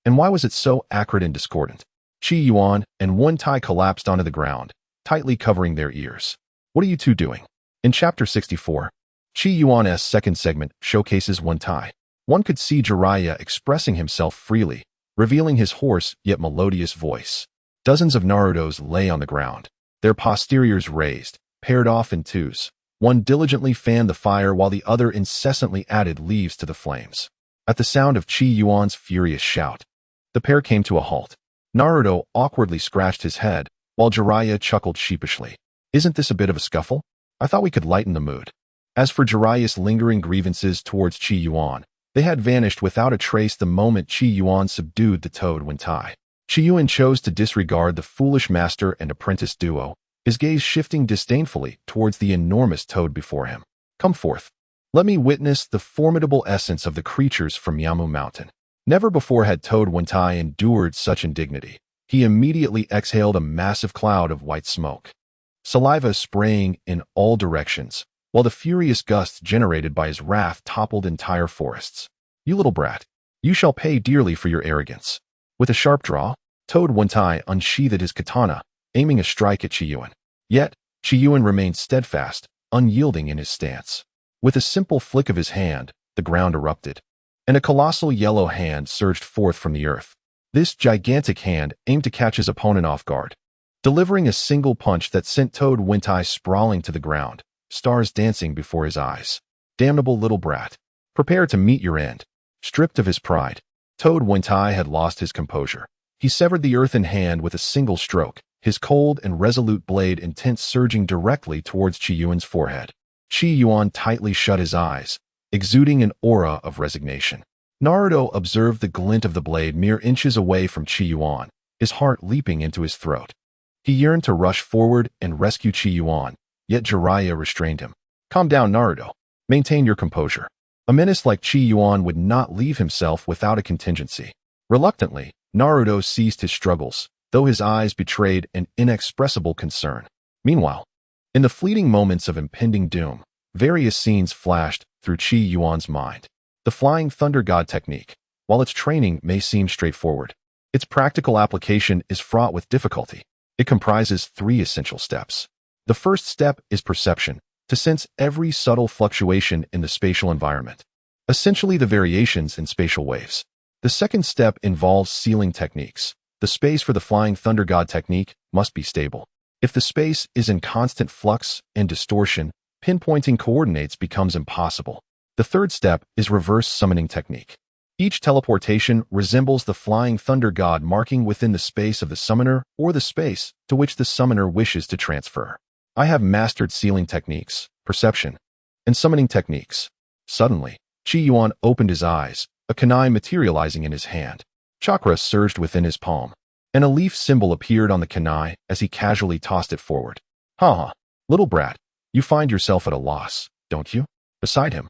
And why was it so acrid and discordant? Qi Yuan and Wentai collapsed onto the ground, tightly covering their ears. What are you two doing? In Chapter 64, Qi Yuan's second segment showcases Wentai. One could see Jiraiya expressing himself freely, revealing his hoarse yet melodious voice. Dozens of Narutos lay on the ground, their posteriors raised, paired off in twos. One diligently fanned the fire while the other incessantly added leaves to the flames. At the sound of Qi Yuan's furious shout, the pair came to a halt. Naruto awkwardly scratched his head, while Jiraiya chuckled sheepishly. Isn't this a bit of a scuffle? I thought we could lighten the mood. As for Jiraiya's lingering grievances towards Qi Yuan, They had vanished without a trace the moment Qi Yuan subdued the toad Wentai. Qi Yuan chose to disregard the foolish master and apprentice duo, his gaze shifting disdainfully towards the enormous toad before him. Come forth. Let me witness the formidable essence of the creatures from Yamu Mountain. Never before had Toad Wentai endured such indignity. He immediately exhaled a massive cloud of white smoke, saliva spraying in all directions, while the furious gusts generated by his wrath toppled entire forests. You little brat, you shall pay dearly for your arrogance. With a sharp draw, Toad Wentai unsheathed his katana, aiming a strike at Qi Yuan. Yet, Qi Yuan remained steadfast, unyielding in his stance. With a simple flick of his hand, the ground erupted, and a colossal yellow hand surged forth from the earth. This gigantic hand aimed to catch his opponent off guard, delivering a single punch that sent Toad Wentai sprawling to the ground, stars dancing before his eyes. Damnable little brat. Prepare to meet your end. Stripped of his pride, Toad Wentai had lost his composure. He severed the earthen hand with a single stroke, his cold and resolute blade intent surging directly towards Qi Yuan's forehead. Qi Yuan tightly shut his eyes, exuding an aura of resignation. Naruto observed the glint of the blade mere inches away from Qi Yuan, his heart leaping into his throat. He yearned to rush forward and rescue Qi Yuan, yet Jiraiya restrained him. Calm down, Naruto. Maintain your composure. A menace like Qi Yuan would not leave himself without a contingency. Reluctantly, Naruto ceased his struggles, though his eyes betrayed an inexpressible concern. Meanwhile, in the fleeting moments of impending doom, various scenes flashed through Qi Yuan's mind. The Flying Thunder God technique, while its training may seem straightforward, its practical application is fraught with difficulty. It comprises 3 essential steps. The first step is perception, to sense every subtle fluctuation in the spatial environment, essentially the variations in spatial waves. The second step involves sealing techniques. The space for the Flying Thunder God technique must be stable. If the space is in constant flux and distortion, pinpointing coordinates becomes impossible. The third step is reverse summoning technique. Each teleportation resembles the Flying Thunder God marking within the space of the summoner or the space to which the summoner wishes to transfer. I have mastered sealing techniques, perception, and summoning techniques. Suddenly, Qi Yuan opened his eyes, a kunai materializing in his hand. Chakra surged within his palm, and a leaf symbol appeared on the kunai as he casually tossed it forward. Ha! Little brat, you find yourself at a loss, don't you? Beside him,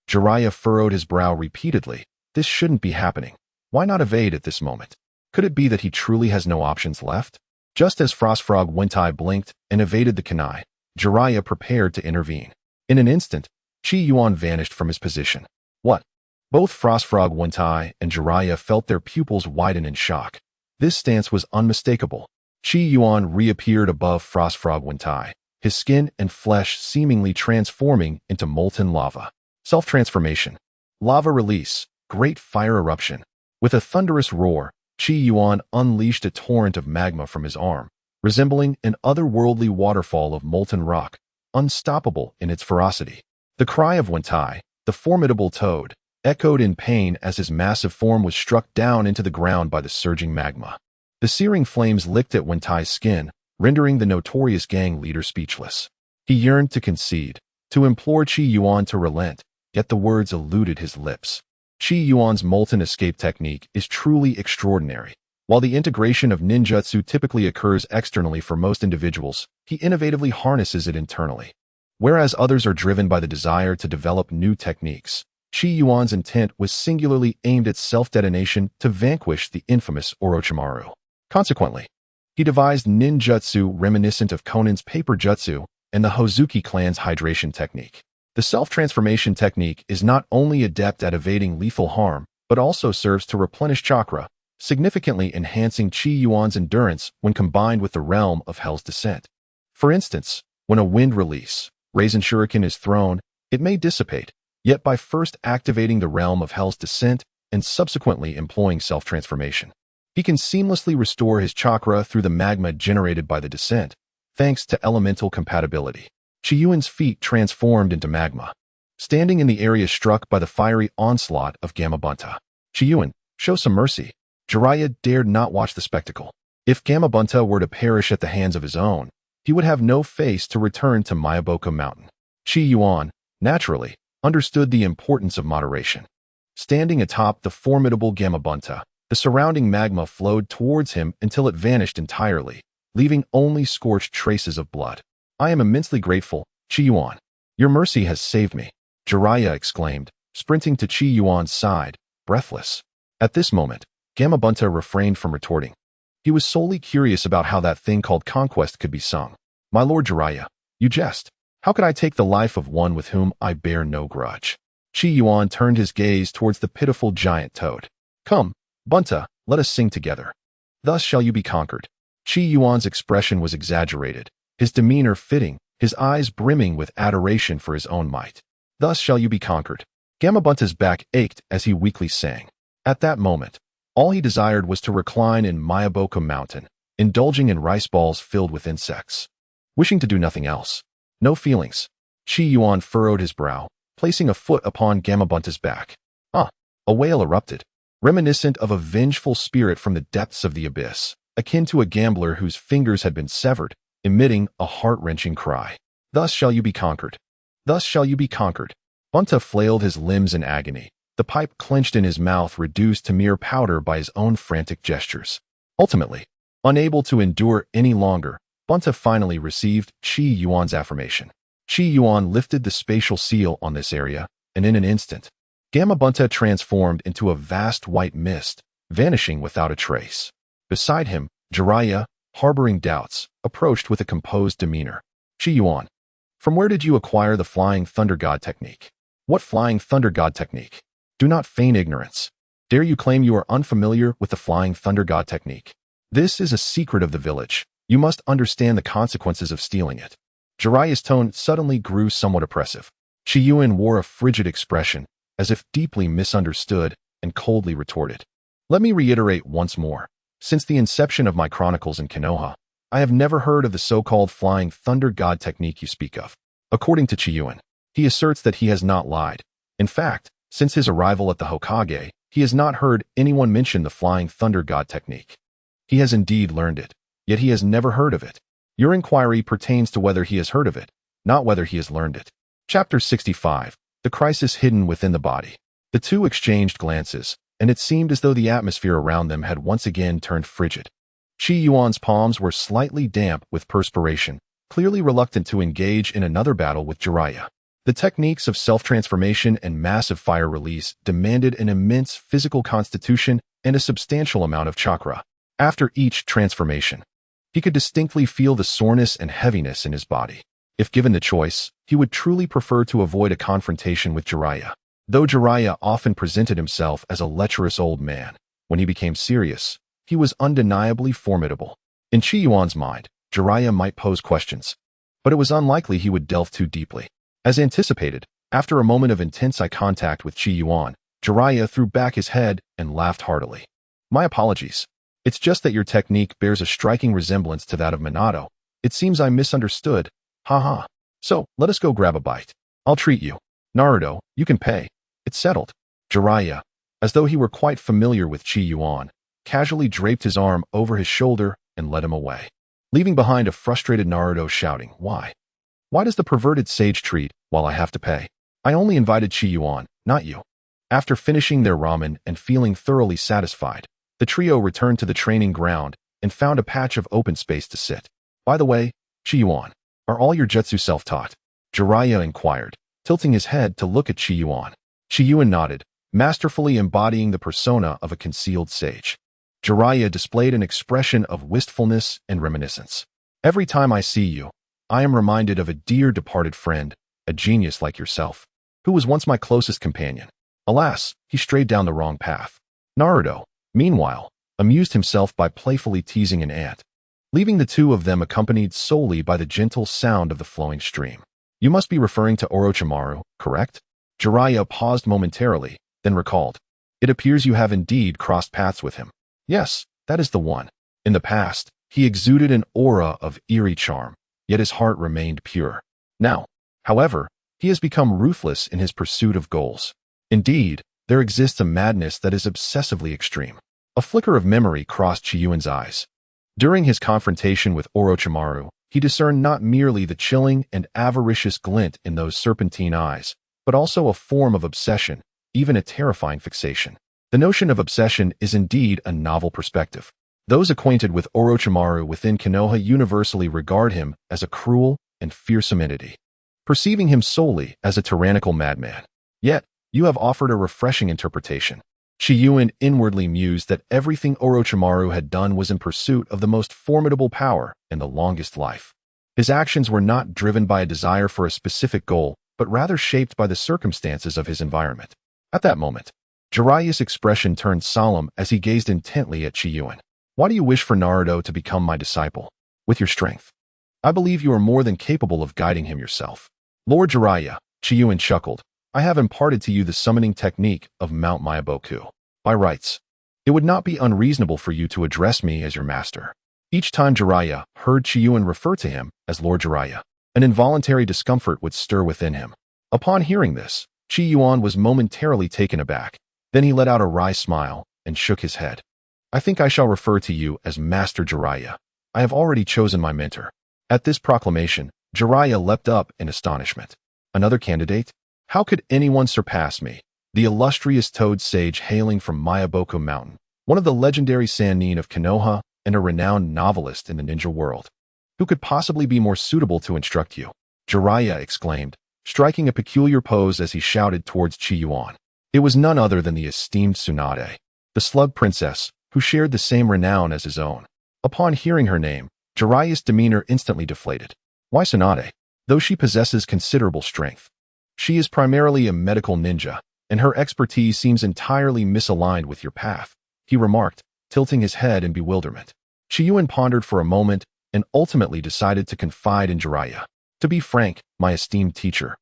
Jiraiya furrowed his brow repeatedly. This shouldn't be happening. Why not evade at this moment? Could it be that he truly has no options left? Just as Frostfrog Wentai blinked and evaded the kunai, Jiraiya prepared to intervene. In an instant, Qi Yuan vanished from his position. What? Both Frostfrog Wentai and Jiraiya felt their pupils widen in shock. This stance was unmistakable. Qi Yuan reappeared above Frostfrog Wentai, his skin and flesh seemingly transforming into molten lava. Self-transformation. Lava release. Great fire eruption. With a thunderous roar, Qi Yuan unleashed a torrent of magma from his arm, resembling an otherworldly waterfall of molten rock, unstoppable in its ferocity. The cry of Wentai, the formidable toad, echoed in pain as his massive form was struck down into the ground by the surging magma. The searing flames licked at Wentai's skin, rendering the notorious gang leader speechless. He yearned to concede, to implore Qi Yuan to relent, yet the words eluded his lips. Qi Yuan's molten escape technique is truly extraordinary. While the integration of ninjutsu typically occurs externally for most individuals, he innovatively harnesses it internally. Whereas others are driven by the desire to develop new techniques, Qi Yuan's intent was singularly aimed at self-detonation to vanquish the infamous Orochimaru. Consequently, he devised ninjutsu reminiscent of Konin's paper jutsu and the Hozuki clan's hydration technique. The self-transformation technique is not only adept at evading lethal harm, but also serves to replenish chakra, significantly enhancing Qi Yuan's endurance when combined with the realm of Hell's Descent. For instance, when a wind release, Raisin Shuriken is thrown, it may dissipate, yet by first activating the realm of Hell's Descent and subsequently employing self-transformation, he can seamlessly restore his chakra through the magma generated by the descent, thanks to elemental compatibility. Qi Yuan's feet transformed into magma, standing in the area struck by the fiery onslaught of Gamabunta. Qi Yuan, show some mercy. Jiraiya dared not watch the spectacle. If Gamabunta were to perish at the hands of his own, he would have no face to return to Mayaboka Mountain. Qi Yuan, naturally, understood the importance of moderation. Standing atop the formidable Gamabunta, the surrounding magma flowed towards him until it vanished entirely, leaving only scorched traces of blood. I am immensely grateful, Qi Yuan. Your mercy has saved me, Jiraiya exclaimed, sprinting to Qi Yuan's side, breathless. At this moment, Gamabunta refrained from retorting. He was solely curious about how that thing called conquest could be sung. My lord Jiraiya, you jest. How could I take the life of one with whom I bear no grudge? Qi Yuan turned his gaze towards the pitiful giant toad. Come, Bunta, let us sing together. Thus shall you be conquered. Qi Yuan's expression was exaggerated, his demeanor fitting, his eyes brimming with adoration for his own might. Thus shall you be conquered. Gamabunta's back ached as he weakly sang. At that moment, all he desired was to recline in Mayaboka Mountain, indulging in rice balls filled with insects. Wishing to do nothing else. No feelings. Qi Yuan furrowed his brow, placing a foot upon Gamabunta's back. Ah! A wail erupted, reminiscent of a vengeful spirit from the depths of the abyss, akin to a gambler whose fingers had been severed, emitting a heart-wrenching cry. Thus shall you be conquered. Thus shall you be conquered. Bunta flailed his limbs in agony, the pipe clenched in his mouth reduced to mere powder by his own frantic gestures. Ultimately, unable to endure any longer, Bunta finally received Qi Yuan's affirmation. Qi Yuan lifted the spatial seal on this area, and in an instant, Gamabunta transformed into a vast white mist, vanishing without a trace. Beside him, Jiraiya, harboring doubts, approached with a composed demeanor. Qi Yuan, from where did you acquire the Flying Thunder God technique? What Flying Thunder God technique? Do not feign ignorance. Dare you claim you are unfamiliar with the Flying Thunder God technique? This is a secret of the village. You must understand the consequences of stealing it. Jiraiya's tone suddenly grew somewhat oppressive. Qi Yuan wore a frigid expression, as if deeply misunderstood, and coldly retorted. Let me reiterate once more. Since the inception of my chronicles in Konoha, I have never heard of the so-called Flying Thunder God technique you speak of. According to Qi Yuan, he asserts that he has not lied. In fact, since his arrival at the Hokage, he has not heard anyone mention the Flying Thunder God technique. He has indeed learned it, yet he has never heard of it. Your inquiry pertains to whether he has heard of it, not whether he has learned it. Chapter 65. The crisis hidden within the body. The two exchanged glances, and it seemed as though the atmosphere around them had once again turned frigid. Qi Yuan's palms were slightly damp with perspiration, clearly reluctant to engage in another battle with Jiraiya. The techniques of self-transformation and massive fire release demanded an immense physical constitution and a substantial amount of chakra. After each transformation, he could distinctly feel the soreness and heaviness in his body. If given the choice, he would truly prefer to avoid a confrontation with Jiraiya. Though Jiraiya often presented himself as a lecherous old man, when he became serious, he was undeniably formidable. In Qi Yuan's mind, Jiraiya might pose questions, but it was unlikely he would delve too deeply. As anticipated, after a moment of intense eye contact with Qi Yuan, Jiraiya threw back his head and laughed heartily. My apologies. It's just that your technique bears a striking resemblance to that of Minato. It seems I misunderstood. Haha. So, let us go grab a bite. I'll treat you. Naruto, you can pay. It's settled. Jiraiya, as though he were quite familiar with Qi Yuan, casually draped his arm over his shoulder and led him away, leaving behind a frustrated Naruto shouting, Why? Why does the perverted sage treat while I have to pay? I only invited Qi Yuan, not you. After finishing their ramen and feeling thoroughly satisfied, the trio returned to the training ground and found a patch of open space to sit. By the way, Qi Yuan, are all your jutsu self-taught? Jiraiya inquired, tilting his head to look at Qi Yuan. Qi Yuan nodded, masterfully embodying the persona of a concealed sage. Jiraiya displayed an expression of wistfulness and reminiscence. Every time I see you, I am reminded of a dear departed friend, a genius like yourself, who was once my closest companion. Alas, he strayed down the wrong path. Naruto, meanwhile, amused himself by playfully teasing an ant, leaving the two of them accompanied solely by the gentle sound of the flowing stream. You must be referring to Orochimaru, correct? Jiraiya paused momentarily, then recalled. It appears you have indeed crossed paths with him. Yes, that is the one. In the past, he exuded an aura of eerie charm, yet his heart remained pure. Now, however, he has become ruthless in his pursuit of goals. Indeed, there exists a madness that is obsessively extreme. A flicker of memory crossed Qi Yuan's eyes. During his confrontation with Orochimaru, he discerned not merely the chilling and avaricious glint in those serpentine eyes, but also a form of obsession, even a terrifying fixation. The notion of obsession is indeed a novel perspective. Those acquainted with Orochimaru within Konoha universally regard him as a cruel and fearsome entity, perceiving him solely as a tyrannical madman. Yet, you have offered a refreshing interpretation. Qi Yuan inwardly mused that everything Orochimaru had done was in pursuit of the most formidable power and the longest life. His actions were not driven by a desire for a specific goal, but rather shaped by the circumstances of his environment. At that moment, Jiraiya's expression turned solemn as he gazed intently at Qi Yuan. Why do you wish for Naruto to become my disciple? With your strength, I believe you are more than capable of guiding him yourself. Lord Jiraiya, Qi Yuan chuckled, I have imparted to you the summoning technique of Mount Myaboku. By rights, it would not be unreasonable for you to address me as your master. Each time Jiraiya heard Qi Yuan refer to him as Lord Jiraiya, an involuntary discomfort would stir within him. Upon hearing this, Qi Yuan was momentarily taken aback. Then he let out a wry smile and shook his head. I think I shall refer to you as Master Jiraiya. I have already chosen my mentor. At this proclamation, Jiraiya leapt up in astonishment. Another candidate? How could anyone surpass me? The illustrious Toad Sage hailing from Myaboku Mountain, one of the legendary Sannin of Konoha and a renowned novelist in the ninja world. Who could possibly be more suitable to instruct you? Jiraiya exclaimed, striking a peculiar pose as he shouted towards Qi Yuan. It was none other than the esteemed Tsunade, the slug princess, who shared the same renown as his own. Upon hearing her name, Jiraiya's demeanor instantly deflated. Why Tsunade? Though she possesses considerable strength, she is primarily a medical ninja, and her expertise seems entirely misaligned with your path, he remarked, tilting his head in bewilderment. Qi Yuan pondered for a moment and ultimately decided to confide in Jiraiya. To be frank, my esteemed teacher,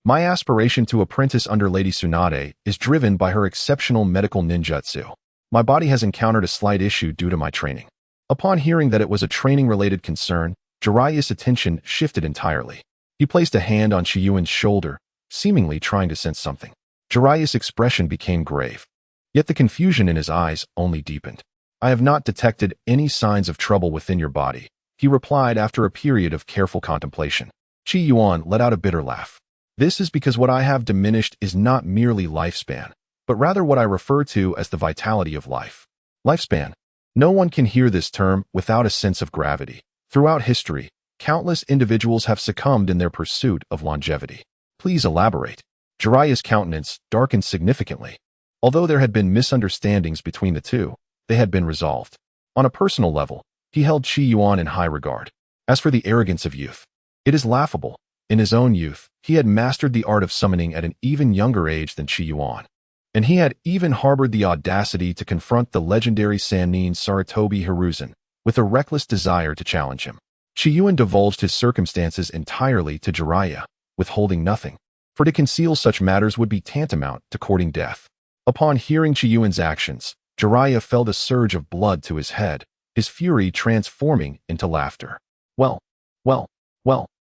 my aspiration to apprentice under Lady Tsunade is driven by her exceptional medical ninjutsu. My body has encountered a slight issue due to my training. Upon hearing that it was a training-related concern, Jiraiya's attention shifted entirely. He placed a hand on Qi Yuan's shoulder, seemingly trying to sense something. Jiraiya's expression became grave. Yet the confusion in his eyes only deepened. I have not detected any signs of trouble within your body, he replied after a period of careful contemplation. Qi Yuan let out a bitter laugh. This is because what I have diminished is not merely lifespan, but rather what I refer to as the vitality of life. Lifespan. No one can hear this term without a sense of gravity. Throughout history, countless individuals have succumbed in their pursuit of longevity. Please elaborate. Jiraiya's countenance darkened significantly. Although there had been misunderstandings between the two, they had been resolved. On a personal level, he held Qi Yuan in high regard. As for the arrogance of youth, it is laughable. In his own youth, he had mastered the art of summoning at an even younger age than Qi Yuan. And he had even harbored the audacity to confront the legendary Sannin Sarutobi Hiruzen with a reckless desire to challenge him. Qi Yuan divulged his circumstances entirely to Jiraiya, withholding nothing, for to conceal such matters would be tantamount to courting death. Upon hearing Qi Yuan's actions, Jiraiya felt a surge of blood to his head, his fury transforming into laughter. Well,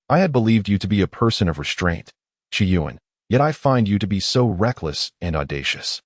I had believed you to be a person of restraint, Qi Yuan, yet I find you to be so reckless and audacious.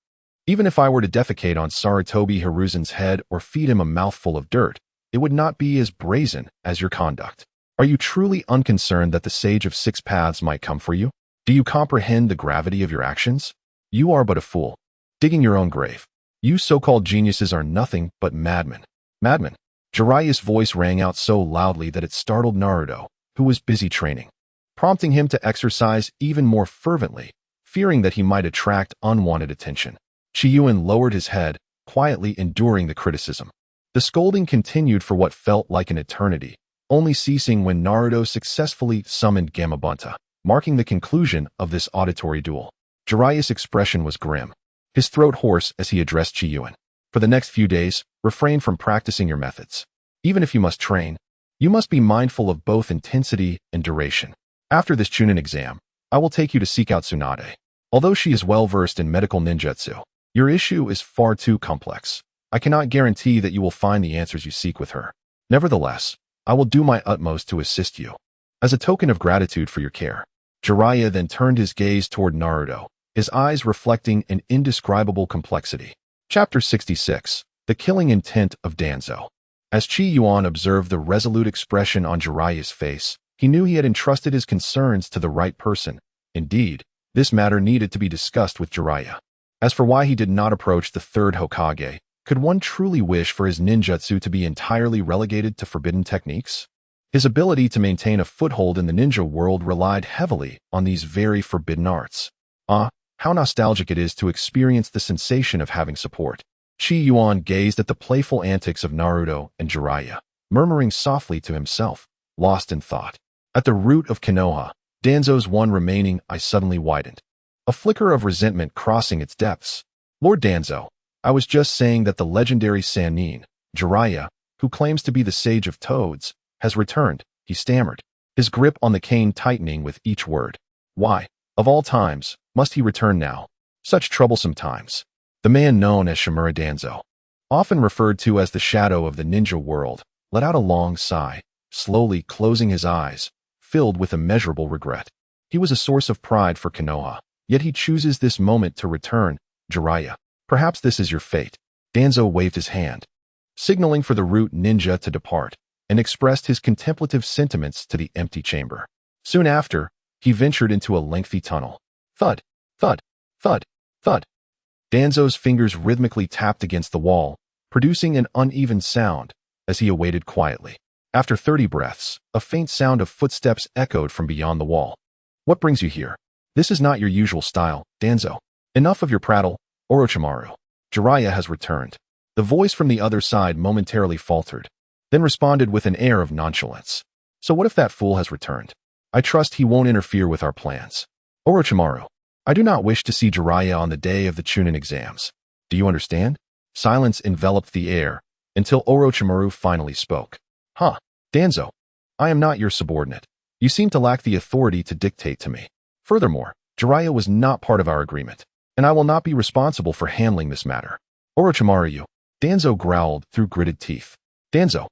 Even if I were to defecate on Sarutobi Hiruzen's head or feed him a mouthful of dirt, it would not be as brazen as your conduct. Are you truly unconcerned that the Sage of Six Paths might come for you? Do you comprehend the gravity of your actions? You are but a fool, digging your own grave. You so-called geniuses are nothing but madmen. Madmen. Jiraiya's voice rang out so loudly that it startled Naruto, who was busy training, prompting him to exercise even more fervently, fearing that he might attract unwanted attention. Qi Yuan lowered his head, quietly enduring the criticism. The scolding continued for what felt like an eternity, only ceasing when Naruto successfully summoned Gamabunta, marking the conclusion of this auditory duel. Jiraiya's expression was grim, his throat hoarse as he addressed Qi Yuan. For the next few days, refrain from practicing your methods. Even if you must train, you must be mindful of both intensity and duration. After this Chunin exam, I will take you to seek out Tsunade. Although she is well-versed in medical ninjutsu, your issue is far too complex. I cannot guarantee that you will find the answers you seek with her. Nevertheless, I will do my utmost to assist you. As a token of gratitude for your care, Jiraiya then turned his gaze toward Naruto, his eyes reflecting an indescribable complexity. Chapter 66. The Killing Intent of Danzo. As Qi Yuan observed the resolute expression on Jiraiya's face, he knew he had entrusted his concerns to the right person. Indeed, this matter needed to be discussed with Jiraiya. As for why he did not approach the third Hokage, could one truly wish for his ninjutsu to be entirely relegated to forbidden techniques? His ability to maintain a foothold in the ninja world relied heavily on these very forbidden arts. How nostalgic it is to experience the sensation of having support. Qi Yuan gazed at the playful antics of Naruto and Jiraiya, murmuring softly to himself, lost in thought. At the root of Konoha, Danzo's one remaining eye suddenly widened, a flicker of resentment crossing its depths. Lord Danzo, I was just saying that the legendary Sannin, Jiraiya, who claims to be the sage of toads, has returned, he stammered, his grip on the cane tightening with each word. Why, of all times, must he return now? Such troublesome times. The man known as Shimura Danzo, often referred to as the shadow of the ninja world, let out a long sigh, slowly closing his eyes, filled with immeasurable regret. He was a source of pride for Konoha, yet he chooses this moment to return. Jiraiya, perhaps this is your fate. Danzo waved his hand, signaling for the root ninja to depart, and expressed his contemplative sentiments to the empty chamber. Soon after, he ventured into a lengthy tunnel. Thud, thud, thud, thud. Danzo's fingers rhythmically tapped against the wall, producing an uneven sound as he awaited quietly. After 30 breaths, a faint sound of footsteps echoed from beyond the wall. What brings you here? This is not your usual style, Danzo. Enough of your prattle, Orochimaru. Jiraiya has returned. The voice from the other side momentarily faltered, then responded with an air of nonchalance. So what if that fool has returned? I trust he won't interfere with our plans. Orochimaru, I do not wish to see Jiraiya on the day of the Chunin exams. Do you understand? Silence enveloped the air until Orochimaru finally spoke. Danzo, I am not your subordinate. You seem to lack the authority to dictate to me. Furthermore, Jiraiya was not part of our agreement, and I will not be responsible for handling this matter. Orochimaru, Danzo growled through gritted teeth. Danzo,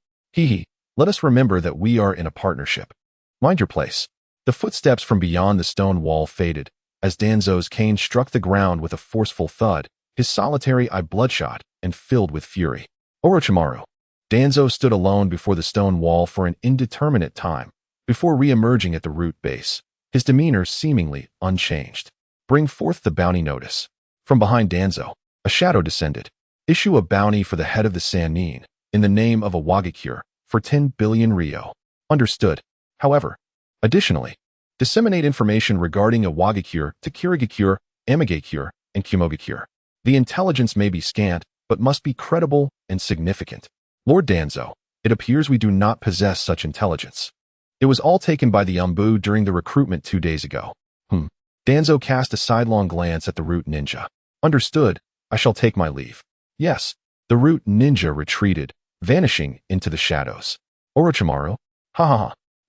let us remember that we are in a partnership. Mind your place. The footsteps from beyond the stone wall faded, as Danzo's cane struck the ground with a forceful thud, his solitary eye bloodshot and filled with fury. Orochimaru. Danzo stood alone before the stone wall for an indeterminate time, before re-emerging at the root base, his demeanor seemingly unchanged. Bring forth the bounty notice. From behind Danzo, a shadow descended. Issue a bounty for the head of the Sannin, in the name of a Wagakure, for 10 billion Ryo. Understood. However, additionally, disseminate information regarding a Wagakure to Kirigakure, Amigakure, and Kumogakure. The intelligence may be scant, but must be credible and significant. Lord Danzo, it appears we do not possess such intelligence. It was all taken by the Umbu during the recruitment 2 days ago. Danzo cast a sidelong glance at the root ninja. Understood, I shall take my leave. Yes, the root ninja retreated, vanishing into the shadows. Orochimaru,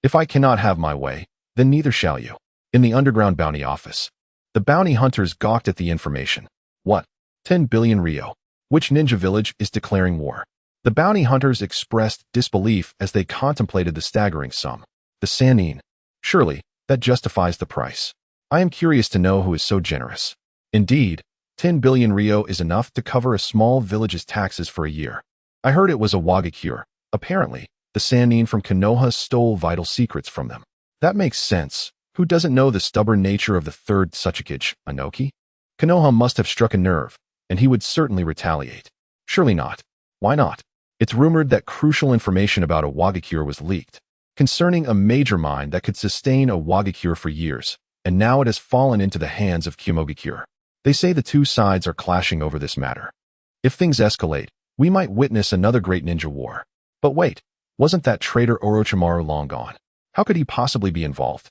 if I cannot have my way, then neither shall you. In the underground bounty office, the bounty hunters gawked at the information. What? 10 billion Ryo. Which ninja village is declaring war? The bounty hunters expressed disbelief as they contemplated the staggering sum. The Sannin. Surely, that justifies the price. I am curious to know who is so generous. Indeed, 10 billion Ryo is enough to cover a small village's taxes for a year. I heard it was a Wagakure. Apparently, the Sannin from Konoha stole vital secrets from them. That makes sense. Who doesn't know the stubborn nature of the third Tsuchikage, Anoki? Konoha must have struck a nerve, and he would certainly retaliate. Surely not. Why not? It's rumored that crucial information about a Wagakure was leaked, concerning a major mine that could sustain a Wagakure for years, and now it has fallen into the hands of Kumogakure. They say the two sides are clashing over this matter. If things escalate, we might witness another great ninja war. But wait, wasn't that traitor Orochimaru long gone? How could he possibly be involved?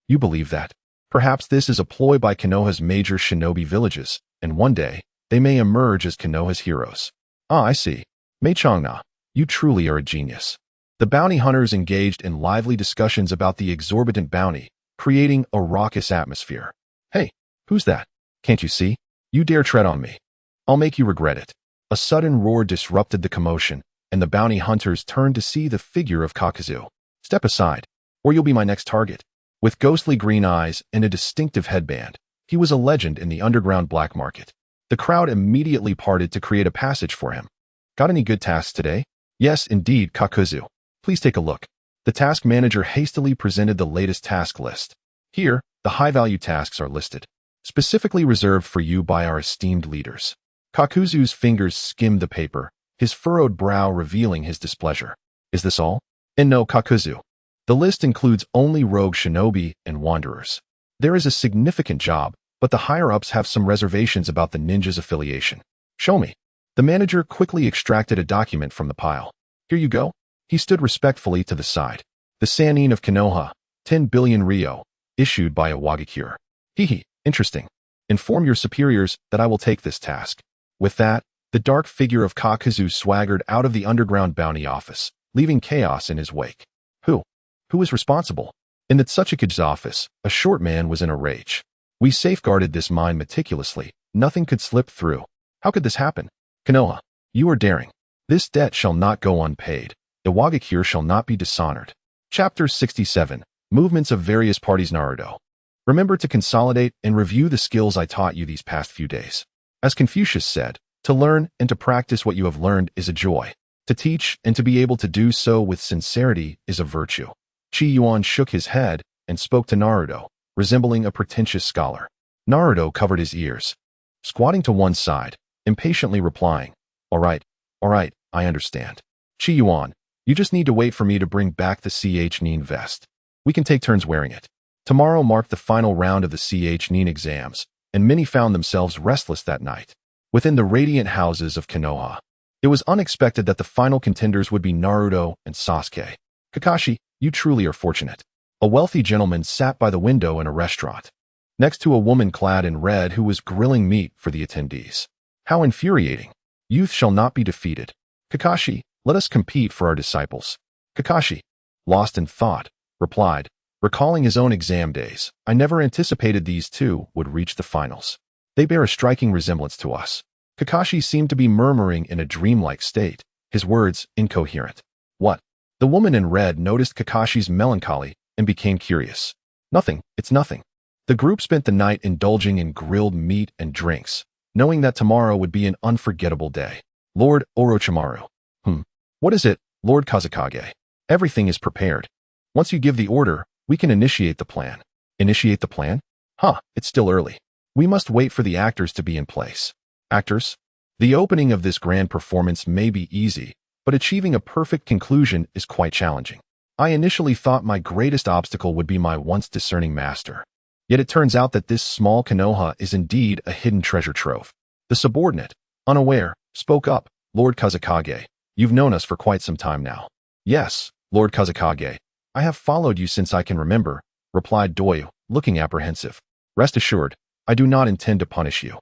You believe that? Perhaps this is a ploy by Konoha's major shinobi villages, and one day, they may emerge as Konoha's heroes. I see. Mei-changna, you truly are a genius. The bounty hunters engaged in lively discussions about the exorbitant bounty, creating a raucous atmosphere. Hey, who's that? Can't you see? You dare tread on me. I'll make you regret it. A sudden roar disrupted the commotion, and the bounty hunters turned to see the figure of Kakazu. Step aside, or you'll be my next target. With ghostly green eyes and a distinctive headband, he was a legend in the underground black market. The crowd immediately parted to create a passage for him. Got any good tasks today? Yes, indeed, Kakuzu. Please take a look. The task manager hastily presented the latest task list. Here, the high-value tasks are listed. specifically reserved for you by our esteemed leaders. Kakuzu's fingers skimmed the paper, his furrowed brow revealing his displeasure. Is this all? And no, Kakuzu. The list includes only rogue shinobi and wanderers. There is a significant job, but the higher-ups have some reservations about the ninja's affiliation. Show me. The manager quickly extracted a document from the pile. Here you go. He stood respectfully to the side. The Sanin of Konoha, 10 billion ryo, issued by a Wagakure. Hehe, interesting. Inform your superiors that I will take this task. With that, the dark figure of Kakuzu swaggered out of the underground bounty office, leaving chaos in his wake. Who is responsible? In the Tsuchikage's office, a short man was in a rage. We safeguarded this mine meticulously. Nothing could slip through. How could this happen? Konoha, you are daring. This debt shall not go unpaid. The Wagakure shall not be dishonored. Chapter 67. Movements of various parties. Naruto. Remember to consolidate and review the skills I taught you these past few days. As Confucius said, to learn and to practice what you have learned is a joy. To teach and to be able to do so with sincerity is a virtue. Qi Yuan shook his head and spoke to Naruto, resembling a pretentious scholar. Naruto covered his ears, squatting to one side, impatiently replying, All right, I understand. Qi Yuan, you just need to wait for me to bring back the Nin vest. We can take turns wearing it. Tomorrow marked the final round of the Nin exams, and many found themselves restless that night. Within the radiant houses of Konoha, it was unexpected that the final contenders would be Naruto and Sasuke. Kakashi, you truly are fortunate. A wealthy gentleman sat by the window in a restaurant, next to a woman clad in red who was grilling meat for the attendees. How infuriating. Youth shall not be defeated. Kakashi, let us compete for our disciples. Kakashi, lost in thought, replied, recalling his own exam days, I never anticipated these two would reach the finals. They bear a striking resemblance to us. Kakashi seemed to be murmuring in a dreamlike state, his words incoherent. What? The woman in red noticed Kakashi's melancholy and became curious. Nothing, it's nothing. The group spent the night indulging in grilled meat and drinks, knowing that tomorrow would be an unforgettable day. Lord Orochimaru. What is it, Lord Kazekage? Everything is prepared. Once you give the order, we can initiate the plan. Initiate the plan? It's still early. We must wait for the actors to be in place. Actors? The opening of this grand performance may be easy, but achieving a perfect conclusion is quite challenging. I initially thought my greatest obstacle would be my once discerning master. Yet it turns out that this small Konoha is indeed a hidden treasure trove. The subordinate, unaware, spoke up, Lord Kazekage, you've known us for quite some time now. Yes, Lord Kazekage, I have followed you since I can remember, replied Doyu, looking apprehensive. Rest assured, I do not intend to punish you.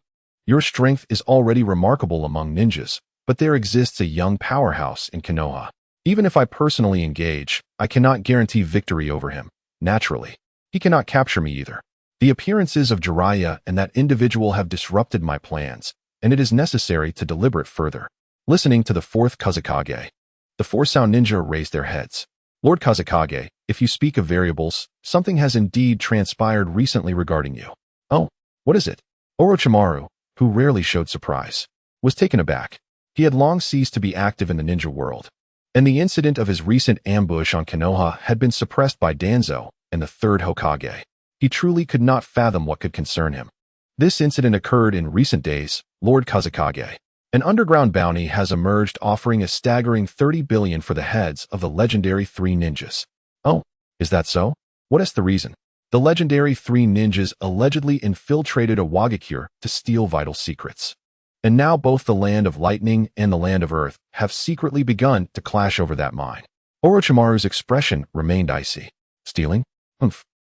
Your strength is already remarkable among ninjas, but there exists a young powerhouse in Konoha. Even if I personally engage, I cannot guarantee victory over him. Naturally, he cannot capture me either. The appearances of Jiraiya and that individual have disrupted my plans, and it is necessary to deliberate further. Listening to the fourth Kazekage, the four sound ninja raised their heads. Lord Kazekage, if you speak of variables, something has indeed transpired recently regarding you. Oh, what is it? Orochimaru, who rarely showed surprise, was taken aback. He had long ceased to be active in the ninja world, and the incident of his recent ambush on Konoha had been suppressed by Danzo and the third Hokage. He truly could not fathom what could concern him. This incident occurred in recent days, Lord Kazekage. An underground bounty has emerged offering a staggering 30 billion for the heads of the legendary 3 ninjas. Oh, is that so? What is the reason? The legendary 3 ninjas allegedly infiltrated a Wagakure to steal vital secrets. And now both the Land of Lightning and the Land of Earth have secretly begun to clash over that mine. Orochimaru's expression remained icy. Stealing?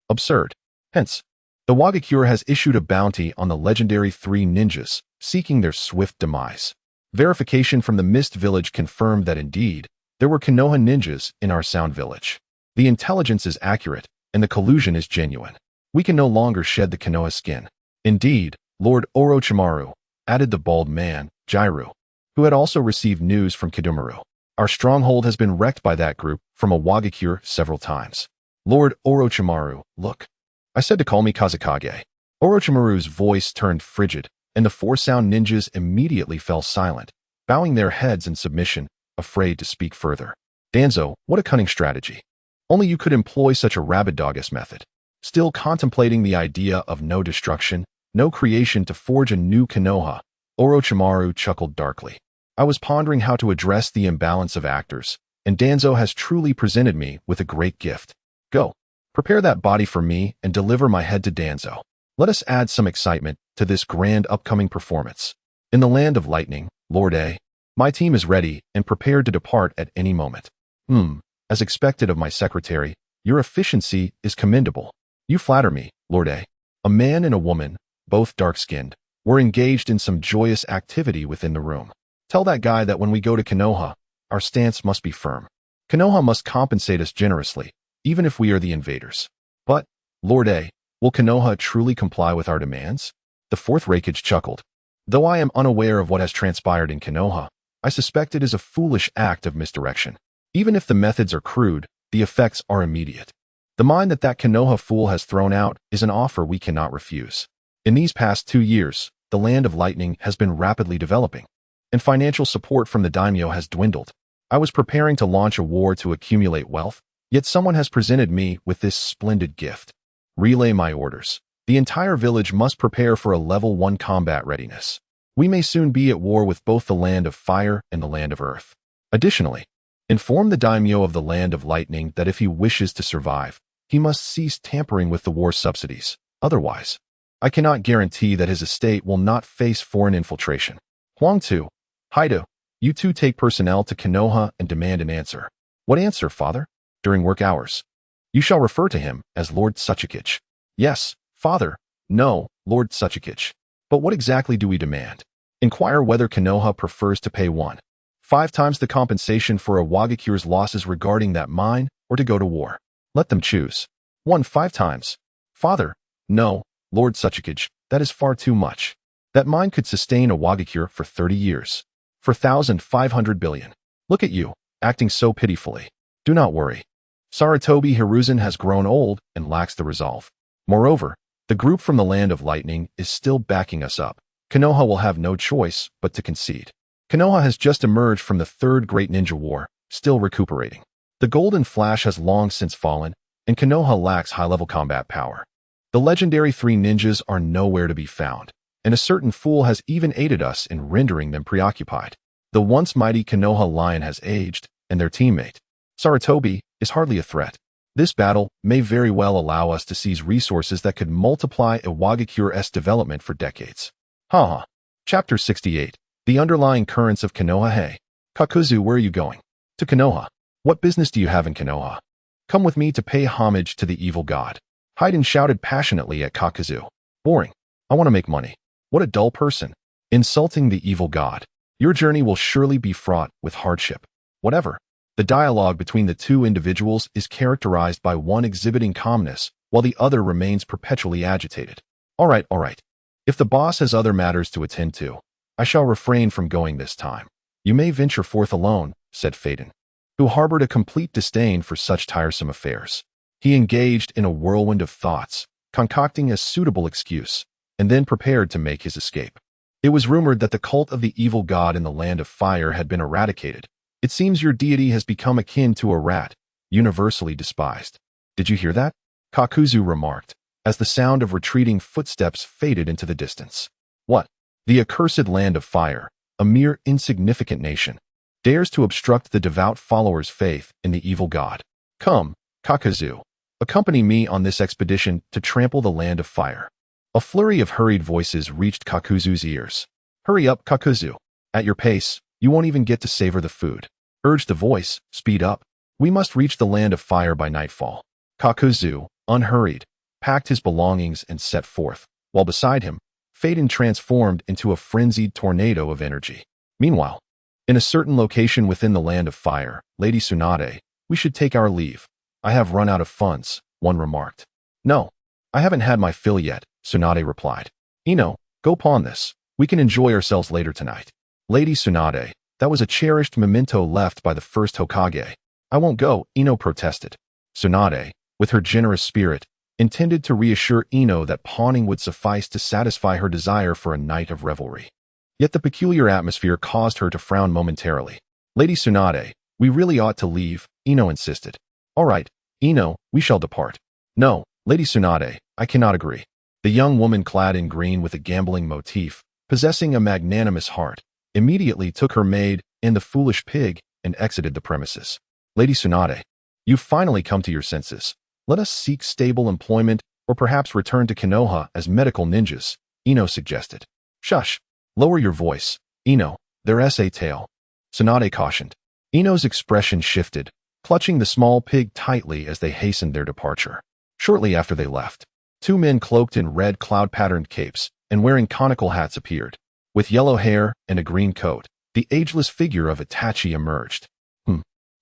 Absurd. Hence, the Wagakure has issued a bounty on the legendary 3 ninjas, seeking their swift demise. Verification from the Mist Village confirmed that indeed, there were Konoha ninjas in our Sound Village. The intelligence is accurate, and the collusion is genuine. We can no longer shed the Konoha skin. Indeed, Lord Orochimaru, added the bald man, Jiru, who had also received news from Kidomaru. Our stronghold has been wrecked by that group from a Wagakure several times. Lord Orochimaru, look. I said to call me Kazekage. Orochimaru's voice turned frigid, and the 4 sound ninjas immediately fell silent, bowing their heads in submission, afraid to speak further. Danzo, what a cunning strategy. Only you could employ such a rabid-doggish method. Still contemplating the idea of no destruction, No creation to forge a new Konoha. Orochimaru chuckled darkly. I was pondering how to address the imbalance of actors, and Danzo has truly presented me with a great gift. Go. Prepare that body for me and deliver my head to Danzo. Let us add some excitement to this grand upcoming performance. In the land of lightning, Lord A, my team is ready and prepared to depart at any moment. As expected of my secretary, your efficiency is commendable. You flatter me, Lord A. A man and a woman, both dark-skinned, were engaged in some joyous activity within the room. Tell that guy that when we go to Konoha, our stance must be firm. Konoha must compensate us generously, even if we are the invaders. But, Lord A, will Konoha truly comply with our demands? The fourth Raikage chuckled. Though I am unaware of what has transpired in Konoha, I suspect it is a foolish act of misdirection. Even if the methods are crude, the effects are immediate. The mine that Konoha fool has thrown out is an offer we cannot refuse. In these past 2 years, the land of lightning has been rapidly developing, and financial support from the daimyo has dwindled. I was preparing to launch a war to accumulate wealth, yet someone has presented me with this splendid gift. Relay my orders. The entire village must prepare for a level 1 combat readiness. We may soon be at war with both the land of fire and the land of earth. Additionally, inform the daimyo of the land of lightning that if he wishes to survive, he must cease tampering with the war subsidies. Otherwise, I cannot guarantee that his estate will not face foreign infiltration. Huang Tu, Haida, you two take personnel to Konoha and demand an answer. What answer, father? During work hours. You shall refer to him as Lord Tsuchikage. Yes, father. No, Lord Tsuchikage. But what exactly do we demand? Inquire whether Konoha prefers to pay 5 times the compensation for a Wagakure's losses regarding that mine, or to go to war. Let them choose. 5 times. Father, no, Lord Tsuchikage, that is far too much. That mine could sustain a Wagakure for 30 years. For 1,500 billion. Look at you, acting so pitifully. Do not worry. Sarutobi Hiruzen has grown old and lacks the resolve. Moreover, the group from the land of lightning is still backing us up. Konoha will have no choice but to concede. Konoha has just emerged from the Third Great Ninja War, still recuperating. The Golden Flash has long since fallen, and Konoha lacks high-level combat power. The legendary 3 ninjas are nowhere to be found, and a certain fool has even aided us in rendering them preoccupied. The once mighty Konoha lion has aged, and their teammate, Sarutobi, is hardly a threat. This battle may very well allow us to seize resources that could multiply a Wagakure's development for decades. Haha. Chapter 68. The Underlying Currents of Konoha. Hey, Kakuzu, where are you going? To Konoha. What business do you have in Konoha? Come with me to pay homage to the evil god. Haiden shouted passionately at Kakuzu. Boring. I want to make money. What a dull person. Insulting the evil god. Your journey will surely be fraught with hardship. Whatever. The dialogue between the two individuals is characterized by one exhibiting calmness, while the other remains perpetually agitated. All right. If the boss has other matters to attend to, I shall refrain from going this time. You may venture forth alone, said Phaeton, who harbored a complete disdain for such tiresome affairs. He engaged in a whirlwind of thoughts, concocting a suitable excuse, and then prepared to make his escape. It was rumored that the cult of the evil god in the land of fire had been eradicated. It seems your deity has become akin to a rat, universally despised. Did you hear that? Kakuzu remarked, as the sound of retreating footsteps faded into the distance. What? The accursed land of fire, a mere insignificant nation, dares to obstruct the devout followers' faith in the evil god. Come, Kakuzu, accompany me on this expedition to trample the land of fire. A flurry of hurried voices reached Kakuzu's ears. Hurry up, Kakuzu. At your pace, you won't even get to savor the food. Urged the voice, speed up. We must reach the land of fire by nightfall. Kakuzu, unhurried, packed his belongings and set forth, while beside him, Phaeton transformed into a frenzied tornado of energy. Meanwhile, in a certain location within the land of fire, Lady Tsunade, we should take our leave. I have run out of funds, one remarked. No, I haven't had my fill yet, Tsunade replied. Ino, go pawn this. We can enjoy ourselves later tonight. Lady Tsunade, that was a cherished memento left by the first Hokage. I won't go, Ino protested. Tsunade, with her generous spirit, intended to reassure Ino that pawning would suffice to satisfy her desire for a night of revelry. Yet the peculiar atmosphere caused her to frown momentarily. Lady Tsunade, we really ought to leave, Ino insisted. All right, Ino, we shall depart. No, Lady Tsunade, I cannot agree. The young woman clad in green with a gambling motif, possessing a magnanimous heart, immediately took her maid and the foolish pig and exited the premises. Lady Tsunade, you've finally come to your senses. Let us seek stable employment or perhaps return to Konoha as medical ninjas, Ino suggested. Shush! Lower your voice, Ino, there's a tale. Tsunade cautioned. Ino's expression shifted, clutching the small pig tightly as they hastened their departure. Shortly after they left, two men cloaked in red cloud-patterned capes and wearing conical hats appeared. With yellow hair and a green coat, the ageless figure of Itachi emerged.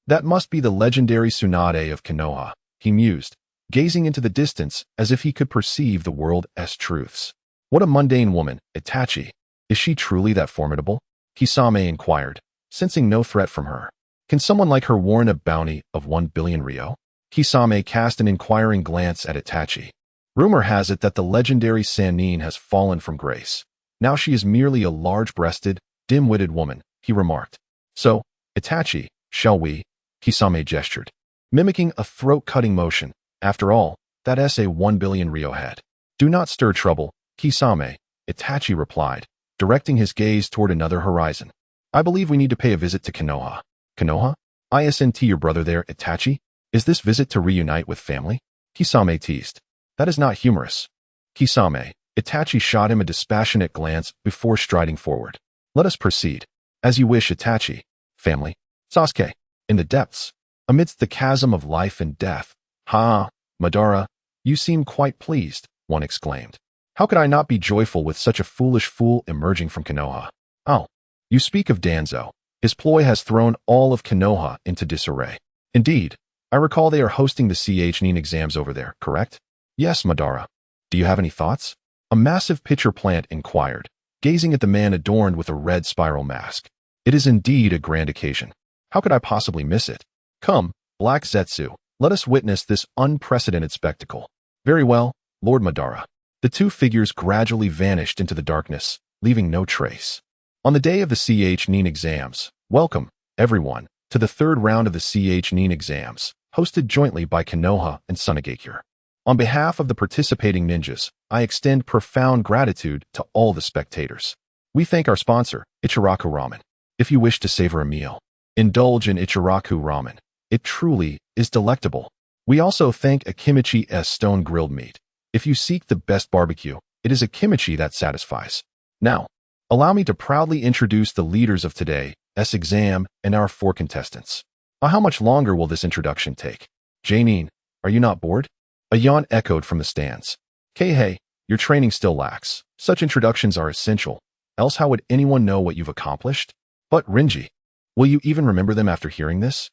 That must be the legendary Tsunade of Konoha, he mused, gazing into the distance as if he could perceive the world's truths. What a mundane woman, Itachi. Is she truly that formidable? Kisame inquired, sensing no threat from her. Can someone like her warrant a bounty of 1 billion ryo? Kisame cast an inquiring glance at Itachi. Rumor has it that the legendary Sannin has fallen from grace. Now she is merely a large-breasted, dim-witted woman, he remarked. So, Itachi, shall we? Kisame gestured, mimicking a throat-cutting motion. After all, that's a 1 billion ryo head. Do not stir trouble, Kisame, Itachi replied, directing his gaze toward another horizon. I believe we need to pay a visit to Konoha. Konoha? Isn't your brother there, Itachi? Is this visit to reunite with family? Kisame teased. That is not humorous. Kisame, Itachi shot him a dispassionate glance before striding forward. Let us proceed. As you wish, Itachi. Family. Sasuke. In the depths, amidst the chasm of life and death. Ha, Madara, you seem quite pleased, one exclaimed. How could I not be joyful with such a foolish fool emerging from Konoha? Oh, you speak of Danzo. His ploy has thrown all of Konoha into disarray. Indeed, I recall they are hosting the Chunin exams over there, correct? Yes, Madara. Do you have any thoughts? A massive pitcher plant inquired, gazing at the man adorned with a red spiral mask. It is indeed a grand occasion. How could I possibly miss it? Come, Black Zetsu, let us witness this unprecedented spectacle. Very well, Lord Madara. The two figures gradually vanished into the darkness, leaving no trace. On the day of the Chunin exams, welcome, everyone, to the third round of the Chunin exams, hosted jointly by Konoha and Sunagakure. On behalf of the participating ninjas, I extend profound gratitude to all the spectators. We thank our sponsor, Ichiraku Ramen. If you wish to savor a meal, indulge in Ichiraku Ramen. It truly is delectable. We also thank Akimichi's stone-grilled meat. If you seek the best barbecue, it is Akimichi that satisfies. Now, allow me to proudly introduce the leaders of today's exam and our 4 contestants. How much longer will this introduction take? Genin, are you not bored? A yawn echoed from the stands. Keihei, your training still lacks. Such introductions are essential, else how would anyone know what you've accomplished? But Renji, will you even remember them after hearing this?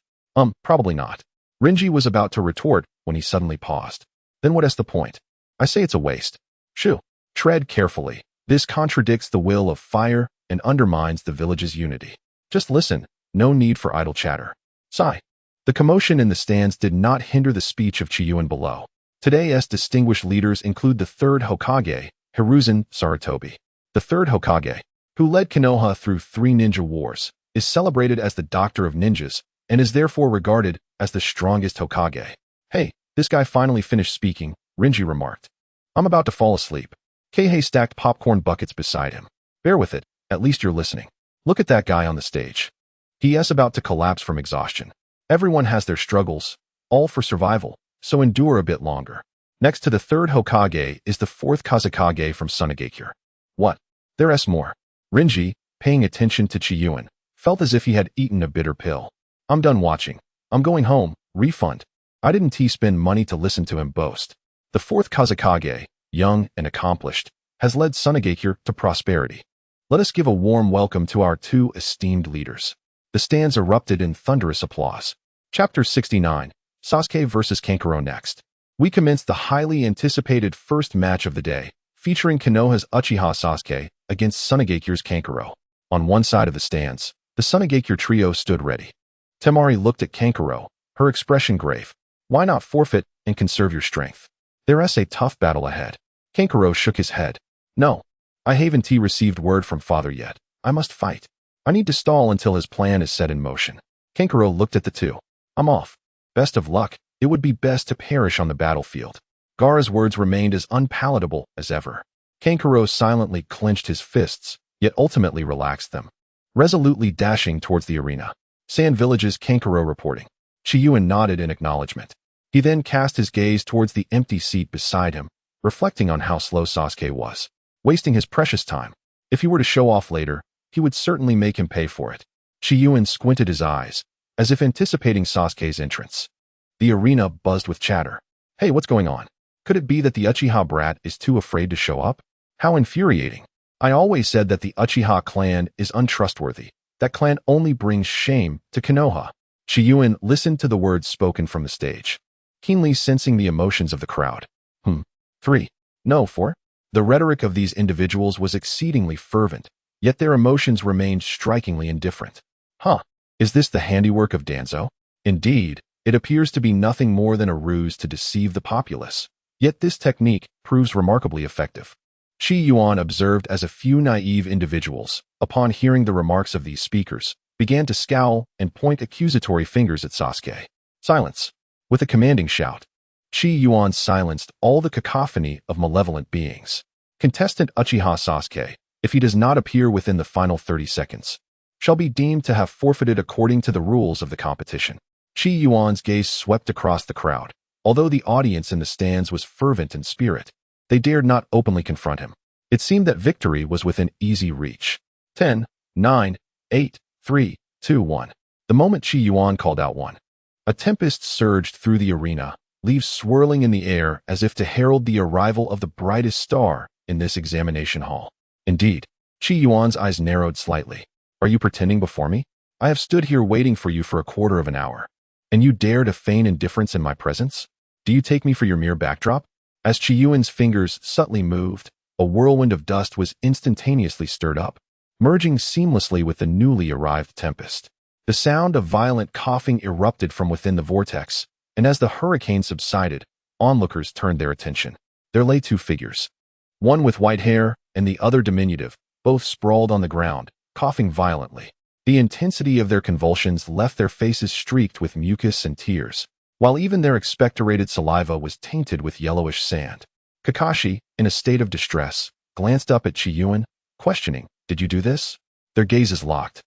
Probably not. Renji was about to retort when he suddenly paused. Then what is the point? I say it's a waste. Shoo, tread carefully. This contradicts the will of fire and undermines the village's unity. Just listen, no need for idle chatter. Sigh. The commotion in the stands did not hinder the speech of Qi Yuan below. Today's distinguished leaders include the third Hokage, Hiruzen Sarutobi. The third Hokage, who led Konoha through 3 ninja wars, is celebrated as the Doctor of Ninjas and is therefore regarded as the strongest Hokage. Hey, this guy finally finished speaking, Renji remarked. I'm about to fall asleep. Keihei stacked popcorn buckets beside him. Bear with it, at least you're listening. Look at that guy on the stage. He is about to collapse from exhaustion. Everyone has their struggles, all for survival, so endure a bit longer. Next to the third Hokage is the fourth Kazekage from Sunagakure. What? There's more. Renji, paying attention to Qi Yuan, felt as if he had eaten a bitter pill. I'm done watching. I'm going home. Refund. I didn't spend money to listen to him boast. The fourth Kazekage, young and accomplished, has led Sunagakure to prosperity. Let us give a warm welcome to our 2 esteemed leaders. The stands erupted in thunderous applause. Chapter 69, Sasuke vs. Kankuro next. We commence the highly anticipated first match of the day, featuring Konoha's Uchiha Sasuke against Sunagakure's Kankuro. On one side of the stands, the Sunagakure trio stood ready. Temari looked at Kankuro, her expression grave. Why not forfeit and conserve your strength? There's a tough battle ahead. Kankuro shook his head. No, I haven't received word from father yet. I must fight. I need to stall until his plan is set in motion. Kankuro looked at the 2. I'm off. Best of luck. It would be best to perish on the battlefield. Gaara's words remained as unpalatable as ever. Kankuro silently clenched his fists, yet ultimately relaxed them, resolutely dashing towards the arena. Sand Village's Kankuro reporting. Qi Yuan nodded in acknowledgement. He then cast his gaze towards the empty seat beside him, reflecting on how slow Sasuke was, wasting his precious time. If he were to show off later, he would certainly make him pay for it. Qi Yuan squinted his eyes, as if anticipating Sasuke's entrance. The arena buzzed with chatter. Hey, what's going on? Could it be that the Uchiha brat is too afraid to show up? How infuriating. I always said that the Uchiha clan is untrustworthy. That clan only brings shame to Konoha. Qi Yuan listened to the words spoken from the stage, keenly sensing the emotions of the crowd. 3. No, 4. The rhetoric of these individuals was exceedingly fervent, yet their emotions remained strikingly indifferent. Is this the handiwork of Danzo? Indeed, it appears to be nothing more than a ruse to deceive the populace. Yet this technique proves remarkably effective. Qi Yuan observed as a few naive individuals, upon hearing the remarks of these speakers, began to scowl and point accusatory fingers at Sasuke. Silence. With a commanding shout, Qi Yuan silenced all the cacophony of malevolent beings. Contestant Uchiha Sasuke, if he does not appear within the final 30 seconds, shall be deemed to have forfeited according to the rules of the competition. Qi Yuan's gaze swept across the crowd. Although the audience in the stands was fervent in spirit, they dared not openly confront him. It seemed that victory was within easy reach. 10, 9, 8, 3, 2, 1. The moment Qi Yuan called out 1, a tempest surged through the arena, leaves swirling in the air as if to herald the arrival of the brightest star in this examination hall. Indeed, Qi Yuan's eyes narrowed slightly. Are you pretending before me? I have stood here waiting for you for a quarter of an hour, and you dare to feign indifference in my presence? Do you take me for your mere backdrop? As Qi Yuan's fingers subtly moved, a whirlwind of dust was instantaneously stirred up, merging seamlessly with the newly arrived tempest. The sound of violent coughing erupted from within the vortex, and as the hurricane subsided, onlookers turned their attention. There lay two figures, one with white hair and the other diminutive, both sprawled on the ground, coughing violently. The intensity of their convulsions left their faces streaked with mucus and tears, while even their expectorated saliva was tainted with yellowish sand. Kakashi, in a state of distress, glanced up at Qi Yuan, questioning, "Did you do this?" Their gazes locked,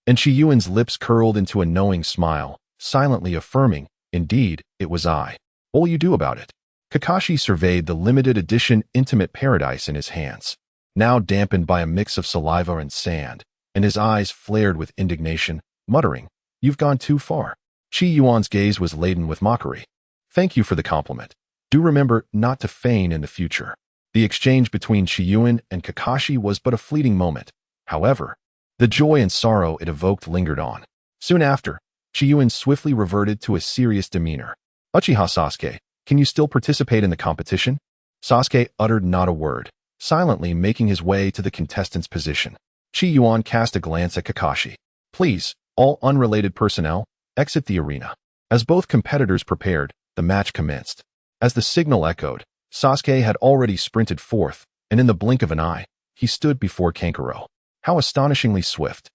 and Qi Yuan's lips curled into a knowing smile, silently affirming, "Indeed, it was I. What will you do about it?" Kakashi surveyed the limited edition intimate paradise in his hands, now dampened by a mix of saliva and sand, and his eyes flared with indignation, muttering, "You've gone too far." Qi Yuan's gaze was laden with mockery. "Thank you for the compliment. Do remember not to feign in the future." The exchange between Qi Yuan and Kakashi was but a fleeting moment. However, the joy and sorrow it evoked lingered on. Soon after, Qi Yuan swiftly reverted to a serious demeanor. "Uchiha Sasuke, can you still participate in the competition?" Sasuke uttered not a word, silently making his way to the contestant's position. Qi Yuan cast a glance at Kakashi. "Please, all unrelated personnel, exit the arena." As both competitors prepared, the match commenced. As the signal echoed, Sasuke had already sprinted forth, and in the blink of an eye, he stood before Kankuro. How astonishingly swift.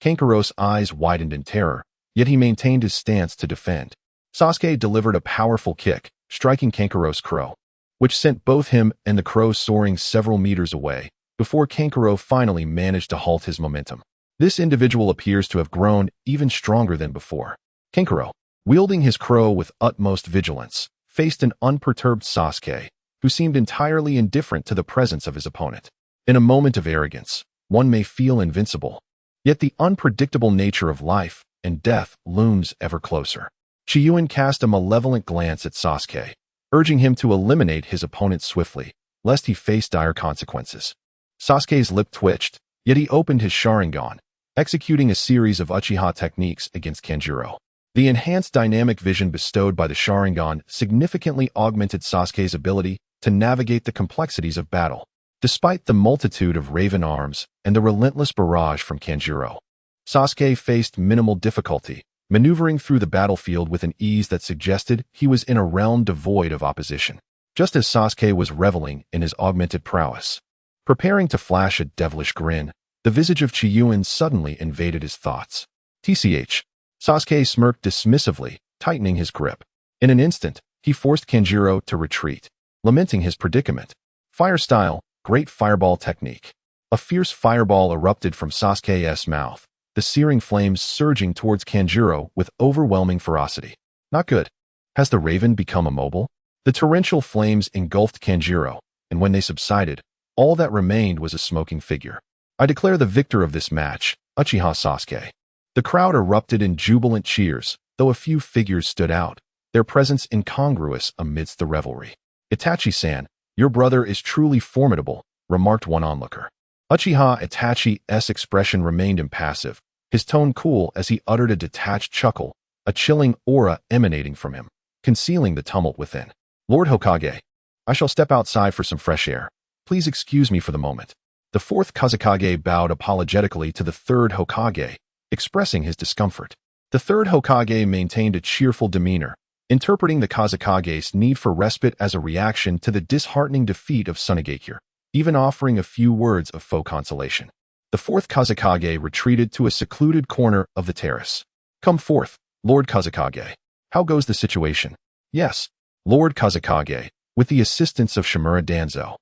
Kankuro's eyes widened in terror, yet he maintained his stance to defend. Sasuke delivered a powerful kick, striking Kankuro's crow, which sent both him and the crow soaring several meters away, before Kankuro finally managed to halt his momentum. This individual appears to have grown even stronger than before. Kankuro, wielding his crow with utmost vigilance, faced an unperturbed Sasuke, who seemed entirely indifferent to the presence of his opponent. In a moment of arrogance, one may feel invincible, yet the unpredictable nature of life and death looms ever closer. Qi Yuan cast a malevolent glance at Sasuke, urging him to eliminate his opponent swiftly, lest he face dire consequences. Sasuke's lip twitched, yet he opened his Sharingan, executing a series of Uchiha techniques against Kanjuro. The enhanced dynamic vision bestowed by the Sharingan significantly augmented Sasuke's ability to navigate the complexities of battle. Despite the multitude of raven arms and the relentless barrage from Kanjuro, Sasuke faced minimal difficulty, maneuvering through the battlefield with an ease that suggested he was in a realm devoid of opposition. Just as Sasuke was reveling in his augmented prowess, preparing to flash a devilish grin, the visage of Qi Yuan suddenly invaded his thoughts. TCH. Sasuke smirked dismissively, tightening his grip. In an instant, he forced Kanjuro to retreat, lamenting his predicament. Fire style, great fireball technique. A fierce fireball erupted from Sasuke's mouth, the searing flames surging towards Kanjuro with overwhelming ferocity. Not good. Has the raven become immobile? The torrential flames engulfed Kanjuro, and when they subsided, all that remained was a smoking figure. I declare the victor of this match, Uchiha Sasuke. The crowd erupted in jubilant cheers, though a few figures stood out, their presence incongruous amidst the revelry. Itachi-san, your brother is truly formidable, remarked one onlooker. Uchiha Itachi's expression remained impassive, his tone cool as he uttered a detached chuckle, a chilling aura emanating from him, concealing the tumult within. Lord Hokage, I shall step outside for some fresh air. Please excuse me for the moment. The fourth Kazekage bowed apologetically to the third Hokage, expressing his discomfort. The third Hokage maintained a cheerful demeanor, interpreting the Kazekage's need for respite as a reaction to the disheartening defeat of Tsunegakure, even offering a few words of faux consolation. The fourth Kazekage retreated to a secluded corner of the terrace. Come forth, Lord Kazekage. How goes the situation? Yes, Lord Kazekage, with the assistance of Shimura Danzo.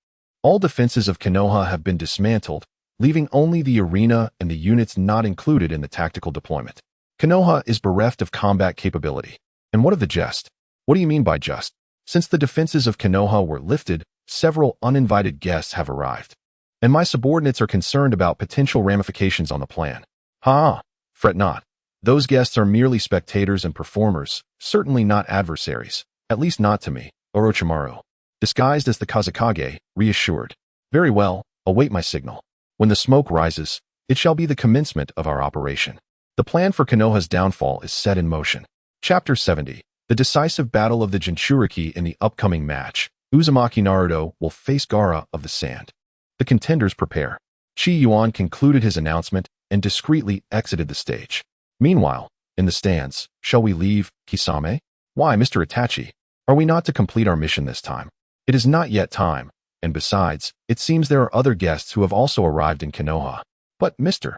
All defenses of Konoha have been dismantled, leaving only the arena and the units not included in the tactical deployment. Konoha is bereft of combat capability. And what of the jest? What do you mean by just? Since the defenses of Konoha were lifted, several uninvited guests have arrived. And my subordinates are concerned about potential ramifications on the plan. Fret not. Those guests are merely spectators and performers, certainly not adversaries, at least not to me, Orochimaru. Disguised as the Kazekage, reassured. Very well, await my signal. When the smoke rises, it shall be the commencement of our operation. The plan for Konoha's downfall is set in motion. Chapter 70. The decisive battle of the Jinchuriki in the upcoming match. Uzumaki Naruto will face Gaara of the Sand. The contenders prepare. Qi Yuan concluded his announcement and discreetly exited the stage. Meanwhile, in the stands, shall we leave, Kisame? Why, Mr. Itachi? Are we not to complete our mission this time? It is not yet time, and besides, it seems there are other guests who have also arrived in Konoha. But, Mr.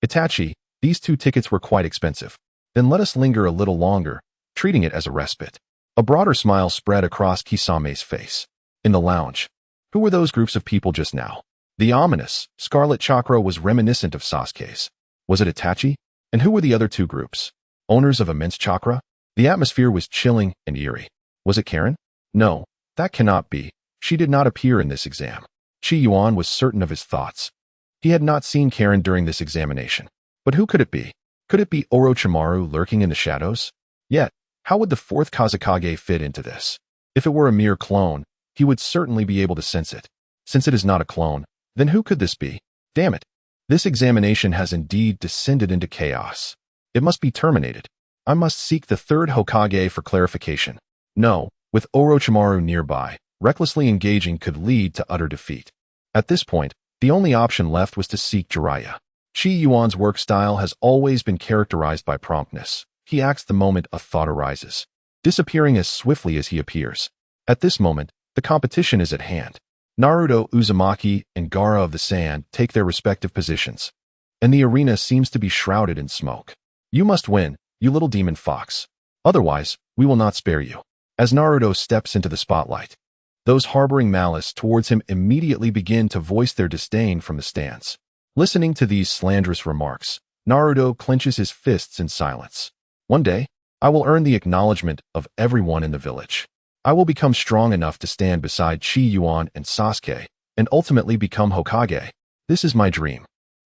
Itachi, these 2 tickets were quite expensive. Then let us linger a little longer, treating it as a respite. A broader smile spread across Kisame's face. In the lounge, who were those groups of people just now? The ominous, scarlet chakra was reminiscent of Sasuke's. Was it Itachi? And who were the other 2 groups? Owners of immense chakra? The atmosphere was chilling and eerie. Was it Karen? No, that cannot be. She did not appear in this exam. Qi Yuan was certain of his thoughts. He had not seen Karen during this examination. But who could it be? Could it be Orochimaru lurking in the shadows? Yet, how would the fourth Kazekage fit into this? If it were a mere clone, he would certainly be able to sense it. Since it is not a clone, then who could this be? Damn it. This examination has indeed descended into chaos. It must be terminated. I must seek the third Hokage for clarification. No, with Orochimaru nearby, recklessly engaging could lead to utter defeat. At this point, the only option left was to seek Jiraiya. Qi Yuan's work style has always been characterized by promptness. He acts the moment a thought arises, disappearing as swiftly as he appears. At this moment, the competition is at hand. Naruto, Uzumaki, and Gaara of the Sand take their respective positions, and the arena seems to be shrouded in smoke. You must win, you little demon fox. Otherwise, we will not spare you. As Naruto steps into the spotlight, those harboring malice towards him immediately begin to voice their disdain from the stands. Listening to these slanderous remarks, Naruto clenches his fists in silence. One day, I will earn the acknowledgement of everyone in the village. I will become strong enough to stand beside Qi Yuan and Sasuke, and ultimately become Hokage. This is my dream.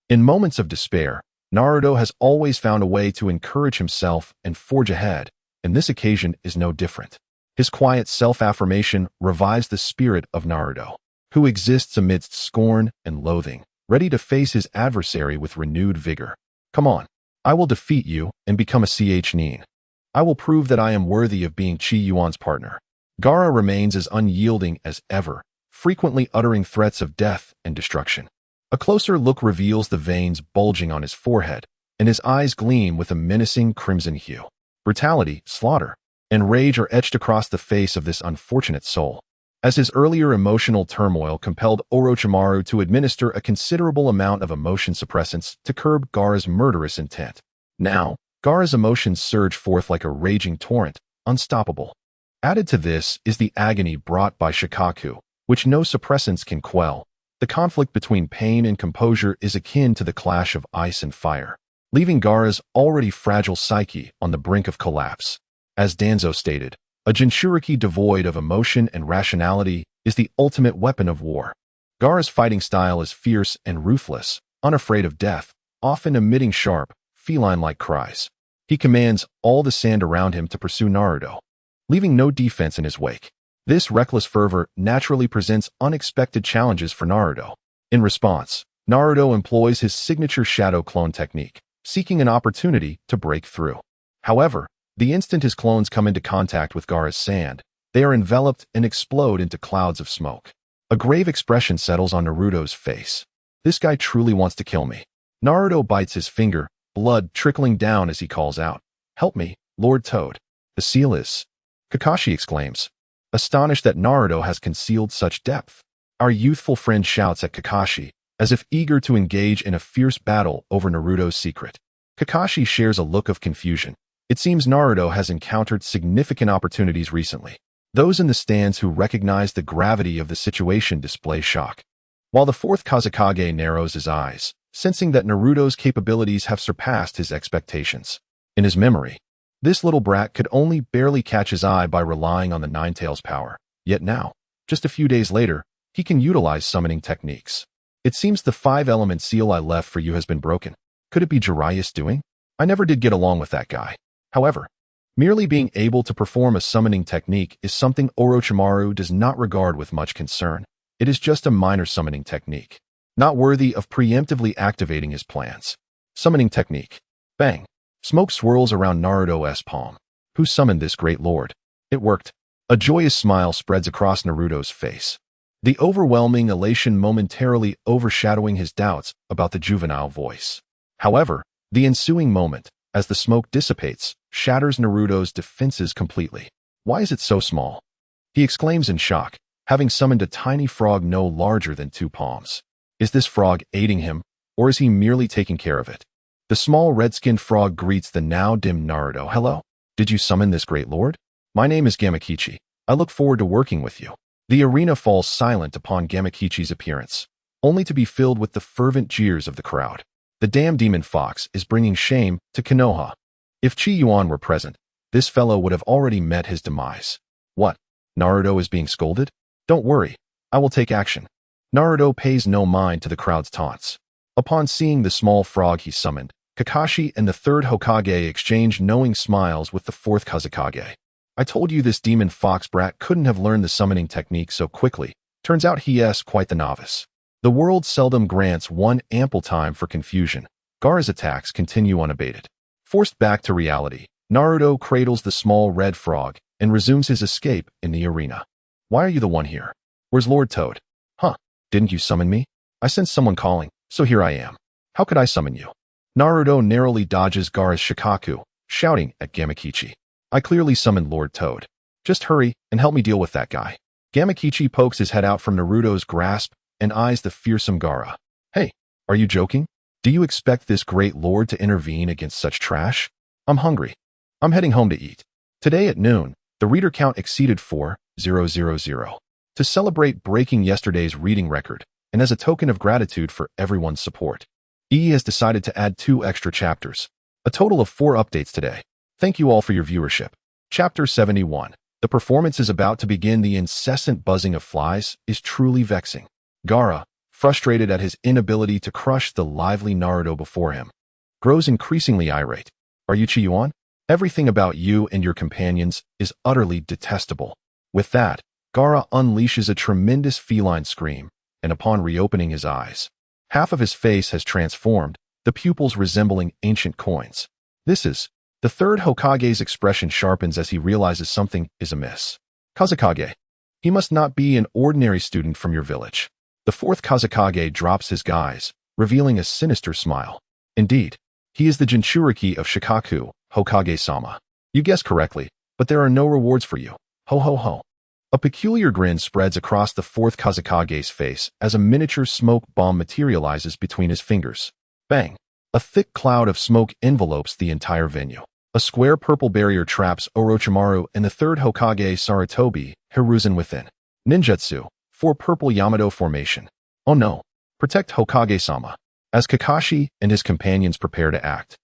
In moments of despair, Naruto has always found a way to encourage himself and forge ahead, and this occasion is no different. His quiet self-affirmation revives the spirit of Naruto, who exists amidst scorn and loathing, ready to face his adversary with renewed vigor. Come on, I will defeat you and become a Nin. I will prove that I am worthy of being Qi Yuan's partner. Gaara remains as unyielding as ever, frequently uttering threats of death and destruction. A closer look reveals the veins bulging on his forehead, and his eyes gleam with a menacing crimson hue. Brutality, slaughter, and rage are etched across the face of this unfortunate soul. As his earlier emotional turmoil compelled Orochimaru to administer a considerable amount of emotion suppressants to curb Gaara's murderous intent. Now, Gaara's emotions surge forth like a raging torrent, unstoppable. Added to this is the agony brought by Shikaku, which no suppressants can quell. The conflict between pain and composure is akin to the clash of ice and fire, leaving Gaara's already fragile psyche on the brink of collapse. As Danzo stated, a Jinchuriki devoid of emotion and rationality is the ultimate weapon of war. Gaara's fighting style is fierce and ruthless, unafraid of death, often emitting sharp, feline-like cries. He commands all the sand around him to pursue Naruto, leaving no defense in his wake. This reckless fervor naturally presents unexpected challenges for Naruto. In response, Naruto employs his signature shadow clone technique, seeking an opportunity to break through. However, the instant his clones come into contact with Gaara's sand, they are enveloped and explode into clouds of smoke. A grave expression settles on Naruto's face. This guy truly wants to kill me. Naruto bites his finger, blood trickling down as he calls out, "Help me, Lord Toad." "The seal is..." Kakashi exclaims, astonished that Naruto has concealed such depth. Our youthful friend shouts at Kakashi, as if eager to engage in a fierce battle over Naruto's secret. Kakashi shares a look of confusion. It seems Naruto has encountered significant opportunities recently. Those in the stands who recognize the gravity of the situation display shock, while the fourth Kazekage narrows his eyes, sensing that Naruto's capabilities have surpassed his expectations. In his memory, this little brat could only barely catch his eye by relying on the Nine-Tails' power. Yet now, just a few days later, he can utilize summoning techniques. It seems the 5-element seal I left for you has been broken. Could it be Jiraiya's doing? I never did get along with that guy. However, merely being able to perform a summoning technique is something Orochimaru does not regard with much concern. It is just a minor summoning technique, not worthy of preemptively activating his plans. Summoning technique. Bang. Smoke swirls around Naruto's palm. Who summoned this great lord? It worked. A joyous smile spreads across Naruto's face, the overwhelming elation momentarily overshadowing his doubts about the juvenile voice. However, the ensuing moment, as the smoke dissipates, shatters Naruto's defenses completely. Why is it so small? He exclaims in shock, having summoned a tiny frog no larger than 2 palms. Is this frog aiding him, or is he merely taking care of it? The small red-skinned frog greets the now dim Naruto. "Hello? Did you summon this great lord? My name is Gamakichi. I look forward to working with you." The arena falls silent upon Gamakichi's appearance, only to be filled with the fervent jeers of the crowd. The damn demon fox is bringing shame to Konoha. If Qi Yuan were present, this fellow would have already met his demise. What? Naruto is being scolded? Don't worry, I will take action. Naruto pays no mind to the crowd's taunts. Upon seeing the small frog he summoned, Kakashi and the third Hokage exchange knowing smiles with the fourth Kazekage. I told you this demon fox brat couldn't have learned the summoning technique so quickly. Turns out he is quite the novice. The world seldom grants one ample time for confusion. Gaara's attacks continue unabated. Forced back to reality, Naruto cradles the small red frog and resumes his escape in the arena. Why are you the one here? Where's Lord Toad? Huh, didn't you summon me? I sensed someone calling, so here I am. How could I summon you? Naruto narrowly dodges Gaara's Shikaku, shouting at Gamakichi. I clearly summoned Lord Toad. Just hurry and help me deal with that guy. Gamakichi pokes his head out from Naruto's grasp and eyes the fearsome Gaara. Hey, are you joking? Do you expect this great lord to intervene against such trash? I'm hungry. I'm heading home to eat. Today at noon, the reader count exceeded 4,000. To celebrate breaking yesterday's reading record, and as a token of gratitude for everyone's support, E has decided to add 2 extra chapters. A total of 4 updates today. Thank you all for your viewership. Chapter 71. The performance is about to begin. The incessant buzzing of flies is truly vexing. Gaara, frustrated at his inability to crush the lively Naruto before him, grows increasingly irate. Are you Qi Yuan? Everything about you and your companions is utterly detestable. With that, Gaara unleashes a tremendous feline scream, and upon reopening his eyes, half of his face has transformed, the pupils resembling ancient coins. This is... The third Hokage's expression sharpens as he realizes something is amiss. Kazekage. He must not be an ordinary student from your village. The fourth Kazekage drops his guise, revealing a sinister smile. Indeed, he is the Jinchuriki of Shikaku, Hokage-sama. You guessed correctly, but there are no rewards for you. Ho ho ho. A peculiar grin spreads across the fourth Kazekage's face as a miniature smoke bomb materializes between his fingers. Bang! A thick cloud of smoke envelopes the entire venue. A square purple barrier traps Orochimaru and the third Hokage Sarutobi Hiruzen within. Ninjutsu, 4 purple Yamato formation. Oh no. Protect Hokage-sama. As Kakashi and his companions prepare to act,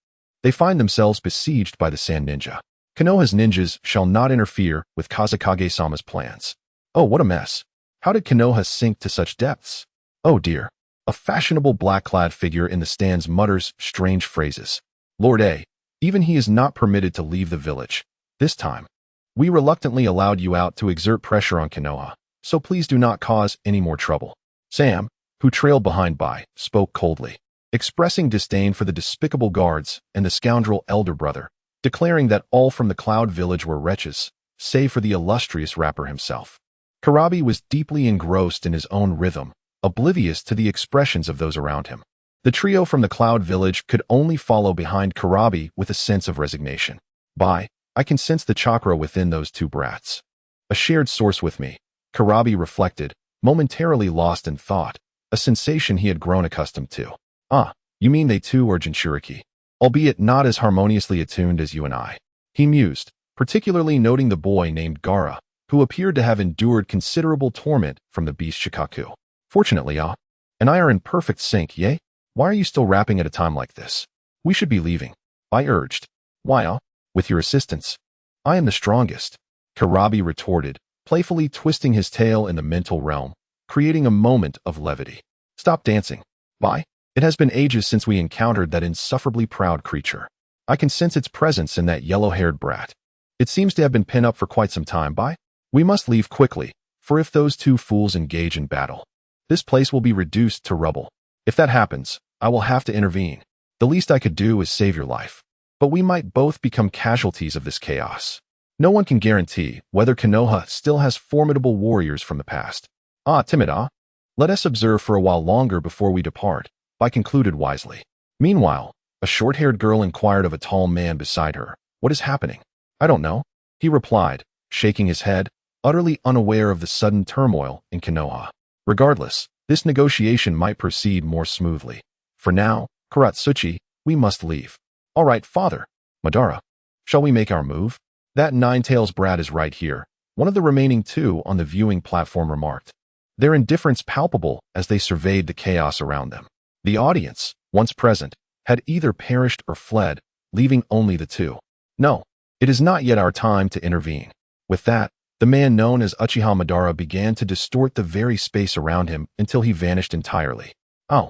they find themselves besieged by the Sand Ninja. Konoha's ninjas shall not interfere with Kazekage-sama's plans. Oh, what a mess. How did Konoha sink to such depths? Oh dear. A fashionable black-clad figure in the stands mutters strange phrases. Lord A, even he is not permitted to leave the village. This time, we reluctantly allowed you out to exert pressure on Konoha, so please do not cause any more trouble. Sam, who trailed behind by, spoke coldly, expressing disdain for the despicable guards and the scoundrel elder brother, declaring that all from the Cloud Village were wretches, save for the illustrious rapper himself. Karabi was deeply engrossed in his own rhythm, oblivious to the expressions of those around him. The trio from the Cloud Village could only follow behind Karabi with a sense of resignation. I can sense the chakra within those two brats. A shared source with me, Karabi reflected, momentarily lost in thought, a sensation he had grown accustomed to. Ah, you mean they too are Jinchuriki, albeit not as harmoniously attuned as you and I. He mused, particularly noting the boy named Gaara, who appeared to have endured considerable torment from the beast Shikaku. Fortunately, and I are in perfect sync, yea? Why are you still rapping at a time like this? We should be leaving, I urged. Why, with your assistance. I am the strongest, Karabi retorted, playfully twisting his tail in the mental realm, creating a moment of levity. Stop dancing. Why? It has been ages since we encountered that insufferably proud creature. I can sense its presence in that yellow-haired brat. It seems to have been pent up for quite some time. We must leave quickly, for if those two fools engage in battle, this place will be reduced to rubble. If that happens, I will have to intervene. The least I could do is save your life. But we might both become casualties of this chaos. No one can guarantee whether Konoha still has formidable warriors from the past. Timid, Let us observe for a while longer before we depart, I concluded wisely. Meanwhile, a short-haired girl inquired of a tall man beside her, what is happening? I don't know, he replied, shaking his head, utterly unaware of the sudden turmoil in Konoha. Regardless, this negotiation might proceed more smoothly. For now, Karatsuchi, we must leave. All right, father. Madara, shall we make our move? That nine-tails brat is right here, one of the remaining two on the viewing platform remarked. Their indifference palpable as they surveyed the chaos around them. The audience, once present, had either perished or fled, leaving only the two. No, it is not yet our time to intervene. With that, the man known as Uchiha Madara began to distort the very space around him until he vanished entirely. Oh.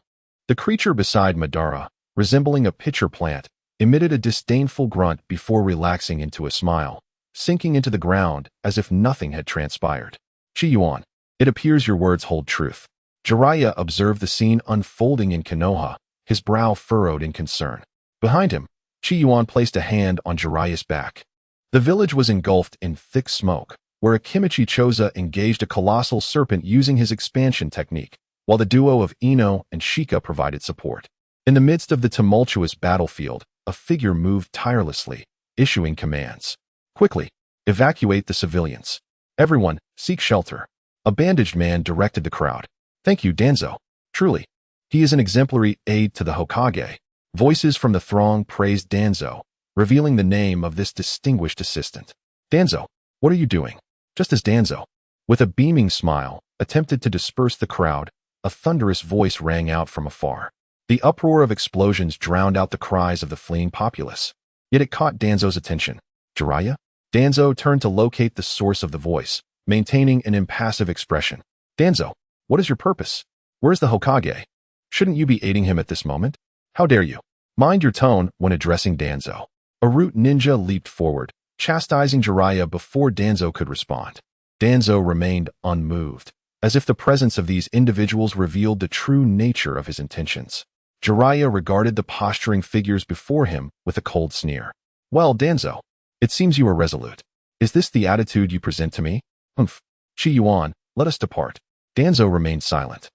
The creature beside Madara, resembling a pitcher plant, emitted a disdainful grunt before relaxing into a smile, sinking into the ground as if nothing had transpired. Qi Yuan, it appears your words hold truth. Jiraiya observed the scene unfolding in Konoha, his brow furrowed in concern. Behind him, Qi Yuan placed a hand on Jiraiya's back. The village was engulfed in thick smoke, where Akimichi Choza engaged a colossal serpent using his expansion technique, while the duo of Ino and Shika provided support. In the midst of the tumultuous battlefield, a figure moved tirelessly, issuing commands. Quickly, evacuate the civilians. Everyone, seek shelter. A bandaged man directed the crowd. Thank you, Danzo. Truly, he is an exemplary aide to the Hokage. Voices from the throng praised Danzo, revealing the name of this distinguished assistant. Danzo, what are you doing? Just as Danzo, with a beaming smile, attempted to disperse the crowd, a thunderous voice rang out from afar. The uproar of explosions drowned out the cries of the fleeing populace. Yet it caught Danzo's attention. Jiraiya? Danzo turned to locate the source of the voice, maintaining an impassive expression. Danzo, what is your purpose? Where's the Hokage? Shouldn't you be aiding him at this moment? How dare you? Mind your tone when addressing Danzo. A root ninja leaped forward, chastising Jiraiya before Danzo could respond. Danzo remained unmoved, as if the presence of these individuals revealed the true nature of his intentions. Jiraiya regarded the posturing figures before him with a cold sneer. Well, Danzo, it seems you are resolute. Is this the attitude you present to me? Humph. Qi Yuan, let us depart. Danzo remained silent,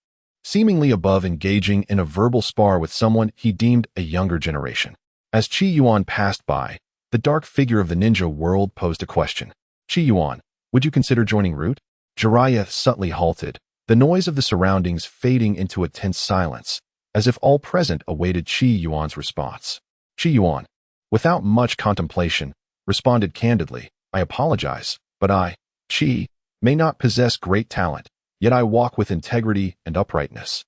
seemingly above engaging in a verbal spar with someone he deemed a younger generation. As Qi Yuan passed by, the dark figure of the ninja world posed a question. Qi Yuan, would you consider joining Root? Jiraiya subtly halted, the noise of the surroundings fading into a tense silence, as if all present awaited Qi Yuan's response. Qi Yuan, without much contemplation, responded candidly, I apologize, but I, Qi, may not possess great talent, yet I walk with integrity and uprightness,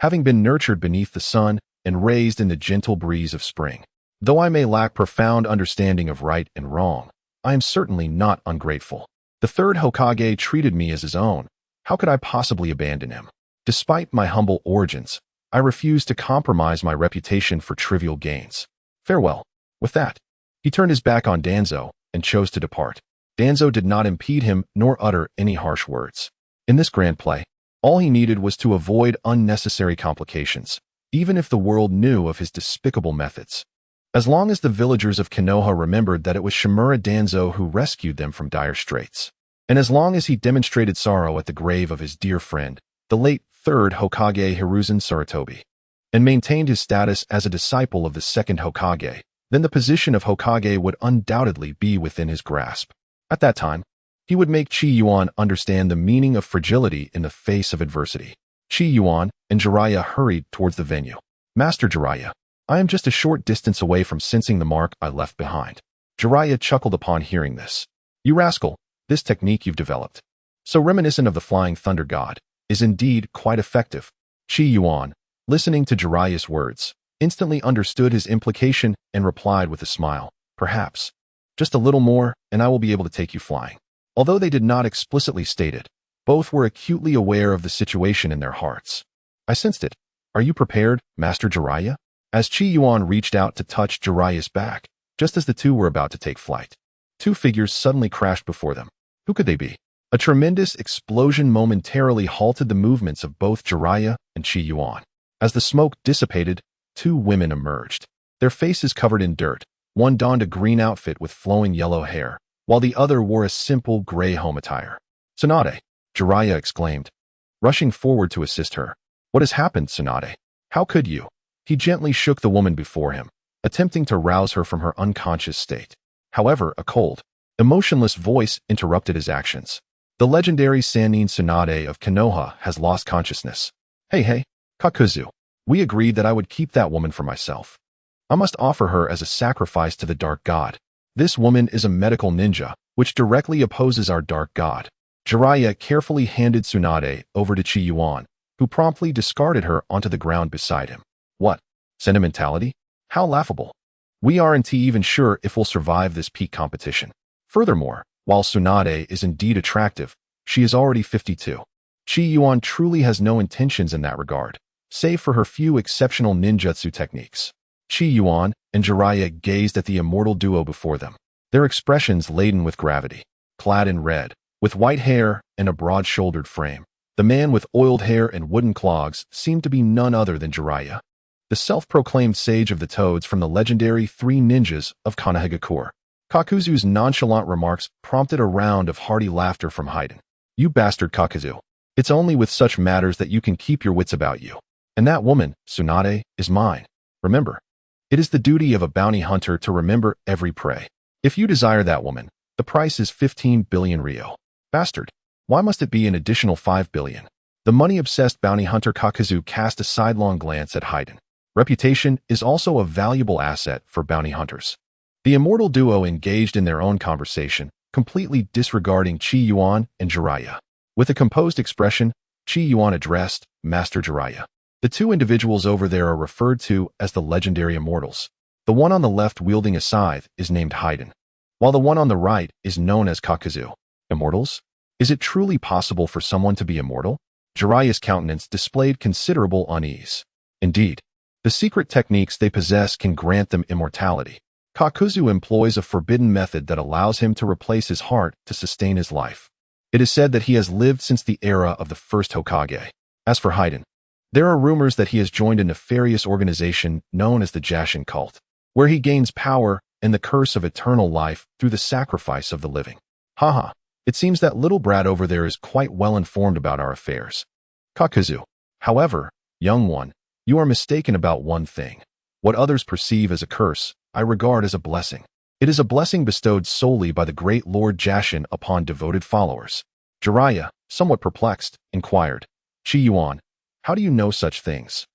having been nurtured beneath the sun and raised in the gentle breeze of spring. Though I may lack profound understanding of right and wrong, I am certainly not ungrateful. The third Hokage treated me as his own. How could I possibly abandon him? Despite my humble origins, I refuse to compromise my reputation for trivial gains. Farewell. With that, he turned his back on Danzo and chose to depart. Danzo did not impede him nor utter any harsh words. In this grand play, all he needed was to avoid unnecessary complications, even if the world knew of his despicable methods. As long as the villagers of Konoha remembered that it was Shimura Danzo who rescued them from dire straits, and as long as he demonstrated sorrow at the grave of his dear friend, the late third Hokage Hiruzen Sarutobi, and maintained his status as a disciple of the second Hokage, then the position of Hokage would undoubtedly be within his grasp. At that time, he would make Qi Yuan understand the meaning of fragility in the face of adversity. Qi Yuan and Jiraiya hurried towards the venue. Master Jiraiya, I am just a short distance away from sensing the mark I left behind. Jiraiya chuckled upon hearing this. You rascal, this technique you've developed, so reminiscent of the flying thunder god, is indeed quite effective. Qi Yuan, listening to Jiraiya's words, instantly understood his implication and replied with a smile, perhaps. Just a little more, and I will be able to take you flying. Although they did not explicitly state it, both were acutely aware of the situation in their hearts. I sensed it. Are you prepared, Master Jiraiya? As Qi Yuan reached out to touch Jiraiya's back, just as the two were about to take flight, two figures suddenly crashed before them. Who could they be? A tremendous explosion momentarily halted the movements of both Jiraiya and Qi Yuan. As the smoke dissipated, two women emerged. Their faces covered in dirt. One donned a green outfit with flowing yellow hair, while the other wore a simple gray home attire. Tsunade, Jiraiya exclaimed, rushing forward to assist her. What has happened, Tsunade? How could you? He gently shook the woman before him, attempting to rouse her from her unconscious state. However, a cold, emotionless voice interrupted his actions. The legendary Sannin Tsunade of Konoha has lost consciousness. Hey, Kakuzu. We agreed that I would keep that woman for myself. I must offer her as a sacrifice to the Dark God. This woman is a medical ninja, which directly opposes our Dark God. Jiraiya carefully handed Tsunade over to Qi Yuan, who promptly discarded her onto the ground beside him. What? Sentimentality? How laughable. We aren't even sure if we'll survive this peak competition. Furthermore, while Tsunade is indeed attractive, she is already 52. Qi Yuan truly has no intentions in that regard, save for her few exceptional ninjutsu techniques. Qi Yuan and Jiraiya gazed at the immortal duo before them, their expressions laden with gravity. Clad in red, with white hair and a broad-shouldered frame, the man with oiled hair and wooden clogs seemed to be none other than Jiraiya, the self-proclaimed sage of the toads from the legendary Three Ninjas of Konohagakure. Kakuzu's nonchalant remarks prompted a round of hearty laughter from Haiden. You bastard Kakuzu. It's only with such matters that you can keep your wits about you. And that woman, Tsunade, is mine. Remember, it is the duty of a bounty hunter to remember every prey. If you desire that woman, the price is 15 billion Ryo. Bastard. Why must it be an additional 5 billion? The money-obsessed bounty hunter Kakuzu cast a sidelong glance at Haiden. Reputation is also a valuable asset for bounty hunters. The immortal duo engaged in their own conversation, completely disregarding Qi Yuan and Jiraiya. With a composed expression, Qi Yuan addressed Master Jiraiya. The two individuals over there are referred to as the legendary immortals. The one on the left wielding a scythe is named Haiden, while the one on the right is known as Kakuzu. Immortals? Is it truly possible for someone to be immortal? Jiraiya's countenance displayed considerable unease. Indeed, the secret techniques they possess can grant them immortality. Kakuzu employs a forbidden method that allows him to replace his heart to sustain his life. It is said that he has lived since the era of the first Hokage. As for Haiden, there are rumors that he has joined a nefarious organization known as the Jashin cult, where he gains power and the curse of eternal life through the sacrifice of the living. Haha, it seems that little brat over there is quite well informed about our affairs. Kakuzu, however, young one, you are mistaken about one thing. What others perceive as a curse, I regard as a blessing. It is a blessing bestowed solely by the great Lord Jashin upon devoted followers. Jiraiya, somewhat perplexed, inquired, Qi Yuan, how do you know such things?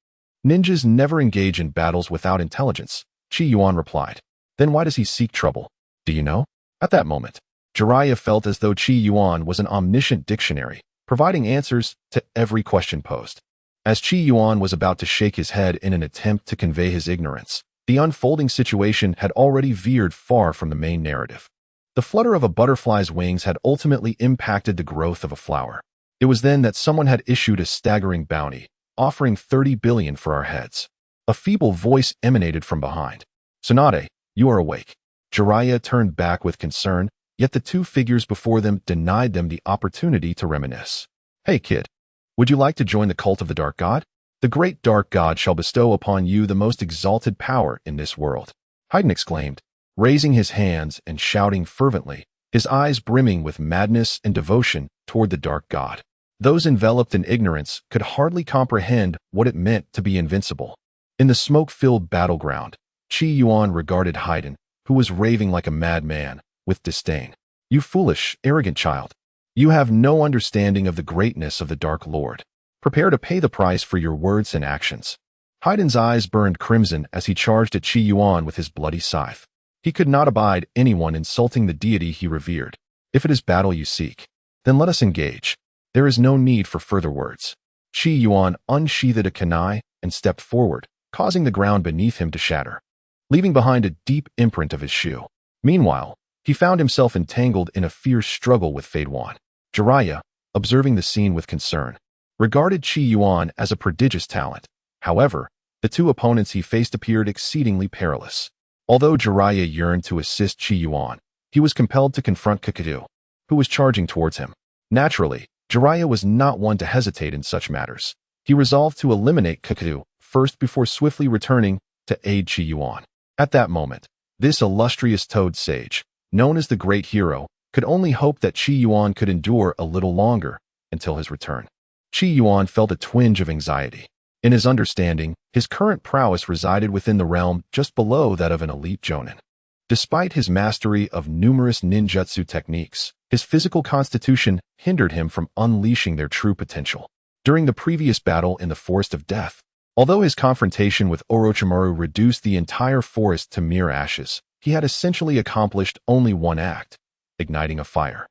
Ninjas never engage in battles without intelligence, Qi Yuan replied. Then why does he seek trouble? Do you know? At that moment, Jiraiya felt as though Qi Yuan was an omniscient dictionary, providing answers to every question posed. As Qi Yuan was about to shake his head in an attempt to convey his ignorance, the unfolding situation had already veered far from the main narrative. The flutter of a butterfly's wings had ultimately impacted the growth of a flower. It was then that someone had issued a staggering bounty, offering 30 billion for our heads. A feeble voice emanated from behind. Tsunade, you are awake. Jiraiya turned back with concern, yet the two figures before them denied them the opportunity to reminisce. Hey kid, would you like to join the cult of the Dark God? The great Dark God shall bestow upon you the most exalted power in this world. Haydn exclaimed, raising his hands and shouting fervently, his eyes brimming with madness and devotion toward the Dark God. Those enveloped in ignorance could hardly comprehend what it meant to be invincible. In the smoke-filled battleground, Qi Yuan regarded Haydn, who was raving like a madman, with disdain. You foolish, arrogant child. You have no understanding of the greatness of the Dark Lord. Prepare to pay the price for your words and actions. Haydn's eyes burned crimson as he charged at Qi Yuan with his bloody scythe. He could not abide anyone insulting the deity he revered. If it is battle you seek, then let us engage. There is no need for further words. Qi Yuan unsheathed a kunai and stepped forward, causing the ground beneath him to shatter, leaving behind a deep imprint of his shoe. Meanwhile, he found himself entangled in a fierce struggle with Fade Wan. Jiraiya, observing the scene with concern, regarded Qi Yuan as a prodigious talent. However, the two opponents he faced appeared exceedingly perilous. Although Jiraiya yearned to assist Qi Yuan, he was compelled to confront Kakadu, who was charging towards him. Naturally, Jiraiya was not one to hesitate in such matters. He resolved to eliminate Kakadu first before swiftly returning to aid Qi Yuan. At that moment, this illustrious toad sage, known as the Great Hero, could only hope that Qi Yuan could endure a little longer until his return. Qi Yuan felt a twinge of anxiety. In his understanding, his current prowess resided within the realm just below that of an elite jonin. Despite his mastery of numerous ninjutsu techniques, his physical constitution hindered him from unleashing their true potential. During the previous battle in the Forest of Death, although his confrontation with Orochimaru reduced the entire forest to mere ashes, he had essentially accomplished only one act, igniting a fire.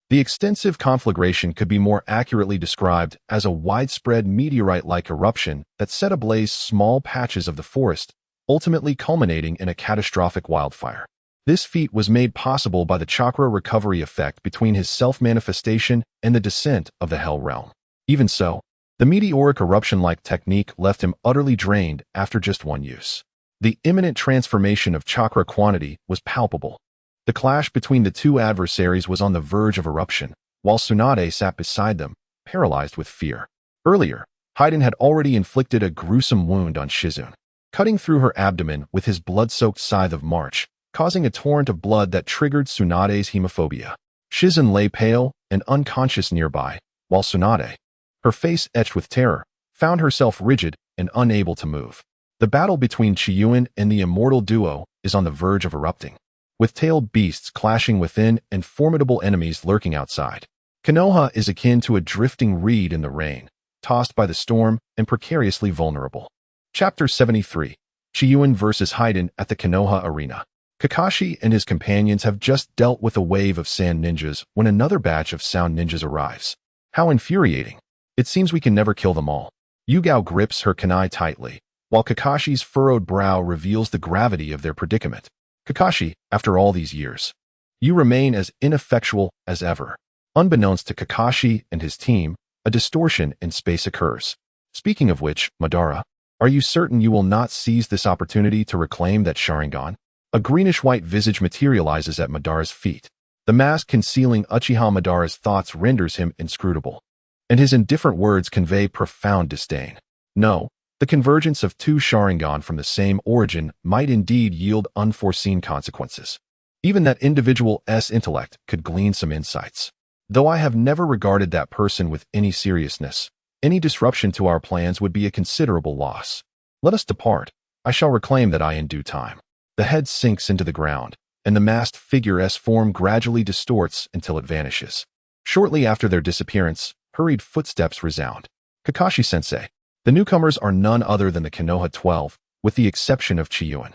The extensive conflagration could be more accurately described as a widespread meteorite-like eruption that set ablaze small patches of the forest, ultimately culminating in a catastrophic wildfire. This feat was made possible by the chakra recovery effect between his self-manifestation and the descent of the Hell Realm. Even so, the meteoric eruption-like technique left him utterly drained after just one use. The imminent transformation of chakra quantity was palpable. The clash between the two adversaries was on the verge of eruption, while Tsunade sat beside them, paralyzed with fear. Earlier, Haydn had already inflicted a gruesome wound on Shizune, cutting through her abdomen with his blood-soaked scythe of March, causing a torrent of blood that triggered Tsunade's hemophobia. Shizune lay pale and unconscious nearby, while Tsunade, her face etched with terror, found herself rigid and unable to move. The battle between Qi Yuan and the immortal duo is on the verge of erupting, with tailed beasts clashing within and formidable enemies lurking outside. Konoha is akin to a drifting reed in the rain, tossed by the storm and precariously vulnerable. Chapter 73. Qi Yuan vs. Haydn at the Konoha Arena. Kakashi and his companions have just dealt with a wave of sand ninjas when another batch of sound ninjas arrives. How infuriating. It seems we can never kill them all. Yugao grips her kunai tightly, while Kakashi's furrowed brow reveals the gravity of their predicament. Kakashi, after all these years, you remain as ineffectual as ever. Unbeknownst to Kakashi and his team, a distortion in space occurs. Speaking of which, Madara, are you certain you will not seize this opportunity to reclaim that Sharingan? A greenish-white visage materializes at Madara's feet. The mask concealing Uchiha Madara's thoughts renders him inscrutable, and his indifferent words convey profound disdain. No, the convergence of two Sharingan from the same origin might indeed yield unforeseen consequences. Even that individual's intellect could glean some insights. Though I have never regarded that person with any seriousness, any disruption to our plans would be a considerable loss. Let us depart. I shall reclaim that eye in due time. The head sinks into the ground, and the masked figure's form gradually distorts until it vanishes. Shortly after their disappearance, hurried footsteps resound. Kakashi-sensei. The newcomers are none other than the Konoha 12, with the exception of Qi Yuan,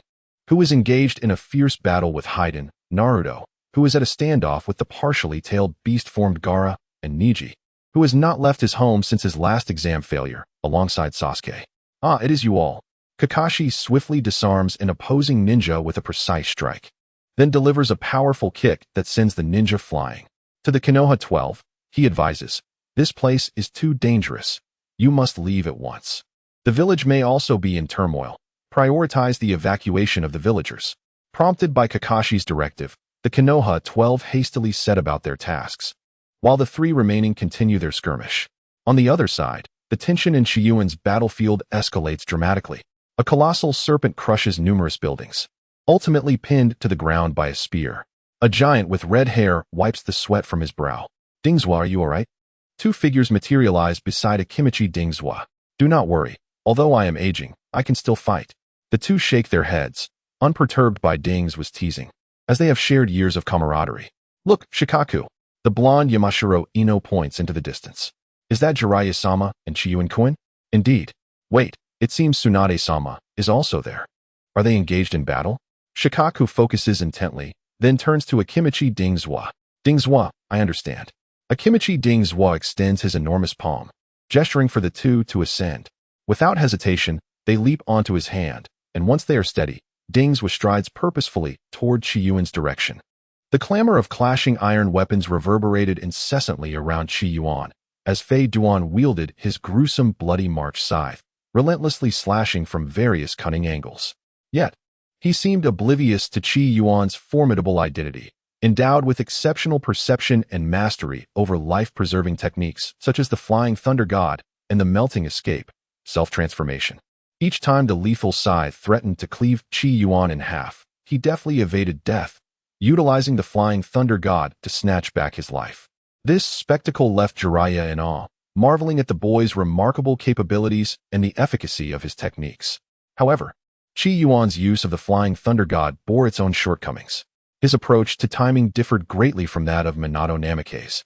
who is engaged in a fierce battle with Haiden, Naruto, who is at a standoff with the partially tailed beast-formed Gaara, and Neji, who has not left his home since his last exam failure, alongside Sasuke. Ah, it is you all. Kakashi swiftly disarms an opposing ninja with a precise strike, then delivers a powerful kick that sends the ninja flying. To the Konoha 12, he advises, "This place is too dangerous. You must leave at once. The village may also be in turmoil. Prioritize the evacuation of the villagers." Prompted by Kakashi's directive, the Konoha 12 hastily set about their tasks, while the three remaining continue their skirmish. On the other side, the tension in Qi Yuan's battlefield escalates dramatically. A colossal serpent crushes numerous buildings, ultimately pinned to the ground by a spear. A giant with red hair wipes the sweat from his brow. "Dingzwa, are you alright?" Two figures materialize beside a Kimichi Dingzwa. "Do not worry. Although I am aging, I can still fight." The two shake their heads, unperturbed by Ding's was teasing, as they have shared years of camaraderie. "Look, Shikaku." The blonde Yamashiro Ino points into the distance. "Is that Jiraiya-sama and Qi Yuan-kun?" "Indeed. Wait, it seems Tsunade-sama is also there. Are they engaged in battle?" Shikaku focuses intently, then turns to a Kimichi Dingzwa. "Dingzwa, I understand." A Kimichi Dingzwa extends his enormous palm, gesturing for the two to ascend. Without hesitation, they leap onto his hand, and once they are steady, Dingzwa strides purposefully toward Qi Yuan's direction. The clamor of clashing iron weapons reverberated incessantly around Qi Yuan, as Fei Duan wielded his gruesome bloody march scythe, relentlessly slashing from various cunning angles. Yet, he seemed oblivious to Qi Yuan's formidable identity, endowed with exceptional perception and mastery over life-preserving techniques such as the Flying Thunder God and the Melting Escape, self-transformation. Each time the lethal scythe threatened to cleave Qi Yuan in half, he deftly evaded death, utilizing the Flying Thunder God to snatch back his life. This spectacle left Jiraiya in awe, marveling at the boy's remarkable capabilities and the efficacy of his techniques. However, Qi Yuan's use of the Flying Thunder God bore its own shortcomings. His approach to timing differed greatly from that of Minato Namikaze,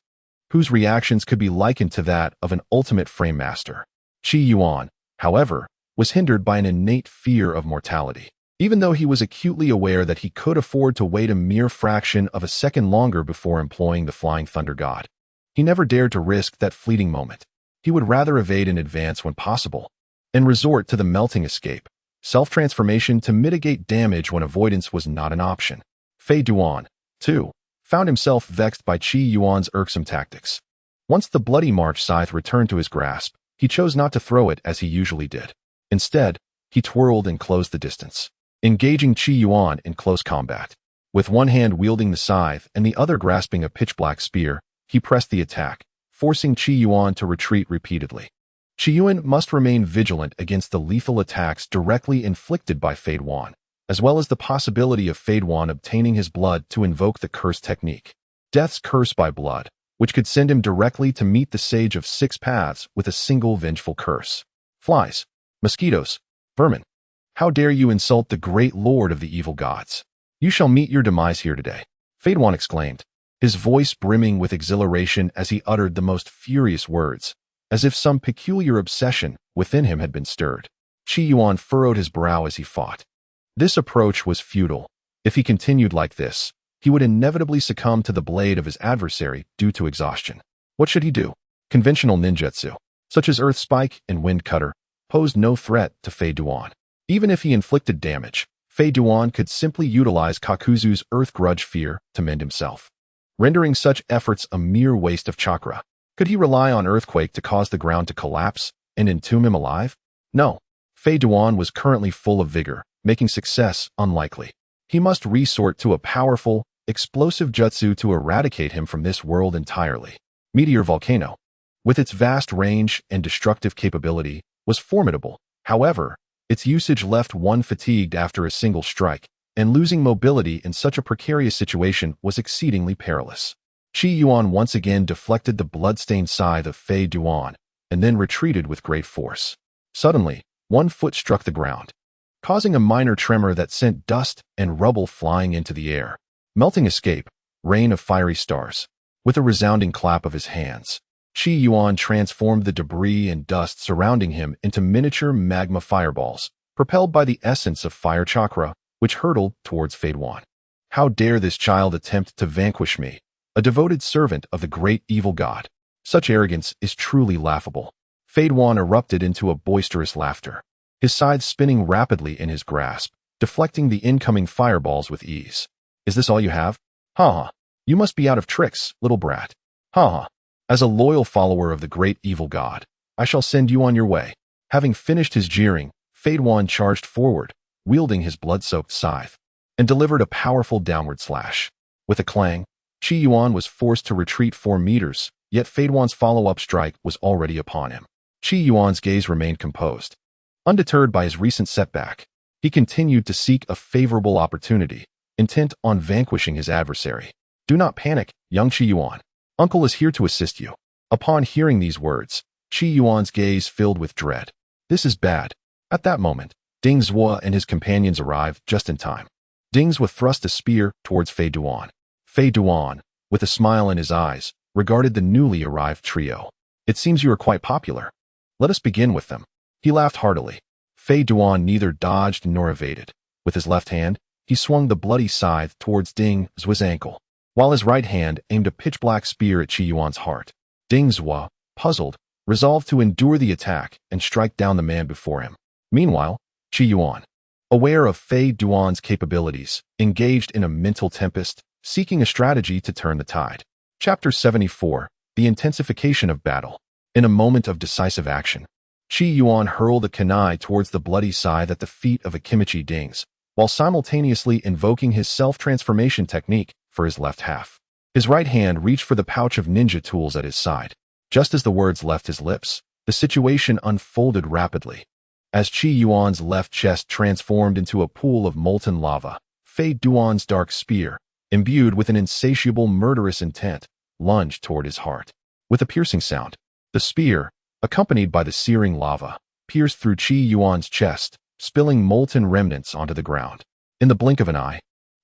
whose reactions could be likened to that of an ultimate frame master. Qi Yuan, however, was hindered by an innate fear of mortality. Even though he was acutely aware that he could afford to wait a mere fraction of a second longer before employing the Flying Thunder God, he never dared to risk that fleeting moment. He would rather evade in advance when possible, and resort to the Melting Escape, self-transformation to mitigate damage when avoidance was not an option. Fei Duan, too, found himself vexed by Qi Yuan's irksome tactics. Once the bloody march scythe returned to his grasp, he chose not to throw it as he usually did. Instead, he twirled and closed the distance, engaging Qi Yuan in close combat. With one hand wielding the scythe and the other grasping a pitch-black spear, he pressed the attack, forcing Qi Yuan to retreat repeatedly. Qi Yuan must remain vigilant against the lethal attacks directly inflicted by Fei Duan, as well as the possibility of Fei Duan obtaining his blood to invoke the curse technique, Death's Curse by Blood, which could send him directly to meet the Sage of Six Paths with a single vengeful curse. "Flies, mosquitoes, vermin. How dare you insult the great lord of the evil gods? You shall meet your demise here today," Fei Duan exclaimed, his voice brimming with exhilaration as he uttered the most furious words, as if some peculiar obsession within him had been stirred. Qi Yuan furrowed his brow as he fought. This approach was futile. If he continued like this, he would inevitably succumb to the blade of his adversary due to exhaustion. What should he do? Conventional ninjutsu, such as Earth Spike and Wind Cutter, posed no threat to Fei Duan. Even if he inflicted damage, Fei Duan could simply utilize Kakuzu's Earth Grudge Fear to mend himself, rendering such efforts a mere waste of chakra. Could he rely on Earthquake to cause the ground to collapse and entomb him alive? No. Fei Duan was currently full of vigor, making success unlikely. He must resort to a powerful, explosive jutsu to eradicate him from this world entirely. Meteor Volcano, with its vast range and destructive capability, was formidable. However, its usage left one fatigued after a single strike, and losing mobility in such a precarious situation was exceedingly perilous. Qi Yuan once again deflected the blood-stained scythe of Fei Duan, and then retreated with great force. Suddenly, one foot struck the ground, causing a minor tremor that sent dust and rubble flying into the air. Melting Escape, Rain of Fiery Stars. With a resounding clap of his hands, Qi Yuan transformed the debris and dust surrounding him into miniature magma fireballs, propelled by the essence of fire chakra, which hurtled towards Fei Duan. How dare this child attempt to vanquish me, a devoted servant of the great evil god? Such arrogance is truly laughable. Fei Duan erupted into a boisterous laughter, his scythe spinning rapidly in his grasp, deflecting the incoming fireballs with ease. Is this all you have? Ha ha. You must be out of tricks, little brat. Ha ha. As a loyal follower of the great evil god, I shall send you on your way. Having finished his jeering, Fei Duan charged forward, wielding his blood-soaked scythe, and delivered a powerful downward slash. With a clang, Qi Yuan was forced to retreat 4 meters, yet Fei Duan's follow-up strike was already upon him. Qi Yuan's gaze remained composed. Undeterred by his recent setback, he continued to seek a favorable opportunity, intent on vanquishing his adversary. Do not panic, young Qi Yuan. Uncle is here to assist you. Upon hearing these words, Qi Yuan's gaze filled with dread. This is bad. At that moment, Ding Zhuo and his companions arrived just in time. Ding Zhuo thrust a spear towards Fei Duan. Fei Duan, with a smile in his eyes, regarded the newly arrived trio. It seems you are quite popular. Let us begin with them. He laughed heartily. Fei Duan neither dodged nor evaded. With his left hand, he swung the bloody scythe towards Ding Zhuo's ankle, while his right hand aimed a pitch-black spear at Qi Yuan's heart. Ding Zhuo, puzzled, resolved to endure the attack and strike down the man before him. Meanwhile, Qi Yuan, aware of Fei Duan's capabilities, engaged in a mental tempest, seeking a strategy to turn the tide. Chapter 74, The Intensification of Battle. In a moment of decisive action, Qi Yuan hurled a kunai towards the bloody scythe at the feet of Akimichi Dings, while simultaneously invoking his self-transformation technique for his left half. His right hand reached for the pouch of ninja tools at his side. Just as the words left his lips, the situation unfolded rapidly. As Qi Yuan's left chest transformed into a pool of molten lava, Fei Duan's dark spear, imbued with an insatiable murderous intent, lunged toward his heart. With a piercing sound, the spear, accompanied by the searing lava, pierced through Qi Yuan's chest, spilling molten remnants onto the ground. In the blink of an eye,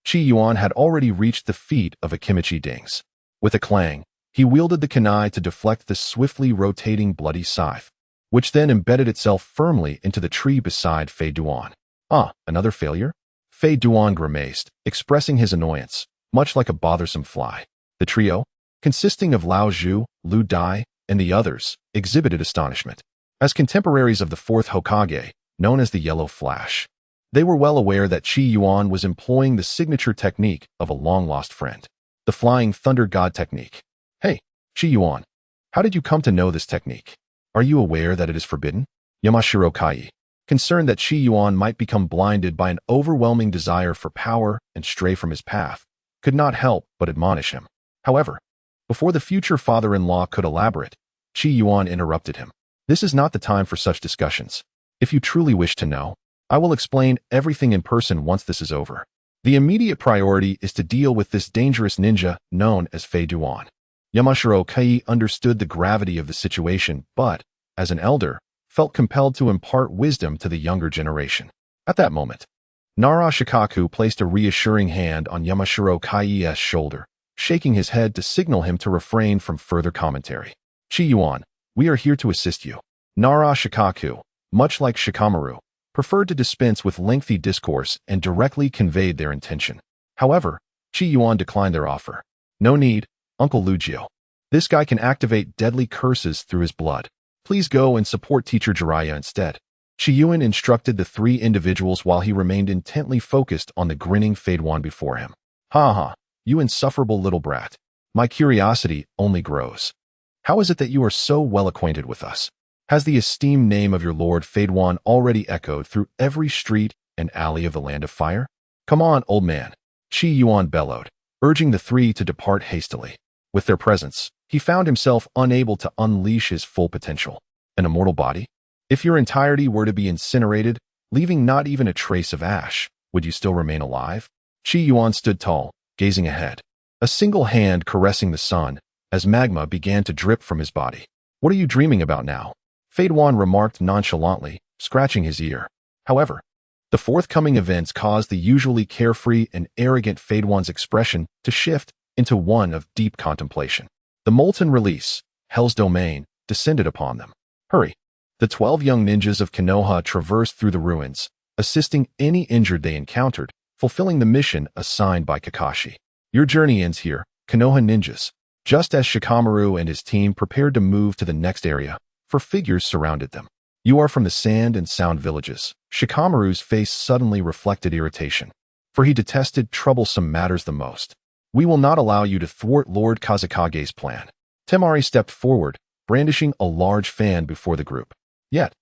Qi Yuan had already reached the feet of Akimichi Dings. With a clang, he wielded the kunai to deflect the swiftly rotating bloody scythe, which then embedded itself firmly into the tree beside Fei Duan. Ah, another failure? Fei Duan grimaced, expressing his annoyance, much like a bothersome fly. The trio, consisting of Lao Zhu, Lu Dai, and the others, exhibited astonishment. As contemporaries of the 4th Hokage, known as the Yellow Flash, they were well aware that Qi Yuan was employing the signature technique of a long-lost friend, the Flying Thunder God technique. Hey, Qi Yuan, how did you come to know this technique? Are you aware that it is forbidden? Yamashiro Kai, concerned that Qi Yuan might become blinded by an overwhelming desire for power and stray from his path, could not help but admonish him. However, before the future father-in-law could elaborate, Qi Yuan interrupted him. This is not the time for such discussions. If you truly wish to know, I will explain everything in person once this is over. The immediate priority is to deal with this dangerous ninja known as Fei Duan. Yamashiro Kai understood the gravity of the situation, but, as an elder, felt compelled to impart wisdom to the younger generation. At that moment, Nara Shikaku placed a reassuring hand on Yamashiro Kai's shoulder, shaking his head to signal him to refrain from further commentary. Qi Yuan, we are here to assist you. Nara Shikaku, much like Shikamaru, preferred to dispense with lengthy discourse and directly conveyed their intention. However, Qi Yuan declined their offer. No need, Uncle Lugio. This guy can activate deadly curses through his blood. Please go and support Teacher Jiraiya instead. Qi Yuan instructed the 3 individuals while he remained intently focused on the grinning Fei Duan before him. Ha ha, you insufferable little brat. My curiosity only grows. How is it that you are so well acquainted with us? Has the esteemed name of your lord Fei Duan already echoed through every street and alley of the Land of Fire? Come on, old man, Qi Yuan bellowed, urging the 3 to depart hastily. With their presence, he found himself unable to unleash his full potential. An immortal body? If your entirety were to be incinerated, leaving not even a trace of ash, would you still remain alive? Qi Yuan stood tall, gazing ahead, a single hand caressing the sun, as magma began to drip from his body. What are you dreaming about now? Fei Duan remarked nonchalantly, scratching his ear. However, the forthcoming events caused the usually carefree and arrogant Fei Duan's expression to shift into one of deep contemplation. The molten release, Hell's Domain, descended upon them. Hurry! The 12 young ninjas of Konoha traversed through the ruins, assisting any injured they encountered, fulfilling the mission assigned by Kakashi. Your journey ends here, Konoha ninjas. Just as Shikamaru and his team prepared to move to the next area, four figures surrounded them. You are from the Sand and Sound villages. Shikamaru's face suddenly reflected irritation, for he detested troublesome matters the most. We will not allow you to thwart Lord Kazekage's plan. Temari stepped forward, brandishing a large fan before the group. Yet,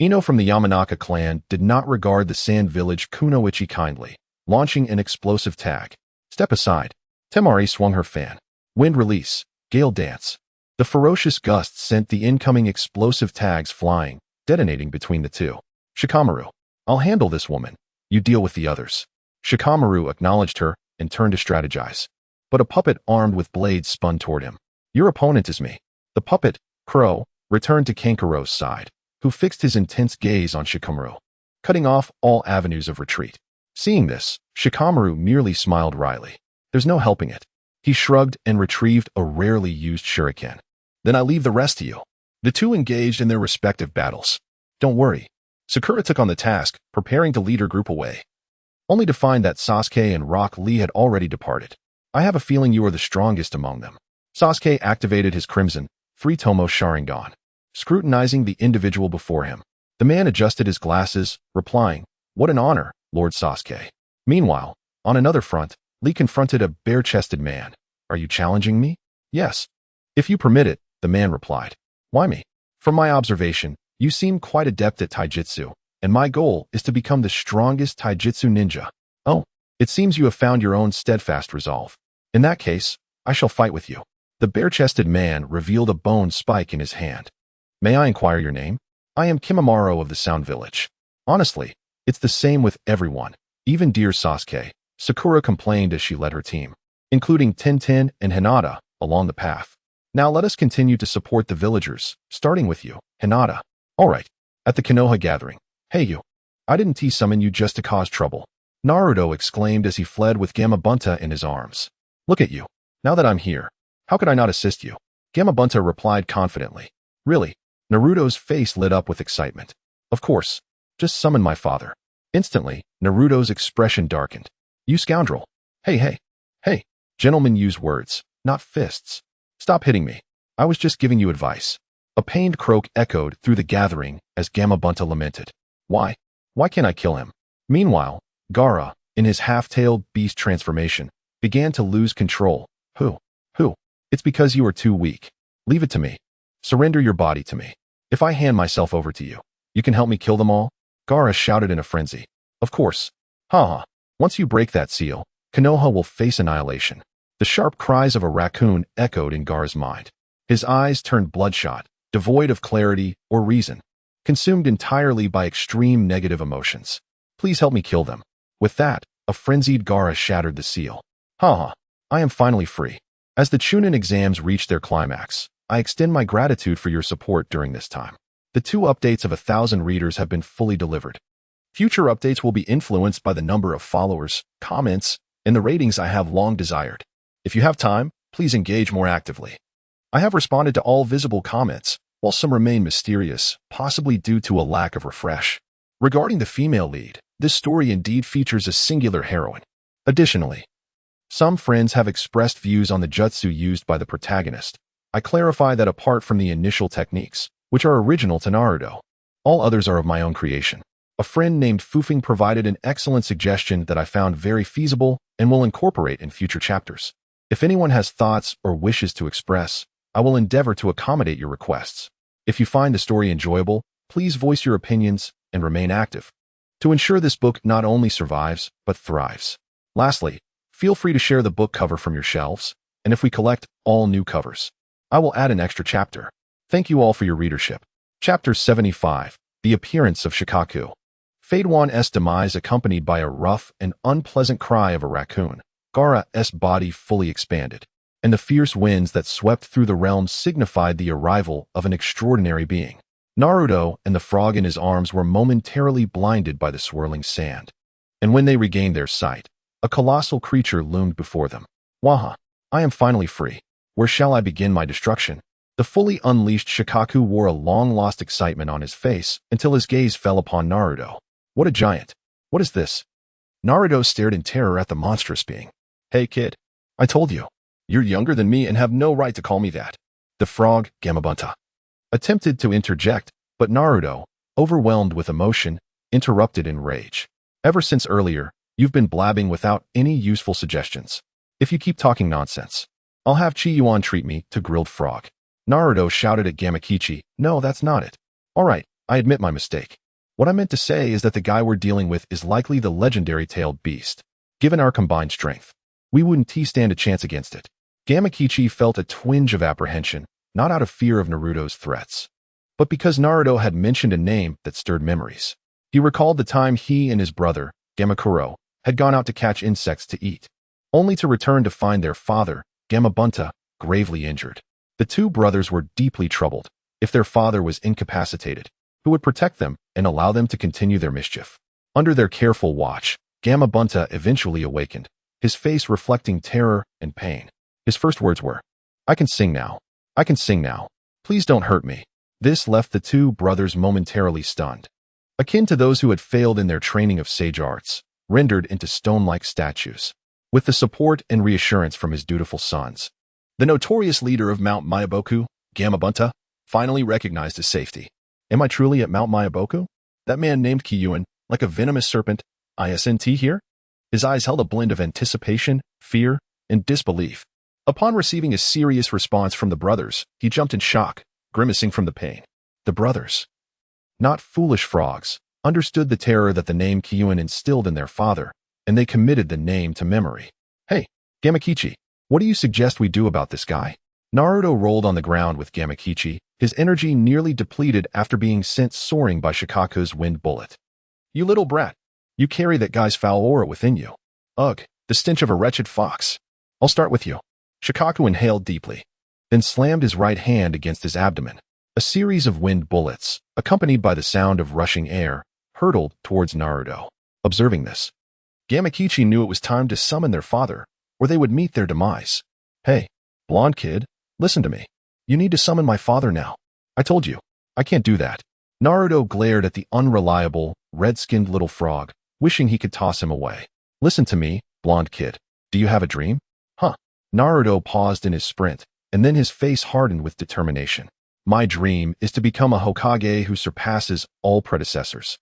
Ino from the Yamanaka clan did not regard the Sand Village Kunoichi kindly, launching an explosive tag. Step aside. Temari swung her fan. Wind release. Gale dance. The ferocious gusts sent the incoming explosive tags flying, detonating between the two. Shikamaru. I'll handle this woman. You deal with the others. Shikamaru acknowledged her and turned to strategize. But a puppet armed with blades spun toward him. Your opponent is me. The puppet, Crow, returned to Kankaro's side, who fixed his intense gaze on Shikamaru, cutting off all avenues of retreat. Seeing this, Shikamaru merely smiled wryly. There's no helping it. He shrugged and retrieved a rarely used shuriken. Then I leave the rest to you. The two engaged in their respective battles. Don't worry. Sakura took on the task, preparing to lead her group away, only to find that Sasuke and Rock Lee had already departed. I have a feeling you are the strongest among them. Sasuke activated his crimson, three-tomo Sharingan, scrutinizing the individual before him. The man adjusted his glasses, replying, What an honor, Lord Sasuke. Meanwhile, on another front, Lee confronted a bare-chested man. Are you challenging me? Yes. If you permit it, the man replied. Why me? From my observation, you seem quite adept at taijutsu, and my goal is to become the strongest taijutsu ninja. Oh, it seems you have found your own steadfast resolve. In that case, I shall fight with you. The bare-chested man revealed a bone spike in his hand. May I inquire your name? I am Kimimaro of the Sound Village. Honestly, it's the same with everyone, even dear Sasuke. Sakura complained as she led her team, including Tintin and Hinata, along the path. Now let us continue to support the villagers, starting with you, Hinata. All right. At the Konoha gathering. Hey you. I didn't summon you just to cause trouble. Naruto exclaimed as he fled with Gamabunta in his arms. Look at you. Now that I'm here, how could I not assist you? Gamabunta replied confidently. Really? Naruto's face lit up with excitement. Of course. Just summon my father. Instantly, Naruto's expression darkened. You scoundrel. Hey. Gentlemen use words, not fists. Stop hitting me. I was just giving you advice. A pained croak echoed through the gathering as Gamabunta lamented. Why? Why can't I kill him? Meanwhile, Gaara, in his half-tailed beast transformation, began to lose control. Who? It's because you are too weak. Leave it to me. Surrender your body to me. If I hand myself over to you, you can help me kill them all? Gaara shouted in a frenzy. Of course. Haha. Once you break that seal, Konoha will face annihilation. The sharp cries of a raccoon echoed in Gaara's mind. His eyes turned bloodshot, devoid of clarity or reason, consumed entirely by extreme negative emotions. Please help me kill them. With that, a frenzied Gaara shattered the seal. Haha. I am finally free. As the Chunin exams reach their climax, I extend my gratitude for your support during this time. The 2 updates of 1,000 readers have been fully delivered. Future updates will be influenced by the number of followers, comments, and the ratings I have long desired. If you have time, please engage more actively. I have responded to all visible comments, while some remain mysterious, possibly due to a lack of refresh. Regarding the female lead, this story indeed features a singular heroine. Additionally, some friends have expressed views on the jutsu used by the protagonist. I clarify that apart from the initial techniques, which are original to Naruto, all others are of my own creation. A friend named Fufing provided an excellent suggestion that I found very feasible and will incorporate in future chapters. If anyone has thoughts or wishes to express, I will endeavor to accommodate your requests. If you find the story enjoyable, please voice your opinions and remain active to ensure this book not only survives, but thrives. Lastly, feel free to share the book cover from your shelves, and if we collect all new covers, I will add an extra chapter. Thank you all for your readership. Chapter 75, The Appearance of Shikaku. Fadewan's demise accompanied by a rough and unpleasant cry of a raccoon. Gaara's body fully expanded, and the fierce winds that swept through the realms signified the arrival of an extraordinary being. Naruto and the frog in his arms were momentarily blinded by the swirling sand, and when they regained their sight, a colossal creature loomed before them. Waha! I am finally free. Where shall I begin my destruction? The fully unleashed Shikaku wore a long-lost excitement on his face until his gaze fell upon Naruto. What a giant! What is this? Naruto stared in terror at the monstrous being. Hey kid, I told you. You're younger than me and have no right to call me that. The frog, Gamabunta, attempted to interject, but Naruto, overwhelmed with emotion, interrupted in rage. Ever since earlier, you've been blabbing without any useful suggestions. If you keep talking nonsense, I'll have Qi Yuan treat me to grilled frog. Naruto shouted at Gamakichi, no, that's not it. All right, I admit my mistake. What I meant to say is that the guy we're dealing with is likely the legendary tailed beast. Given our combined strength, we wouldn't stand a chance against it. Gamakichi felt a twinge of apprehension, not out of fear of Naruto's threats, but because Naruto had mentioned a name that stirred memories. He recalled the time he and his brother, Gamakuro, had gone out to catch insects to eat, only to return to find their father, Gamabunta, gravely injured. The two brothers were deeply troubled. If their father was incapacitated, who would protect them and allow them to continue their mischief? Under their careful watch, Gamabunta eventually awakened, his face reflecting terror and pain. His first words were, I can sing now. I can sing now. Please don't hurt me. This left the two brothers momentarily stunned, akin to those who had failed in their training of sage arts, rendered into stone-like statues. With the support and reassurance from his dutiful sons, the notorious leader of Mount Myaboku, Gamabunta, finally recognized his safety. Am I truly at Mount Myaboku? That man named Qi Yuan, like a venomous serpent, isn't here? His eyes held a blend of anticipation, fear, and disbelief. Upon receiving a serious response from the brothers, he jumped in shock, grimacing from the pain. The brothers, not foolish frogs, understood the terror that the name Qi Yuan instilled in their father, and they committed the name to memory. Hey, Gamakichi, what do you suggest we do about this guy? Naruto rolled on the ground with Gamakichi, his energy nearly depleted after being sent soaring by Shikaku's wind bullet. You little brat, you carry that guy's foul aura within you. Ugh, the stench of a wretched fox. I'll start with you. Shikaku inhaled deeply, then slammed his right hand against his abdomen. A series of wind bullets, accompanied by the sound of rushing air, hurtled towards Naruto. Observing this, Gamakichi knew it was time to summon their father, or they would meet their demise. Hey, blonde kid, listen to me. You need to summon my father now. I told you, I can't do that. Naruto glared at the unreliable, red-skinned little frog, wishing he could toss him away. Listen to me, blonde kid. Do you have a dream? Huh. Naruto paused in his sprint, and then his face hardened with determination. My dream is to become a Hokage who surpasses all predecessors,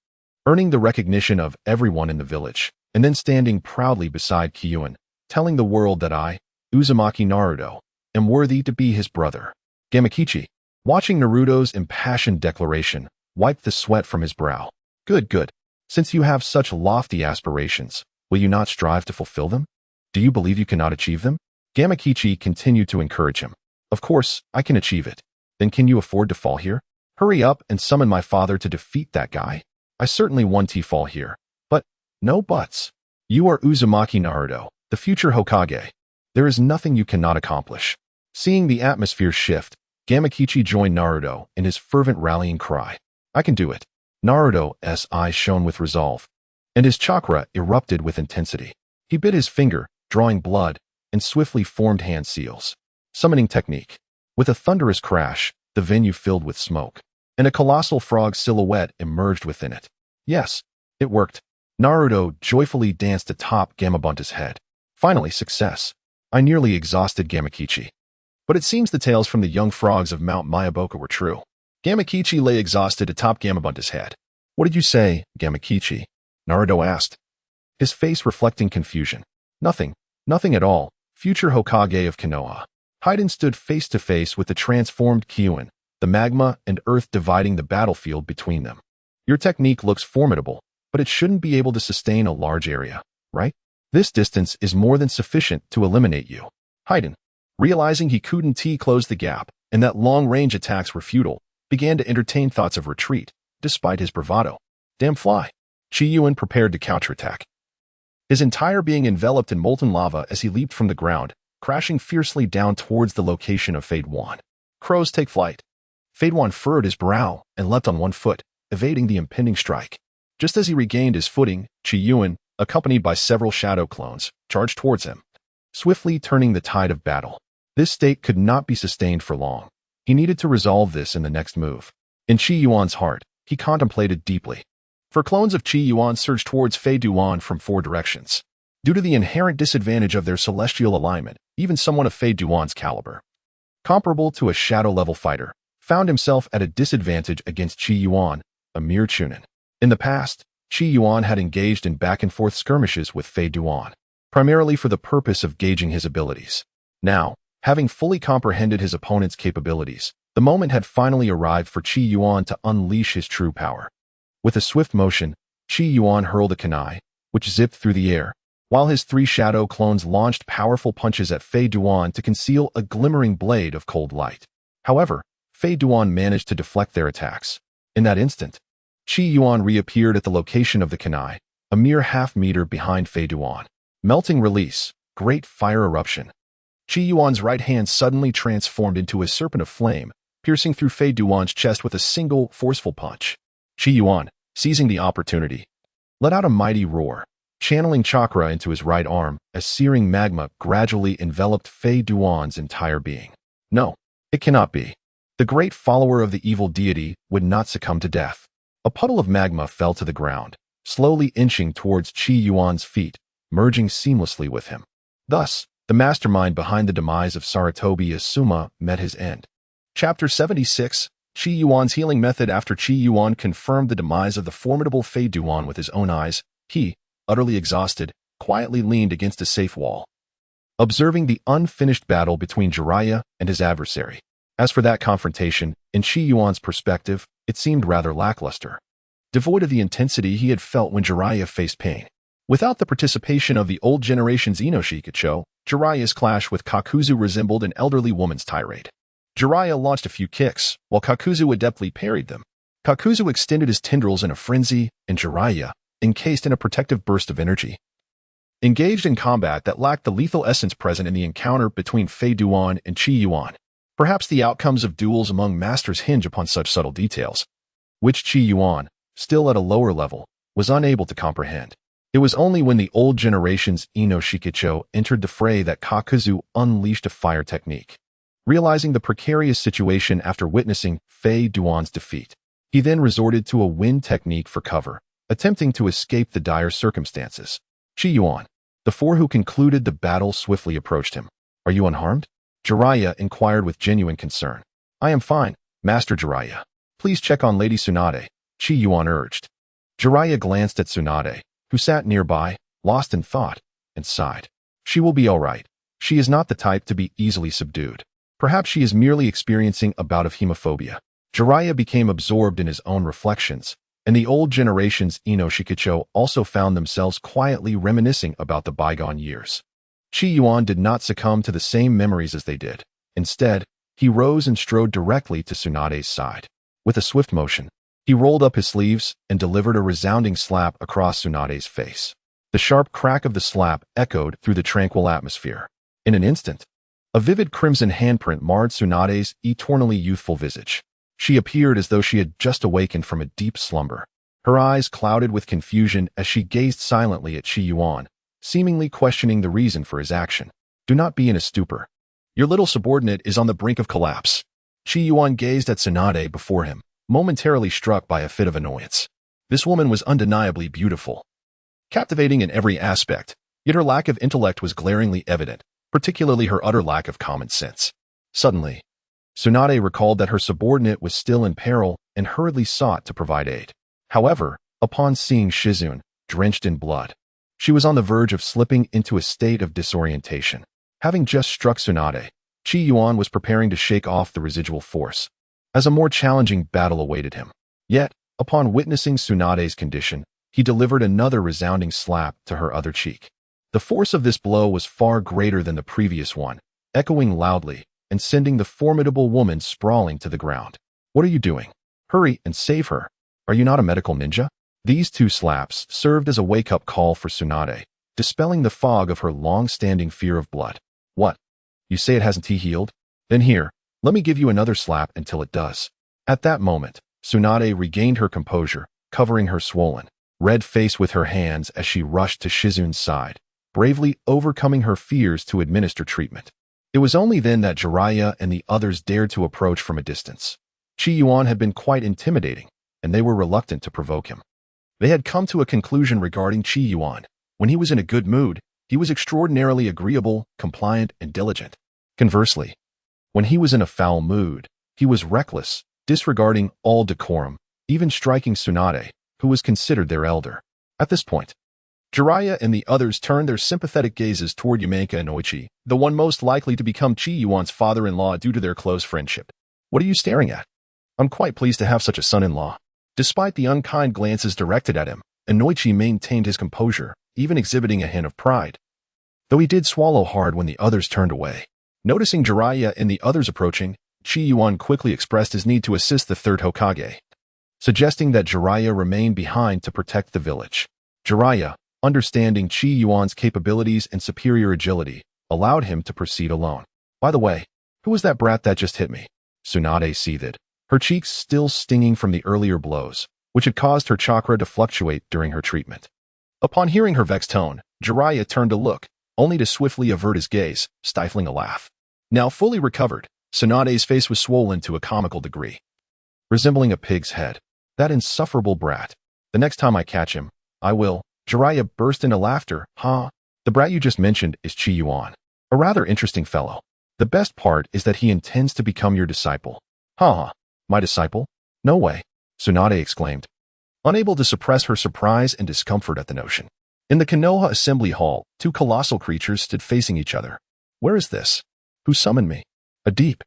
earning the recognition of everyone in the village, and then standing proudly beside Qi Yuan, telling the world that I, Uzumaki Naruto, am worthy to be his brother. Gamakichi, watching Naruto's impassioned declaration, wiped the sweat from his brow. Good, good. Since you have such lofty aspirations, will you not strive to fulfill them? Do you believe you cannot achieve them? Gamakichi continued to encourage him. Of course, I can achieve it. Then can you afford to fall here? Hurry up and summon my father to defeat that guy. I certainly want to fall here. But, no buts. You are Uzumaki Naruto, the future Hokage. There is nothing you cannot accomplish. Seeing the atmosphere shift, Gamakichi joined Naruto in his fervent rallying cry. I can do it. Naruto's eyes shone with resolve, and his chakra erupted with intensity. He bit his finger, drawing blood, and swiftly formed hand seals. Summoning technique. With a thunderous crash, the venue filled with smoke, and a colossal frog silhouette emerged within it. Yes, it worked. Naruto joyfully danced atop Gamabunta's head. Finally, success. I nearly exhausted Gamakichi. But it seems the tales from the young frogs of Mount Myaboku were true. Gamakichi lay exhausted atop Gamabunta's head. What did you say, Gamakichi? Naruto asked, his face reflecting confusion. Nothing. Nothing at all. Future Hokage of Konoha. Haiden stood face to face with the transformed Qi Yuan, the magma and earth dividing the battlefield between them. Your technique looks formidable, but it shouldn't be able to sustain a large area, right? This distance is more than sufficient to eliminate you. Haiden, realizing he couldn't close the gap and that long-range attacks were futile, began to entertain thoughts of retreat, despite his bravado. Damn fly. Qi Yuan prepared to counterattack, his entire being enveloped in molten lava as he leaped from the ground, crashing fiercely down towards the location of Fade Wan. Crows take flight. Fade Wan furrowed his brow and leapt on one foot, evading the impending strike. Just as he regained his footing, Qi Yuan, accompanied by several shadow clones, charged towards him, swiftly turning the tide of battle. This state could not be sustained for long. He needed to resolve this in the next move. In Qi Yuan's heart, he contemplated deeply. For clones of Qi Yuan surge towards Fei Duan from 4 directions. Due to the inherent disadvantage of their celestial alignment, even someone of Fei Duan's caliber, comparable to a shadow-level fighter, found himself at a disadvantage against Qi Yuan, a mere Chunin. In the past, Qi Yuan had engaged in back-and-forth skirmishes with Fei Duan, primarily for the purpose of gauging his abilities. Now, having fully comprehended his opponent's capabilities, the moment had finally arrived for Qi Yuan to unleash his true power. With a swift motion, Qi Yuan hurled a kunai, which zipped through the air, while his 3 shadow clones launched powerful punches at Fei Duan to conceal a glimmering blade of cold light. However, Fei Duan managed to deflect their attacks. In that instant, Qi Yuan reappeared at the location of the kunai, a mere half-meter behind Fei Duan. Melting release, great fire eruption. Qi Yuan's right hand suddenly transformed into a serpent of flame, piercing through Fei Duan's chest with a single, forceful punch. Qi Yuan, seizing the opportunity, let out a mighty roar, channeling chakra into his right arm as searing magma gradually enveloped Fei Duan's entire being. No, it cannot be. The great follower of the evil deity would not succumb to death. A puddle of magma fell to the ground, slowly inching towards Qi Yuan's feet, merging seamlessly with him. Thus, the mastermind behind the demise of Sarutobi Asuma met his end. Chapter 76, Qi Yuan's healing method. After Qi Yuan confirmed the demise of the formidable Fei Duan with his own eyes, he, utterly exhausted, quietly leaned against a safe wall, observing the unfinished battle between Jiraiya and his adversary. As for that confrontation, in Qi Yuan's perspective, it seemed rather lackluster, devoid of the intensity he had felt when Jiraiya faced pain. Without the participation of the old generation's Inoshikacho, Jiraiya's clash with Kakuzu resembled an elderly woman's tirade. Jiraiya launched a few kicks, while Kakuzu adeptly parried them. Kakuzu extended his tendrils in a frenzy, and Jiraiya, encased in a protective burst of energy, engaged in combat that lacked the lethal essence present in the encounter between Fei Duan and Qi Yuan. Perhaps the outcomes of duels among masters hinge upon such subtle details, which Qi Yuan, still at a lower level, was unable to comprehend. It was only when the old generation's Inoshikacho entered the fray that Kakuzu unleashed a fire technique. Realizing the precarious situation after witnessing Fei Duan's defeat, he then resorted to a wind technique for cover, attempting to escape the dire circumstances. Qi Yuan, the 4 who concluded the battle, swiftly approached him. "Are you unharmed?" Jiraiya inquired with genuine concern. "I am fine, Master Jiraiya. Please check on Lady Tsunade," Qi Yuan urged. Jiraiya glanced at Tsunade, who sat nearby, lost in thought, and sighed. "She will be all right. She is not the type to be easily subdued. Perhaps she is merely experiencing a bout of hemophobia." Jiraiya became absorbed in his own reflections, and the old generation's Inoshikacho also found themselves quietly reminiscing about the bygone years. Qi Yuan did not succumb to the same memories as they did. Instead, he rose and strode directly to Tsunade's side. With a swift motion, he rolled up his sleeves and delivered a resounding slap across Tsunade's face. The sharp crack of the slap echoed through the tranquil atmosphere. In an instant, a vivid crimson handprint marred Tsunade's eternally youthful visage. She appeared as though she had just awakened from a deep slumber. Her eyes clouded with confusion as she gazed silently at Qi Yuan, seemingly questioning the reason for his action. "Do not be in a stupor. Your little subordinate is on the brink of collapse." Qi Yuan gazed at Tsunade before him, momentarily struck by a fit of annoyance. This woman was undeniably beautiful, captivating in every aspect, yet her lack of intellect was glaringly evident, particularly her utter lack of common sense. Suddenly, Tsunade recalled that her subordinate was still in peril and hurriedly sought to provide aid. However, upon seeing Shizune, drenched in blood, she was on the verge of slipping into a state of disorientation. Having just struck Tsunade, Qi Yuan was preparing to shake off the residual force, as a more challenging battle awaited him. Yet, upon witnessing Tsunade's condition, he delivered another resounding slap to her other cheek. The force of this blow was far greater than the previous one, echoing loudly and sending the formidable woman sprawling to the ground. "What are you doing? Hurry and save her. Are you not a medical ninja?" These 2 slaps served as a wake-up call for Tsunade, dispelling the fog of her long-standing fear of blood. "What? You say it hasn't healed? Then here, let me give you another slap until it does." At that moment, Tsunade regained her composure, covering her swollen, red face with her hands as she rushed to Shizune's side, bravely overcoming her fears to administer treatment. It was only then that Jiraiya and the others dared to approach from a distance. Qi Yuan had been quite intimidating, and they were reluctant to provoke him. They had come to a conclusion regarding Qi Yuan. When he was in a good mood, he was extraordinarily agreeable, compliant, and diligent. Conversely, when he was in a foul mood, he was reckless, disregarding all decorum, even striking Tsunade, who was considered their elder. At this point, Jiraiya and the others turned their sympathetic gazes toward Yamaika and Oichi, the one most likely to become Qi Yuan's father-in-law due to their close friendship. What are you staring at? I'm quite pleased to have such a son-in-law. Despite the unkind glances directed at him, Inoichi maintained his composure, even exhibiting a hint of pride. Though he did swallow hard when the others turned away. Noticing Jiraiya and the others approaching, Qi Yuan quickly expressed his need to assist the third Hokage, suggesting that Jiraiya remain behind to protect the village. Jiraiya, understanding Qi Yuan's capabilities and superior agility, allowed him to proceed alone. By the way, who was that brat that just hit me? Tsunade seethed, her cheeks still stinging from the earlier blows, which had caused her chakra to fluctuate during her treatment. Upon hearing her vexed tone, Jiraiya turned to look, only to swiftly avert his gaze, stifling a laugh. Now fully recovered, Tsunade's face was swollen to a comical degree, resembling a pig's head. That insufferable brat. The next time I catch him, I will. Jiraiya burst into laughter. Huh? The brat you just mentioned is Qi Yuan. A rather interesting fellow. The best part is that he intends to become your disciple. Huh? My disciple? No way, Tsunade exclaimed, unable to suppress her surprise and discomfort at the notion. In the Konoha assembly hall, two colossal creatures stood facing each other. Where is this? Who summoned me? A deep,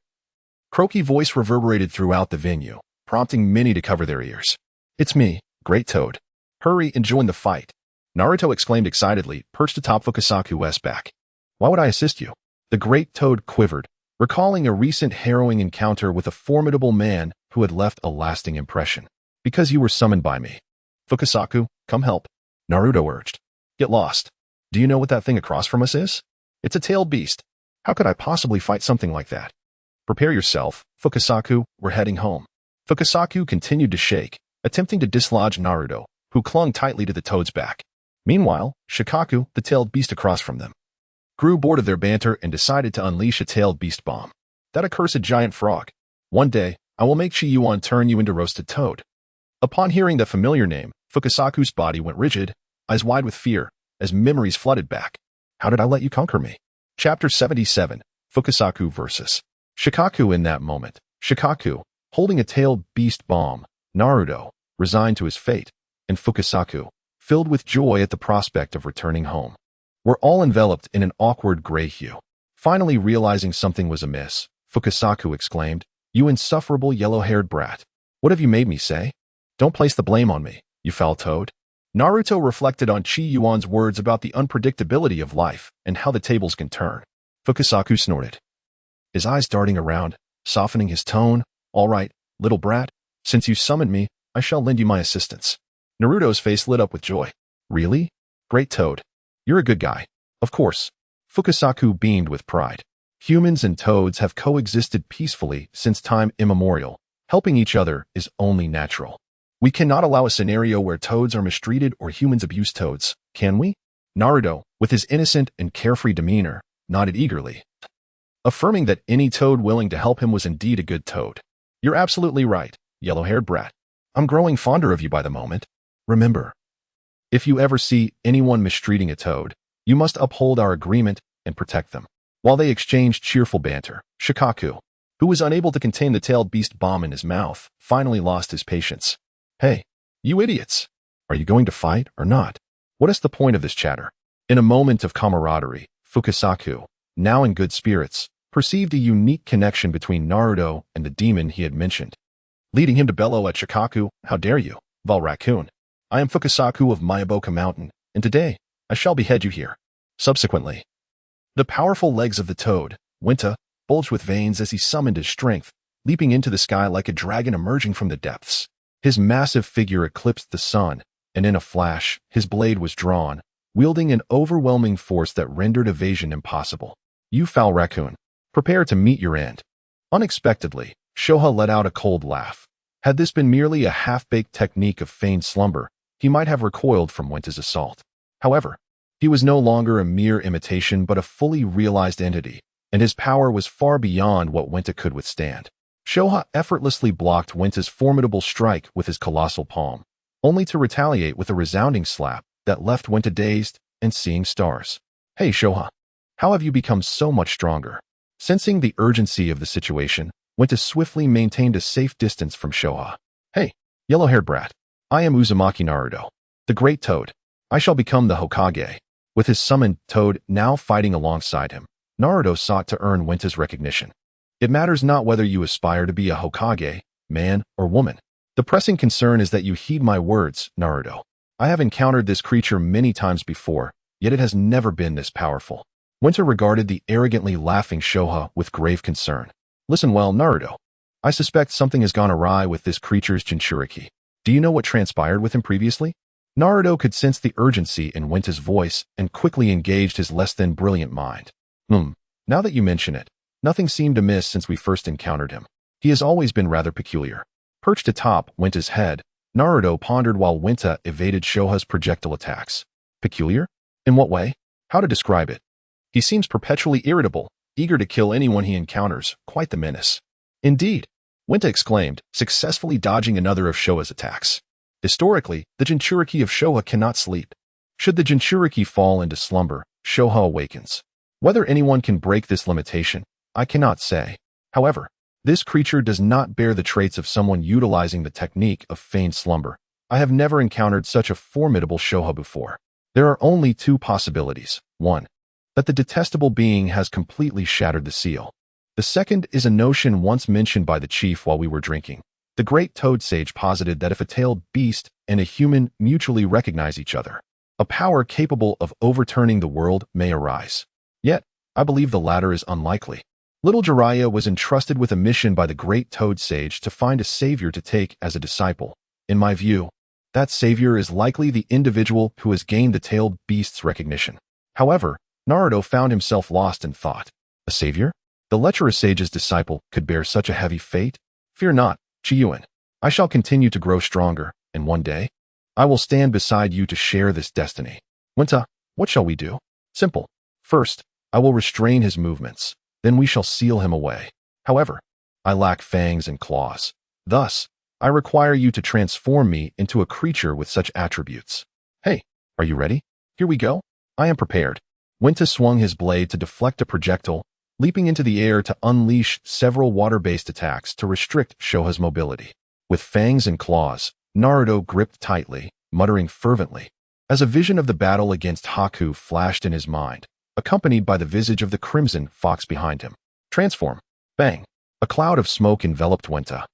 croaky voice reverberated throughout the venue, prompting many to cover their ears. It's me, Great Toad. Hurry and join the fight, Naruto exclaimed excitedly, perched atop Fukasaku's back. Why would I assist you? The Great Toad quivered, recalling a recent harrowing encounter with a formidable man who had left a lasting impression. Because you were summoned by me. Fukasaku, come help, Naruto urged. Get lost. Do you know what that thing across from us is? It's a tailed beast. How could I possibly fight something like that? Prepare yourself, Fukasaku, we're heading home. Fukasaku continued to shake, attempting to dislodge Naruto, who clung tightly to the toad's back. Meanwhile, Shikaku, the tailed beast across from them, grew bored of their banter and decided to unleash a tailed beast bomb. That accursed giant frog. One day, I will make Qi Yuan turn you into roasted toad. Upon hearing the familiar name, Fukasaku's body went rigid, eyes wide with fear, as memories flooded back. How did I let you conquer me? Chapter 77, Fukasaku vs. Shikaku. In that moment, Shikaku, holding a tailed beast bomb, Naruto, resigned to his fate, and Fukasaku, filled with joy at the prospect of returning home, were all enveloped in an awkward gray hue. Finally realizing something was amiss, Fukasaku exclaimed, You insufferable yellow-haired brat. What have you made me say? Don't place the blame on me, you foul toad. Naruto reflected on Qi Yuan's words about the unpredictability of life and how the tables can turn. Fukasaku snorted, his eyes darting around, softening his tone. All right, little brat, since you summoned me, I shall lend you my assistance. Naruto's face lit up with joy. Really? Great Toad. You're a good guy. Of course. Fukasaku beamed with pride. Humans and toads have coexisted peacefully since time immemorial. Helping each other is only natural. We cannot allow a scenario where toads are mistreated or humans abuse toads, can we? Naruto, with his innocent and carefree demeanor, nodded eagerly, affirming that any toad willing to help him was indeed a good toad. You're absolutely right, yellow-haired brat. I'm growing fonder of you by the moment. Remember, if you ever see anyone mistreating a toad, you must uphold our agreement and protect them. While they exchanged cheerful banter, Shikaku, who was unable to contain the tailed beast bomb in his mouth, finally lost his patience. Hey, you idiots! Are you going to fight or not? What is the point of this chatter? In a moment of camaraderie, Fukasaku, now in good spirits, perceived a unique connection between Naruto and the demon he had mentioned, leading him to bellow at Shikaku, How dare you, Val Raccoon! I am Fukasaku of Mayaboka Mountain, and today, I shall behead you here. Subsequently, the powerful legs of the toad, Winta, bulged with veins as he summoned his strength, leaping into the sky like a dragon emerging from the depths. His massive figure eclipsed the sun, and in a flash, his blade was drawn, wielding an overwhelming force that rendered evasion impossible. You foul raccoon, prepare to meet your end. Unexpectedly, Shoha let out a cold laugh. Had this been merely a half-baked technique of feigned slumber, he might have recoiled from Winta's assault. However, he was no longer a mere imitation but a fully realized entity, and his power was far beyond what Winta could withstand. Shoha effortlessly blocked Winta's formidable strike with his colossal palm, only to retaliate with a resounding slap that left Wenta dazed and seeing stars. Hey, Shoha. How have you become so much stronger? Sensing the urgency of the situation, Wenta swiftly maintained a safe distance from Shoha. Hey, yellow-haired brat. I am Uzumaki Naruto, the Great Toad. I shall become the Hokage. With his summoned Toad now fighting alongside him, Naruto sought to earn Wenta's recognition. It matters not whether you aspire to be a Hokage, man or woman. The pressing concern is that you heed my words, Naruto. I have encountered this creature many times before, yet it has never been this powerful. Wenta regarded the arrogantly laughing Shoha with grave concern. Listen well, Naruto. I suspect something has gone awry with this creature's Jinchuriki. Do you know what transpired with him previously? Naruto could sense the urgency in Wenta's voice and quickly engaged his less-than-brilliant mind. Now that you mention it, nothing seemed amiss since we first encountered him. He has always been rather peculiar. Perched atop Wenta's head, Naruto pondered while Wenta evaded Shoha's projectile attacks. Peculiar? In what way? How to describe it? He seems perpetually irritable, eager to kill anyone he encounters, quite the menace. Indeed, Wenta exclaimed, successfully dodging another of Shoha's attacks. Historically, the Jinchuriki of Shoha cannot sleep. Should the Jinchuriki fall into slumber, Shoha awakens. Whether anyone can break this limitation, I cannot say. However, this creature does not bear the traits of someone utilizing the technique of feigned slumber. I have never encountered such a formidable Shoha before. There are only two possibilities. One, that the detestable being has completely shattered the seal. The second is a notion once mentioned by the chief while we were drinking. The great toad sage posited that if a tailed beast and a human mutually recognize each other, a power capable of overturning the world may arise. Yet, I believe the latter is unlikely. Little Jiraiya was entrusted with a mission by the great toad sage to find a savior to take as a disciple. In my view, that savior is likely the individual who has gained the tailed beast's recognition. However, Naruto found himself lost in thought. A savior? The lecherous sage's disciple could bear such a heavy fate? Fear not, Qi Yuan. I shall continue to grow stronger, and one day, I will stand beside you to share this destiny. Wenta, what shall we do? Simple. First, I will restrain his movements. Then we shall seal him away. However, I lack fangs and claws. Thus, I require you to transform me into a creature with such attributes. Hey, are you ready? Here we go. I am prepared. Wenta swung his blade to deflect a projectile, leaping into the air to unleash several water-based attacks to restrict Shoha's mobility. With fangs and claws, Naruto gripped tightly, muttering fervently, as a vision of the battle against Haku flashed in his mind, accompanied by the visage of the crimson fox behind him. Transform. Bang. A cloud of smoke enveloped Wenta,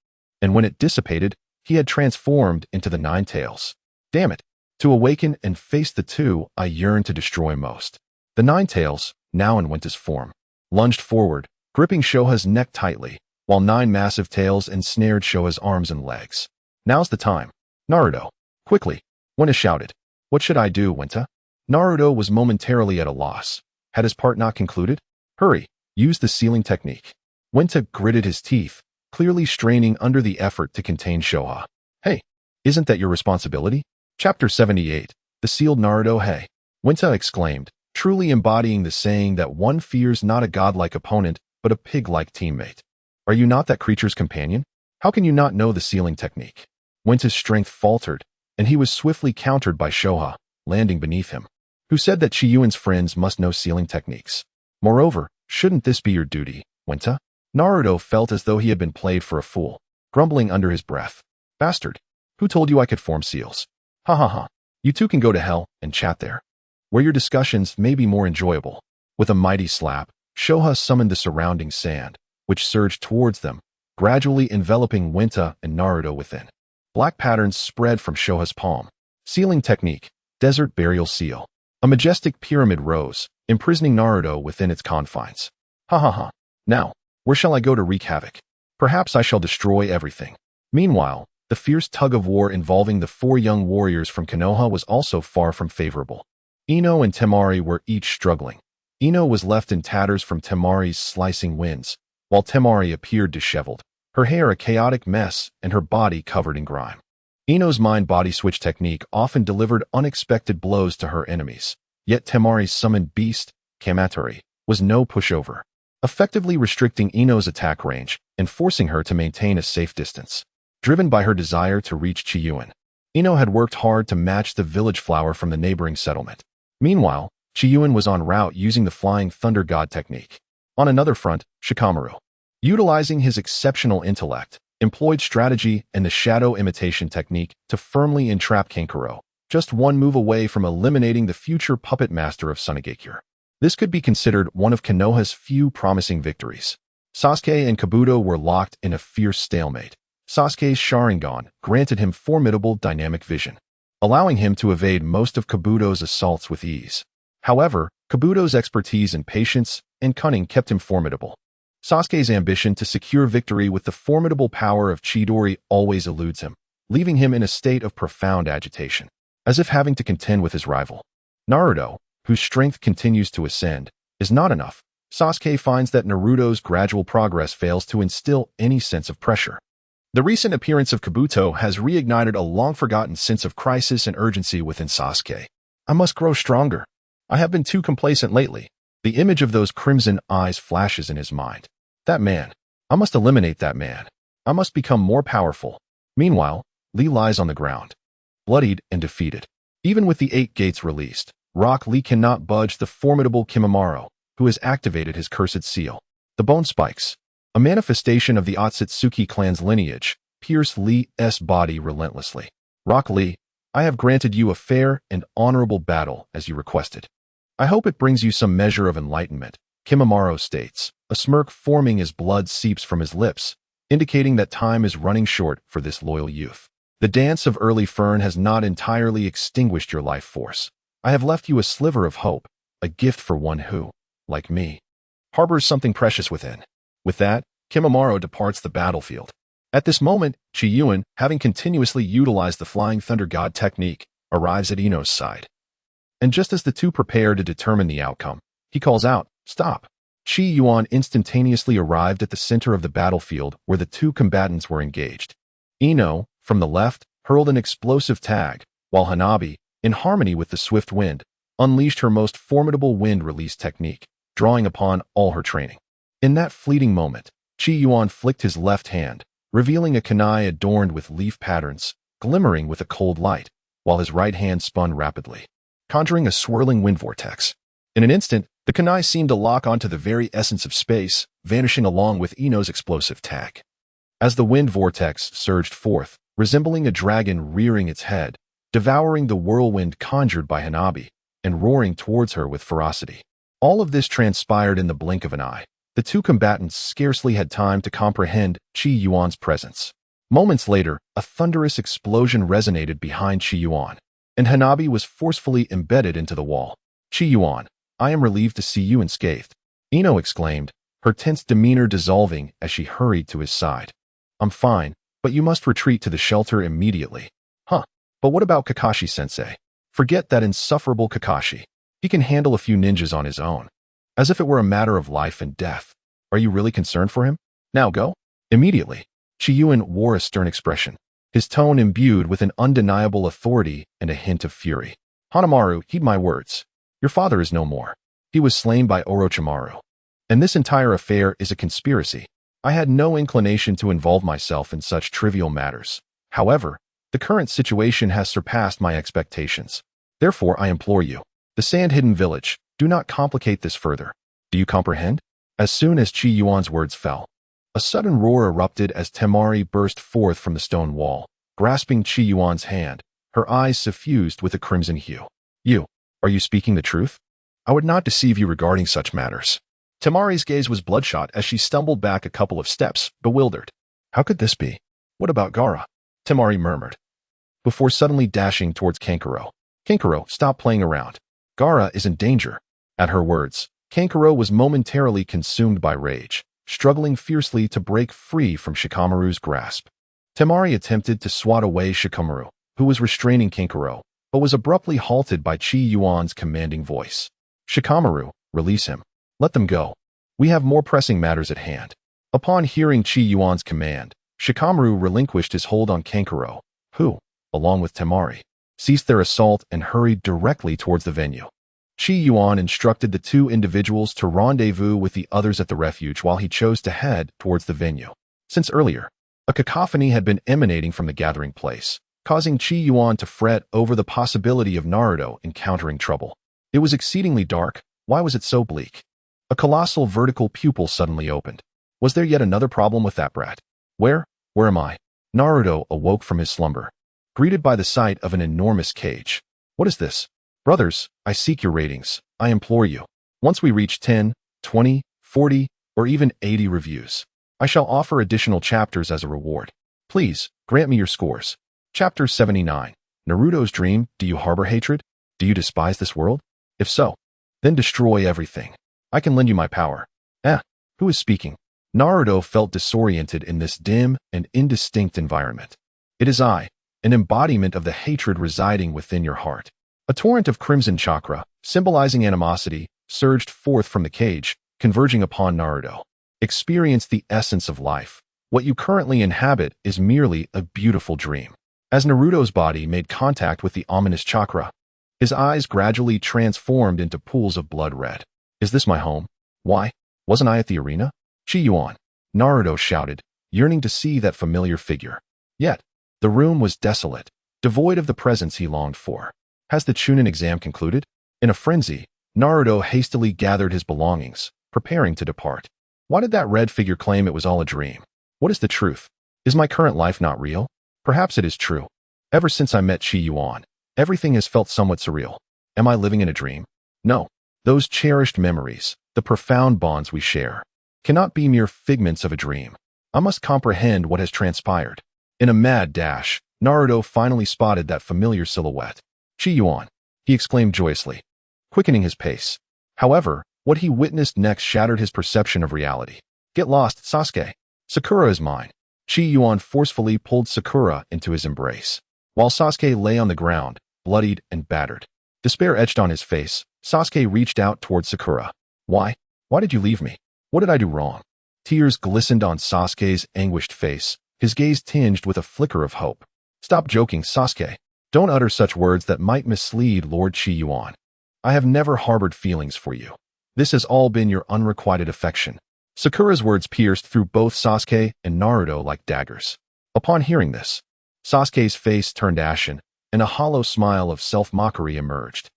and when it dissipated, he had transformed into the Nine Tails. Damn it. To awaken and face the two I yearned to destroy most. The Nine Tails, now in Wenta's form, lunged forward, gripping Shoha's neck tightly, while 9 massive tails ensnared Shoha's arms and legs. Now's the time. Naruto. Quickly. Wenta shouted. What should I do, Wenta? Naruto was momentarily at a loss. Had his part not concluded? Hurry. Use the sealing technique. Wenta gritted his teeth, clearly straining under the effort to contain Shoha. Hey, isn't that your responsibility? Chapter 78. The Sealed Naruto. Hey. Wenta exclaimed, truly embodying the saying that one fears not a godlike opponent, but a pig-like teammate. Are you not that creature's companion? How can you not know the sealing technique? Wenta's strength faltered, and he was swiftly countered by Shoha, landing beneath him, who said that Qi Yuan's friends must know sealing techniques. Moreover, shouldn't this be your duty, Wenta? Naruto felt as though he had been played for a fool, grumbling under his breath. Bastard, who told you I could form seals? Ha ha ha. You two can go to hell and chat there, where your discussions may be more enjoyable. With a mighty slap, Shoha summoned the surrounding sand, which surged towards them, gradually enveloping Wenta and Naruto within. Black patterns spread from Shoha's palm. Sealing technique, desert burial seal. A majestic pyramid rose, imprisoning Naruto within its confines. Ha ha ha. Now, where shall I go to wreak havoc? Perhaps I shall destroy everything. Meanwhile, the fierce tug-of-war involving the 4 young warriors from Konoha was also far from favorable. Ino and Temari were each struggling. Ino was left in tatters from Temari's slicing winds, while Temari appeared disheveled, her hair a chaotic mess and her body covered in grime. Ino's mind-body switch technique often delivered unexpected blows to her enemies, yet Temari's summoned beast, Kamatari, was no pushover, effectively restricting Ino's attack range and forcing her to maintain a safe distance. Driven by her desire to reach Qi Yuan, Ino had worked hard to match the village flower from the neighboring settlement. Meanwhile, Qi Yuan was en route using the flying thunder god technique. On another front, Shikamaru, utilizing his exceptional intellect, employed strategy and the shadow imitation technique to firmly entrap Kankuro, just one move away from eliminating the future puppet master of Sunigakure. This could be considered one of Konoha's few promising victories. Sasuke and Kabuto were locked in a fierce stalemate. Sasuke's Sharingan granted him formidable dynamic vision, allowing him to evade most of Kabuto's assaults with ease. However, Kabuto's expertise in patience and cunning kept him formidable. Sasuke's ambition to secure victory with the formidable power of Chidori always eludes him, leaving him in a state of profound agitation, as if having to contend with his rival. Naruto, whose strength continues to ascend, is not enough. Sasuke finds that Naruto's gradual progress fails to instill any sense of pressure. The recent appearance of Kabuto has reignited a long-forgotten sense of crisis and urgency within Sasuke. I must grow stronger. I have been too complacent lately. The image of those crimson eyes flashes in his mind. That man. I must eliminate that man. I must become more powerful. Meanwhile, Lee lies on the ground, bloodied and defeated. Even with the 8 gates released, Rock Lee cannot budge the formidable Kimimaro, who has activated his cursed seal. The bone spikes, a manifestation of the Otsutsuki clan's lineage, pierce Lee's body relentlessly. Rock Lee, I have granted you a fair and honorable battle as you requested. I hope it brings you some measure of enlightenment, Kimimaro states, a smirk forming as blood seeps from his lips, indicating that time is running short for this loyal youth. The dance of early fern has not entirely extinguished your life force. I have left you a sliver of hope, a gift for one who, like me, harbors something precious within. With that, Kimimaro departs the battlefield. At this moment, Qi Yuan, having continuously utilized the Flying Thunder God technique, arrives at Ino's side. And just as the two prepare to determine the outcome, he calls out, "Stop!" Qi Yuan instantaneously arrived at the center of the battlefield where the two combatants were engaged. Ino, from the left, hurled an explosive tag, while Hanabi, in harmony with the swift wind, unleashed her most formidable wind release technique, drawing upon all her training. In that fleeting moment, Qi Yuan flicked his left hand, revealing a kunai adorned with leaf patterns, glimmering with a cold light, while his right hand spun rapidly, conjuring a swirling wind vortex. In an instant, the kunai seemed to lock onto the very essence of space, vanishing along with Ino's explosive tag. As the wind vortex surged forth, resembling a dragon rearing its head, devouring the whirlwind conjured by Hanabi, and roaring towards her with ferocity. All of this transpired in the blink of an eye. The two combatants scarcely had time to comprehend Qi Yuan's presence. Moments later, a thunderous explosion resonated behind Qi Yuan, and Hanabi was forcefully embedded into the wall. "Qi Yuan, I am relieved to see you unscathed," Ino exclaimed, her tense demeanor dissolving as she hurried to his side. "I'm fine, but you must retreat to the shelter immediately." "Huh, but what about Kakashi-sensei?" "Forget that insufferable Kakashi. He can handle a few ninjas on his own." As if it were a matter of life and death. "Are you really concerned for him? Now go." Immediately, Qi Yuan wore a stern expression, his tone imbued with an undeniable authority and a hint of fury. "Hanamaru, heed my words. Your father is no more. He was slain by Orochimaru. And this entire affair is a conspiracy. I had no inclination to involve myself in such trivial matters. However, the current situation has surpassed my expectations. Therefore, I implore you, the Sand-Hidden Village, do not complicate this further. Do you comprehend?" As soon as Qi Yuan's words fell, a sudden roar erupted as Temari burst forth from the stone wall, grasping Qi Yuan's hand, her eyes suffused with a crimson hue. Are you speaking the truth? I would not deceive you regarding such matters." Temari's gaze was bloodshot as she stumbled back a couple of steps, bewildered. "How could this be? What about Gaara?" Temari murmured, before suddenly dashing towards Kankuro. "Kankuro, stop playing around. Gaara is in danger." At her words, Kankuro was momentarily consumed by rage, struggling fiercely to break free from Shikamaru's grasp. Temari attempted to swat away Shikamaru, who was restraining Kankuro, but was abruptly halted by Qi Yuan's commanding voice. "Shikamaru, release him. Let them go. We have more pressing matters at hand." Upon hearing Qi Yuan's command, Shikamaru relinquished his hold on Kankuro, who, along with Temari, ceased their assault and hurried directly towards the venue. Qi Yuan instructed the two individuals to rendezvous with the others at the refuge while he chose to head towards the venue. Since earlier, a cacophony had been emanating from the gathering place, causing Qi Yuan to fret over the possibility of Naruto encountering trouble. It was exceedingly dark. Why was it so bleak? A colossal vertical pupil suddenly opened. Was there yet another problem with that brat? Where am I? Naruto awoke from his slumber, greeted by the sight of an enormous cage. What is this? Brothers, I seek your ratings. I implore you. Once we reach 10, 20, 40, or even 80 reviews, I shall offer additional chapters as a reward. Please, grant me your scores. Chapter 79. Naruto's Dream. Do you harbor hatred? Do you despise this world? If so, then destroy everything. I can lend you my power. Who is speaking? Naruto felt disoriented in this dim and indistinct environment. It is I, an embodiment of the hatred residing within your heart. A torrent of crimson chakra, symbolizing animosity, surged forth from the cage, converging upon Naruto. Experience the essence of life. What you currently inhabit is merely a beautiful dream. As Naruto's body made contact with the ominous chakra, his eyes gradually transformed into pools of blood red. Is this my home? Why? Wasn't I at the arena? Qi Yuan, Naruto shouted, yearning to see that familiar figure. Yet, the room was desolate, devoid of the presence he longed for. Has the Chunin exam concluded? In a frenzy, Naruto hastily gathered his belongings, preparing to depart. Why did that red figure claim it was all a dream? What is the truth? Is my current life not real? Perhaps it is true. Ever since I met Qi Yuan, everything has felt somewhat surreal. Am I living in a dream? No. Those cherished memories, the profound bonds we share, cannot be mere figments of a dream. I must comprehend what has transpired. In a mad dash, Naruto finally spotted that familiar silhouette. Qi Yuan, he exclaimed joyously, quickening his pace. However, what he witnessed next shattered his perception of reality. Get lost, Sasuke. Sakura is mine. Qi Yuan forcefully pulled Sakura into his embrace, while Sasuke lay on the ground, bloodied and battered. Despair etched on his face. Sasuke reached out towards Sakura. Why? Why did you leave me? What did I do wrong? Tears glistened on Sasuke's anguished face, his gaze tinged with a flicker of hope. Stop joking, Sasuke. Don't utter such words that might mislead Lord Qi Yuan. I have never harbored feelings for you. This has all been your unrequited affection. Sakura's words pierced through both Sasuke and Naruto like daggers. Upon hearing this, Sasuke's face turned ashen, and a hollow smile of self-mockery emerged.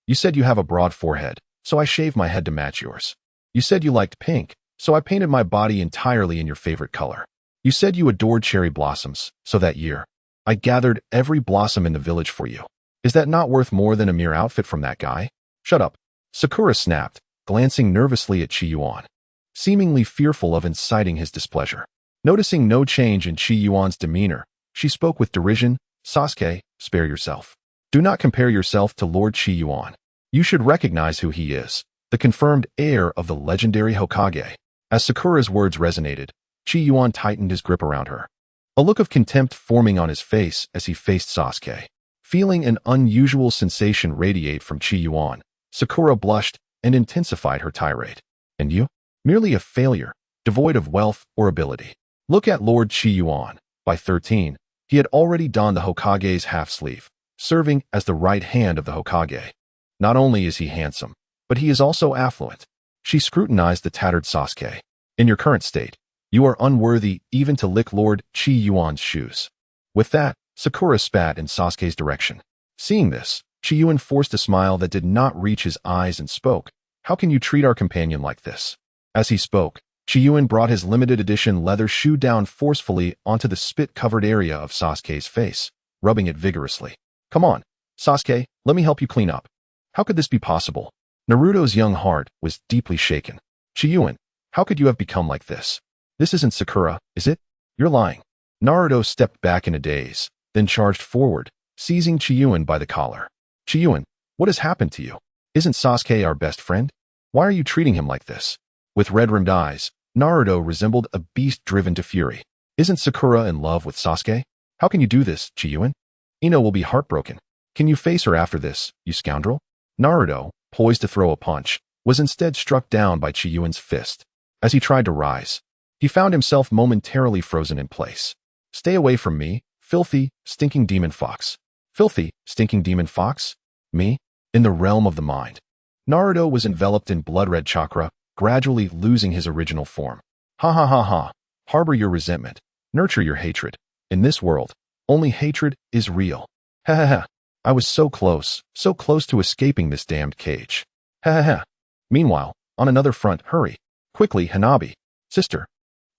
You said you have a broad forehead, so I shaved my head to match yours. You said you liked pink, so I painted my body entirely in your favorite color. You said you adored cherry blossoms, so that year, I gathered every blossom in the village for you. Is that not worth more than a mere outfit from that guy? Shut up. Sakura snapped, glancing nervously at Qi Yuan, seemingly fearful of inciting his displeasure. Noticing no change in Qi Yuan's demeanor, she spoke with derision. Sasuke, spare yourself. Do not compare yourself to Lord Qi Yuan. You should recognize who he is, the confirmed heir of the legendary Hokage. As Sakura's words resonated, Qi Yuan tightened his grip around her, a look of contempt forming on his face as he faced Sasuke. Feeling an unusual sensation radiate from Qi Yuan, Sakura blushed and intensified her tirade. And you? Merely a failure, devoid of wealth or ability. Look at Lord Qi Yuan. By 13, he had already donned the Hokage's half-sleeve, serving as the right hand of the Hokage. Not only is he handsome, but he is also affluent. She scrutinized the tattered Sasuke. In your current state, you are unworthy even to lick Lord Qi Yuan's shoes. With that, Sakura spat in Sasuke's direction. Seeing this, Qi Yuan forced a smile that did not reach his eyes and spoke. How can you treat our companion like this? As he spoke, Qi Yuan brought his limited edition leather shoe down forcefully onto the spit-covered area of Sasuke's face, rubbing it vigorously. Come on, Sasuke, let me help you clean up. How could this be possible? Naruto's young heart was deeply shaken. Qi Yuan, how could you have become like this? This isn't Sakura, is it? You're lying. Naruto stepped back in a daze, then charged forward, seizing Qi Yuan by the collar. Qi Yuan, what has happened to you? Isn't Sasuke our best friend? Why are you treating him like this? With red-rimmed eyes, Naruto resembled a beast driven to fury. Isn't Sakura in love with Sasuke? How can you do this, Qi Yuan? Ino will be heartbroken. Can you face her after this, you scoundrel? Naruto, poised to throw a punch, was instead struck down by Qi Yuan's fist. As he tried to rise, he found himself momentarily frozen in place. Stay away from me, filthy, stinking demon fox. Filthy, stinking demon fox? Me? In the realm of the mind. Naruto was enveloped in blood-red chakra, gradually losing his original form. Ha ha ha ha. Harbor your resentment. Nurture your hatred. In this world, Only hatred is real. Ha ha ha. I was so close to escaping this damned cage. Ha ha ha. Meanwhile, on another front, hurry. Quickly, Hanabi. Sister.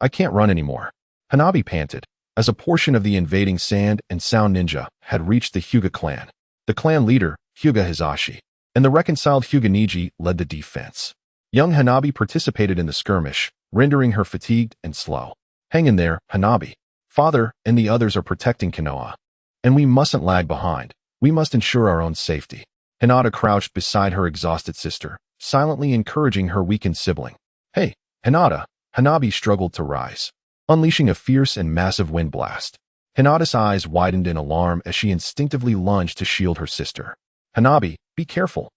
I can't run anymore. Hanabi panted, as a portion of the invading sand and sound ninja had reached the Hyuga clan. The clan leader, Hyuga Hisashi, and the reconciled Hyuga Niji led the defense. Young Hanabi participated in the skirmish, rendering her fatigued and slow. Hang in there, Hanabi. Father and the others are protecting Konoha. And we mustn't lag behind. We must ensure our own safety. Hinata crouched beside her exhausted sister, silently encouraging her weakened sibling. Hey, Hinata. Hanabi struggled to rise, unleashing a fierce and massive wind blast. Hinata's eyes widened in alarm as she instinctively lunged to shield her sister. Hanabi, be careful.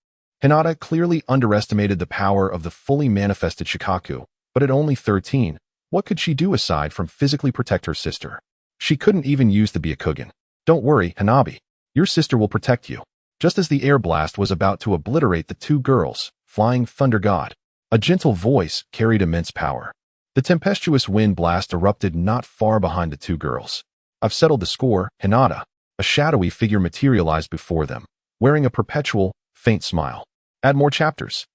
Hinata clearly underestimated the power of the fully manifested Shikaku, but at only 13, what could she do aside from physically protect her sister? She couldn't even use the Byakugan. Don't worry, Hanabi. Your sister will protect you. Just as the air blast was about to obliterate the two girls, flying thunder god, a gentle voice carried immense power. The tempestuous wind blast erupted not far behind the two girls. I've settled the score, Hinata. A shadowy figure materialized before them, wearing a perpetual, faint smile. Add more chapters.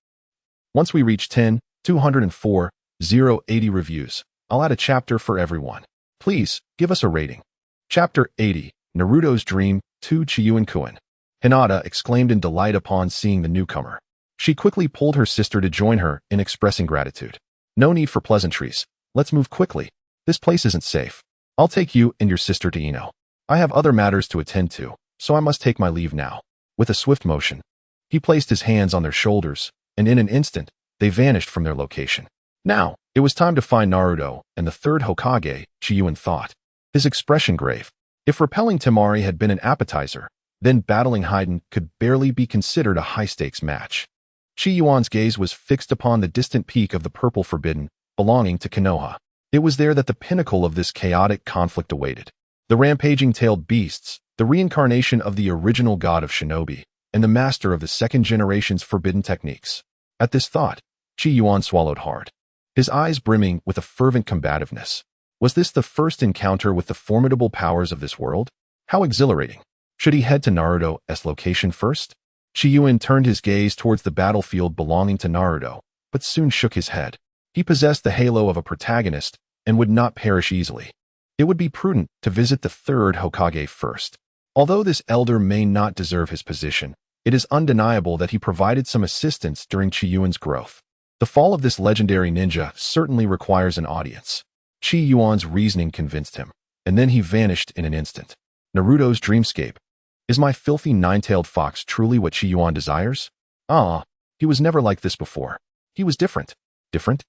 Once we reach 10,204, 080 reviews, I'll add a chapter for everyone. Please, give us a rating. Chapter 80, Naruto's Dream, 2 Qi Yuan. Hinata exclaimed in delight upon seeing the newcomer. She quickly pulled her sister to join her in expressing gratitude. No need for pleasantries. Let's move quickly. This place isn't safe. I'll take you and your sister to Ino. I have other matters to attend to, so I must take my leave now. With a swift motion, he placed his hands on their shoulders, and in an instant, they vanished from their location. Now, it was time to find Naruto and the third Hokage, Qi Yuan thought, his expression grave. If repelling Temari had been an appetizer, then battling Haiden could barely be considered a high-stakes match. Qi Yuan's gaze was fixed upon the distant peak of the Purple Forbidden, belonging to Konoha. It was there that the pinnacle of this chaotic conflict awaited. The rampaging tailed beasts, the reincarnation of the original god of shinobi, and the master of the second generation's forbidden techniques. At this thought, Qi Yuan swallowed hard, his eyes brimming with a fervent combativeness. Was this the first encounter with the formidable powers of this world? How exhilarating! Should he head to Naruto's location first? Qi Yuan turned his gaze towards the battlefield belonging to Naruto, but soon shook his head. He possessed the halo of a protagonist and would not perish easily. It would be prudent to visit the third Hokage first. Although this elder may not deserve his position, it is undeniable that he provided some assistance during Qi Yuan's growth. The fall of this legendary ninja certainly requires an audience. Qi Yuan's reasoning convinced him, and then he vanished in an instant. Naruto's dreamscape. Is my filthy nine-tailed fox truly what Qi Yuan desires? He was never like this before. He was different. Different?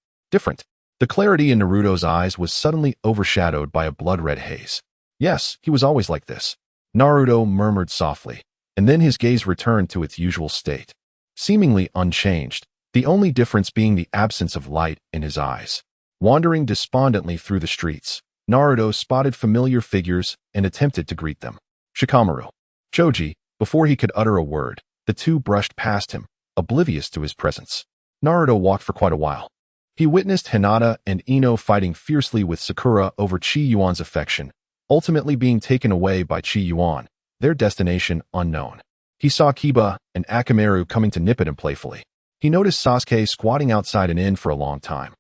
The clarity in Naruto's eyes was suddenly overshadowed by a blood-red haze. Yes, he was always like this. Naruto murmured softly, and then his gaze returned to its usual state, seemingly unchanged, the only difference being the absence of light in his eyes. Wandering despondently through the streets, Naruto spotted familiar figures and attempted to greet them. Shikamaru. Choji. Before he could utter a word, the two brushed past him, oblivious to his presence. Naruto walked for quite a while. He witnessed Hinata and Ino fighting fiercely with Sakura over Qi Yuan's affection, ultimately being taken away by Qi Yuan, their destination unknown. He saw Kiba and Akamaru coming to nip at him playfully. He noticed Sasuke squatting outside an inn for a long time,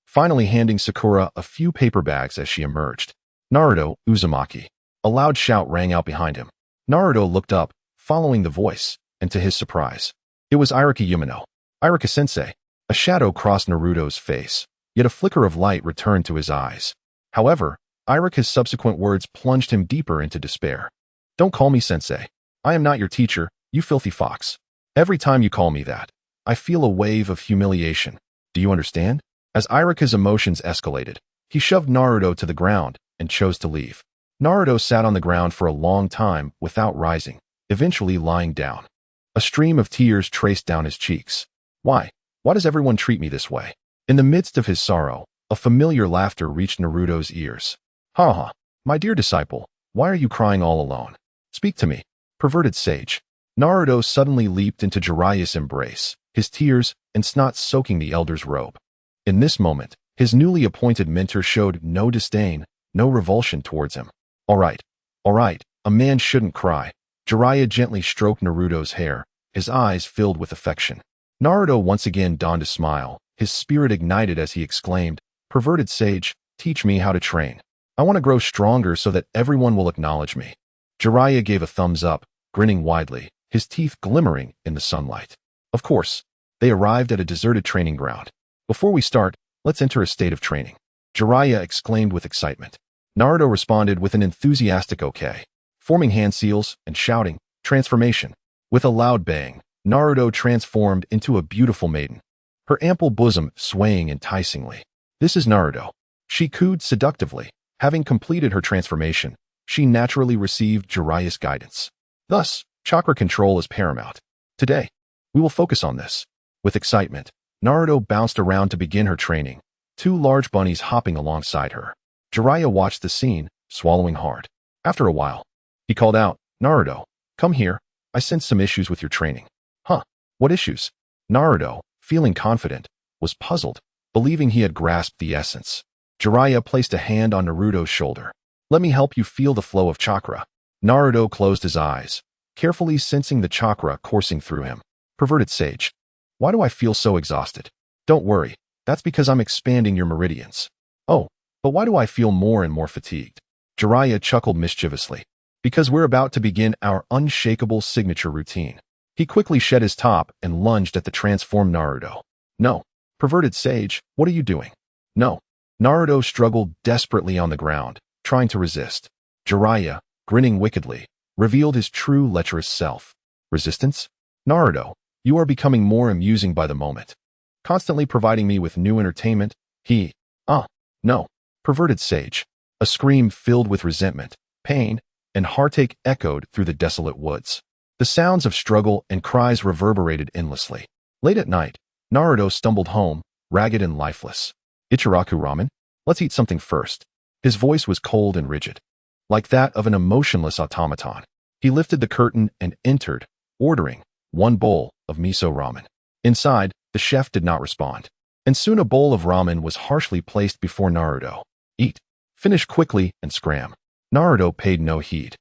finally handing Sakura a few paper bags as she emerged. Naruto, Uzumaki. A loud shout rang out behind him. Naruto looked up, following the voice, and to his surprise, it was Irika Yumino. Irika-sensei. A shadow crossed Naruto's face, yet a flicker of light returned to his eyes. However, Irika's subsequent words plunged him deeper into despair. Don't call me sensei. I am not your teacher, you filthy fox. Every time you call me that, I feel a wave of humiliation. Do you understand? As Irika's emotions escalated, he shoved Naruto to the ground and chose to leave. Naruto sat on the ground for a long time without rising, eventually lying down. A stream of tears traced down his cheeks. Why does everyone treat me this way? In the midst of his sorrow, a familiar laughter reached Naruto's ears. Ha ha, my dear disciple, why are you crying all alone? Speak to me, perverted sage. Naruto suddenly leaped into Jiraiya's embrace, his tears and snot soaking the elder's robe. In this moment, his newly appointed mentor showed no disdain, no revulsion towards him. All right, All right, a man shouldn't cry. Jiraiya gently stroked Naruto's hair, his eyes filled with affection. Naruto once again donned a smile, his spirit ignited as he exclaimed, "Perverted sage, teach me how to train. I want to grow stronger so that everyone will acknowledge me." Jiraiya gave a thumbs up, grinning widely, his teeth glimmering in the sunlight. Of course, they arrived at a deserted training ground. "Before we start, let's enter a state of training," Jiraiya exclaimed with excitement. Naruto responded with an enthusiastic okay, forming hand seals and shouting, "Transformation." With a loud bang, Naruto transformed into a beautiful maiden, her ample bosom swaying enticingly. "This is Naruto," she cooed seductively. Having completed her transformation, she naturally received Jiraiya's guidance. Thus, chakra control is paramount. "Today, we will focus on this." With excitement, Naruto bounced around to begin her training, two large bunnies hopping alongside her. Jiraiya watched the scene, swallowing hard. After a while, he called out, "Naruto, come here. I sense some issues with your training." "Huh? What issues?" Naruto, feeling confident, was puzzled, believing he had grasped the essence. Jiraiya placed a hand on Naruto's shoulder. "Let me help you feel the flow of chakra." Naruto closed his eyes, carefully sensing the chakra coursing through him. "Perverted sage, why do I feel so exhausted?" "Don't worry, that's because I'm expanding your meridians." "Oh, but why do I feel more and more fatigued?" Jiraiya chuckled mischievously. "Because we're about to begin our unshakable signature routine." He quickly shed his top and lunged at the transformed Naruto. "No, perverted sage, what are you doing?" "No." Naruto struggled desperately on the ground, trying to resist. Jiraiya, grinning wickedly, revealed his true lecherous self. "Resistance? Naruto, you are becoming more amusing by the moment. Constantly providing me with new entertainment." No, perverted sage." A scream filled with resentment, pain, and heartache echoed through the desolate woods. The sounds of struggle and cries reverberated endlessly. Late at night, Naruto stumbled home, ragged and lifeless. "Ichiraku ramen? Let's eat something first." His voice was cold and rigid, like that of an emotionless automaton. He lifted the curtain and entered, ordering one bowl of miso ramen. Inside, the chef did not respond, and soon a bowl of ramen was harshly placed before Naruto. "Eat. Finish quickly and scram." Naruto paid no heed,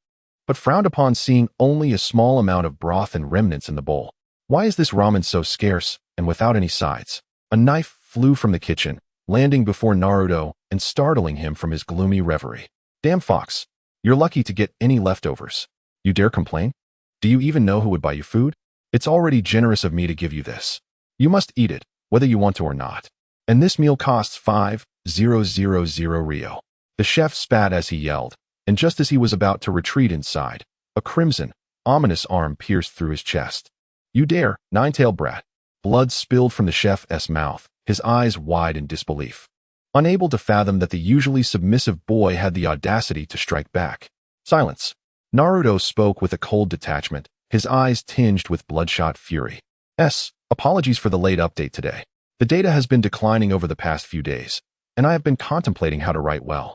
but frowned upon seeing only a small amount of broth and remnants in the bowl. "Why is this ramen so scarce and without any sides?" A knife flew from the kitchen, landing before Naruto and startling him from his gloomy reverie. "Damn fox, you're lucky to get any leftovers. You dare complain? Do you even know who would buy you food? It's already generous of me to give you this. You must eat it, whether you want to or not. And this meal costs 5,000 Rio." The chef spat as he yelled, and just as he was about to retreat inside, a crimson, ominous arm pierced through his chest. "You dare, nine-tailed brat." Blood spilled from the chef's mouth, his eyes wide in disbelief, unable to fathom that the usually submissive boy had the audacity to strike back. "Silence." Naruto spoke with a cold detachment, his eyes tinged with bloodshot fury. Apologies for the late update today. The data has been declining over the past few days, and I have been contemplating how to write well.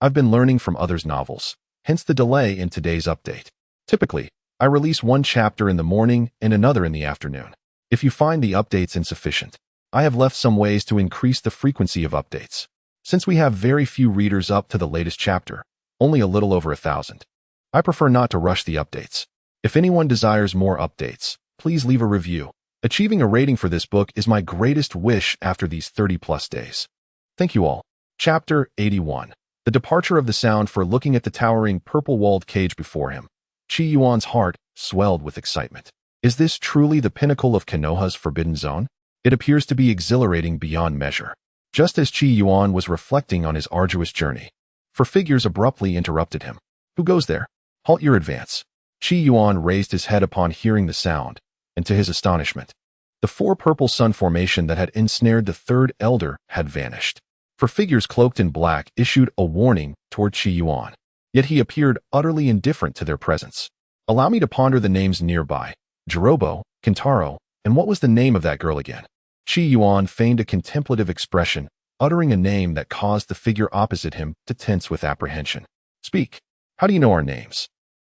I've been learning from others' novels, hence the delay in today's update. Typically, I release one chapter in the morning and another in the afternoon. If you find the updates insufficient, I have left some ways to increase the frequency of updates. Since we have very few readers up to the latest chapter, only a little over 1,000, I prefer not to rush the updates. If anyone desires more updates, please leave a review. Achieving a rating for this book is my greatest wish after these 30+ days. Thank you all. Chapter 81. The departure of the sound. For looking at the towering purple-walled cage before him, Qi Yuan's heart swelled with excitement. Is this truly the pinnacle of Konoha's forbidden zone? It appears to be exhilarating beyond measure. Just as Qi Yuan was reflecting on his arduous journey, four figures abruptly interrupted him. "Who goes there? Halt your advance." Qi Yuan raised his head upon hearing the sound, and to his astonishment, the four purple sun formation that had ensnared the third elder had vanished. For figures cloaked in black issued a warning toward Qi Yuan, yet he appeared utterly indifferent to their presence. "Allow me to ponder the names nearby. Jirobo, Kintaro, and what was the name of that girl again?" Qi Yuan feigned a contemplative expression, uttering a name that caused the figure opposite him to tense with apprehension. "Speak. How do you know our names?"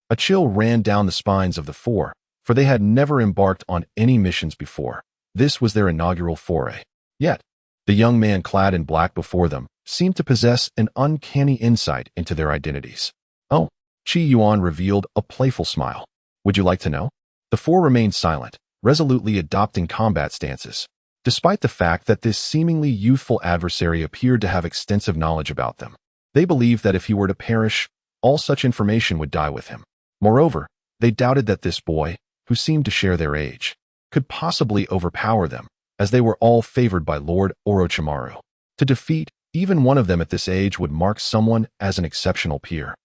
A chill ran down the spines of the four, for they had never embarked on any missions before. This was their inaugural foray. Yet, the young man clad in black before them seemed to possess an uncanny insight into their identities. "Oh, Qi Yuan revealed a playful smile. Would you like to know? The four remained silent, resolutely adopting combat stances. Despite the fact that this seemingly youthful adversary appeared to have extensive knowledge about them, they believed that if he were to perish, all such information would die with him. Moreover, they doubted that this boy, who seemed to share their age, could possibly overpower them, as they were all favored by Lord Orochimaru. To defeat even one of them at this age would mark someone as an exceptional peer.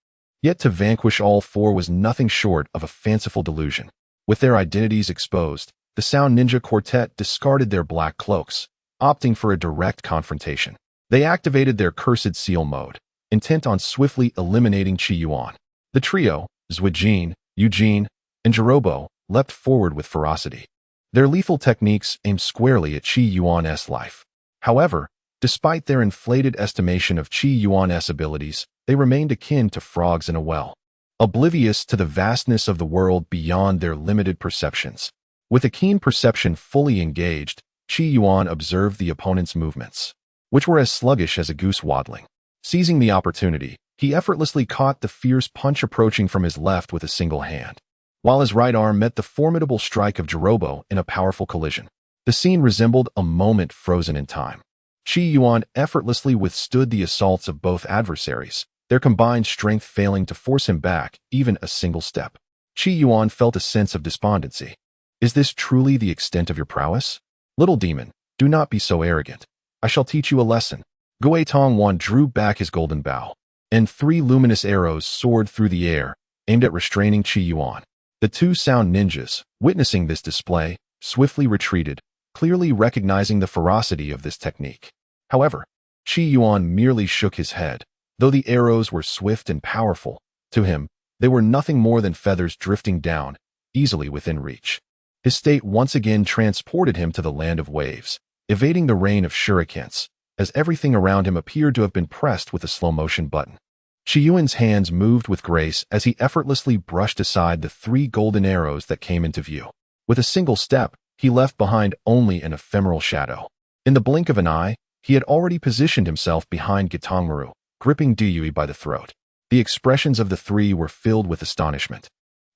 Yet to vanquish all four was nothing short of a fanciful delusion. With their identities exposed, the Sound Ninja Quartet discarded their black cloaks, opting for a direct confrontation. They activated their cursed seal mode, intent on swiftly eliminating Qi Yuan. The trio, Zuijin, Eugene, and Jirobo, leapt forward with ferocity. Their lethal techniques aimed squarely at Qi Yuan's life. However, despite their inflated estimation of Qi Yuan's abilities, they remained akin to frogs in a well, oblivious to the vastness of the world beyond their limited perceptions. With a keen perception fully engaged, Qi Yuan observed the opponent's movements, which were as sluggish as a goose waddling. Seizing the opportunity, he effortlessly caught the fierce punch approaching from his left with a single hand, while his right arm met the formidable strike of Jirobo in a powerful collision. The scene resembled a moment frozen in time. Qi Yuan effortlessly withstood the assaults of both adversaries, their combined strength failing to force him back even a single step. Qi Yuan felt a sense of despondency. Is this truly the extent of your prowess? Little demon, do not be so arrogant. I shall teach you a lesson. Guo Tongwan drew back his golden bow, and 3 luminous arrows soared through the air, aimed at restraining Qi Yuan. The 2 sound ninjas, witnessing this display, swiftly retreated, clearly recognizing the ferocity of this technique. However, Qi Yuan merely shook his head. Though the arrows were swift and powerful, to him, they were nothing more than feathers drifting down, easily within reach. His state once again transported him to the land of waves, evading the rain of shurikens, as everything around him appeared to have been pressed with a slow-motion button. Qi Yuan's hands moved with grace as he effortlessly brushed aside the 3 golden arrows that came into view. With a single step, he left behind only an ephemeral shadow. In the blink of an eye, he had already positioned himself behind Gitongmaru, gripping Diyui by the throat. The expressions of the 3 were filled with astonishment,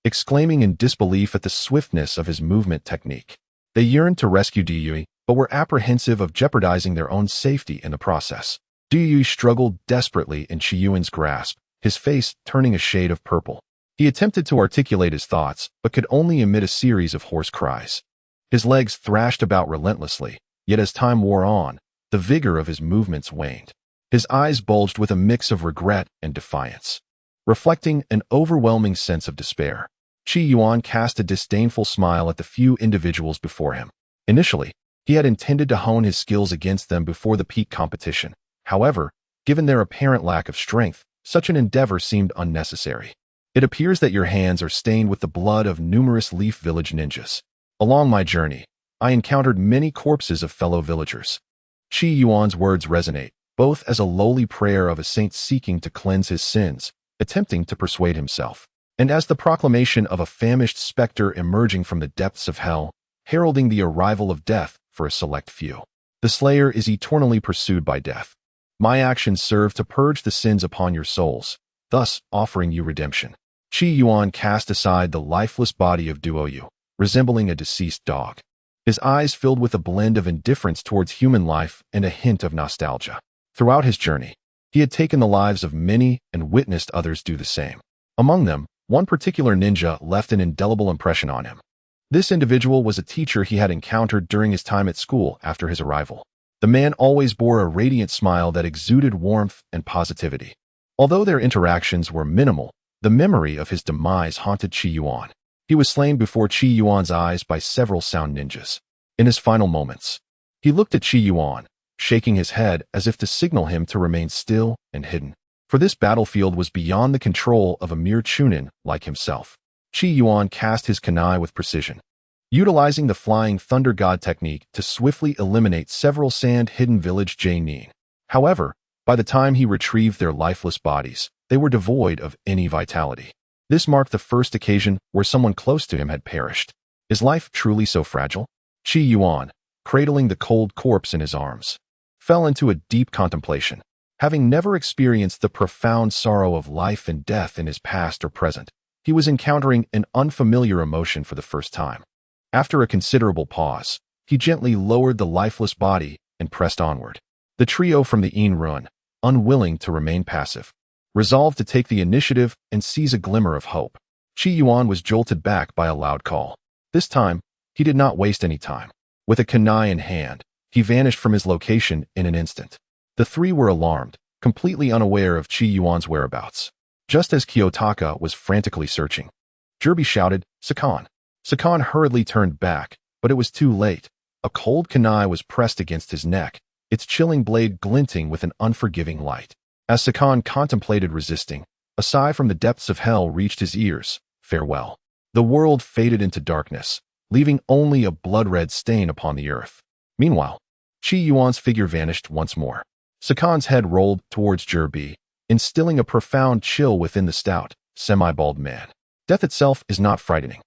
exclaiming in disbelief at the swiftness of his movement technique. They yearned to rescue Diyui, but were apprehensive of jeopardizing their own safety in the process. Diyui struggled desperately in Qi Yuan's grasp, his face turning a shade of purple. He attempted to articulate his thoughts, but could only emit a series of hoarse cries. His legs thrashed about relentlessly, yet as time wore on, the vigor of his movements waned. His eyes bulged with a mix of regret and defiance, reflecting an overwhelming sense of despair. Qi Yuan cast a disdainful smile at the few individuals before him. Initially, he had intended to hone his skills against them before the peak competition. However, given their apparent lack of strength, such an endeavor seemed unnecessary. It appears that your hands are stained with the blood of numerous Leaf Village ninjas. Along my journey, I encountered many corpses of fellow villagers. Qi Yuan's words resonate, both as a lowly prayer of a saint seeking to cleanse his sins, attempting to persuade himself, and as the proclamation of a famished specter emerging from the depths of hell, heralding the arrival of death for a select few. The slayer is eternally pursued by death. My actions serve to purge the sins upon your souls, thus offering you redemption. Qi Yuan cast aside the lifeless body of Duoyu, resembling a deceased dog. His eyes filled with a blend of indifference towards human life and a hint of nostalgia. Throughout his journey, he had taken the lives of many and witnessed others do the same. Among them, one particular ninja left an indelible impression on him. This individual was a teacher he had encountered during his time at school after his arrival. The man always bore a radiant smile that exuded warmth and positivity. Although their interactions were minimal, the memory of his demise haunted Qi Yuan. He was slain before Qi Yuan's eyes by several sound ninjas. In his final moments, he looked at Qi Yuan, shaking his head as if to signal him to remain still and hidden. For this battlefield was beyond the control of a mere Chunin like himself. Qi Yuan cast his kunai with precision, utilizing the Flying Thunder God technique to swiftly eliminate several sand-hidden village genin. However, by the time he retrieved their lifeless bodies, they were devoid of any vitality. This marked the first occasion where someone close to him had perished. Is life truly so fragile? Qi Yuan, cradling the cold corpse in his arms, fell into a deep contemplation. Having never experienced the profound sorrow of life and death in his past or present, he was encountering an unfamiliar emotion for the first time. After a considerable pause, he gently lowered the lifeless body and pressed onward. The trio from the Yin Run, unwilling to remain passive, resolved to take the initiative and seize a glimmer of hope. Qi Yuan was jolted back by a loud call. This time, he did not waste any time. With a kunai in hand, he vanished from his location in an instant. The three were alarmed, completely unaware of Qi Yuan's whereabouts. Just as Kiyotaka was frantically searching, Jirby shouted, "Sakan!" Sakan hurriedly turned back, but it was too late. A cold kunai was pressed against his neck, its chilling blade glinting with an unforgiving light. As Sakan contemplated resisting, a sigh from the depths of hell reached his ears. Farewell. The world faded into darkness, leaving only a blood-red stain upon the earth. Meanwhile, Qi Yuan's figure vanished once more. Sakan's head rolled towards Jirby, instilling a profound chill within the stout, semi-bald man. Death itself is not frightening.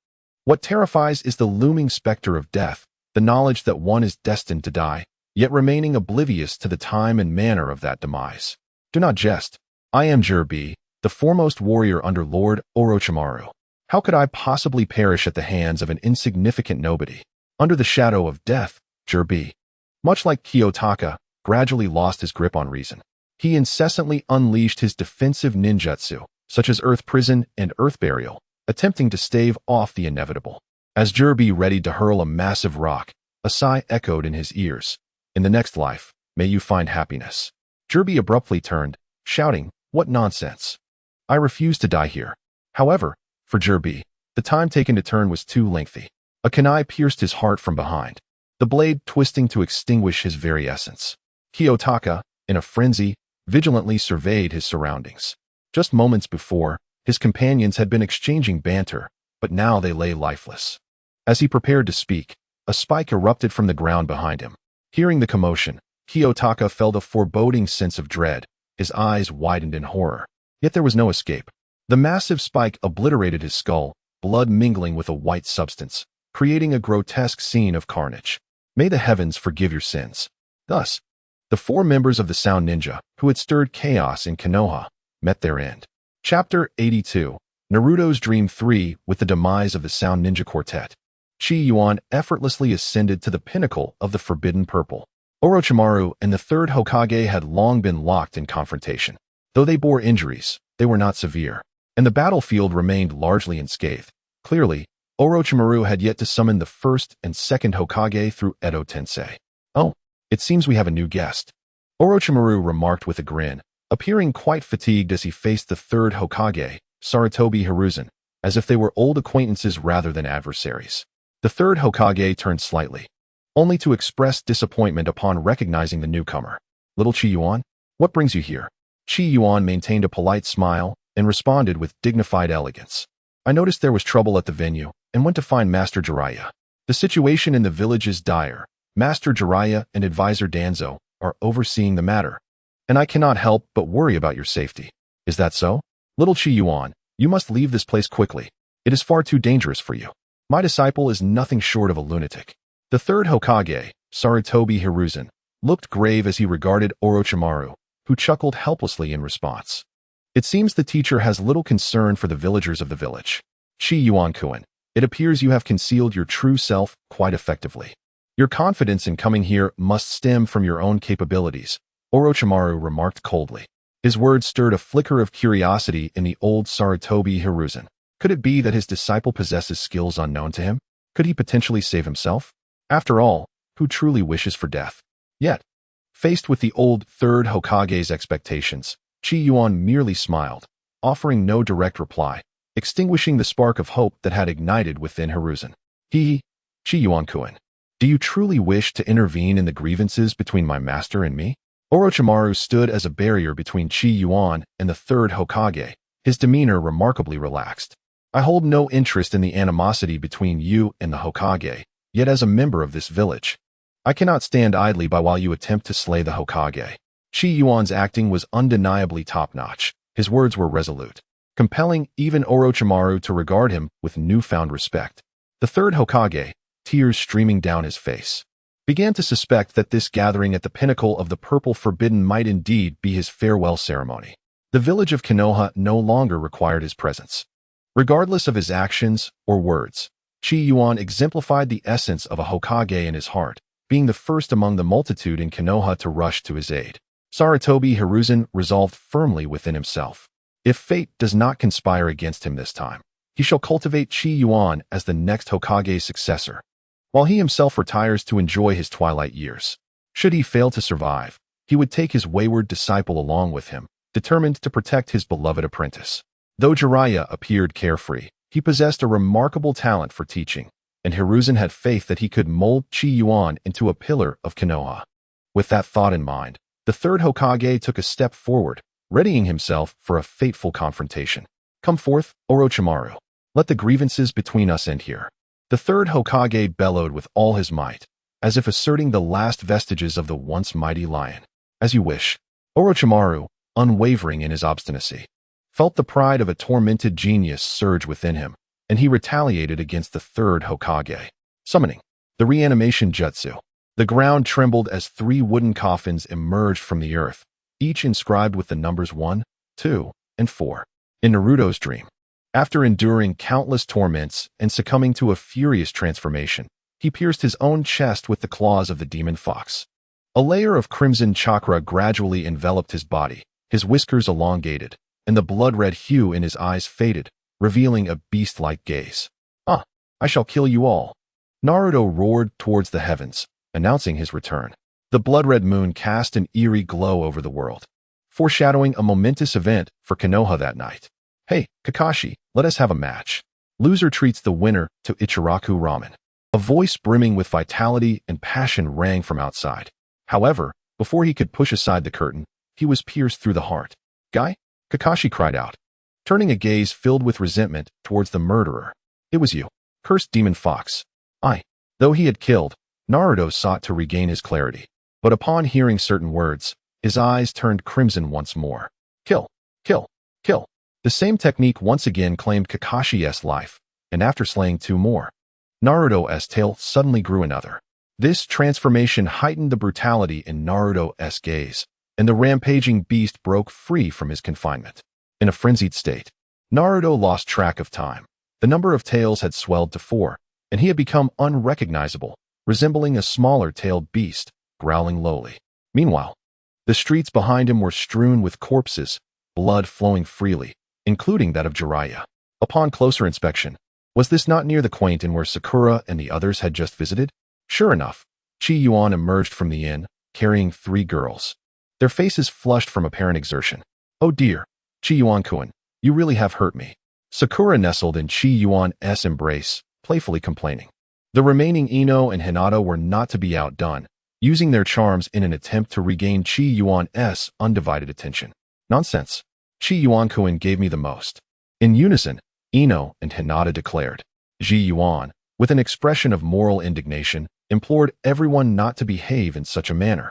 What terrifies is the looming specter of death, the knowledge that one is destined to die, yet remaining oblivious to the time and manner of that demise. Do not jest. I am Jirby, the foremost warrior under Lord Orochimaru. How could I possibly perish at the hands of an insignificant nobody? Under the shadow of death, Jirby, much like Kiyotaka, gradually lost his grip on reason. He incessantly unleashed his defensive ninjutsu, such as Earth Prison and Earth Burial, attempting to stave off the inevitable. As Jirby readied to hurl a massive rock, a sigh echoed in his ears. In the next life, may you find happiness. Jirby abruptly turned, shouting, "What nonsense! I refuse to die here." However, for Jirby, the time taken to turn was too lengthy. A kunai pierced his heart from behind, the blade twisting to extinguish his very essence. Kiyotaka, in a frenzy, vigilantly surveyed his surroundings. Just moments before, his companions had been exchanging banter, but now they lay lifeless. As he prepared to speak, a spike erupted from the ground behind him. Hearing the commotion, Kiyotaka felt a foreboding sense of dread. His eyes widened in horror. Yet there was no escape. The massive spike obliterated his skull, blood mingling with a white substance, creating a grotesque scene of carnage. May the heavens forgive your sins. Thus, the four members of the Sound Ninja, who had stirred chaos in Konoha, met their end. Chapter 82, Naruto's Dream 3 with the demise of the Sound Ninja Quartet. Qi Yuan effortlessly ascended to the pinnacle of the Forbidden Purple. Orochimaru and the third Hokage had long been locked in confrontation. Though they bore injuries, they were not severe, and the battlefield remained largely unscathed. Clearly, Orochimaru had yet to summon the first and second Hokage through Edo Tensei. "Oh, it seems we have a new guest," Orochimaru remarked with a grin, appearing quite fatigued as he faced the third Hokage, Sarutobi Hiruzen, as if they were old acquaintances rather than adversaries. The third Hokage turned slightly, only to express disappointment upon recognizing the newcomer. "Little Qi Yuan, what brings you here?" Qi Yuan maintained a polite smile and responded with dignified elegance. "I noticed there was trouble at the venue and went to find Master Jiraiya. The situation in the village is dire. Master Jiraiya and Advisor Danzo are overseeing the matter, and I cannot help but worry about your safety." "Is that so? Little Qi Yuan, you must leave this place quickly. It is far too dangerous for you. My disciple is nothing short of a lunatic." The third Hokage, Sarutobi Hiruzen, looked grave as he regarded Orochimaru, who chuckled helplessly in response. "It seems the teacher has little concern for the villagers of the village. Qi Yuan-kun, it appears you have concealed your true self quite effectively. Your confidence in coming here must stem from your own capabilities," Orochimaru remarked coldly. His words stirred a flicker of curiosity in the old Sarutobi Hiruzen. Could it be that his disciple possesses skills unknown to him? Could he potentially save himself? After all, who truly wishes for death? Yet, faced with the old third Hokage's expectations, Qi Yuan merely smiled, offering no direct reply, extinguishing the spark of hope that had ignited within Hiruzen. Qi Yuan-kun, do you truly wish to intervene in the grievances between my master and me?" Orochimaru stood as a barrier between Qi Yuan and the third Hokage, his demeanor remarkably relaxed. "I hold no interest in the animosity between you and the Hokage, yet as a member of this village, I cannot stand idly by while you attempt to slay the Hokage." Qi Yuan's acting was undeniably top-notch. His words were resolute, compelling even Orochimaru to regard him with newfound respect. The third Hokage, tears streaming down his face, began to suspect that this gathering at the pinnacle of the Purple Forbidden might indeed be his farewell ceremony. The village of Konoha no longer required his presence. Regardless of his actions or words, Qi Yuan exemplified the essence of a Hokage in his heart, being the first among the multitude in Konoha to rush to his aid. Sarutobi Hiruzen resolved firmly within himself. If fate does not conspire against him this time, he shall cultivate Qi Yuan as the next Hokage's successor, while he himself retires to enjoy his twilight years. Should he fail to survive, he would take his wayward disciple along with him, determined to protect his beloved apprentice. Though Jiraiya appeared carefree, he possessed a remarkable talent for teaching, and Hiruzen had faith that he could mold Qi Yuan into a pillar of Konoha. With that thought in mind, the third Hokage took a step forward, readying himself for a fateful confrontation. Come forth, Orochimaru. Let the grievances between us end here. The third Hokage bellowed with all his might, as if asserting the last vestiges of the once mighty lion. As you wish. Orochimaru, unwavering in his obstinacy, felt the pride of a tormented genius surge within him, and he retaliated against the third Hokage. Summoning the reanimation jutsu. The ground trembled as 3 wooden coffins emerged from the earth, each inscribed with the numbers 1, 2, and 4. In Naruto's dream, after enduring countless torments and succumbing to a furious transformation, he pierced his own chest with the claws of the demon fox. A layer of crimson chakra gradually enveloped his body, his whiskers elongated, and the blood-red hue in his eyes faded, revealing a beast-like gaze. "Ah, I shall kill you all." Naruto roared towards the heavens, announcing his return. The blood-red moon cast an eerie glow over the world, foreshadowing a momentous event for Konoha that night. "Hey, Kakashi, let us have a match. Loser treats the winner to Ichiraku ramen." A voice brimming with vitality and passion rang from outside. However, before he could push aside the curtain, he was pierced through the heart. "Guy?" Kakashi cried out, turning a gaze filled with resentment towards the murderer. "It was you, cursed demon fox." Though he had killed, Naruto sought to regain his clarity, but upon hearing certain words, his eyes turned crimson once more. Kill, kill, kill. The same technique once again claimed Kakashi's life, and after slaying 2 more, Naruto's tail suddenly grew another. This transformation heightened the brutality in Naruto's gaze, and the rampaging beast broke free from his confinement. In a frenzied state, Naruto lost track of time. The number of tails had swelled to 4, and he had become unrecognizable, resembling a smaller-tailed beast, growling lowly. Meanwhile, the streets behind him were strewn with corpses, blood flowing freely, including that of Jiraiya. Upon closer inspection, was this not near the quaint inn where Sakura and the others had just visited? Sure enough, Qi Yuan emerged from the inn, carrying 3 girls, their faces flushed from apparent exertion. "Oh dear, Qi Yuan-kun, you really have hurt me." Sakura nestled in Qi Yuan's embrace, playfully complaining. The remaining Ino and Hinata were not to be outdone, using their charms in an attempt to regain Qi Yuan's undivided attention. "Nonsense. Qi Yuan-kun gave me the most." In unison, Ino and Hinata declared. Qi Yuan, with an expression of moral indignation, implored everyone not to behave in such a manner.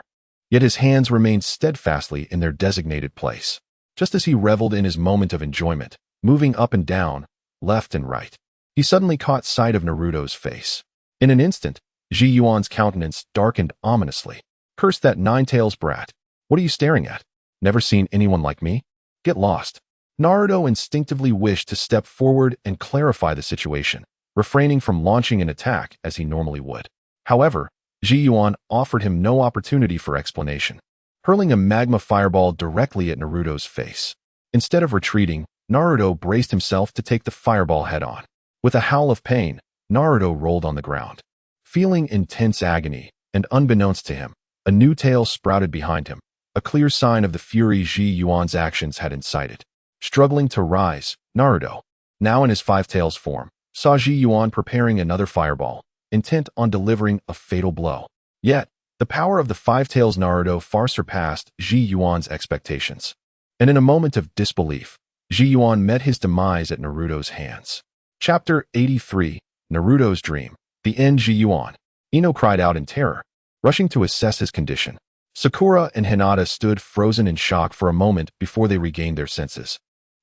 Yet his hands remained steadfastly in their designated place, just as he reveled in his moment of enjoyment, moving up and down, left and right. He suddenly caught sight of Naruto's face. In an instant, Qi Yuan's countenance darkened ominously. "Curse that nine-tails brat. What are you staring at? Never seen anyone like me? Get lost." Naruto instinctively wished to step forward and clarify the situation, refraining from launching an attack as he normally would. However, Qi Yuan offered him no opportunity for explanation, hurling a magma fireball directly at Naruto's face. Instead of retreating, Naruto braced himself to take the fireball head-on. With a howl of pain, Naruto rolled on the ground. Feeling intense agony, and unbeknownst to him, a new tail sprouted behind him, a clear sign of the fury Qi Yuan's actions had incited. Struggling to rise, Naruto, now in his 5-tails form, saw Qi Yuan preparing another fireball, intent on delivering a fatal blow. Yet, the power of the 5-tails Naruto far surpassed Qi Yuan's expectations. And in a moment of disbelief, Qi Yuan met his demise at Naruto's hands. Chapter 83, Naruto's Dream. The End. Qi Yuan. Ino cried out in terror, rushing to assess his condition. Sakura and Hinata stood frozen in shock for a moment before they regained their senses,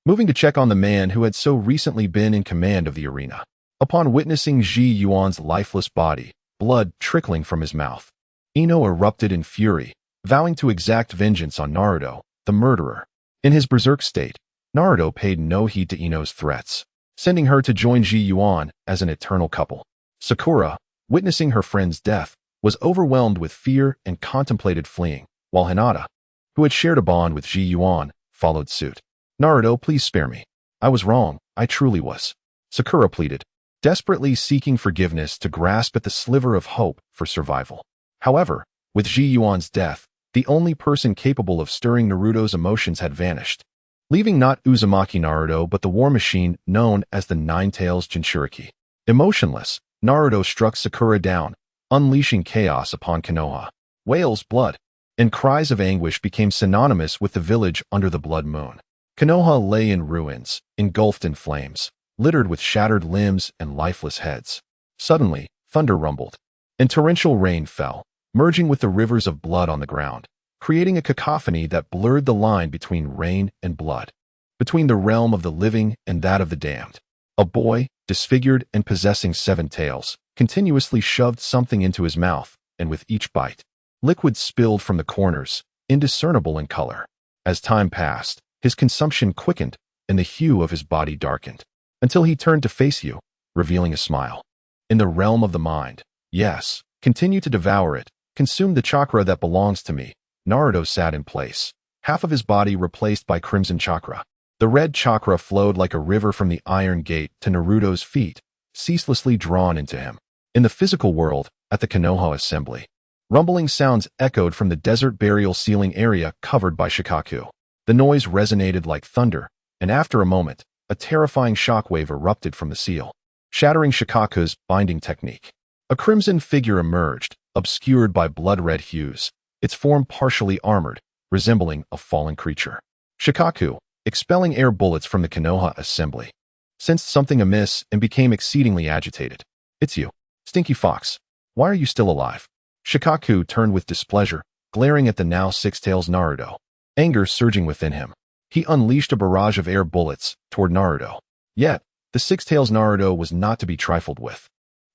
moving to check on the man who had so recently been in command of the arena. Upon witnessing Qi Yuan's lifeless body, blood trickling from his mouth, Ino erupted in fury, vowing to exact vengeance on Naruto, the murderer. In his berserk state, Naruto paid no heed to Ino's threats, sending her to join Qi Yuan as an eternal couple. Sakura, witnessing her friend's death, was overwhelmed with fear and contemplated fleeing, while Hinata, who had shared a bond with Qi Yuan, followed suit. Naruto, please spare me. I was wrong, I truly was. Sakura pleaded, desperately seeking forgiveness to grasp at the sliver of hope for survival. However, with Qi Yuan's death, the only person capable of stirring Naruto's emotions had vanished, leaving not Uzumaki Naruto but the war machine known as the Nine-Tails Jinchuriki. Emotionless, Naruto struck Sakura down, unleashing chaos upon Konoha. Wails, blood, and cries of anguish became synonymous with the village under the blood moon. Konoha lay in ruins, engulfed in flames, littered with shattered limbs and lifeless heads. Suddenly, thunder rumbled, and torrential rain fell, merging with the rivers of blood on the ground, creating a cacophony that blurred the line between rain and blood, between the realm of the living and that of the damned. A boy, disfigured and possessing 7 tails, continuously shoved something into his mouth, and with each bite, liquid spilled from the corners, indiscernible in color. As time passed, his consumption quickened, and the hue of his body darkened, until he turned to face you, revealing a smile. In the realm of the mind, yes, continue to devour it, consume the chakra that belongs to me. Naruto sat in place, half of his body replaced by crimson chakra. The red chakra flowed like a river from the iron gate to Naruto's feet, ceaselessly drawn into him. In the physical world, at the Konoha assembly, rumbling sounds echoed from the desert burial ceiling area covered by shikaku. The noise resonated like thunder, and after a moment, a terrifying shockwave erupted from the seal, shattering Shikaku's binding technique. A crimson figure emerged, obscured by blood-red hues, its form partially armored, resembling a fallen creature. Shikaku, expelling air bullets from the Konoha assembly, sensed something amiss and became exceedingly agitated. It's you, Stinky Fox. Why are you still alive? Shikaku turned with displeasure, glaring at the now 6-tails Naruto, anger surging within him. He unleashed a barrage of air bullets toward Naruto. Yet, the 6-tails Naruto was not to be trifled with.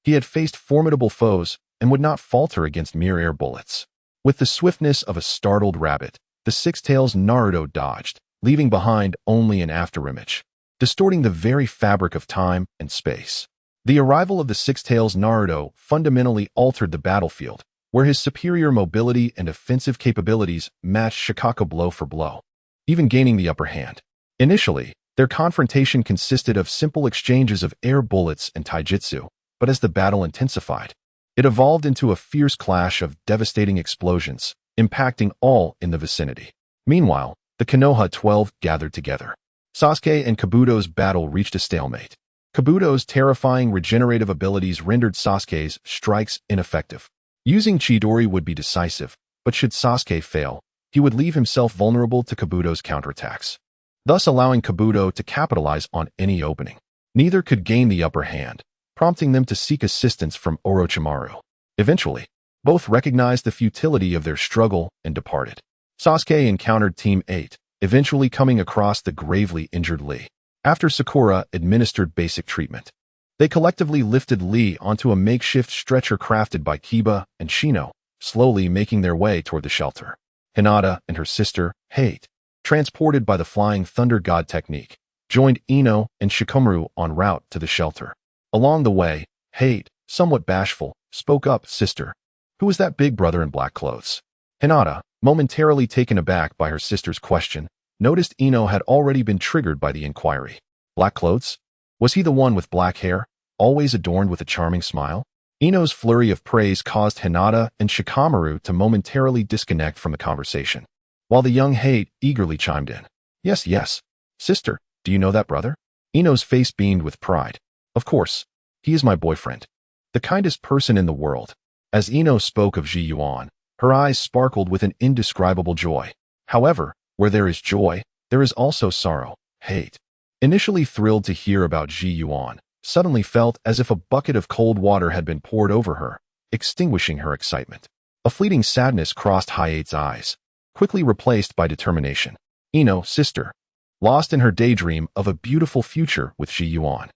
He had faced formidable foes and would not falter against mere air bullets. With the swiftness of a startled rabbit, the 6-tails Naruto dodged, leaving behind only an afterimage, distorting the very fabric of time and space. The arrival of the 6-tails Naruto fundamentally altered the battlefield, where his superior mobility and offensive capabilities matched Shikaku blow for blow, even gaining the upper hand. Initially, their confrontation consisted of simple exchanges of air bullets and taijutsu, but as the battle intensified, it evolved into a fierce clash of devastating explosions, impacting all in the vicinity. Meanwhile, the Konoha 12 gathered together. Sasuke and Kabuto's battle reached a stalemate. Kabuto's terrifying regenerative abilities rendered Sasuke's strikes ineffective. Using Chidori would be decisive, but should Sasuke fail, he would leave himself vulnerable to Kabuto's counterattacks, thus allowing Kabuto to capitalize on any opening. Neither could gain the upper hand, prompting them to seek assistance from Orochimaru. Eventually, both recognized the futility of their struggle and departed. Sasuke encountered Team 8, eventually coming across the gravely injured Lee. After Sakura administered basic treatment, they collectively lifted Lee onto a makeshift stretcher crafted by Kiba and Shino, slowly making their way toward the shelter. Hinata and her sister, Hate, transported by the Flying Thunder God technique, joined Ino and Shikamaru en route to the shelter. Along the way, Hate, somewhat bashful, spoke up, "Sister, who is that big brother in black clothes?" Hinata, momentarily taken aback by her sister's question, noticed Ino had already been triggered by the inquiry. Black clothes? Was he the one with black hair, always adorned with a charming smile? Ino's flurry of praise caused Hinata and Shikamaru to momentarily disconnect from the conversation, while the young Hate eagerly chimed in. Yes, yes. Sister, do you know that brother? Ino's face beamed with pride. Of course. He is my boyfriend. The kindest person in the world. As Ino spoke of Qi Yuan, her eyes sparkled with an indescribable joy. However, where there is joy, there is also sorrow. Hate, initially thrilled to hear about Qi Yuan, suddenly felt as if a bucket of cold water had been poured over her, extinguishing her excitement. A fleeting sadness crossed Hate's eyes, quickly replaced by determination. Ino, sister, lost in her daydream of a beautiful future with Qi Yuan.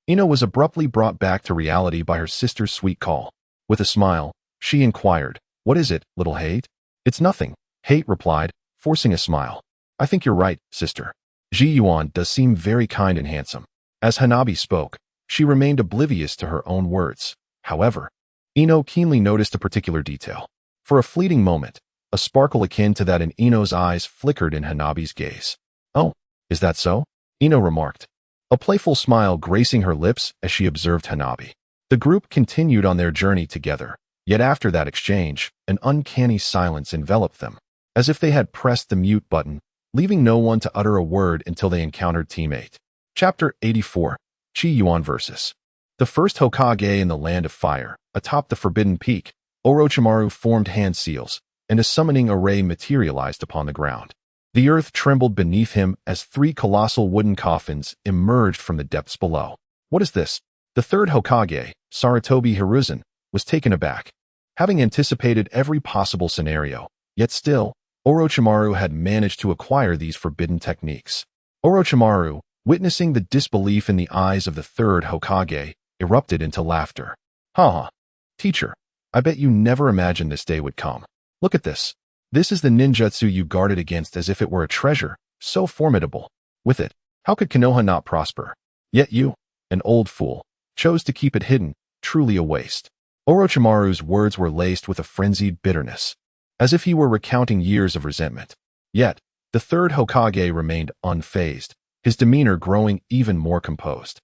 Ino was abruptly brought back to reality by her sister's sweet call. With a smile, she inquired, What is it, little hate? It's nothing, Hate replied, forcing a smile. I think you're right, sister. Qi Yuan does seem very kind and handsome. As Hanabi spoke, she remained oblivious to her own words. However, Ino keenly noticed a particular detail. For a fleeting moment, a sparkle akin to that in Ino's eyes flickered in Hanabi's gaze. Oh, is that so? Ino remarked, a playful smile gracing her lips as she observed Hanabi. The group continued on their journey together, yet after that exchange, an uncanny silence enveloped them, as if they had pressed the mute button, leaving no one to utter a word until they encountered teammate. Chapter 84, Qi Yuan vs. The first Hokage in the Land of Fire. Atop the Forbidden Peak, Orochimaru formed hand seals, and a summoning array materialized upon the ground. The earth trembled beneath him as 3 colossal wooden coffins emerged from the depths below. What is this? The third Hokage, Sarutobi Hiruzen, was taken aback. Having anticipated every possible scenario, yet still, Orochimaru had managed to acquire these forbidden techniques. Orochimaru, witnessing the disbelief in the eyes of the third Hokage, erupted into laughter. Ha! Teacher, I bet you never imagined this day would come. Look at this. This is the ninjutsu you guarded against as if it were a treasure, so formidable. With it, how could Konoha not prosper? Yet you, an old fool, chose to keep it hidden, truly a waste. Orochimaru's words were laced with a frenzied bitterness, as if he were recounting years of resentment. Yet, the third Hokage remained unfazed, his demeanor growing even more composed.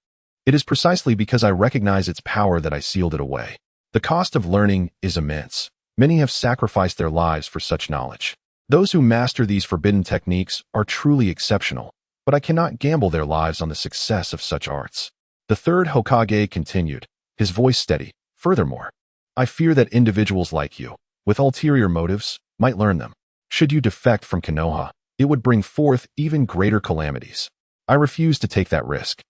It is precisely because I recognize its power that I sealed it away. The cost of learning is immense. Many have sacrificed their lives for such knowledge. Those who master these forbidden techniques are truly exceptional, but I cannot gamble their lives on the success of such arts. The third Hokage continued, his voice steady. Furthermore, I fear that individuals like you, with ulterior motives, might learn them. Should you defect from Konoha, it would bring forth even greater calamities. I refuse to take that risk.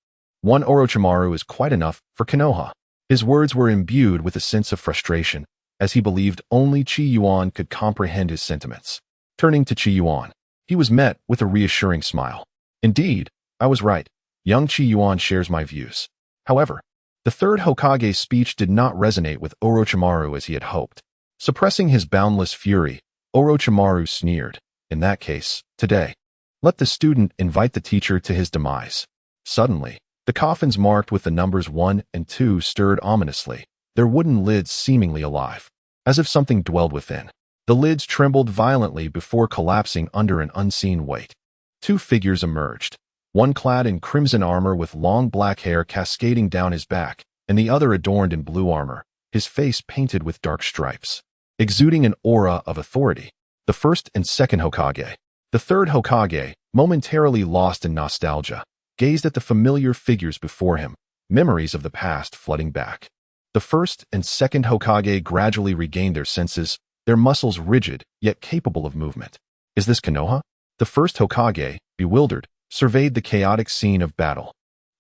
One Orochimaru is quite enough for Konoha. His words were imbued with a sense of frustration, as he believed only Qi Yuan could comprehend his sentiments. Turning to Qi Yuan, he was met with a reassuring smile. Indeed, I was right. Young Qi Yuan shares my views. However, the third Hokage's speech did not resonate with Orochimaru as he had hoped. Suppressing his boundless fury, Orochimaru sneered. In that case, today, let the student invite the teacher to his demise. Suddenly, the coffins marked with the numbers 1 and 2 stirred ominously, their wooden lids seemingly alive, as if something dwelled within. The lids trembled violently before collapsing under an unseen weight. 2 figures emerged, one clad in crimson armor with long black hair cascading down his back, and the other adorned in blue armor, his face painted with dark stripes, exuding an aura of authority. The first and second Hokage. The third Hokage, momentarily lost in nostalgia, gazed at the familiar figures before him, memories of the past flooding back. The first and second Hokage gradually regained their senses, their muscles rigid, yet capable of movement. Is this Konoha? The first Hokage, bewildered, surveyed the chaotic scene of battle.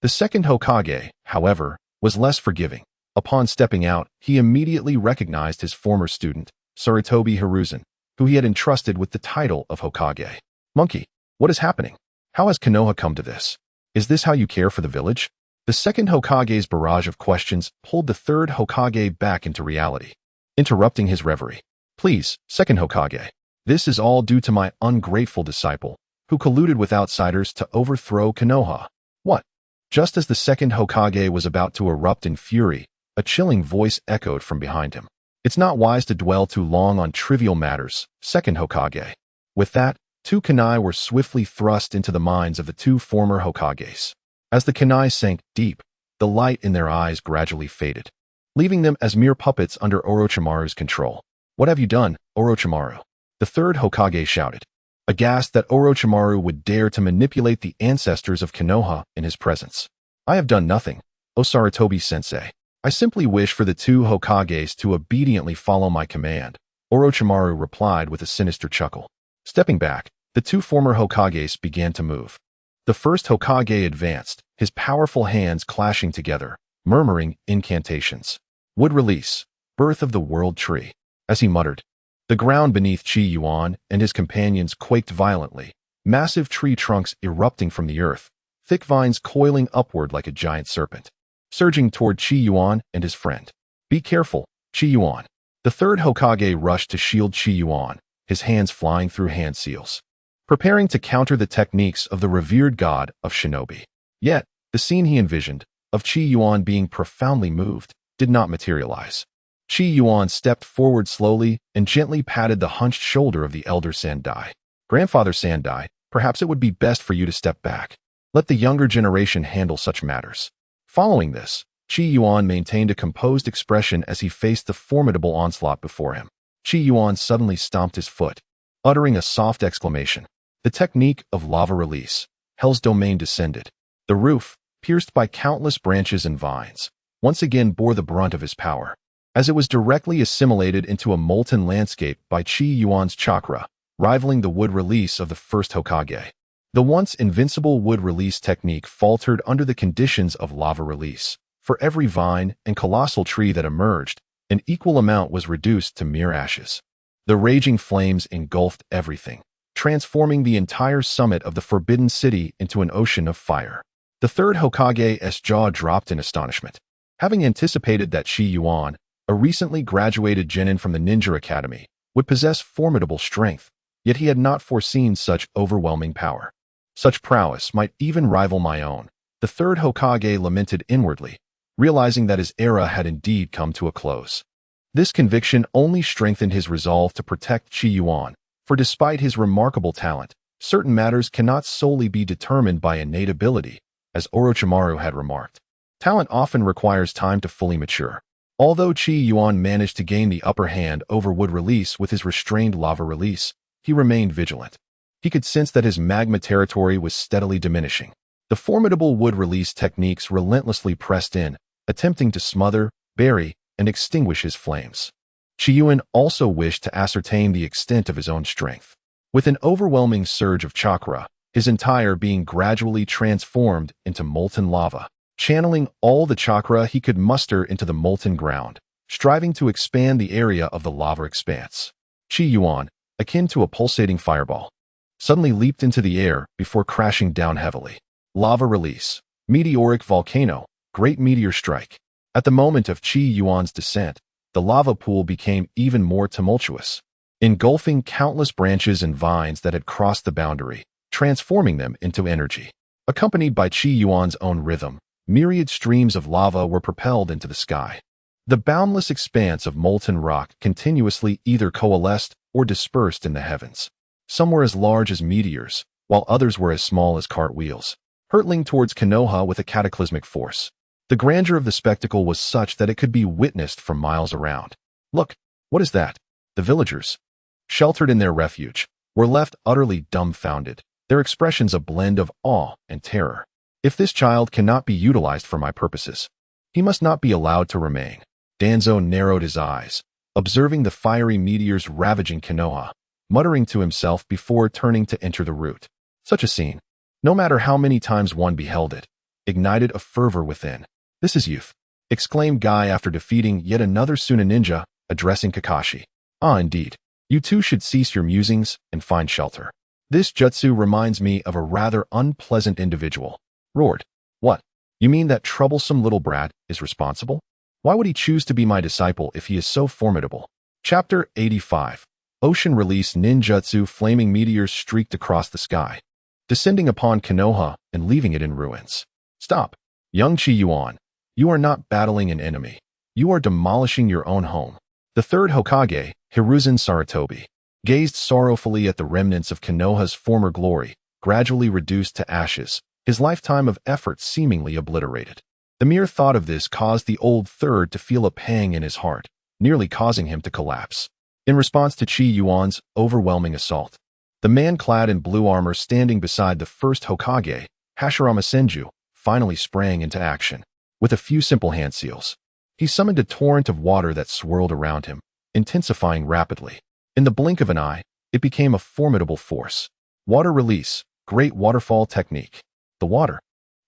The second Hokage, however, was less forgiving. Upon stepping out, he immediately recognized his former student, Sarutobi Hiruzen, who he had entrusted with the title of Hokage. Monkey, what is happening? How has Konoha come to this? Is this how you care for the village? The second Hokage's barrage of questions pulled the third Hokage back into reality, interrupting his reverie. Please, second Hokage, this is all due to my ungrateful disciple, who colluded with outsiders to overthrow Konoha. What? Just as the second Hokage was about to erupt in fury, a chilling voice echoed from behind him. It's not wise to dwell too long on trivial matters, second Hokage. With that, 2 kunai were swiftly thrust into the minds of the 2 former Hokages. As the kunai sank deep, the light in their eyes gradually faded, leaving them as mere puppets under Orochimaru's control. What have you done, Orochimaru? The third Hokage shouted, aghast that Orochimaru would dare to manipulate the ancestors of Konoha in his presence. I have done nothing, O Sarutobi-sensei. I simply wish for the 2 Hokages to obediently follow my command, Orochimaru replied with a sinister chuckle. Stepping back, the 2 former Hokages began to move. The first Hokage advanced, his powerful hands clashing together, murmuring incantations. Would release, birth of the world tree. As he muttered, the ground beneath Qi Yuan and his companions quaked violently, massive tree trunks erupting from the earth, thick vines coiling upward like a giant serpent, surging toward Qi Yuan and his friend. Be careful, Qi Yuan. The third Hokage rushed to shield Qi Yuan, his hands flying through hand seals, preparing to counter the techniques of the revered god of shinobi. Yet, the scene he envisioned, of Qi Yuan being profoundly moved, did not materialize. Qi Yuan stepped forward slowly and gently patted the hunched shoulder of the elder Sandai. "Grandfather Sandai, perhaps it would be best for you to step back. Let the younger generation handle such matters." Following this, Qi Yuan maintained a composed expression as he faced the formidable onslaught before him. Qi Yuan suddenly stomped his foot, uttering a soft exclamation. The technique of lava release, Hell's domain, descended. The roof, pierced by countless branches and vines, once again bore the brunt of his power, as it was directly assimilated into a molten landscape by Qi Yuan's chakra, rivaling the wood release of the first Hokage. The once invincible wood release technique faltered under the conditions of lava release. For every vine and colossal tree that emerged, an equal amount was reduced to mere ashes. The raging flames engulfed everything, transforming the entire summit of the Forbidden City into an ocean of fire. The third Hokage's jaw dropped in astonishment. Having anticipated that Qi Yuan, a recently graduated genin from the Ninja Academy, would possess formidable strength, yet he had not foreseen such overwhelming power. Such prowess might even rival my own, the third Hokage lamented inwardly, realizing that his era had indeed come to a close. This conviction only strengthened his resolve to protect Qi Yuan, for despite his remarkable talent, certain matters cannot solely be determined by innate ability, as Orochimaru had remarked. Talent often requires time to fully mature. Although Qi Yuan managed to gain the upper hand over wood release with his restrained lava release, he remained vigilant. He could sense that his magma territory was steadily diminishing. The formidable wood release techniques relentlessly pressed in, attempting to smother, bury, and extinguish his flames. Qi Yuan also wished to ascertain the extent of his own strength. With an overwhelming surge of chakra, his entire being gradually transformed into molten lava, channeling all the chakra he could muster into the molten ground, striving to expand the area of the lava expanse. Qi Yuan, akin to a pulsating fireball, suddenly leaped into the air before crashing down heavily. Lava release, meteoric volcano, great meteor strike. At the moment of Qi Yuan's descent, the lava pool became even more tumultuous, engulfing countless branches and vines that had crossed the boundary, transforming them into energy. Accompanied by Qi Yuan's own rhythm, myriad streams of lava were propelled into the sky. The boundless expanse of molten rock continuously either coalesced or dispersed in the heavens. Some were as large as meteors, while others were as small as cartwheels, hurtling towards Konoha with a cataclysmic force. The grandeur of the spectacle was such that it could be witnessed from miles around. "Look, what is that?" The villagers, sheltered in their refuge, were left utterly dumbfounded, their expressions a blend of awe and terror. "If this child cannot be utilized for my purposes, he must not be allowed to remain." Danzo narrowed his eyes, observing the fiery meteors ravaging Konoha, muttering to himself before turning to enter the route. Such a scene, no matter how many times one beheld it, ignited a fervor within. "This is youth," exclaimed Guy after defeating yet another Suna ninja, addressing Kakashi. "Ah, indeed. You two should cease your musings and find shelter. This jutsu reminds me of a rather unpleasant individual." Roared. "What? You mean that troublesome little brat is responsible? Why would he choose to be my disciple if he is so formidable?" Chapter 85. Ocean Release Ninjutsu. Flaming meteors streaked across the sky, descending upon Konoha and leaving it in ruins. "Stop, young Qi Yuan. You are not battling an enemy. You are demolishing your own home." The third Hokage, Hiruzen Sarutobi, gazed sorrowfully at the remnants of Konoha's former glory, gradually reduced to ashes, his lifetime of effort seemingly obliterated. The mere thought of this caused the old third to feel a pang in his heart, nearly causing him to collapse. In response to Qi Yuan's overwhelming assault, the man clad in blue armor standing beside the first Hokage, Hashirama Senju, finally sprang into action. With a few simple hand seals, he summoned a torrent of water that swirled around him, intensifying rapidly. In the blink of an eye, it became a formidable force. Water release, great waterfall technique. The water,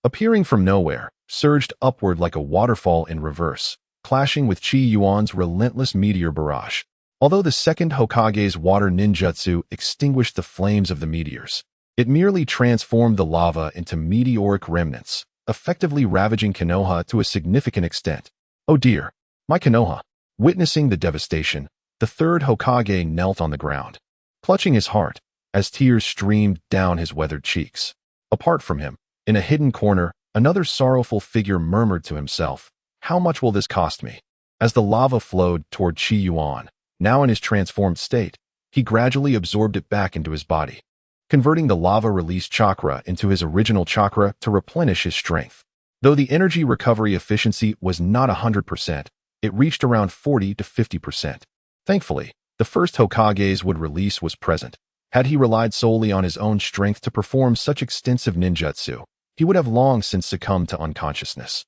appearing from nowhere, surged upward like a waterfall in reverse, clashing with Qi Yuan's relentless meteor barrage. Although the second Hokage's water ninjutsu extinguished the flames of the meteors, it merely transformed the lava into meteoric remnants, effectively ravaging Konoha to a significant extent. "Oh dear, my Konoha. Witnessing the devastation, the third Hokage knelt on the ground, clutching his heart as tears streamed down his weathered cheeks. Apart from him, in a hidden corner, another sorrowful figure murmured to himself, "How much will this cost me?" As the lava flowed toward Qi Yuan, now in his transformed state, he gradually absorbed it back into his body, converting the lava-release chakra into his original chakra to replenish his strength. Though the energy recovery efficiency was not 100%, it reached around 40 to 50%. Thankfully, the first Hokage's would release was present. Had he relied solely on his own strength to perform such extensive ninjutsu, he would have long since succumbed to unconsciousness.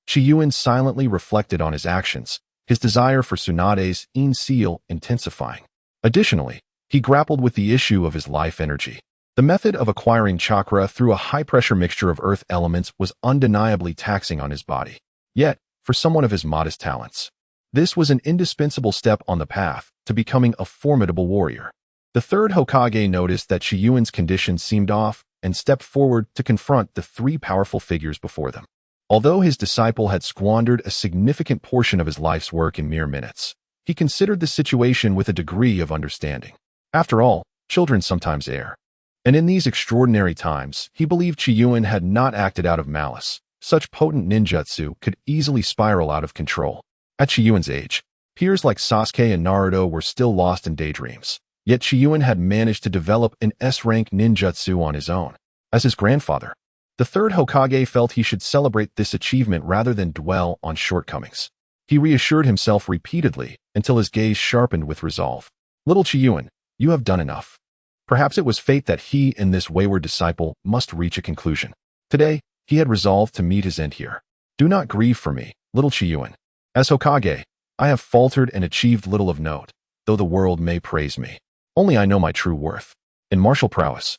Qi Yuan silently reflected on his actions, his desire for Tsunade's seal intensifying. Additionally, he grappled with the issue of his life energy. The method of acquiring chakra through a high-pressure mixture of earth elements was undeniably taxing on his body. Yet, for someone of his modest talents, this was an indispensable step on the path to becoming a formidable warrior. The third Hokage noticed that Qi Yuan's condition seemed off and stepped forward to confront the three powerful figures before them. Although his disciple had squandered a significant portion of his life's work in mere minutes, he considered the situation with a degree of understanding. After all, children sometimes err. And in these extraordinary times, he believed Qi Yuan had not acted out of malice. Such potent ninjutsu could easily spiral out of control. At Qi Yuan's age, peers like Sasuke and Naruto were still lost in daydreams. Yet Qi Yuan had managed to develop an S-rank ninjutsu on his own. As his grandfather, the third Hokage felt he should celebrate this achievement rather than dwell on shortcomings. He reassured himself repeatedly until his gaze sharpened with resolve. "Little Qi Yuan, you have done enough." Perhaps it was fate that he and this wayward disciple must reach a conclusion. Today, he had resolved to meet his end here. "Do not grieve for me, little Qi Yuan. As Hokage, I have faltered and achieved little of note, though the world may praise me. Only I know my true worth. In martial prowess,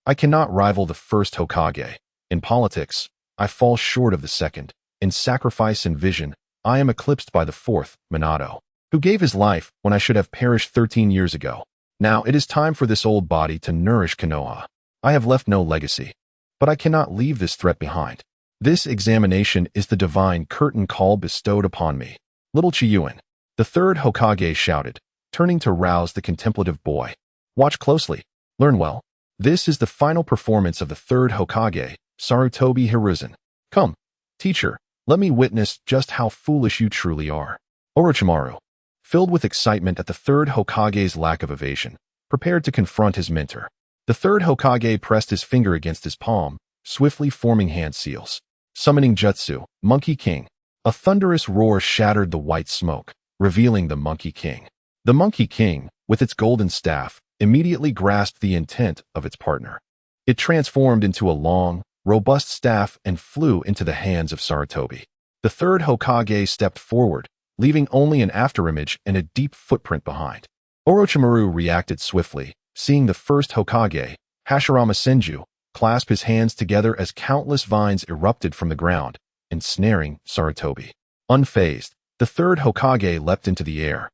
I cannot rival the first Hokage. In politics, I fall short of the second. In sacrifice and vision, I am eclipsed by the fourth, Minato, who gave his life when I should have perished 13 years ago. Now it is time for this old body to nourish Konoha. I have left no legacy, but I cannot leave this threat behind. This examination is the divine curtain call bestowed upon me. Little Qi Yuan," the third Hokage shouted, turning to rouse the contemplative boy. "Watch closely. Learn well. This is the final performance of the third Hokage, Sarutobi Hiruzen. Come, teacher, let me witness just how foolish you truly are." Orochimaru, filled with excitement at the third Hokage's lack of evasion, prepared to confront his mentor. The third Hokage pressed his finger against his palm, swiftly forming hand seals. Summoning Jutsu, Monkey King. A thunderous roar shattered the white smoke, revealing the Monkey King. The Monkey King, with its golden staff, immediately grasped the intent of its partner. It transformed into a long, robust staff and flew into the hands of Sarutobi. The third Hokage stepped forward, leaving only an afterimage and a deep footprint behind. Orochimaru reacted swiftly, seeing the first Hokage, Hashirama Senju, clasp his hands together as countless vines erupted from the ground, ensnaring Sarutobi. Unfazed, the third Hokage leapt into the air,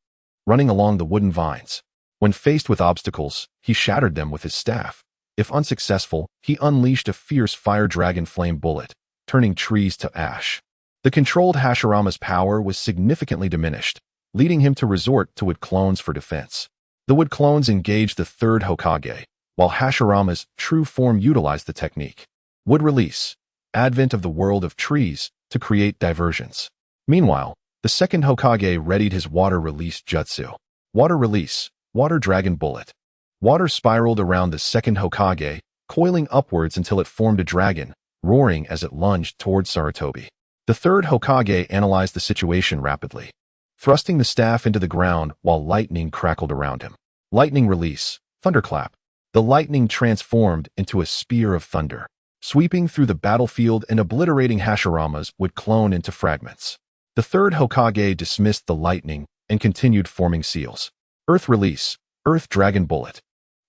running along the wooden vines. When faced with obstacles, he shattered them with his staff. If unsuccessful, he unleashed a fierce fire dragon flame bullet, turning trees to ash. The controlled Hashirama's power was significantly diminished, leading him to resort to wood clones for defense. The wood clones engaged the third Hokage, while Hashirama's true form utilized the technique. Wood release, advent of the world of trees, to create diversions. Meanwhile, the second Hokage readied his water release jutsu. Water release, water dragon bullet. Water spiraled around the second Hokage, coiling upwards until it formed a dragon, roaring as it lunged towards Sarutobi. The third Hokage analyzed the situation rapidly, thrusting the staff into the ground while lightning crackled around him. Lightning release, thunderclap. The lightning transformed into a spear of thunder, sweeping through the battlefield and obliterating Hashirama's wood clone into fragments. The third Hokage dismissed the lightning and continued forming seals. Earth release, earth dragon bullet.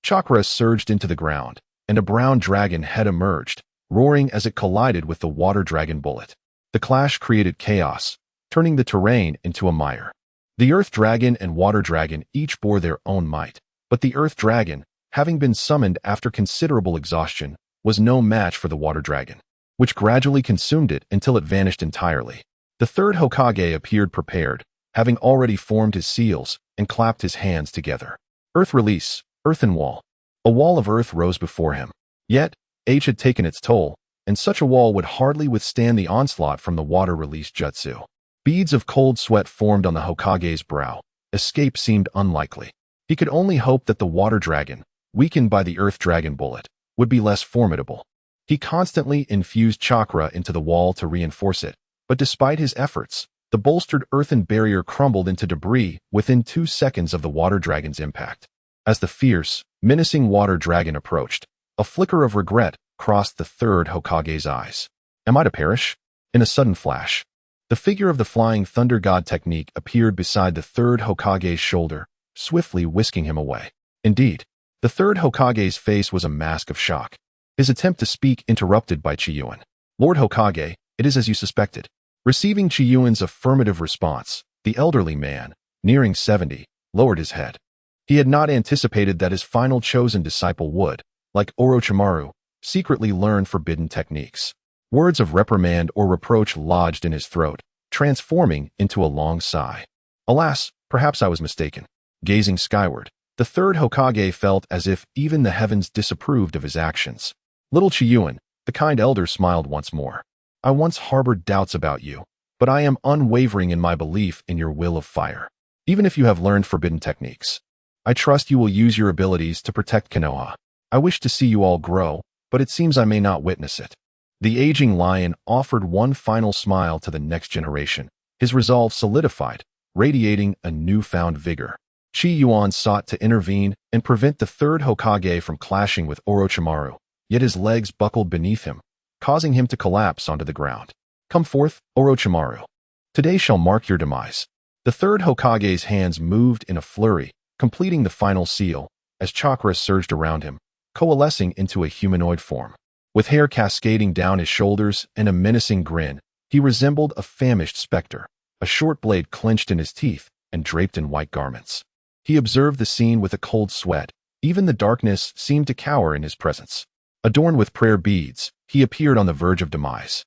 Chakra surged into the ground, and a brown dragon head emerged, roaring as it collided with the water dragon bullet. The clash created chaos, turning the terrain into a mire. The earth dragon and water dragon each bore their own might, but the earth dragon, having been summoned after considerable exhaustion, was no match for the water dragon, which gradually consumed it until it vanished entirely. The third Hokage appeared prepared, having already formed his seals and clapped his hands together. Earth release, earthen wall. A wall of earth rose before him. Yet, age had taken its toll, and such a wall would hardly withstand the onslaught from the water-release jutsu. Beads of cold sweat formed on the Hokage's brow. Escape seemed unlikely. He could only hope that the water dragon, weakened by the earth dragon bullet, would be less formidable. He constantly infused chakra into the wall to reinforce it, but despite his efforts, the bolstered earthen barrier crumbled into debris within 2 seconds of the water dragon's impact. As the fierce, menacing water dragon approached, a flicker of regret crossed the third Hokage's eyes. Am I to perish? In a sudden flash, the figure of the flying thunder god technique appeared beside the third Hokage's shoulder, swiftly whisking him away. Indeed, the third Hokage's face was a mask of shock. His attempt to speak interrupted by Qi Yuan. Lord Hokage, it is as you suspected. Receiving Qi Yuan's affirmative response, the elderly man, nearing 70, lowered his head. He had not anticipated that his final chosen disciple would, like Orochimaru, secretly learn forbidden techniques. Words of reprimand or reproach lodged in his throat, transforming into a long sigh. Alas, perhaps I was mistaken. Gazing skyward, the third Hokage felt as if even the heavens disapproved of his actions. Little Qi Yuan, the kind elder, smiled once more. I once harbored doubts about you, but I am unwavering in my belief in your will of fire. Even if you have learned forbidden techniques, I trust you will use your abilities to protect Konoha. I wish to see you all grow, but it seems I may not witness it. The aging lion offered one final smile to the next generation, his resolve solidified, radiating a newfound vigor. Qi Yuan sought to intervene and prevent the third Hokage from clashing with Orochimaru, yet his legs buckled beneath him, causing him to collapse onto the ground. Come forth, Orochimaru. Today shall mark your demise. The third Hokage's hands moved in a flurry, completing the final seal, as chakra surged around him, coalescing into a humanoid form. With hair cascading down his shoulders and a menacing grin, he resembled a famished specter, a short blade clenched in his teeth and draped in white garments. He observed the scene with a cold sweat. Even the darkness seemed to cower in his presence. Adorned with prayer beads, he appeared on the verge of demise.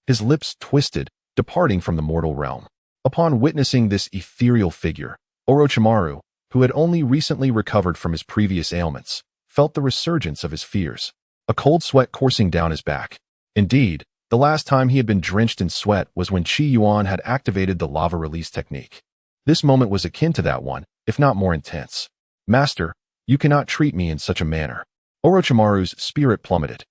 His lips twisted, departing from the mortal realm. Upon witnessing this ethereal figure, Orochimaru, who had only recently recovered from his previous ailments, felt the resurgence of his fears, a cold sweat coursing down his back. Indeed, the last time he had been drenched in sweat was when Qi Yuan had activated the lava release technique. This moment was akin to that one, if not more intense. Master, you cannot treat me in such a manner. Orochimaru's spirit plummeted.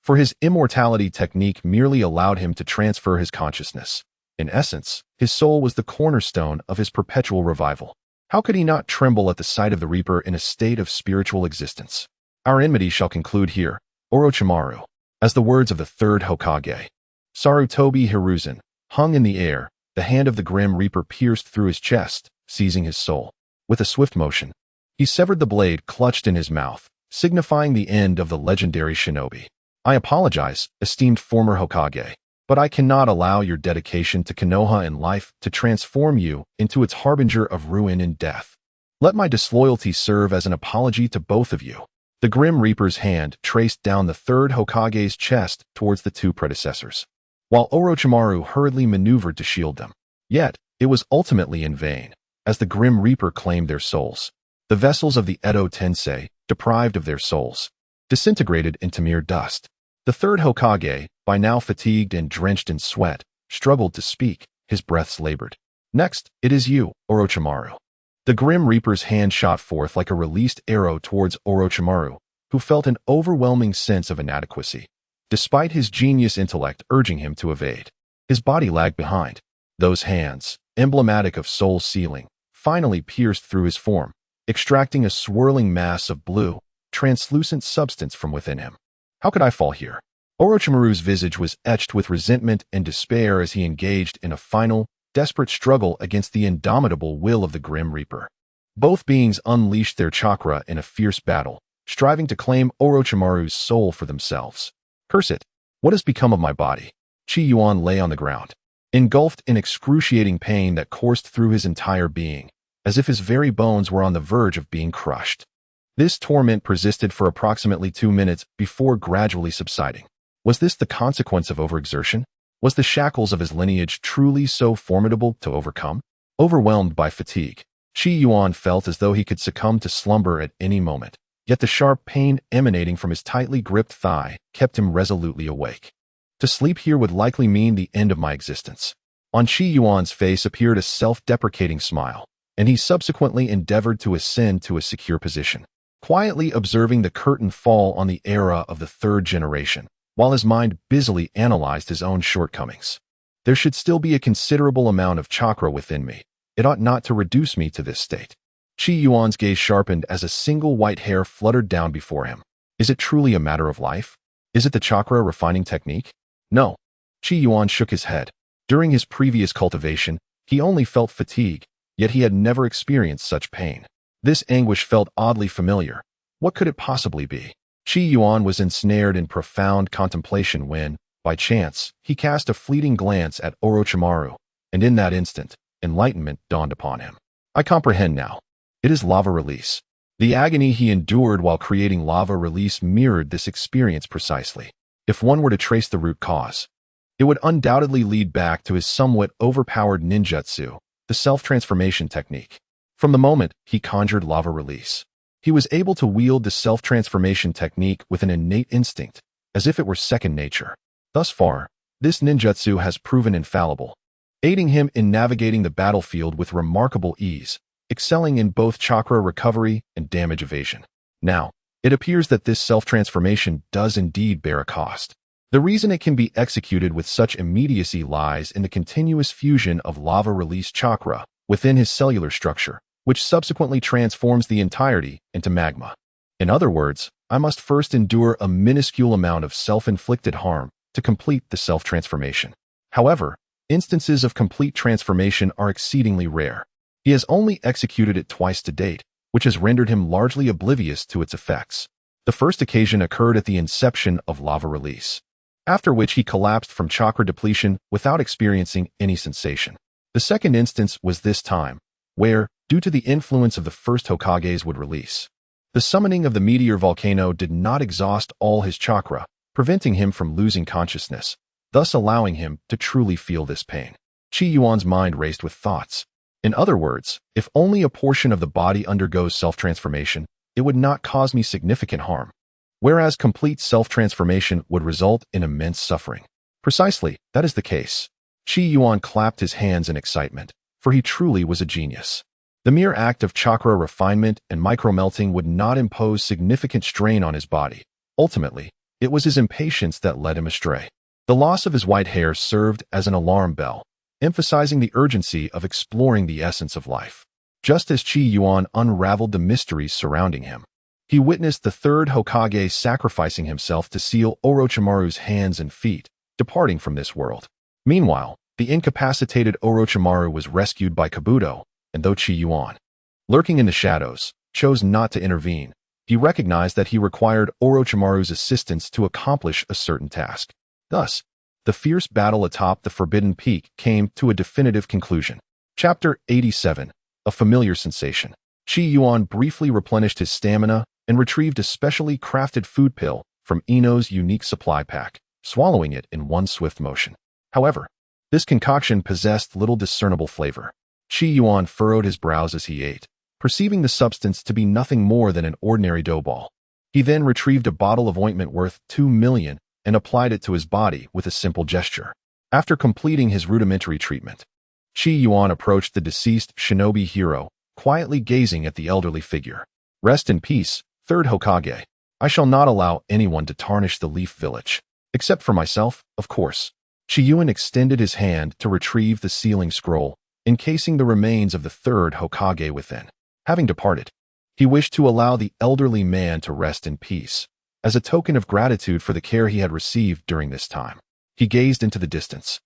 For his immortality technique merely allowed him to transfer his consciousness. In essence, his soul was the cornerstone of his perpetual revival. How could he not tremble at the sight of the Reaper in a state of spiritual existence? Our enmity shall conclude here, Orochimaru. As the words of the third Hokage, Sarutobi Hiruzen, hung in the air, the hand of the Grim Reaper pierced through his chest, seizing his soul. With a swift motion, he severed the blade clutched in his mouth, signifying the end of the legendary shinobi. I apologize, esteemed former Hokage, but I cannot allow your dedication to Konoha and life to transform you into its harbinger of ruin and death. Let my disloyalty serve as an apology to both of you. The Grim Reaper's hand traced down the third Hokage's chest towards the two predecessors, while Orochimaru hurriedly maneuvered to shield them. Yet, it was ultimately in vain, as the Grim Reaper claimed their souls. The vessels of the Edo Tensei, deprived of their souls, disintegrated into mere dust. The third Hokage, by now fatigued and drenched in sweat, struggled to speak, his breaths labored. Next, it is you, Orochimaru. The Grim Reaper's hand shot forth like a released arrow towards Orochimaru, who felt an overwhelming sense of inadequacy, despite his genius intellect urging him to evade. His body lagged behind. Those hands, emblematic of soul sealing, finally pierced through his form, extracting a swirling mass of blue, translucent substance from within him. How could I fall here? Orochimaru's visage was etched with resentment and despair as he engaged in a final, desperate struggle against the indomitable will of the Grim Reaper. Both beings unleashed their chakra in a fierce battle, striving to claim Orochimaru's soul for themselves. Curse it! What has become of my body? Qi Yuan lay on the ground, engulfed in excruciating pain that coursed through his entire being, as if his very bones were on the verge of being crushed. This torment persisted for approximately 2 minutes before gradually subsiding. Was this the consequence of overexertion? Was the shackles of his lineage truly so formidable to overcome? Overwhelmed by fatigue, Qi Yuan felt as though he could succumb to slumber at any moment, yet the sharp pain emanating from his tightly gripped thigh kept him resolutely awake. To sleep here would likely mean the end of my existence. On Qi Yuan's face appeared a self-deprecating smile, and he subsequently endeavored to ascend to a secure position, quietly observing the curtain fall on the era of the third generation, while his mind busily analyzed his own shortcomings. There should still be a considerable amount of chakra within me. It ought not to reduce me to this state. Qi Yuan's gaze sharpened as a single white hair fluttered down before him. Is it truly a matter of life? Is it the chakra refining technique? No. Qi Yuan shook his head. During his previous cultivation, he only felt fatigue, yet he had never experienced such pain. This anguish felt oddly familiar. What could it possibly be? Qi Yuan was ensnared in profound contemplation when, by chance, he cast a fleeting glance at Orochimaru, and in that instant, enlightenment dawned upon him. I comprehend now. It is lava release. The agony he endured while creating lava release mirrored this experience precisely. If one were to trace the root cause, it would undoubtedly lead back to his somewhat overpowered ninjutsu, the self-transformation technique. From the moment he conjured lava release, he was able to wield the self-transformation technique with an innate instinct, as if it were second nature. Thus far, this ninjutsu has proven infallible, aiding him in navigating the battlefield with remarkable ease, excelling in both chakra recovery and damage evasion. Now, it appears that this self-transformation does indeed bear a cost. The reason it can be executed with such immediacy lies in the continuous fusion of lava-release chakra within his cellular structure, which subsequently transforms the entirety into magma. In other words, I must first endure a minuscule amount of self-inflicted harm to complete the self-transformation. However, instances of complete transformation are exceedingly rare. He has only executed it twice to date, which has rendered him largely oblivious to its effects. The first occasion occurred at the inception of lava release, after which he collapsed from chakra depletion without experiencing any sensation. The second instance was this time, where, due to the influence of the first Hokage's would release, the summoning of the meteor volcano did not exhaust all his chakra, preventing him from losing consciousness, thus allowing him to truly feel this pain. Qi Yuan's mind raced with thoughts. In other words, if only a portion of the body undergoes self-transformation, it would not cause me significant harm, whereas complete self-transformation would result in immense suffering. Precisely, that is the case. Qi Yuan clapped his hands in excitement, for he truly was a genius. The mere act of chakra refinement and micromelting would not impose significant strain on his body. Ultimately, it was his impatience that led him astray. The loss of his white hair served as an alarm bell, emphasizing the urgency of exploring the essence of life. Just as Qi Yuan unraveled the mysteries surrounding him, he witnessed the third Hokage sacrificing himself to seal Orochimaru's hands and feet, departing from this world. Meanwhile, the incapacitated Orochimaru was rescued by Kabuto, and though Qi Yuan, lurking in the shadows, chose not to intervene, he recognized that he required Orochimaru's assistance to accomplish a certain task. Thus, the fierce battle atop the Forbidden Peak came to a definitive conclusion. Chapter 87. A familiar sensation. Qi Yuan briefly replenished his stamina and retrieved a specially crafted food pill from Ino's unique supply pack, swallowing it in one swift motion. However, this concoction possessed little discernible flavor. Qi Yuan furrowed his brows as he ate, perceiving the substance to be nothing more than an ordinary dough ball. He then retrieved a bottle of ointment worth 2 million and applied it to his body with a simple gesture. After completing his rudimentary treatment, Qi Yuan approached the deceased shinobi hero, quietly gazing at the elderly figure. Rest in peace, third Hokage. I shall not allow anyone to tarnish the Leaf Village. Except for myself, of course. Qi Yuan extended his hand to retrieve the sealing scroll, encasing the remains of the third Hokage within. Having departed, he wished to allow the elderly man to rest in peace, as a token of gratitude for the care he had received during this time. He gazed into the distance,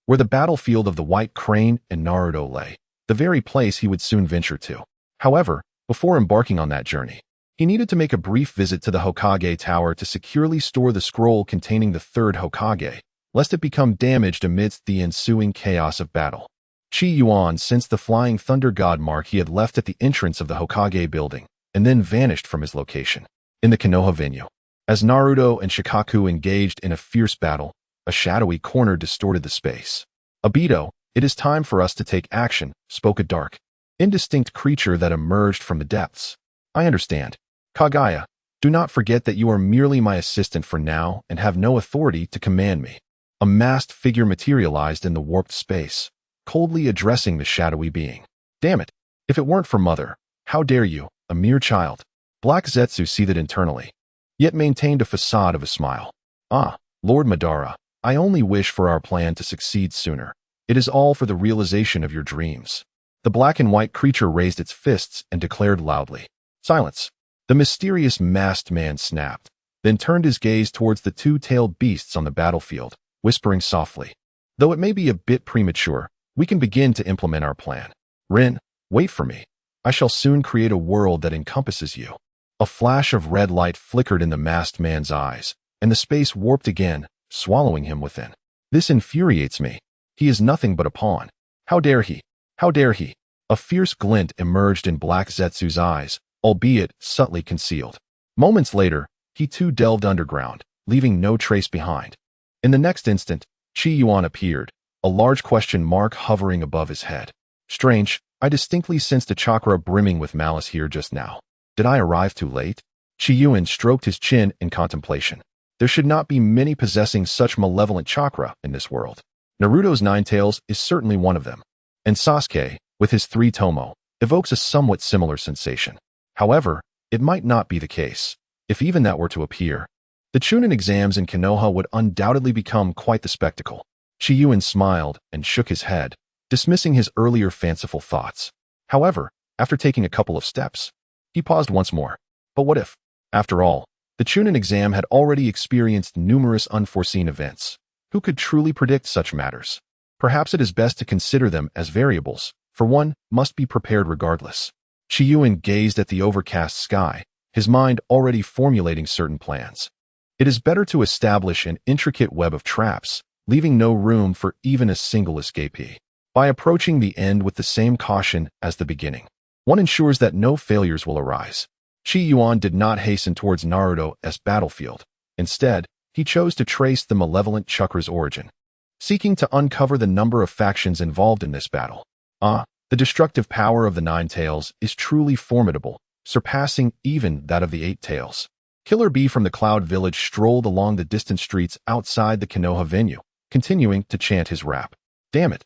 where the battlefield of the White Crane and Naruto lay, the very place he would soon venture to. However, before embarking on that journey, he needed to make a brief visit to the Hokage Tower to securely store the scroll containing the third Hokage, lest it become damaged amidst the ensuing chaos of battle. Qi Yuan sensed the flying thunder god mark he had left at the entrance of the Hokage building, and then vanished from his location. In the Konoha venue, as Naruto and Shikaku engaged in a fierce battle, a shadowy corner distorted the space. Obito, It is time for us to take action, spoke a dark, indistinct creature that emerged from the depths. I understand. Kagaya, do not forget that you are merely my assistant for now and have no authority to command me. A masked figure materialized in the warped space, coldly addressing the shadowy being. Damn it! If it weren't for Mother, how dare you, a mere child? Black Zetsu seethed internally, yet maintained a facade of a smile. Ah, Lord Madara, I only wish for our plan to succeed sooner. It is all for the realization of your dreams. The black and white creature raised its fists and declared loudly. Silence. The mysterious masked man snapped, then turned his gaze towards the two-tailed beasts on the battlefield, whispering softly. Though it may be a bit premature, we can begin to implement our plan. Rin, wait for me. I shall soon create a world that encompasses you. A flash of red light flickered in the masked man's eyes, and the space warped again, swallowing him within. This infuriates me. He is nothing but a pawn. How dare he? How dare he? A fierce glint emerged in Black Zetsu's eyes, albeit subtly concealed. Moments later, he too delved underground, leaving no trace behind. In the next instant, Qi Yuan appeared, a large question mark hovering above his head. Strange, I distinctly sensed a chakra brimming with malice here just now. Did I arrive too late? Qi Yuan stroked his chin in contemplation. There should not be many possessing such malevolent chakra in this world. Naruto's Nine Tails is certainly one of them. And Sasuke, with his 3 Tomo, evokes a somewhat similar sensation. However, it might not be the case. If even that were to appear, the Chunin exams in Konoha would undoubtedly become quite the spectacle. Qi Yuan smiled and shook his head, dismissing his earlier fanciful thoughts. However, after taking a couple of steps, he paused once more. But what if? After all, the Chunin exam had already experienced numerous unforeseen events. Who could truly predict such matters? Perhaps it is best to consider them as variables, for one must be prepared regardless. Qi Yuan gazed at the overcast sky, his mind already formulating certain plans. It is better to establish an intricate web of traps, leaving no room for even a single escapee. By approaching the end with the same caution as the beginning, one ensures that no failures will arise. Qi Yuan did not hasten towards Naruto's battlefield. Instead, he chose to trace the malevolent chakra's origin, seeking to uncover the number of factions involved in this battle. The destructive power of the Nine Tails is truly formidable, surpassing even that of the 8 Tails. Killer Bee from the Cloud Village strolled along the distant streets outside the Konoha venue, continuing to chant his rap. Damn it!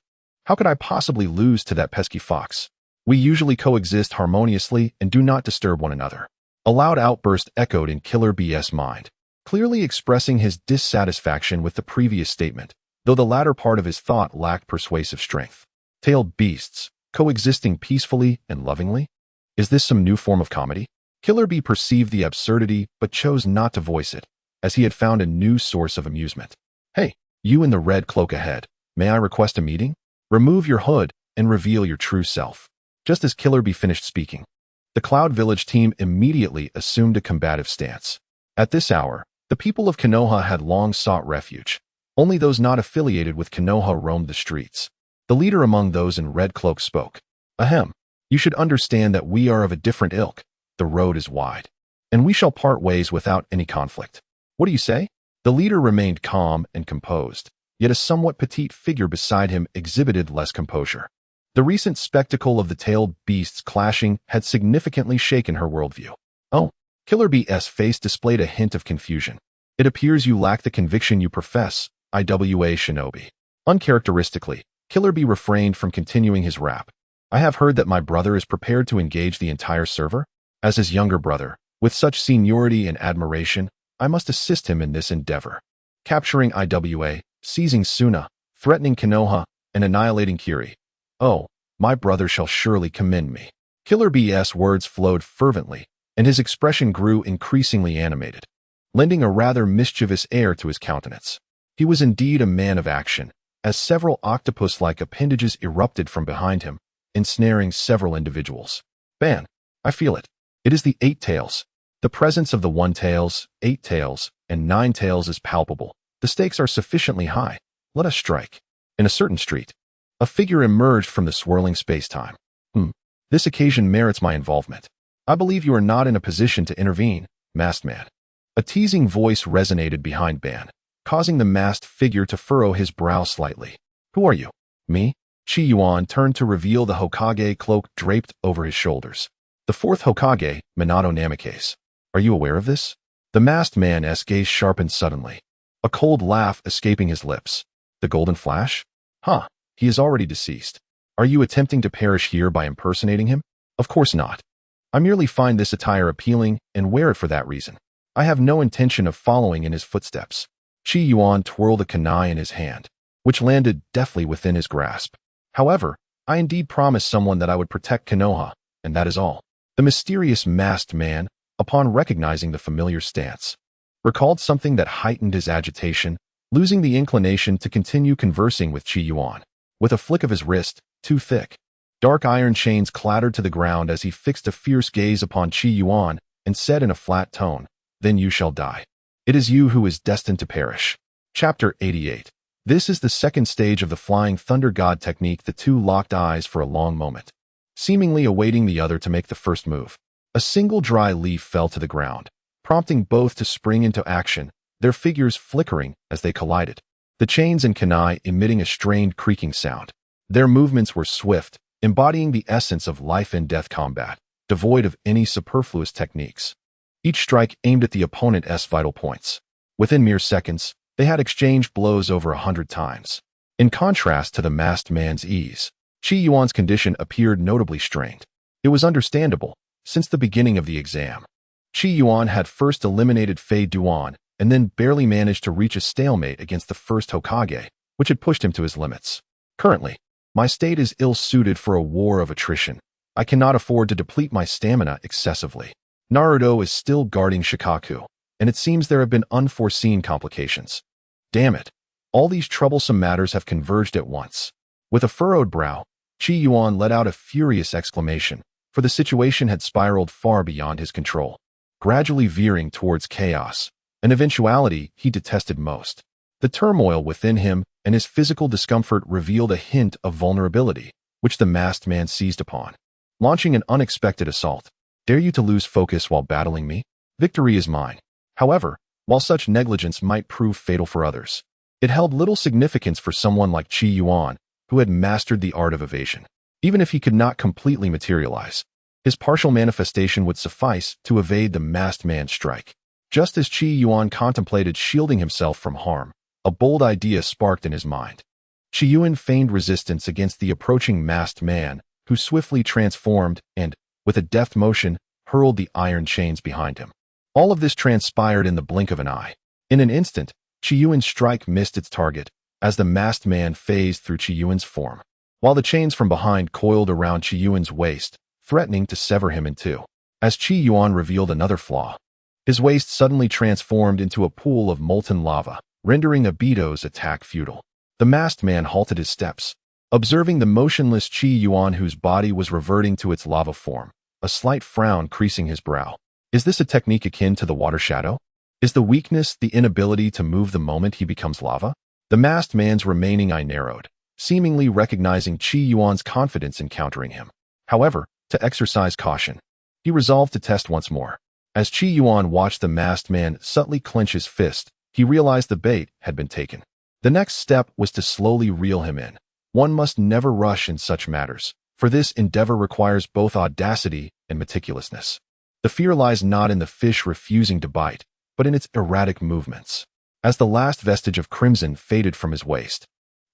How could I possibly lose to that pesky fox? We usually coexist harmoniously and do not disturb one another. A loud outburst echoed in Killer B's mind, clearly expressing his dissatisfaction with the previous statement, though the latter part of his thought lacked persuasive strength. Tailed beasts, coexisting peacefully and lovingly? Is this some new form of comedy? Killer Bee perceived the absurdity but chose not to voice it, as he had found a new source of amusement. Hey, you in the red cloak ahead, may I request a meeting? Remove your hood and reveal your true self. Just as Killer Bee finished speaking, the Cloud Village team immediately assumed a combative stance. At this hour, the people of Konoha had long sought refuge. Only those not affiliated with Konoha roamed the streets. The leader among those in red cloak spoke. Ahem, you should understand that we are of a different ilk. The road is wide, and we shall part ways without any conflict. What do you say? The leader remained calm and composed, yet a somewhat petite figure beside him exhibited less composure. The recent spectacle of the tailed beasts clashing had significantly shaken her worldview. Oh, Killer B's face displayed a hint of confusion. It appears you lack the conviction you profess, IWA Shinobi. Uncharacteristically, Killer Bee refrained from continuing his rap. I have heard that my brother is prepared to engage the entire server. As his younger brother, with such seniority and admiration, I must assist him in this endeavor. Capturing IWA, seizing Suna, threatening Konoha, and annihilating Kiri. Oh, my brother shall surely commend me. Killer B's words flowed fervently, and his expression grew increasingly animated, lending a rather mischievous air to his countenance. He was indeed a man of action, as several octopus-like appendages erupted from behind him, ensnaring several individuals. Ban, I feel it. It is the 8 Tails. The presence of the 1 Tails, 8 Tails, and 9 Tails is palpable. The stakes are sufficiently high. Let us strike. In a certain street, a figure emerged from the swirling space-time. This occasion merits my involvement. I believe you are not in a position to intervene, masked man. A teasing voice resonated behind Ban, causing the masked figure to furrow his brow slightly. Who are you? Me? Qi Yuan turned to reveal the Hokage cloak draped over his shoulders. The fourth Hokage, Minato Namikaze. Are you aware of this? The masked man's gaze sharpened suddenly, a cold laugh escaping his lips. The golden flash? Huh, he is already deceased. Are you attempting to perish here by impersonating him? Of course not. I merely find this attire appealing and wear it for that reason. I have no intention of following in his footsteps. Qi Yuan twirled a kunai in his hand, which landed deftly within his grasp. However, I indeed promised someone that I would protect Konoha, and that is all. The mysterious masked man, upon recognizing the familiar stance, recalled something that heightened his agitation, losing the inclination to continue conversing with Qi Yuan. With a flick of his wrist, two thick, dark iron chains clattered to the ground as he fixed a fierce gaze upon Qi Yuan and said in a flat tone, "Then you shall die. It is you who is destined to perish." Chapter 88. This is the second stage of the Flying Thunder God technique. The two locked eyes for a long moment, seemingly awaiting the other to make the first move. A single dry leaf fell to the ground, prompting both to spring into action, their figures flickering as they collided, the chains and kunai emitting a strained creaking sound. Their movements were swift, embodying the essence of life and death combat, devoid of any superfluous techniques. Each strike aimed at the opponent's vital points. Within mere seconds, they had exchanged blows over 100 times. In contrast to the masked man's ease, Qi Yuan's condition appeared notably strained. It was understandable. Since the beginning of the exam, Qi Yuan had first eliminated Fei Duan and then barely managed to reach a stalemate against the first Hokage, which had pushed him to his limits. Currently, my state is ill-suited for a war of attrition. I cannot afford to deplete my stamina excessively. Naruto is still guarding Shikaku, and it seems there have been unforeseen complications. Damn it, all these troublesome matters have converged at once. With a furrowed brow, Qi Yuan let out a furious exclamation, for the situation had spiraled far beyond his control, gradually veering towards chaos, an eventuality he detested most. The turmoil within him and his physical discomfort revealed a hint of vulnerability, which the masked man seized upon, launching an unexpected assault. Dare you to lose focus while battling me? Victory is mine. However, while such negligence might prove fatal for others, it held little significance for someone like Qi Yuan, who had mastered the art of evasion. Even if he could not completely materialize, his partial manifestation would suffice to evade the masked man's strike. Just as Qi Yuan contemplated shielding himself from harm, a bold idea sparked in his mind. Qi Yuan feigned resistance against the approaching masked man, who swiftly transformed and, with a deft motion, hurled the iron chains behind him. All of this transpired in the blink of an eye. In an instant, Qi Yuan's strike missed its target, as the masked man phased through Qi Yuan's form, while the chains from behind coiled around Qi Yuan's waist, threatening to sever him in two. As Qi Yuan revealed another flaw, his waist suddenly transformed into a pool of molten lava, rendering Obito's attack futile. The masked man halted his steps, observing the motionless Qi Yuan whose body was reverting to its lava form, a slight frown creasing his brow. Is this a technique akin to the water shadow? Is the weakness the inability to move the moment he becomes lava? The masked man's remaining eye narrowed, seemingly recognizing Qi Yuan's confidence in countering him. However, to exercise caution, he resolved to test once more. As Qi Yuan watched the masked man subtly clench his fist, he realized the bait had been taken. The next step was to slowly reel him in. One must never rush in such matters, for this endeavor requires both audacity and meticulousness. The fear lies not in the fish refusing to bite, but in its erratic movements. As the last vestige of crimson faded from his waist,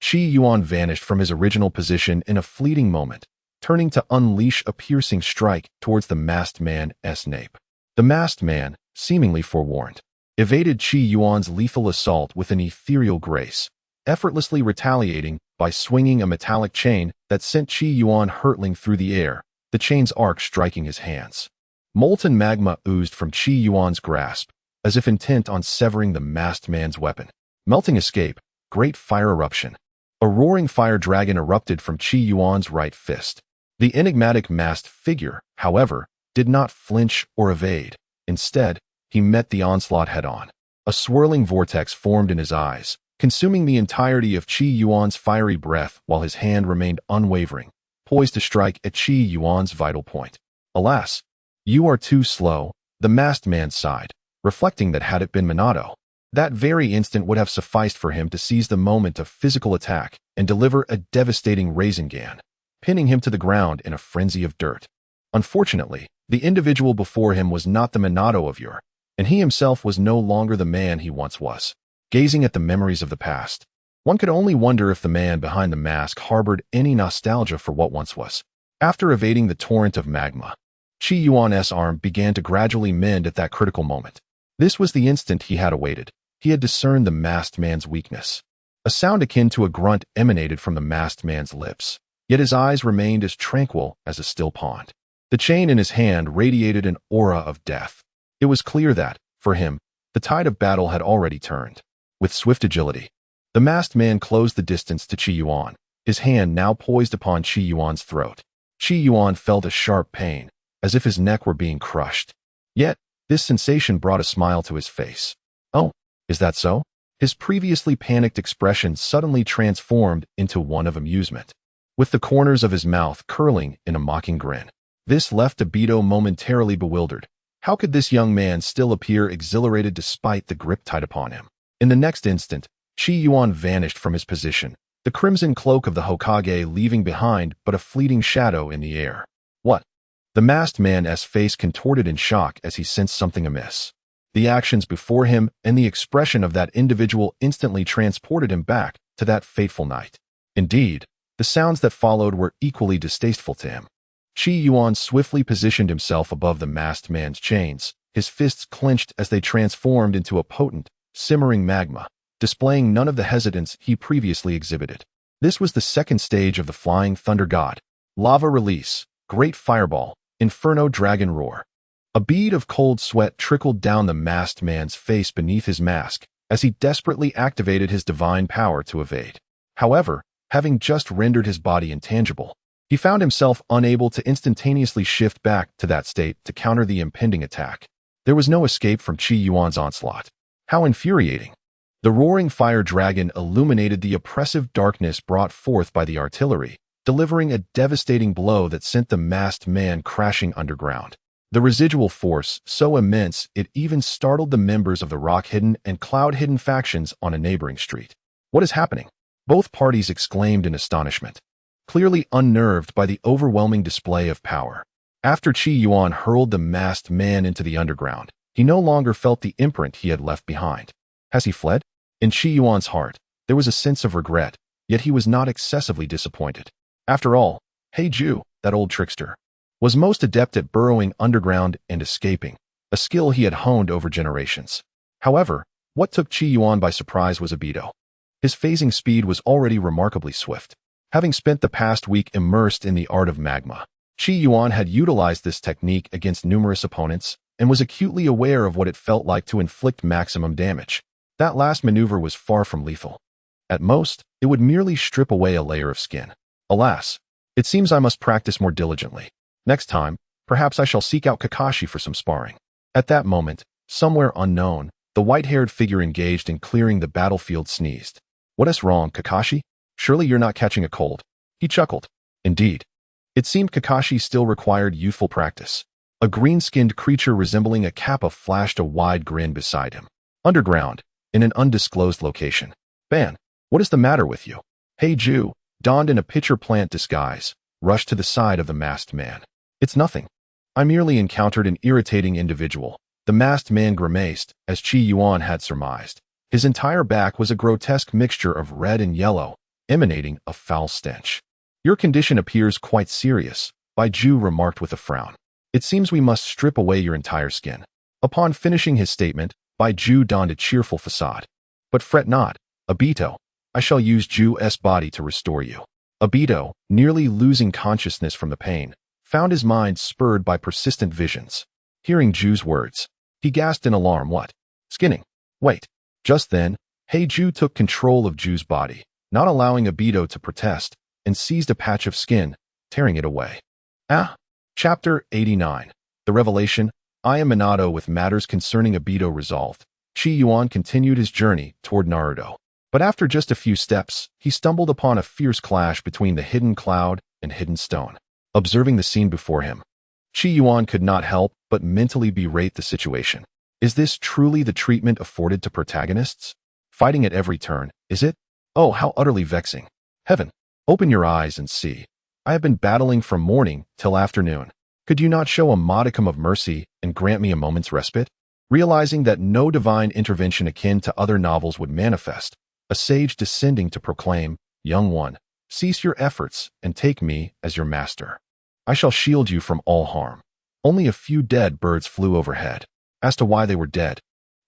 Qi Yuan vanished from his original position in a fleeting moment, turning to unleash a piercing strike towards the masked man's nape. The masked man, seemingly forewarned, evaded Qi Yuan's lethal assault with an ethereal grace, effortlessly retaliating by swinging a metallic chain that sent Qi Yuan hurtling through the air, the chain's arc striking his hands. Molten magma oozed from Qi Yuan's grasp, as if intent on severing the masked man's weapon. Melting escape, great fire eruption. A roaring fire dragon erupted from Qi Yuan's right fist. The enigmatic masked figure, however, did not flinch or evade. Instead, he met the onslaught head-on. A swirling vortex formed in his eyes, consuming the entirety of Qi Yuan's fiery breath while his hand remained unwavering, poised to strike at Qi Yuan's vital point. Alas, you are too slow, the masked man sighed, reflecting that had it been Minato, That very instant would have sufficed for him to seize the moment of physical attack and deliver a devastating Rasengan, pinning him to the ground in a frenzy of dirt. Unfortunately, the individual before him was not the Minato of yore, and he himself was no longer the man he once was. Gazing at the memories of the past, one could only wonder if the man behind the mask harbored any nostalgia for what once was. After evading the torrent of magma, Qi Yuan's arm began to gradually mend at that critical moment. This was the instant he had awaited. He had discerned the masked man's weakness. A sound akin to a grunt emanated from the masked man's lips, yet his eyes remained as tranquil as a still pond. The chain in his hand radiated an aura of death. It was clear that, for him, the tide of battle had already turned. With swift agility, the masked man closed the distance to Qi Yuan, his hand now poised upon Qi Yuan's throat. Qi Yuan felt a sharp pain, as if his neck were being crushed. Yet, this sensation brought a smile to his face. Oh, is that so? His previously panicked expression suddenly transformed into one of amusement, with the corners of his mouth curling in a mocking grin. This left Obito momentarily bewildered. How could this young man still appear exhilarated despite the grip tight upon him? In the next instant, Qi Yuan vanished from his position, the crimson cloak of the Hokage leaving behind but a fleeting shadow in the air. What? The masked man's face contorted in shock as he sensed something amiss. The actions before him and the expression of that individual instantly transported him back to that fateful night. Indeed, the sounds that followed were equally distasteful to him. Qi Yuan swiftly positioned himself above the masked man's chains, his fists clenched as they transformed into a potent, simmering magma, displaying none of the hesitance he previously exhibited. This was the second stage of the Flying Thunder God. Lava release, Great Fireball, Inferno Dragon Roar. A bead of cold sweat trickled down the masked man's face beneath his mask as he desperately activated his divine power to evade. However, having just rendered his body intangible, he found himself unable to instantaneously shift back to that state to counter the impending attack. There was no escape from Qi Yuan's onslaught. How infuriating! The roaring fire dragon illuminated the oppressive darkness brought forth by the artillery, delivering a devastating blow that sent the masked man crashing underground. The residual force, so immense it even startled the members of the Rock-Hidden and Cloud-Hidden factions on a neighboring street. What is happening? Both parties exclaimed in astonishment, clearly unnerved by the overwhelming display of power. After Qi Yuan hurled the masked man into the underground, he no longer felt the imprint he had left behind. Has he fled? In Qi Yuan's heart, there was a sense of regret, yet he was not excessively disappointed. After all, Heiju, that old trickster, was most adept at burrowing underground and escaping, a skill he had honed over generations. However, what took Qi Yuan by surprise was Obito. His phasing speed was already remarkably swift. Having spent the past week immersed in the art of magma, Qi Yuan had utilized this technique against numerous opponents and was acutely aware of what it felt like to inflict maximum damage. That last maneuver was far from lethal. At most, it would merely strip away a layer of skin. Alas, it seems I must practice more diligently. Next time, perhaps I shall seek out Kakashi for some sparring. At that moment, somewhere unknown, the white-haired figure engaged in clearing the battlefield sneezed. What is wrong, Kakashi? Surely you're not catching a cold. He chuckled. Indeed. It seemed Kakashi still required youthful practice. A green-skinned creature resembling a kappa flashed a wide grin beside him. Underground, in an undisclosed location. Ban, what is the matter with you? Heiju, donned in a pitcher plant disguise, rushed to the side of the masked man. It's nothing. I merely encountered an irritating individual. The masked man grimaced, as Qi Yuan had surmised. His entire back was a grotesque mixture of red and yellow, emanating a foul stench. Your condition appears quite serious, Baiju remarked with a frown. It seems we must strip away your entire skin. Upon finishing his statement, Baiju donned a cheerful facade. But fret not, Obito. I shall use Ju's body to restore you. Obito, nearly losing consciousness from the pain, found his mind spurred by persistent visions. Hearing Ju's words, he gasped in alarm. What? Skinning? Wait. Just then, Heiju took control of Ju's body, not allowing Obito to protest, and seized a patch of skin, tearing it away. Chapter 89. The Revelation. I am Minato. With matters concerning Obito resolved, Qi Yuan continued his journey toward Naruto. But after just a few steps, he stumbled upon a fierce clash between the hidden cloud and hidden stone. Observing the scene before him, Qi Yuan could not help but mentally berate the situation. Is this truly the treatment afforded to protagonists? Fighting at every turn, is it? Oh, how utterly vexing. Heaven, open your eyes and see. I have been battling from morning till afternoon. Could you not show a modicum of mercy and grant me a moment's respite? Realizing that no divine intervention akin to other novels would manifest, a sage descending to proclaim, "Young one, cease your efforts and take me as your master. I shall shield you from all harm." Only a few dead birds flew overhead. As to why they were dead,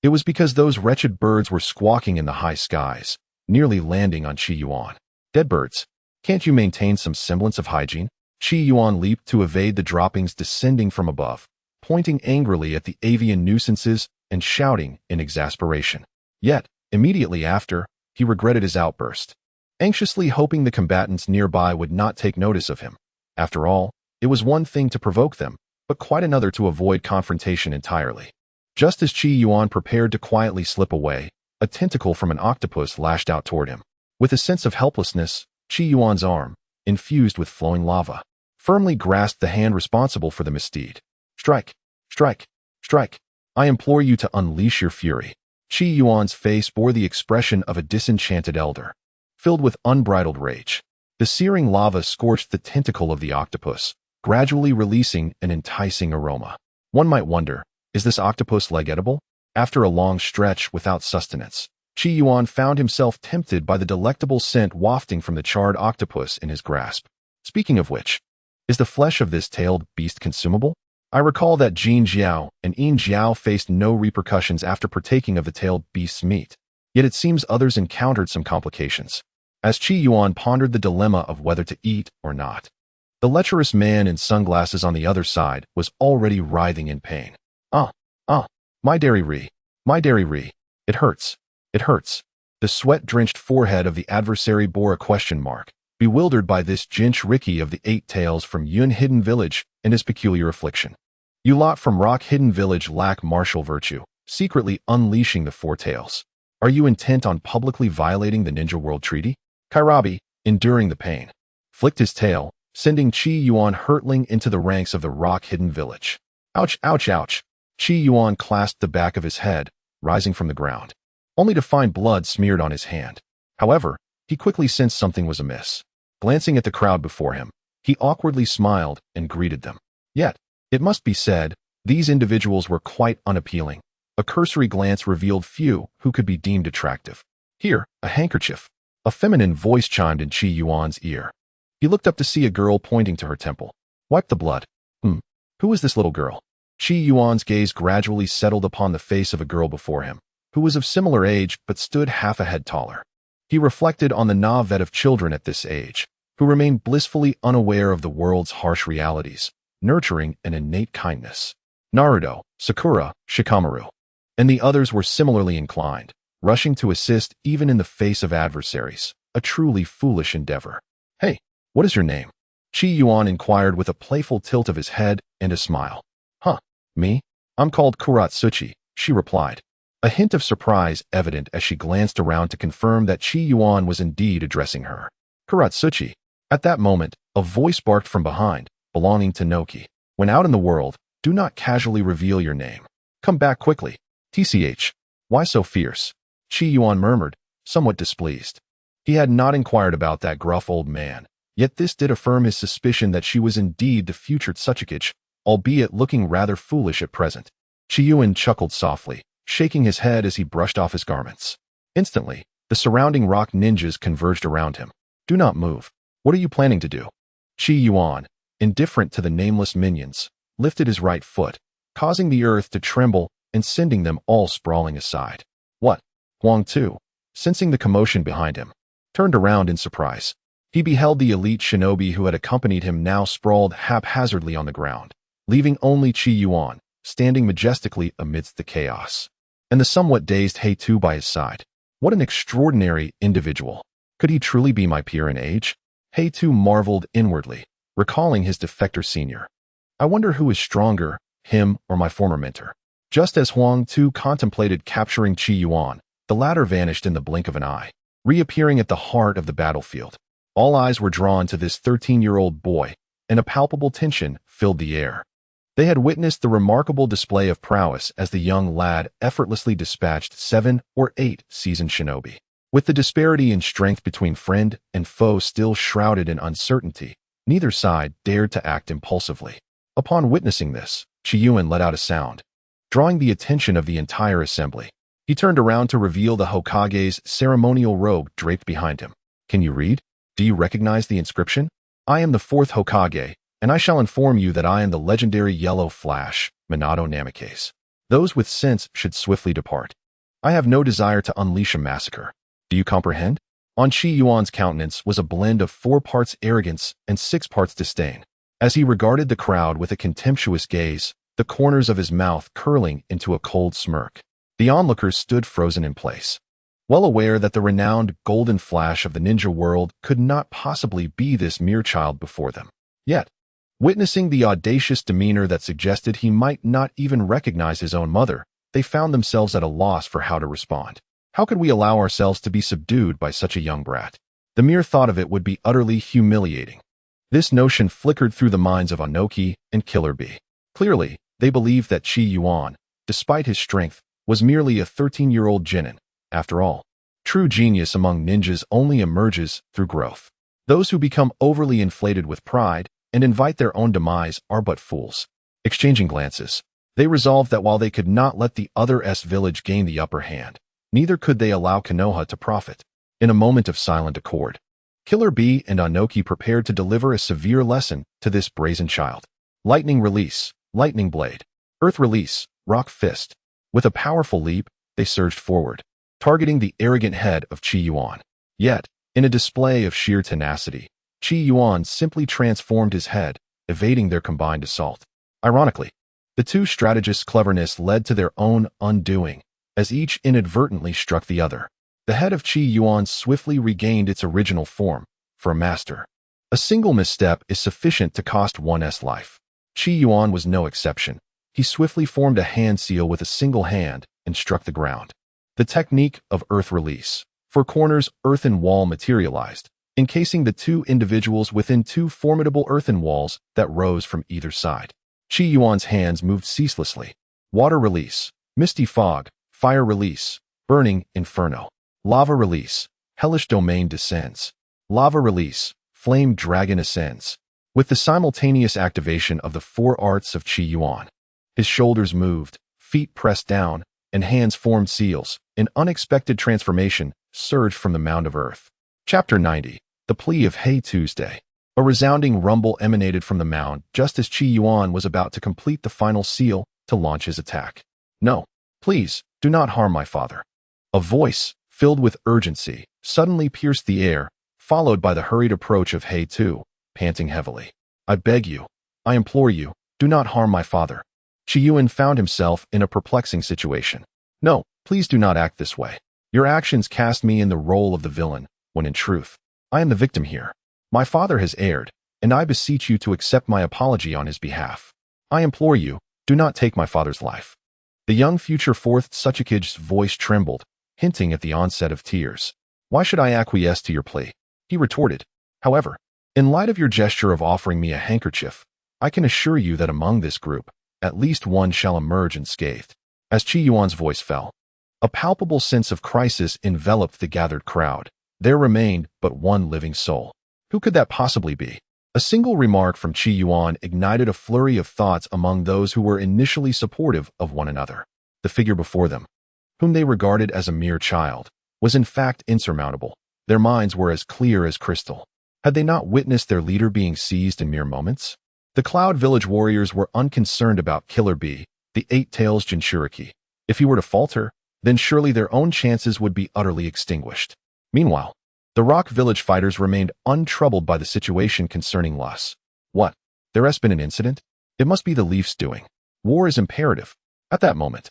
it was because those wretched birds were squawking in the high skies, nearly landing on Qi Yuan. Dead birds, can't you maintain some semblance of hygiene? Qi Yuan leaped to evade the droppings descending from above, pointing angrily at the avian nuisances and shouting in exasperation. Yet, immediately after, he regretted his outburst, anxiously hoping the combatants nearby would not take notice of him. After all, it was one thing to provoke them, but quite another to avoid confrontation entirely. Just as Qi Yuan prepared to quietly slip away, a tentacle from an octopus lashed out toward him. With a sense of helplessness, Qi Yuan's arm, infused with flowing lava, firmly grasped the hand responsible for the misdeed. Strike! Strike! Strike! I implore you to unleash your fury. Qi Yuan's face bore the expression of a disenchanted elder, filled with unbridled rage. The searing lava scorched the tentacle of the octopus, gradually releasing an enticing aroma. One might wonder, is this octopus leg edible? After a long stretch without sustenance, Qi Yuan found himself tempted by the delectable scent wafting from the charred octopus in his grasp. Speaking of which, is the flesh of this tailed beast consumable? I recall that Jin Jiao and Yin Jiao faced no repercussions after partaking of the tailed beast's meat. Yet it seems others encountered some complications. As Qi Yuan pondered the dilemma of whether to eat or not, the lecherous man in sunglasses on the other side was already writhing in pain. My dairy my dairy, it hurts, it hurts. The sweat-drenched forehead of the adversary bore a question mark, bewildered by this Jinch Riki of the Eight Tails from Yun Hidden Village and his peculiar affliction. You lot from Rock Hidden Village lack martial virtue, secretly unleashing the Four Tails. Are you intent on publicly violating the Ninja World Treaty? Kairabi, enduring the pain, flicked his tail, sending Qi Yuan hurtling into the ranks of the Rock Hidden Village. Ouch, ouch, ouch. Qi Yuan clasped the back of his head, rising from the ground, only to find blood smeared on his hand. However, he quickly sensed something was amiss. Glancing at the crowd before him, he awkwardly smiled and greeted them. Yet, it must be said, these individuals were quite unappealing. A cursory glance revealed few who could be deemed attractive. Here, a handkerchief. A feminine voice chimed in Qi Yuan's ear. He looked up to see a girl pointing to her temple. Wipe the blood. Who is this little girl? Qi Yuan's gaze gradually settled upon the face of a girl before him, who was of similar age but stood half a head taller. He reflected on the navet of children at this age, who remain blissfully unaware of the world's harsh realities, nurturing an innate kindness. Naruto, Sakura, Shikamaru, and the others were similarly inclined, rushing to assist even in the face of adversaries, a truly foolish endeavor. Hey, what is your name? Qi Yuan inquired with a playful tilt of his head and a smile. Me? I'm called Kuratsuchi, she replied, a hint of surprise evident as she glanced around to confirm that Qi Yuan was indeed addressing her. Kuratsuchi. At that moment, a voice barked from behind, belonging to Noki. When out in the world, do not casually reveal your name. Come back quickly. TCH. Why so fierce? Qi Yuan murmured, somewhat displeased. He had not inquired about that gruff old man, yet this did affirm his suspicion that she was indeed the future Tsuchikage, albeit looking rather foolish at present. Qi Yuan chuckled softly, shaking his head as he brushed off his garments. Instantly, the surrounding rock ninjas converged around him. Do not move. What are you planning to do? Qi Yuan, indifferent to the nameless minions, lifted his right foot, causing the earth to tremble and sending them all sprawling aside. What? Huang Tu, sensing the commotion behind him, turned around in surprise. He beheld the elite shinobi who had accompanied him now sprawled haphazardly on the ground, leaving only Qi Yuan, standing majestically amidst the chaos, and the somewhat dazed Hei Tu by his side. What an extraordinary individual. Could he truly be my peer in age? Hei Tu marveled inwardly, recalling his defector senior. I wonder who is stronger, him or my former mentor. Just as Huang Tu contemplated capturing Qi Yuan, the latter vanished in the blink of an eye, reappearing at the heart of the battlefield. All eyes were drawn to this 13-year-old boy, and a palpable tension filled the air. They had witnessed the remarkable display of prowess as the young lad effortlessly dispatched 7 or 8 seasoned shinobi. With the disparity in strength between friend and foe still shrouded in uncertainty, neither side dared to act impulsively. Upon witnessing this, Qi Yuan let out a sound, drawing the attention of the entire assembly. He turned around to reveal the Hokage's ceremonial robe draped behind him. Can you read? Do you recognize the inscription? I am the 4th Hokage, and I shall inform you that I am the legendary Yellow Flash, Minato Namikaze. Those with sense should swiftly depart. I have no desire to unleash a massacre. Do you comprehend? On Qi Yuan's countenance was a blend of 4 parts arrogance and 6 parts disdain. As he regarded the crowd with a contemptuous gaze, the corners of his mouth curling into a cold smirk. The onlookers stood frozen in place, well aware that the renowned golden flash of the ninja world could not possibly be this mere child before them. Yet, witnessing the audacious demeanor that suggested he might not even recognize his own mother, they found themselves at a loss for how to respond. How could we allow ourselves to be subdued by such a young brat? The mere thought of it would be utterly humiliating. This notion flickered through the minds of Onoki and Killer Bee. Clearly, they believed that Qi Yuan, despite his strength, was merely a 13-year-old genin. After all, true genius among ninjas only emerges through growth. Those who become overly inflated with pride and invite their own demise are but fools. Exchanging glances, they resolved that while they could not let the other's village gain the upper hand, neither could they allow Konoha to profit. In a moment of silent accord, Killer Bee and Onoki prepared to deliver a severe lesson to this brazen child. Lightning release, lightning blade. Earth release, rock fist. With a powerful leap, they surged forward, targeting the arrogant head of Qi Yuan. Yet, in a display of sheer tenacity, Qi Yuan simply transformed his head, evading their combined assault. Ironically, the two strategists' cleverness led to their own undoing, as each inadvertently struck the other. The head of Qi Yuan swiftly regained its original form. For a master, a single misstep is sufficient to cost one's life. Qi Yuan was no exception. He swiftly formed a hand seal with a single hand and struck the ground. The technique of earth release. 4 corners earthen wall materialized, encasing the 2 individuals within 2 formidable earthen walls that rose from either side. Qi Yuan's hands moved ceaselessly. Water release, misty fog, fire release, burning inferno. Lava release, hellish domain descends. Lava release, flame dragon ascends. With the simultaneous activation of the 4 arts of Qi Yuan, his shoulders moved, feet pressed down, and hands formed seals. An unexpected transformation surged from the mound of earth. Chapter 90. The Plea of Hey Tuesday. A resounding rumble emanated from the mound just as Qi Yuan was about to complete the final seal to launch his attack. No, please, do not harm my father. A voice, filled with urgency, suddenly pierced the air, followed by the hurried approach of Hey Tu, panting heavily. I beg you, I implore you, do not harm my father. Qi Yuan found himself in a perplexing situation. No, please do not act this way. Your actions cast me in the role of the villain, when in truth, I am the victim here. My father has erred, and I beseech you to accept my apology on his behalf. I implore you, do not take my father's life. The young future 4th Tsuchikage's voice trembled, hinting at the onset of tears. Why should I acquiesce to your plea? He retorted. However, in light of your gesture of offering me a handkerchief, I can assure you that among this group, at least one shall emerge unscathed. As Qi Yuan's voice fell, a palpable sense of crisis enveloped the gathered crowd. There remained but one living soul. Who could that possibly be? A single remark from Qi Yuan ignited a flurry of thoughts among those who were initially supportive of one another. The figure before them, whom they regarded as a mere child, was in fact insurmountable. Their minds were as clear as crystal. Had they not witnessed their leader being seized in mere moments? The Cloud Village warriors were unconcerned about Killer Bee, the 8-Tails Jinchuriki. If he were to falter, then surely their own chances would be utterly extinguished. Meanwhile, the Rock Village fighters remained untroubled by the situation concerning Lus. What? There has been an incident? It must be the Leaf's doing. War is imperative. At that moment,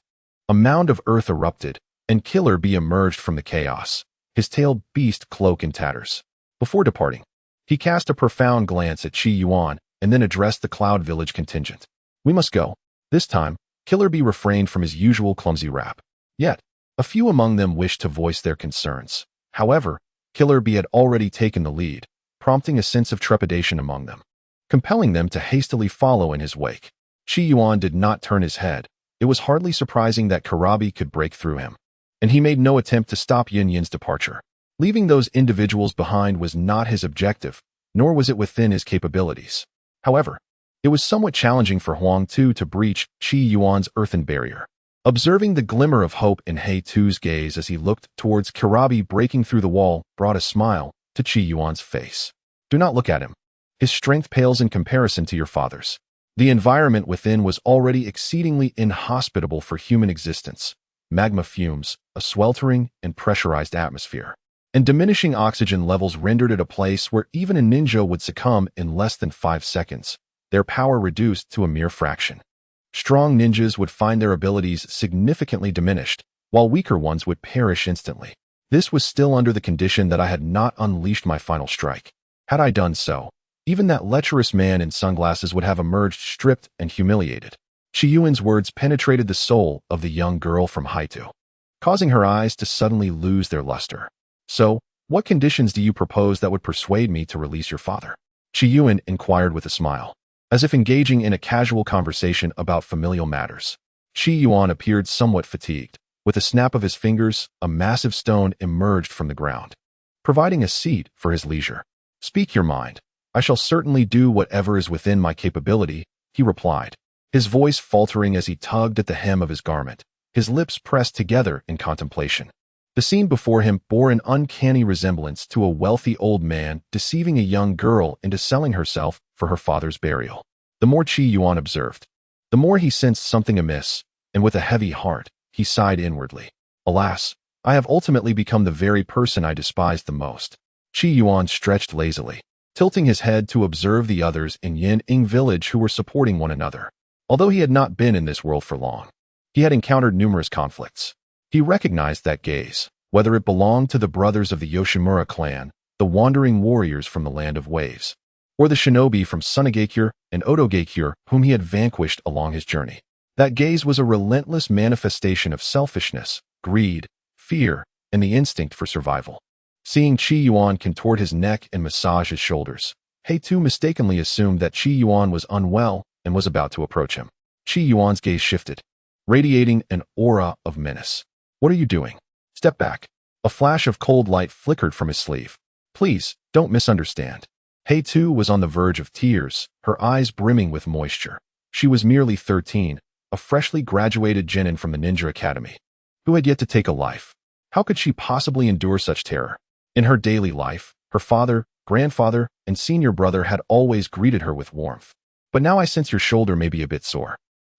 a mound of earth erupted, and Killer Bee emerged from the chaos, his tailed beast cloak in tatters. Before departing, he cast a profound glance at Qi Yuan and then addressed the Cloud Village contingent. We must go. This time, Killer Bee refrained from his usual clumsy rap. Yet, a few among them wished to voice their concerns. However, Killer Bee had already taken the lead, prompting a sense of trepidation among them, compelling them to hastily follow in his wake. Qi Yuan did not turn his head. It was hardly surprising that Karabi could break through him, and he made no attempt to stop Yin Yin's departure. Leaving those individuals behind was not his objective, nor was it within his capabilities. However, it was somewhat challenging for Huang Tu to breach Qi Yuan's earthen barrier. Observing the glimmer of hope in He Tu's gaze as he looked towards Karabi breaking through the wall brought a smile to Qi Yuan's face. Do not look at him. His strength pales in comparison to your father's. The environment within was already exceedingly inhospitable for human existence. Magma fumes, a sweltering and pressurized atmosphere, and diminishing oxygen levels rendered it a place where even a ninja would succumb in less than 5 seconds, their power reduced to a mere fraction. Strong ninjas would find their abilities significantly diminished, while weaker ones would perish instantly. This was still under the condition that I had not unleashed my final strike. Had I done so, even that lecherous man in sunglasses would have emerged stripped and humiliated. Qi Yuan's words penetrated the soul of the young girl from Haitu, causing her eyes to suddenly lose their luster. So, what conditions do you propose that would persuade me to release your father? Qi Yuan inquired with a smile, as if engaging in a casual conversation about familial matters. Qi Yuan appeared somewhat fatigued. With a snap of his fingers, a massive stone emerged from the ground, providing a seat for his leisure. Speak your mind. I shall certainly do whatever is within my capability, he replied, his voice faltering as he tugged at the hem of his garment, his lips pressed together in contemplation. The scene before him bore an uncanny resemblance to a wealthy old man deceiving a young girl into selling herself for her father's burial. The more Qi Yuan observed, the more he sensed something amiss, and with a heavy heart, he sighed inwardly. Alas, I have ultimately become the very person I despised the most. Qi Yuan stretched lazily, tilting his head to observe the others in Yin Ying village who were supporting one another. Although he had not been in this world for long, he had encountered numerous conflicts. He recognized that gaze, whether it belonged to the brothers of the Yoshimura clan, the wandering warriors from the land of waves, or the shinobi from Sunagakure and Otogakure whom he had vanquished along his journey. That gaze was a relentless manifestation of selfishness, greed, fear, and the instinct for survival. Seeing Qi Yuan contort his neck and massage his shoulders, He Tu mistakenly assumed that Qi Yuan was unwell and was about to approach him. Qi Yuan's gaze shifted, radiating an aura of menace. What are you doing? Step back. A flash of cold light flickered from his sleeve. Please, don't misunderstand. He Tu was on the verge of tears, her eyes brimming with moisture. She was merely 13, a freshly graduated genin from the Ninja Academy, who had yet to take a life. How could she possibly endure such terror? In her daily life, her father, grandfather, and senior brother had always greeted her with warmth. But now I sense your shoulder may be a bit sore.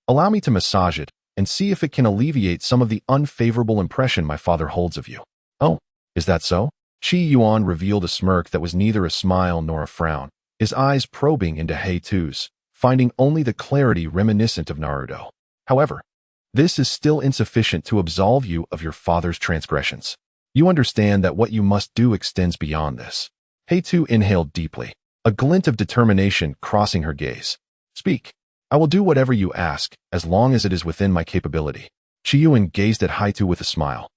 Allow me to massage it and see if it can alleviate some of the unfavorable impression my father holds of you. Oh, is that so? Qi Yuan revealed a smirk that was neither a smile nor a frown, his eyes probing into He Tu's, finding only the clarity reminiscent of Naruto. However, this is still insufficient to absolve you of your father's transgressions. You understand that what you must do extends beyond this. He Tu inhaled deeply, a glint of determination crossing her gaze. Speak. I will do whatever you ask, as long as it is within my capability. Qi Yuan gazed at He Tu with a smile,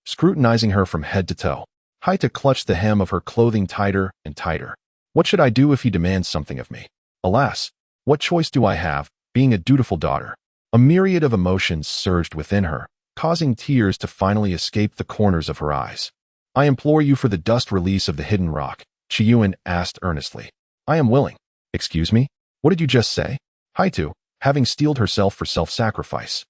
scrutinizing her from head to toe. He Tu clutched the hem of her clothing tighter and tighter. What should I do if he demands something of me? Alas, what choice do I have, being a dutiful daughter? A myriad of emotions surged within her, causing tears to finally escape the corners of her eyes. I implore you for the dust release of the hidden rock, Qi Yuan asked earnestly. I am willing. Excuse me? What did you just say? He Tu, having steeled herself for self-sacrifice,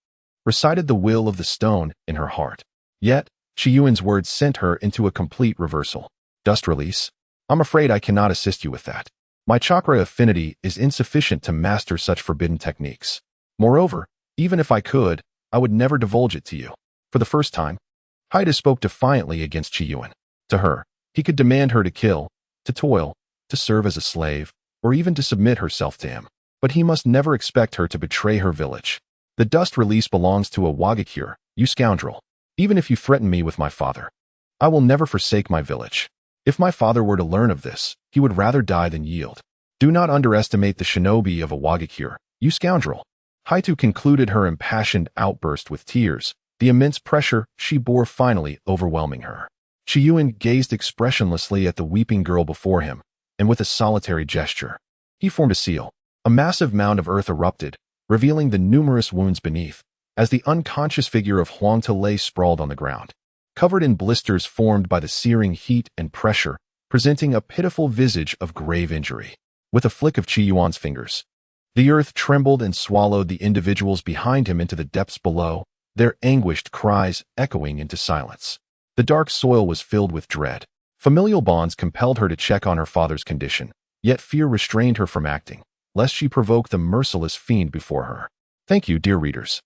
recited the will of the stone in her heart. Yet, Qi Yuan's words sent her into a complete reversal. Dust release? I'm afraid I cannot assist you with that. My chakra affinity is insufficient to master such forbidden techniques. Moreover, even if I could, I would never divulge it to you. For the first time, He Tu spoke defiantly against Qi Yuan. To her, he could demand her to kill, to toil, to serve as a slave, or even to submit herself to him. But he must never expect her to betray her village. The dust release belongs to a Wagakure, you scoundrel. Even if you threaten me with my father, I will never forsake my village. If my father were to learn of this, he would rather die than yield. Do not underestimate the shinobi of a Wagakure, you scoundrel. He Tu concluded her impassioned outburst with tears, the immense pressure she bore finally overwhelming her. Qi Yuan gazed expressionlessly at the weeping girl before him, and with a solitary gesture, he formed a seal. A massive mound of earth erupted, revealing the numerous wounds beneath, as the unconscious figure of Huangta lay sprawled on the ground, covered in blisters formed by the searing heat and pressure, presenting a pitiful visage of grave injury. With a flick of Qi Yuan's fingers, the earth trembled and swallowed the individuals behind him into the depths below, their anguished cries echoing into silence. The dark soil was filled with dread. Familial bonds compelled her to check on her father's condition, yet fear restrained her from acting, lest she provoke the merciless fiend before her. Thank you, dear readers,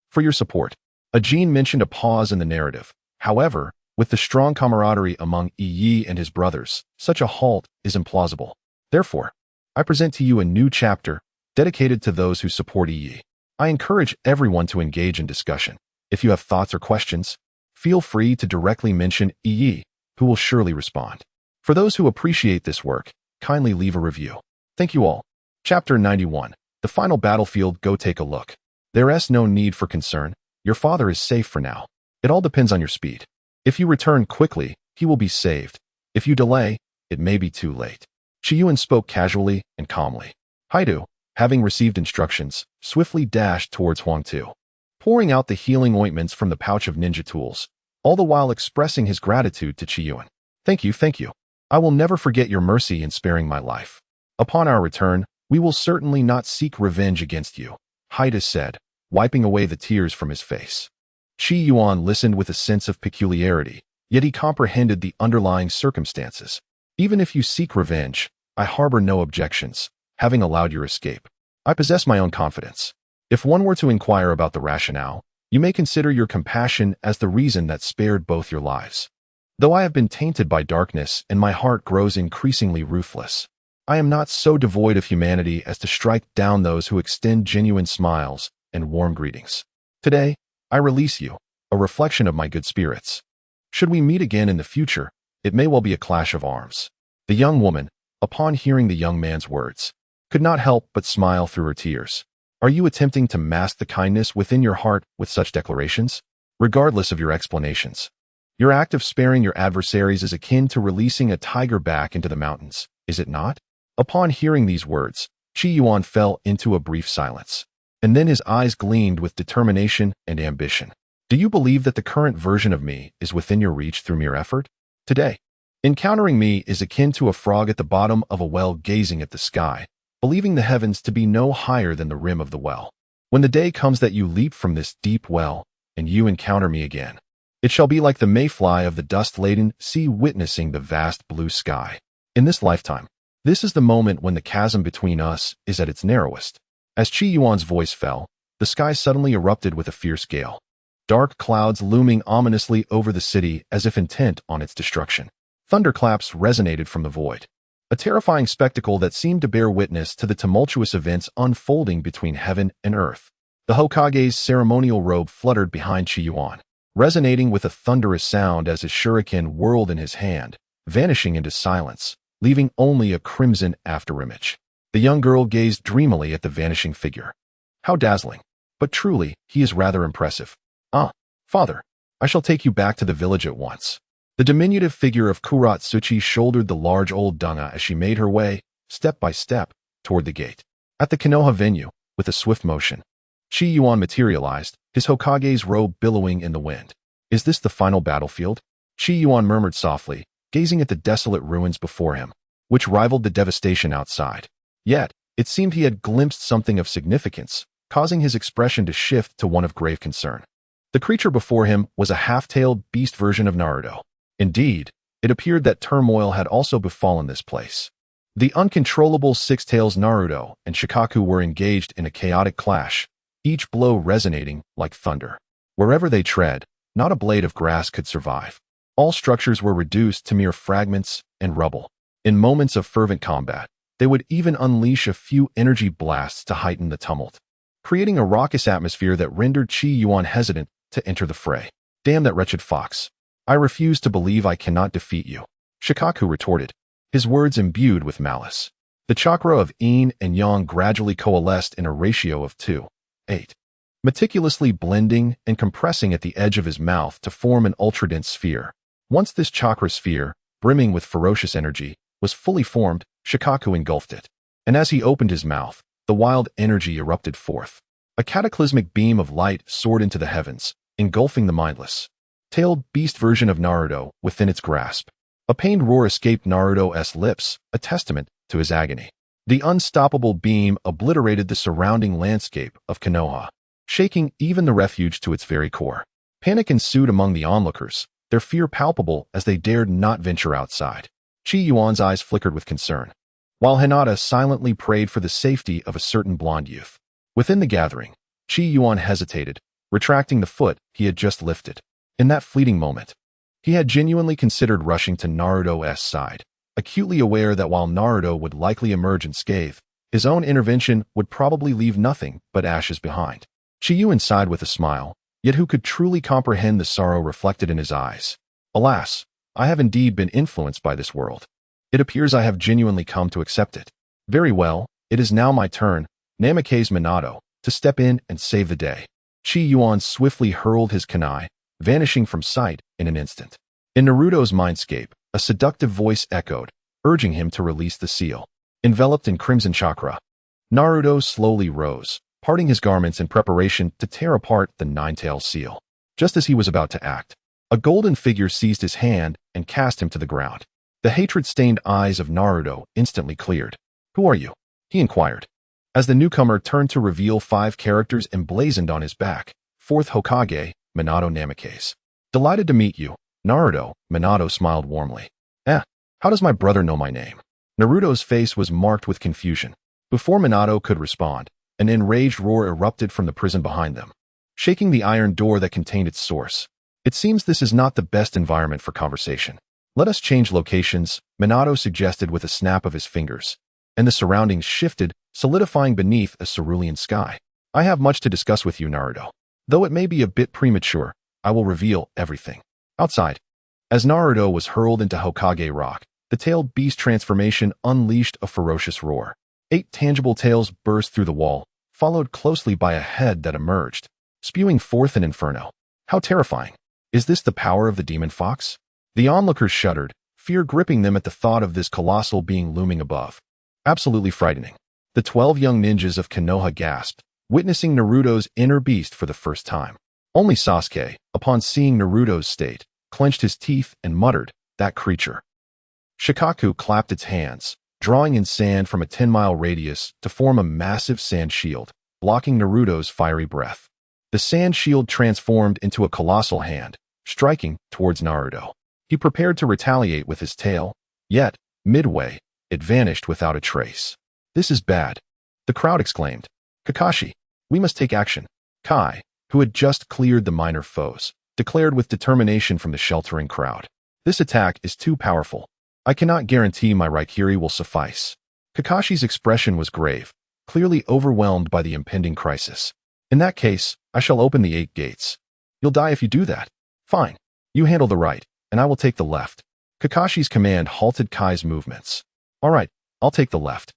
for your support. Ajin mentioned a pause in the narrative. However, with the strong camaraderie among Yi and his brothers, such a halt is implausible. Therefore, I present to you a new chapter dedicated to those who support Yi. I encourage everyone to engage in discussion. If you have thoughts or questions, feel free to directly mention Yi, who will surely respond. For those who appreciate this work, kindly leave a review. Thank you all. Chapter 91. The final battlefield. Go take a look. There's no need for concern. Your father is safe for now. It all depends on your speed. If you return quickly, he will be saved. If you delay, it may be too late. Qi Yuan spoke casually and calmly. Haidu, having received instructions, swiftly dashed towards Huangtu, pouring out the healing ointments from the pouch of ninja tools, all the while expressing his gratitude to Qi Yuan. Thank you, thank you. I will never forget your mercy in sparing my life. Upon our return, we will certainly not seek revenge against you, Haida said, wiping away the tears from his face. Qi Yuan listened with a sense of peculiarity, yet he comprehended the underlying circumstances. Even if you seek revenge, I harbor no objections, having allowed your escape. I possess my own confidence. If one were to inquire about the rationale, you may consider your compassion as the reason that spared both your lives. Though I have been tainted by darkness and my heart grows increasingly ruthless, I am not so devoid of humanity as to strike down those who extend genuine smiles and warm greetings. Today, I release you, a reflection of my good spirits. Should we meet again in the future, it may well be a clash of arms. The young woman, upon hearing the young man's words, could not help but smile through her tears. Are you attempting to mask the kindness within your heart with such declarations? Regardless of your explanations, your act of sparing your adversaries is akin to releasing a tiger back into the mountains, is it not? Upon hearing these words, Qi Yuan fell into a brief silence, and then his eyes gleamed with determination and ambition. Do you believe that the current version of me is within your reach through mere effort? Today, encountering me is akin to a frog at the bottom of a well gazing at the sky, believing the heavens to be no higher than the rim of the well. When the day comes that you leap from this deep well, and you encounter me again, it shall be like the mayfly of the dust-laden sea witnessing the vast blue sky. In this lifetime, this is the moment when the chasm between us is at its narrowest. As Qi Yuan's voice fell, the sky suddenly erupted with a fierce gale, dark clouds looming ominously over the city as if intent on its destruction. Thunderclaps resonated from the void, a terrifying spectacle that seemed to bear witness to the tumultuous events unfolding between heaven and earth. The Hokage's ceremonial robe fluttered behind Qi Yuan, resonating with a thunderous sound as his shuriken whirled in his hand, vanishing into silence, leaving only a crimson afterimage. The young girl gazed dreamily at the vanishing figure. How dazzling! But truly, he is rather impressive. Ah, father, I shall take you back to the village at once. The diminutive figure of Kuratsuchi shouldered the large old dunga as she made her way, step by step, toward the gate. At the Konoha venue, with a swift motion, Qi Yuan materialized, his Hokage's robe billowing in the wind. Is this the final battlefield? Qi Yuan murmured softly, gazing at the desolate ruins before him, which rivaled the devastation outside. Yet, it seemed he had glimpsed something of significance, causing his expression to shift to one of grave concern. The creature before him was a half-tailed beast version of Naruto. Indeed, it appeared that turmoil had also befallen this place. The uncontrollable six-tails Naruto and Shikaku were engaged in a chaotic clash, each blow resonating like thunder. Wherever they tread, not a blade of grass could survive. All structures were reduced to mere fragments and rubble. In moments of fervent combat, they would even unleash a few energy blasts to heighten the tumult, creating a raucous atmosphere that rendered Qi Yuan hesitant to enter the fray. Damn that wretched fox. I refuse to believe I cannot defeat you, Shikaku retorted, his words imbued with malice. The chakra of yin and yang gradually coalesced in a ratio of 2:8, meticulously blending and compressing at the edge of his mouth to form an ultra-dense sphere. Once this chakra sphere, brimming with ferocious energy, was fully formed, Shikaku engulfed it. And as he opened his mouth, the wild energy erupted forth. A cataclysmic beam of light soared into the heavens, engulfing the mindless, tailed beast version of Naruto within its grasp. A pained roar escaped Naruto's lips, a testament to his agony. The unstoppable beam obliterated the surrounding landscape of Konoha, shaking even the refuge to its very core. Panic ensued among the onlookers, their fear palpable as they dared not venture outside. Qi Yuan's eyes flickered with concern, while Hinata silently prayed for the safety of a certain blonde youth. Within the gathering, Qi Yuan hesitated, retracting the foot he had just lifted. In that fleeting moment, he had genuinely considered rushing to Naruto's side, acutely aware that while Naruto would likely emerge unscathed, his own intervention would probably leave nothing but ashes behind. Qi Yuan sighed with a smile, yet who could truly comprehend the sorrow reflected in his eyes? Alas, I have indeed been influenced by this world. It appears I have genuinely come to accept it. Very well, it is now my turn, Namikaze Minato, to step in and save the day. Qi Yuan swiftly hurled his kunai, vanishing from sight in an instant. In Naruto's mindscape, a seductive voice echoed, urging him to release the seal. Enveloped in crimson chakra, Naruto slowly rose, parting his garments in preparation to tear apart the nine-tailed seal. Just as he was about to act, a golden figure seized his hand and cast him to the ground. The hatred-stained eyes of Naruto instantly cleared. "Who are you?" he inquired, as the newcomer turned to reveal 5 characters emblazoned on his back. "Fourth Hokage, Minato Namikaze." "Delighted to meet you, Naruto," Minato smiled warmly. How does my brother know my name?" Naruto's face was marked with confusion. Before Minato could respond, an enraged roar erupted from the prison behind them, shaking the iron door that contained its source. "It seems this is not the best environment for conversation. Let us change locations," Minato suggested with a snap of his fingers, and the surroundings shifted, solidifying beneath a cerulean sky. "I have much to discuss with you, Naruto. Though it may be a bit premature, I will reveal everything." Outside, as Naruto was hurled into Hokage Rock, the tailed beast transformation unleashed a ferocious roar. 8 tangible tails burst through the wall, followed closely by a head that emerged, spewing forth an inferno. How terrifying! Is this the power of the demon fox? The onlookers shuddered, fear gripping them at the thought of this colossal being looming above. Absolutely frightening. The 12 young ninjas of Konoha gasped, witnessing Naruto's inner beast for the first time. Only Sasuke, upon seeing Naruto's state, clenched his teeth and muttered, "That creature." Shikaku clapped its hands, drawing in sand from a 10-mile radius to form a massive sand shield, blocking Naruto's fiery breath. The sand shield transformed into a colossal hand, striking towards Naruto. He prepared to retaliate with his tail, yet, midway, it vanished without a trace. "This is bad," the crowd exclaimed. "Kakashi, we must take action." Kai, who had just cleared the minor foes, declared with determination from the sheltering crowd. "This attack is too powerful. I cannot guarantee my Raikiri will suffice." Kakashi's expression was grave, clearly overwhelmed by the impending crisis. "In that case, I shall open the 8 gates. You'll die if you do that." "Fine. You handle the right, and I will take the left." Kakashi's command halted Kai's movements. "All right, I'll take the left.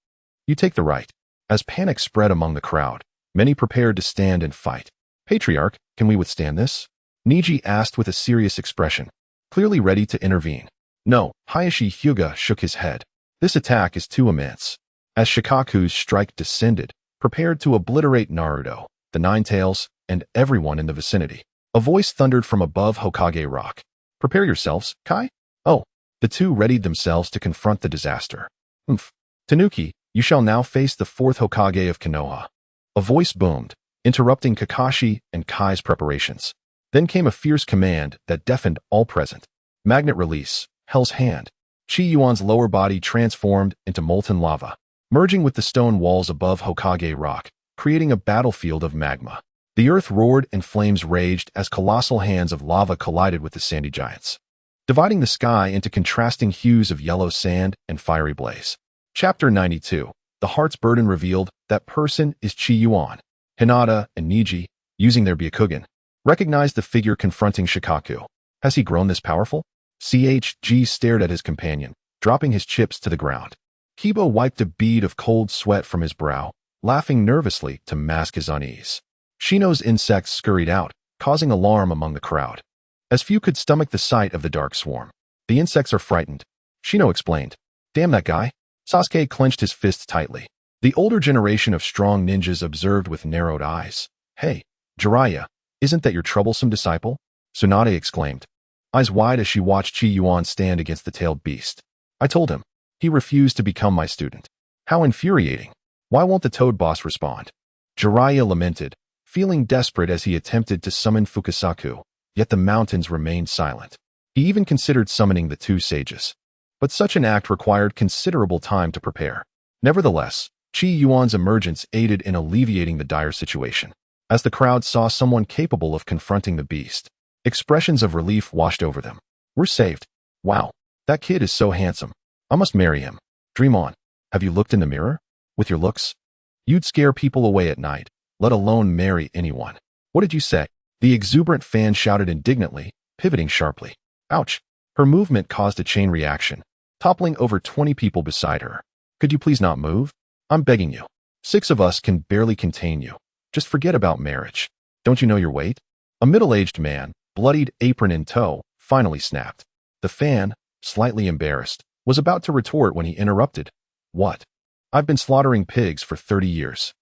You take the right." As panic spread among the crowd, many prepared to stand and fight. "Patriarch, can we withstand this?" Niji asked with a serious expression, clearly ready to intervene. "No," Hayashi Hyuga shook his head. "This attack is too immense." As Shikaku's strike descended, prepared to obliterate Naruto, the Nine Tails, and everyone in the vicinity, a voice thundered from above Hokage Rock. "Prepare yourselves, Kai." "Oh." The two readied themselves to confront the disaster. "Tanuki, you shall now face the 4th Hokage of Konoha." A voice boomed, interrupting Kakashi and Kai's preparations. Then came a fierce command that deafened all present. Magnet release. Hell's Hand. Qi Yuan's lower body transformed into molten lava, merging with the stone walls above Hokage Rock, creating a battlefield of magma. The earth roared and flames raged as colossal hands of lava collided with the sandy giants, dividing the sky into contrasting hues of yellow sand and fiery blaze. Chapter 92. The Heart's Burden revealed that person is Qi Yuan. Hinata and Niji, using their Byakugan, recognized the figure confronting Shikaku. Has he grown this powerful? CHG stared at his companion, dropping his chips to the ground. Kiba wiped a bead of cold sweat from his brow, laughing nervously to mask his unease. Shino's insects scurried out, causing alarm among the crowd, as few could stomach the sight of the dark swarm. "The insects are frightened," Shino explained. "Damn that guy." Sasuke clenched his fists tightly. The older generation of strong ninjas observed with narrowed eyes. "Hey, Jiraiya, isn't that your troublesome disciple?" Tsunade exclaimed, eyes wide as she watched Qi Yuan stand against the tailed beast. "I told him. He refused to become my student." "How infuriating. Why won't the toad boss respond?" Jiraiya lamented, feeling desperate as he attempted to summon Fukasaku, yet the mountains remained silent. He even considered summoning the two sages. But such an act required considerable time to prepare. Nevertheless, Qi Yuan's emergence aided in alleviating the dire situation. As the crowd saw someone capable of confronting the beast, expressions of relief washed over them. "We're saved. Wow, that kid is so handsome. I must marry him. Dream on. Have you looked in the mirror? With your looks, you'd scare people away at night, let alone marry anyone." "What did you say?" The exuberant fan shouted indignantly, pivoting sharply. Ouch. Her movement caused a chain reaction, toppling over 20 people beside her. "Could you please not move? I'm begging you. 6 of us can barely contain you. Just forget about marriage. Don't you know your weight?" A middle-aged man, bloodied apron in tow, finally snapped. The fan, slightly embarrassed, was about to retort when he interrupted. "What? I've been slaughtering pigs for 30 years.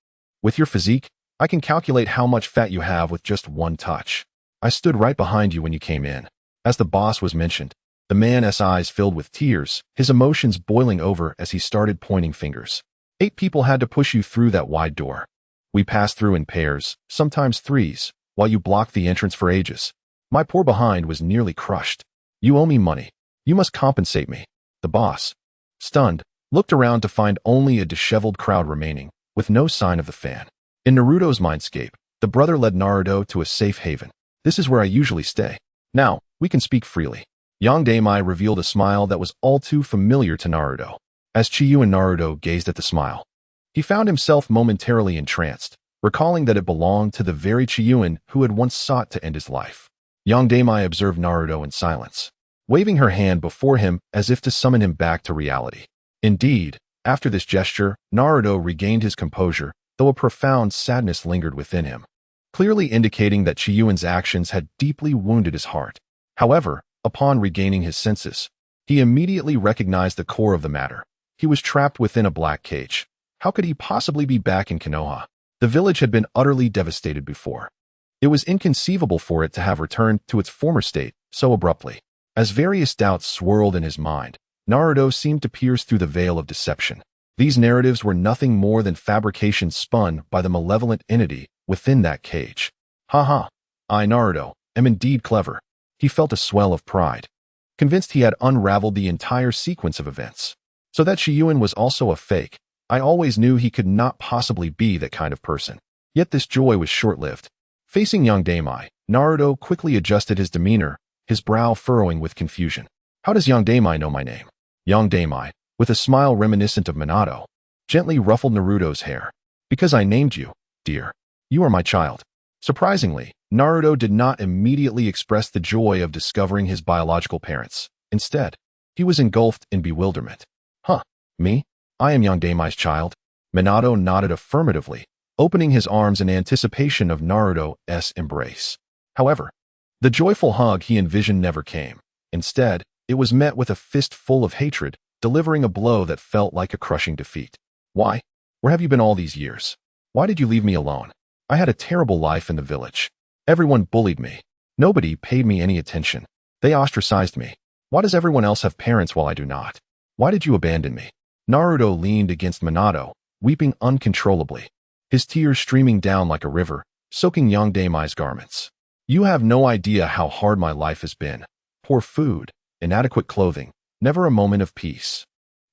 With your physique, I can calculate how much fat you have with just one touch. I stood right behind you when you came in." As the boss was mentioned, the man's eyes filled with tears, his emotions boiling over as he started pointing fingers. 8 people had to push you through that wide door. We passed through in pairs, sometimes 3s, while you blocked the entrance for ages. My poor behind was nearly crushed. You owe me money. You must compensate me." The boss, stunned, looked around to find only a disheveled crowd remaining, with no sign of the fan. In Naruto's mindscape, the brother led Naruto to a safe haven. "This is where I usually stay. Now, we can speak freely." Yongdaimai revealed a smile that was all too familiar to Naruto. As Chiyu and Naruto gazed at the smile, he found himself momentarily entranced, recalling that it belonged to the very Chiyuan who had once sought to end his life. Yongdaimai observed Naruto in silence, waving her hand before him as if to summon him back to reality. Indeed, after this gesture, Naruto regained his composure, though a profound sadness lingered within him, clearly indicating that Chiyuan's actions had deeply wounded his heart. However, upon regaining his senses, he immediately recognized the core of the matter. He was trapped within a black cage. How could he possibly be back in Konoha? The village had been utterly devastated before. It was inconceivable for it to have returned to its former state so abruptly. As various doubts swirled in his mind, Naruto seemed to pierce through the veil of deception. These narratives were nothing more than fabrications spun by the malevolent entity within that cage. "Ha, I, Naruto, am indeed clever." He felt a swell of pride, convinced he had unraveled the entire sequence of events. So that Chiyuan was also a fake. I always knew he could not possibly be that kind of person. Yet this joy was short-lived. Facing Yongdaimai, Naruto quickly adjusted his demeanor, his brow furrowing with confusion. "How does Yongdaimai know my name?" Yongdaimai, with a smile reminiscent of Minato, gently ruffled Naruto's hair. "Because I named you, dear. You are my child." Surprisingly, Naruto did not immediately express the joy of discovering his biological parents. Instead, he was engulfed in bewilderment. "Huh, me? I am Yongdaimai's child?" Minato nodded affirmatively, opening his arms in anticipation of Naruto's embrace. However, the joyful hug he envisioned never came. Instead, it was met with a fist full of hatred, delivering a blow that felt like a crushing defeat. "Why? Where have you been all these years? Why did you leave me alone? I had a terrible life in the village. Everyone bullied me. Nobody paid me any attention. They ostracized me. Why does everyone else have parents while I do not? Why did you abandon me?" Naruto leaned against Minato, weeping uncontrollably, his tears streaming down like a river, soaking Yongdaimai's garments. "You have no idea how hard my life has been. Poor food, inadequate clothing, never a moment of peace.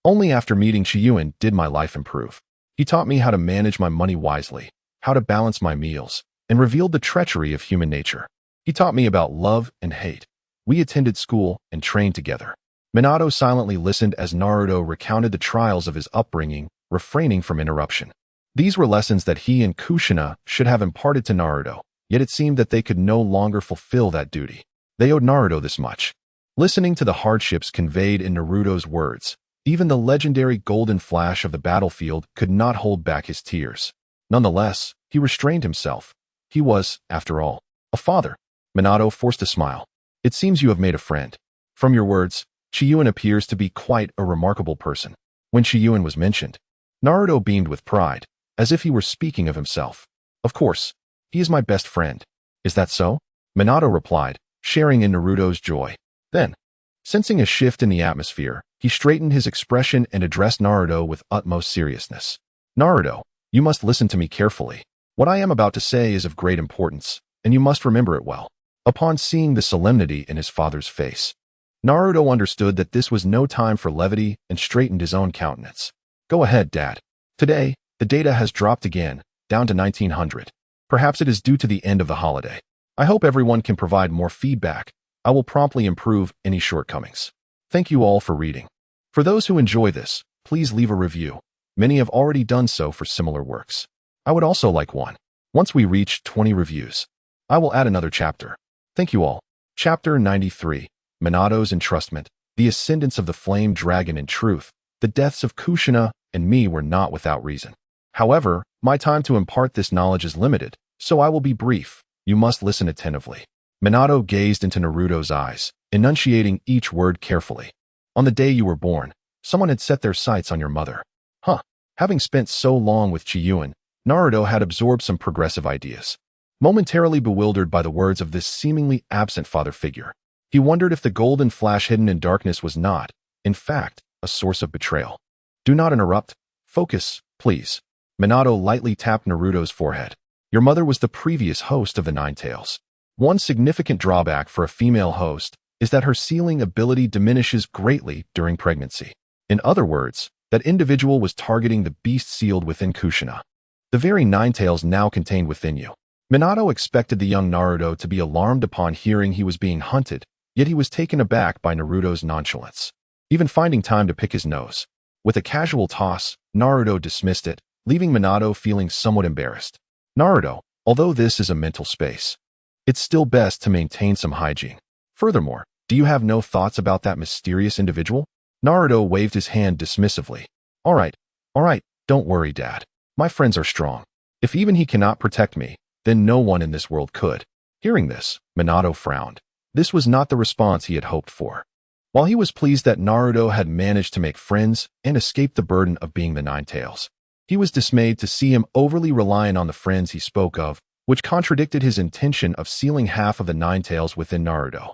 Only after meeting Chiyuan did my life improve. He taught me how to manage my money wisely, how to balance my meals, and revealed the treachery of human nature. He taught me about love and hate. We attended school and trained together." Minato silently listened as Naruto recounted the trials of his upbringing, refraining from interruption. These were lessons that he and Kushina should have imparted to Naruto, yet it seemed that they could no longer fulfill that duty. They owed Naruto this much. Listening to the hardships conveyed in Naruto's words, even the legendary golden flash of the battlefield could not hold back his tears. Nonetheless, he restrained himself. He was, after all, a father. Minato forced a smile. "It seems you have made a friend. From your words, Chiyuan appears to be quite a remarkable person." When Chiyuan was mentioned, Naruto beamed with pride, as if he were speaking of himself. Of course, he is my best friend. Is that so? Minato replied, sharing in Naruto's joy. Then, sensing a shift in the atmosphere, he straightened his expression and addressed Naruto with utmost seriousness. Naruto, you must listen to me carefully. What I am about to say is of great importance, and you must remember it well. Upon seeing the solemnity in his father's face, Naruto understood that this was no time for levity and straightened his own countenance. Go ahead, Dad. Today, the data has dropped again, down to 1900. Perhaps it is due to the end of the holiday. I hope everyone can provide more feedback. I will promptly improve any shortcomings. Thank you all for reading. For those who enjoy this, please leave a review. Many have already done so for similar works. I would also like one. Once we reach 20 reviews, I will add another chapter. Thank you all. Chapter 93. Minato's Entrustment. The ascendance of the flame dragon. In truth, the deaths of Kushina and me were not without reason. However, my time to impart this knowledge is limited, so I will be brief. You must listen attentively. Minato gazed into Naruto's eyes, enunciating each word carefully. On the day you were born, someone had set their sights on your mother. Having spent so long with Qi Yuan, Naruto had absorbed some progressive ideas. Momentarily bewildered by the words of this seemingly absent father figure, he wondered if the golden flash hidden in darkness was not, in fact, a source of betrayal. Do not interrupt. Focus, please. Minato lightly tapped Naruto's forehead. Your mother was the previous host of the Nine Tails. One significant drawback for a female host is that her sealing ability diminishes greatly during pregnancy. In other words, that individual was targeting the beast sealed within Kushina, the very Nine Tails now contained within you. Minato expected the young Naruto to be alarmed upon hearing he was being hunted, yet he was taken aback by Naruto's nonchalance, even finding time to pick his nose. With a casual toss, Naruto dismissed it, leaving Minato feeling somewhat embarrassed. Naruto, although this is a mental space, it's still best to maintain some hygiene. Furthermore, do you have no thoughts about that mysterious individual? Naruto waved his hand dismissively. All right, don't worry, Dad. My friends are strong. If even he cannot protect me, then no one in this world could. Hearing this, Minato frowned. This was not the response he had hoped for. While he was pleased that Naruto had managed to make friends and escape the burden of being the Nine Tails, he was dismayed to see him overly reliant on the friends he spoke of, which contradicted his intention of sealing half of the Nine Tails within Naruto.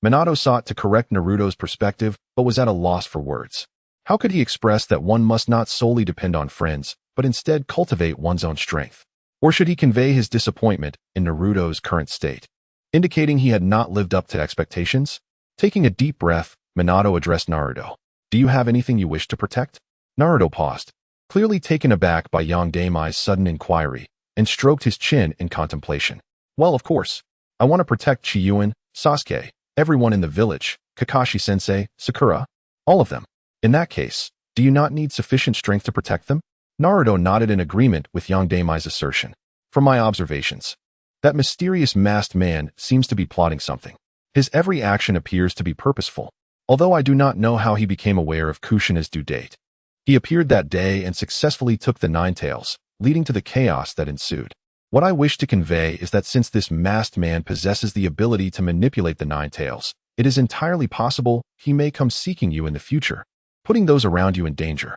Minato sought to correct Naruto's perspective, but was at a loss for words. How could he express that one must not solely depend on friends, but instead cultivate one's own strength? Or should he convey his disappointment in Naruto's current state, indicating he had not lived up to expectations? Taking a deep breath, Minato addressed Naruto. Do you have anything you wish to protect? Naruto paused, clearly taken aback by Yangdamai's sudden inquiry, and stroked his chin in contemplation. Well, of course. I want to protect Qi Yuan, Sasuke, everyone in the village, Kakashi-sensei, Sakura, all of them. In that case, do you not need sufficient strength to protect them? Naruto nodded in agreement with Yangdamai's assertion. From my observations, that mysterious masked man seems to be plotting something. His every action appears to be purposeful, although I do not know how he became aware of Kushina's due date. He appeared that day and successfully took the Nine Tails, leading to the chaos that ensued. What I wish to convey is that since this masked man possesses the ability to manipulate the Nine Tails, it is entirely possible he may come seeking you in the future, putting those around you in danger.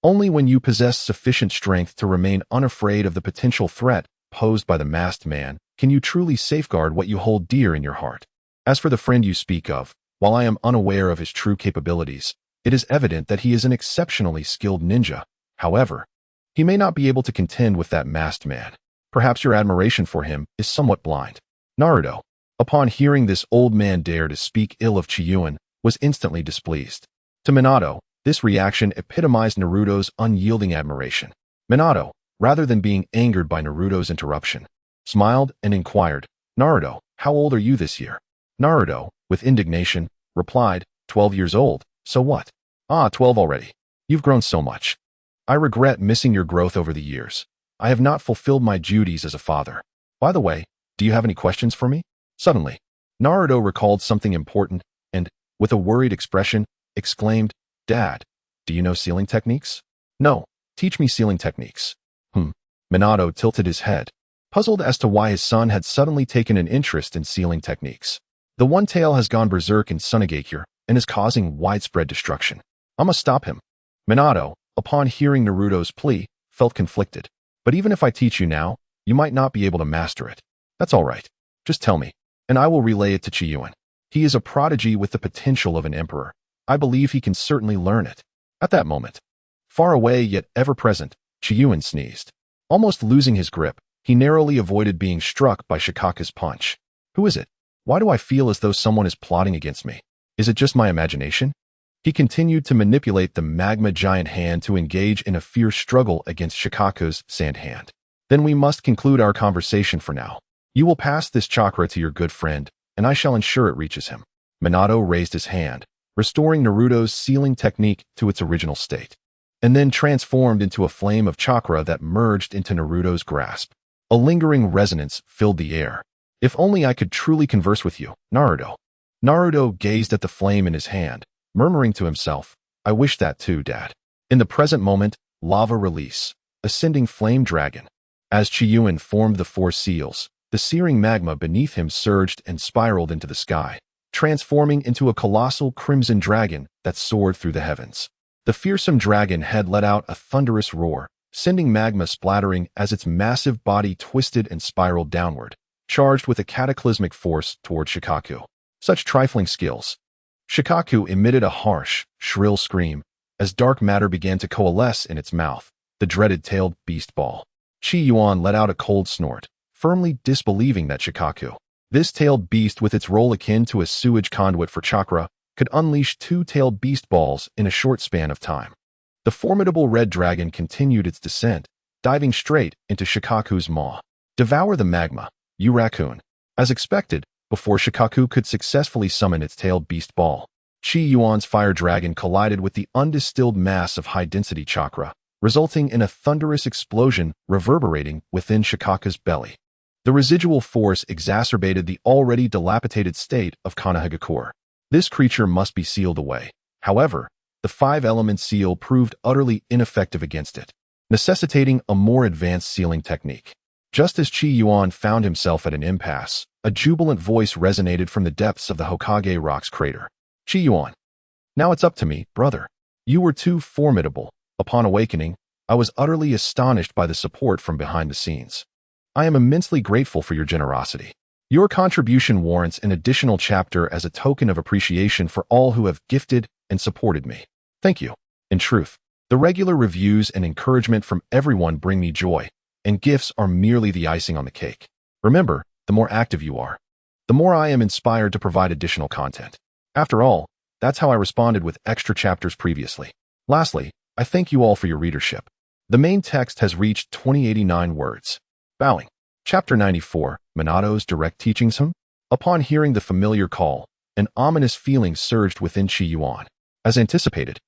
Only when you possess sufficient strength to remain unafraid of the potential threat posed by the masked man can you truly safeguard what you hold dear in your heart. As for the friend you speak of, while I am unaware of his true capabilities, it is evident that he is an exceptionally skilled ninja. However, he may not be able to contend with that masked man. Perhaps your admiration for him is somewhat blind. Naruto, upon hearing this old man dare to speak ill of Qi Yuan, was instantly displeased. To Minato, this reaction epitomized Naruto's unyielding admiration. Minato, rather than being angered by Naruto's interruption, smiled and inquired, Naruto, how old are you this year? Naruto, with indignation, replied, 12 years old, so what? 12 already. You've grown so much. I regret missing your growth over the years. I have not fulfilled my duties as a father. By the way, do you have any questions for me? Suddenly, Naruto recalled something important and, with a worried expression, exclaimed, Dad, do you know sealing techniques? No, teach me sealing techniques. Minato tilted his head, puzzled as to why his son had suddenly taken an interest in sealing techniques. The One Tail has gone berserk in Sunagakure and is causing widespread destruction. I must stop him. Minato, upon hearing Naruto's plea, felt conflicted. But even if I teach you now, you might not be able to master it. That's all right. Just tell me, and I will relay it to Qi Yuan. He is a prodigy with the potential of an emperor. I believe he can certainly learn it. At that moment, far away yet ever present, Qi Yuan sneezed. Almost losing his grip, he narrowly avoided being struck by Shikaka's punch. Who is it? Why do I feel as though someone is plotting against me? Is it just my imagination? He continued to manipulate the magma giant hand to engage in a fierce struggle against Shikaku's sand hand. Then we must conclude our conversation for now. You will pass this chakra to your good friend, and I shall ensure it reaches him. Minato raised his hand, restoring Naruto's sealing technique to its original state, and then transformed into a flame of chakra that merged into Naruto's grasp. A lingering resonance filled the air. If only I could truly converse with you, Naruto. Naruto gazed at the flame in his hand, murmuring to himself, I wish that too, Dad. In the present moment, lava release, ascending flame dragon. As Qi Yuan formed the four seals, the searing magma beneath him surged and spiraled into the sky, transforming into a colossal crimson dragon that soared through the heavens. The fearsome dragon had let out a thunderous roar, sending magma splattering as its massive body twisted and spiraled downward, charged with a cataclysmic force toward Shikaku. Such trifling skills. Shikaku emitted a harsh, shrill scream as dark matter began to coalesce in its mouth, the dreaded tailed beast ball. Qi Yuan let out a cold snort, firmly disbelieving that Shikaku, this tailed beast with its role akin to a sewage conduit for chakra, could unleash two tailed beast balls in a short span of time. The formidable red dragon continued its descent, diving straight into Shikaku's maw. Devour the magma, you raccoon. As expected, before Shikaku could successfully summon its tailed beast ball, Qi Yuan's fire dragon collided with the undistilled mass of high-density chakra, resulting in a thunderous explosion reverberating within Shikaku's belly. The residual force exacerbated the already dilapidated state of Konoha. This creature must be sealed away. However, the five-element seal proved utterly ineffective against it, necessitating a more advanced sealing technique. Just as Qi Yuan found himself at an impasse, a jubilant voice resonated from the depths of the Hokage Rock's crater. Qi Yuan. Now it's up to me, brother. You were too formidable. Upon awakening, I was utterly astonished by the support from behind the scenes. I am immensely grateful for your generosity. Your contribution warrants an additional chapter as a token of appreciation for all who have gifted and supported me. Thank you. In truth, the regular reviews and encouragement from everyone bring me joy, and gifts are merely the icing on the cake. Remember, the more active you are, the more I am inspired to provide additional content. After all, that's how I responded with extra chapters previously. Lastly, I thank you all for your readership. The main text has reached 2089 words. Bowing. Chapter 94, Minato's direct teachings. Upon hearing the familiar call, an ominous feeling surged within Qi Yuan. As anticipated,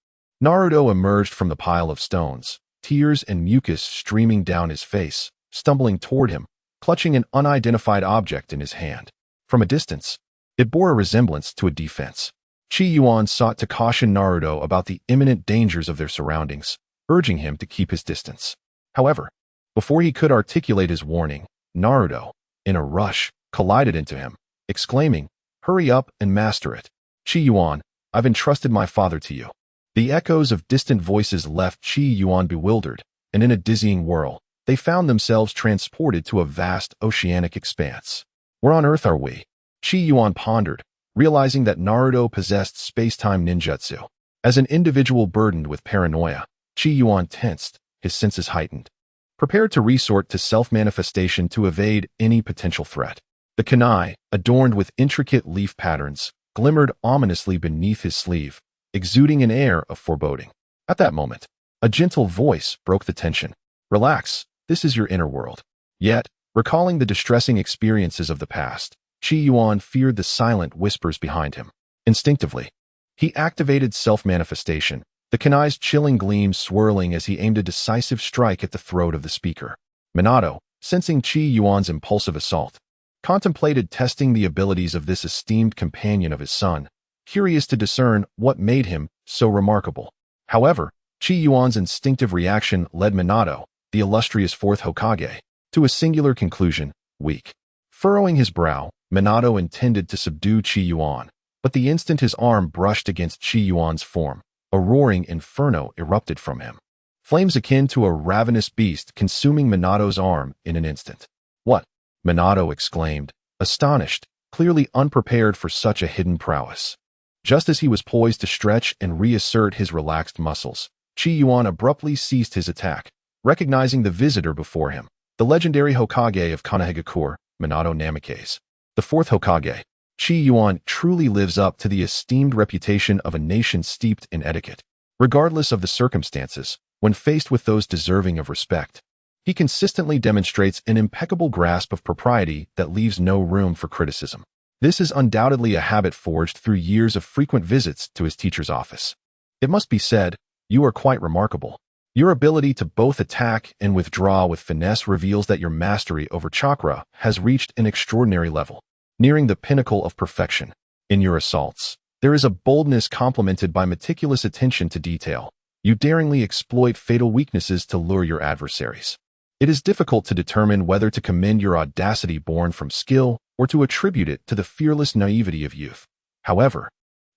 Naruto emerged from the pile of stones, tears and mucus streaming down his face, stumbling toward him, clutching an unidentified object in his hand. From a distance, it bore a resemblance to a defense. Qi Yuan sought to caution Naruto about the imminent dangers of their surroundings, urging him to keep his distance. However, before he could articulate his warning, Naruto, in a rush, collided into him, exclaiming, "Hurry up and master it. Qi Yuan, I've entrusted my father to you." The echoes of distant voices left Qi Yuan bewildered, and in a dizzying whirl, they found themselves transported to a vast oceanic expanse. Where on earth are we? Qi Yuan pondered, realizing that Naruto possessed space-time ninjutsu. As an individual burdened with paranoia, Qi Yuan tensed, his senses heightened, prepared to resort to self-manifestation to evade any potential threat. The kunai, adorned with intricate leaf patterns, glimmered ominously beneath his sleeve, exuding an air of foreboding. At that moment, a gentle voice broke the tension. "Relax, this is your inner world." Yet, recalling the distressing experiences of the past, Qi Yuan feared the silent whispers behind him. Instinctively, he activated self-manifestation, the kunai's chilling gleams swirling as he aimed a decisive strike at the throat of the speaker. Minato, sensing Qi Yuan's impulsive assault, contemplated testing the abilities of this esteemed companion of his son, curious to discern what made him so remarkable. However, Qi Yuan's instinctive reaction led Minato, the illustrious fourth Hokage, to a singular conclusion: weak. Furrowing his brow, Minato intended to subdue Qi Yuan, but the instant his arm brushed against Qi Yuan's form, a roaring inferno erupted from him. flames akin to a ravenous beast consuming Minato's arm in an instant. "What?" Minato exclaimed, astonished, clearly unprepared for such a hidden prowess. Just as he was poised to stretch and reassert his relaxed muscles, Qi Yuan abruptly ceased his attack, recognizing the visitor before him, the legendary Hokage of Konoha, Minato Namikaze. The fourth Hokage, Qi Yuan truly lives up to the esteemed reputation of a nation steeped in etiquette. Regardless of the circumstances, when faced with those deserving of respect, he consistently demonstrates an impeccable grasp of propriety that leaves no room for criticism. This is undoubtedly a habit forged through years of frequent visits to his teacher's office. It must be said, you are quite remarkable. Your ability to both attack and withdraw with finesse reveals that your mastery over chakra has reached an extraordinary level, nearing the pinnacle of perfection. In your assaults, there is a boldness complemented by meticulous attention to detail. You daringly exploit fatal weaknesses to lure your adversaries. It is difficult to determine whether to commend your audacity born from skill or to attribute it to the fearless naivety of youth. However,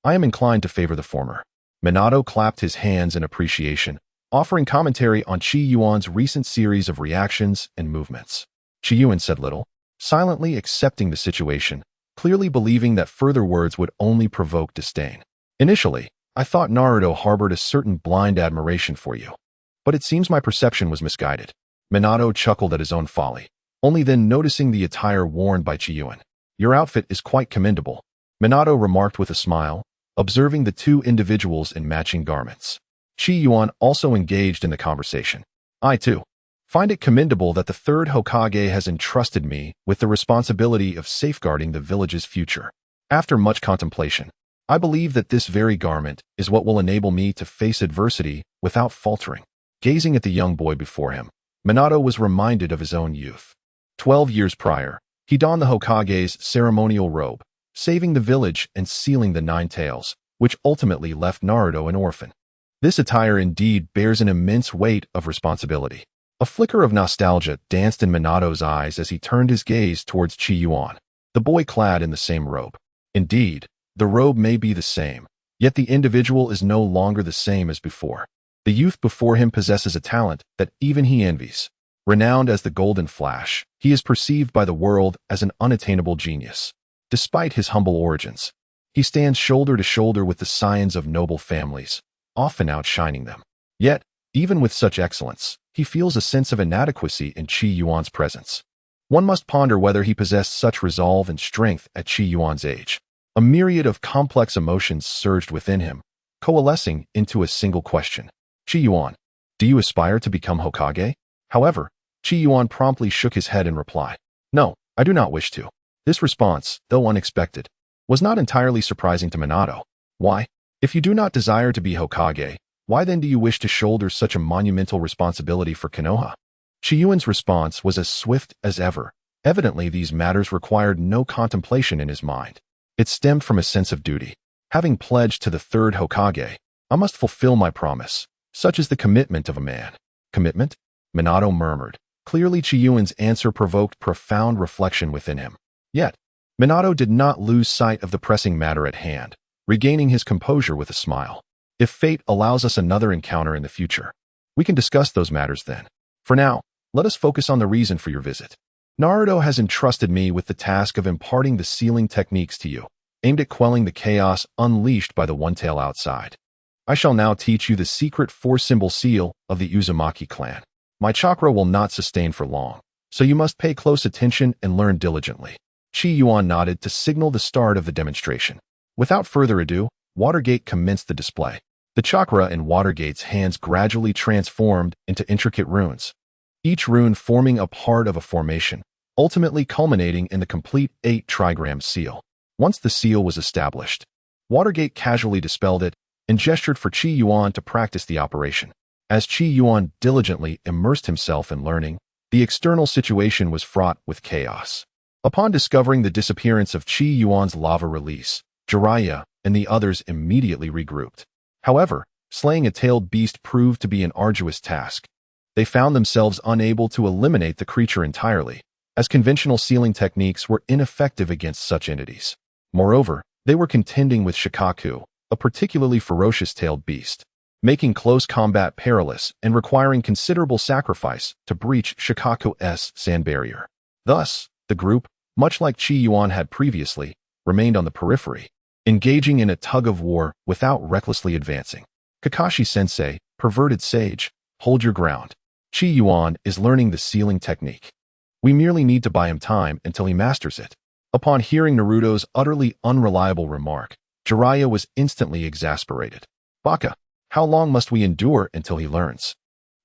I am inclined to favor the former. Minato clapped his hands in appreciation, offering commentary on Qi Yuan's recent series of reactions and movements. Qi Yuan said little, silently accepting the situation, clearly believing that further words would only provoke disdain. Initially, I thought Naruto harbored a certain blind admiration for you, but it seems my perception was misguided. Minato chuckled at his own folly, only then noticing the attire worn by Qi Yuan. Your outfit is quite commendable, Minato remarked with a smile, observing the two individuals in matching garments. Qi Yuan also engaged in the conversation. I, too, find it commendable that the third Hokage has entrusted me with the responsibility of safeguarding the village's future. After much contemplation, I believe that this very garment is what will enable me to face adversity without faltering. Gazing at the young boy before him, Minato was reminded of his own youth. 12 years prior, he donned the Hokage's ceremonial robe, saving the village and sealing the Nine Tails, which ultimately left Naruto an orphan. This attire indeed bears an immense weight of responsibility. A flicker of nostalgia danced in Minato's eyes as he turned his gaze towards Qi Yuan, the boy clad in the same robe. Indeed, the robe may be the same, yet the individual is no longer the same as before. The youth before him possesses a talent that even he envies. Renowned as the Golden Flash, he is perceived by the world as an unattainable genius. Despite his humble origins, he stands shoulder to shoulder with the scions of noble families, often outshining them. Yet, even with such excellence, he feels a sense of inadequacy in Qi Yuan's presence. One must ponder whether he possessed such resolve and strength at Qi Yuan's age. A myriad of complex emotions surged within him, coalescing into a single question. Qi Yuan, do you aspire to become Hokage? However, Qi Yuan promptly shook his head in reply. No, I do not wish to. This response, though unexpected, was not entirely surprising to Minato. Why? If you do not desire to be Hokage, why then do you wish to shoulder such a monumental responsibility for Konoha? Qi Yuan's response was as swift as ever. Evidently, these matters required no contemplation in his mind. It stemmed from a sense of duty. Having pledged to the third Hokage, I must fulfill my promise. Such is the commitment of a man. Commitment? Minato murmured. Clearly, Qi Yuan's answer provoked profound reflection within him. Yet, Minato did not lose sight of the pressing matter at hand, regaining his composure with a smile. If fate allows us another encounter in the future, we can discuss those matters then. For now, let us focus on the reason for your visit. Naruto has entrusted me with the task of imparting the sealing techniques to you, aimed at quelling the chaos unleashed by the One-Tail outside. I shall now teach you the secret four-symbol seal of the Uzumaki clan. My chakra will not sustain for long, so you must pay close attention and learn diligently. Qi Yuan nodded to signal the start of the demonstration. Without further ado, Watergate commenced the display. The chakra in Watergate's hands gradually transformed into intricate runes, each rune forming a part of a formation, ultimately culminating in the complete 8-trigram seal. Once the seal was established, Watergate casually dispelled it and gestured for Qi Yuan to practice the operation. As Qi Yuan diligently immersed himself in learning, the external situation was fraught with chaos. Upon discovering the disappearance of Qi Yuan's lava release, Jiraiya and the others immediately regrouped. However, slaying a tailed beast proved to be an arduous task. They found themselves unable to eliminate the creature entirely, as conventional sealing techniques were ineffective against such entities. Moreover, they were contending with Shikaku, a particularly ferocious tailed beast. making close combat perilous and requiring considerable sacrifice to breach Shikaku's sand barrier. Thus, the group, much like Qi Yuan had previously, remained on the periphery, engaging in a tug-of-war without recklessly advancing. Kakashi-sensei, perverted sage, hold your ground. Qi Yuan is learning the sealing technique. We merely need to buy him time until he masters it. Upon hearing Naruto's utterly unreliable remark, Jiraiya was instantly exasperated. Baka, how long must we endure until he learns?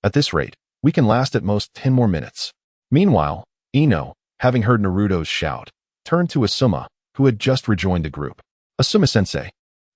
At this rate, we can last at most 10 more minutes. Meanwhile, Ino, having heard Naruto's shout, turned to Asuma, who had just rejoined the group. Asuma-sensei,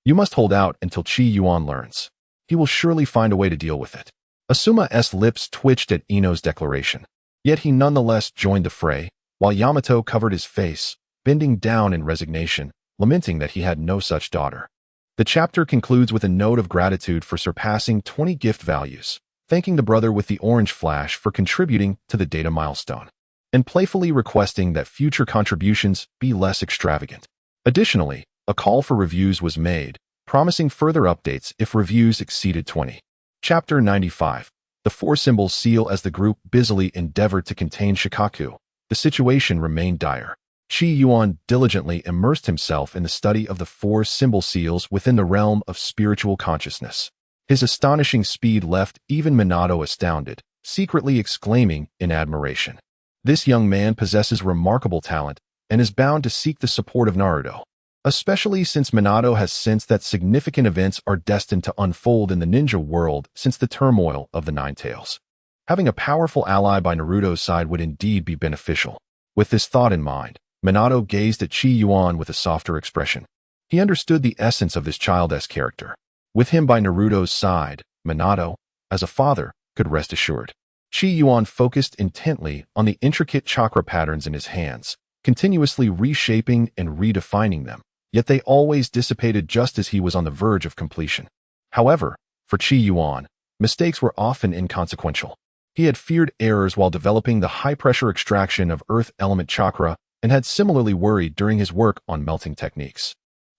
you must hold out until Qi Yuan learns. He will surely find a way to deal with it. Asuma's lips twitched at Ino's declaration, yet he nonetheless joined the fray, while Yamato covered his face, bending down in resignation, lamenting that he had no such daughter. The chapter concludes with a note of gratitude for surpassing 20 gift values, thanking the brother with the orange flash for contributing to the data milestone, and playfully requesting that future contributions be less extravagant. Additionally, a call for reviews was made, promising further updates if reviews exceeded 20. Chapter 95. The four-symbol seal. As the group busily endeavored to contain Shikaku, the situation remained dire. Qi Yuan diligently immersed himself in the study of the four-symbol seals within the realm of spiritual consciousness. His astonishing speed left even Minato astounded, secretly exclaiming in admiration. This young man possesses remarkable talent and is bound to seek the support of Naruto, especially since Minato has sensed that significant events are destined to unfold in the ninja world since the turmoil of the Nine Tails. Having a powerful ally by Naruto's side would indeed be beneficial. With this thought in mind, Minato gazed at Qi Yuan with a softer expression. He understood the essence of this childish character. With him by Naruto's side, Minato, as a father, could rest assured. Qi Yuan focused intently on the intricate chakra patterns in his hands, continuously reshaping and redefining them, yet they always dissipated just as he was on the verge of completion. However, for Qi Yuan, mistakes were often inconsequential. He had feared errors while developing the high-pressure extraction of earth element chakra and had similarly worried during his work on melting techniques.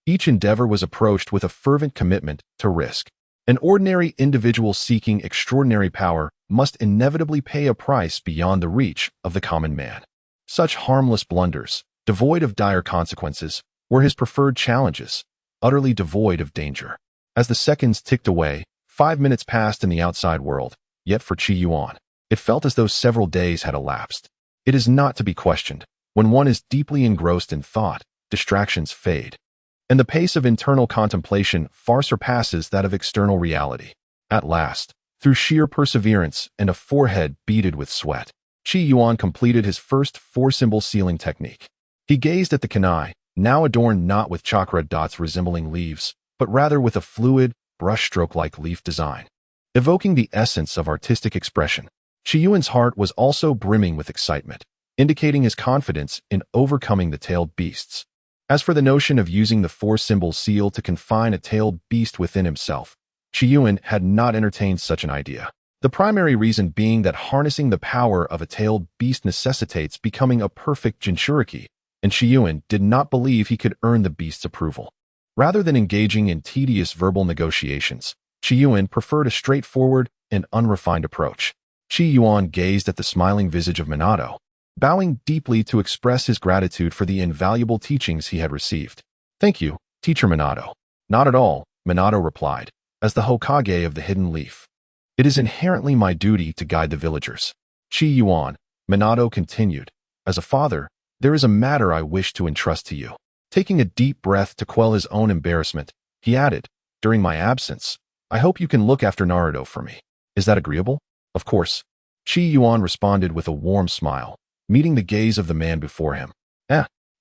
Each endeavor was approached with a fervent commitment to risk. An ordinary individual seeking extraordinary power must inevitably pay a price beyond the reach of the common man. Such harmless blunders, devoid of dire consequences, were his preferred challenges, utterly devoid of danger. As the seconds ticked away, 5 minutes passed in the outside world, yet for Qi Yuan, it felt as though several days had elapsed. It is not to be questioned. When one is deeply engrossed in thought, distractions fade, and the pace of internal contemplation far surpasses that of external reality. At last, through sheer perseverance and a forehead beaded with sweat, Qi Yuan completed his first four-symbol sealing technique. He gazed at the kunai, now adorned not with chakra dots resembling leaves, but rather with a fluid, brushstroke-like leaf design, evoking the essence of artistic expression. Qi Yuan's heart was also brimming with excitement, indicating his confidence in overcoming the tailed beasts. As for the notion of using the four-symbol seal to confine a tailed beast within himself, Qi Yuan had not entertained such an idea. The primary reason being that harnessing the power of a tailed beast necessitates becoming a perfect Jinchuriki, and Qi Yuan did not believe he could earn the beast's approval. Rather than engaging in tedious verbal negotiations, Qi Yuan preferred a straightforward and unrefined approach. Qi Yuan gazed at the smiling visage of Minato, bowing deeply to express his gratitude for the invaluable teachings he had received. "Thank you, Teacher Minato." "Not at all," Minato replied, "as the Hokage of the Hidden Leaf. It is inherently my duty to guide the villagers." "Qi Yuan," Minato continued, "as a father, there is a matter I wish to entrust to you." Taking a deep breath to quell his own embarrassment, he added, "During my absence, I hope you can look after Naruto for me. Is that agreeable?" "Of course." Qi Yuan responded with a warm smile, meeting the gaze of the man before him.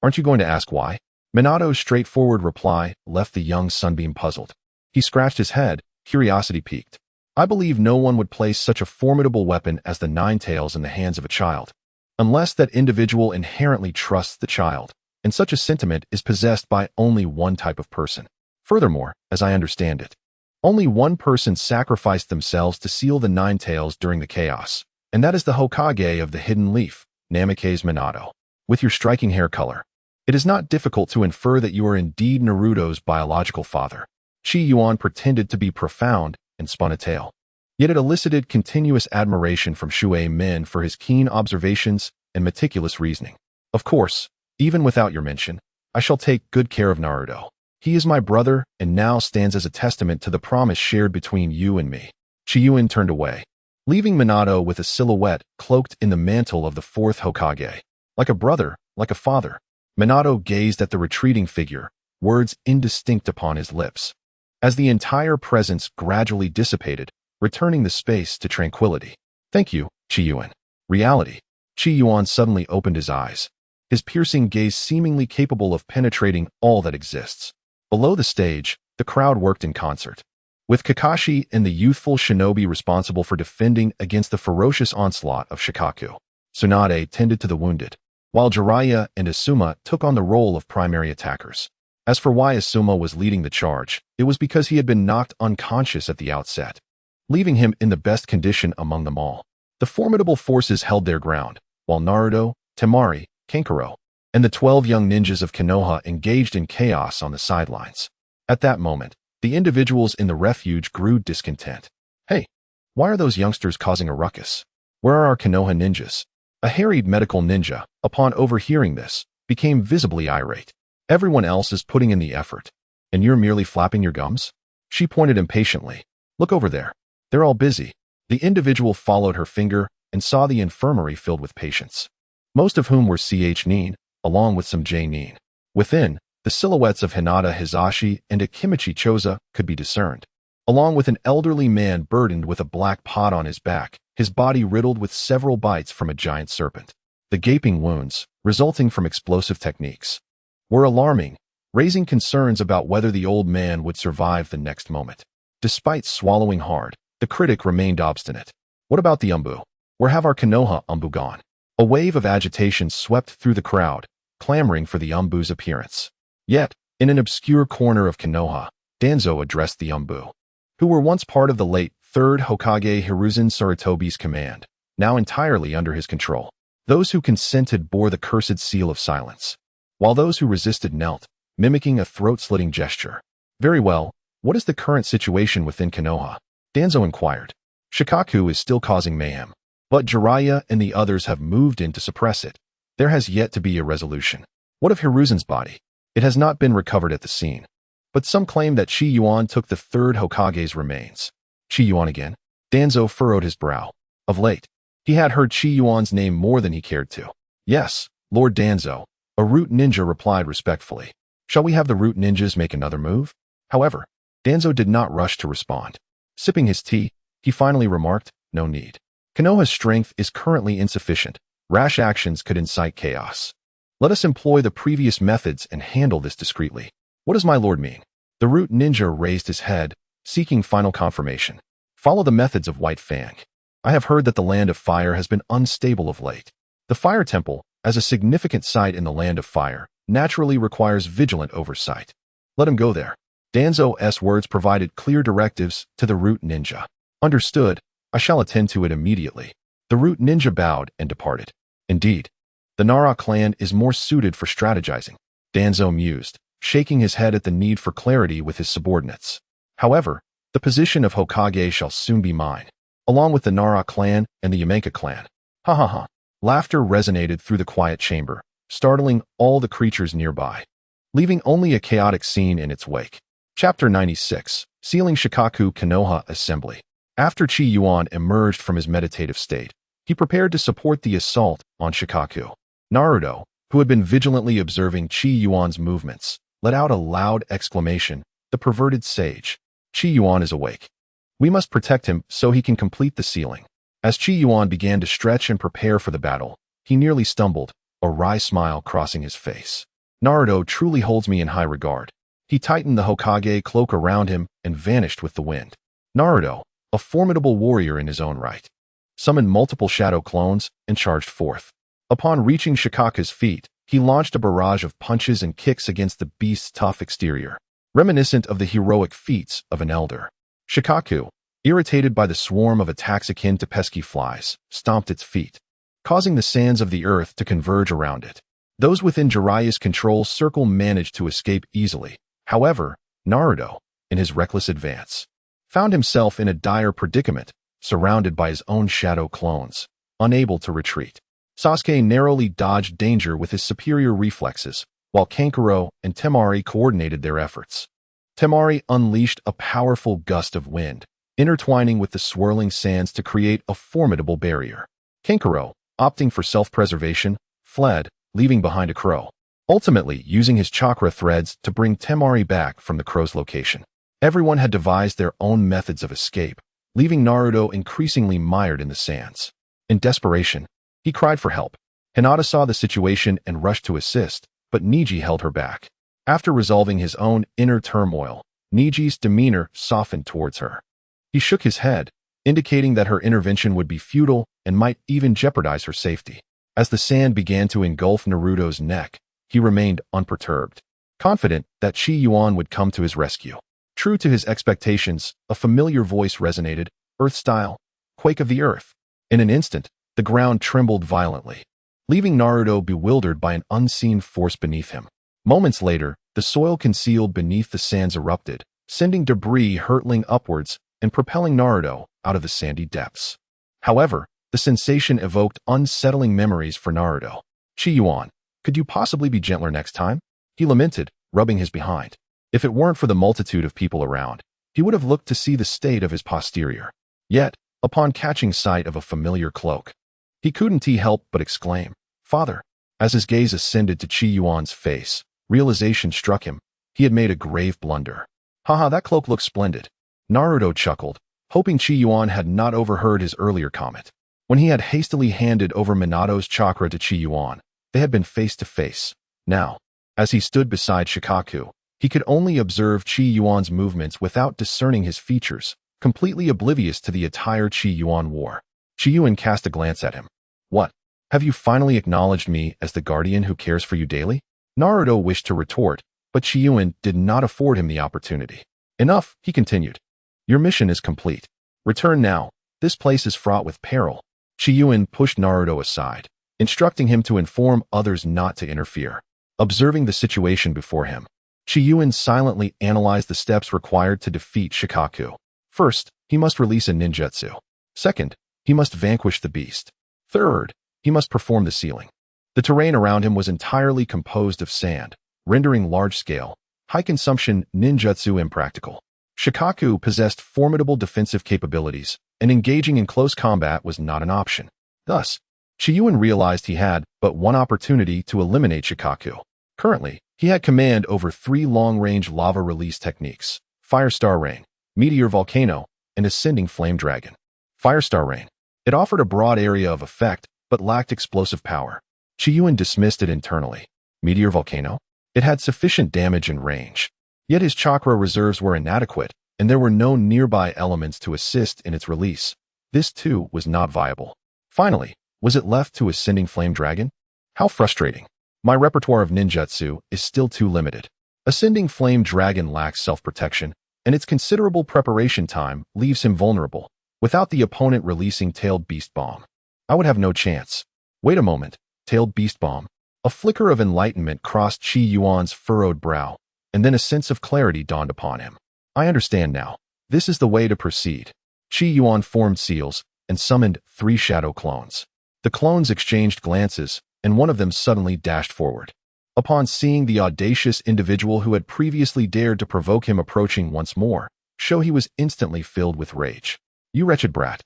Aren't you going to ask why?" Minato's straightforward reply left the young sunbeam puzzled. He scratched his head, curiosity piqued. "I believe no one would place such a formidable weapon as the Nine Tails in the hands of a child, unless that individual inherently trusts the child, and such a sentiment is possessed by only one type of person. Furthermore, as I understand it, only one person sacrificed themselves to seal the Nine Tails during the chaos, and that is the Hokage of the Hidden Leaf, Namikaze Minato. With your striking hair color, it is not difficult to infer that you are indeed Naruto's biological father." Qi Yuan pretended to be profound, and spun a tail. Yet it elicited continuous admiration from Shui Min for his keen observations and meticulous reasoning. Of course, even without your mention, I shall take good care of Naruto. He is my brother and now stands as a testament to the promise shared between you and me. Qi Yuan turned away, leaving Minato with a silhouette cloaked in the mantle of the fourth Hokage. Like a brother, like a father. Minato gazed at the retreating figure, words indistinct upon his lips. As the entire presence gradually dissipated, returning the space to tranquility. Thank you, Qi Yuan. Reality. Qi Yuan suddenly opened his eyes, his piercing gaze seemingly capable of penetrating all that exists. Below the stage, the crowd worked in concert, with Kakashi and the youthful shinobi responsible for defending against the ferocious onslaught of Shikaku. Tsunade tended to the wounded, while Jiraiya and Asuma took on the role of primary attackers. As for why Asuma was leading the charge, it was because he had been knocked unconscious at the outset, leaving him in the best condition among them all. The formidable forces held their ground, while Naruto, Temari, Kankuro, and the 12 young ninjas of Konoha engaged in chaos on the sidelines. At that moment, the individuals in the refuge grew discontent. Hey, why are those youngsters causing a ruckus? Where are our Konoha ninjas? A harried medical ninja, upon overhearing this, became visibly irate. Everyone else is putting in the effort, and you're merely flapping your gums? She pointed impatiently. Look over there. They're all busy. The individual followed her finger and saw the infirmary filled with patients, most of whom were Ch-Nin, along with some J-Nin. Within, the silhouettes of Hinata Hizashi and Akimichi Choza could be discerned, along with an elderly man burdened with a black pot on his back, his body riddled with several bites from a giant serpent. The gaping wounds, resulting from explosive techniques, were alarming, raising concerns about whether the old man would survive the next moment. Despite swallowing hard, the critic remained obstinate. What about the Umbu? Where have our Konoha Umbu gone? A wave of agitation swept through the crowd, clamoring for the Umbu's appearance. Yet, in an obscure corner of Konoha, Danzo addressed the Umbu, who were once part of the late 3rd Hokage Hiruzen Sarutobi's command, now entirely under his control. Those who consented bore the cursed seal of silence, while those who resisted knelt, mimicking a throat-slitting gesture. Very well, what is the current situation within Konoha? Danzo inquired. Shikaku is still causing mayhem, but Jiraiya and the others have moved in to suppress it. There has yet to be a resolution. What of Hiruzen's body? It has not been recovered at the scene, but some claim that Qi Yuan took the 3rd Hokage's remains. Qi Yuan again? Danzo furrowed his brow. Of late, he had heard Qi Yuan's name more than he cared to. Yes, Lord Danzo, a root ninja replied respectfully. Shall we have the root ninjas make another move? However, Danzo did not rush to respond. Sipping his tea, he finally remarked, no need. Konoha's strength is currently insufficient. Rash actions could incite chaos. Let us employ the previous methods and handle this discreetly. What does my lord mean? The root ninja raised his head, seeking final confirmation. Follow the methods of White Fang. I have heard that the Land of Fire has been unstable of late. The Fire Temple, as a significant site in the Land of Fire, naturally requires vigilant oversight. Let him go there. Danzo's words provided clear directives to the root ninja. Understood, I shall attend to it immediately. The root ninja bowed and departed. Indeed, the Nara clan is more suited for strategizing, Danzo mused, shaking his head at the need for clarity with his subordinates. However, the position of Hokage shall soon be mine, along with the Nara clan and the Yamenka clan. Ha ha ha. Laughter resonated through the quiet chamber, startling all the creatures nearby, leaving only a chaotic scene in its wake. Chapter 96, Sealing Shikaku Konoha Assembly. After Qi Yuan emerged from his meditative state, he prepared to support the assault on Shikaku. Naruto, who had been vigilantly observing Qi Yuan's movements, let out a loud exclamation, the perverted sage. Qi Yuan is awake. We must protect him so he can complete the sealing. As Qi Yuan began to stretch and prepare for the battle, he nearly stumbled, a wry smile crossing his face. Naruto truly holds me in high regard. He tightened the Hokage cloak around him and vanished with the wind. Naruto, a formidable warrior in his own right, summoned multiple shadow clones and charged forth. Upon reaching Shikaku's feet, he launched a barrage of punches and kicks against the beast's tough exterior, reminiscent of the heroic feats of an elder. Shikaku, irritated by the swarm of attacks akin to pesky flies, stomped its feet, causing the sands of the earth to converge around it. Those within Jiraiya's control circle managed to escape easily. However, Naruto, in his reckless advance, found himself in a dire predicament, surrounded by his own shadow clones, unable to retreat. Sasuke narrowly dodged danger with his superior reflexes, while Kankuro and Temari coordinated their efforts. Temari unleashed a powerful gust of wind, intertwining with the swirling sands to create a formidable barrier. Kankuro, opting for self-preservation, fled, leaving behind a crow, ultimately using his chakra threads to bring Temari back from the crow's location. Everyone had devised their own methods of escape, leaving Naruto increasingly mired in the sands. In desperation, he cried for help. Hinata saw the situation and rushed to assist, but Neji held her back. After resolving his own inner turmoil, Neji's demeanor softened towards her. He shook his head, indicating that her intervention would be futile and might even jeopardize her safety. As the sand began to engulf Naruto's neck, he remained unperturbed, confident that Qi Yuan would come to his rescue. True to his expectations, a familiar voice resonated, earth-style, quake of the earth. In an instant, the ground trembled violently, leaving Naruto bewildered by an unseen force beneath him. Moments later, the soil concealed beneath the sands erupted, sending debris hurtling upwards and propelling Naruto out of the sandy depths. However, the sensation evoked unsettling memories for Naruto. Qi Yuan, could you possibly be gentler next time? He lamented, rubbing his behind. If it weren't for the multitude of people around, he would have looked to see the state of his posterior. Yet, upon catching sight of a familiar cloak, he couldn't help but exclaim, "Father." As his gaze ascended to Qi Yuan's face, realization struck him. He had made a grave blunder. Haha, that cloak looks splendid. Naruto chuckled, hoping Qi Yuan had not overheard his earlier comment. When he had hastily handed over Minato's chakra to Qi Yuan, they had been face to face. Now, as he stood beside Shikaku, he could only observe Qi Yuan's movements without discerning his features, completely oblivious to the attire Qi Yuan wore. Qi Yuan cast a glance at him. What? Have you finally acknowledged me as the guardian who cares for you daily? Naruto wished to retort, but Qi Yuan did not afford him the opportunity. Enough, he continued. Your mission is complete. Return now. This place is fraught with peril. Qi Yuan pushed Naruto aside, instructing him to inform others not to interfere. Observing the situation before him, Qi Yuan silently analyzed the steps required to defeat Shikaku. First, he must release a ninjutsu. Second, he must vanquish the beast. Third, he must perform the sealing. The terrain around him was entirely composed of sand, rendering large-scale, high-consumption ninjutsu impractical. Shikaku possessed formidable defensive capabilities, and engaging in close combat was not an option. Thus, Qi Yuan realized he had but one opportunity to eliminate Shikaku. Currently, he had command over 3 long-range lava release techniques: Firestar Rain, Meteor Volcano, and Ascending Flame Dragon. Firestar Rain. It offered a broad area of effect, but lacked explosive power. Qi Yuan dismissed it internally. Meteor Volcano? It had sufficient damage and range. Yet his chakra reserves were inadequate, and there were no nearby elements to assist in its release. This, too, was not viable. Finally, was it left to Ascending Flame Dragon? How frustrating. My repertoire of ninjutsu is still too limited. Ascending Flame Dragon lacks self-protection, and its considerable preparation time leaves him vulnerable. Without the opponent releasing Tailed Beast Bomb, I would have no chance. Wait a moment, Tailed Beast Bomb. A flicker of enlightenment crossed Qi Yuan's furrowed brow, and then a sense of clarity dawned upon him. I understand now. This is the way to proceed. Qi Yuan formed seals and summoned 3 shadow clones. The clones exchanged glances, and one of them suddenly dashed forward. Upon seeing the audacious individual who had previously dared to provoke him approaching once more, he was instantly filled with rage. You wretched brat.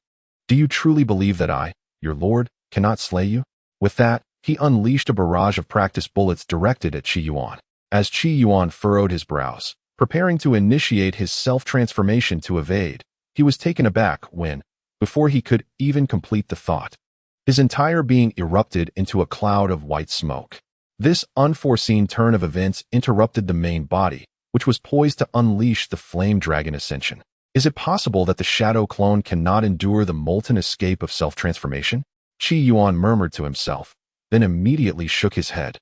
Do you truly believe that I, your lord, cannot slay you? With that, he unleashed a barrage of practice bullets directed at Qi Yuan. As Qi Yuan furrowed his brows, preparing to initiate his self-transformation to evade, he was taken aback when, before he could even complete the thought, his entire being erupted into a cloud of white smoke. This unforeseen turn of events interrupted the main body, which was poised to unleash the Flame Dragon Ascension. Is it possible that the shadow clone cannot endure the molten escape of self-transformation? Qi Yuan murmured to himself, then immediately shook his head.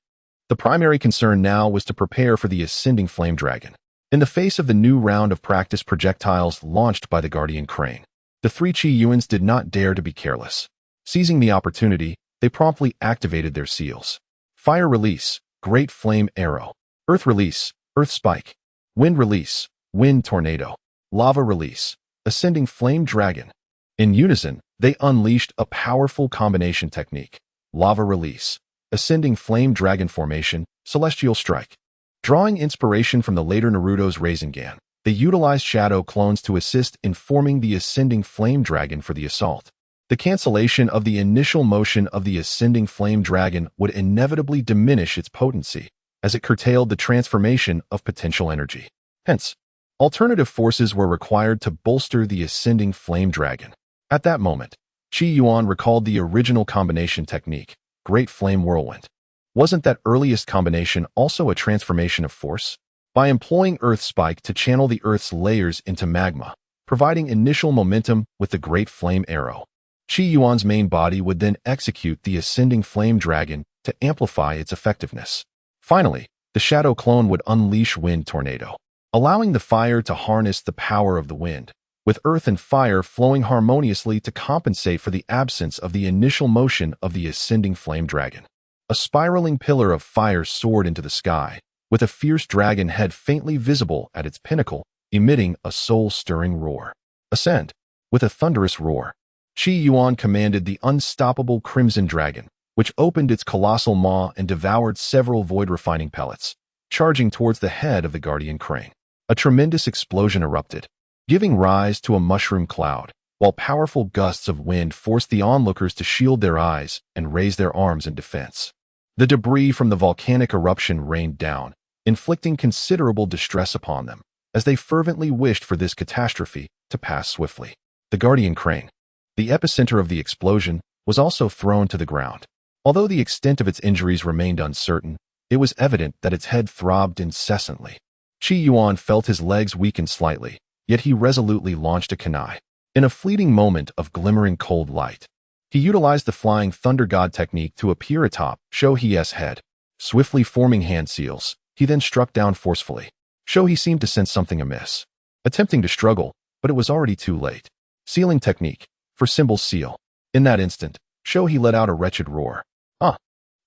The primary concern now was to prepare for the Ascending Flame Dragon. In the face of the new round of practice projectiles launched by the Guardian Crane, the 3 Qi Yuans did not dare to be careless. Seizing the opportunity, they promptly activated their seals. Fire Release, Great Flame Arrow. Earth Release, Earth Spike. Wind Release, Wind Tornado. Lava Release, ascending flame dragon. In unison, they unleashed a powerful combination technique: lava release, ascending flame dragon formation, celestial strike. Drawing inspiration from the later Naruto's Rasengan, they utilized shadow clones to assist in forming the ascending flame dragon for the assault. The cancellation of the initial motion of the ascending flame dragon would inevitably diminish its potency, as it curtailed the transformation of potential energy. Hence, alternative forces were required to bolster the ascending flame dragon. At that moment, Qi Yuan recalled the original combination technique, Great Flame Whirlwind. Wasn't that earliest combination also a transformation of force? By employing Earth Spike to channel the Earth's layers into magma, providing initial momentum with the Great Flame Arrow, Qi Yuan's main body would then execute the ascending flame dragon to amplify its effectiveness. Finally, the shadow clone would unleash Wind Tornado, allowing the fire to harness the power of the wind, with earth and fire flowing harmoniously to compensate for the absence of the initial motion of the ascending flame dragon. A spiraling pillar of fire soared into the sky, with a fierce dragon head faintly visible at its pinnacle, emitting a soul-stirring roar. Ascend! With a thunderous roar, Qi Yuan commanded the unstoppable Crimson Dragon, which opened its colossal maw and devoured several void-refining pellets, charging towards the head of the guardian crane. A tremendous explosion erupted, giving rise to a mushroom cloud, while powerful gusts of wind forced the onlookers to shield their eyes and raise their arms in defense. The debris from the volcanic eruption rained down, inflicting considerable distress upon them, as they fervently wished for this catastrophe to pass swiftly. The guardian crane, the epicenter of the explosion, was also thrown to the ground. Although the extent of its injuries remained uncertain, it was evident that its head throbbed incessantly. Qi Yuan felt his legs weaken slightly, yet he resolutely launched a kunai. In a fleeting moment of glimmering cold light, he utilized the Flying Thunder God technique to appear atop Shohei's head. Swiftly forming hand seals, he then struck down forcefully. Shohei seemed to sense something amiss, attempting to struggle, but it was already too late. Sealing technique, for symbol seal. In that instant, Shohei let out a wretched roar.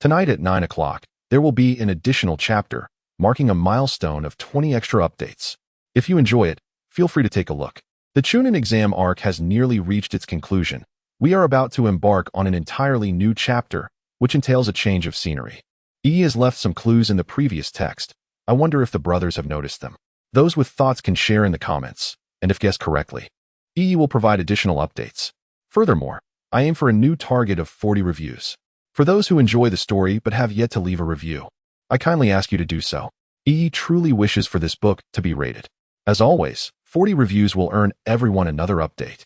Tonight at 9 o'clock, there will be an additional chapter, marking a milestone of 20 extra updates. If you enjoy it, feel free to take a look. The Chunin exam arc has nearly reached its conclusion. We are about to embark on an entirely new chapter, which entails a change of scenery. E has left some clues in the previous text. I wonder if the brothers have noticed them. Those with thoughts can share in the comments, and if guessed correctly, E will provide additional updates. Furthermore, I aim for a new target of 40 reviews. For those who enjoy the story but have yet to leave a review, I kindly ask you to do so. E truly wishes for this book to be rated. As always, 40 reviews will earn everyone another update.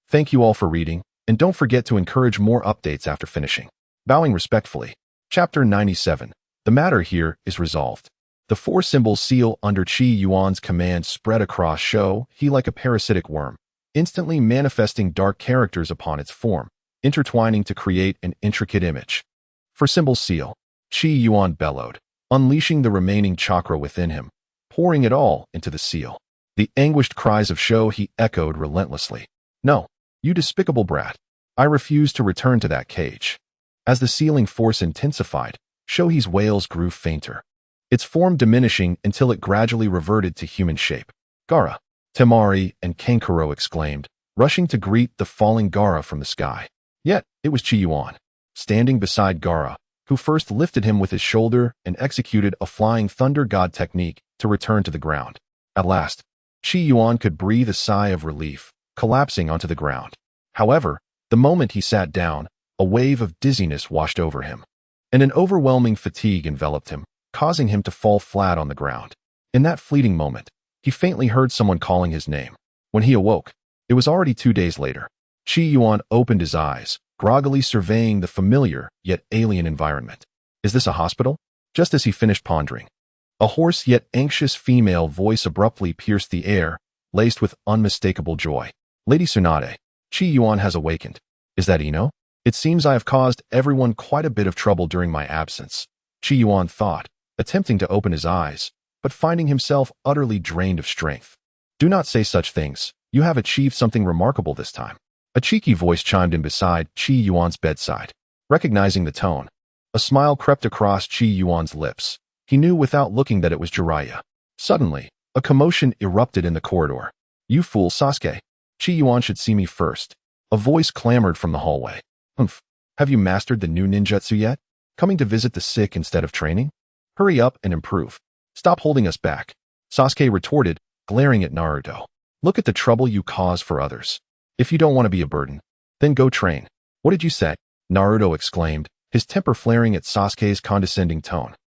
Thank you all for reading, and don't forget to encourage more updates after finishing. Bowing respectfully. Chapter 97. The matter here is resolved. The four-symbol seal under Qi Yuan's command spread across Shohei like a parasitic worm, instantly manifesting dark characters upon its form, intertwining to create an intricate image. For symbol seal, Qi Yuan bellowed, unleashing the remaining chakra within him, pouring it all into the seal. The anguished cries of Shohei echoed relentlessly. No, you despicable brat. I refuse to return to that cage. As the sealing force intensified, Shohei's wails grew fainter, its form diminishing until it gradually reverted to human shape. Gaara, Temari, and Kankuro exclaimed, rushing to greet the falling Gaara from the sky. Yet, it was Qi Yuan, standing beside Gaara, who first lifted him with his shoulder and executed a Flying Thunder God technique to return to the ground. At last, Qi Yuan could breathe a sigh of relief, collapsing onto the ground. However, the moment he sat down, a wave of dizziness washed over him, and an overwhelming fatigue enveloped him, causing him to fall flat on the ground. In that fleeting moment, he faintly heard someone calling his name. When he awoke, it was already 2 days later. Qi Yuan opened his eyes, groggily surveying the familiar yet alien environment. Is this a hospital? Just as he finished pondering, a hoarse yet anxious female voice abruptly pierced the air, laced with unmistakable joy. Lady Tsunade, Qi Yuan has awakened. Is that Ino? It seems I have caused everyone quite a bit of trouble during my absence, Qi Yuan thought, attempting to open his eyes, but finding himself utterly drained of strength. Do not say such things. You have achieved something remarkable this time. A cheeky voice chimed in beside Qi Yuan's bedside. Recognizing the tone, a smile crept across Qi Yuan's lips. He knew without looking that it was Jiraiya. Suddenly, a commotion erupted in the corridor. You fool, Sasuke. Qi Yuan should see me first. A voice clamored from the hallway. Humph. Have you mastered the new ninjutsu yet? Coming to visit the sick instead of training? Hurry up and improve. Stop holding us back. Sasuke retorted, glaring at Naruto. Look at the trouble you cause for others. If you don't want to be a burden, then go train. What did you say? Naruto exclaimed, his temper flaring at Sasuke's condescending tone.